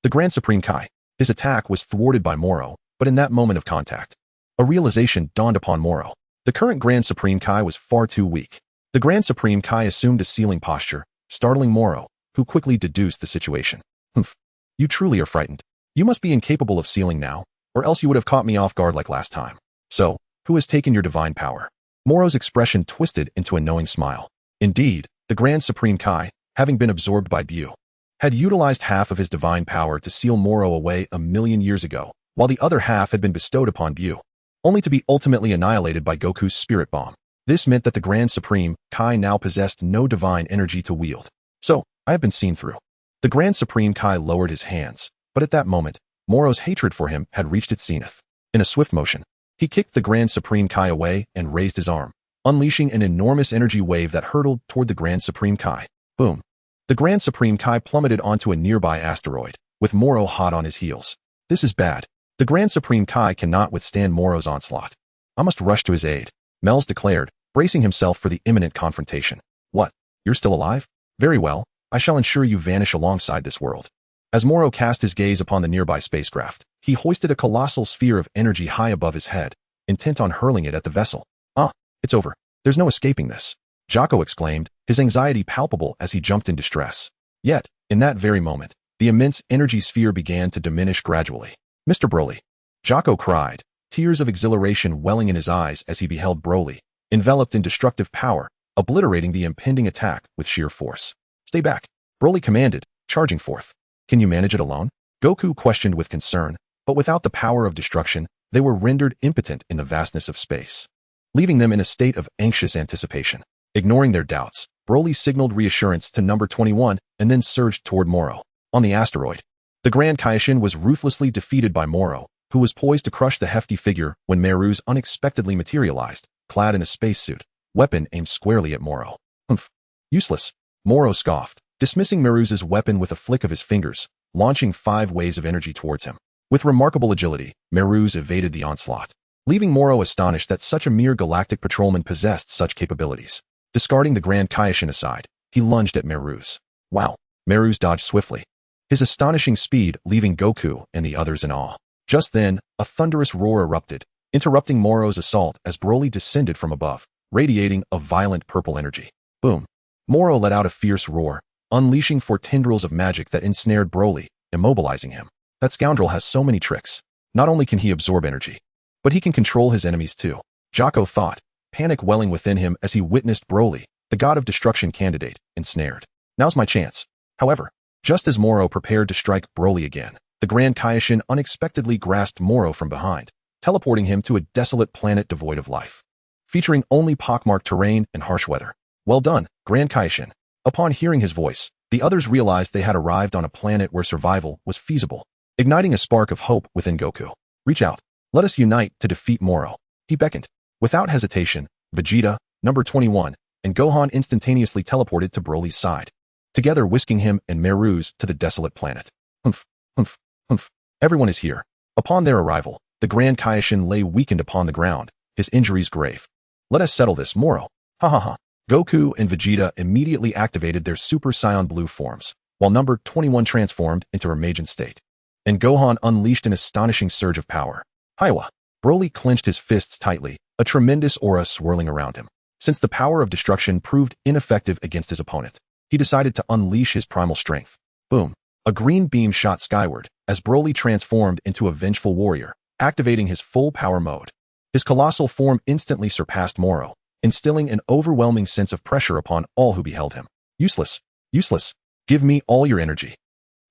The Grand Supreme Kai. His attack was thwarted by Moro, but in that moment of contact, a realization dawned upon Moro. The current Grand Supreme Kai was far too weak. The Grand Supreme Kai assumed a sealing posture, startling Moro, who quickly deduced the situation. Humph. You truly are frightened. You must be incapable of sealing now, or else you would have caught me off guard like last time. So, who has taken your divine power? Moro's expression twisted into a knowing smile. Indeed, the Grand Supreme Kai, having been absorbed by Beerus, had utilized half of his divine power to seal Moro away 1,000,000 years ago, while the other half had been bestowed upon Beerus, only to be ultimately annihilated by Goku's spirit bomb. This meant that the Grand Supreme Kai now possessed no divine energy to wield. So, I have been seen through. The Grand Supreme Kai lowered his hands, but at that moment, Moro's hatred for him had reached its zenith. In a swift motion, he kicked the Grand Supreme Kai away and raised his arm, unleashing an enormous energy wave that hurtled toward the Grand Supreme Kai. Boom. The Grand Supreme Kai plummeted onto a nearby asteroid, with Moro hot on his heels. This is bad. The Grand Supreme Kai cannot withstand Moro's onslaught. I must rush to his aid, Mel's declared, bracing himself for the imminent confrontation. What? You're still alive? Very well, I shall ensure you vanish alongside this world. As Moro cast his gaze upon the nearby spacecraft, he hoisted a colossal sphere of energy high above his head, intent on hurling it at the vessel. Ah, it's over. There's no escaping this, Jocko exclaimed, his anxiety palpable as he jumped in distress. Yet, in that very moment, the immense energy sphere began to diminish gradually. Mr. Broly, Jocko cried, tears of exhilaration welling in his eyes as he beheld Broly, enveloped in destructive power, obliterating the impending attack with sheer force. Stay back, Broly commanded, charging forth. Can you manage it alone? Goku questioned with concern, but without the power of destruction, they were rendered impotent in the vastness of space, leaving them in a state of anxious anticipation. Ignoring their doubts, Broly signaled reassurance to number 21 and then surged toward Moro. On the asteroid, the Grand Kaishin was ruthlessly defeated by Moro, who was poised to crush the hefty figure when Meru's unexpectedly materialized, clad in a spacesuit, weapon aimed squarely at Moro. Humph. Useless, Moro scoffed, dismissing Meru's weapon with a flick of his fingers, launching 5 waves of energy towards him. With remarkable agility, Meru's evaded the onslaught, leaving Moro astonished that such a mere galactic patrolman possessed such capabilities. Discarding the Grand Kaishin aside, he lunged at Meru's. Wow, Meru's dodged swiftly, his astonishing speed leaving Goku and the others in awe. Just then, a thunderous roar erupted, interrupting Moro's assault as Broly descended from above, radiating a violent purple energy. Boom. Moro let out a fierce roar, unleashing 4 tendrils of magic that ensnared Broly, immobilizing him. That scoundrel has so many tricks. Not only can he absorb energy, but he can control his enemies too, Jocko thought, panic welling within him as he witnessed Broly, the god of destruction candidate, ensnared. Now's my chance. However, just as Moro prepared to strike Broly again, the Grand Kaishin unexpectedly grasped Moro from behind, teleporting him to a desolate planet devoid of life, featuring only pockmarked terrain and harsh weather. Well done, Grand Kaishin. Upon hearing his voice, the others realized they had arrived on a planet where survival was feasible, igniting a spark of hope within Goku. Reach out. Let us unite to defeat Moro. He beckoned. Without hesitation, Vegeta, number 21, and Gohan instantaneously teleported to Broly's side, together whisking him and Meru's to the desolate planet. Humph, humph, humph. Everyone is here. Upon their arrival, the Grand Kaishin lay weakened upon the ground, his injuries grave. Let us settle this, Moro. Ha ha ha. Goku and Vegeta immediately activated their Super Saiyan Blue forms, while number 21 transformed into her Majin state. And Gohan unleashed an astonishing surge of power. Hiwa. Broly clenched his fists tightly, a tremendous aura swirling around him. Since the power of destruction proved ineffective against his opponent, he decided to unleash his primal strength. Boom. A green beam shot skyward as Broly transformed into a vengeful warrior, activating his full power mode. His colossal form instantly surpassed Moro, instilling an overwhelming sense of pressure upon all who beheld him. Useless. Useless. Give me all your energy.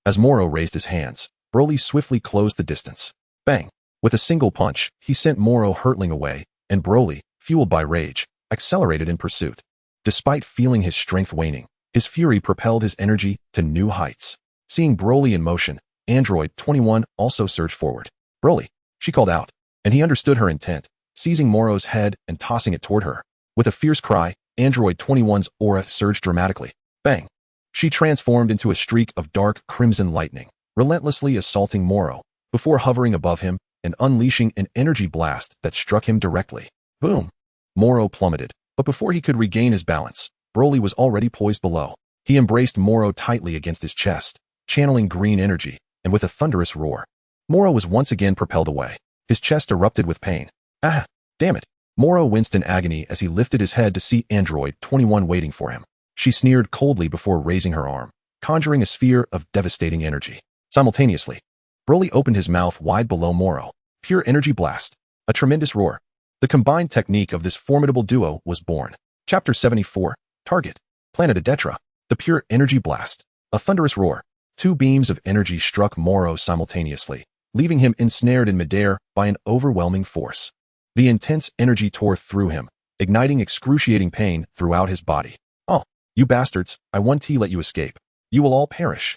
As Moro raised his hands, Broly swiftly closed the distance. Bang. With a single punch, he sent Moro hurtling away, and Broly, fueled by rage, accelerated in pursuit. Despite feeling his strength waning, his fury propelled his energy to new heights. Seeing Broly in motion, Android 21 also surged forward. Broly, she called out, and he understood her intent, seizing Moro's head and tossing it toward her. With a fierce cry, Android 21's aura surged dramatically. Bang! She transformed into a streak of dark crimson lightning, relentlessly assaulting Moro, before hovering above him and unleashing an energy blast that struck him directly. Boom! Moro plummeted, but before he could regain his balance, Broly was already poised below. He embraced Moro tightly against his chest, channeling green energy, and with a thunderous roar, Moro was once again propelled away. His chest erupted with pain. Ah, damn it. Moro winced in agony as he lifted his head to see Android 21 waiting for him. She sneered coldly before raising her arm, conjuring a sphere of devastating energy. Simultaneously, Broly opened his mouth wide below Moro. Pure energy blast. A tremendous roar. The combined technique of this formidable duo was born. Chapter 74, Target, Planet Adetra, the pure energy blast. A thunderous roar. Two beams of energy struck Moro simultaneously, leaving him ensnared in midair by an overwhelming force. The intense energy tore through him, igniting excruciating pain throughout his body. Oh, you bastards, I won't let you escape. You will all perish.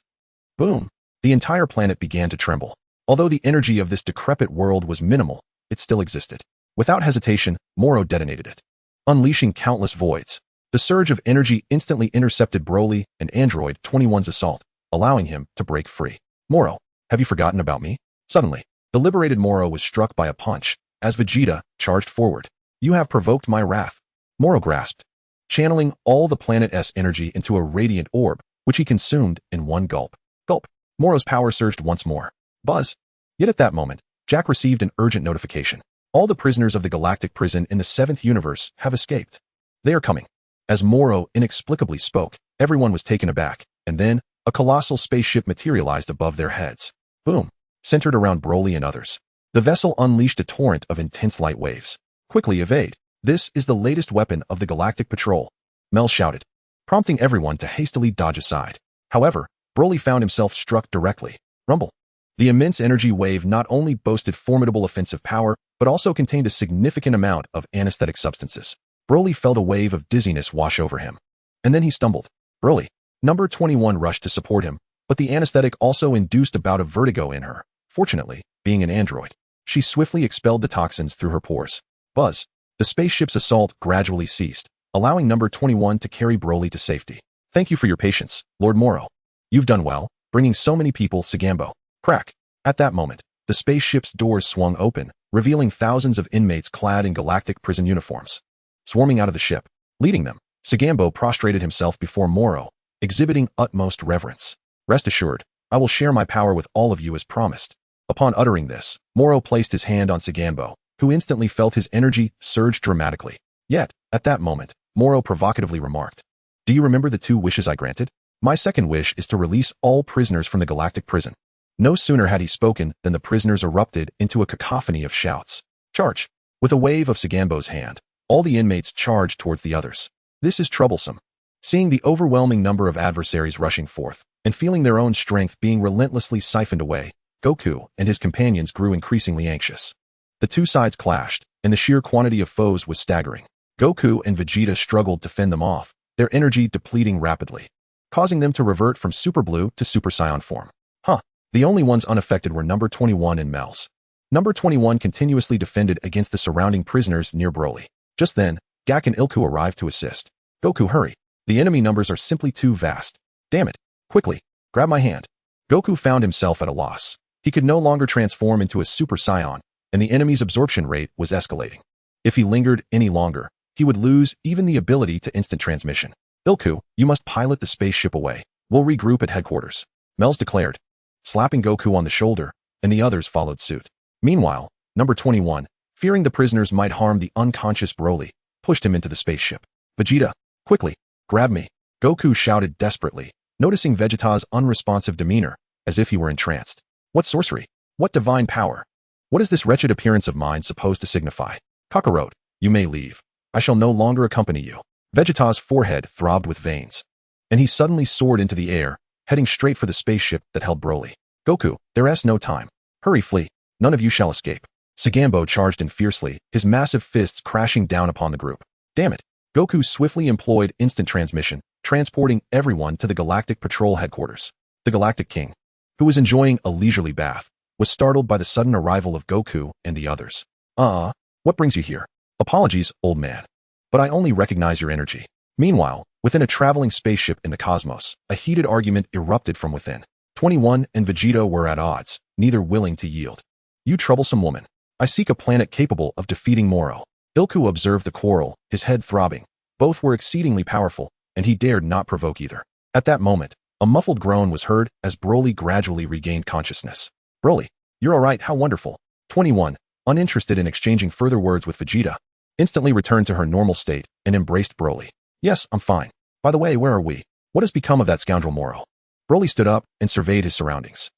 Boom. The entire planet began to tremble. Although the energy of this decrepit world was minimal, it still existed. Without hesitation, Moro detonated it, unleashing countless voids. The surge of energy instantly intercepted Broly and Android 21's assault, allowing him to break free. Moro, have you forgotten about me? Suddenly, the liberated Moro was struck by a punch, as Vegeta charged forward. You have provoked my wrath. Moro grasped, channeling all the planet's energy into a radiant orb, which he consumed in one gulp. Gulp. Moro's power surged once more. Buzz. Yet at that moment, Jack received an urgent notification. All the prisoners of the galactic prison in the 7th universe have escaped. They are coming. As Moro inexplicably spoke, everyone was taken aback, and then a colossal spaceship materialized above their heads. Boom. Centered around Broly and others. The vessel unleashed a torrent of intense light waves. Quickly evade. This is the latest weapon of the Galactic Patrol, Mel shouted, prompting everyone to hastily dodge aside. However, Broly found himself struck directly. Rumble. The immense energy wave not only boasted formidable offensive power, but also contained a significant amount of anesthetic substances. Broly felt a wave of dizziness wash over him. And then he stumbled. Broly. Number 21 rushed to support him, but the anesthetic also induced a bout of vertigo in her. Fortunately, being an android, she swiftly expelled the toxins through her pores. Buzz. The spaceship's assault gradually ceased, allowing number 21 to carry Broly to safety. Thank you for your patience, Lord Moro. You've done well, bringing so many people Sagambo. Crack. At that moment, the spaceship's doors swung open, revealing thousands of inmates clad in galactic prison uniforms. Swarming out of the ship, leading them, Sagambo prostrated himself before Moro, exhibiting utmost reverence. Rest assured, I will share my power with all of you as promised. Upon uttering this, Moro placed his hand on Sagambo, who instantly felt his energy surge dramatically. Yet, at that moment, Moro provocatively remarked, Do you remember the 2 wishes I granted? My second wish is to release all prisoners from the galactic prison. No sooner had he spoken than the prisoners erupted into a cacophony of shouts. Charge! With a wave of Sagambo's hand, all the inmates charged towards the others. This is troublesome. Seeing the overwhelming number of adversaries rushing forth, and feeling their own strength being relentlessly siphoned away, Goku and his companions grew increasingly anxious. The 2 sides clashed, and the sheer quantity of foes was staggering. Goku and Vegeta struggled to fend them off, their energy depleting rapidly, causing them to revert from Super Blue to Super Saiyan form. The only ones unaffected were number 21 and Mel's. Number 21 continuously defended against the surrounding prisoners near Broly. Just then, Gak and Ilku arrived to assist. Goku, hurry. The enemy numbers are simply too vast. Damn it. Quickly, grab my hand. Goku found himself at a loss. He could no longer transform into a Super Saiyan, and the enemy's absorption rate was escalating. If he lingered any longer, he would lose even the ability to instant transmission. Ilku, you must pilot the spaceship away. We'll regroup at headquarters. Mel's declared, slapping Goku on the shoulder, and the others followed suit. Meanwhile, number 21, fearing the prisoners might harm the unconscious Broly, pushed him into the spaceship. Vegeta, quickly, grab me. Goku shouted desperately, noticing Vegeta's unresponsive demeanor, as if he were entranced. What sorcery? What divine power? What is this wretched appearance of mine supposed to signify? Kakarot, you may leave. I shall no longer accompany you. Vegeta's forehead throbbed with veins, and he suddenly soared into the air, heading straight for the spaceship that held Broly. Goku, there's no time. Hurry, flee. None of you shall escape. Sagambo charged in fiercely, his massive fists crashing down upon the group. Damn it. Goku swiftly employed instant transmission, transporting everyone to the Galactic Patrol headquarters. The Galactic King, who was enjoying a leisurely bath, was startled by the sudden arrival of Goku and the others. What brings you here? Apologies, old man, but I only recognize your energy. Meanwhile, within a traveling spaceship in the cosmos, a heated argument erupted from within. 21 and Vegeta were at odds, neither willing to yield. You troublesome woman. I seek a planet capable of defeating Moro. Ilku observed the quarrel, his head throbbing. Both were exceedingly powerful, and he dared not provoke either. At that moment, a muffled groan was heard as Broly gradually regained consciousness. Broly, you're alright, how wonderful. 21, uninterested in exchanging further words with Vegeta, instantly returned to her normal state and embraced Broly. Yes, I'm fine. By the way, where are we? What has become of that scoundrel Moro? Broly stood up and surveyed his surroundings.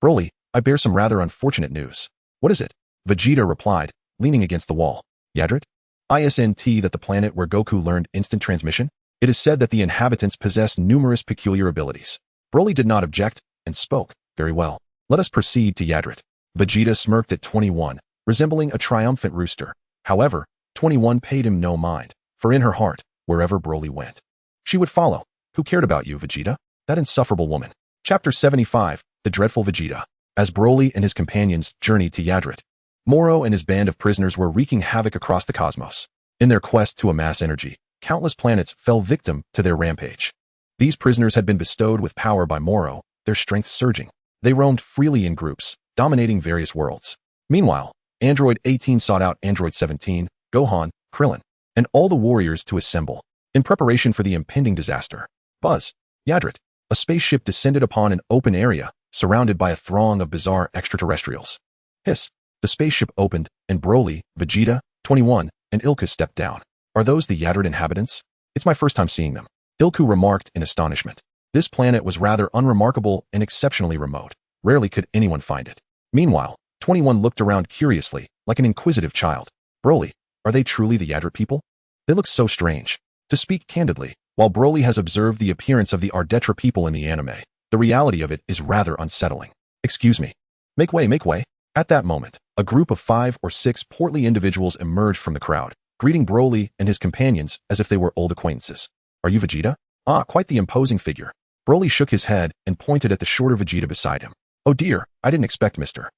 Broly, I bear some rather unfortunate news. What is it? Vegeta replied, leaning against the wall. Yadrit? Isn't that the planet where Goku learned instant transmission? It is said that the inhabitants possess numerous peculiar abilities. Broly did not object and spoke. Very well. Let us proceed to Yadrit. Vegeta smirked at 21, resembling a triumphant rooster. However, 21 paid him no mind, for in her heart, wherever Broly went, she would follow. Who cared about you, Vegeta? That insufferable woman. Chapter 75, The Dreadful Vegeta. As Broly and his companions journeyed to Yadrit, Moro and his band of prisoners were wreaking havoc across the cosmos. In their quest to amass energy, countless planets fell victim to their rampage. These prisoners had been bestowed with power by Moro, their strength surging. They roamed freely in groups, dominating various worlds. Meanwhile, Android 18 sought out Android 17, Gohan, Krillin, and all the warriors to assemble, in preparation for the impending disaster. Buzz. Yadrit. A spaceship descended upon an open area, surrounded by a throng of bizarre extraterrestrials. Hiss. The spaceship opened, and Broly, Vegeta, 21, and Ilka stepped down. Are those the Yadrit inhabitants? It's my first time seeing them. Ilku remarked in astonishment. This planet was rather unremarkable and exceptionally remote. Rarely could anyone find it. Meanwhile, 21 looked around curiously, like an inquisitive child. Broly, are they truly the Yadrit people? They look so strange. To speak candidly, while Broly has observed the appearance of the Ardetra people in the anime, the reality of it is rather unsettling. Excuse me. Make way, make way. At that moment, a group of 5 or 6 portly individuals emerged from the crowd, greeting Broly and his companions as if they were old acquaintances. Are you Vegeta? Ah, quite the imposing figure. Broly shook his head and pointed at the shorter Vegeta beside him. Oh dear, I didn't expect Mr.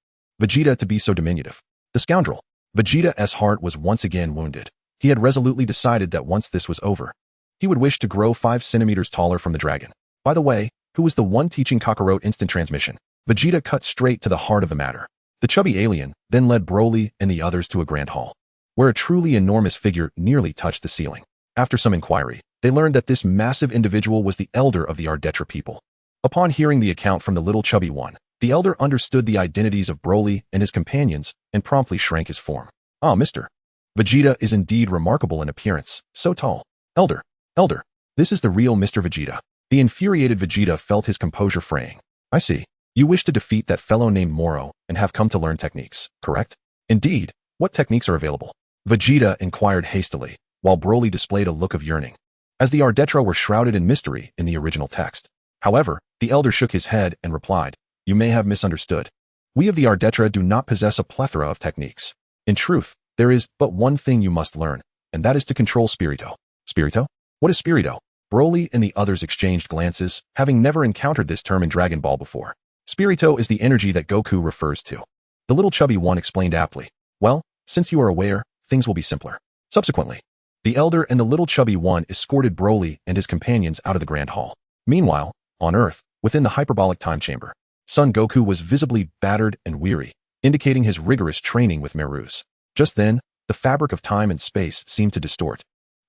Vegeta to be so diminutive. The scoundrel. Vegeta's heart was once again wounded. He had resolutely decided that once this was over, he would wish to grow 5 centimeters taller from the dragon. By the way, who was the one teaching Kakarot instant transmission? Vegeta cut straight to the heart of the matter. The chubby alien then led Broly and the others to a grand hall, where a truly enormous figure nearly touched the ceiling. After some inquiry, they learned that this massive individual was the elder of the Ardetra people. Upon hearing the account from the little chubby one, the elder understood the identities of Broly and his companions and promptly shrank his form. Ah, Mr. Vegeta is indeed remarkable in appearance, so tall. Elder, this is the real Mr. Vegeta. The infuriated Vegeta felt his composure fraying. I see. You wish to defeat that fellow named Moro and have come to learn techniques, correct? Indeed. What techniques are available? Vegeta inquired hastily, while Broly displayed a look of yearning, as the Ardetra were shrouded in mystery in the original text. However, the elder shook his head and replied, You may have misunderstood. We of the Ardetra do not possess a plethora of techniques. In truth, there is but one thing you must learn, and that is to control Spirito. Spirito? What is Spirito? Broly and the others exchanged glances, having never encountered this term in Dragon Ball before. Spirito is the energy that Goku refers to. The little chubby one explained aptly. Well, since you are aware, things will be simpler. Subsequently, the elder and the little chubby one escorted Broly and his companions out of the grand hall. Meanwhile, on Earth, within the hyperbolic time chamber, Son Goku was visibly battered and weary, indicating his rigorous training with Merus. Just then, the fabric of time and space seemed to distort,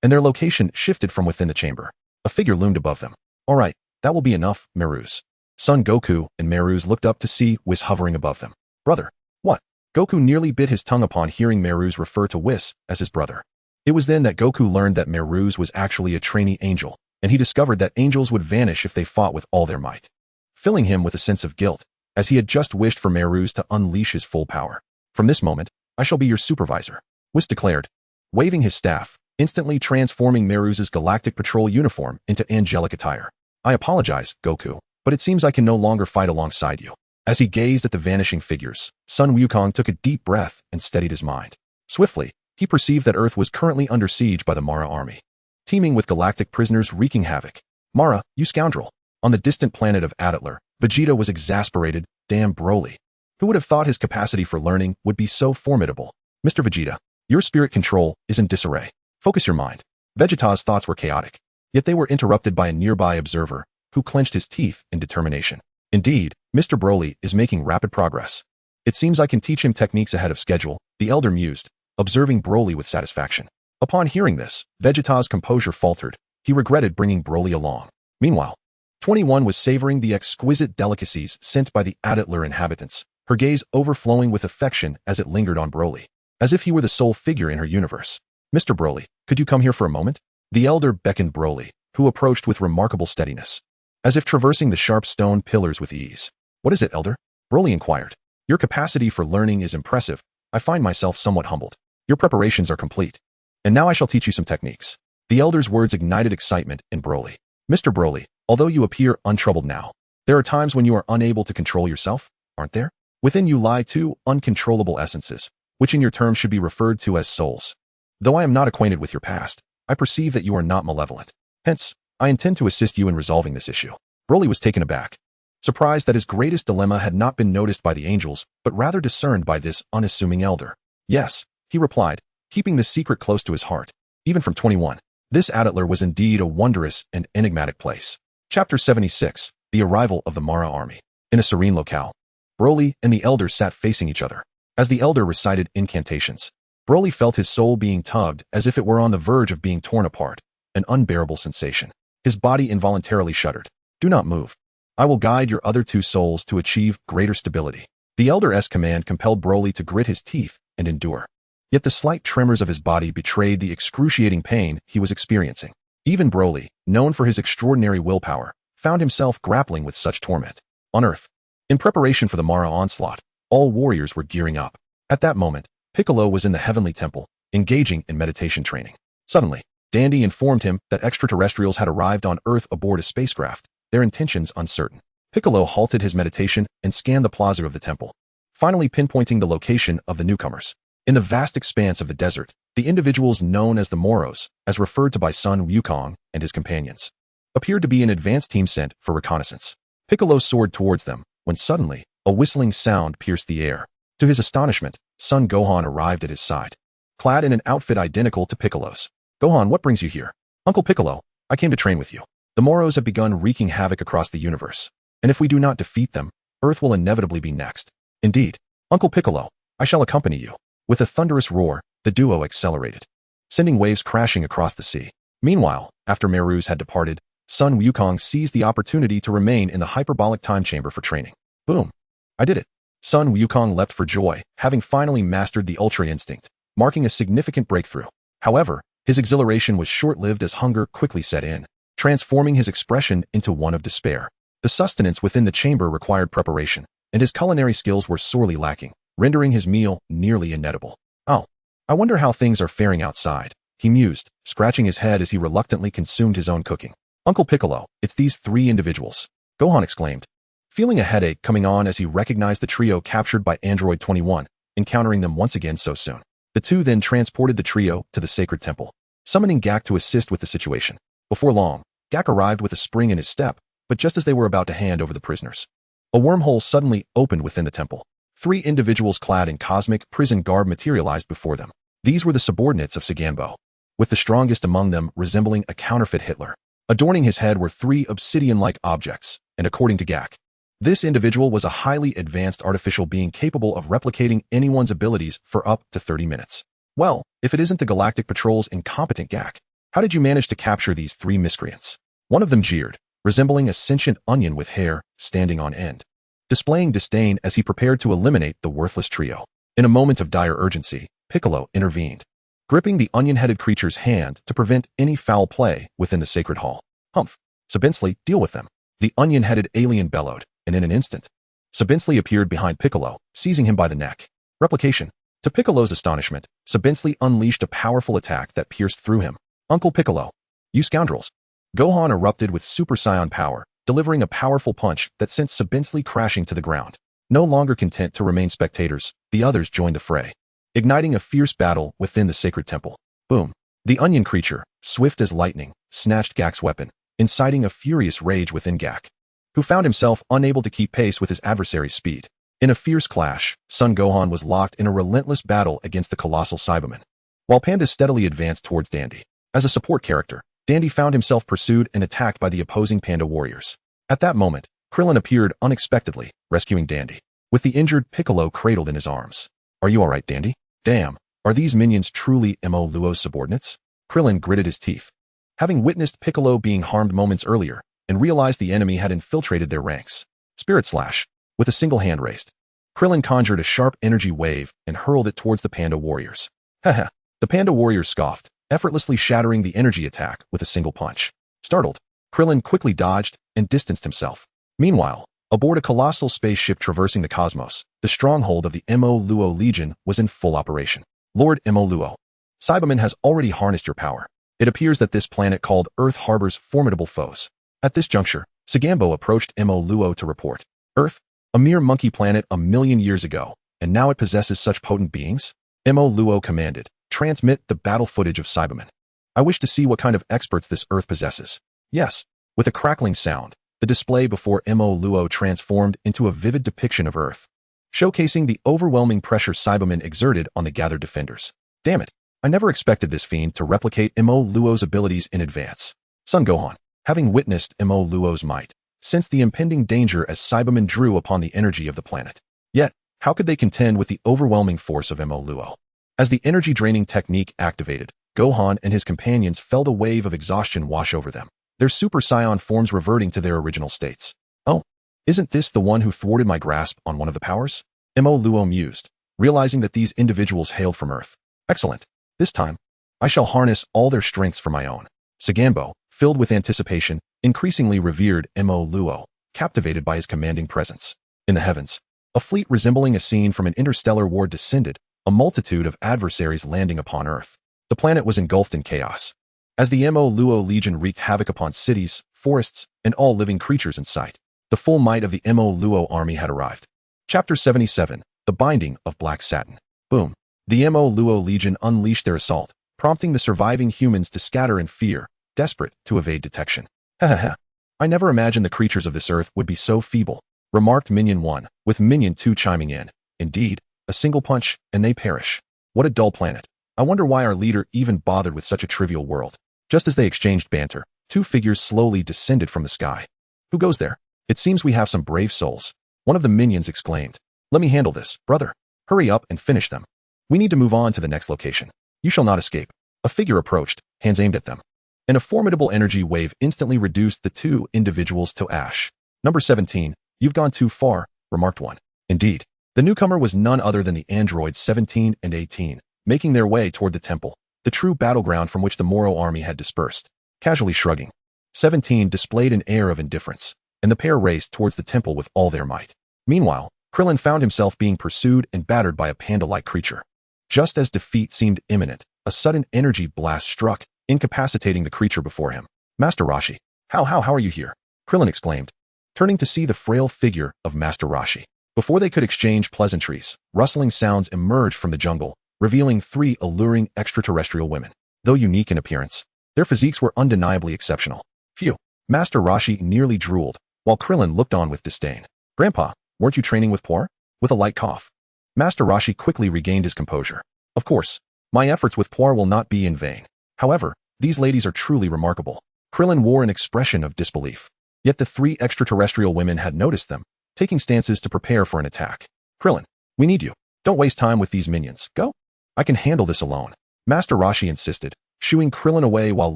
and their location shifted from within the chamber. A figure loomed above them. All right, that will be enough, Merus. Son Goku and Merus looked up to see Whis hovering above them. Brother. What? Goku nearly bit his tongue upon hearing Merus refer to Whis as his brother. It was then that Goku learned that Merus was actually a trainee angel, and he discovered that angels would vanish if they fought with all their might, filling him with a sense of guilt, as he had just wished for Merus to unleash his full power. From this moment, I shall be your supervisor, Whis declared, waving his staff, instantly transforming Merus's galactic patrol uniform into angelic attire. I apologize, Goku, but it seems I can no longer fight alongside you. As he gazed at the vanishing figures, Sun Wukong took a deep breath and steadied his mind. Swiftly, he perceived that Earth was currently under siege by the Mara army, teeming with galactic prisoners wreaking havoc. Mara, you scoundrel. On the distant planet of Aditler, Vegeta was exasperated. Damn Broly. Who would have thought his capacity for learning would be so formidable? Mr. Vegeta, your spirit control is in disarray. Focus your mind. Vegeta's thoughts were chaotic, yet they were interrupted by a nearby observer, who clenched his teeth in determination. Indeed, Mr. Broly is making rapid progress. It seems I can teach him techniques ahead of schedule, the elder mused, observing Broly with satisfaction. Upon hearing this, Vegeta's composure faltered. He regretted bringing Broly along. Meanwhile, 21 was savoring the exquisite delicacies sent by the Aditler inhabitants, her gaze overflowing with affection as it lingered on Broly, as if he were the sole figure in her universe. Mr. Broly, could you come here for a moment? The elder beckoned Broly, who approached with remarkable steadiness, as if traversing the sharp stone pillars with ease. What is it, elder? Broly inquired. Your capacity for learning is impressive. I find myself somewhat humbled. Your preparations are complete. And now I shall teach you some techniques. The elder's words ignited excitement in Broly. Mr. Broly, although you appear untroubled now, there are times when you are unable to control yourself, aren't there? Within you lie two uncontrollable essences, which in your terms should be referred to as souls. Though I am not acquainted with your past, I perceive that you are not malevolent. Hence, I intend to assist you in resolving this issue. Broly was taken aback, surprised that his greatest dilemma had not been noticed by the angels, but rather discerned by this unassuming elder. Yes, he replied, keeping the secret close to his heart. Even from 21, this Aditler was indeed a wondrous and enigmatic place. Chapter 76, The Arrival of the Mara Army. In a serene locale, Broly and the elder sat facing each other. As the elder recited incantations, Broly felt his soul being tugged as if it were on the verge of being torn apart, an unbearable sensation. His body involuntarily shuddered. Do not move. I will guide your other two souls to achieve greater stability. The elder's command compelled Broly to grit his teeth and endure. Yet the slight tremors of his body betrayed the excruciating pain he was experiencing. Even Broly, known for his extraordinary willpower, found himself grappling with such torment. On Earth, in preparation for the Mara onslaught, all warriors were gearing up. At that moment, Piccolo was in the Heavenly Temple, engaging in meditation training. Suddenly, Dandy informed him that extraterrestrials had arrived on Earth aboard a spacecraft, their intentions uncertain. Piccolo halted his meditation and scanned the plaza of the temple, finally pinpointing the location of the newcomers. In the vast expanse of the desert, the individuals known as the Moros, as referred to by Sun Wukong and his companions, appeared to be an advance team sent for reconnaissance. Piccolo soared towards them, when suddenly, a whistling sound pierced the air. To his astonishment, Son Gohan arrived at his side, clad in an outfit identical to Piccolo's. Gohan, what brings you here? Uncle Piccolo, I came to train with you. The Moros have begun wreaking havoc across the universe, and if we do not defeat them, Earth will inevitably be next. Indeed, Uncle Piccolo, I shall accompany you. With a thunderous roar, the duo accelerated, sending waves crashing across the sea. Meanwhile, after Merus had departed, Sun Wukong seized the opportunity to remain in the hyperbolic time chamber for training. Boom! I did it. Sun Wukong leapt for joy, having finally mastered the Ultra Instinct, marking a significant breakthrough. However, his exhilaration was short-lived as hunger quickly set in, transforming his expression into one of despair. The sustenance within the chamber required preparation, and his culinary skills were sorely lacking, rendering his meal nearly inedible. Oh, I wonder how things are faring outside, he mused, scratching his head as he reluctantly consumed his own cooking. Uncle Piccolo, it's these three individuals, Gohan exclaimed, feeling a headache coming on as he recognized the trio captured by Android 21, encountering them once again so soon. The two then transported the trio to the sacred temple, summoning Gak to assist with the situation. Before long, Gak arrived with a spring in his step, but just as they were about to hand over the prisoners, a wormhole suddenly opened within the temple. Three individuals clad in cosmic prison garb materialized before them. These were the subordinates of Saganbo, with the strongest among them resembling a counterfeit Hitler. Adorning his head were three obsidian-like objects, and according to Gak, this individual was a highly advanced artificial being capable of replicating anyone's abilities for up to 30 minutes. Well, if it isn't the Galactic Patrol's incompetent Gak, how did you manage to capture these three miscreants? One of them jeered, resembling a sentient onion with hair standing on end, displaying disdain as he prepared to eliminate the worthless trio. In a moment of dire urgency, Piccolo intervened, gripping the onion-headed creature's hand to prevent any foul play within the sacred hall. Humph! Sabinsley, deal with them. The onion-headed alien bellowed, and in an instant, Sabinsley appeared behind Piccolo, seizing him by the neck. Replication. To Piccolo's astonishment, Sabinsley unleashed a powerful attack that pierced through him. Uncle Piccolo, you scoundrels! Gohan erupted with Super Saiyan power, delivering a powerful punch that sent Sabinsley crashing to the ground. No longer content to remain spectators, the others joined the fray, igniting a fierce battle within the sacred temple. Boom! The onion creature, swift as lightning, snatched Gak's weapon, inciting a furious rage within Gak, who found himself unable to keep pace with his adversary's speed. In a fierce clash, Son Gohan was locked in a relentless battle against the colossal Cyberman, while Panda steadily advanced towards Dandy. As a support character, Dandy found himself pursued and attacked by the opposing Panda warriors. At that moment, Krillin appeared unexpectedly, rescuing Dandy, with the injured Piccolo cradled in his arms. Are you alright, Dandy? Damn, are these minions truly Mo Luo's subordinates? Krillin gritted his teeth, having witnessed Piccolo being harmed moments earlier, and realized the enemy had infiltrated their ranks. Spirit Slash. With a single hand raised, Krillin conjured a sharp energy wave and hurled it towards the Panda warriors. Haha. The Panda warriors scoffed, effortlessly shattering the energy attack with a single punch. Startled, Krillin quickly dodged and distanced himself. Meanwhile, aboard a colossal spaceship traversing the cosmos, the stronghold of the Mo Luo Legion was in full operation. Lord Luo, Cyberman has already harnessed your power. It appears that this planet called Earth harbors formidable foes. At this juncture, Sagambo approached Luo to report. Earth? A mere monkey planet a million years ago, and now it possesses such potent beings? Luo commanded. Transmit the battle footage of Cyberman. I wish to see what kind of experts this Earth possesses. Yes. With a crackling sound, the display before Luo transformed into a vivid depiction of Earth, showcasing the overwhelming pressure Cyberman exerted on the gathered defenders. Damn it. I never expected this fiend to replicate Luo's abilities in advance. Son Gohan, having witnessed Luo's might, sensed the impending danger as Cyberman drew upon the energy of the planet. Yet, how could they contend with the overwhelming force of Luo? As the energy-draining technique activated, Gohan and his companions felt a wave of exhaustion wash over them, their Super Saiyan forms reverting to their original states. Oh, isn't this the one who thwarted my grasp on one of the powers? Luo mused, realizing that these individuals hailed from Earth. Excellent. This time, I shall harness all their strengths for my own. Sagambo, filled with anticipation, increasingly revered Luo, captivated by his commanding presence. In the heavens, a fleet resembling a scene from an interstellar war descended, a multitude of adversaries landing upon Earth. The planet was engulfed in chaos, as the Luo Legion wreaked havoc upon cities, forests, and all living creatures in sight. The full might of the Luo army had arrived. Chapter 77, The Binding of Black Satin. Boom. The Luo Legion unleashed their assault, prompting the surviving humans to scatter in fear, desperate to evade detection. Hahaha. I never imagined the creatures of this Earth would be so feeble, remarked Minion 1, with Minion 2 chiming in. Indeed, a single punch, and they perish. What a dull planet. I wonder why our leader even bothered with such a trivial world. Just as they exchanged banter, two figures slowly descended from the sky. Who goes there? It seems we have some brave souls. One of the minions exclaimed. Let me handle this, brother. Hurry up and finish them. We need to move on to the next location. You shall not escape. A figure approached, hands aimed at them. And a formidable energy wave instantly reduced the two individuals to ash. Number 17, you've gone too far, remarked one. Indeed. The newcomer was none other than the androids 17 and 18, making their way toward the temple, the true battleground from which the Moro army had dispersed. Casually shrugging, 17 displayed an air of indifference, and the pair raced towards the temple with all their might. Meanwhile, Krillin found himself being pursued and battered by a panda-like creature. Just as defeat seemed imminent, a sudden energy blast struck, incapacitating the creature before him. Master Roshi, how are you here? Krillin exclaimed, turning to see the frail figure of Master Roshi. Before they could exchange pleasantries, rustling sounds emerged from the jungle, revealing three alluring extraterrestrial women. Though unique in appearance, their physiques were undeniably exceptional. Phew. Master Roshi nearly drooled, while Krillin looked on with disdain. Grandpa, weren't you training with Poir? With a light cough. Master Roshi quickly regained his composure. Of course, my efforts with Poir will not be in vain. However, these ladies are truly remarkable. Krillin wore an expression of disbelief. Yet the three extraterrestrial women had noticed them, taking stances to prepare for an attack. Krillin, we need you. Don't waste time with these minions. Go. I can handle this alone. Master Roshi insisted, shooing Krillin away while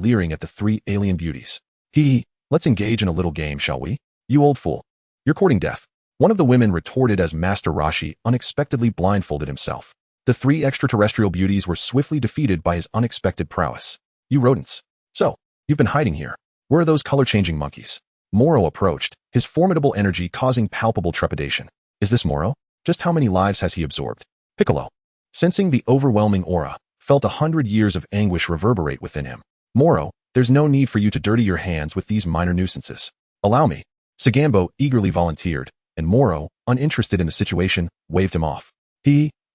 leering at the three alien beauties. Hee, let's engage in a little game, shall we? You old fool. You're courting death. One of the women retorted as Master Roshi unexpectedly blindfolded himself. The three extraterrestrial beauties were swiftly defeated by his unexpected prowess. You rodents. So, you've been hiding here. Where are those color-changing monkeys? Moro approached, his formidable energy causing palpable trepidation. Is this Moro? Just how many lives has he absorbed? Piccolo, sensing the overwhelming aura, felt 100 years of anguish reverberate within him. Moro, there's no need for you to dirty your hands with these minor nuisances. Allow me. Sagambo eagerly volunteered, and Moro, uninterested in the situation, waved him off.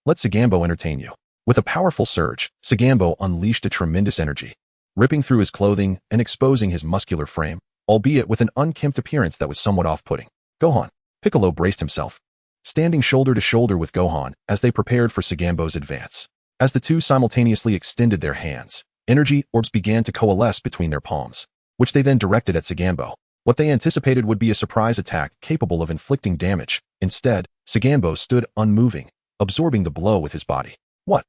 Let Sagambo entertain you. With a powerful surge, Sagambo unleashed a tremendous energy, ripping through his clothing and exposing his muscular frame, albeit with an unkempt appearance that was somewhat off-putting. Gohan. Piccolo braced himself, standing shoulder to shoulder with Gohan as they prepared for Sagambo's advance. As the two simultaneously extended their hands, energy orbs began to coalesce between their palms, which they then directed at Sagambo. What they anticipated would be a surprise attack capable of inflicting damage. Instead, Sagambo stood unmoving, absorbing the blow with his body. What?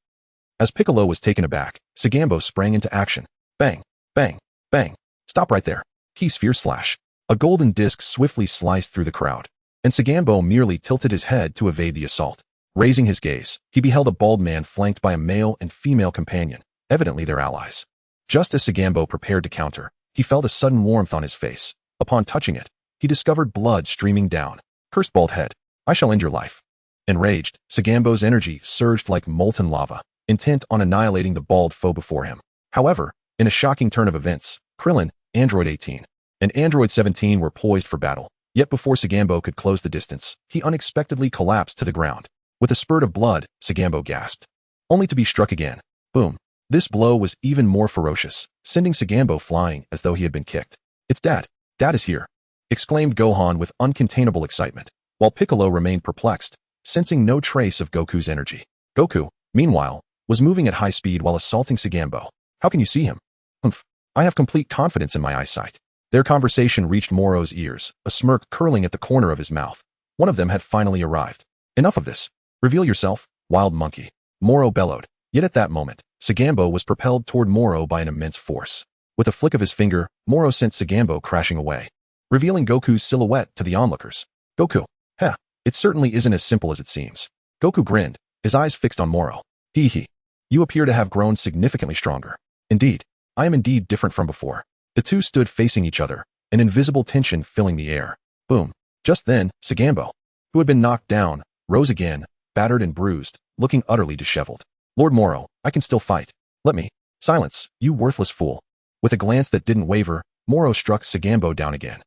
As Piccolo was taken aback, Sagambo sprang into action. Bang, bang, bang. Stop right there. Key sphere slash. A golden disc swiftly sliced through the crowd, and Sagambo merely tilted his head to evade the assault. Raising his gaze, he beheld a bald man flanked by a male and female companion, evidently their allies. Just as Sagambo prepared to counter, he felt a sudden warmth on his face. Upon touching it, he discovered blood streaming down. Cursed bald head, I shall end your life. Enraged, Sagambo's energy surged like molten lava, intent on annihilating the bald foe before him. However, in a shocking turn of events, Krillin, Android 18, and Android 17 were poised for battle. Yet before Sagambo could close the distance, he unexpectedly collapsed to the ground. With a spurt of blood, Sagambo gasped, only to be struck again. Boom. This blow was even more ferocious, sending Sagambo flying as though he had been kicked. "It's Dad. Dad is here," exclaimed Gohan with uncontainable excitement, while Piccolo remained perplexed, sensing no trace of Goku's energy. Goku, meanwhile, was moving at high speed while assaulting Sagambo. "How can you see him?" "Humph. I have complete confidence in my eyesight." Their conversation reached Moro's ears, a smirk curling at the corner of his mouth. One of them had finally arrived. "Enough of this. Reveal yourself, wild monkey," Moro bellowed. Yet at that moment, Sagambo was propelled toward Moro by an immense force. With a flick of his finger, Moro sent Sagambo crashing away, revealing Goku's silhouette to the onlookers. "Goku. Heh, it certainly isn't as simple as it seems." Goku grinned, his eyes fixed on Moro. Hee hee. "You appear to have grown significantly stronger." "Indeed. I am indeed different from before." The two stood facing each other, an invisible tension filling the air. Boom. Just then, Sagambo, who had been knocked down, rose again, battered and bruised, looking utterly disheveled. "Lord Moro, I can still fight. Let me." "Silence, you worthless fool." With a glance that didn't waver, Moro struck Sagambo down again.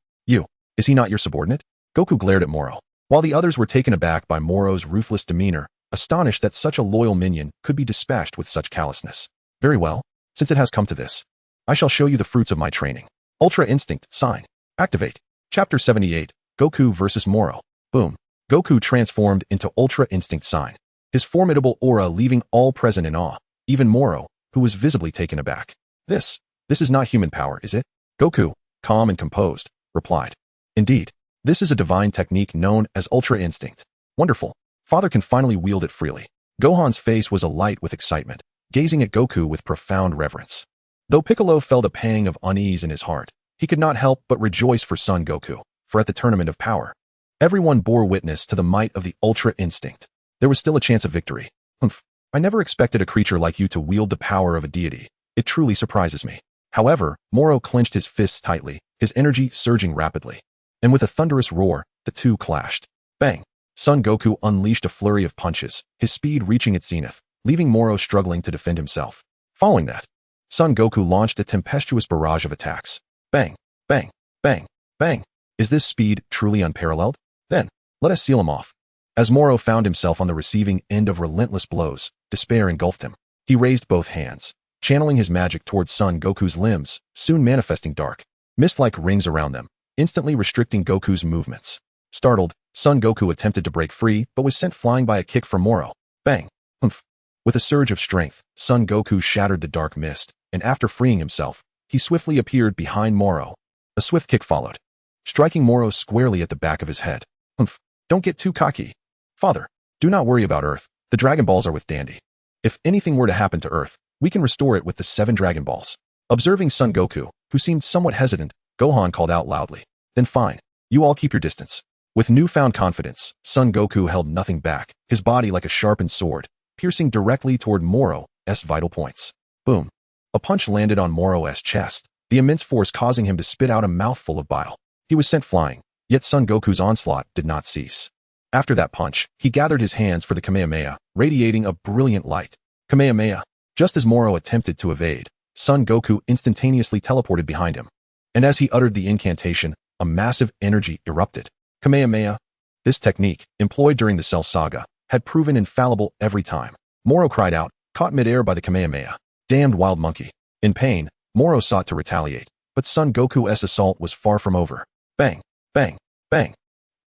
Is he not your subordinate?" Goku glared at Moro, while the others were taken aback by Moro's ruthless demeanor, astonished that such a loyal minion could be dispatched with such callousness. "Very well, since it has come to this, I shall show you the fruits of my training. Ultra Instinct, sign. Activate." Chapter 78, Goku vs. Moro. Boom. Goku transformed into Ultra Instinct sign, his formidable aura leaving all present in awe, even Moro, who was visibly taken aback. This is not human power, is it?" Goku, calm and composed, replied. "Indeed, this is a divine technique known as Ultra Instinct. Wonderful. Father can finally wield it freely." Gohan's face was alight with excitement, gazing at Goku with profound reverence. Though Piccolo felt a pang of unease in his heart, he could not help but rejoice for son Goku, for at the Tournament of Power, everyone bore witness to the might of the Ultra Instinct. There was still a chance of victory. "Humph. I never expected a creature like you to wield the power of a deity. It truly surprises me." However, Moro clenched his fists tightly, his energy surging rapidly. And with a thunderous roar, the two clashed. Bang! Son Goku unleashed a flurry of punches, his speed reaching its zenith, leaving Moro struggling to defend himself. Following that, Son Goku launched a tempestuous barrage of attacks. Bang! Bang! Bang! Bang! Is this speed truly unparalleled? Then, let us seal him off. As Moro found himself on the receiving end of relentless blows, despair engulfed him. He raised both hands, channeling his magic towards Son Goku's limbs, soon manifesting dark, mist-like rings around them, instantly restricting Goku's movements. Startled, Son Goku attempted to break free, but was sent flying by a kick from Moro. Bang! Humph! With a surge of strength, Son Goku shattered the dark mist, and after freeing himself, he swiftly appeared behind Moro. A swift kick followed, striking Moro squarely at the back of his head. Humph! Don't get too cocky. Father, do not worry about Earth. The Dragon Balls are with Dandy. If anything were to happen to Earth, we can restore it with the 7 Dragon Balls. Observing Son Goku, who seemed somewhat hesitant, Gohan called out loudly. Then fine, you all keep your distance. With newfound confidence, Son Goku held nothing back, his body like a sharpened sword, piercing directly toward Moro's vital points. Boom. A punch landed on Moro's chest, the immense force causing him to spit out a mouthful of bile. He was sent flying, yet Son Goku's onslaught did not cease. After that punch, he gathered his hands for the Kamehameha, radiating a brilliant light. Kamehameha. Just as Moro attempted to evade, Son Goku instantaneously teleported behind him. And as he uttered the incantation, a massive energy erupted. Kamehameha. This technique, employed during the Cell Saga, had proven infallible every time. Moro cried out, caught midair by the Kamehameha. Damned wild monkey. In pain, Moro sought to retaliate, but Son Goku's assault was far from over. Bang! Bang! Bang!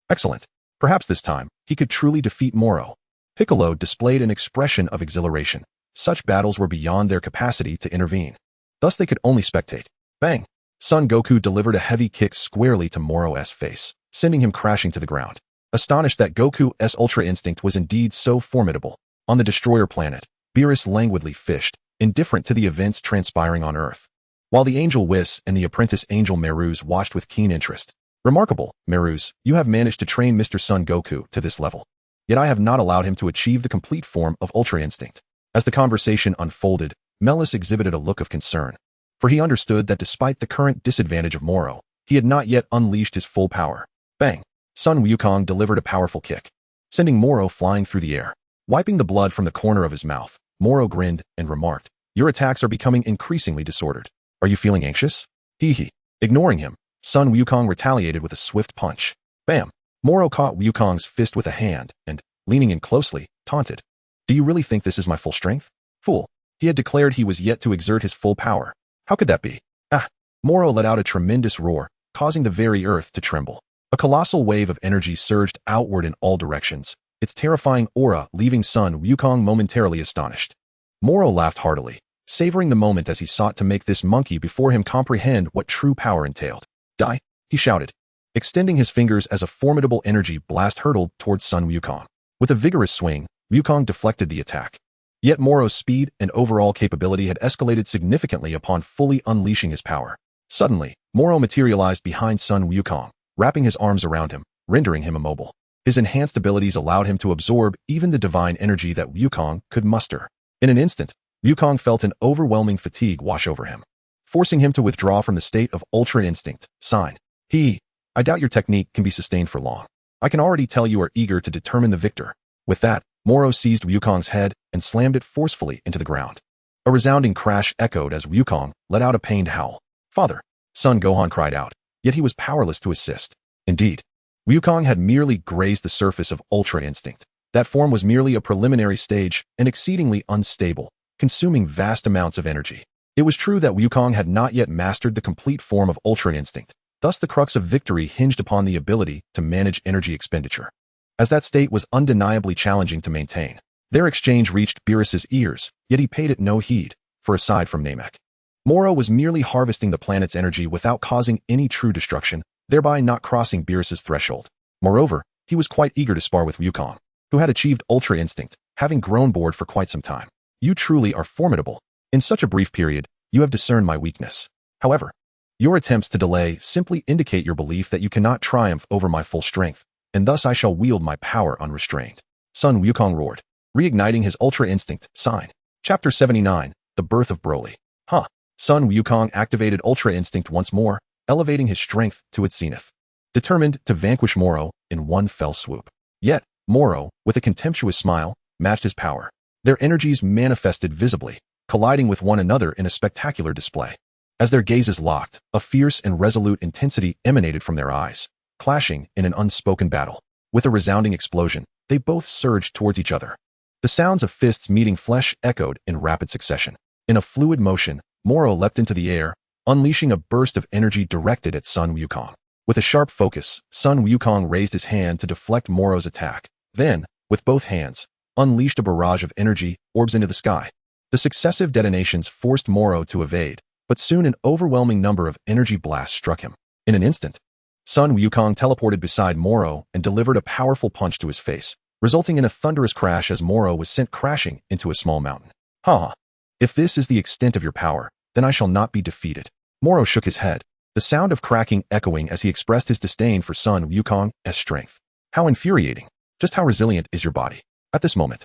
Excellent. Perhaps this time, he could truly defeat Moro. Piccolo displayed an expression of exhilaration. Such battles were beyond their capacity to intervene. Thus they could only spectate. Bang! Son Goku delivered a heavy kick squarely to Moro's face, sending him crashing to the ground. Astonished that Goku's Ultra Instinct was indeed so formidable, on the Destroyer planet, Beerus languidly fished, indifferent to the events transpiring on Earth, while the Angel Whis and the apprentice Angel Meruz watched with keen interest. Remarkable, Meruz, you have managed to train Mr. Son Goku to this level. Yet I have not allowed him to achieve the complete form of Ultra Instinct. As the conversation unfolded, Melis exhibited a look of concern, for he understood that despite the current disadvantage of Moro, he had not yet unleashed his full power. Bang! Son Wukong delivered a powerful kick, sending Moro flying through the air. Wiping the blood from the corner of his mouth, Moro grinned and remarked, "Your attacks are becoming increasingly disordered. Are you feeling anxious?" Hee. Ignoring him, Sun Wukong retaliated with a swift punch. Bam! Moro caught Wukong's fist with a hand and, leaning in closely, taunted. "Do you really think this is my full strength? Fool." He had declared he was yet to exert his full power. How could that be? Ah! Moro let out a tremendous roar, causing the very earth to tremble. A colossal wave of energy surged outward in all directions, its terrifying aura leaving Sun Wukong momentarily astonished. Moro laughed heartily, savoring the moment as he sought to make this monkey before him comprehend what true power entailed. "Die!" he shouted, extending his fingers as a formidable energy blast hurtled towards Sun Wukong. With a vigorous swing, Wukong deflected the attack. Yet Moro's speed and overall capability had escalated significantly upon fully unleashing his power. Suddenly, Moro materialized behind Sun Wukong, wrapping his arms around him, rendering him immobile. His enhanced abilities allowed him to absorb even the divine energy that Wukong could muster. In an instant, Wukong felt an overwhelming fatigue wash over him, forcing him to withdraw from the state of Ultra Instinct. Sign. I doubt your technique can be sustained for long. I can already tell you are eager to determine the victor." With that, Moro seized Wukong's head and slammed it forcefully into the ground. A resounding crash echoed as Wukong let out a pained howl. "Father!" Son Gohan cried out, yet he was powerless to assist. Indeed, Wukong had merely grazed the surface of Ultra Instinct. That form was merely a preliminary stage and exceedingly unstable, consuming vast amounts of energy. It was true that Wukong had not yet mastered the complete form of Ultra Instinct, thus the crux of victory hinged upon the ability to manage energy expenditure. As that state was undeniably challenging to maintain, their exchange reached Beerus's ears, yet he paid it no heed, for aside from Namek, Moro was merely harvesting the planet's energy without causing any true destruction, thereby not crossing Beerus's threshold. Moreover, he was quite eager to spar with Wukong, who had achieved Ultra Instinct, having grown bored for quite some time. "You truly are formidable. In such a brief period, you have discerned my weakness. However, your attempts to delay simply indicate your belief that you cannot triumph over my full strength, and thus I shall wield my power unrestrained." Sun Wukong roared, reigniting his Ultra Instinct. Sign. Chapter 79, The Birth of Broly. Sun Wukong activated Ultra Instinct once more, elevating his strength to its zenith, determined to vanquish Moro in one fell swoop. Yet, Moro, with a contemptuous smile, matched his power. Their energies manifested visibly, colliding with one another in a spectacular display. As their gazes locked, a fierce and resolute intensity emanated from their eyes, clashing in an unspoken battle. With a resounding explosion, they both surged towards each other. The sounds of fists meeting flesh echoed in rapid succession. In a fluid motion, Moro leapt into the air, unleashing a burst of energy directed at Sun Wukong. With a sharp focus, Sun Wukong raised his hand to deflect Moro's attack. Then, with both hands, unleashed a barrage of energy orbs into the sky. The successive detonations forced Moro to evade, but soon an overwhelming number of energy blasts struck him. In an instant, Sun Wukong teleported beside Moro and delivered a powerful punch to his face, resulting in a thunderous crash as Moro was sent crashing into a small mountain. If this is the extent of your power, then I shall not be defeated." Moro shook his head, the sound of cracking echoing as he expressed his disdain for Sun Wukong's strength. "How infuriating. Just how resilient is your body?" At this moment,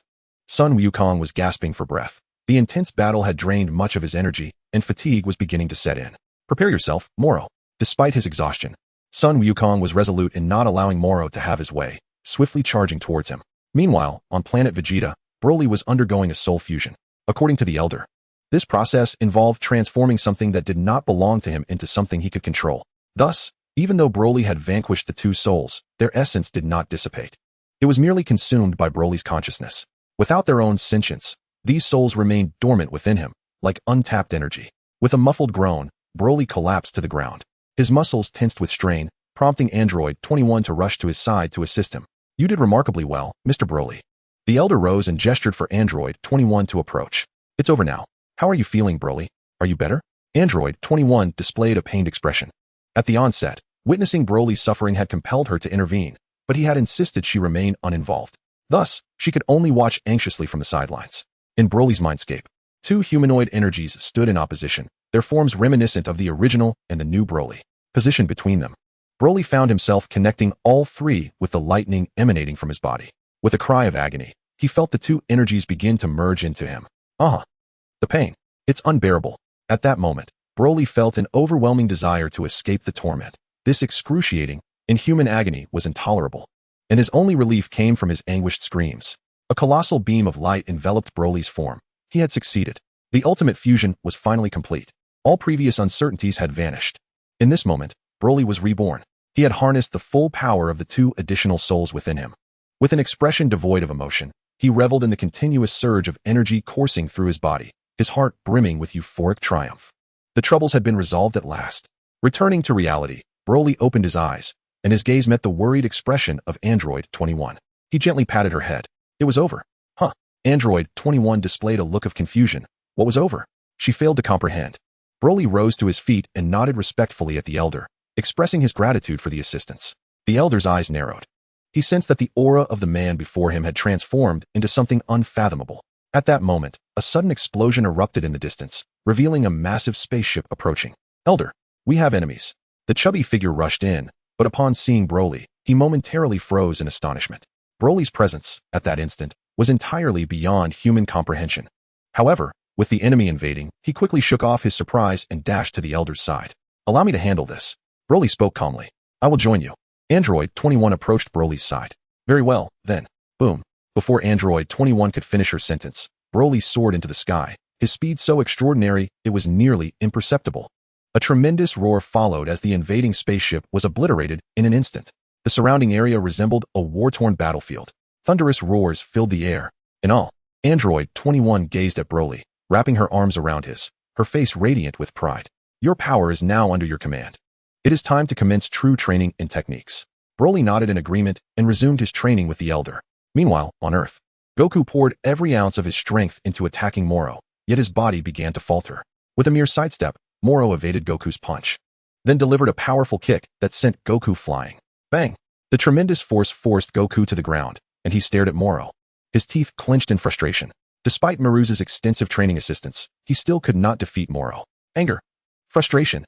Sun Wukong was gasping for breath. The intense battle had drained much of his energy, and fatigue was beginning to set in. "Prepare yourself, Moro." Despite his exhaustion, Sun Wukong was resolute in not allowing Moro to have his way, swiftly charging towards him. Meanwhile, on planet Vegeta, Broly was undergoing a soul fusion. According to the Elder, this process involved transforming something that did not belong to him into something he could control. Thus, even though Broly had vanquished the two souls, their essence did not dissipate. It was merely consumed by Broly's consciousness. Without their own sentience, these souls remained dormant within him, like untapped energy. With a muffled groan, Broly collapsed to the ground. His muscles tensed with strain, prompting Android 21 to rush to his side to assist him. "You did remarkably well, Mr. Broly." The Elder rose and gestured for Android 21 to approach. "It's over now. How are you feeling, Broly? Are you better?" Android 21 displayed a pained expression. At the onset, witnessing Broly's suffering had compelled her to intervene, but he had insisted she remain uninvolved. Thus, she could only watch anxiously from the sidelines. In Broly's mindscape, two humanoid energies stood in opposition, their forms reminiscent of the original and the new Broly. Positioned between them, Broly found himself connecting all three with the lightning emanating from his body. With a cry of agony, he felt the two energies begin to merge into him. The pain. It's unbearable. At that moment, Broly felt an overwhelming desire to escape the torment. This excruciating, inhuman agony was intolerable, and his only relief came from his anguished screams. A colossal beam of light enveloped Broly's form, He had succeeded. The ultimate fusion was finally complete. All previous uncertainties had vanished. In this moment, Broly was reborn. He had harnessed the full power of the 2 additional souls within him. With an expression devoid of emotion, he reveled in the continuous surge of energy coursing through his body, his heart brimming with euphoric triumph. The troubles had been resolved at last. Returning to reality, Broly opened his eyes, and his gaze met the worried expression of Android 21. He gently patted her head. It was over. Huh. Android 21 displayed a look of confusion. What was over? She failed to comprehend. Broly rose to his feet and nodded respectfully at the elder, expressing his gratitude for the assistance. The elder's eyes narrowed. He sensed that the aura of the man before him had transformed into something unfathomable. At that moment, a sudden explosion erupted in the distance, revealing a massive spaceship approaching. Elder, we have enemies. The chubby figure rushed in, but upon seeing Broly, he momentarily froze in astonishment. Broly's presence, at that instant, was entirely beyond human comprehension. However, with the enemy invading, he quickly shook off his surprise and dashed to the elder's side. Allow me to handle this. Broly spoke calmly. I will join you. Android 21 approached Broly's side. Very well, then. Boom. Before Android 21 could finish her sentence, Broly soared into the sky, his speed so extraordinary it was nearly imperceptible. A tremendous roar followed as the invading spaceship was obliterated in an instant. The surrounding area resembled a war-torn battlefield. Thunderous roars filled the air. In all, Android 21 gazed at Broly, wrapping her arms around his, her face radiant with pride. Your power is now under your command. It is time to commence true training and techniques. Broly nodded in agreement and resumed his training with the elder. Meanwhile, on Earth, Goku poured every ounce of his strength into attacking Moro, yet his body began to falter. With a mere sidestep, Moro evaded Goku's punch, then delivered a powerful kick that sent Goku flying. Bang! The tremendous force forced Goku to the ground, and he stared at Moro. His teeth clenched in frustration. Despite Maruza's extensive training assistance, he still could not defeat Moro. Anger. Frustration.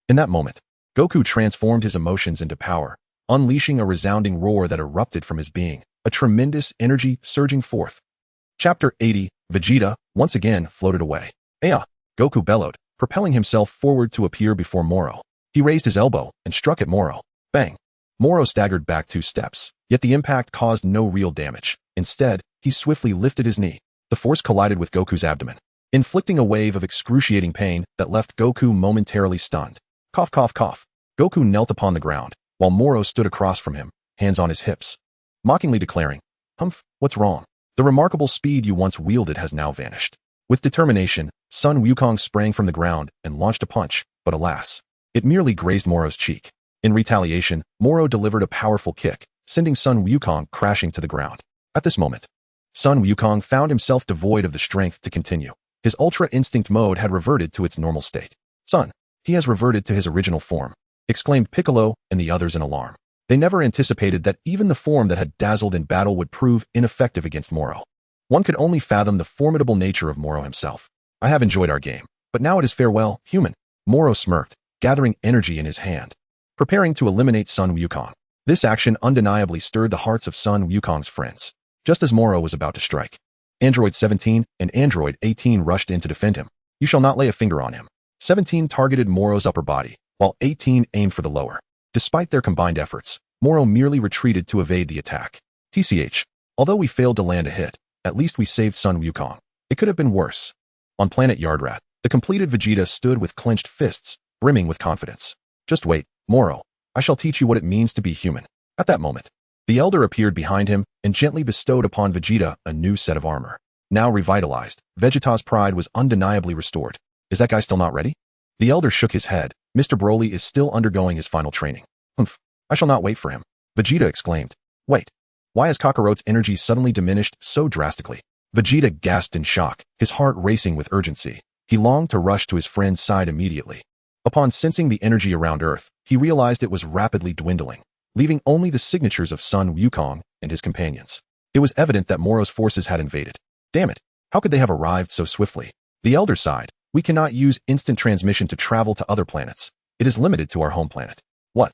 In that moment, Goku transformed his emotions into power, unleashing a resounding roar that erupted from his being, a tremendous energy surging forth. Chapter 80, Vegeta, once again floated away. Aya! Goku bellowed, propelling himself forward to appear before Moro. He raised his elbow and struck at Moro. Bang! Moro staggered back 2 steps, yet the impact caused no real damage. Instead, he swiftly lifted his knee. The force collided with Goku's abdomen, inflicting a wave of excruciating pain that left Goku momentarily stunned. Cough, cough, cough. Goku knelt upon the ground, while Moro stood across from him, hands on his hips, mockingly declaring, Humph, what's wrong? The remarkable speed you once wielded has now vanished. With determination, Sun Wukong sprang from the ground and launched a punch, but alas, it merely grazed Moro's cheek. In retaliation, Moro delivered a powerful kick, sending Sun Wukong crashing to the ground. At this moment, Sun Wukong found himself devoid of the strength to continue. His Ultra Instinct mode had reverted to its normal state. Son, he has reverted to his original form, exclaimed Piccolo and the others in alarm. They never anticipated that even the form that had dazzled in battle would prove ineffective against Moro. One could only fathom the formidable nature of Moro himself. I have enjoyed our game, but now it is farewell, human. Moro smirked, gathering energy in his hand, preparing to eliminate Sun Wukong. This action undeniably stirred the hearts of Sun Wukong's friends. Just as Moro was about to strike, Android 17 and Android 18 rushed in to defend him. You shall not lay a finger on him. 17 targeted Moro's upper body, while 18 aimed for the lower. Despite their combined efforts, Moro merely retreated to evade the attack. TCH, although we failed to land a hit, at least we saved Sun Wukong. It could have been worse. On planet Yardrat, the completed Vegeta stood with clenched fists, brimming with confidence. Just wait, Moro. I shall teach you what it means to be human. At that moment, the elder appeared behind him and gently bestowed upon Vegeta a new set of armor. Now revitalized, Vegeta's pride was undeniably restored. Is that guy still not ready? The elder shook his head. Mr. Broly is still undergoing his final training. Humph, I shall not wait for him. Vegeta exclaimed. Wait, why has Kakarot's energy suddenly diminished so drastically? Vegeta gasped in shock, his heart racing with urgency. He longed to rush to his friend's side immediately. Upon sensing the energy around Earth, he realized it was rapidly dwindling, leaving only the signatures of Sun Wukong and his companions. It was evident that Moro's forces had invaded. Damn it, how could they have arrived so swiftly? The elder sighed. We cannot use instant transmission to travel to other planets. It is limited to our home planet. What?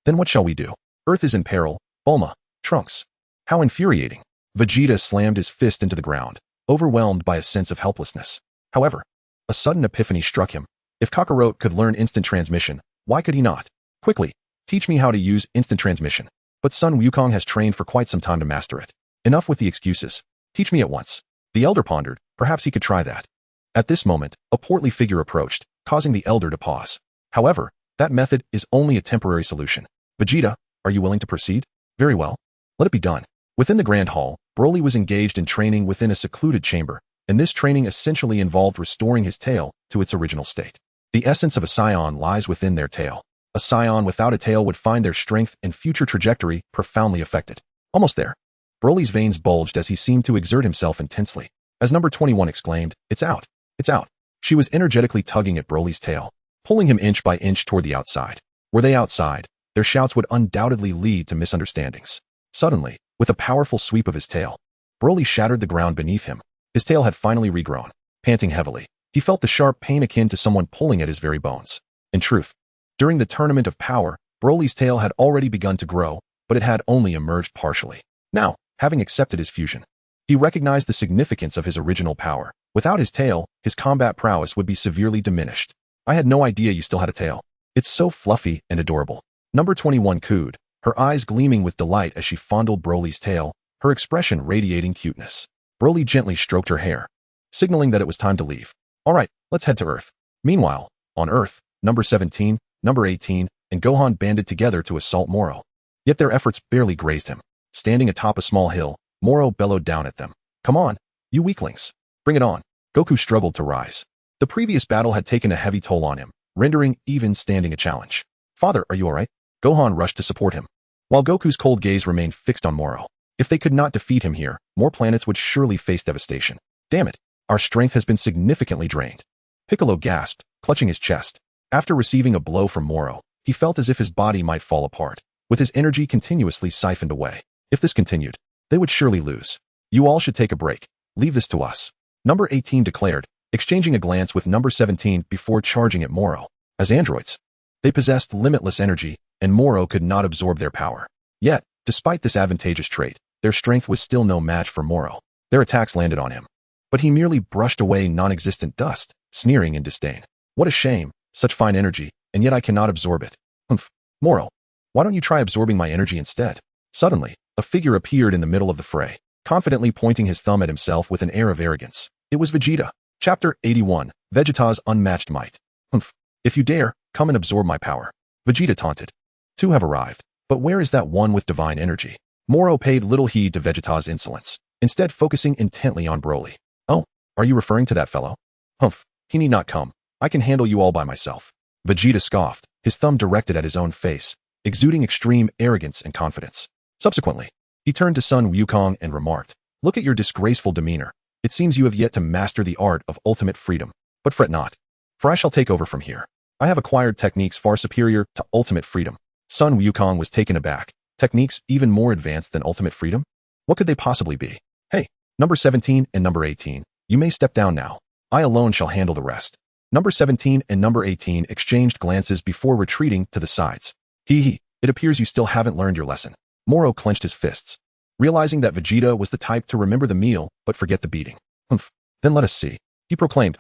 Then what shall we do? Earth is in peril. Bulma, Trunks. How infuriating. Vegeta slammed his fist into the ground, overwhelmed by a sense of helplessness. However, a sudden epiphany struck him. If Kakarot could learn instant transmission, why could he not? Quickly, teach me how to use instant transmission. But Sun Wukong has trained for quite some time to master it. Enough with the excuses. Teach me at once. The elder pondered, Perhaps he could try that. At this moment, a portly figure approached, causing the elder to pause. However, that method is only a temporary solution. Vegeta, are you willing to proceed? Very well. Let it be done. Within the Grand Hall, Broly was engaged in training within a secluded chamber, and this training essentially involved restoring his tail to its original state. The essence of a Saiyan lies within their tail. A Saiyan without a tail would find their strength and future trajectory profoundly affected. Almost there. Broly's veins bulged as he seemed to exert himself intensely. As number 21 exclaimed, "It's out! It's out!" She was energetically tugging at Broly's tail, pulling him inch by inch toward the outside. Were they outside, their shouts would undoubtedly lead to misunderstandings. Suddenly, with a powerful sweep of his tail, Broly shattered the ground beneath him. His tail had finally regrown. Panting heavily, he felt the sharp pain akin to someone pulling at his very bones. In truth, during the Tournament of Power, Broly's tail had already begun to grow, but it had only emerged partially. Now, having accepted his fusion, he recognized the significance of his original power. Without his tail, his combat prowess would be severely diminished. I had no idea you still had a tail. It's so fluffy and adorable. Number 21 cooed, her eyes gleaming with delight as she fondled Broly's tail, her expression radiating cuteness. Broly gently stroked her hair, signaling that it was time to leave. All right, let's head to Earth. Meanwhile, on Earth, number 17, number 18, and Gohan banded together to assault Moro. Yet their efforts barely grazed him. Standing atop a small hill, Moro bellowed down at them. "Come on, you weaklings. Bring it on." Goku struggled to rise. The previous battle had taken a heavy toll on him, rendering even standing a challenge. "Father, are you alright?" Gohan rushed to support him, while Goku's cold gaze remained fixed on Moro. If they could not defeat him here, more planets would surely face devastation. "Damn it, our strength has been significantly drained." Piccolo gasped, clutching his chest. After receiving a blow from Moro, he felt as if his body might fall apart, with his energy continuously siphoned away. If this continued, they would surely lose. "You all should take a break. Leave this to us," number 18 declared, exchanging a glance with number 17 before charging at Moro. As androids, they possessed limitless energy, and Moro could not absorb their power. Yet, despite this advantageous trait, their strength was still no match for Moro. Their attacks landed on him, but he merely brushed away non-existent dust, sneering in disdain. "What a shame, such fine energy, and yet I cannot absorb it. Humph. Moro, why don't you try absorbing my energy instead?" Suddenly, a figure appeared in the middle of the fray, confidently pointing his thumb at himself with an air of arrogance. It was Vegeta. Chapter 81, Vegeta's Unmatched Might. "Humph. If you dare, come and absorb my power," Vegeta taunted. "Two have arrived, but where is that one with divine energy?" Moro paid little heed to Vegeta's insolence, instead focusing intently on Broly. "Oh, are you referring to that fellow? Humph, he need not come. I can handle you all by myself." Vegeta scoffed, his thumb directed at his own face, exuding extreme arrogance and confidence. Subsequently, he turned to Sun Wukong and remarked, "Look at your disgraceful demeanor. It seems you have yet to master the art of ultimate freedom. But fret not, for I shall take over from here. I have acquired techniques far superior to ultimate freedom." Sun Wukong was taken aback. Techniques even more advanced than ultimate freedom? What could they possibly be? "Hey, number 17 and number 18, you may step down now. I alone shall handle the rest." Number 17 and number 18 exchanged glances before retreating to the sides. Hee, it appears you still haven't learned your lesson." Moro clenched his fists, realizing that Vegeta was the type to remember the meal but forget the beating. "Humph, then let us see," he proclaimed.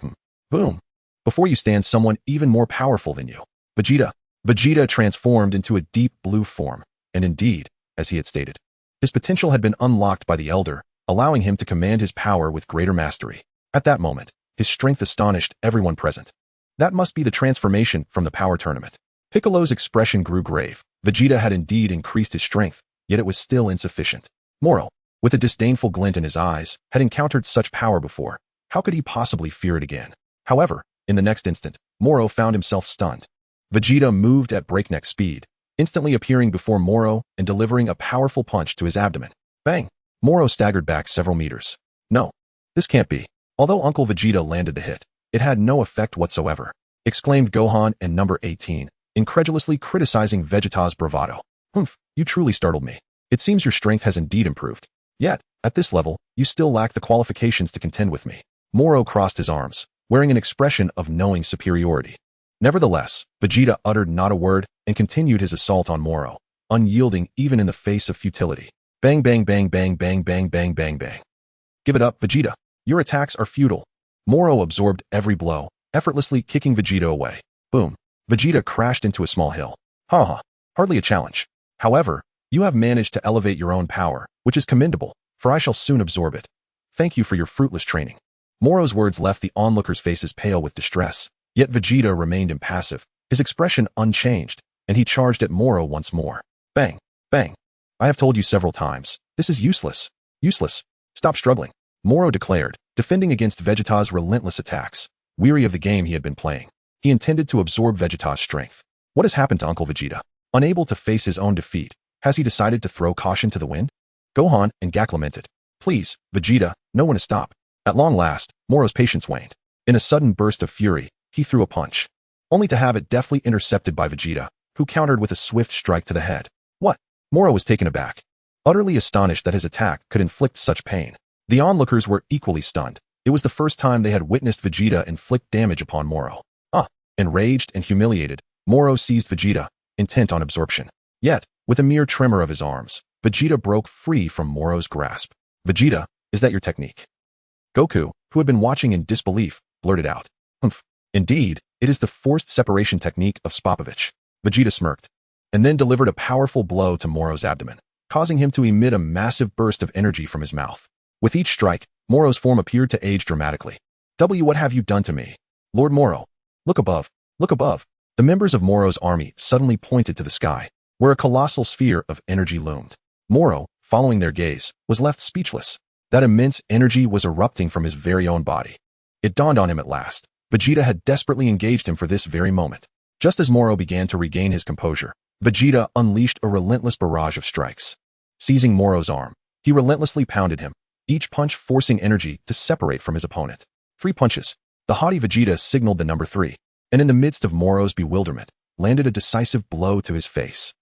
Boom. Before you stands someone even more powerful than you. Vegeta transformed into a deep blue form, and indeed, as he had stated, his potential had been unlocked by the Elder, allowing him to command his power with greater mastery. At that moment, his strength astonished everyone present. That must be the transformation from the power tournament. Piccolo's expression grew grave. Vegeta had indeed increased his strength, yet it was still insufficient. Moro, with a disdainful glint in his eyes, had encountered such power before. How could he possibly fear it again? However, in the next instant, Moro found himself stunned. Vegeta moved at breakneck speed, instantly appearing before Moro and delivering a powerful punch to his abdomen. Bang! Moro staggered back several meters. "No, this can't be." Although Uncle Vegeta landed the hit, it had no effect whatsoever, exclaimed Gohan and number 18, incredulously criticizing Vegeta's bravado. "Humph, you truly startled me. It seems your strength has indeed improved. Yet, at this level, you still lack the qualifications to contend with me." Moro crossed his arms, wearing an expression of knowing superiority. Nevertheless, Vegeta uttered not a word and continued his assault on Moro, unyielding even in the face of futility. Bang bang bang bang bang bang bang bang bang. "Give it up, Vegeta. Your attacks are futile." Moro absorbed every blow, effortlessly kicking Vegeta away. Boom. Vegeta crashed into a small hill. Haha, hardly a challenge. However, you have managed to elevate your own power, which is commendable, for I shall soon absorb it. Thank you for your fruitless training. Moro's words left the onlookers' faces pale with distress, yet Vegeta remained impassive, his expression unchanged, and he charged at Moro once more. Bang! Bang! I have told you several times, this is useless. Useless. Stop struggling, Moro declared, defending against Vegeta's relentless attacks. Weary of the game he had been playing, he intended to absorb Vegeta's strength. What has happened to Uncle Vegeta? Unable to face his own defeat, has he decided to throw caution to the wind? Gohan and Gak lamented. Please, Vegeta, no one to stop. At long last, Moro's patience waned. In a sudden burst of fury, he threw a punch, only to have it deftly intercepted by Vegeta, who countered with a swift strike to the head. What? Moro was taken aback, utterly astonished that his attack could inflict such pain. The onlookers were equally stunned. It was the first time they had witnessed Vegeta inflict damage upon Moro. Enraged and humiliated, Moro seized Vegeta, intent on absorption. Yet, with a mere tremor of his arms, Vegeta broke free from Moro's grasp. Vegeta, is that your technique? Goku, who had been watching in disbelief, blurted out. Humph. Indeed, it is the forced separation technique of Spopovich. Vegeta smirked, and then delivered a powerful blow to Moro's abdomen, causing him to emit a massive burst of energy from his mouth. With each strike, Moro's form appeared to age dramatically. What have you done to me? Lord Moro. Look above. Look above. The members of Moro's army suddenly pointed to the sky, where a colossal sphere of energy loomed. Moro, following their gaze, was left speechless. That immense energy was erupting from his very own body. It dawned on him at last. Vegeta had desperately engaged him for this very moment. Just as Moro began to regain his composure, Vegeta unleashed a relentless barrage of strikes. Seizing Moro's arm, he relentlessly pounded him, each punch forcing energy to separate from his opponent. 3 punches. The haughty Vegeta signaled the number 3, and in the midst of Moro's bewilderment, landed a decisive blow to his face.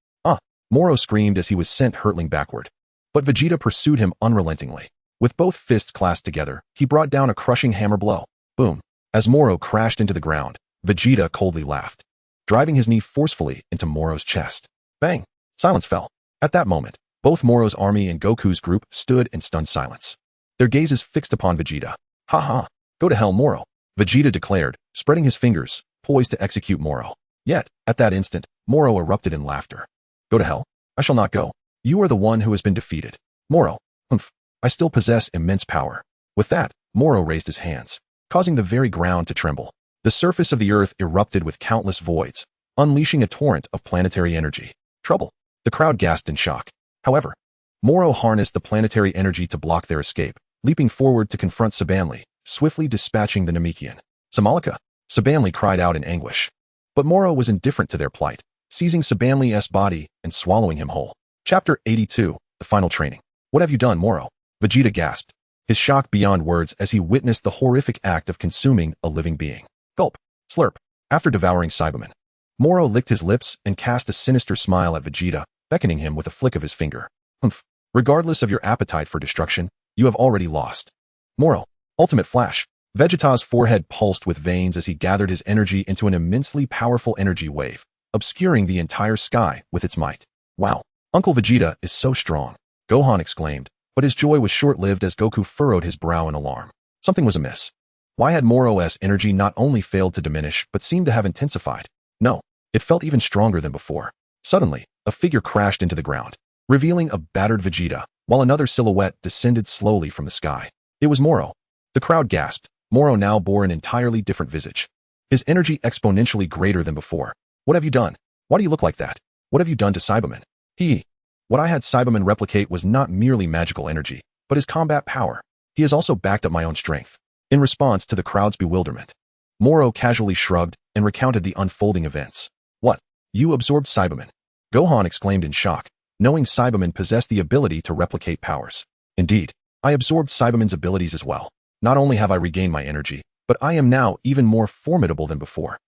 Moro screamed as he was sent hurtling backward. But Vegeta pursued him unrelentingly. With both fists clasped together, he brought down a crushing hammer blow. Boom. As Moro crashed into the ground, Vegeta coldly laughed, driving his knee forcefully into Moro's chest. Bang! Silence fell. At that moment, both Moro's army and Goku's group stood in stunned silence, their gazes fixed upon Vegeta. Ha ha! Go to hell, Moro! Vegeta declared, spreading his fingers, poised to execute Moro. Yet, at that instant, Moro erupted in laughter. Go to hell? I shall not go. You are the one who has been defeated. Moro. Humph. I still possess immense power. With that, Moro raised his hands, causing the very ground to tremble. The surface of the earth erupted with countless voids, unleashing a torrent of planetary energy. Trouble. The crowd gasped in shock. However, Moro harnessed the planetary energy to block their escape, leaping forward to confront Sabanli, swiftly dispatching the Namekian. Samalika! Sabanli cried out in anguish. But Moro was indifferent to their plight, seizing Sabanli's body and swallowing him whole. Chapter 82, The Final Training. What have you done, Moro? Vegeta gasped, his shock beyond words as he witnessed the horrific act of consuming a living being. Gulp. Slurp. After devouring Cyberman, Moro licked his lips and cast a sinister smile at Vegeta, beckoning him with a flick of his finger. Humph. Regardless of your appetite for destruction, you have already lost. Moro. Ultimate Flash. Vegeta's forehead pulsed with veins as he gathered his energy into an immensely powerful energy wave, obscuring the entire sky with its might. Wow. Uncle Vegeta is so strong, Gohan exclaimed, but his joy was short-lived as Goku furrowed his brow in alarm. Something was amiss. Why had Moro's energy not only failed to diminish but seemed to have intensified? No, it felt even stronger than before. Suddenly, a figure crashed into the ground, revealing a battered Vegeta, while another silhouette descended slowly from the sky. It was Moro. The crowd gasped. Moro now bore an entirely different visage, his energy exponentially greater than before. What have you done? Why do you look like that? What have you done to Cyberman? What I had Cyberman replicate was not merely magical energy, but his combat power. He has also backed up my own strength. In response to the crowd's bewilderment, Moro casually shrugged and recounted the unfolding events. What? You absorbed Cyberman? Gohan exclaimed in shock, knowing Cyberman possessed the ability to replicate powers. Indeed, I absorbed Cyberman's abilities as well. Not only have I regained my energy, but I am now even more formidable than before.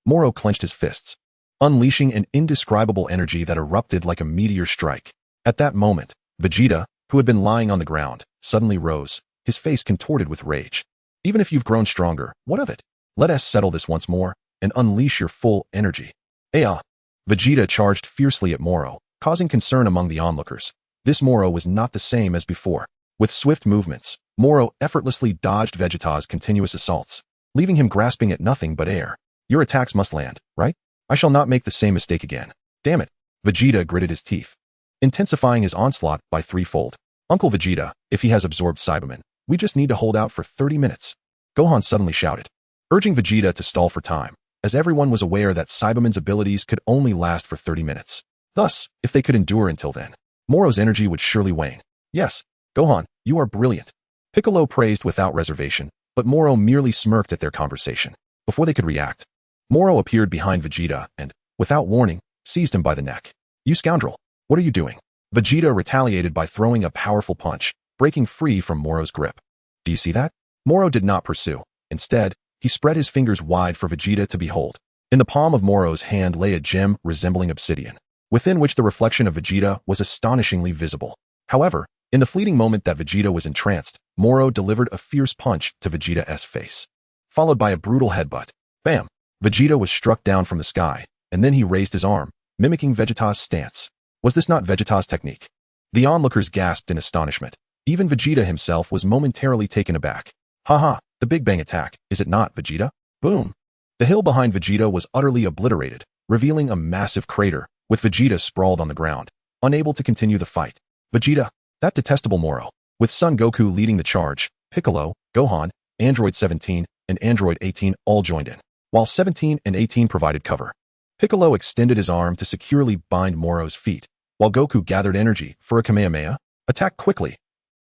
Moro clenched his fists, unleashing an indescribable energy that erupted like a meteor strike. At that moment, Vegeta, who had been lying on the ground, suddenly rose, his face contorted with rage. Even if you've grown stronger, what of it? Let us settle this once more, and unleash your full energy. Vegeta charged fiercely at Moro, causing concern among the onlookers. This Moro was not the same as before. With swift movements, Moro effortlessly dodged Vegeta's continuous assaults, leaving him grasping at nothing but air. Your attacks must land, right? I shall not make the same mistake again. Damn it. Vegeta gritted his teeth, intensifying his onslaught by threefold. Uncle Vegeta, if he has absorbed Cyberman, We just need to hold out for 30 minutes. Gohan suddenly shouted, urging Vegeta to stall for time, as everyone was aware that Saibaman's abilities could only last for 30 minutes. Thus, if they could endure until then, Moro's energy would surely wane. Yes, Gohan, you are brilliant. Piccolo praised without reservation, but Moro merely smirked at their conversation. Before they could react, Moro appeared behind Vegeta and, without warning, seized him by the neck. You scoundrel, what are you doing? Vegeta retaliated by throwing a powerful punch, breaking free from Moro's grip. Do you see that? Moro did not pursue. Instead, he spread his fingers wide for Vegeta to behold. In the palm of Moro's hand lay a gem resembling obsidian, within which the reflection of Vegeta was astonishingly visible. However, in the fleeting moment that Vegeta was entranced, Moro delivered a fierce punch to Vegeta's face, followed by a brutal headbutt. Bam! Vegeta was struck down from the sky, and then he raised his arm, mimicking Vegeta's stance. Was this not Vegeta's technique? The onlookers gasped in astonishment. Even Vegeta himself was momentarily taken aback. Haha, the Big Bang attack, is it not, Vegeta? Boom! The hill behind Vegeta was utterly obliterated, revealing a massive crater, with Vegeta sprawled on the ground, unable to continue the fight. Vegeta, that detestable Moro, with Son Goku leading the charge, Piccolo, Gohan, Android 17, and Android 18 all joined in, while 17 and 18 provided cover. Piccolo extended his arm to securely bind Moro's feet, while Goku gathered energy for a Kamehameha. Attack quickly.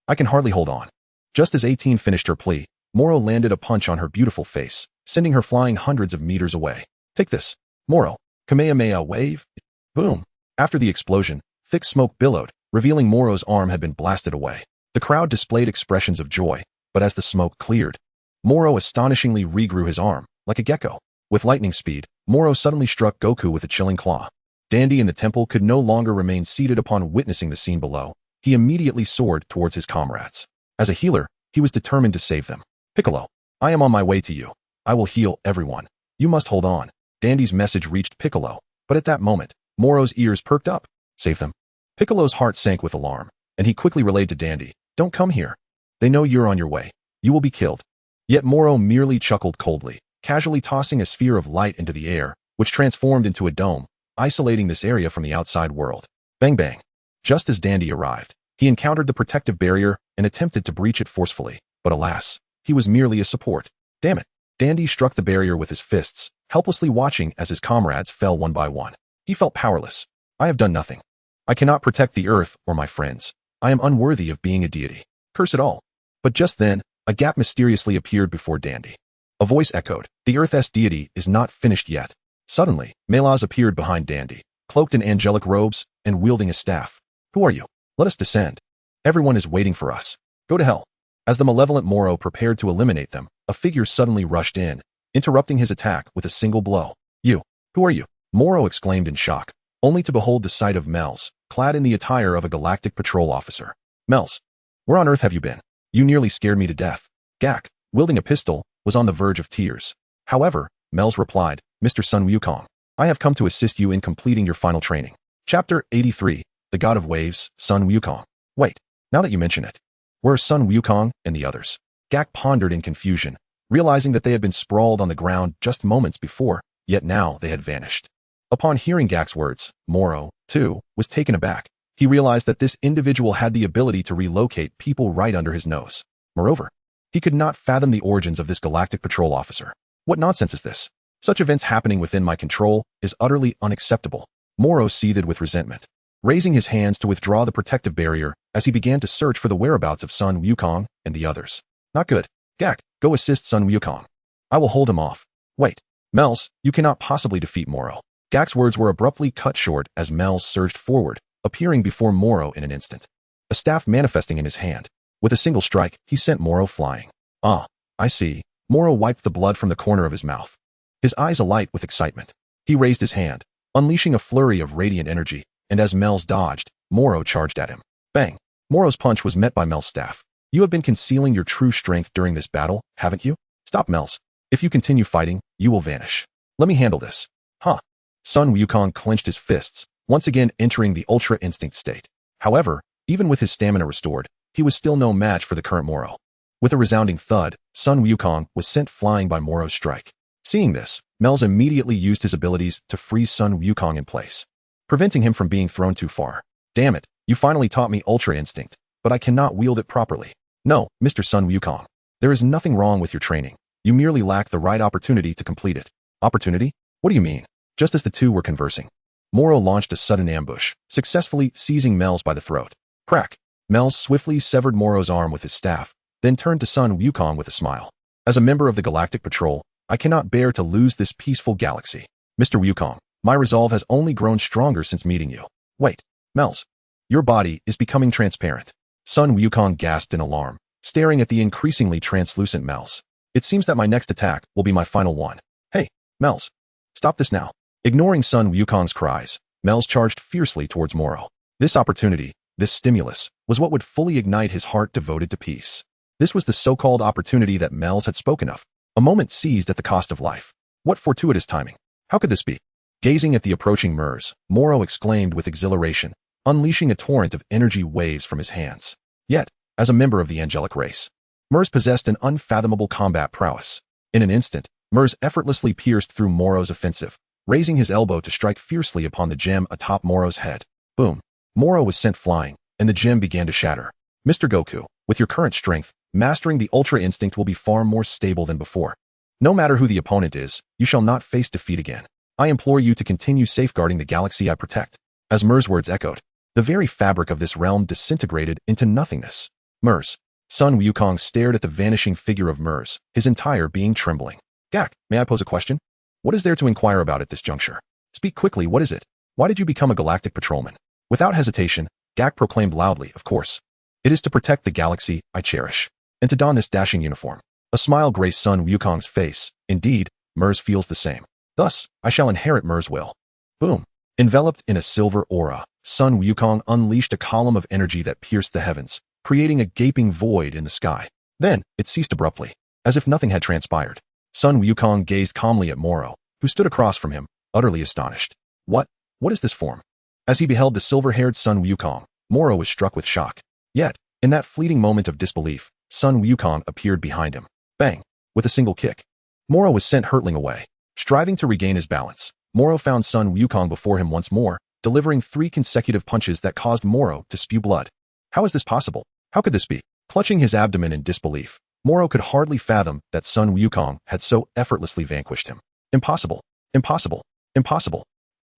I can hardly hold on. Just as 18 finished her plea, Moro landed a punch on her beautiful face, sending her flying hundreds of meters away. Take this, Moro. Kamehameha wave. Boom. After the explosion, thick smoke billowed, revealing Moro's arm had been blasted away. The crowd displayed expressions of joy, but as the smoke cleared, Moro astonishingly regrew his arm, like a gecko. With lightning speed, Moro suddenly struck Goku with a chilling claw. Dandy in the temple could no longer remain seated upon witnessing the scene below. He immediately soared towards his comrades. As a healer, he was determined to save them. Piccolo, I am on my way to you. I will heal everyone. You must hold on. Dandy's message reached Piccolo, but at that moment, Moro's ears perked up. Save them. Piccolo's heart sank with alarm, and he quickly relayed to Dandy, don't come here. They know you're on your way. You will be killed. Yet Moro merely chuckled coldly, casually tossing a sphere of light into the air, which transformed into a dome, isolating this area from the outside world. Bang bang. Just as Dandy arrived, he encountered the protective barrier and attempted to breach it forcefully, but alas, he was merely a support. Damn it. Dandy struck the barrier with his fists, helplessly watching as his comrades fell one by one. He felt powerless. I have done nothing. I cannot protect the earth or my friends. I am unworthy of being a deity. Curse it all. But just then, a gap mysteriously appeared before Dandy. A voice echoed, the Earth's deity is not finished yet. Suddenly, Malaz appeared behind Dandy, cloaked in angelic robes and wielding a staff. Who are you? Let us descend. Everyone is waiting for us. Go to hell. As the malevolent Moro prepared to eliminate them, a figure suddenly rushed in, interrupting his attack with a single blow. You, who are you? Moro exclaimed in shock, only to behold the sight of Mels, clad in the attire of a galactic patrol officer. Mels, where on earth have you been? You nearly scared me to death. Gak, wielding a pistol, was on the verge of tears. However, Mels replied, Mr. Sun Wukong, I have come to assist you in completing your final training. Chapter 83, The God of Waves, Sun Wukong. Wait, now that you mention it, where are Sun Wukong and the others? Gak pondered in confusion, realizing that they had been sprawled on the ground just moments before, yet now they had vanished. Upon hearing Gak's words, Moro, too, was taken aback. He realized that this individual had the ability to relocate people right under his nose. Moreover, he could not fathom the origins of this galactic patrol officer. What nonsense is this? Such events happening within my control is utterly unacceptable. Moro seethed with resentment, raising his hands to withdraw the protective barrier as he began to search for the whereabouts of Sun Wukong and the others. Not good. Gak, go assist Sun Wukong. I will hold him off. Wait, Mels, you cannot possibly defeat Moro. Gak's words were abruptly cut short as Mels surged forward, appearing before Moro in an instant, a staff manifesting in his hand. With a single strike, he sent Moro flying. Ah, I see. Moro wiped the blood from the corner of his mouth, his eyes alight with excitement. He raised his hand, unleashing a flurry of radiant energy, and as Mels dodged, Moro charged at him. Bang! Moro's punch was met by Mels' staff. You have been concealing your true strength during this battle, haven't you? Stop, Mels. If you continue fighting, you will vanish. Let me handle this. Huh. Sun Wukong clenched his fists, once again entering the Ultra Instinct state. However, even with his stamina restored, he was still no match for the current Moro. With a resounding thud, Sun Wukong was sent flying by Moro's strike. Seeing this, Mels immediately used his abilities to freeze Sun Wukong in place, preventing him from being thrown too far. Damn it, you finally taught me Ultra Instinct, but I cannot wield it properly. No, Mr. Sun Wukong. There is nothing wrong with your training. You merely lack the right opportunity to complete it. Opportunity? What do you mean? Just as the two were conversing, Moro launched a sudden ambush, successfully seizing Mel's by the throat. Crack! Mel swiftly severed Moro's arm with his staff, then turned to Sun Wukong with a smile. As a member of the Galactic Patrol, I cannot bear to lose this peaceful galaxy. Mr. Wukong, my resolve has only grown stronger since meeting you. Wait, Mel's. Your body is becoming transparent. Sun Wukong gasped in alarm, staring at the increasingly translucent Mel's. It seems that my next attack will be my final one. Hey, Mel's. Stop this now. Ignoring Sun Wukong's cries, Mel's charged fiercely towards Moro. This opportunity, this stimulus, was what would fully ignite his heart devoted to peace. This was the so-called opportunity that Mel's had spoken of. A moment seized at the cost of life. What fortuitous timing. How could this be? Gazing at the approaching Mers, Moro exclaimed with exhilaration, unleashing a torrent of energy waves from his hands. Yet, as a member of the angelic race, Mers possessed an unfathomable combat prowess. In an instant, Mers effortlessly pierced through Moro's offensive, raising his elbow to strike fiercely upon the gem atop Moro's head. Boom. Moro was sent flying, and the gem began to shatter. Mr. Goku, with your current strength, mastering the Ultra Instinct will be far more stable than before. No matter who the opponent is, you shall not face defeat again. I implore you to continue safeguarding the galaxy I protect. As Mers' words echoed, the very fabric of this realm disintegrated into nothingness. Mers. Sun Wukong stared at the vanishing figure of Mers, his entire being trembling. Gak, may I pose a question? What is there to inquire about at this juncture? Speak quickly, what is it? Why did you become a galactic patrolman? Without hesitation, Gak proclaimed loudly, of course. It is to protect the galaxy I cherish, and to don this dashing uniform. A smile graced Sun Wukong's face. Indeed, Mers feels the same. Thus, I shall inherit Mers' will. Boom. Enveloped in a silver aura, Sun Wukong unleashed a column of energy that pierced the heavens, creating a gaping void in the sky. Then, it ceased abruptly, as if nothing had transpired. Sun Wukong gazed calmly at Moro, who stood across from him, utterly astonished. What is this form? As he beheld the silver-haired Sun Wukong, Moro was struck with shock. Yet, in that fleeting moment of disbelief, Sun Wukong appeared behind him. Bang! With a single kick, Moro was sent hurtling away. Striving to regain his balance, Moro found Sun Wukong before him once more, delivering 3 consecutive punches that caused Moro to spew blood. How is this possible? How could this be? Clutching his abdomen in disbelief, Moro could hardly fathom that Sun Wukong had so effortlessly vanquished him. Impossible! Impossible! Impossible!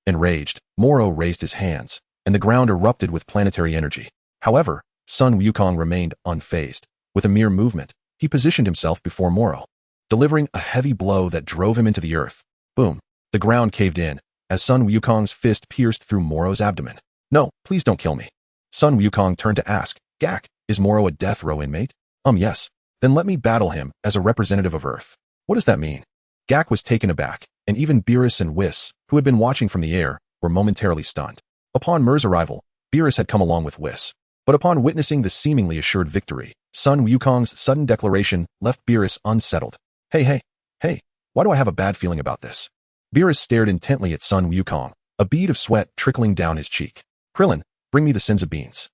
Enraged, Moro raised his hands, and the ground erupted with planetary energy. However, Sun Wukong remained unfazed. With a mere movement, he positioned himself before Moro, delivering a heavy blow that drove him into the earth. Boom! The ground caved in, as Sun Wukong's fist pierced through Moro's abdomen. No, please don't kill me. Sun Wukong turned to ask, Gak, is Moro a death row inmate? Yes. Then let me battle him as a representative of Earth. What does that mean? Gak was taken aback, and even Beerus and Whis, who had been watching from the air, were momentarily stunned. Upon Mers' arrival, Beerus had come along with Whis. But upon witnessing the seemingly assured victory, Sun Wukong's sudden declaration left Beerus unsettled. Hey, why do I have a bad feeling about this? Beerus stared intently at Sun Wukong, a bead of sweat trickling down his cheek. Krillin, bring me the Senza beans.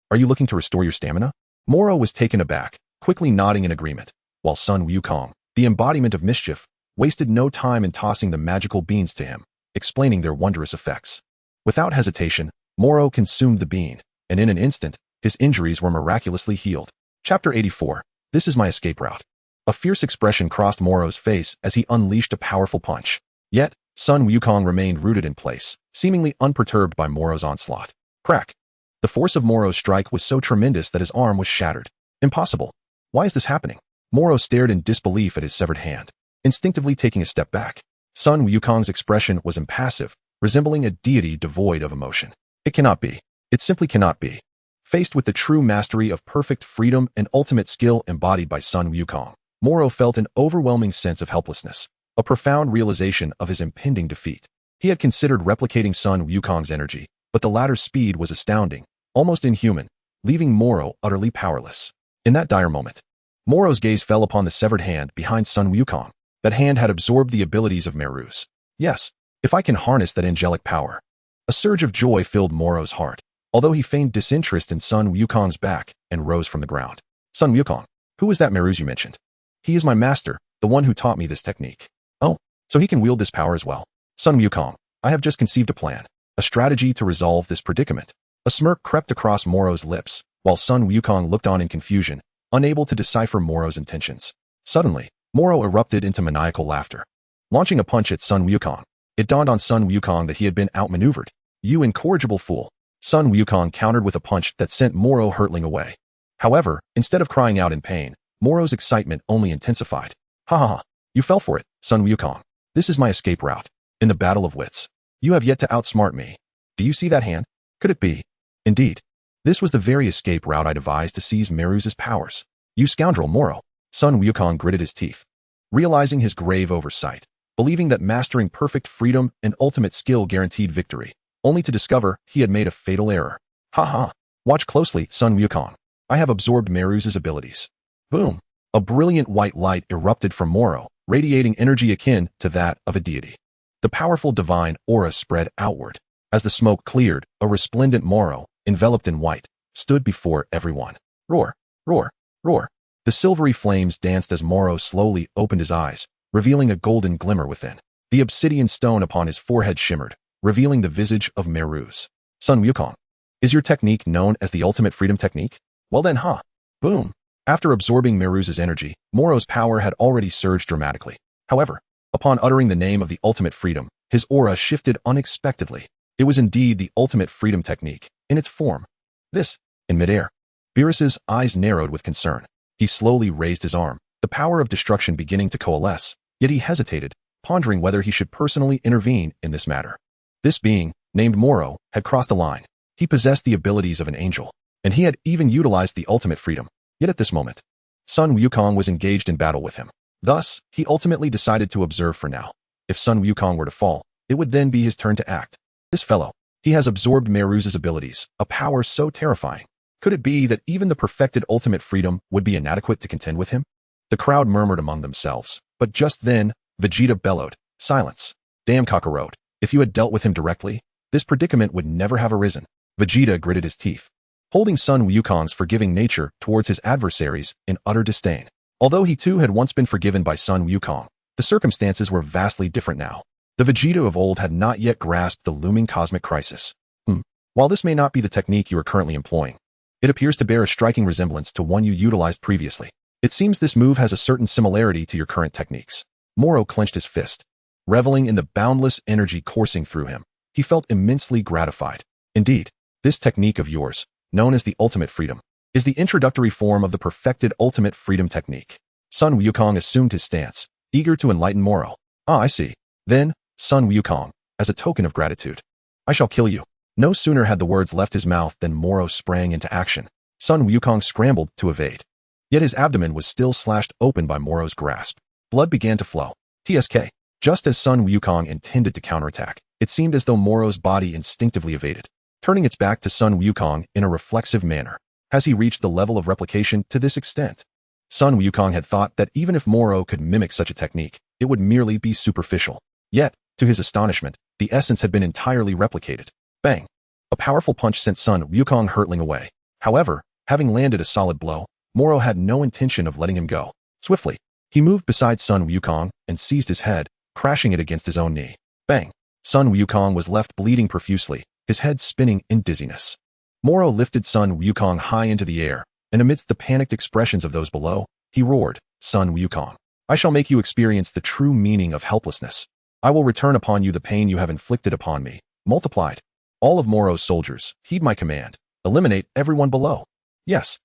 Are you looking to restore your stamina? Moro was taken aback, quickly nodding in agreement, while Sun Wukong, the embodiment of mischief, wasted no time in tossing the magical beans to him, explaining their wondrous effects. Without hesitation, Moro consumed the bean, and in an instant, his injuries were miraculously healed. Chapter 84. This is my escape route. A fierce expression crossed Moro's face as he unleashed a powerful punch. Yet, Sun Wukong remained rooted in place, seemingly unperturbed by Moro's onslaught. Crack! The force of Moro's strike was so tremendous that his arm was shattered. Impossible. Why is this happening? Moro stared in disbelief at his severed hand, instinctively taking a step back. Sun Wukong's expression was impassive, resembling a deity devoid of emotion. It cannot be. It simply cannot be. Faced with the true mastery of perfect freedom and ultimate skill embodied by Sun Wukong, Moro felt an overwhelming sense of helplessness, a profound realization of his impending defeat. He had considered replicating Sun Wukong's energy, but the latter's speed was astounding, almost inhuman, leaving Moro utterly powerless. In that dire moment, Moro's gaze fell upon the severed hand behind Sun Wukong. That hand had absorbed the abilities of Merus. Yes, if I can harness that angelic power. A surge of joy filled Moro's heart, although he feigned disinterest in Sun Wukong's back and rose from the ground. Sun Wukong, who is that Merus you mentioned? He is my master, the one who taught me this technique. Oh, so he can wield this power as well. Sun Wukong, I have just conceived a plan. A strategy to resolve this predicament. A smirk crept across Moro's lips, while Sun Wukong looked on in confusion, unable to decipher Moro's intentions. Suddenly, Moro erupted into maniacal laughter. Launching a punch at Sun Wukong, it dawned on Sun Wukong that he had been outmaneuvered. "You incorrigible fool." Sun Wukong countered with a punch that sent Moro hurtling away. However, instead of crying out in pain, Moro's excitement only intensified. "Ha ha ha, you fell for it, Sun Wukong. This is my escape route. In the battle of wits, you have yet to outsmart me. Do you see that hand? Could it be?" Indeed, this was the very escape route I devised to seize Meruz's powers. "You scoundrel, Moro." Sun Wukong gritted his teeth. Realizing his grave oversight, believing that mastering perfect freedom and ultimate skill guaranteed victory, only to discover he had made a fatal error. "Ha ha. Watch closely, Sun Wukong. I have absorbed Meruz's abilities." Boom! A brilliant white light erupted from Moro, radiating energy akin to that of a deity. The powerful divine aura spread outward. As the smoke cleared, a resplendent Moro, enveloped in white, stood before everyone. Roar! Roar! Roar! The silvery flames danced as Moro slowly opened his eyes, revealing a golden glimmer within. The obsidian stone upon his forehead shimmered, revealing the visage of Meruz. "Sun Wukong, is your technique known as the ultimate freedom technique? Well then, huh?" Boom! After absorbing Meruz's energy, Moro's power had already surged dramatically. However, upon uttering the name of the ultimate freedom, his aura shifted unexpectedly. It was indeed the ultimate freedom technique, in its form. This, in midair. Beerus's eyes narrowed with concern. He slowly raised his arm, the power of destruction beginning to coalesce, yet he hesitated, pondering whether he should personally intervene in this matter. This being, named Moro, had crossed a line. He possessed the abilities of an angel, and he had even utilized the ultimate freedom. Yet at this moment, Sun Wukong was engaged in battle with him. Thus, he ultimately decided to observe for now. If Sun Wukong were to fall, it would then be his turn to act. This fellow, he has absorbed Meruz's abilities, a power so terrifying. Could it be that even the perfected ultimate freedom would be inadequate to contend with him? The crowd murmured among themselves, but just then, Vegeta bellowed, "Silence. Damn Kakarot, if you had dealt with him directly, this predicament would never have arisen." Vegeta gritted his teeth, holding Sun Wukong's forgiving nature towards his adversaries in utter disdain. Although he too had once been forgiven by Sun Wukong, the circumstances were vastly different now. The Vegeta of old had not yet grasped the looming cosmic crisis. While this may not be the technique you are currently employing, it appears to bear a striking resemblance to one you utilized previously. It seems this move has a certain similarity to your current techniques. Moro clenched his fist. Reveling in the boundless energy coursing through him, he felt immensely gratified. Indeed, this technique of yours, known as the ultimate freedom, is the introductory form of the perfected ultimate freedom technique. Sun Wukong assumed his stance, eager to enlighten Moro. "Ah, I see. Then, Sun Wukong, as a token of gratitude, I shall kill you." No sooner had the words left his mouth than Moro sprang into action. Sun Wukong scrambled to evade. Yet his abdomen was still slashed open by Moro's grasp. Blood began to flow. TSK. Just as Sun Wukong intended to counterattack, it seemed as though Moro's body instinctively evaded, turning its back to Sun Wukong in a reflexive manner. Has he reached the level of replication to this extent? Sun Wukong had thought that even if Moro could mimic such a technique, it would merely be superficial. Yet, to his astonishment, the essence had been entirely replicated. Bang! A powerful punch sent Sun Wukong hurtling away. However, having landed a solid blow, Moro had no intention of letting him go. Swiftly, he moved beside Sun Wukong and seized his head, crashing it against his own knee. Bang! Sun Wukong was left bleeding profusely, his head spinning in dizziness. Moro lifted Sun Wukong high into the air, and amidst the panicked expressions of those below, he roared, "Sun Wukong, I shall make you experience the true meaning of helplessness. I will return upon you the pain you have inflicted upon me, multiplied. All of Moro's soldiers, heed my command. Eliminate everyone below." Yes.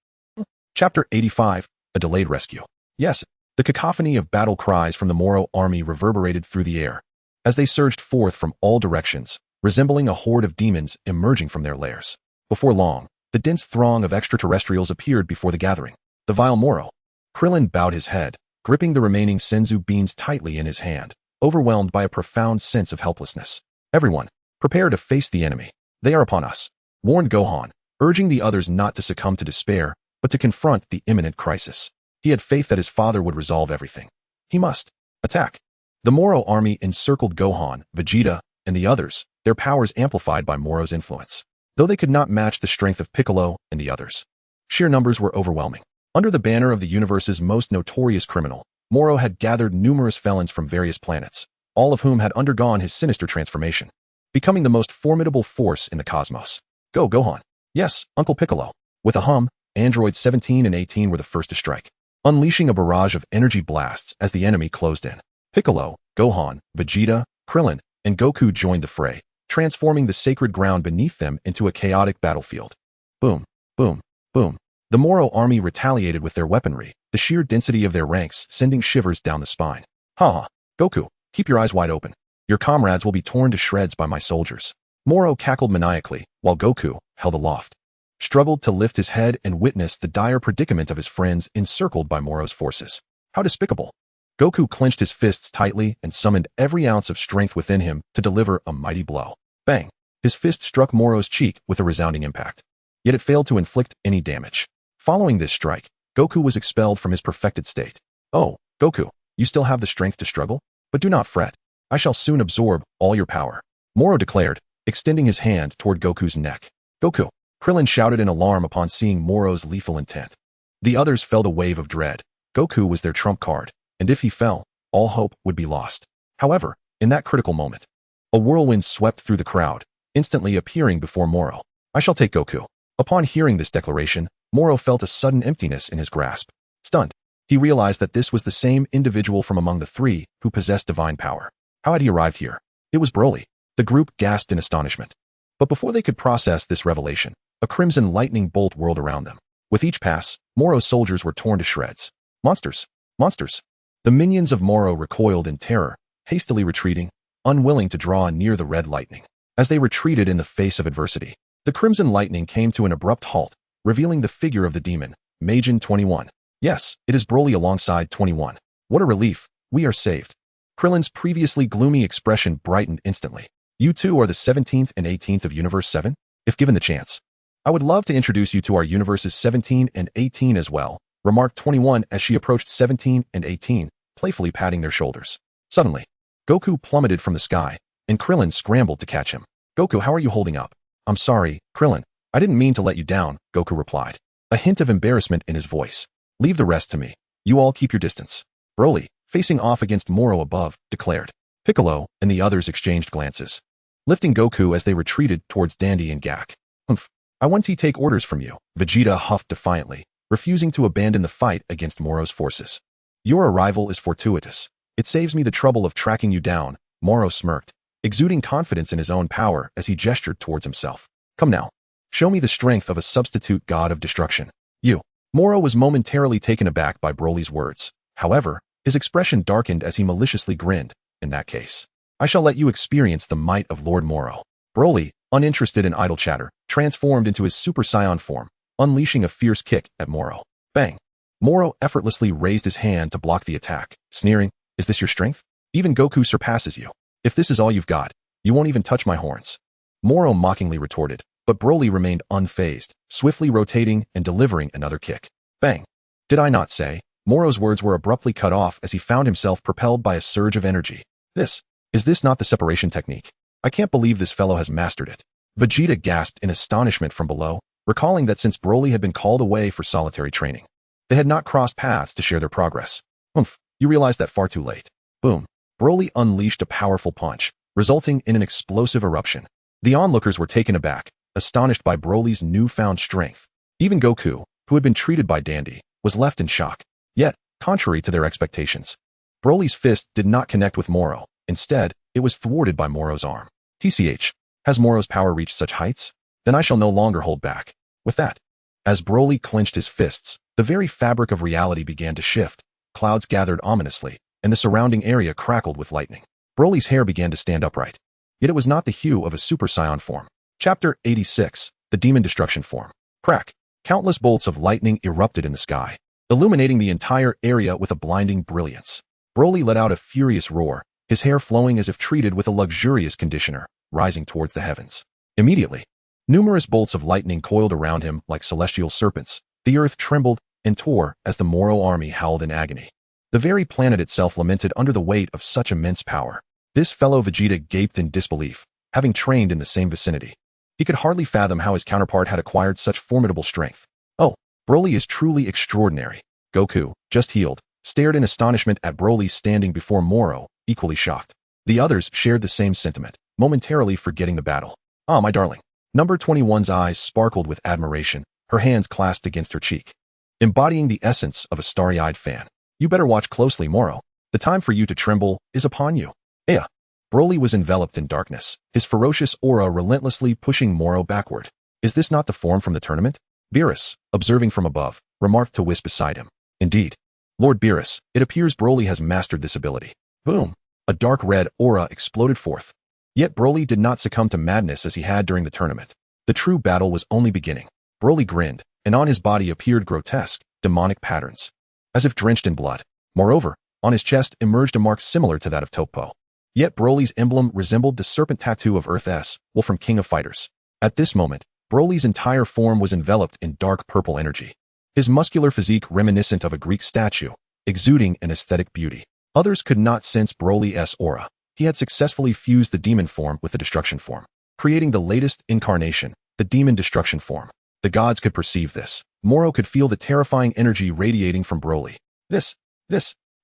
Chapter 85, A Delayed Rescue. Yes, the cacophony of battle cries from the Moro army reverberated through the air, as they surged forth from all directions, resembling a horde of demons emerging from their lairs. Before long, the dense throng of extraterrestrials appeared before the gathering. The vile Moro. Krillin bowed his head, gripping the remaining senzu beans tightly in his hand, overwhelmed by a profound sense of helplessness. "Everyone, prepare to face the enemy. They are upon us," warned Gohan, urging the others not to succumb to despair, but to confront the imminent crisis. He had faith that his father would resolve everything. He must attack. The Moro army encircled Gohan, Vegeta, and the others, their powers amplified by Moro's influence. Though they could not match the strength of Piccolo and the others, sheer numbers were overwhelming. Under the banner of the universe's most notorious criminal, Moro had gathered numerous felons from various planets, all of whom had undergone his sinister transformation, becoming the most formidable force in the cosmos. "Go, Gohan." "Yes, Uncle Piccolo." With a hum, Androids 17 and 18 were the first to strike, unleashing a barrage of energy blasts as the enemy closed in. Piccolo, Gohan, Vegeta, Krillin, and Goku joined the fray, transforming the sacred ground beneath them into a chaotic battlefield. Boom, boom, boom. The Moro army retaliated with their weaponry, the sheer density of their ranks sending shivers down the spine. Ha! Goku, keep your eyes wide open. Your comrades will be torn to shreds by my soldiers. Moro cackled maniacally, while Goku, held aloft, struggled to lift his head and witnessed the dire predicament of his friends encircled by Moro's forces. How despicable! Goku clenched his fists tightly and summoned every ounce of strength within him to deliver a mighty blow. Bang! His fist struck Moro's cheek with a resounding impact. Yet it failed to inflict any damage. Following this strike, Goku was expelled from his perfected state. Oh, Goku, you still have the strength to struggle? But do not fret. I shall soon absorb all your power, Moro declared, extending his hand toward Goku's neck. Goku! Krillin shouted in alarm upon seeing Moro's lethal intent. The others felt a wave of dread. Goku was their trump card, and if he fell, all hope would be lost. However, in that critical moment, a whirlwind swept through the crowd, instantly appearing before Moro. I shall take Goku. Upon hearing this declaration, Moro felt a sudden emptiness in his grasp. Stunned, he realized that this was the same individual from among the three who possessed divine power. How had he arrived here? It was Broly. The group gasped in astonishment. But before they could process this revelation, a crimson lightning bolt whirled around them. With each pass, Moro's soldiers were torn to shreds. Monsters! Monsters! The minions of Moro recoiled in terror, hastily retreating, unwilling to draw near the red lightning. As they retreated in the face of adversity, the crimson lightning came to an abrupt halt, revealing the figure of the demon, Majin 21. Yes, it is Broly alongside 21. What a relief, we are saved. Krillin's previously gloomy expression brightened instantly. You two are the 17th and 18th of Universe 7? If given the chance, I would love to introduce you to our Universes 17 and 18 as well, remarked 21 as she approached 17 and 18, playfully patting their shoulders. Suddenly, Goku plummeted from the sky, and Krillin scrambled to catch him. Goku, how are you holding up? I'm sorry, Krillin. I didn't mean to let you down, Goku replied, a hint of embarrassment in his voice. Leave the rest to me. You all keep your distance. Broly, facing off against Moro above, declared. Piccolo and the others exchanged glances, lifting Goku as they retreated towards Dandy and Gak. Humph. I want to take orders from you, Vegeta huffed defiantly, refusing to abandon the fight against Moro's forces. Your arrival is fortuitous. It saves me the trouble of tracking you down, Moro smirked, exuding confidence in his own power as he gestured towards himself. Come now. Show me the strength of a substitute god of destruction. You. Moro was momentarily taken aback by Broly's words. However, his expression darkened as he maliciously grinned. In that case, I shall let you experience the might of Lord Moro. Broly, uninterested in idle chatter, transformed into his Super Saiyan form, unleashing a fierce kick at Moro. Bang! Moro effortlessly raised his hand to block the attack, sneering, is this your strength? Even Goku surpasses you. If this is all you've got, you won't even touch my horns. Moro mockingly retorted, but Broly remained unfazed, swiftly rotating and delivering another kick. Bang! Did I not say? Moro's words were abruptly cut off as he found himself propelled by a surge of energy. Is this not the separation technique? I can't believe this fellow has mastered it. Vegeta gasped in astonishment from below, recalling that since Broly had been called away for solitary training, they had not crossed paths to share their progress. Humph, you realized that far too late. Boom. Broly unleashed a powerful punch, resulting in an explosive eruption. The onlookers were taken aback, astonished by Broly's newfound strength. Even Goku, who had been treated by Dandy, was left in shock. Yet, contrary to their expectations, Broly's fist did not connect with Moro. Instead, it was thwarted by Moro's arm. TCH, has Moro's power reached such heights? Then I shall no longer hold back. With that, as Broly clenched his fists, the very fabric of reality began to shift. Clouds gathered ominously, and the surrounding area crackled with lightning. Broly's hair began to stand upright. Yet it was not the hue of a Super Saiyan form. Chapter 86, the Demon Destruction Form. Crack! Countless bolts of lightning erupted in the sky, illuminating the entire area with a blinding brilliance. Broly let out a furious roar, his hair flowing as if treated with a luxurious conditioner, rising towards the heavens. Immediately, numerous bolts of lightning coiled around him like celestial serpents. The earth trembled and tore as the Moro army howled in agony. The very planet itself lamented under the weight of such immense power. This fellow Vegeta gaped in disbelief, having trained in the same vicinity. He could hardly fathom how his counterpart had acquired such formidable strength. Oh, Broly is truly extraordinary. Goku, just healed, stared in astonishment at Broly standing before Moro, equally shocked. The others shared the same sentiment, momentarily forgetting the battle. Ah, my darling. Number 21's eyes sparkled with admiration, her hands clasped against her cheek, embodying the essence of a starry-eyed fan. You better watch closely, Moro. The time for you to tremble is upon you. Aya. Broly was enveloped in darkness, his ferocious aura relentlessly pushing Moro backward. Is this not the form from the tournament? Beerus, observing from above, remarked to Whis beside him. Indeed. Lord Beerus, it appears Broly has mastered this ability. Boom. A dark red aura exploded forth. Yet Broly did not succumb to madness as he had during the tournament. The true battle was only beginning. Broly grinned, and on his body appeared grotesque, demonic patterns, as if drenched in blood. Moreover, on his chest emerged a mark similar to that of Topo. Yet Broly's emblem resembled the serpent tattoo of Earth's Wolf from King of Fighters. At this moment, Broly's entire form was enveloped in dark purple energy. His muscular physique reminiscent of a Greek statue, exuding an aesthetic beauty. Others could not sense Broly's aura. He had successfully fused the demon form with the destruction form, creating the latest incarnation, the demon destruction form. The gods could perceive this. Moro could feel the terrifying energy radiating from Broly. This,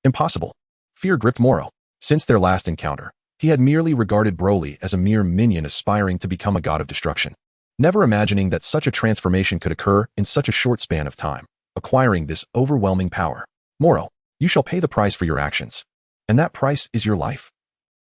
impossible. Fear gripped Moro. Since their last encounter, he had merely regarded Broly as a mere minion aspiring to become a god of destruction, never imagining that such a transformation could occur in such a short span of time, acquiring this overwhelming power. Moro, you shall pay the price for your actions. And that price is your life.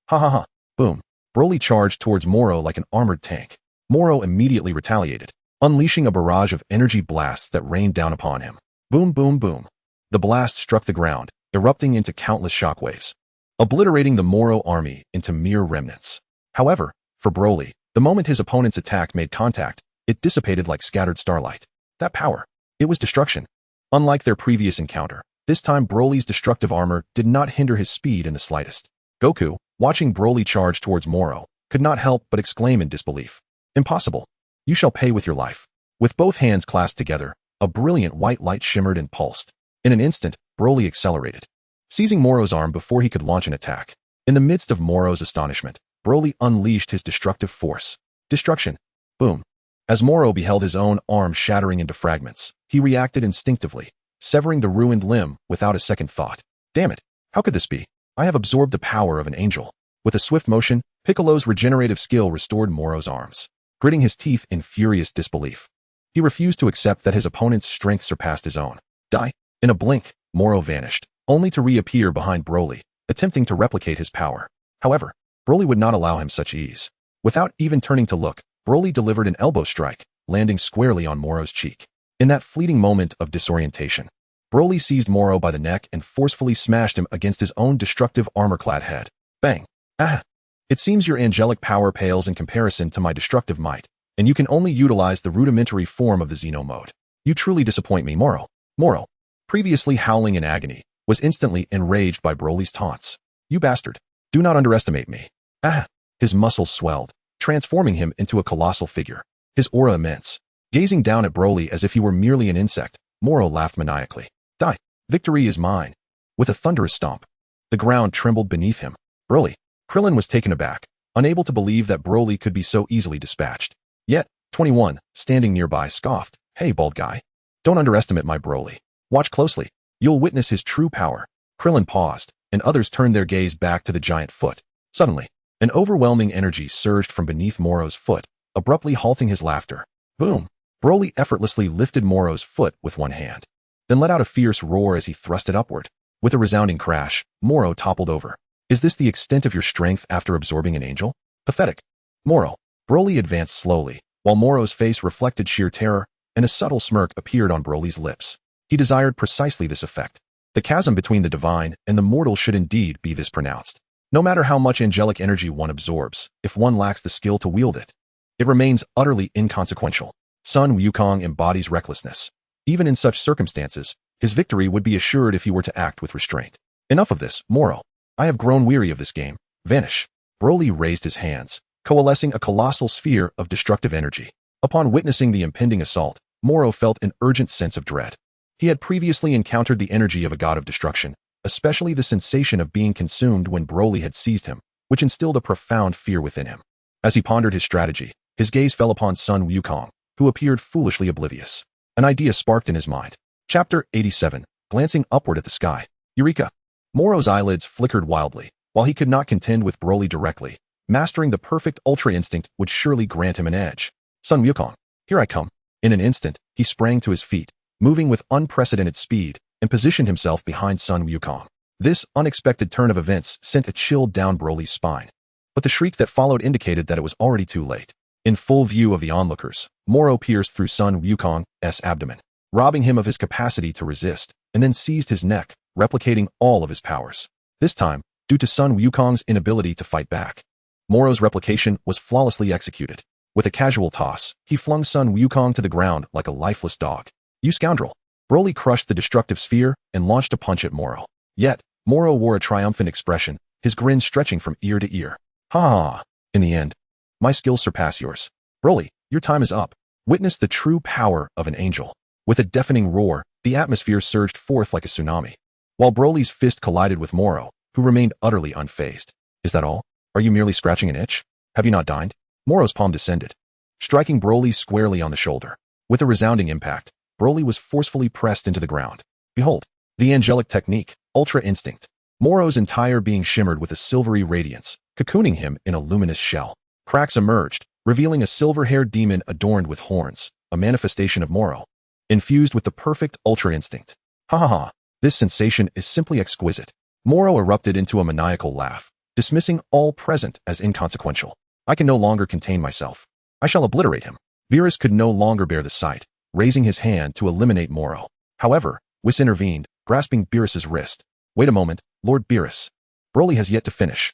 Ha ha ha. Boom. Broly charged towards Moro like an armored tank. Moro immediately retaliated, unleashing a barrage of energy blasts that rained down upon him. Boom boom boom. The blast struck the ground, erupting into countless shockwaves, obliterating the Moro army into mere remnants. However, for Broly, the moment his opponent's attack made contact, it dissipated like scattered starlight. That power, it was destruction. Unlike their previous encounter, this time Broly's destructive armor did not hinder his speed in the slightest. Goku, watching Broly charge towards Moro, could not help but exclaim in disbelief. Impossible. You shall pay with your life. With both hands clasped together, a brilliant white light shimmered and pulsed. In an instant, Broly accelerated, seizing Moro's arm before he could launch an attack. In the midst of Moro's astonishment, Broly unleashed his destructive force. Destruction. Boom. As Moro beheld his own arm shattering into fragments, he reacted instinctively, severing the ruined limb without a second thought. Damn it. How could this be? I have absorbed the power of an angel. With a swift motion, Piccolo's regenerative skill restored Moro's arms, gritting his teeth in furious disbelief. He refused to accept that his opponent's strength surpassed his own. Die. In a blink, Moro vanished, only to reappear behind Broly, attempting to replicate his power. However, Broly would not allow him such ease. Without even turning to look, Broly delivered an elbow strike, landing squarely on Moro's cheek. In that fleeting moment of disorientation, Broly seized Moro by the neck and forcefully smashed him against his own destructive armor-clad head. Bang. Ah! It seems your angelic power pales in comparison to my destructive might, and you can only utilize the rudimentary form of the Zeno mode. You truly disappoint me, Moro. Moro, previously howling in agony, was instantly enraged by Broly's taunts. You bastard. Do not underestimate me. Ah! His muscles swelled, transforming him into a colossal figure, his aura immense. Gazing down at Broly as if he were merely an insect, Moro laughed maniacally. Die. Victory is mine. With a thunderous stomp, the ground trembled beneath him. Broly. Krillin was taken aback, unable to believe that Broly could be so easily dispatched. Yet, 21, standing nearby, scoffed. Hey, bald guy. Don't underestimate my Broly. Watch closely. You'll witness his true power. Krillin paused, and others turned their gaze back to the giant foot. Suddenly, an overwhelming energy surged from beneath Moro's foot, abruptly halting his laughter. Boom! Broly effortlessly lifted Moro's foot with one hand, then let out a fierce roar as he thrust it upward. With a resounding crash, Moro toppled over. Is this the extent of your strength after absorbing an angel? Pathetic. Moro. Broly advanced slowly, while Moro's face reflected sheer terror, and a subtle smirk appeared on Broly's lips. He desired precisely this effect. The chasm between the divine and the mortal should indeed be this pronounced. No matter how much angelic energy one absorbs, if one lacks the skill to wield it, it remains utterly inconsequential. Sun Wukong embodies recklessness. Even in such circumstances, his victory would be assured if he were to act with restraint. Enough of this, Moro. I have grown weary of this game. Vanish. Broly raised his hands, coalescing a colossal sphere of destructive energy. Upon witnessing the impending assault, Moro felt an urgent sense of dread. He had previously encountered the energy of a god of destruction, especially the sensation of being consumed when Broly had seized him, which instilled a profound fear within him. As he pondered his strategy, his gaze fell upon Sun Wukong, who appeared foolishly oblivious. An idea sparked in his mind. Chapter 87. Glancing upward at the sky. Eureka! Moro's eyelids flickered wildly. While he could not contend with Broly directly, mastering the perfect Ultra Instinct would surely grant him an edge. Sun Wukong, here I come. In an instant, he sprang to his feet, moving with unprecedented speed, and positioned himself behind Sun Wukong. This unexpected turn of events sent a chill down Broly's spine. But the shriek that followed indicated that it was already too late. In full view of the onlookers, Moro pierced through Sun Wukong's abdomen, robbing him of his capacity to resist, and then seized his neck, replicating all of his powers. This time, due to Sun Wukong's inability to fight back. Moro's replication was flawlessly executed. With a casual toss, he flung Sun Wukong to the ground like a lifeless dog. "You scoundrel!" Broly crushed the destructive sphere and launched a punch at Moro. Yet, Moro wore a triumphant expression, his grin stretching from ear to ear. "Ha ha! In the end, my skills surpass yours. Broly, your time is up." Witness the true power of an angel. With a deafening roar, the atmosphere surged forth like a tsunami. While Broly's fist collided with Moro, who remained utterly unfazed. "Is that all? Are you merely scratching an itch? Have you not dined?" Moro's palm descended, striking Broly squarely on the shoulder. With a resounding impact, Broly was forcefully pressed into the ground. Behold, the angelic technique, Ultra Instinct. Moro's entire being shimmered with a silvery radiance, cocooning him in a luminous shell. Cracks emerged, revealing a silver-haired demon adorned with horns, a manifestation of Moro. Infused with the perfect Ultra Instinct. Ha ha ha, this sensation is simply exquisite. Moro erupted into a maniacal laugh, dismissing all present as inconsequential. "I can no longer contain myself. I shall obliterate him." Beerus could no longer bear the sight, raising his hand to eliminate Moro. However, Whis intervened, grasping Beerus's wrist. "Wait a moment, Lord Beerus. Broly has yet to finish."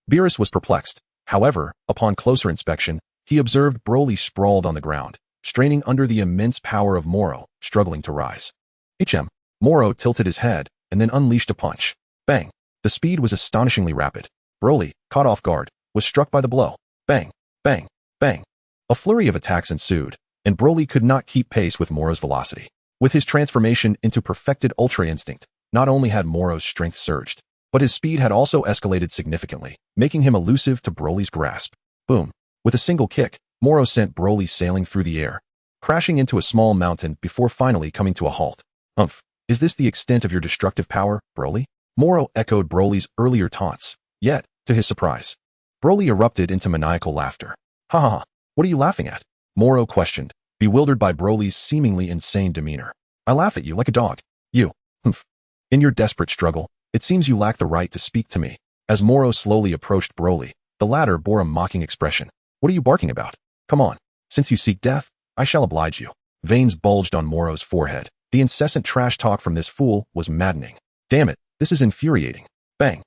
Beerus was perplexed. However, upon closer inspection, he observed Broly sprawled on the ground, straining under the immense power of Moro, struggling to rise. Moro tilted his head, and then unleashed a punch. Bang! The speed was astonishingly rapid. Broly, caught off guard, was struck by the blow. Bang! Bang! Bang! A flurry of attacks ensued, and Broly could not keep pace with Moro's velocity. With his transformation into perfected Ultra Instinct, not only had Moro's strength surged, but his speed had also escalated significantly, making him elusive to Broly's grasp. Boom! With a single kick, Moro sent Broly sailing through the air, crashing into a small mountain before finally coming to a halt. "Umph! Is this the extent of your destructive power, Broly?" Moro echoed Broly's earlier taunts, yet, to his surprise, Broly erupted into maniacal laughter. "Ha ha ha! What are you laughing at?" Moro questioned, bewildered by Broly's seemingly insane demeanor. "I laugh at you like a dog. You, humph. In your desperate struggle, it seems you lack the right to speak to me." As Moro slowly approached Broly, the latter bore a mocking expression. "What are you barking about? Come on. Since you seek death, I shall oblige you." Veins bulged on Moro's forehead. The incessant trash talk from this fool was maddening. "Damn it, this is infuriating." Bang!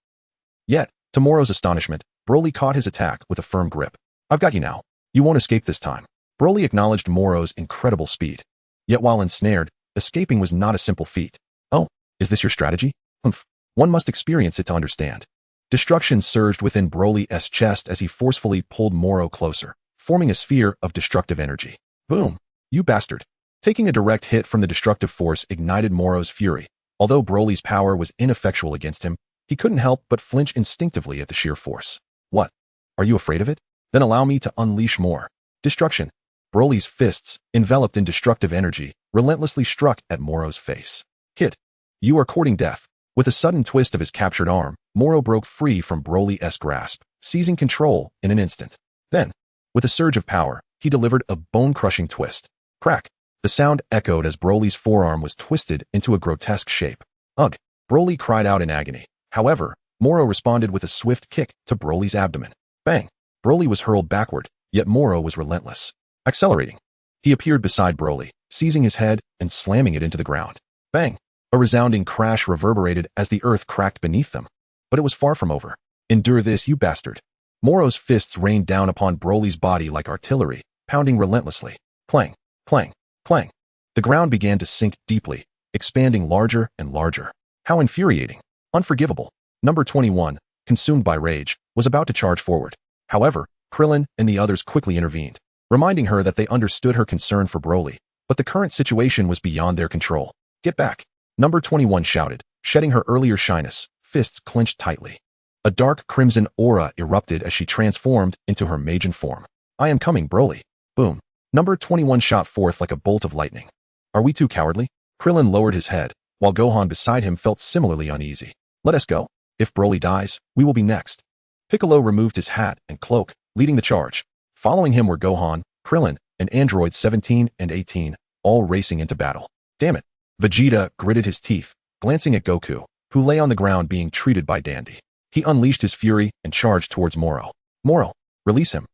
Yet, to Moro's astonishment, Broly caught his attack with a firm grip. "I've got you now. You won't escape this time." Broly acknowledged Moro's incredible speed. Yet while ensnared, escaping was not a simple feat. "Oh, is this your strategy? Humph. One must experience it to understand." Destruction surged within Broly's chest as he forcefully pulled Moro closer, forming a sphere of destructive energy. Boom! "You bastard." Taking a direct hit from the destructive force ignited Moro's fury. Although Broly's power was ineffectual against him, he couldn't help but flinch instinctively at the sheer force. "What? Are you afraid of it? Then allow me to unleash more." Destruction. Broly's fists, enveloped in destructive energy, relentlessly struck at Moro's face. "Kid, you are courting death." With a sudden twist of his captured arm, Moro broke free from Broly's grasp, seizing control in an instant. Then, with a surge of power, he delivered a bone-crushing twist. Crack! The sound echoed as Broly's forearm was twisted into a grotesque shape. "Ugh!" Broly cried out in agony. However, Moro responded with a swift kick to Broly's abdomen. Bang! Broly was hurled backward, yet Moro was relentless. Accelerating. He appeared beside Broly, seizing his head and slamming it into the ground. Bang! A resounding crash reverberated as the earth cracked beneath them. But it was far from over. "Endure this, you bastard." Moro's fists rained down upon Broly's body like artillery, pounding relentlessly. Clang! Clang! Clang! The ground began to sink deeply, expanding larger and larger. How infuriating! Unforgivable. Number 21, consumed by rage, was about to charge forward. However, Krillin and the others quickly intervened, reminding her that they understood her concern for Broly, but the current situation was beyond their control. "Get back!" Number 21 shouted, shedding her earlier shyness, fists clenched tightly. A dark crimson aura erupted as she transformed into her Majin form. "I am coming, Broly." Boom. Number 21 shot forth like a bolt of lightning. "Are we too cowardly?" Krillin lowered his head, while Gohan beside him felt similarly uneasy. "Let us go. If Broly dies, we will be next." Piccolo removed his hat and cloak, leading the charge. Following him were Gohan, Krillin, and androids 17 and 18, all racing into battle. Damn it. Vegeta gritted his teeth, glancing at Goku, who lay on the ground being treated by Dandy. He unleashed his fury and charged towards Moro. Moro, release him.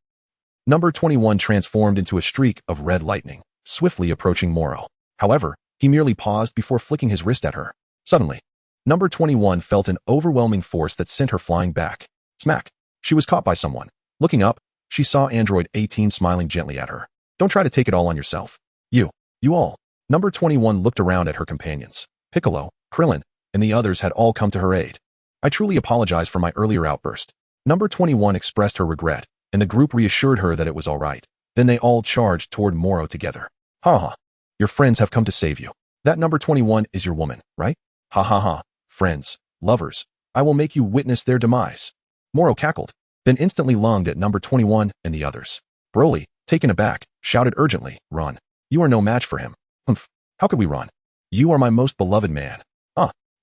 Number 21 transformed into a streak of red lightning, swiftly approaching Moro. However, he merely paused before flicking his wrist at her. Suddenly, Number 21 felt an overwhelming force that sent her flying back. Smack. She was caught by someone. Looking up, she saw Android 18 smiling gently at her. Don't try to take it all on yourself. You all. Number 21 looked around at her companions. Piccolo, Krillin, and the others had all come to her aid. I truly apologize for my earlier outburst. Number 21 expressed her regret, and the group reassured her that it was all right. Then they all charged toward Moro together. Ha ha. Your friends have come to save you. That Number 21 is your woman, right? Ha ha ha. Friends, lovers, I will make you witness their demise. Moro cackled, then instantly lunged at Number 21 and the others. Broly, taken aback, shouted urgently, run. You are no match for him. Humph. How could we run? You are my most beloved man.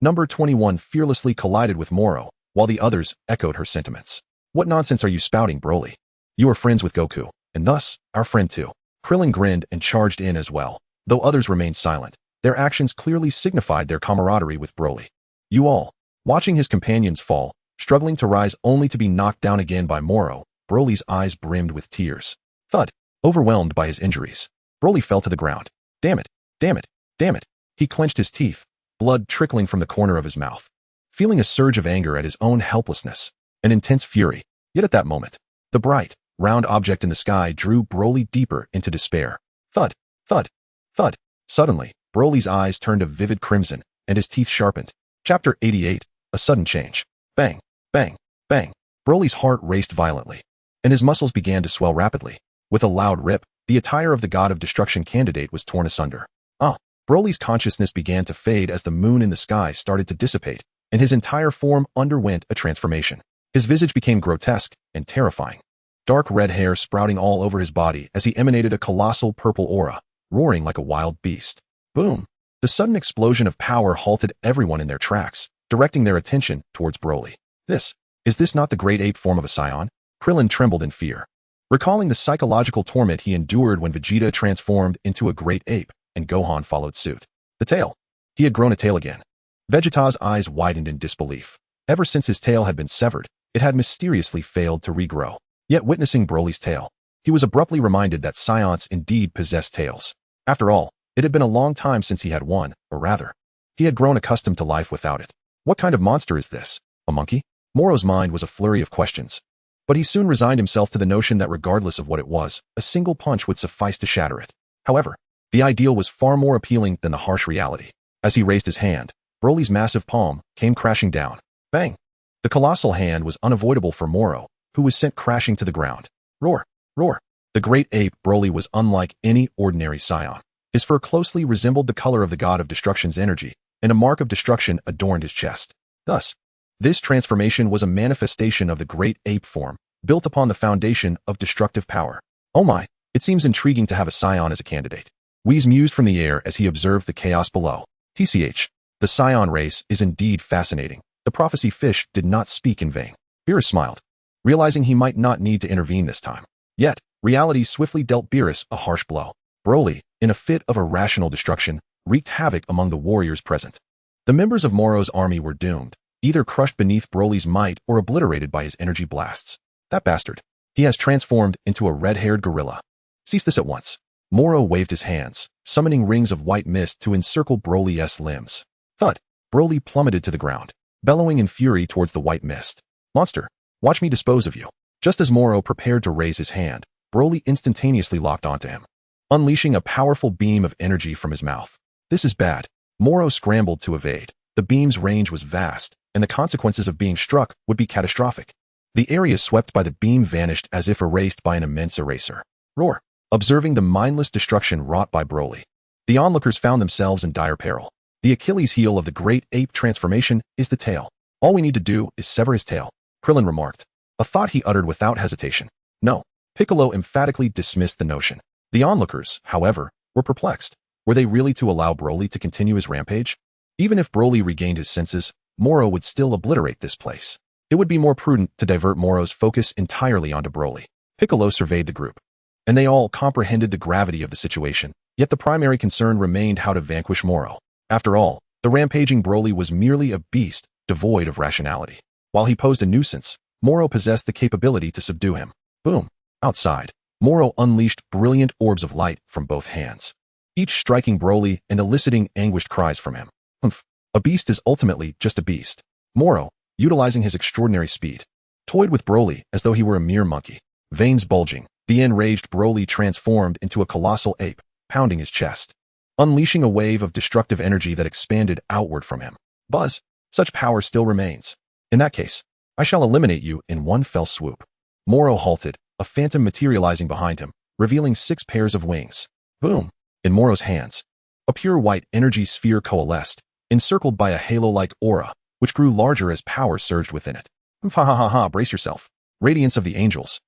Number 21 fearlessly collided with Moro, while the others echoed her sentiments. What nonsense are you spouting, Broly? You are friends with Goku, and thus, our friend too. Krillin grinned and charged in as well, though others remained silent. Their actions clearly signified their camaraderie with Broly. You all, watching his companions fall, struggling to rise only to be knocked down again by Moro, Broly's eyes brimmed with tears. Thud. Overwhelmed by his injuries, Broly fell to the ground. Damn it, damn it, damn it. He clenched his teeth, blood trickling from the corner of his mouth. Feeling a surge of anger at his own helplessness, an intense fury. Yet at that moment, the bright, round object in the sky drew Broly deeper into despair. Thud, thud, thud. Suddenly, Broly's eyes turned a vivid crimson, and his teeth sharpened. Chapter 88, A Sudden Change. Bang, bang, bang. Broly's heart raced violently, and his muscles began to swell rapidly. With a loud rip, the attire of the God of Destruction candidate was torn asunder. Broly's consciousness began to fade as the moon in the sky started to dissipate, and his entire form underwent a transformation. His visage became grotesque and terrifying. Dark red hair sprouting all over his body as he emanated a colossal purple aura, roaring like a wild beast. Boom! The sudden explosion of power halted everyone in their tracks, directing their attention towards Broly. Is this not the great ape form of a Saiyan? Krillin trembled in fear, recalling the psychological torment he endured when Vegeta transformed into a great ape, and Gohan followed suit. The tail. He had grown a tail again. Vegeta's eyes widened in disbelief. Ever since his tail had been severed, it had mysteriously failed to regrow. Yet witnessing Broly's tail, he was abruptly reminded that Saiyans indeed possessed tails. After all, it had been a long time since he had one, or rather, he had grown accustomed to life without it. What kind of monster is this? A monkey? Moro's mind was a flurry of questions. But he soon resigned himself to the notion that regardless of what it was, a single punch would suffice to shatter it. However, the ideal was far more appealing than the harsh reality. As he raised his hand, Broly's massive palm came crashing down. Bang! The colossal hand was unavoidable for Moro, who was sent crashing to the ground. Roar! Roar! The great ape Broly was unlike any ordinary Saiyan. His fur closely resembled the color of the God of Destruction's energy, and a mark of destruction adorned his chest. Thus, this transformation was a manifestation of the great ape form, built upon the foundation of destructive power. Oh my, it seems intriguing to have a Saiyan as a candidate. Whis mused from the air as he observed the chaos below. TCH, the Saiyan race is indeed fascinating. The prophecy fish did not speak in vain. Beerus smiled, realizing he might not need to intervene this time. Yet, reality swiftly dealt Beerus a harsh blow. Broly, in a fit of irrational destruction, wreaked havoc among the warriors present. The members of Moro's army were doomed, either crushed beneath Broly's might or obliterated by his energy blasts. That bastard. He has transformed into a red-haired gorilla. Cease this at once. Moro waved his hands, summoning rings of white mist to encircle Broly's limbs. Thud! Broly plummeted to the ground, bellowing in fury towards the white mist. Monster, watch me dispose of you. Just as Moro prepared to raise his hand, Broly instantaneously locked onto him, unleashing a powerful beam of energy from his mouth. This is bad. Moro scrambled to evade. The beam's range was vast, and the consequences of being struck would be catastrophic. The area swept by the beam vanished as if erased by an immense eraser. Roar! Observing the mindless destruction wrought by Broly, the onlookers found themselves in dire peril. The Achilles heel of the great ape transformation is the tail. All we need to do is sever his tail, Krillin remarked, a thought he uttered without hesitation. No, Piccolo emphatically dismissed the notion. The onlookers, however, were perplexed. Were they really to allow Broly to continue his rampage? Even if Broly regained his senses, Moro would still obliterate this place. It would be more prudent to divert Moro's focus entirely onto Broly. Piccolo surveyed the group. and they all comprehended the gravity of the situation. Yet the primary concern remained how to vanquish Moro. After all, the rampaging Broly was merely a beast, devoid of rationality. While he posed a nuisance, Moro possessed the capability to subdue him. Boom! Outside, Moro unleashed brilliant orbs of light from both hands, each striking Broly and eliciting anguished cries from him. A beast is ultimately just a beast. Moro, utilizing his extraordinary speed, toyed with Broly as though he were a mere monkey. Veins bulging, the enraged Broly transformed into a colossal ape, pounding his chest, unleashing a wave of destructive energy that expanded outward from him. Buzz, such power still remains. In that case, I shall eliminate you in one fell swoop. Moro halted, a phantom materializing behind him, revealing 6 pairs of wings. Boom! In Moro's hands, a pure white energy sphere coalesced, encircled by a halo-like aura, which grew larger as power surged within it. Brace yourself. Radiance of the angels.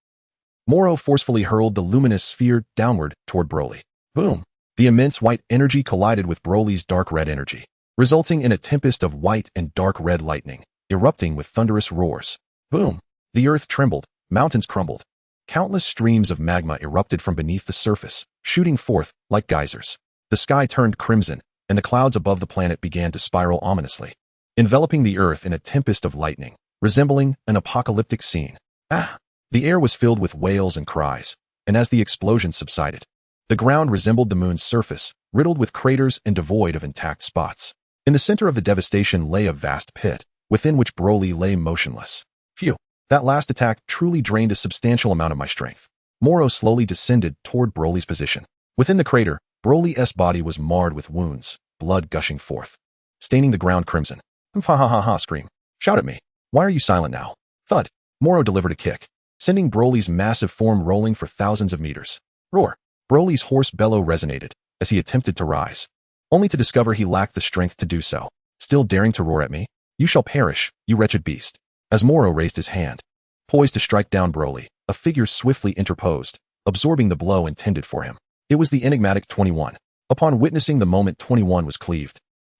Moro forcefully hurled the luminous sphere downward toward Broly. Boom! The immense white energy collided with Broly's dark red energy, resulting in a tempest of white and dark red lightning, erupting with thunderous roars. Boom! The earth trembled, mountains crumbled. Countless streams of magma erupted from beneath the surface, shooting forth like geysers. The sky turned crimson, and the clouds above the planet began to spiral ominously, enveloping the earth in a tempest of lightning, resembling an apocalyptic scene. The air was filled with wails and cries, and as the explosion subsided, the ground resembled the moon's surface, riddled with craters and devoid of intact spots. In the center of the devastation lay a vast pit, within which Broly lay motionless. Phew! That last attack truly drained a substantial amount of my strength. Moro slowly descended toward Broly's position. Within the crater, Broly's body was marred with wounds, blood gushing forth, staining the ground crimson. Scream. Shout at me. Why are you silent now? Thud. Moro delivered a kick, sending Broly's massive form rolling for thousands of meters. Roar. Broly's hoarse bellow resonated as he attempted to rise, only to discover he lacked the strength to do so. Still daring to roar at me? You shall perish, you wretched beast. As Moro raised his hand, poised to strike down Broly, a figure swiftly interposed, absorbing the blow intended for him. It was the enigmatic 21. Upon witnessing the moment 21 was cleaved,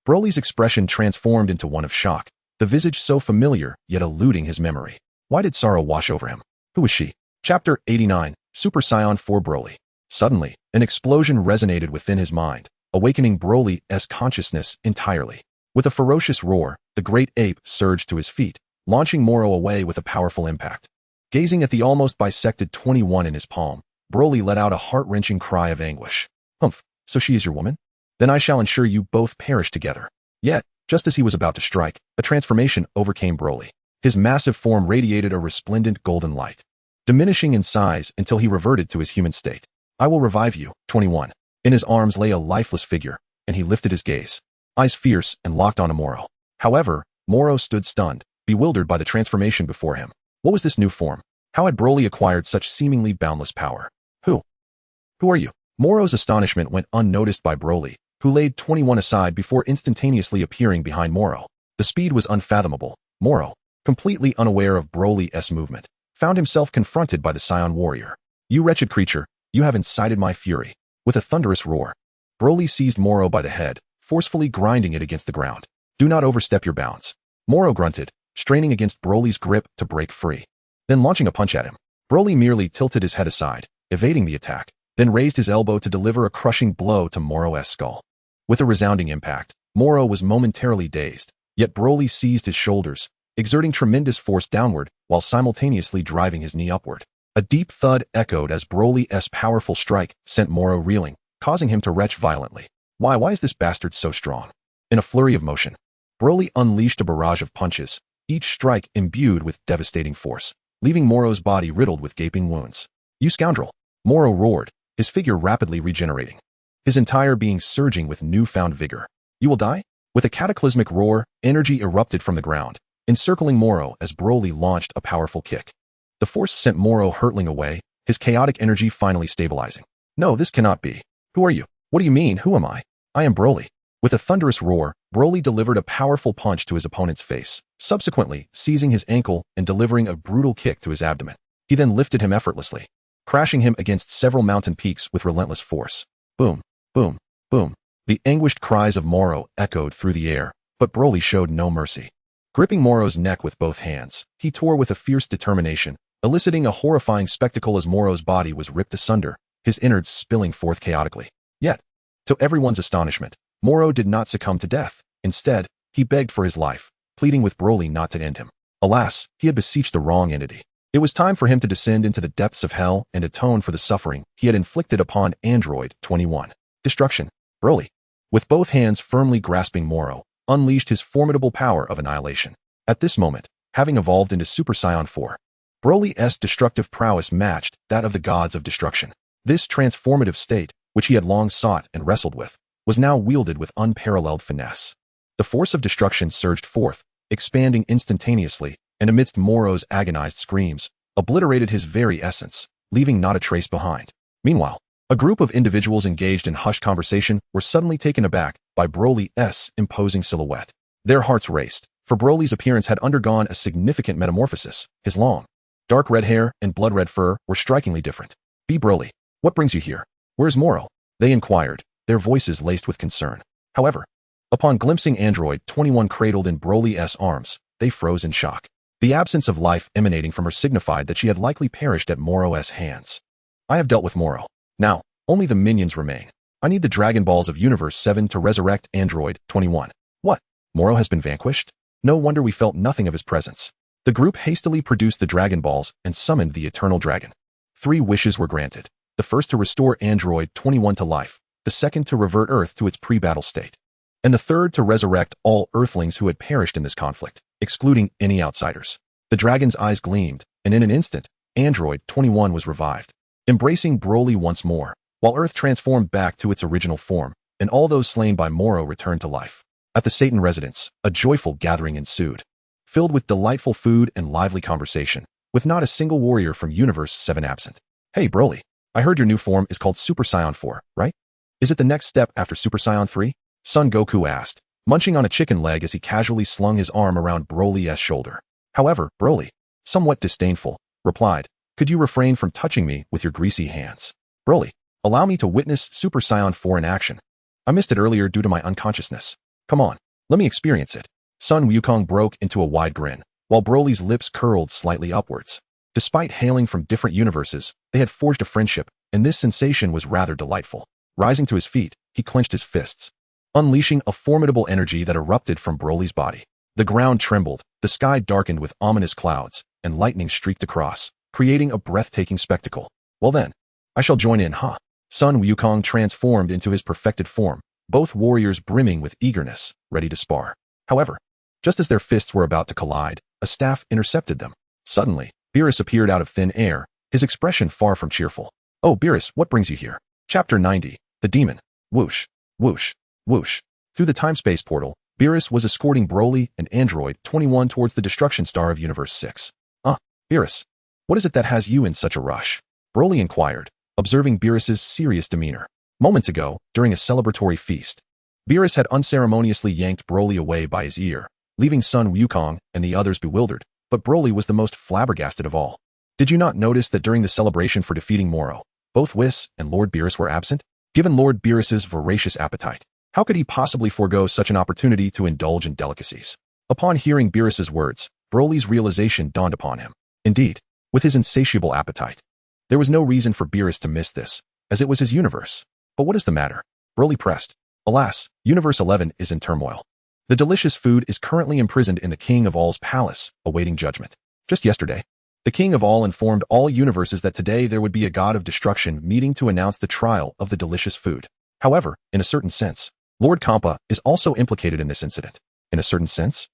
Broly's expression transformed into one of shock, the visage so familiar yet eluding his memory. Why did sorrow wash over him? Who was she? Chapter 89, Super Saiyan 4 Broly. Suddenly, an explosion resonated within his mind, awakening Broly's consciousness entirely. With a ferocious roar, the great ape surged to his feet, launching Moro away with a powerful impact. Gazing at the almost bisected 21 in his palm, Broly let out a heart-wrenching cry of anguish. So she is your woman? Then I shall ensure you both perish together. Yet, just as he was about to strike, a transformation overcame Broly. His massive form radiated a resplendent golden light, diminishing in size until he reverted to his human state. I will revive you, 21. In his arms lay a lifeless figure, and he lifted his gaze, eyes fierce and locked onto Moro. However, Moro stood stunned, bewildered by the transformation before him. What was this new form? How had Broly acquired such seemingly boundless power? Who are you? Moro's astonishment went unnoticed by Broly, who laid 21 aside before instantaneously appearing behind Moro. The speed was unfathomable. Moro, completely unaware of Broly's movement, found himself confronted by the Saiyan warrior. You wretched creature, you have incited my fury. With a thunderous roar, Broly seized Moro by the head, forcefully grinding it against the ground. Do not overstep your bounds. Moro grunted, straining against Broly's grip to break free. Then launching a punch at him, Broly merely tilted his head aside, evading the attack, then raised his elbow to deliver a crushing blow to Moro's skull. With a resounding impact, Moro was momentarily dazed, yet Broly seized his shoulders, exerting tremendous force downward while simultaneously driving his knee upward. A deep thud echoed as Broly's powerful strike sent Moro reeling, causing him to retch violently. Why is this bastard so strong? In a flurry of motion, Broly unleashed a barrage of punches, each strike imbued with devastating force, leaving Moro's body riddled with gaping wounds. You scoundrel! Moro roared, his figure rapidly regenerating, his entire being surging with newfound vigor. You will die? With a cataclysmic roar, energy erupted from the ground, encircling Moro as Broly launched a powerful kick. The force sent Moro hurtling away, his chaotic energy finally stabilizing. No, this cannot be. Who are you? What do you mean, who am I? I am Broly. With a thunderous roar, Broly delivered a powerful punch to his opponent's face, subsequently seizing his ankle and delivering a brutal kick to his abdomen. He then lifted him effortlessly, crashing him against several mountain peaks with relentless force. Boom, boom, boom. The anguished cries of Moro echoed through the air, but Broly showed no mercy. Gripping Moro's neck with both hands, he tore with a fierce determination, eliciting a horrifying spectacle as Moro's body was ripped asunder, his innards spilling forth chaotically. Yet, to everyone's astonishment, Moro did not succumb to death. Instead, he begged for his life, pleading with Broly not to end him. Alas, he had beseeched the wrong entity. It was time for him to descend into the depths of hell and atone for the suffering he had inflicted upon Android 21. Destruction. Broly, with both hands firmly grasping Moro, unleashed his formidable power of annihilation. At this moment, having evolved into Super Saiyan 4, Broly's destructive prowess matched that of the gods of destruction. This transformative state, which he had long sought and wrestled with, was now wielded with unparalleled finesse. The force of destruction surged forth, expanding instantaneously, and amidst Moro's agonized screams, obliterated his very essence, leaving not a trace behind. Meanwhile, a group of individuals engaged in hushed conversation were suddenly taken aback by Broly's imposing silhouette. Their hearts raced, for Broly's appearance had undergone a significant metamorphosis. His long, dark red hair and blood-red fur were strikingly different. "Be Broly, what brings you here? Where's Moro?" they inquired, their voices laced with concern. However, upon glimpsing Android 21 cradled in Broly's arms, they froze in shock. The absence of life emanating from her signified that she had likely perished at Moro's hands. "I have dealt with Moro. Now, only the minions remain. I need the Dragon Balls of Universe 7 to resurrect Android 21. What? Moro has been vanquished? No wonder we felt nothing of his presence." The group hastily produced the Dragon Balls and summoned the Eternal Dragon. 3 wishes were granted. The first to restore Android 21 to life, the second to revert Earth to its pre-battle state, and the third to resurrect all Earthlings who had perished in this conflict, excluding any outsiders. The dragon's eyes gleamed, and in an instant, Android 21 was revived, embracing Broly once more, while Earth transformed back to its original form, and all those slain by Moro returned to life. At the Satan residence, a joyful gathering ensued, filled with delightful food and lively conversation, with not a single warrior from Universe 7 absent. "Hey Broly, I heard your new form is called Super Saiyan 4, right? Is it the next step after Super Saiyan 3? Son Goku asked, munching on a chicken leg as he casually slung his arm around Broly's shoulder. However, Broly, somewhat disdainful, replied, "Could you refrain from touching me with your greasy hands? Broly, allow me to witness Super Saiyan 4 in action. I missed it earlier due to my unconsciousness. Come on, let me experience it." Sun Wukong broke into a wide grin, while Broly's lips curled slightly upwards. Despite hailing from different universes, they had forged a friendship, and this sensation was rather delightful. Rising to his feet, he clenched his fists, unleashing a formidable energy that erupted from Broly's body. The ground trembled, the sky darkened with ominous clouds, and lightning streaked across, creating a breathtaking spectacle. "Well then, I shall join in, huh?" Sun Wukong transformed into his perfected form, both warriors brimming with eagerness, ready to spar. However, just as their fists were about to collide, a staff intercepted them. Suddenly, Beerus appeared out of thin air, his expression far from cheerful. "Oh, Beerus, what brings you here?" Chapter 90, The Demon. Whoosh, whoosh, whoosh. Through the time-space portal, Beerus was escorting Broly and Android 21 towards the destruction star of Universe 6. Beerus, what is it that has you in such a rush?" Broly inquired, observing Beerus's serious demeanor. Moments ago, during a celebratory feast, Beerus had unceremoniously yanked Broly away by his ear, leaving Sun Wukong and the others bewildered, but Broly was the most flabbergasted of all. "Did you not notice that during the celebration for defeating Moro, both Whis and Lord Beerus were absent? Given Lord Beerus's voracious appetite, how could he possibly forego such an opportunity to indulge in delicacies?" Upon hearing Beerus's words, Broly's realization dawned upon him. Indeed, with his insatiable appetite, there was no reason for Beerus to miss this, as it was his universe. "But what is the matter?" Broly pressed. "Alas, Universe 11 is in turmoil. The delicious food is currently imprisoned in the King of All's palace, awaiting judgment. Just yesterday, the King of All informed all universes that today there would be a god of destruction meeting to announce the trial of the delicious food. However, in a certain sense, Lord Kampa is also implicated in this incident." "In a certain sense?"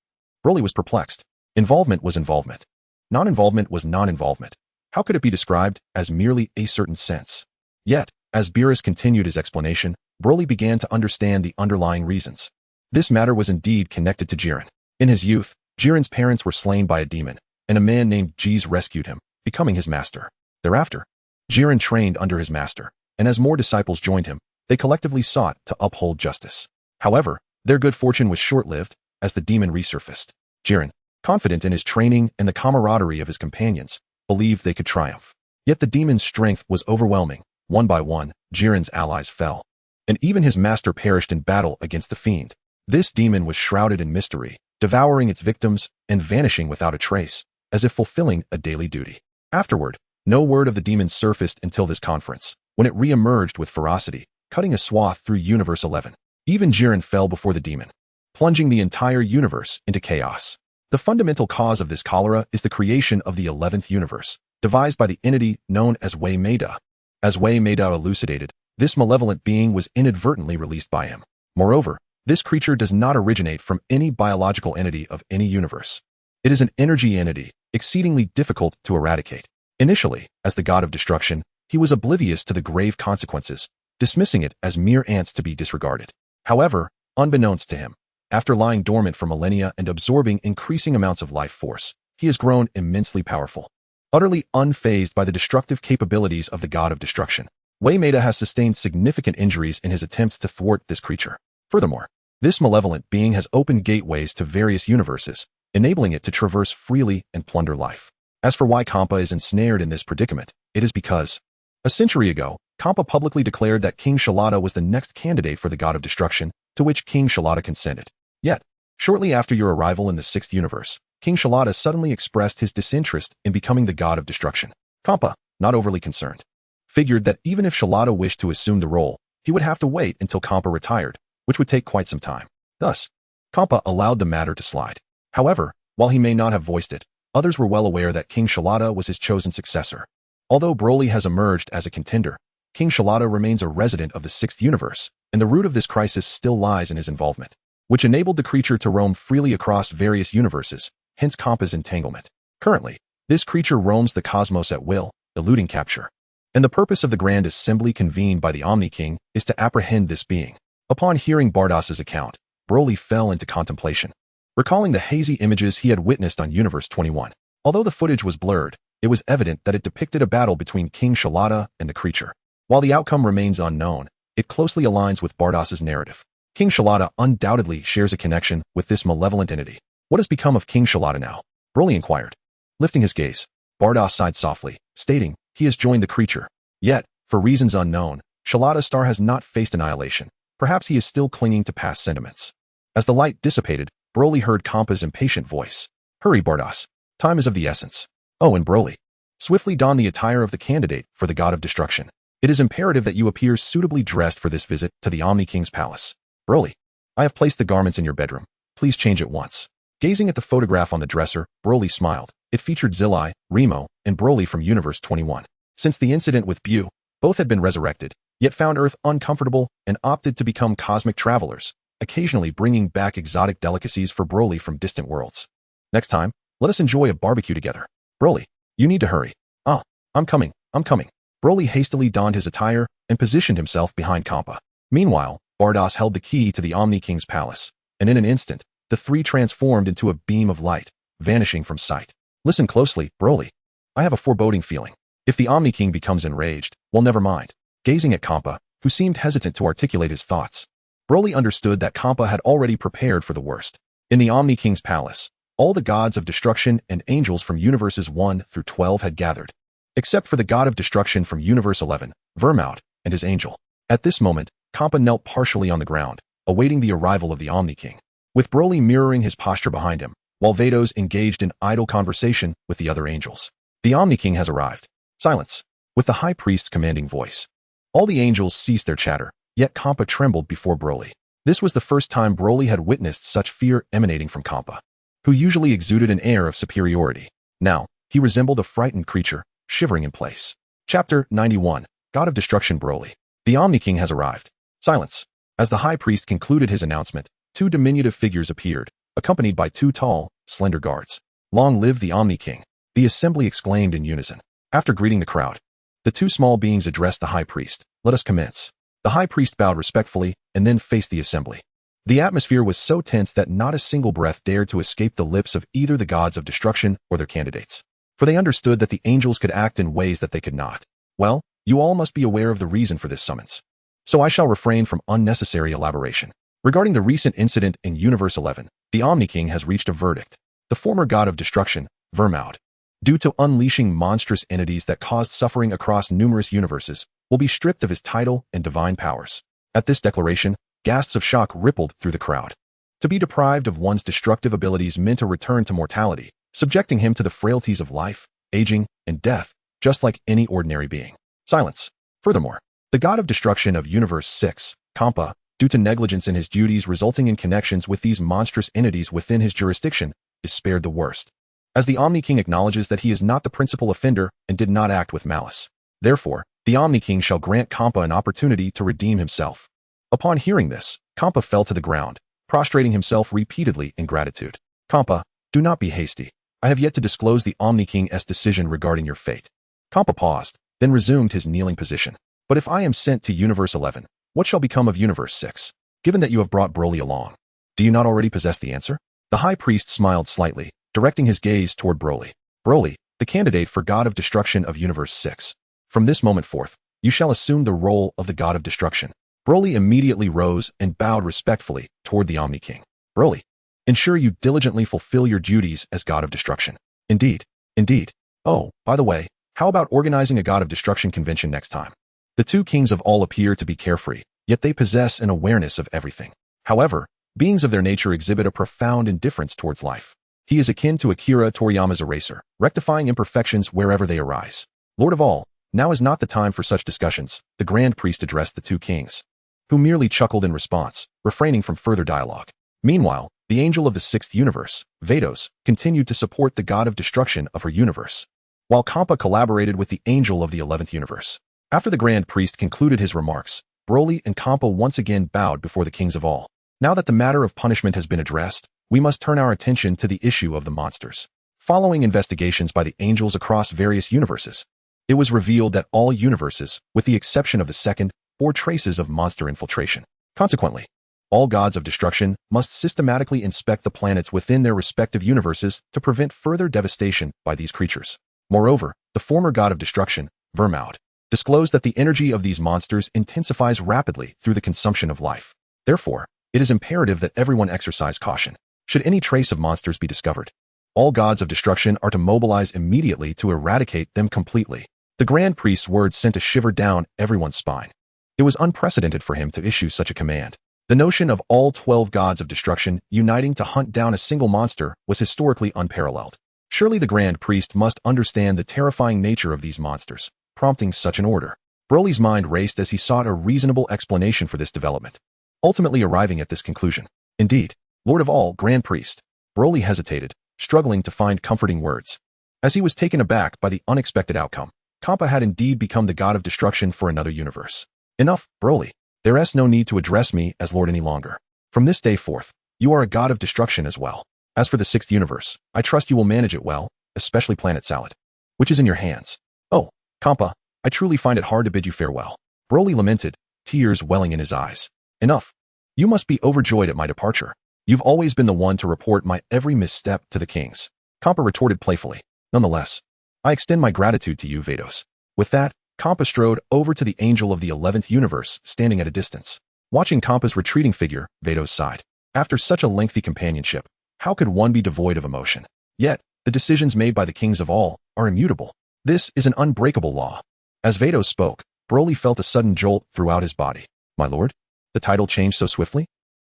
Broly was perplexed. Involvement was involvement. Non-involvement was non-involvement. How could it be described as merely a certain sense? Yet, as Beerus continued his explanation, Broly began to understand the underlying reasons. This matter was indeed connected to Jiren. In his youth, Jiren's parents were slain by a demon, and a man named Jeez rescued him, becoming his master. Thereafter, Jiren trained under his master, and as more disciples joined him, they collectively sought to uphold justice. However, their good fortune was short-lived, as the demon resurfaced. Jiren, confident in his training and the camaraderie of his companions, believed they could triumph. Yet the demon's strength was overwhelming. One by one, Jiren's allies fell, and even his master perished in battle against the fiend. This demon was shrouded in mystery, devouring its victims and vanishing without a trace, as if fulfilling a daily duty. Afterward, No word of the demon surfaced until this conference, when it re-emerged with ferocity, cutting a swath through Universe 11. Even Jiren fell before the demon, plunging the entire universe into chaos. The fundamental cause of this cholera is the creation of the 11th universe, devised by the entity known as Wei Meida. As Wei Meida elucidated, this malevolent being was inadvertently released by him. Moreover, this creature does not originate from any biological entity of any universe. It is an energy entity, exceedingly difficult to eradicate. Initially, as the god of destruction, he was oblivious to the grave consequences, dismissing it as mere ants to be disregarded. However, unbeknownst to him, after lying dormant for millennia and absorbing increasing amounts of life force, he has grown immensely powerful. Utterly unfazed by the destructive capabilities of the god of destruction, Wei Meida has sustained significant injuries in his attempts to thwart this creature. Furthermore, this malevolent being has opened gateways to various universes, enabling it to traverse freely and plunder life. As for why Kampa is ensnared in this predicament, it is because, a century ago, Kampa publicly declared that King Shalada was the next candidate for the god of destruction, to which King Shalada consented. Yet, shortly after your arrival in the 6th universe, King Shalada suddenly expressed his disinterest in becoming the god of destruction. Kampa, not overly concerned, figured that even if Shalada wished to assume the role, he would have to wait until Kampa retired, which would take quite some time. Thus, Kampa allowed the matter to slide. However, while he may not have voiced it, others were well aware that King Shalada was his chosen successor. Although Broly has emerged as a contender, King Shalada remains a resident of the 6th universe, and the root of this crisis still lies in his involvement, which enabled the creature to roam freely across various universes, hence Kampa's entanglement. Currently, this creature roams the cosmos at will, eluding capture. And the purpose of the Grand Assembly convened by the Omni King is to apprehend this being. Upon hearing Bardas's account, Broly fell into contemplation, recalling the hazy images he had witnessed on Universe 21. Although the footage was blurred, it was evident that it depicted a battle between King Shalada and the creature. While the outcome remains unknown, it closely aligns with Bardas's narrative. King Shalada undoubtedly shares a connection with this malevolent entity. What has become of King Shalada now? Broly inquired. Lifting his gaze, Bardas sighed softly, stating, he has joined the creature. Yet, for reasons unknown, Shalada's star has not faced annihilation. Perhaps he is still clinging to past sentiments. As the light dissipated, Broly heard Kampa's impatient voice. Hurry, Bardas. Time is of the essence. Oh, and Broly, swiftly don the attire of the candidate for the god of destruction. It is imperative that you appear suitably dressed for this visit to the Omni King's palace. Broly, I have placed the garments in your bedroom. Please change at once. Gazing at the photograph on the dresser, Broly smiled. It featured Zilai, Remo, and Broly from Universe 21. Since the incident with Bu, both had been resurrected, yet found Earth uncomfortable and opted to become cosmic travelers, occasionally bringing back exotic delicacies for Broly from distant worlds. Next time, let us enjoy a barbecue together. Broly, you need to hurry. Ah, I'm coming. Broly hastily donned his attire and positioned himself behind Kampa. Meanwhile, Bardas held the key to the Omni King's palace, and in an instant, the three transformed into a beam of light, vanishing from sight. Listen closely, Broly. I have a foreboding feeling. If the Omni King becomes enraged, well, never mind. Gazing at Kampa, who seemed hesitant to articulate his thoughts, Broly understood that Kampa had already prepared for the worst. In the Omni King's palace, all the gods of destruction and angels from universes 1 through 12 had gathered, except for the god of destruction from Universe 11, Vermaud, and his angel. At this moment, Kampa knelt partially on the ground, awaiting the arrival of the Omni King, with Broly mirroring his posture behind him, while Vados engaged in idle conversation with the other angels. The Omni King has arrived. Silence. With the High Priest's commanding voice, all the angels ceased their chatter, yet Kampa trembled before Broly. This was the first time Broly had witnessed such fear emanating from Kampa, who usually exuded an air of superiority. Now, he resembled a frightened creature, shivering in place. Chapter 91, God of Destruction Broly. The Omni King has arrived. Silence. As the High Priest concluded his announcement, two diminutive figures appeared, accompanied by two tall, slender guards. Long live the Omni King, the assembly exclaimed in unison. After greeting the crowd, the two small beings addressed the High Priest. Let us commence. The High Priest bowed respectfully and then faced the assembly. The atmosphere was so tense that not a single breath dared to escape the lips of either the gods of destruction or their candidates, for they understood that the angels could act in ways that they could not. Well, you all must be aware of the reason for this summons, so I shall refrain from unnecessary elaboration. Regarding the recent incident in Universe 11, the Omni King has reached a verdict. The former god of destruction, Vermaud, due to unleashing monstrous entities that caused suffering across numerous universes, will be stripped of his title and divine powers. At this declaration, gasps of shock rippled through the crowd. To be deprived of one's destructive abilities meant a return to mortality, subjecting him to the frailties of life, aging, and death, just like any ordinary being. Silence. Furthermore, the god of destruction of Universe 6, Kampa, due to negligence in his duties resulting in connections with these monstrous entities within his jurisdiction, is spared the worst, as the Omni King acknowledges that he is not the principal offender and did not act with malice. Therefore, the Omni King shall grant Kampa an opportunity to redeem himself. Upon hearing this, Kampa fell to the ground, prostrating himself repeatedly in gratitude. Kampa, do not be hasty. I have yet to disclose the Omni King's decision regarding your fate. Kampa paused, then resumed his kneeling position. But if I am sent to Universe 11, what shall become of Universe 6? Given that you have brought Broly along, do you not already possess the answer? The High Priest smiled slightly, directing his gaze toward Broly. Broly, the candidate for God of Destruction of Universe 6. From this moment forth, you shall assume the role of the God of Destruction. Broly immediately rose and bowed respectfully toward the Omni King. Broly, ensure you diligently fulfill your duties as God of Destruction. Indeed. Indeed. Oh, by the way, how about organizing a God of Destruction convention next time? The two kings of all appear to be carefree, yet they possess an awareness of everything. However, beings of their nature exhibit a profound indifference towards life. He is akin to Akira Toriyama's eraser, rectifying imperfections wherever they arise. Lord of all, now is not the time for such discussions, the Grand Priest addressed the two kings, who merely chuckled in response, refraining from further dialogue. Meanwhile, the angel of the sixth universe, Vados, continued to support the god of destruction of her universe, while Kampa collaborated with the angel of the 11th universe. After the Grand Priest concluded his remarks, Broly and Kampa once again bowed before the kings of all. Now that the matter of punishment has been addressed, we must turn our attention to the issue of the monsters. Following investigations by the angels across various universes, it was revealed that all universes, with the exception of the second, bore traces of monster infiltration. Consequently, all gods of destruction must systematically inspect the planets within their respective universes to prevent further devastation by these creatures. Moreover, the former god of destruction, Vermaud, disclosed that the energy of these monsters intensifies rapidly through the consumption of life. Therefore, it is imperative that everyone exercise caution. Should any trace of monsters be discovered, all gods of destruction are to mobilize immediately to eradicate them completely. The Grand Priest's words sent a shiver down everyone's spine. It was unprecedented for him to issue such a command. The notion of all 12 gods of destruction uniting to hunt down a single monster was historically unparalleled. Surely the Grand Priest must understand the terrifying nature of these monsters, prompting such an order. Broly's mind raced as he sought a reasonable explanation for this development, ultimately arriving at this conclusion. Indeed, Lord of all, Grand Priest. Broly hesitated, struggling to find comforting words, as he was taken aback by the unexpected outcome. Kampa had indeed become the god of destruction for another universe. Enough, Broly. There is no need to address me as Lord any longer. From this day forth, you are a god of destruction as well. As for the sixth universe, I trust you will manage it well, especially Planet Salad, which is in your hands. Oh, Kampa, I truly find it hard to bid you farewell. Broly lamented, tears welling in his eyes. Enough. You must be overjoyed at my departure. You've always been the one to report my every misstep to the kings. Kampa retorted playfully. Nonetheless, I extend my gratitude to you, Vados. With that, Kampa strode over to the angel of the 11th universe, standing at a distance. Watching Kampa's retreating figure, Vados sighed. After such a lengthy companionship, how could one be devoid of emotion? Yet, the decisions made by the kings of all are immutable. This is an unbreakable law. As Vados spoke, Broly felt a sudden jolt throughout his body. My lord? The title changed so swiftly?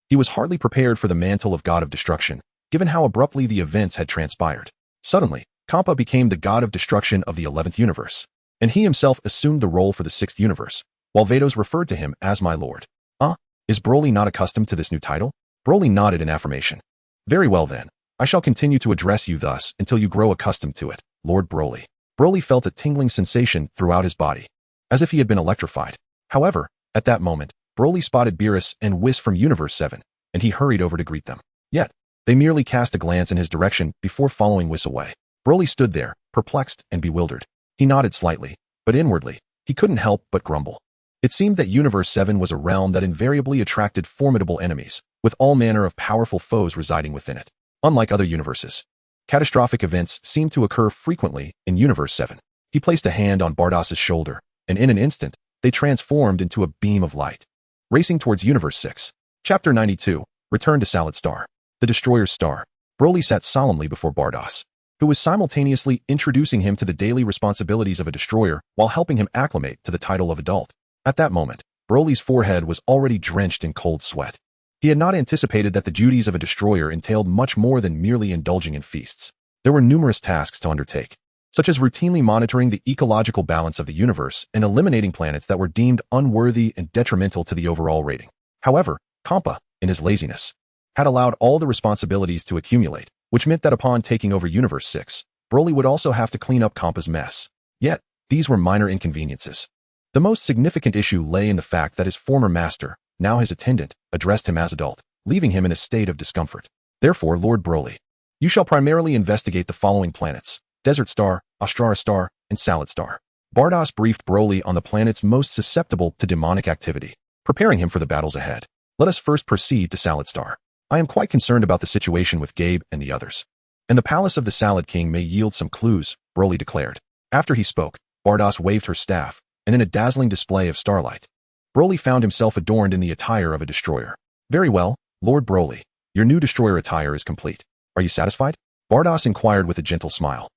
He was hardly prepared for the mantle of God of Destruction, given how abruptly the events had transpired. Suddenly, Kampa became the god of destruction of the 11th universe, and he himself assumed the role for the 6th universe, while Vados referred to him as my lord. Is Broly not accustomed to this new title? Broly nodded in affirmation. Very well then, I shall continue to address you thus until you grow accustomed to it, Lord Broly. Broly felt a tingling sensation throughout his body, as if he had been electrified. However, at that moment, Broly spotted Beerus and Whis from Universe 7, and he hurried over to greet them. Yet, they merely cast a glance in his direction before following Whis away. Broly stood there, perplexed and bewildered. He nodded slightly, but inwardly, he couldn't help but grumble. It seemed that Universe 7 was a realm that invariably attracted formidable enemies, with all manner of powerful foes residing within it. Unlike other universes, catastrophic events seemed to occur frequently in Universe 7. He placed a hand on Bardos's shoulder, and in an instant, they transformed into a beam of light, racing towards Universe 6. Chapter 92, Return to Salad Star. The Destroyer's Star. Broly sat solemnly before Bardos, who was simultaneously introducing him to the daily responsibilities of a destroyer while helping him acclimate to the title of adult. At that moment, Broly's forehead was already drenched in cold sweat. He had not anticipated that the duties of a destroyer entailed much more than merely indulging in feasts. There were numerous tasks to undertake, such as routinely monitoring the ecological balance of the universe and eliminating planets that were deemed unworthy and detrimental to the overall rating. However, Campa, in his laziness, had allowed all the responsibilities to accumulate, which meant that upon taking over Universe 6, Broly would also have to clean up Campa's mess. Yet, these were minor inconveniences. The most significant issue lay in the fact that his former master, now his attendant, addressed him as adult, leaving him in a state of discomfort. Therefore, Lord Broly, you shall primarily investigate the following planets: Desert Star, Astrara Star, and Salad Star. Bardoss briefed Broly on the planets most susceptible to demonic activity, preparing him for the battles ahead. Let us first proceed to Salad Star. I am quite concerned about the situation with Gabe and the others. And the palace of the Salad King may yield some clues, Broly declared. After he spoke, Bardoss waved her staff, and in a dazzling display of starlight, Broly found himself adorned in the attire of a destroyer. Very well, Lord Broly, your new destroyer attire is complete. Are you satisfied? Bardoss inquired with a gentle smile.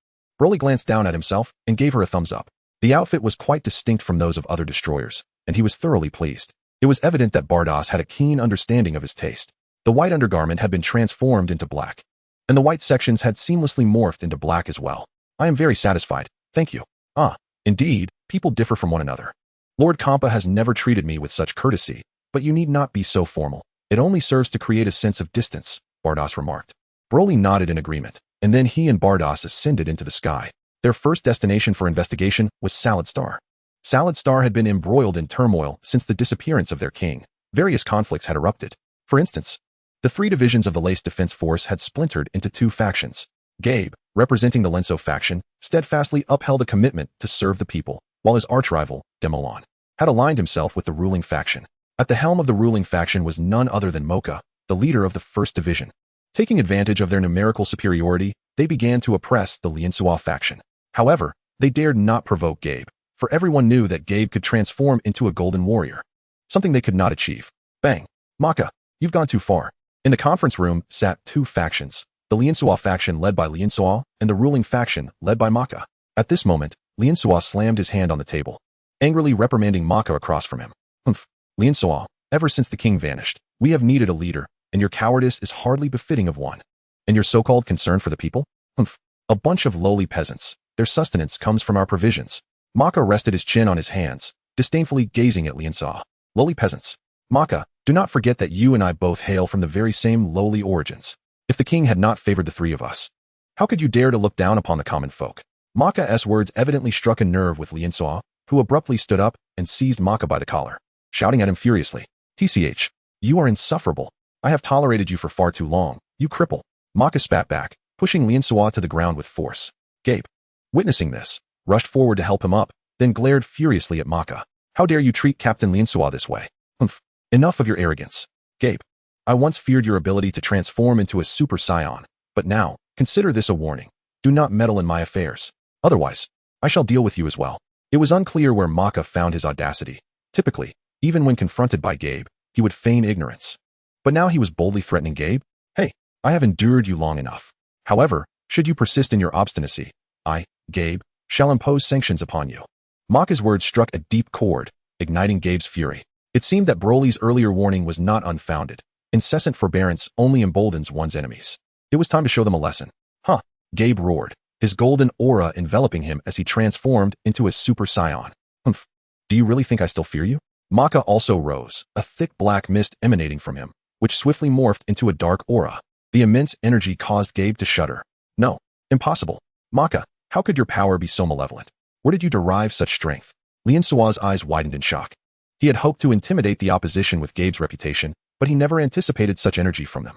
Broly glanced down at himself and gave her a thumbs up. The outfit was quite distinct from those of other destroyers, and he was thoroughly pleased. It was evident that Bardoss had a keen understanding of his taste. The white undergarment had been transformed into black, and the white sections had seamlessly morphed into black as well. I am very satisfied, thank you. Ah, indeed, people differ from one another. Lord Campa has never treated me with such courtesy, but you need not be so formal. It only serves to create a sense of distance, Bardoss remarked. Broly nodded in agreement, and then he and Bardoss ascended into the sky. Their first destination for investigation was Salad Star. Salad Star had been embroiled in turmoil since the disappearance of their king. Various conflicts had erupted. For instance, the three divisions of the Lace Defense Force had splintered into two factions. Gabe, representing the Lenso faction, steadfastly upheld a commitment to serve the people, while his archrival, Demolon, had aligned himself with the ruling faction. At the helm of the ruling faction was none other than Mocha, the leader of the First Division. Taking advantage of their numerical superiority, they began to oppress the Liansua faction. However, they dared not provoke Gabe, for everyone knew that Gabe could transform into a golden warrior, something they could not achieve. Bang! Maka, you've gone too far. In the conference room sat two factions, the Liansua faction led by Liansua and the ruling faction led by Maka. At this moment, Liansua slammed his hand on the table, angrily reprimanding Maka across from him. Humph, Liansua, ever since the king vanished, we have needed a leader, and your cowardice is hardly befitting of one. And your so-called concern for the people? Humph, a bunch of lowly peasants. Their sustenance comes from our provisions. Maka rested his chin on his hands, disdainfully gazing at Liansua. Lowly peasants. Maka, do not forget that you and I both hail from the very same lowly origins. If the king had not favored the three of us, how could you dare to look down upon the common folk? Maka's words evidently struck a nerve with Liansua, who abruptly stood up and seized Maka by the collar, shouting at him furiously. TCH, you are insufferable. I have tolerated you for far too long, you cripple. Maka spat back, pushing Liansua to the ground with force. Gabe, witnessing this, rushed forward to help him up, then glared furiously at Maka. How dare you treat Captain Liansua this way? Humph, enough of your arrogance. Gabe, I once feared your ability to transform into a Super Saiyan, but now, consider this a warning. Do not meddle in my affairs. Otherwise, I shall deal with you as well. It was unclear where Maka found his audacity. Typically, even when confronted by Gabe, he would feign ignorance. But now he was boldly threatening Gabe. Hey, I have endured you long enough. However, should you persist in your obstinacy, I, Gabe, shall impose sanctions upon you. Maka's words struck a deep chord, igniting Gabe's fury. It seemed that Broly's earlier warning was not unfounded. Incessant forbearance only emboldens one's enemies. It was time to show them a lesson. Huh, Gabe roared, his golden aura enveloping him as he transformed into a Super Saiyan. Humph, do you really think I still fear you? Maka also rose, a thick black mist emanating from him, which swiftly morphed into a dark aura. The immense energy caused Gabe to shudder. No, impossible. Maka, how could your power be so malevolent? Where did you derive such strength? Liansua's eyes widened in shock. He had hoped to intimidate the opposition with Gabe's reputation, but he never anticipated such energy from them.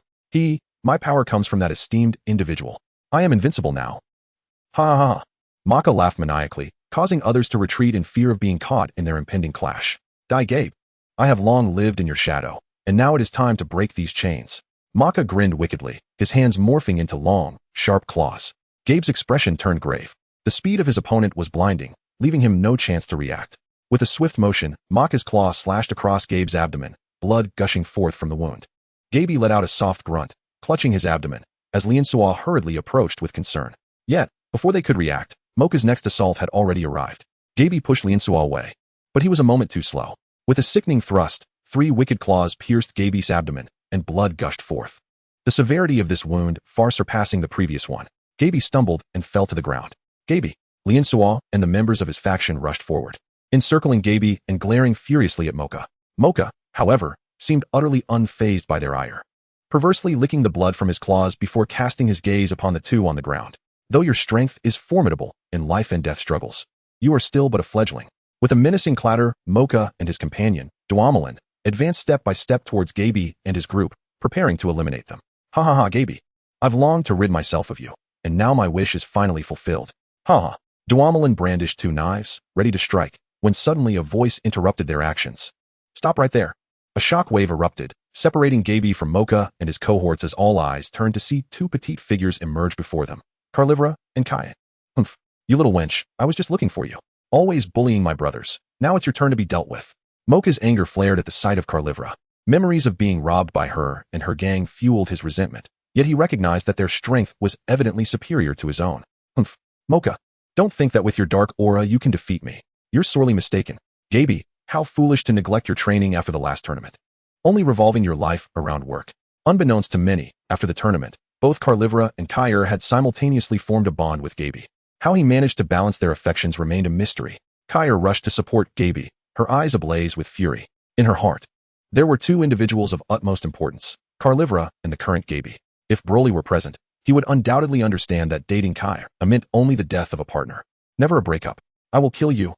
My power comes from that esteemed individual. I am invincible now. Ha ha ha. Maka laughed maniacally, causing others to retreat in fear of being caught in their impending clash. Die, Gabe. I have long lived in your shadow, and now it is time to break these chains. Maka grinned wickedly, his hands morphing into long, sharp claws. Gabe's expression turned grave. The speed of his opponent was blinding, leaving him no chance to react. With a swift motion, Maka's claw slashed across Gabe's abdomen, blood gushing forth from the wound. Gabe let out a soft grunt, clutching his abdomen, as Liansua hurriedly approached with concern. Yet, before they could react, Mocha's next assault had already arrived. Gabe pushed Liansua away, but he was a moment too slow. With a sickening thrust, 3 wicked claws pierced Gabe's abdomen, and blood gushed forth. The severity of this wound far surpassing the previous one. Gabe stumbled and fell to the ground. Gabe, Suo and the members of his faction rushed forward, encircling Gaby and glaring furiously at Mocha. Mocha, however, seemed utterly unfazed by their ire, perversely licking the blood from his claws before casting his gaze upon the two on the ground. Though your strength is formidable in life and death struggles, you are still but a fledgling. With a menacing clatter, Mocha and his companion, Duamelin, advanced step by step towards Gaby and his group, preparing to eliminate them. Ha ha ha, Gaby. I've longed to rid myself of you, and now my wish is finally fulfilled. Ha ha. Duamelin brandished two knives, ready to strike, when suddenly a voice interrupted their actions. Stop right there. A shock wave erupted, separating Gaby from Mocha and his cohorts as all eyes turned to see two petite figures emerge before them, Caulifla and Kai. Humph. You little wench, I was just looking for you. Always bullying my brothers. Now it's your turn to be dealt with. Mocha's anger flared at the sight of Caulifla. Memories of being robbed by her and her gang fueled his resentment, yet he recognized that their strength was evidently superior to his own. Humph. Mocha, don't think that with your dark aura you can defeat me. You're sorely mistaken. Gaby, how foolish to neglect your training after the last tournament. Only revolving your life around work. Unbeknownst to many, after the tournament, both Caulifla and Kai had simultaneously formed a bond with Gaby. How he managed to balance their affections remained a mystery. Kai rushed to support Gaby, her eyes ablaze with fury. In her heart, there were two individuals of utmost importance, Caulifla and the current Gaby. If Broly were present, he would undoubtedly understand that dating Kai meant only the death of a partner, never a breakup. I will kill you.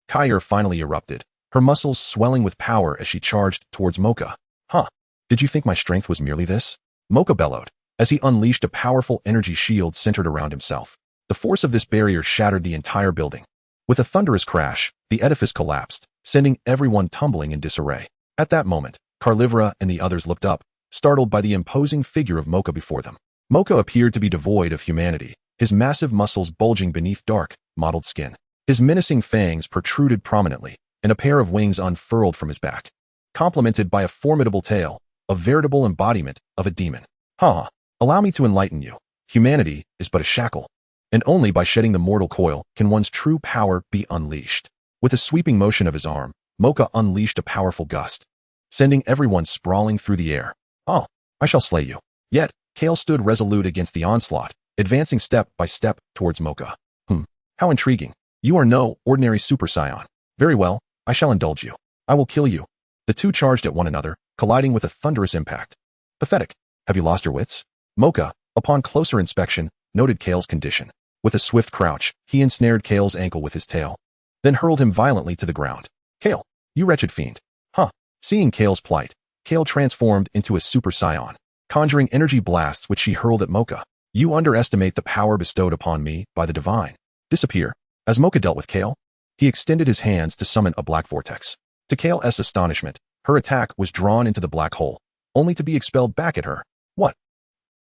Kai finally erupted, her muscles swelling with power as she charged towards Mocha. Huh? Did you think my strength was merely this? Mocha bellowed, as he unleashed a powerful energy shield centered around himself. The force of this barrier shattered the entire building. With a thunderous crash, the edifice collapsed, sending everyone tumbling in disarray. At that moment, Caulifla and the others looked up, startled by the imposing figure of Mocha before them. Mocha appeared to be devoid of humanity, his massive muscles bulging beneath dark, mottled skin. His menacing fangs protruded prominently, and a pair of wings unfurled from his back, complemented by a formidable tail, a veritable embodiment of a demon. Ha! Allow me to enlighten you. Humanity is but a shackle, and only by shedding the mortal coil can one's true power be unleashed. With a sweeping motion of his arm, Mocha unleashed a powerful gust, sending everyone sprawling through the air. Oh, I shall slay you. Yet, Kale stood resolute against the onslaught, advancing step by step towards Mocha. How intriguing. You are no ordinary Super Saiyan. Very well, I shall indulge you. I will kill you. The two charged at one another, colliding with a thunderous impact. Pathetic. Have you lost your wits? Mocha, upon closer inspection, noted Kale's condition. With a swift crouch, he ensnared Kale's ankle with his tail, then hurled him violently to the ground. Kale, you wretched fiend. Huh. Seeing Kale's plight, Kale transformed into a Super Saiyan, conjuring energy blasts which she hurled at Mocha. You underestimate the power bestowed upon me by the divine. Disappear. As Mocha dealt with Kale, he extended his hands to summon a black vortex. To Kale's astonishment, her attack was drawn into the black hole, only to be expelled back at her. What?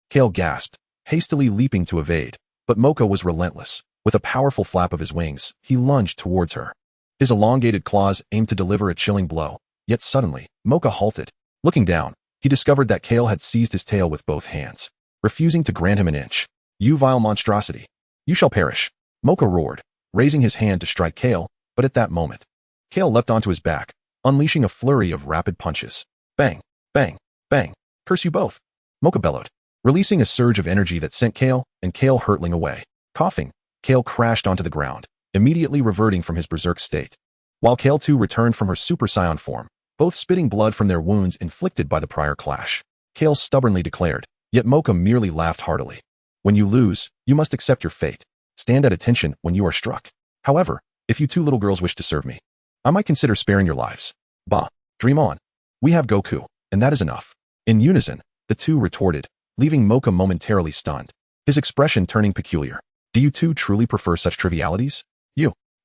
Kale gasped, hastily leaping to evade, but Mocha was relentless. With a powerful flap of his wings, he lunged towards her. His elongated claws aimed to deliver a chilling blow, yet suddenly, Mocha halted. Looking down, he discovered that Kale had seized his tail with both hands, refusing to grant him an inch. You vile monstrosity. You shall perish. Mocha roared, raising his hand to strike Kale, but at that moment, Kale leapt onto his back, unleashing a flurry of rapid punches. Bang, bang, bang. Curse you both. Mocha bellowed, releasing a surge of energy that sent Kale hurtling away. Coughing, Kale crashed onto the ground, immediately reverting from his berserk state. While Kale too returned from her Super Saiyan form, both spitting blood from their wounds inflicted by the prior clash. Kale stubbornly declared, yet Mocha merely laughed heartily. When you lose, you must accept your fate. Stand at attention when you are struck. However, if you two little girls wish to serve me, I might consider sparing your lives. Bah, dream on. We have Goku, and that is enough. In unison, the two retorted, leaving Mocha momentarily stunned, his expression turning peculiar. Do you two truly prefer such trivialities?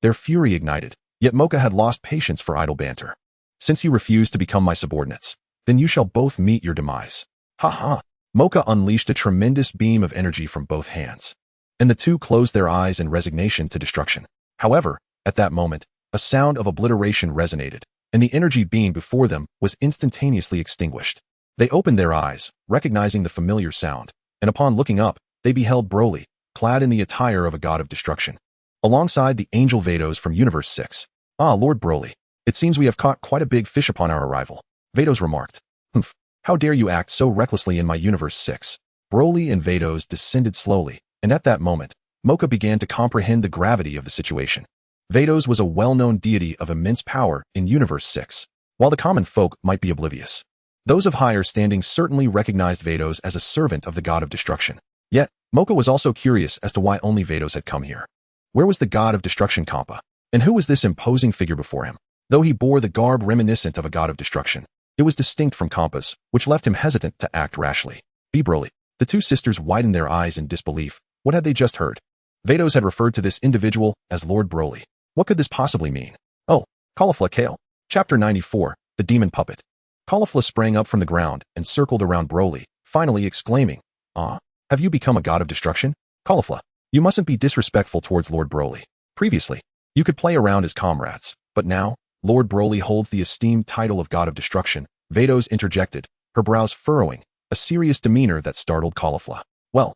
Their fury ignited, yet Mocha had lost patience for idle banter. Since you refuse to become my subordinates, then you shall both meet your demise. Ha ha. Mocha unleashed a tremendous beam of energy from both hands, and the two closed their eyes in resignation to destruction. However, at that moment, a sound of obliteration resonated, and the energy beam before them was instantaneously extinguished. They opened their eyes, recognizing the familiar sound, and upon looking up, they beheld Broly, clad in the attire of a god of destruction, alongside the angel Vados from Universe 6. Ah, Lord Broly, it seems we have caught quite a big fish upon our arrival, Vados remarked. Humph, how dare you act so recklessly in my Universe 6? Broly and Vados descended slowly, and at that moment, Mocha began to comprehend the gravity of the situation. Vados was a well-known deity of immense power in Universe 6, while the common folk might be oblivious. Those of higher standing certainly recognized Vados as a servant of the god of destruction. Yet, Mocha was also curious as to why only Vados had come here. Where was the god of destruction Kampa? And who was this imposing figure before him? Though he bore the garb reminiscent of a god of destruction, it was distinct from Kampa's, which left him hesitant to act rashly. Broly. The two sisters widened their eyes in disbelief. What had they just heard? Vados had referred to this individual as Lord Broly. What could this possibly mean? Oh, Caulifla Kale. Chapter 94, The Demon Puppet. Caulifla sprang up from the ground and circled around Broly, finally exclaiming, "Ah, have you become a god of destruction? Caulifla, you mustn't be disrespectful towards Lord Broly. Previously, you could play around as comrades, but now, Lord Broly holds the esteemed title of god of destruction." Vados interjected, her brows furrowing, a serious demeanor that startled Caulifla. Well,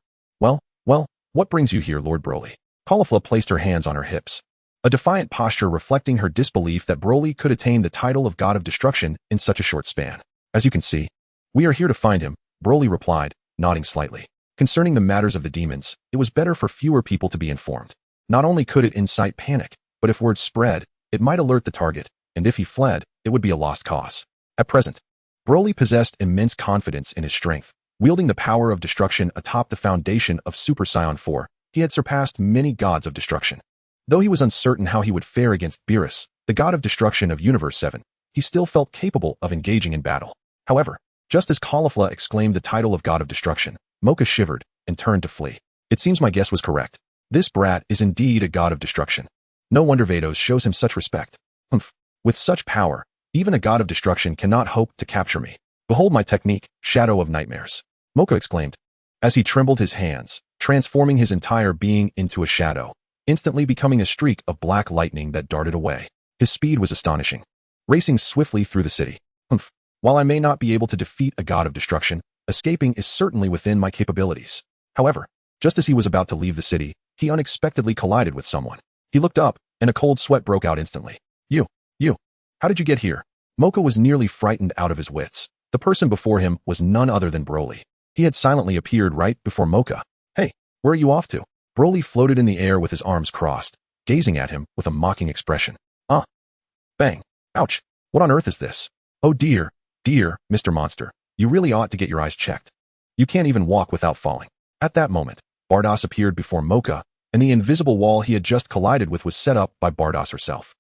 what brings you here, Lord Broly? Caulifla placed her hands on her hips, a defiant posture reflecting her disbelief that Broly could attain the title of god of destruction in such a short span. As you can see, we are here to find him, Broly replied, nodding slightly. Concerning the matters of the demons, it was better for fewer people to be informed. Not only could it incite panic, but if word spread, it might alert the target, and if he fled, it would be a lost cause. At present, Broly possessed immense confidence in his strength. Wielding the power of destruction atop the foundation of Super Saiyan 4, he had surpassed many gods of destruction. Though he was uncertain how he would fare against Beerus, the god of destruction of Universe 7, he still felt capable of engaging in battle. However, just as Caulifla exclaimed the title of god of destruction, Mocha shivered and turned to flee. It seems my guess was correct. This brat is indeed a god of destruction. No wonder Vados shows him such respect. With such power, even a god of destruction cannot hope to capture me. Behold my technique, Shadow of Nightmares. Mocha exclaimed, as he trembled his hands, transforming his entire being into a shadow, instantly becoming a streak of black lightning that darted away. His speed was astonishing, racing swiftly through the city. While I may not be able to defeat a god of destruction, escaping is certainly within my capabilities. However, just as he was about to leave the city, he unexpectedly collided with someone. He looked up, and a cold sweat broke out instantly. You, how did you get here? Mocha was nearly frightened out of his wits. The person before him was none other than Broly. He had silently appeared right before Mocha. Hey, where are you off to? Broly floated in the air with his arms crossed, gazing at him with a mocking expression. Bang. Ouch. What on earth is this? Oh dear, Mr. Monster, you really ought to get your eyes checked. You can't even walk without falling. At that moment, Bardoss appeared before Mocha, and the invisible wall he had just collided with was set up by Bardoss herself.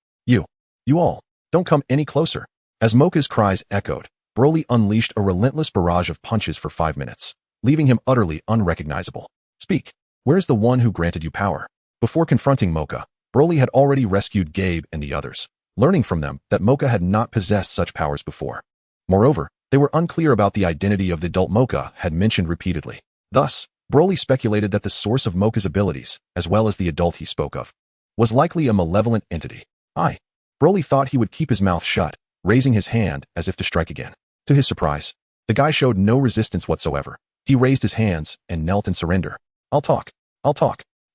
You all, don't come any closer. As Mocha's cries echoed, Broly unleashed a relentless barrage of punches for 5 minutes, leaving him utterly unrecognizable. Speak. Where's the one who granted you power? Before confronting Mocha, Broly had already rescued Gabe and the others, learning from them that Mocha had not possessed such powers before. Moreover, they were unclear about the identity of the adult Mocha had mentioned repeatedly. Thus, Broly speculated that the source of Mocha's abilities, as well as the adult he spoke of, was likely a malevolent entity. Broly thought he would keep his mouth shut, raising his hand as if to strike again. To his surprise, the guy showed no resistance whatsoever. He raised his hands and knelt in surrender. I'll talk.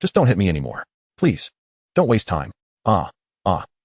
Just don't hit me anymore. Please. Don't waste time.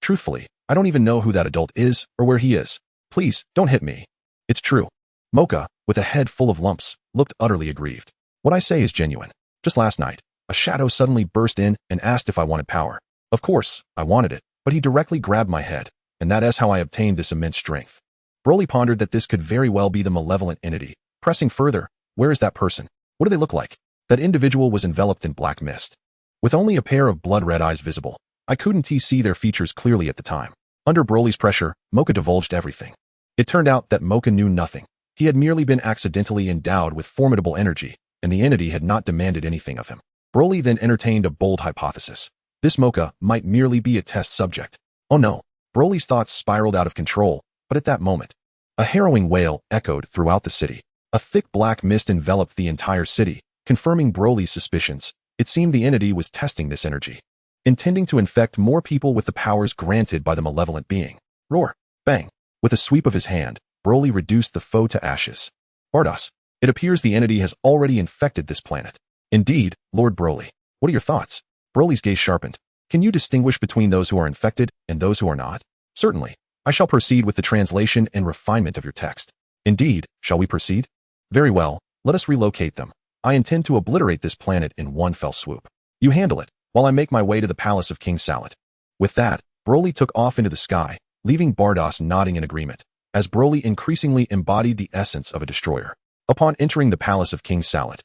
Truthfully, I don't even know who that adult is or where he is. Please, don't hit me. It's true. Mocha, with a head full of lumps, looked utterly aggrieved. What I say is genuine. Just last night, a shadow suddenly burst in and asked if I wanted power. Of course, I wanted it, but he directly grabbed my head, and that is how I obtained this immense strength. Broly pondered that this could very well be the malevolent entity. Pressing further, where is that person? What do they look like? That individual was enveloped in black mist, with only a pair of blood-red eyes visible. I couldn't see their features clearly at the time. Under Broly's pressure, Mocha divulged everything. It turned out that Mocha knew nothing. He had merely been accidentally endowed with formidable energy, and the entity had not demanded anything of him. Broly then entertained a bold hypothesis. This Mocha might merely be a test subject. Oh no. Broly's thoughts spiraled out of control, but at that moment, a harrowing wail echoed throughout the city. A thick black mist enveloped the entire city, confirming Broly's suspicions. It seemed the entity was testing this energy, intending to infect more people with the powers granted by the malevolent being. Roar! Bang! With a sweep of his hand, Broly reduced the foe to ashes. Bardoss, it appears the entity has already infected this planet. Indeed, Lord Broly. What are your thoughts? Broly's gaze sharpened. Can you distinguish between those who are infected and those who are not? Certainly. I shall proceed with the translation and refinement of your text. Indeed, shall we proceed? Very well, let us relocate them. I intend to obliterate this planet in one fell swoop. You handle it, while I make my way to the palace of King Salad. With that, Broly took off into the sky, leaving Bardos nodding in agreement, as Broly increasingly embodied the essence of a destroyer. Upon entering the palace of King Salad,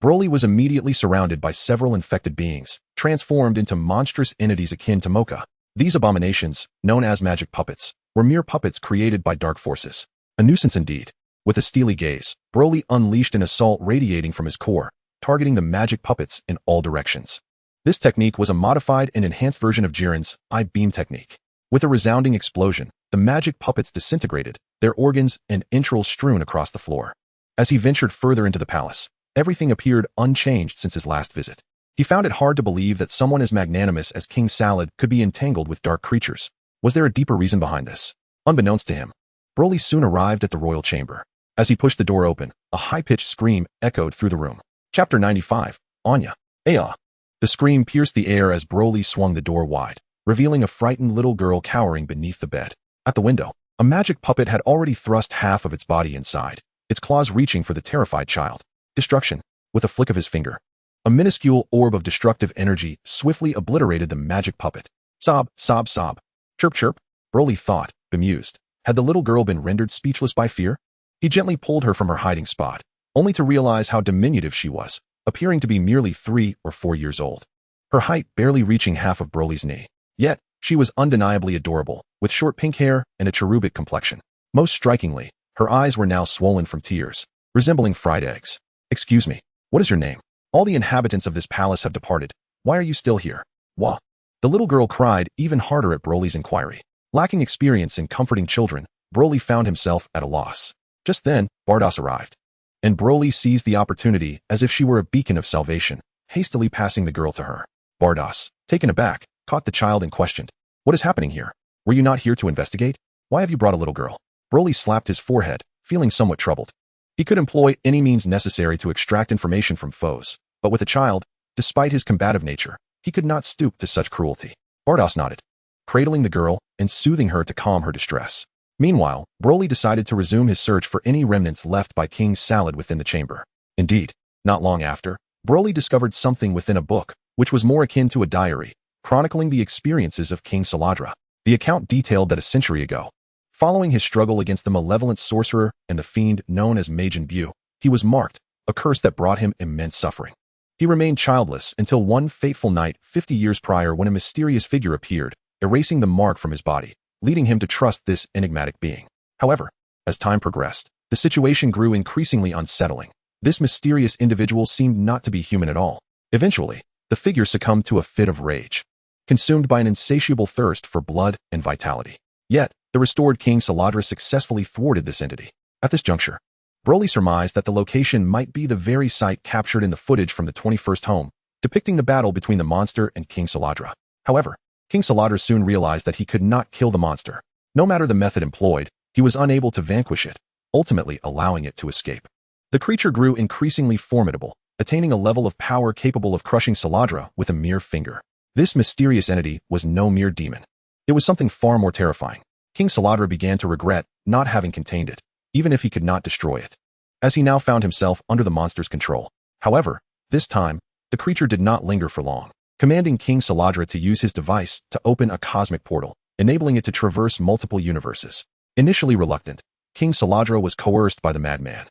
Broly was immediately surrounded by several infected beings, transformed into monstrous entities akin to Mocha. These abominations, known as magic puppets, were mere puppets created by dark forces. A nuisance indeed. With a steely gaze, Broly unleashed an assault radiating from his core, targeting the magic puppets in all directions. This technique was a modified and enhanced version of Jiren's I-beam technique. With a resounding explosion, the magic puppets disintegrated, their organs and entrails strewn across the floor. As he ventured further into the palace, everything appeared unchanged since his last visit. He found it hard to believe that someone as magnanimous as King Salad could be entangled with dark creatures. Was there a deeper reason behind this? Unbeknownst to him, Broly soon arrived at the royal chamber. As he pushed the door open, a high-pitched scream echoed through the room. Chapter 95, Anya. Aya. The scream pierced the air as Broly swung the door wide, revealing a frightened little girl cowering beneath the bed. At the window, a magic puppet had already thrust half of its body inside, its claws reaching for the terrified child. Destruction. With a flick of his finger, a minuscule orb of destructive energy swiftly obliterated the magic puppet. Sob, sob, sob. Chirp, chirp. Broly thought, bemused. Had the little girl been rendered speechless by fear? He gently pulled her from her hiding spot, only to realize how diminutive she was, appearing to be merely 3 or 4 years old. Her height barely reaching half of Broly's knee. Yet, she was undeniably adorable, with short pink hair and a cherubic complexion. Most strikingly, her eyes were now swollen from tears, resembling fried eggs. Excuse me, what is your name? All the inhabitants of this palace have departed. Why are you still here? Wah. The little girl cried even harder at Broly's inquiry. Lacking experience in comforting children, Broly found himself at a loss. Just then, Bardos arrived, and Broly seized the opportunity as if she were a beacon of salvation, hastily passing the girl to her. Bardos, taken aback, caught the child and questioned, "What is happening here? Were you not here to investigate? Why have you brought a little girl?" Broly slapped his forehead, feeling somewhat troubled. He could employ any means necessary to extract information from foes, but with a child, despite his combative nature, he could not stoop to such cruelty. Bardos nodded, cradling the girl and soothing her to calm her distress. Meanwhile, Broly decided to resume his search for any remnants left by King Salad within the chamber. Indeed, not long after, Broly discovered something within a book, which was more akin to a diary, chronicling the experiences of King Saladra. The account detailed that a century ago, following his struggle against the malevolent sorcerer and the fiend known as Majin Buu, he was marked, a curse that brought him immense suffering. He remained childless until one fateful night 50 years prior when a mysterious figure appeared, erasing the mark from his body, leading him to trust this enigmatic being. However, as time progressed, the situation grew increasingly unsettling. This mysterious individual seemed not to be human at all. Eventually, the figure succumbed to a fit of rage, consumed by an insatiable thirst for blood and vitality. Yet, the restored King Saladra successfully thwarted this entity. At this juncture, Broly surmised that the location might be the very site captured in the footage from the 21st home, depicting the battle between the monster and King Saladra. However, King Saladra soon realized that he could not kill the monster. No matter the method employed, he was unable to vanquish it, ultimately allowing it to escape. The creature grew increasingly formidable, attaining a level of power capable of crushing Saladra with a mere finger. This mysterious entity was no mere demon. It was something far more terrifying. King Saladra began to regret not having contained it, even if he could not destroy it, as he now found himself under the monster's control. However, this time, the creature did not linger for long, commanding King Saladra to use his device to open a cosmic portal, enabling it to traverse multiple universes. Initially reluctant, King Saladra was coerced by the madman,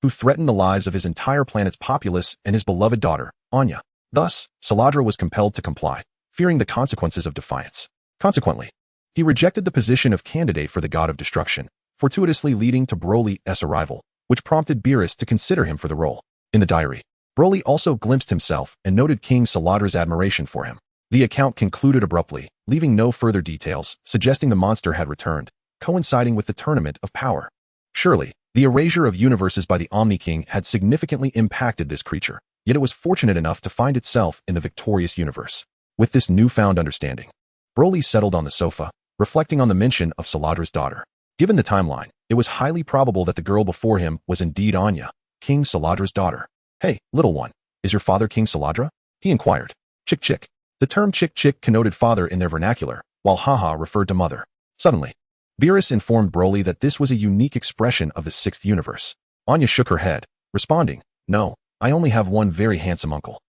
who threatened the lives of his entire planet's populace and his beloved daughter, Anya. Thus, Saladra was compelled to comply, fearing the consequences of defiance. Consequently, he rejected the position of candidate for the god of destruction, fortuitously leading to Broly's arrival, which prompted Beerus to consider him for the role. In the diary, Broly also glimpsed himself and noted King Saladra's admiration for him. The account concluded abruptly, leaving no further details, suggesting the monster had returned, coinciding with the Tournament of Power. Surely, the erasure of universes by the Omni King had significantly impacted this creature, yet it was fortunate enough to find itself in the victorious universe. With this newfound understanding, Broly settled on the sofa, reflecting on the mention of Saladra's daughter. Given the timeline, it was highly probable that the girl before him was indeed Anya, King Saladra's daughter. "Hey, little one, is your father King Saladra?" he inquired. Chick chick. The term chick chick connoted father in their vernacular, while haha referred to mother. Suddenly, Beerus informed Broly that this was a unique expression of the 6th universe. Anya shook her head, responding, "No, I only have one very handsome uncle."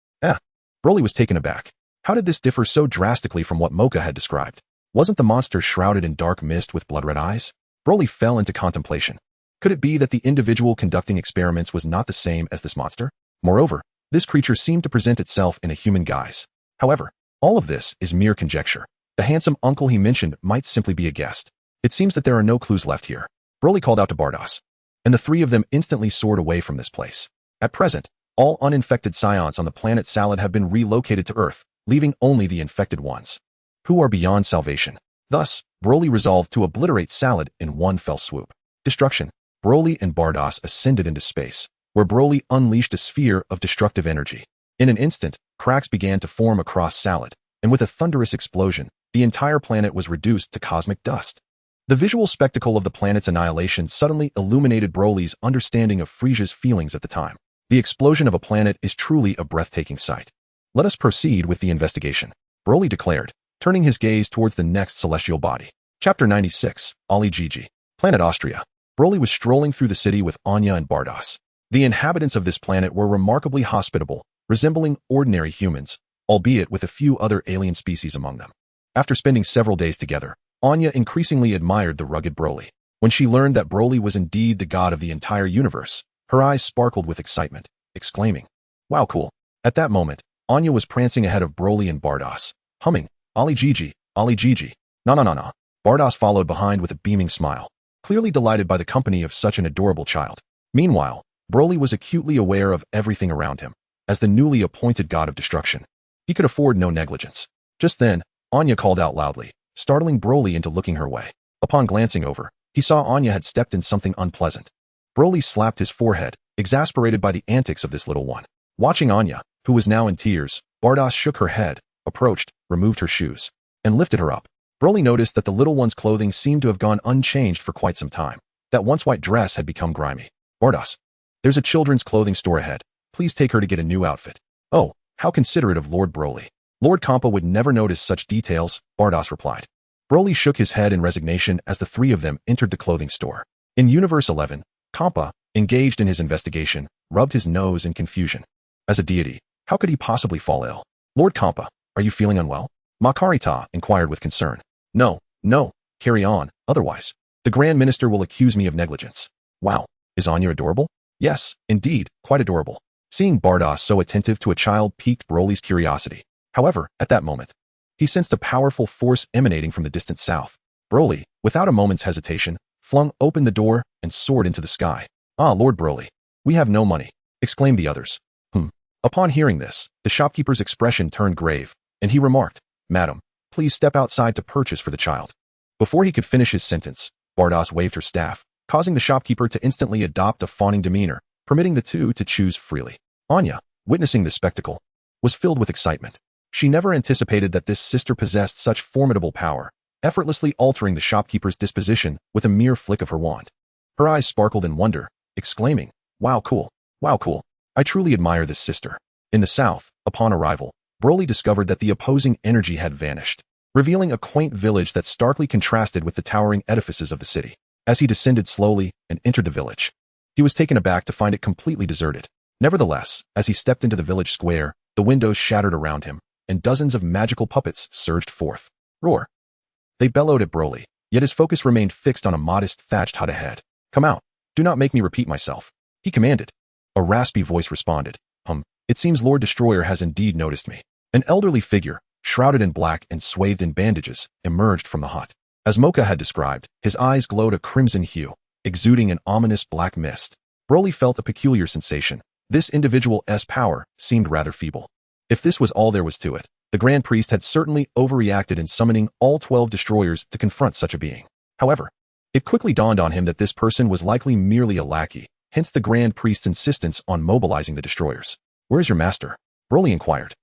Broly was taken aback. How did this differ so drastically from what Mocha had described? Wasn't the monster shrouded in dark mist with blood-red eyes? Broly fell into contemplation. Could it be that the individual conducting experiments was not the same as this monster? Moreover, this creature seemed to present itself in a human guise. However, all of this is mere conjecture. The handsome uncle he mentioned might simply be a guest. It seems that there are no clues left here. Broly called out to Bardos, and the three of them instantly soared away from this place. At present, all uninfected Saiyans on the planet Salad have been relocated to Earth, leaving only the infected ones, who are beyond salvation. Thus, Broly resolved to obliterate Salad in one fell swoop. Destruction. Broly and Bardos ascended into space, where Broly unleashed a sphere of destructive energy. In an instant, cracks began to form across Salad, and with a thunderous explosion, the entire planet was reduced to cosmic dust. The visual spectacle of the planet's annihilation suddenly illuminated Broly's understanding of Frisia's feelings at the time. The explosion of a planet is truly a breathtaking sight. Let us proceed with the investigation, Broly declared, turning his gaze towards the next celestial body. Chapter 96, Ali Gigi. Planet Austria. Broly was strolling through the city with Anya and Bardos. The inhabitants of this planet were remarkably hospitable, resembling ordinary humans, albeit with a few other alien species among them. After spending several days together, Anya increasingly admired the rugged Broly. When she learned that Broly was indeed the god of the entire universe, her eyes sparkled with excitement, exclaiming, "Wow, cool." At that moment, Anya was prancing ahead of Broly and Bardos, humming, "Ali Gigi, Ali Gigi." "Na na na na." Bardos followed behind with a beaming smile, clearly delighted by the company of such an adorable child. Meanwhile, Broly was acutely aware of everything around him. As the newly appointed god of destruction, he could afford no negligence. Just then, Anya called out loudly, startling Broly into looking her way. Upon glancing over, he saw Anya had stepped in something unpleasant. Broly slapped his forehead, exasperated by the antics of this little one. Watching Anya, who was now in tears, Bardos shook her head, approached, removed her shoes, and lifted her up. Broly noticed that the little one's clothing seemed to have gone unchanged for quite some time. That once white dress had become grimy. "Bardos, there's a children's clothing store ahead. Please take her to get a new outfit." "Oh, how considerate of Lord Broly. Lord Kampa would never notice such details," Bardos replied. Broly shook his head in resignation as the three of them entered the clothing store. In Universe 11, Kampa, engaged in his investigation, rubbed his nose in confusion. As a deity, how could he possibly fall ill? "Lord Kampa, are you feeling unwell?" Makarita inquired with concern. No, carry on, otherwise, the Grand Minister will accuse me of negligence." "Wow, is Anya adorable?" "Yes, indeed, quite adorable." Seeing Bardos so attentive to a child piqued Broly's curiosity. However, at that moment, he sensed a powerful force emanating from the distant south. Broly, without a moment's hesitation, flung open the door and soared into the sky. "Ah, Lord Broly, we have no money," exclaimed the others. Upon hearing this, the shopkeeper's expression turned grave, and he remarked, "Madam, please step outside to purchase for the child." Before he could finish his sentence, Bardos waved her staff, causing the shopkeeper to instantly adopt a fawning demeanor, permitting the two to choose freely. Anya, witnessing this spectacle, was filled with excitement. She never anticipated that this sister possessed such formidable power, effortlessly altering the shopkeeper's disposition with a mere flick of her wand. Her eyes sparkled in wonder, exclaiming, "Wow, cool. Wow, cool. I truly admire this sister." In the south, upon arrival, Broly discovered that the opposing energy had vanished, revealing a quaint village that starkly contrasted with the towering edifices of the city. As he descended slowly and entered the village, he was taken aback to find it completely deserted. Nevertheless, as he stepped into the village square, the windows shattered around him, and dozens of magical puppets surged forth. Roar! They bellowed at Broly, yet his focus remained fixed on a modest thatched hut ahead. "Come out. Do not make me repeat myself," he commanded. A raspy voice responded, "It seems Lord Destroyer has indeed noticed me." An elderly figure, shrouded in black and swathed in bandages, emerged from the hut. As Mocha had described, his eyes glowed a crimson hue, exuding an ominous black mist. Broly felt a peculiar sensation. This individual's power seemed rather feeble. If this was all there was to it, the Grand Priest had certainly overreacted in summoning all 12 destroyers to confront such a being. However, it quickly dawned on him that this person was likely merely a lackey, hence the Grand Priest's insistence on mobilizing the destroyers. "Where is your master?" Broly inquired.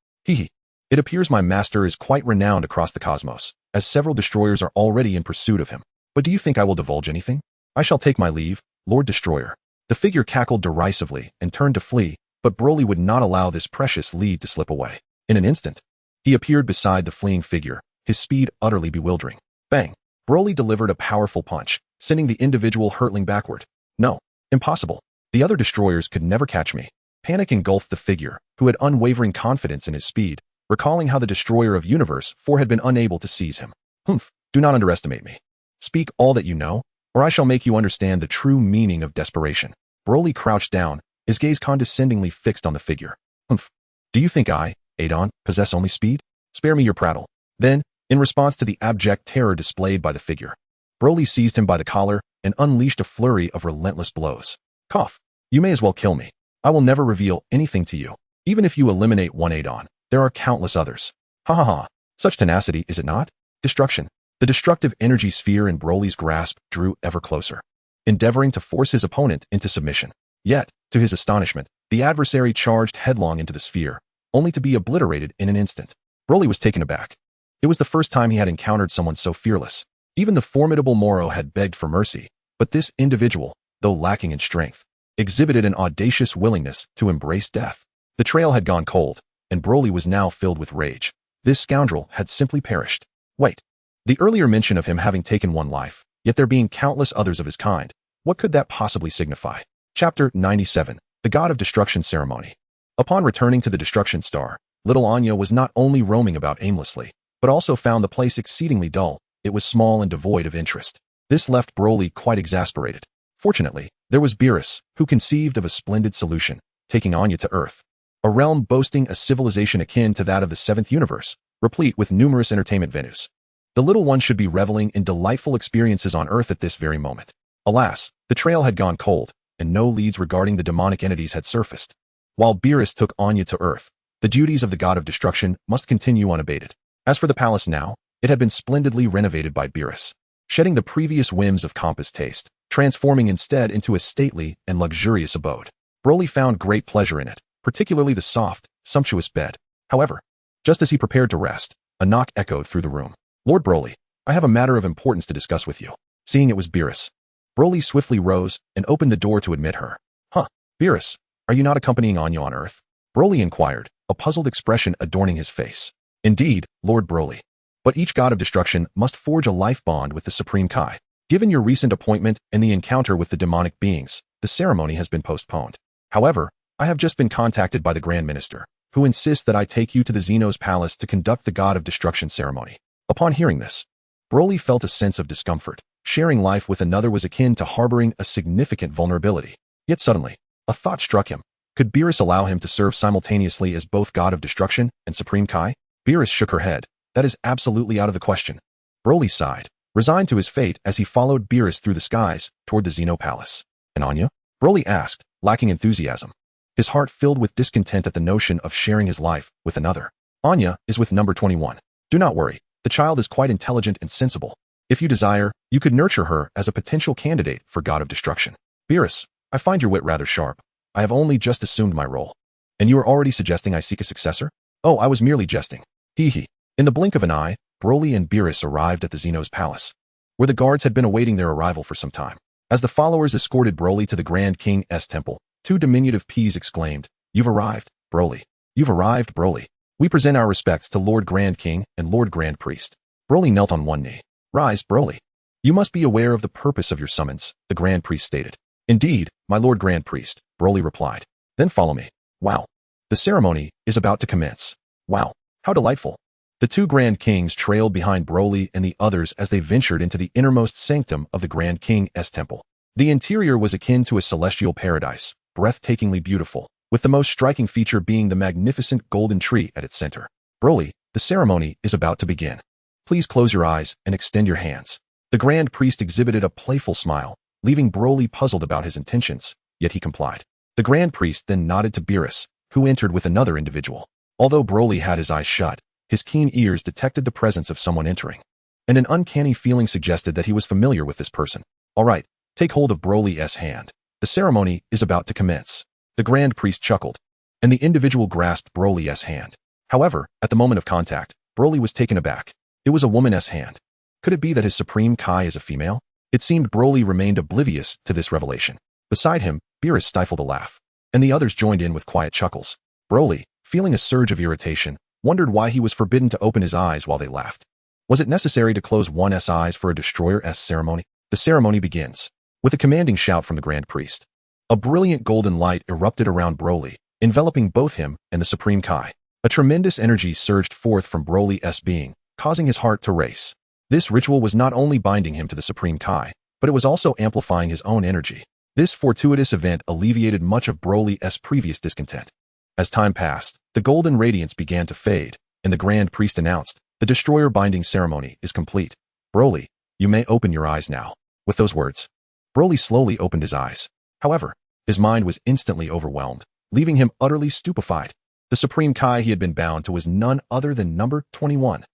It appears my master is quite renowned across the cosmos, as several destroyers are already in pursuit of him. But do you think I will divulge anything? I shall take my leave, Lord Destroyer." The figure cackled derisively and turned to flee, but Broly would not allow this precious lead to slip away. In an instant, he appeared beside the fleeing figure, his speed utterly bewildering. Bang! Broly delivered a powerful punch, sending the individual hurtling backward. "No, impossible. The other destroyers could never catch me." Panic engulfed the figure, who had unwavering confidence in his speed, recalling how the destroyer of Universe 4 had been unable to seize him. Humph, do not underestimate me. Speak all that you know, or I shall make you understand the true meaning of desperation. Broly crouched down, his gaze condescendingly fixed on the figure. Humph, do you think I, Adon, possess only speed? Spare me your prattle. Then, in response to the abject terror displayed by the figure, Broly seized him by the collar and unleashed a flurry of relentless blows. Cough. You may as well kill me. I will never reveal anything to you. Even if you eliminate one Adon, there are countless others. Ha ha ha. Such tenacity, is it not? Destruction. The destructive energy sphere in Broly's grasp drew ever closer, endeavoring to force his opponent into submission. Yet, to his astonishment, the adversary charged headlong into the sphere, only to be obliterated in an instant. Broly was taken aback. It was the first time he had encountered someone so fearless. Even the formidable Moro had begged for mercy, but this individual, though lacking in strength, exhibited an audacious willingness to embrace death. The trail had gone cold, and Broly was now filled with rage. This scoundrel had simply perished. Wait. The earlier mention of him having taken one life, yet there being countless others of his kind, what could that possibly signify? Chapter 97. The God of Destruction Ceremony. Upon returning to the Destruction Star, little Anya was not only roaming about aimlessly, but also found the place exceedingly dull. It was small and devoid of interest. This left Broly quite exasperated. Fortunately, there was Beerus, who conceived of a splendid solution, taking Anya to Earth, a realm boasting a civilization akin to that of the 7th universe, replete with numerous entertainment venues. The little one should be reveling in delightful experiences on Earth at this very moment. Alas, the trail had gone cold, and no leads regarding the demonic entities had surfaced. While Beerus took Anya to Earth, the duties of the God of Destruction must continue unabated. As for the palace now, it had been splendidly renovated by Beerus, shedding the previous whims of Compass taste, transforming instead into a stately and luxurious abode. Broly found great pleasure in it, particularly the soft, sumptuous bed. However, just as he prepared to rest, a knock echoed through the room. Lord Broly, I have a matter of importance to discuss with you. Seeing it was Beerus, Broly swiftly rose and opened the door to admit her. Huh, Beerus, are you not accompanying Anya on Earth? Broly inquired, a puzzled expression adorning his face. Indeed, Lord Broly. But each God of Destruction must forge a life bond with the Supreme Kai. Given your recent appointment and the encounter with the demonic beings, the ceremony has been postponed. However, I have just been contacted by the Grand Minister, who insists that I take you to the Zeno's palace to conduct the God of Destruction ceremony. Upon hearing this, Broly felt a sense of discomfort. Sharing life with another was akin to harboring a significant vulnerability. Yet suddenly, a thought struck him. Could Beerus allow him to serve simultaneously as both God of Destruction and Supreme Kai? Beerus shook her head. That is absolutely out of the question. Broly sighed, resigned to his fate as he followed Beerus through the skies toward the Zeno Palace. And Anya? Broly asked, lacking enthusiasm, his heart filled with discontent at the notion of sharing his life with another. Anya is with number 21. Do not worry. The child is quite intelligent and sensible. If you desire, you could nurture her as a potential candidate for God of Destruction. Beerus, I find your wit rather sharp. I have only just assumed my role. And you are already suggesting I seek a successor? Oh, I was merely jesting. Hee hee. In the blink of an eye, Broly and Beerus arrived at the Zeno's palace, where the guards had been awaiting their arrival for some time. As the followers escorted Broly to the Grand King's temple, two diminutive P's exclaimed, You've arrived, Broly. You've arrived, Broly. We present our respects to Lord Grand King and Lord Grand Priest. Broly knelt on one knee. Rise, Broly. You must be aware of the purpose of your summons, the Grand Priest stated. Indeed, my Lord Grand Priest, Broly replied. Then follow me. Wow. The ceremony is about to commence. Wow. How delightful. The two Grand Kings trailed behind Broly and the others as they ventured into the innermost sanctum of the Grand King's temple. The interior was akin to a celestial paradise, breathtakingly beautiful, with the most striking feature being the magnificent golden tree at its center. Broly, the ceremony is about to begin. Please close your eyes and extend your hands. The Grand Priest exhibited a playful smile, leaving Broly puzzled about his intentions, yet he complied. The Grand Priest then nodded to Beerus, who entered with another individual. Although Broly had his eyes shut, his keen ears detected the presence of someone entering, and an uncanny feeling suggested that he was familiar with this person. All right, take hold of Broly's hand. The ceremony is about to commence. The Grand Priest chuckled, and the individual grasped Broly's hand. However, at the moment of contact, Broly was taken aback. It was a woman's hand. Could it be that his Supreme Kai is a female? It seemed Broly remained oblivious to this revelation. Beside him, Beerus stifled a laugh, and the others joined in with quiet chuckles. Broly, feeling a surge of irritation, wondered why he was forbidden to open his eyes while they laughed. Was it necessary to close one's eyes for a destroyer's ceremony? The ceremony begins. With a commanding shout from the Grand Priest, a brilliant golden light erupted around Broly, enveloping both him and the Supreme Kai. A tremendous energy surged forth from Broly's being, causing his heart to race. This ritual was not only binding him to the Supreme Kai, but it was also amplifying his own energy. This fortuitous event alleviated much of Broly's previous discontent. As time passed, the golden radiance began to fade, and the Grand Priest announced, "The Destroyer binding ceremony is complete. Broly, you may open your eyes now." With those words, Broly slowly opened his eyes. However, his mind was instantly overwhelmed, leaving him utterly stupefied. The Supreme Kai he had been bound to was none other than number 21.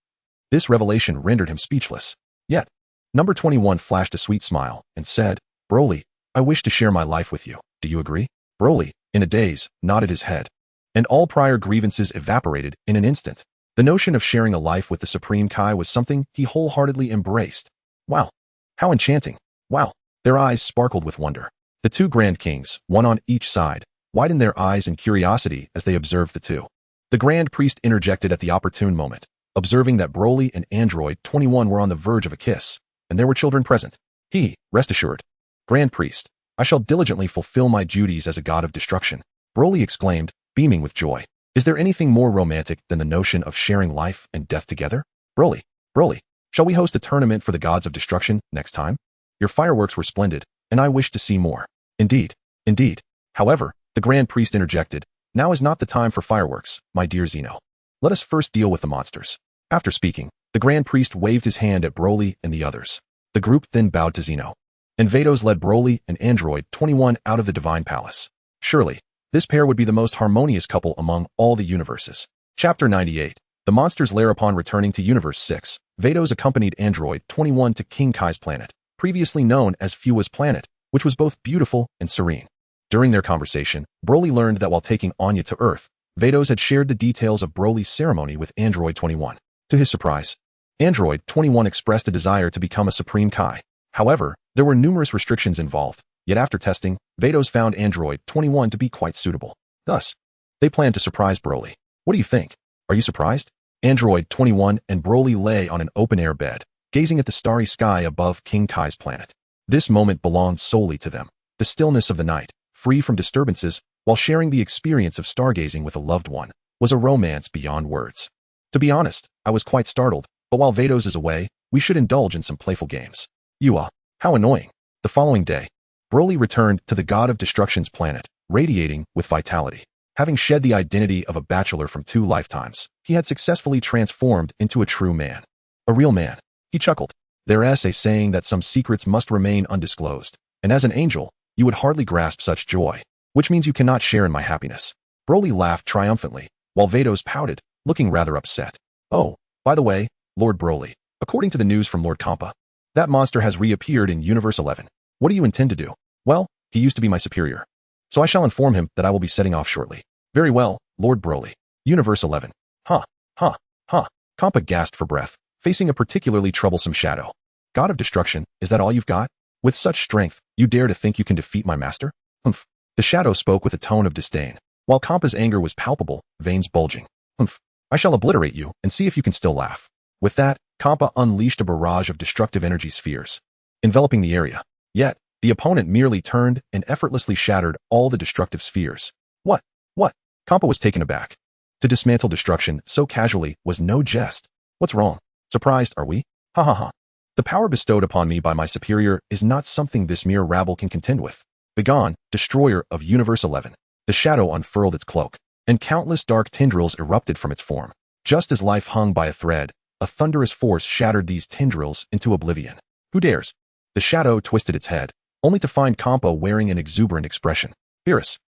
This revelation rendered him speechless. Yet, number 21 flashed a sweet smile and said, "Broly, I wish to share my life with you. Do you agree?" Broly, in a daze, nodded his head, and all prior grievances evaporated in an instant. The notion of sharing a life with the Supreme Kai was something he wholeheartedly embraced. Wow! How enchanting! Wow! Their eyes sparkled with wonder. The two Grand Kings, one on each side, widened their eyes in curiosity as they observed the two. The Grand Priest interjected at the opportune moment, observing that Broly and Android 21 were on the verge of a kiss, and there were children present. Rest assured, Grand Priest, I shall diligently fulfill my duties as a god of destruction," Broly exclaimed, beaming with joy. Is there anything more romantic than the notion of sharing life and death together? Broly, shall we host a tournament for the gods of destruction next time? Your fireworks were splendid, and I wish to see more. Indeed. However, the Grand Priest interjected, "Now is not the time for fireworks, my dear Zeno. Let us first deal with the monsters." After speaking, the Grand Priest waved his hand at Broly and the others. The group then bowed to Zeno. And Vados led Broly and Android 21 out of the Divine Palace. Surely, this pair would be the most harmonious couple among all the universes. Chapter 98. The Monster's Lair. Upon returning to Universe 6, Vados accompanied Android 21 to King Kai's planet, previously known as Fuwa's planet, which was both beautiful and serene. During their conversation, Broly learned that while taking Anya to Earth, Vados had shared the details of Broly's ceremony with Android 21. To his surprise, Android 21 expressed a desire to become a Supreme Kai. However, there were numerous restrictions involved, yet after testing, Vados found Android 21 to be quite suitable. Thus, they planned to surprise Broly. What do you think? Are you surprised? Android 21 and Broly lay on an open-air bed, gazing at the starry sky above King Kai's planet. This moment belonged solely to them. The stillness of the night, free from disturbances, while sharing the experience of stargazing with a loved one, was a romance beyond words. To be honest, I was quite startled, but while Vados is away, we should indulge in some playful games. How annoying. The following day, Broly returned to the God of Destruction's planet, radiating with vitality. Having shed the identity of a bachelor from 2 lifetimes, he had successfully transformed into a true man. A real man. He chuckled. There's a saying that some secrets must remain undisclosed, and as an angel, you would hardly grasp such joy, which means you cannot share in my happiness. Broly laughed triumphantly, while Vados pouted, looking rather upset. Oh, by the way, Lord Broly, according to the news from Lord Kampa, that monster has reappeared in Universe 11. What do you intend to do? Well, he used to be my superior, so I shall inform him that I will be setting off shortly. Very well, Lord Broly. Universe 11. Kampa gasped for breath, facing a particularly troublesome shadow. God of Destruction, is that all you've got? With such strength, you dare to think you can defeat my master? Humph. The shadow spoke with a tone of disdain, while Kampa's anger was palpable, veins bulging. Humph. I shall obliterate you and see if you can still laugh. With that, Kampa unleashed a barrage of destructive energy spheres, enveloping the area. Yet, the opponent merely turned and effortlessly shattered all the destructive spheres. What? Kampa was taken aback. To dismantle destruction so casually was no jest. What's wrong? Surprised, are we? Ha. The power bestowed upon me by my superior is not something this mere rabble can contend with. Begone, destroyer of Universe 11. The shadow unfurled its cloak, and countless dark tendrils erupted from its form. Just as life hung by a thread, a thunderous force shattered these tendrils into oblivion. Who dares? The shadow twisted its head, only to find Kampa wearing an exuberant expression. Beerus.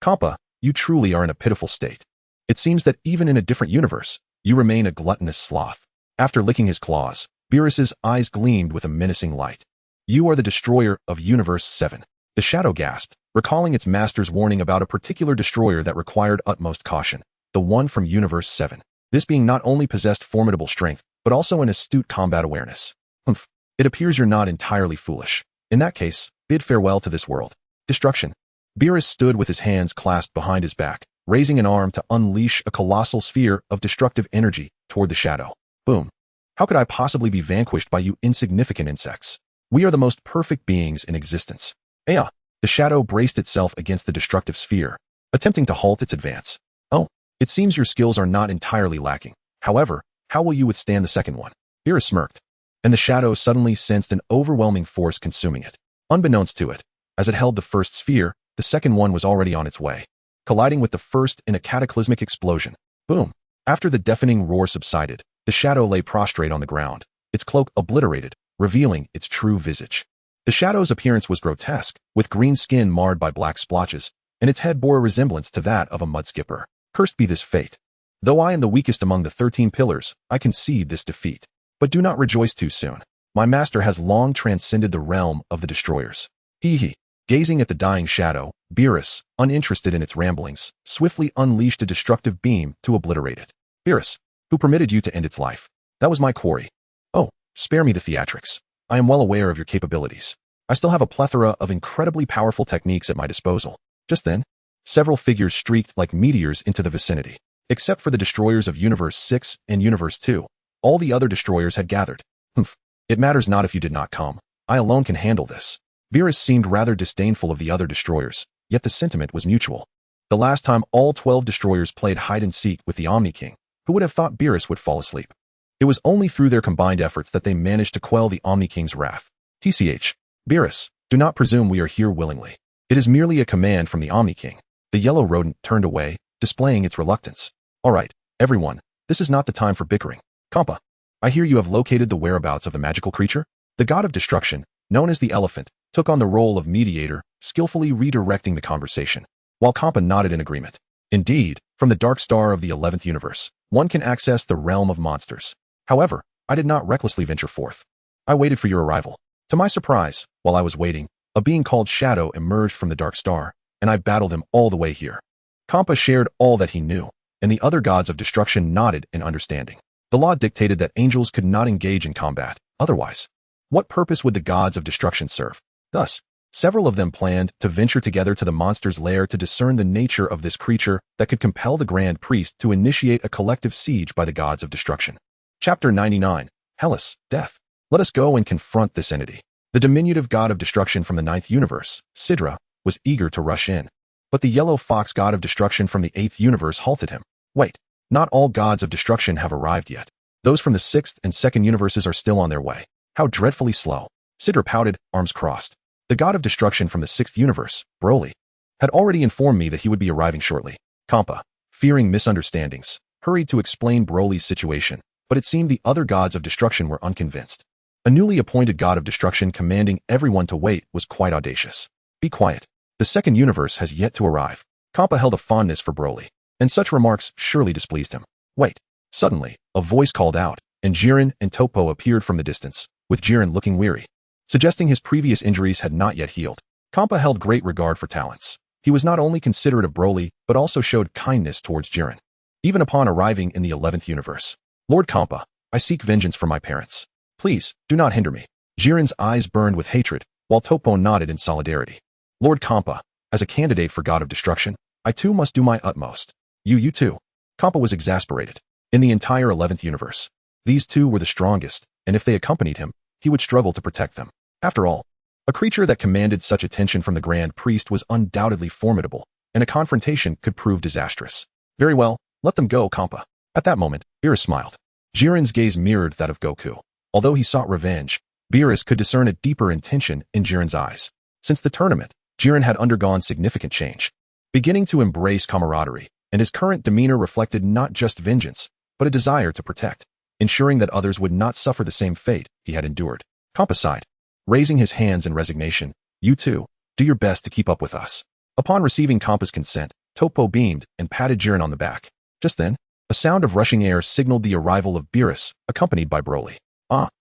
Kampa, you truly are in a pitiful state. It seems that even in a different universe, you remain a gluttonous sloth. After licking his claws, Beerus's eyes gleamed with a menacing light. You are the destroyer of Universe 7. The shadow gasped, recalling its master's warning about a particular destroyer that required utmost caution, the one from Universe 7. This being not only possessed formidable strength, but also an astute combat awareness. Humph. It appears you're not entirely foolish. In that case, bid farewell to this world. Destruction. Beerus stood with his hands clasped behind his back, raising an arm to unleash a colossal sphere of destructive energy toward the shadow. Boom. How could I possibly be vanquished by you insignificant insects? We are the most perfect beings in existence. The shadow braced itself against the destructive sphere, attempting to halt its advance. Oh, it seems your skills are not entirely lacking. However, how will you withstand the second one? Beerus smirked, and the shadow suddenly sensed an overwhelming force consuming it. Unbeknownst to it, as it held the first sphere, the second one was already on its way, colliding with the first in a cataclysmic explosion. Boom! After the deafening roar subsided, the shadow lay prostrate on the ground, its cloak obliterated, revealing its true visage. The shadow's appearance was grotesque, with green skin marred by black splotches, and its head bore a resemblance to that of a mudskipper. Cursed be this fate. Though I am the weakest among the 13 pillars, I concede this defeat. But do not rejoice too soon. My master has long transcended the realm of the destroyers. Hee. Gazing at the dying shadow, Beerus, uninterested in its ramblings, swiftly unleashed a destructive beam to obliterate it. Beerus, who permitted you to end its life? That was my quarry. Oh, spare me the theatrics. I am well aware of your capabilities. I still have a plethora of incredibly powerful techniques at my disposal. Just then, several figures streaked like meteors into the vicinity. Except for the destroyers of Universe 6 and Universe 2, all the other destroyers had gathered. Humph. It matters not if you did not come. I alone can handle this. Beerus seemed rather disdainful of the other destroyers, yet the sentiment was mutual. The last time all 12 destroyers played hide-and-seek with the Omni King, who would have thought Beerus would fall asleep? It was only through their combined efforts that they managed to quell the Omni King's wrath. TCH. Beerus, do not presume we are here willingly. It is merely a command from the Omni King. The yellow rodent turned away, displaying its reluctance. All right, everyone, this is not the time for bickering. Compa, I hear you have located the whereabouts of the magical creature? The god of destruction, known as the elephant, took on the role of mediator, skillfully redirecting the conversation, while Compa nodded in agreement. Indeed, from the dark star of the 11th universe, one can access the realm of monsters. However, I did not recklessly venture forth. I waited for your arrival. To my surprise, while I was waiting, a being called Shadow emerged from the dark star, and I battled him all the way here. Compa shared all that he knew, and the other gods of destruction nodded in understanding. The law dictated that angels could not engage in combat. Otherwise, what purpose would the gods of destruction serve? Thus, several of them planned to venture together to the monster's lair to discern the nature of this creature that could compel the Grand Priest to initiate a collective siege by the gods of destruction. Chapter 99. Hellas, Death. Let us go and confront this entity. The diminutive god of destruction from the 9th universe, Sidra, was eager to rush in. But the yellow fox god of destruction from the 8th universe halted him. Wait, not all gods of destruction have arrived yet. Those from the 6th and 2nd universes are still on their way. How dreadfully slow. Sidra pouted, arms crossed. The god of destruction from the 6th universe, Broly, had already informed me that he would be arriving shortly. Compa, fearing misunderstandings, hurried to explain Broly's situation, but it seemed the other gods of destruction were unconvinced. A newly appointed god of destruction commanding everyone to wait was quite audacious. Be quiet. The 2nd universe has yet to arrive. Compa held a fondness for Broly, and such remarks surely displeased him. Wait. Suddenly, a voice called out, and Jiren and Toppo appeared from the distance, with Jiren looking weary, suggesting his previous injuries had not yet healed. Compa held great regard for talents. He was not only considerate of Broly, but also showed kindness towards Jiren. Even upon arriving in the 11th universe, Lord Compa, I seek vengeance for my parents. Please, do not hinder me. Jiren's eyes burned with hatred, while Toppo nodded in solidarity. Lord Compa, as a candidate for God of Destruction, I too must do my utmost. You too. Compa was exasperated. In the entire 11th universe, these two were the strongest, and if they accompanied him, he would struggle to protect them. After all, a creature that commanded such attention from the Grand Priest was undoubtedly formidable, and a confrontation could prove disastrous. Very well, let them go, Compa. At that moment, Beerus smiled. Jiren's gaze mirrored that of Goku. Although he sought revenge, Beerus could discern a deeper intention in Jiren's eyes. Since the tournament, Jiren had undergone significant change, beginning to embrace camaraderie, and his current demeanor reflected not just vengeance, but a desire to protect, ensuring that others would not suffer the same fate he had endured. Compa sighed, raising his hands in resignation. You too, do your best to keep up with us. Upon receiving Compa's consent, Toppo beamed and patted Jiren on the back. Just then, a sound of rushing air signaled the arrival of Beerus, accompanied by Broly.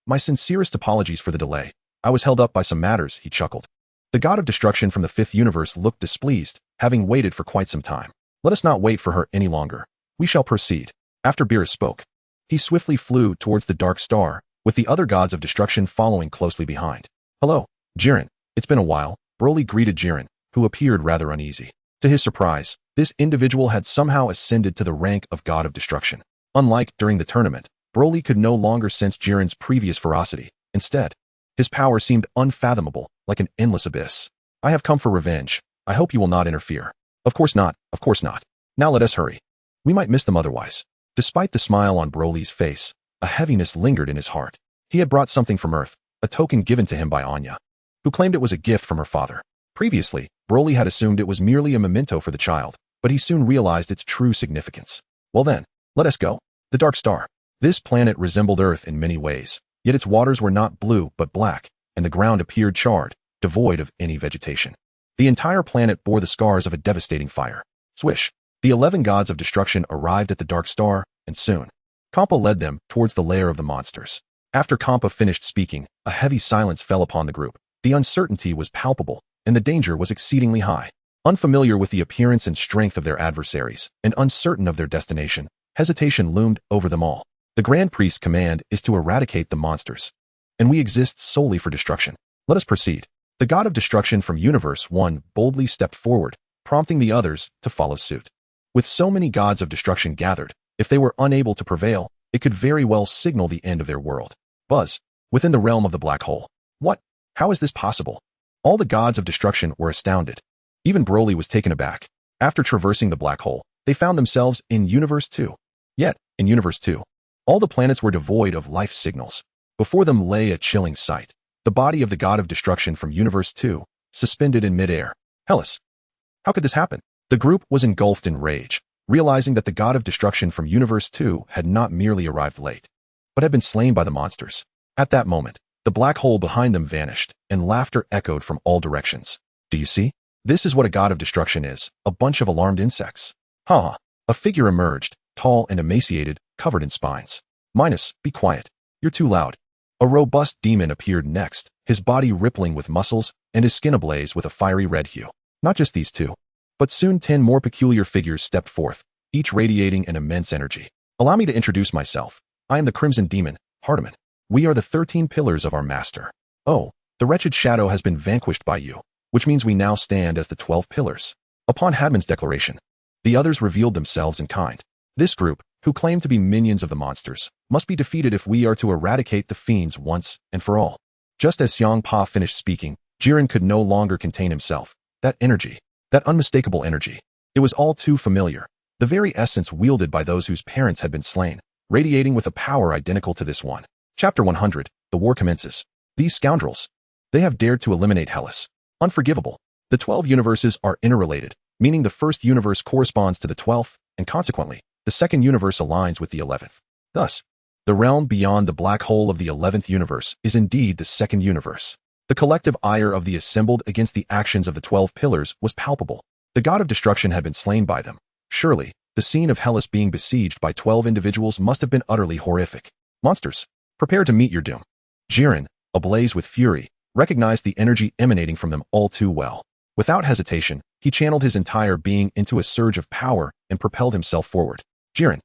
My sincerest apologies for the delay. I was held up by some matters, he chuckled. The god of destruction from the 5th universe looked displeased, having waited for quite some time. Let us not wait for her any longer. We shall proceed. After Beerus spoke, he swiftly flew towards the dark star, with the other gods of destruction following closely behind. Hello, Jiren. It's been a while, Broly greeted Jiren, who appeared rather uneasy. To his surprise, this individual had somehow ascended to the rank of god of destruction. Unlike during the tournament, Broly could no longer sense Jiren's previous ferocity. Instead, his power seemed unfathomable, like an endless abyss. I have come for revenge. I hope you will not interfere. Of course not, of course not. Now let us hurry. We might miss them otherwise. Despite the smile on Broly's face, a heaviness lingered in his heart. He had brought something from Earth, a token given to him by Anya, who claimed it was a gift from her father. Previously, Broly had assumed it was merely a memento for the child, but he soon realized its true significance. Well then, let us go. The Dark Star. This planet resembled Earth in many ways, yet its waters were not blue but black, and the ground appeared charred, devoid of any vegetation. The entire planet bore the scars of a devastating fire. Swish! The 11 gods of destruction arrived at the Dark Star, and soon, Caulifla led them towards the lair of the monsters. After Caulifla finished speaking, a heavy silence fell upon the group. The uncertainty was palpable, and the danger was exceedingly high. Unfamiliar with the appearance and strength of their adversaries, and uncertain of their destination, hesitation loomed over them all. The Grand Priest's command is to eradicate the monsters, and we exist solely for destruction. Let us proceed. The god of destruction from Universe 1 boldly stepped forward, prompting the others to follow suit. With so many gods of destruction gathered, if they were unable to prevail, it could very well signal the end of their world. Buzz. Within the realm of the black hole. What? How is this possible? All the gods of destruction were astounded. Even Broly was taken aback. After traversing the black hole, they found themselves in Universe 2. Yet, in Universe 2, all the planets were devoid of life signals. Before them lay a chilling sight. The body of the god of destruction from Universe 2, suspended in midair. Hellas. How could this happen? The group was engulfed in rage, realizing that the god of destruction from Universe 2 had not merely arrived late, but had been slain by the monsters. At that moment, the black hole behind them vanished, and laughter echoed from all directions. Do you see? This is what a god of destruction is, a bunch of alarmed insects. Ha! A figure emerged, tall and emaciated, covered in spines. Minus, be quiet. You're too loud. A robust demon appeared next, his body rippling with muscles, and his skin ablaze with a fiery red hue. Not just these two, but soon 10 more peculiar figures stepped forth, each radiating an immense energy. Allow me to introduce myself. I am the Crimson Demon, Hardiman. We are the 13 pillars of our master. Oh, the wretched shadow has been vanquished by you, which means we now stand as the 12 pillars. Upon Hadman's declaration, the others revealed themselves in kind. This group, who claim to be minions of the monsters, must be defeated if we are to eradicate the fiends once and for all. Just as Xiang Pa finished speaking, Jiren could no longer contain himself. That energy, that unmistakable energy, it was all too familiar. The very essence wielded by those whose parents had been slain, radiating with a power identical to this one. Chapter 100, the war commences. These scoundrels. They have dared to eliminate Hellas. Unforgivable. The 12 universes are interrelated, meaning the first universe corresponds to the 12th, and consequently, the second universe aligns with the 11th. Thus, the realm beyond the black hole of the 11th universe is indeed the second universe. The collective ire of the assembled against the actions of the 12 pillars was palpable. The god of destruction had been slain by them. Surely, the scene of Hellas being besieged by 12 individuals must have been utterly horrific. Monsters, prepare to meet your doom. Jiren, ablaze with fury, recognized the energy emanating from them all too well. Without hesitation, he channeled his entire being into a surge of power and propelled himself forward. Jiren!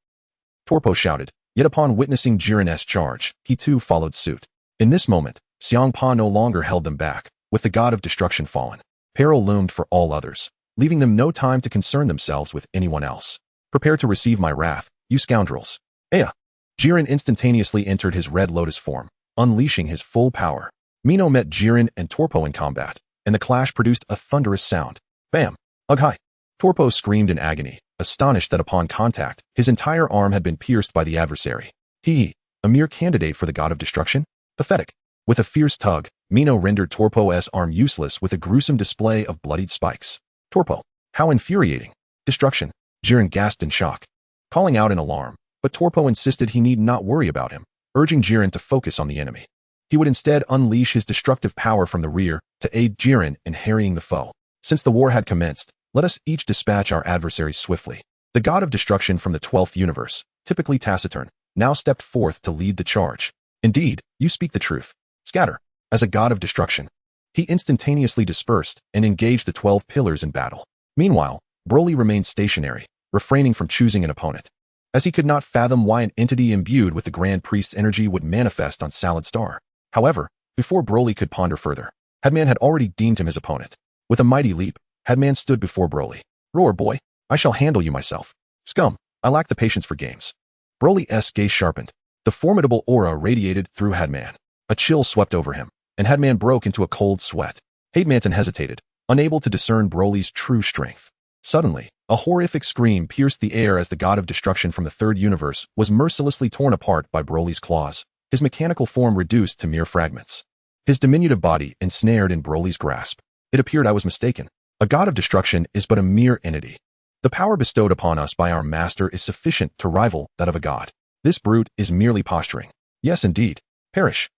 Torpo shouted, yet upon witnessing Jiren's charge, he too followed suit. In this moment, Xiang Pa no longer held them back, with the god of destruction fallen. Peril loomed for all others, leaving them no time to concern themselves with anyone else. Prepare to receive my wrath, you scoundrels. Aya! Jiren instantaneously entered his red lotus form, unleashing his full power. Mino met Jiren and Torpo in combat, and the clash produced a thunderous sound. Bam! Ugh hi! Torpo screamed in agony, astonished that upon contact, his entire arm had been pierced by the adversary. He, a mere candidate for the god of destruction? Pathetic. With a fierce tug, Mino rendered Torpo's arm useless with a gruesome display of bloodied spikes. Torpo, how infuriating! Destruction! Jiren gasped in shock, calling out in alarm, but Torpo insisted he need not worry about him, urging Jiren to focus on the enemy. He would instead unleash his destructive power from the rear to aid Jiren in harrying the foe. Since the war had commenced, let us each dispatch our adversaries swiftly. The god of destruction from the 12th universe, typically taciturn, now stepped forth to lead the charge. Indeed, you speak the truth. Scatter. As a god of destruction, he instantaneously dispersed and engaged the 12 pillars in battle. Meanwhile, Broly remained stationary, refraining from choosing an opponent, as he could not fathom why an entity imbued with the Grand Priest's energy would manifest on Salad Star. However, before Broly could ponder further, Hadman had already deemed him his opponent. With a mighty leap, Hadman stood before Broly. Roar, boy, I shall handle you myself. Scum, I lack the patience for games. Broly's gaze sharpened. The formidable aura radiated through Hadman. A chill swept over him, and Hadman broke into a cold sweat. Hadmanton hesitated, unable to discern Broly's true strength. Suddenly, a horrific scream pierced the air as the god of destruction from the third universe was mercilessly torn apart by Broly's claws, his mechanical form reduced to mere fragments. His diminutive body ensnared in Broly's grasp. It appeared I was mistaken. A god of destruction is but a mere entity. The power bestowed upon us by our master is sufficient to rival that of a god. This brute is merely posturing. Yes, indeed. Perish.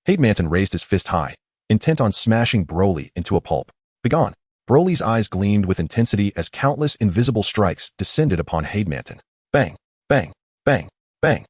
Hademanton raised his fist high, intent on smashing Broly into a pulp. Begone. Broly's eyes gleamed with intensity as countless invisible strikes descended upon Hademanton. Bang, bang, bang, bang.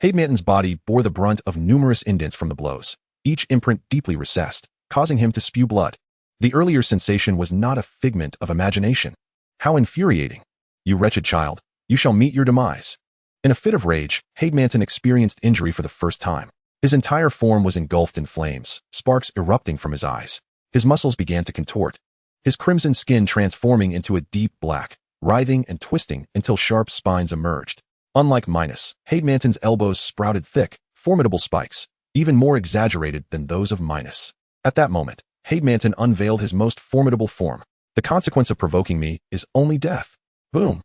Hademanton's body bore the brunt of numerous indents from the blows, each imprint deeply recessed, causing him to spew blood. The earlier sensation was not a figment of imagination. How infuriating. You wretched child, you shall meet your demise. In a fit of rage, Hademanton experienced injury for the first time. His entire form was engulfed in flames, sparks erupting from his eyes. His muscles began to contort, his crimson skin transforming into a deep black, writhing and twisting until sharp spines emerged. Unlike Minos, Hademanton's elbows sprouted thick, formidable spikes, even more exaggerated than those of Minos. At that moment, Hademanton unveiled his most formidable form. The consequence of provoking me is only death. Boom.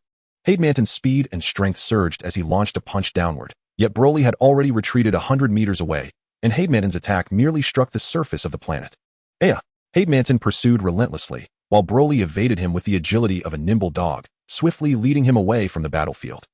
Hademanton's speed and strength surged as he launched a punch downward, yet Broly had already retreated 100 meters away, and Hademanton's attack merely struck the surface of the planet. Hademanton pursued relentlessly, while Broly evaded him with the agility of a nimble dog, swiftly leading him away from the battlefield.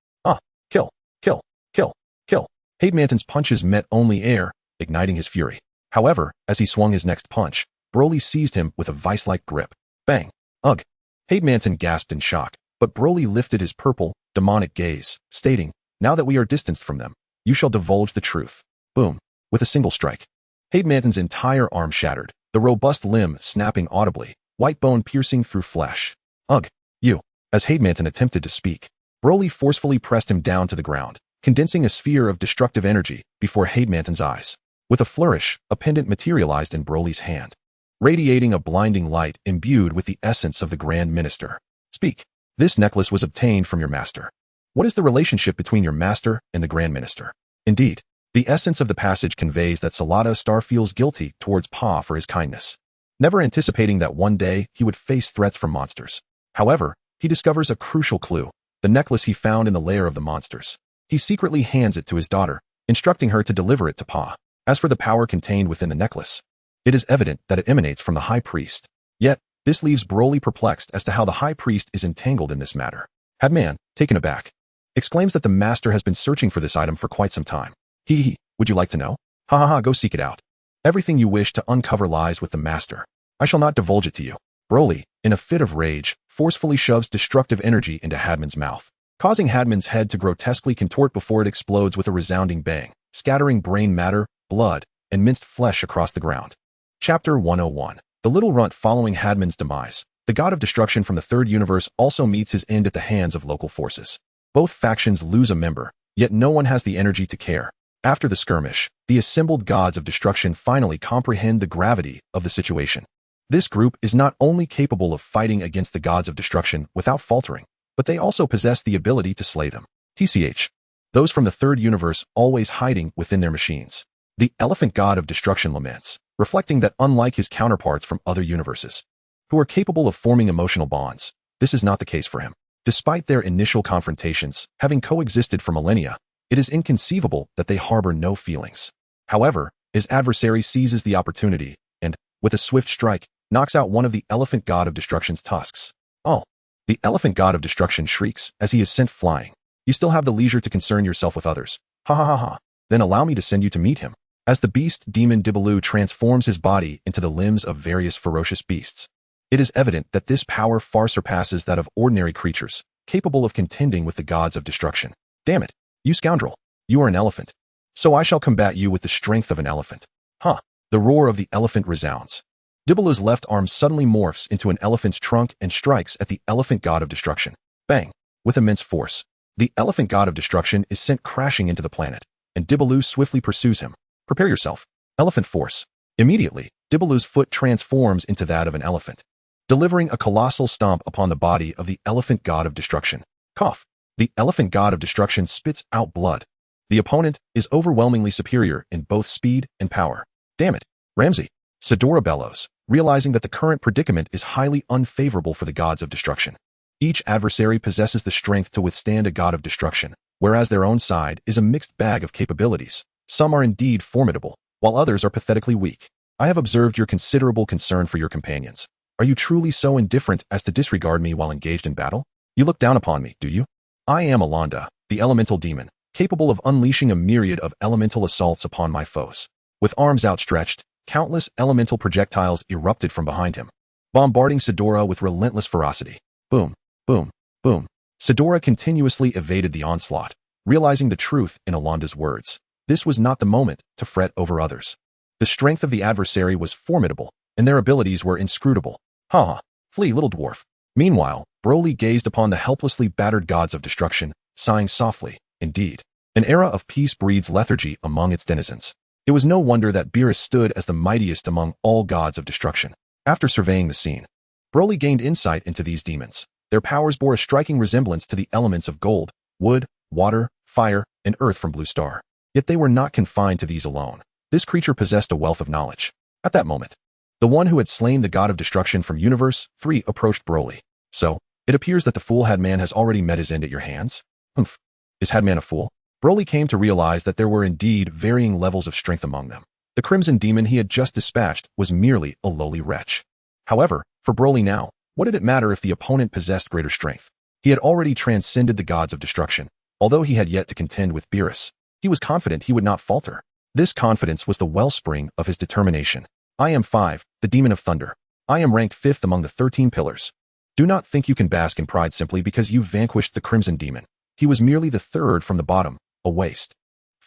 Kill, kill, kill, kill. Hademanton's punches met only air, igniting his fury. However, as he swung his next punch, Broly seized him with a vice-like grip. Bang. Ugh. Hademanton gasped in shock, but Broly lifted his purple, demonic gaze, stating, now that we are distanced from them, you shall divulge the truth. Boom. With a single strike, Hademanton's entire arm shattered, the robust limb snapping audibly, white bone piercing through flesh. Ugh. You. As Hademanton attempted to speak, Broly forcefully pressed him down to the ground, condensing a sphere of destructive energy before Hademanton's eyes. With a flourish, a pendant materialized in Broly's hand, radiating a blinding light imbued with the essence of the Grand Minister. Speak. This necklace was obtained from your master. What is the relationship between your master and the Grand Minister? Indeed, the essence of the passage conveys that Salada Star feels guilty towards Pa for his kindness, never anticipating that one day he would face threats from monsters. However, he discovers a crucial clue, the necklace he found in the lair of the monsters. He secretly hands it to his daughter, instructing her to deliver it to Pa. As for the power contained within the necklace, it is evident that it emanates from the High Priest. Yet, this leaves Broly perplexed as to how the High Priest is entangled in this matter. Hadman, taken aback, exclaims that the master has been searching for this item for quite some time. Would you like to know? Ha ha ha, go seek it out. Everything you wish to uncover lies with the master. I shall not divulge it to you. Broly, in a fit of rage, forcefully shoves destructive energy into Hadman's mouth, causing Hadman's head to grotesquely contort before it explodes with a resounding bang, scattering brain matter, blood, and minced flesh across the ground. Chapter 101. The little runt following Hadman's demise. The god of destruction from the third universe also meets his end at the hands of local forces. Both factions lose a member, yet no one has the energy to care. After the skirmish, the assembled gods of destruction finally comprehend the gravity of the situation. This group is not only capable of fighting against the gods of destruction without faltering, but they also possess the ability to slay them. TCH. Those from the third universe always hiding within their machines. The elephant god of destruction laments, reflecting that unlike his counterparts from other universes, who are capable of forming emotional bonds, this is not the case for him. Despite their initial confrontations, having coexisted for millennia, it is inconceivable that they harbor no feelings. However, his adversary seizes the opportunity and, with a swift strike, knocks out one of the elephant god of destruction's tusks. Oh! The elephant god of destruction shrieks as he is sent flying. You still have the leisure to concern yourself with others. Ha ha ha ha. Then allow me to send you to meet him. As the beast demon Dibaloo transforms his body into the limbs of various ferocious beasts, it is evident that this power far surpasses that of ordinary creatures, capable of contending with the gods of destruction. Damn it, you scoundrel. You are an elephant. So I shall combat you with the strength of an elephant. Huh. The roar of the elephant resounds. Dibaloo's left arm suddenly morphs into an elephant's trunk and strikes at the elephant god of destruction. Bang. With immense force, the elephant god of destruction is sent crashing into the planet, and Dibaloo swiftly pursues him. Prepare yourself. Elephant force. Immediately, Dibaloo's foot transforms into that of an elephant, delivering a colossal stomp upon the body of the elephant god of destruction. Cough. The elephant god of destruction spits out blood. The opponent is overwhelmingly superior in both speed and power. Damn it, Ramsey. Sidora bellows, realizing that the current predicament is highly unfavorable for the gods of destruction. Each adversary possesses the strength to withstand a god of destruction, whereas their own side is a mixed bag of capabilities. Some are indeed formidable, while others are pathetically weak. I have observed your considerable concern for your companions. Are you truly so indifferent as to disregard me while engaged in battle? You look down upon me, do you? I am Alonda, the elemental demon, capable of unleashing a myriad of elemental assaults upon my foes. With arms outstretched, countless elemental projectiles erupted from behind him, bombarding Sidora with relentless ferocity. Boom, boom, boom. Sidora continuously evaded the onslaught, realizing the truth in Alonda's words. This was not the moment to fret over others. The strength of the adversary was formidable, and their abilities were inscrutable. Ha ha, flee, little dwarf. Meanwhile, Broly gazed upon the helplessly battered gods of destruction, sighing softly. Indeed, an era of peace breeds lethargy among its denizens. It was no wonder that Beerus stood as the mightiest among all gods of destruction. After surveying the scene, Broly gained insight into these demons. Their powers bore a striking resemblance to the elements of gold, wood, water, fire, and earth from Blue Star. Yet they were not confined to these alone. This creature possessed a wealth of knowledge. At that moment, the one who had slain the god of destruction from Universe 3 approached Broly. So, it appears that the fool Hadman has already met his end at your hands? Humph. Is Hadman a fool? Broly came to realize that there were indeed varying levels of strength among them. The Crimson Demon he had just dispatched was merely a lowly wretch. However, for Broly now, what did it matter if the opponent possessed greater strength? He had already transcended the gods of destruction. Although he had yet to contend with Beerus, he was confident he would not falter. This confidence was the wellspring of his determination. I am 5, the Demon of Thunder. I am ranked 5th among the 13 pillars. Do not think you can bask in pride simply because you vanquished the Crimson Demon. He was merely the 3rd from the bottom, a waste.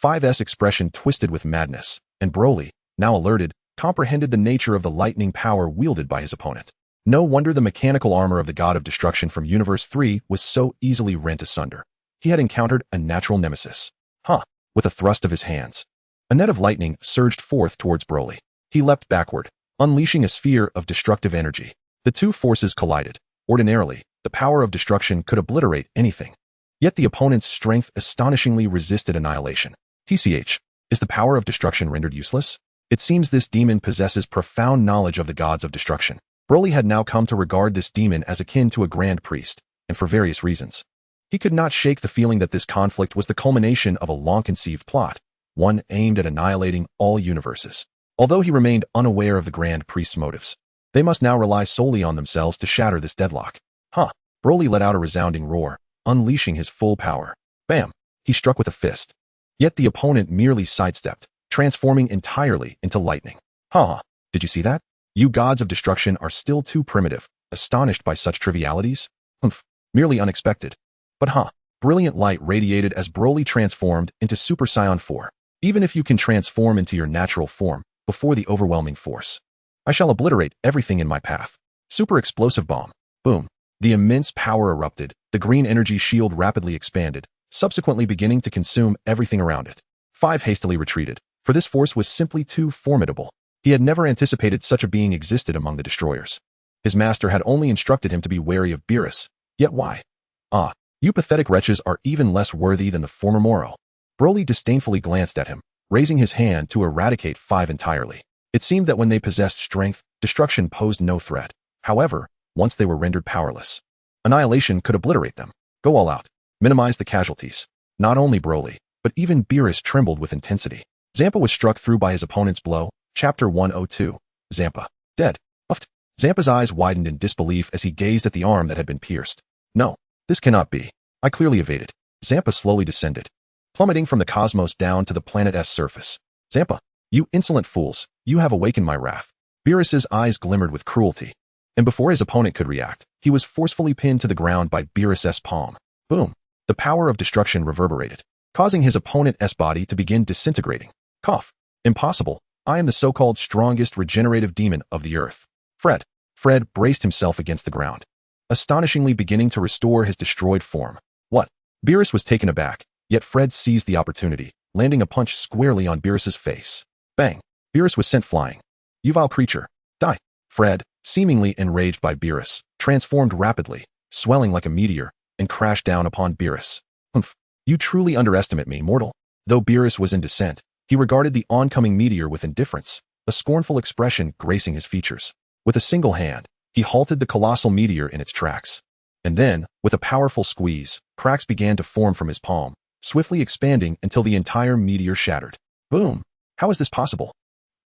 5's expression twisted with madness, and Broly, now alerted, comprehended the nature of the lightning power wielded by his opponent. No wonder the mechanical armor of the god of destruction from Universe 3 was so easily rent asunder. He had encountered a natural nemesis. With a thrust of his hands, a net of lightning surged forth towards Broly. He leapt backward, unleashing a sphere of destructive energy. The two forces collided. Ordinarily, the power of destruction could obliterate anything. Yet the opponent's strength astonishingly resisted annihilation. TCH, is the power of destruction rendered useless? It seems this demon possesses profound knowledge of the gods of destruction. Broly had now come to regard this demon as akin to a grand priest, and for various reasons. He could not shake the feeling that this conflict was the culmination of a long-conceived plot, one aimed at annihilating all universes. Although he remained unaware of the Grand Priest's motives, they must now rely solely on themselves to shatter this deadlock. Broly let out a resounding roar, unleashing his full power. Bam! He struck with a fist. Yet the opponent merely sidestepped, transforming entirely into lightning. Did you see that? You gods of destruction are still too primitive, astonished by such trivialities? Merely unexpected. But brilliant light radiated as Broly transformed into Super Saiyan 4. Even if you can transform into your natural form before the overwhelming force, I shall obliterate everything in my path. Super explosive bomb. Boom. The immense power erupted. The green energy shield rapidly expanded, subsequently beginning to consume everything around it. 5 hastily retreated, for this force was simply too formidable. He had never anticipated such a being existed among the destroyers. His master had only instructed him to be wary of Beerus. Yet why? You pathetic wretches are even less worthy than the former Moro. Broly disdainfully glanced at him, raising his hand to eradicate 5 entirely. It seemed that when they possessed strength, destruction posed no threat. However, once they were rendered powerless, annihilation could obliterate them. Go all out. Minimize the casualties. Not only Broly, but even Beerus trembled with intensity. Zampa was struck through by his opponent's blow. Chapter 102. Zampa. Dead. Uffed. Zampa's eyes widened in disbelief as he gazed at the arm that had been pierced. No. This cannot be. I clearly evaded. Zampa slowly descended, plummeting from the cosmos down to the planet's surface. Zampa, you insolent fools, you have awakened my wrath. Beerus's eyes glimmered with cruelty, and before his opponent could react, he was forcefully pinned to the ground by Beerus's palm. Boom. The power of destruction reverberated, causing his opponent's body to begin disintegrating. Cough. Impossible. I am the so-called strongest regenerative demon of the earth. Fred braced himself against the ground, astonishingly beginning to restore his destroyed form. What? Beerus was taken aback, yet Fred seized the opportunity, landing a punch squarely on Beerus's face. Bang! Beerus was sent flying. You vile creature, die! Fred, seemingly enraged by Beerus, transformed rapidly, swelling like a meteor, and crashed down upon Beerus. You truly underestimate me, mortal. Though Beerus was in descent, he regarded the oncoming meteor with indifference, a scornful expression gracing his features. With a single hand, he halted the colossal meteor in its tracks. And then, with a powerful squeeze, cracks began to form from his palm, swiftly expanding until the entire meteor shattered. Boom! How is this possible?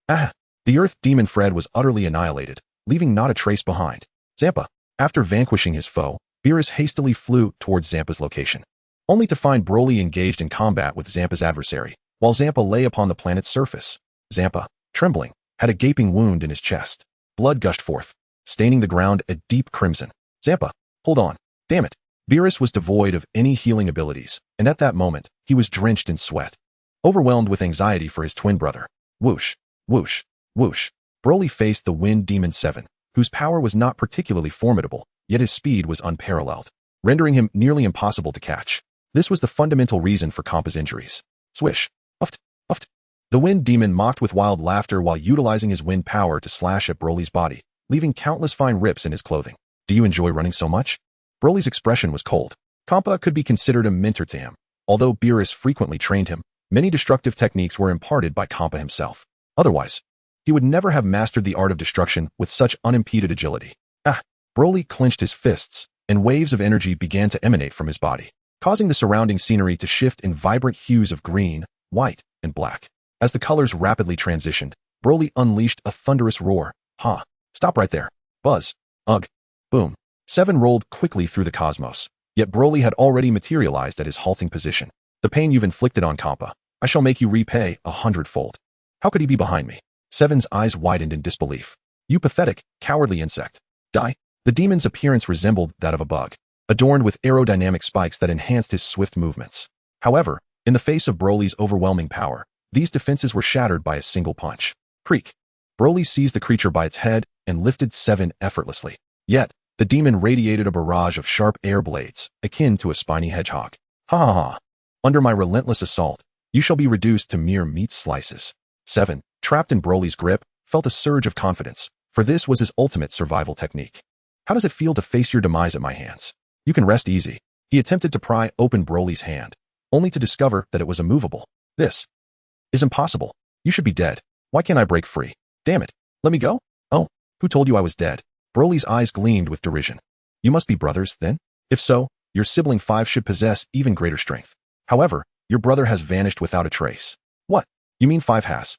Ah! The Earth Demon Fred was utterly annihilated, leaving not a trace behind. Zampa. After vanquishing his foe, Beerus hastily flew towards Zampa's location, only to find Broly engaged in combat with Zampa's adversary, while Zampa lay upon the planet's surface. Zampa, trembling, had a gaping wound in his chest. Blood gushed forth, staining the ground a deep crimson. Zampa, hold on. Damn it. Beerus was devoid of any healing abilities, and at that moment, he was drenched in sweat, overwhelmed with anxiety for his twin brother. Whoosh, whoosh, whoosh. Broly faced the Wind Demon 7, whose power was not particularly formidable, yet his speed was unparalleled, rendering him nearly impossible to catch. This was the fundamental reason for Campa's injuries. Swish, uft, uft. The Wind Demon mocked with wild laughter while utilizing his wind power to slash at Broly's body, leaving countless fine rips in his clothing. Do you enjoy running so much? Broly's expression was cold. Campa could be considered a mentor to him. Although Beerus frequently trained him, many destructive techniques were imparted by Campa himself. Otherwise, he would never have mastered the art of destruction with such unimpeded agility. Ah! Broly clenched his fists, and waves of energy began to emanate from his body, causing the surrounding scenery to shift in vibrant hues of green, white, and black. As the colors rapidly transitioned, Broly unleashed a thunderous roar. Ha! Stop right there. Buzz. Ugh. Boom. 7 rolled quickly through the cosmos, yet Broly had already materialized at his halting position. The pain you've inflicted on Campa, I shall make you repay 100-fold. How could he be behind me? 7's eyes widened in disbelief. You pathetic, cowardly insect. Die. The demon's appearance resembled that of a bug, adorned with aerodynamic spikes that enhanced his swift movements. However, in the face of Broly's overwhelming power, these defenses were shattered by a single punch. Creak. Broly seized the creature by its head and lifted 7 effortlessly. Yet, the demon radiated a barrage of sharp air blades, akin to a spiny hedgehog. Ha ha ha. Under my relentless assault, you shall be reduced to mere meat slices. 7, trapped in Broly's grip, felt a surge of confidence, for this was his ultimate survival technique. How does it feel to face your demise at my hands? You can rest easy. He attempted to pry open Broly's hand, only to discover that it was immovable. This is impossible. You should be dead. Why can't I break free? Damn it. Let me go? Oh, who told you I was dead? Broly's eyes gleamed with derision. You must be brothers, then? If so, your sibling 5 should possess even greater strength. However, your brother has vanished without a trace. What? You mean 5 has?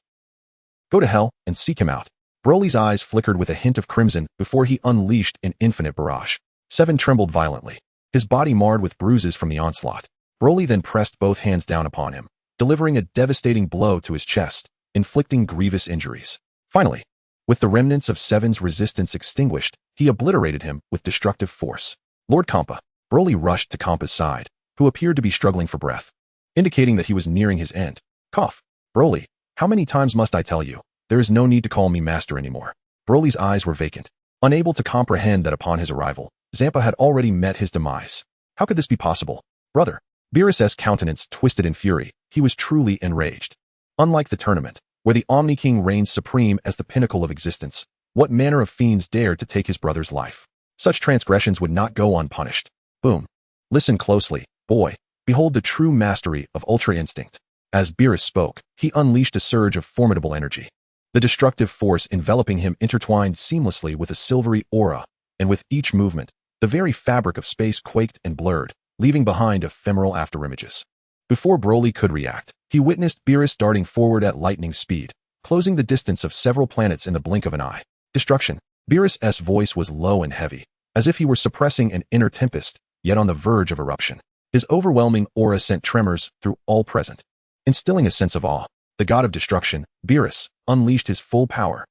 Go to hell and seek him out. Broly's eyes flickered with a hint of crimson before he unleashed an infinite barrage. 7 trembled violently, his body marred with bruises from the onslaught. Broly then pressed both hands down upon him, delivering a devastating blow to his chest, inflicting grievous injuries. Finally, with the remnants of 7's resistance extinguished, he obliterated him with destructive force. Lord Campa. Broly rushed to Campa's side, who appeared to be struggling for breath, indicating that he was nearing his end. Cough. Broly, how many times must I tell you? There is no need to call me master anymore. Broly's eyes were vacant, unable to comprehend that upon his arrival, Zampa had already met his demise. How could this be possible? Brother. Beerus' countenance twisted in fury. He was truly enraged. Unlike the tournament, where the Omni King reigns supreme as the pinnacle of existence, what manner of fiends dared to take his brother's life? Such transgressions would not go unpunished. Boom. Listen closely, boy. Behold the true mastery of Ultra Instinct. As Beerus spoke, he unleashed a surge of formidable energy. The destructive force enveloping him intertwined seamlessly with a silvery aura, and with each movement, the very fabric of space quaked and blurred, leaving behind ephemeral afterimages. Before Broly could react, he witnessed Beerus darting forward at lightning speed, closing the distance of several planets in the blink of an eye. Destruction. Beerus' voice was low and heavy, as if he were suppressing an inner tempest, yet on the verge of eruption. His overwhelming aura sent tremors through all present. Instilling a sense of awe, the god of destruction, Beerus, unleashed his full power,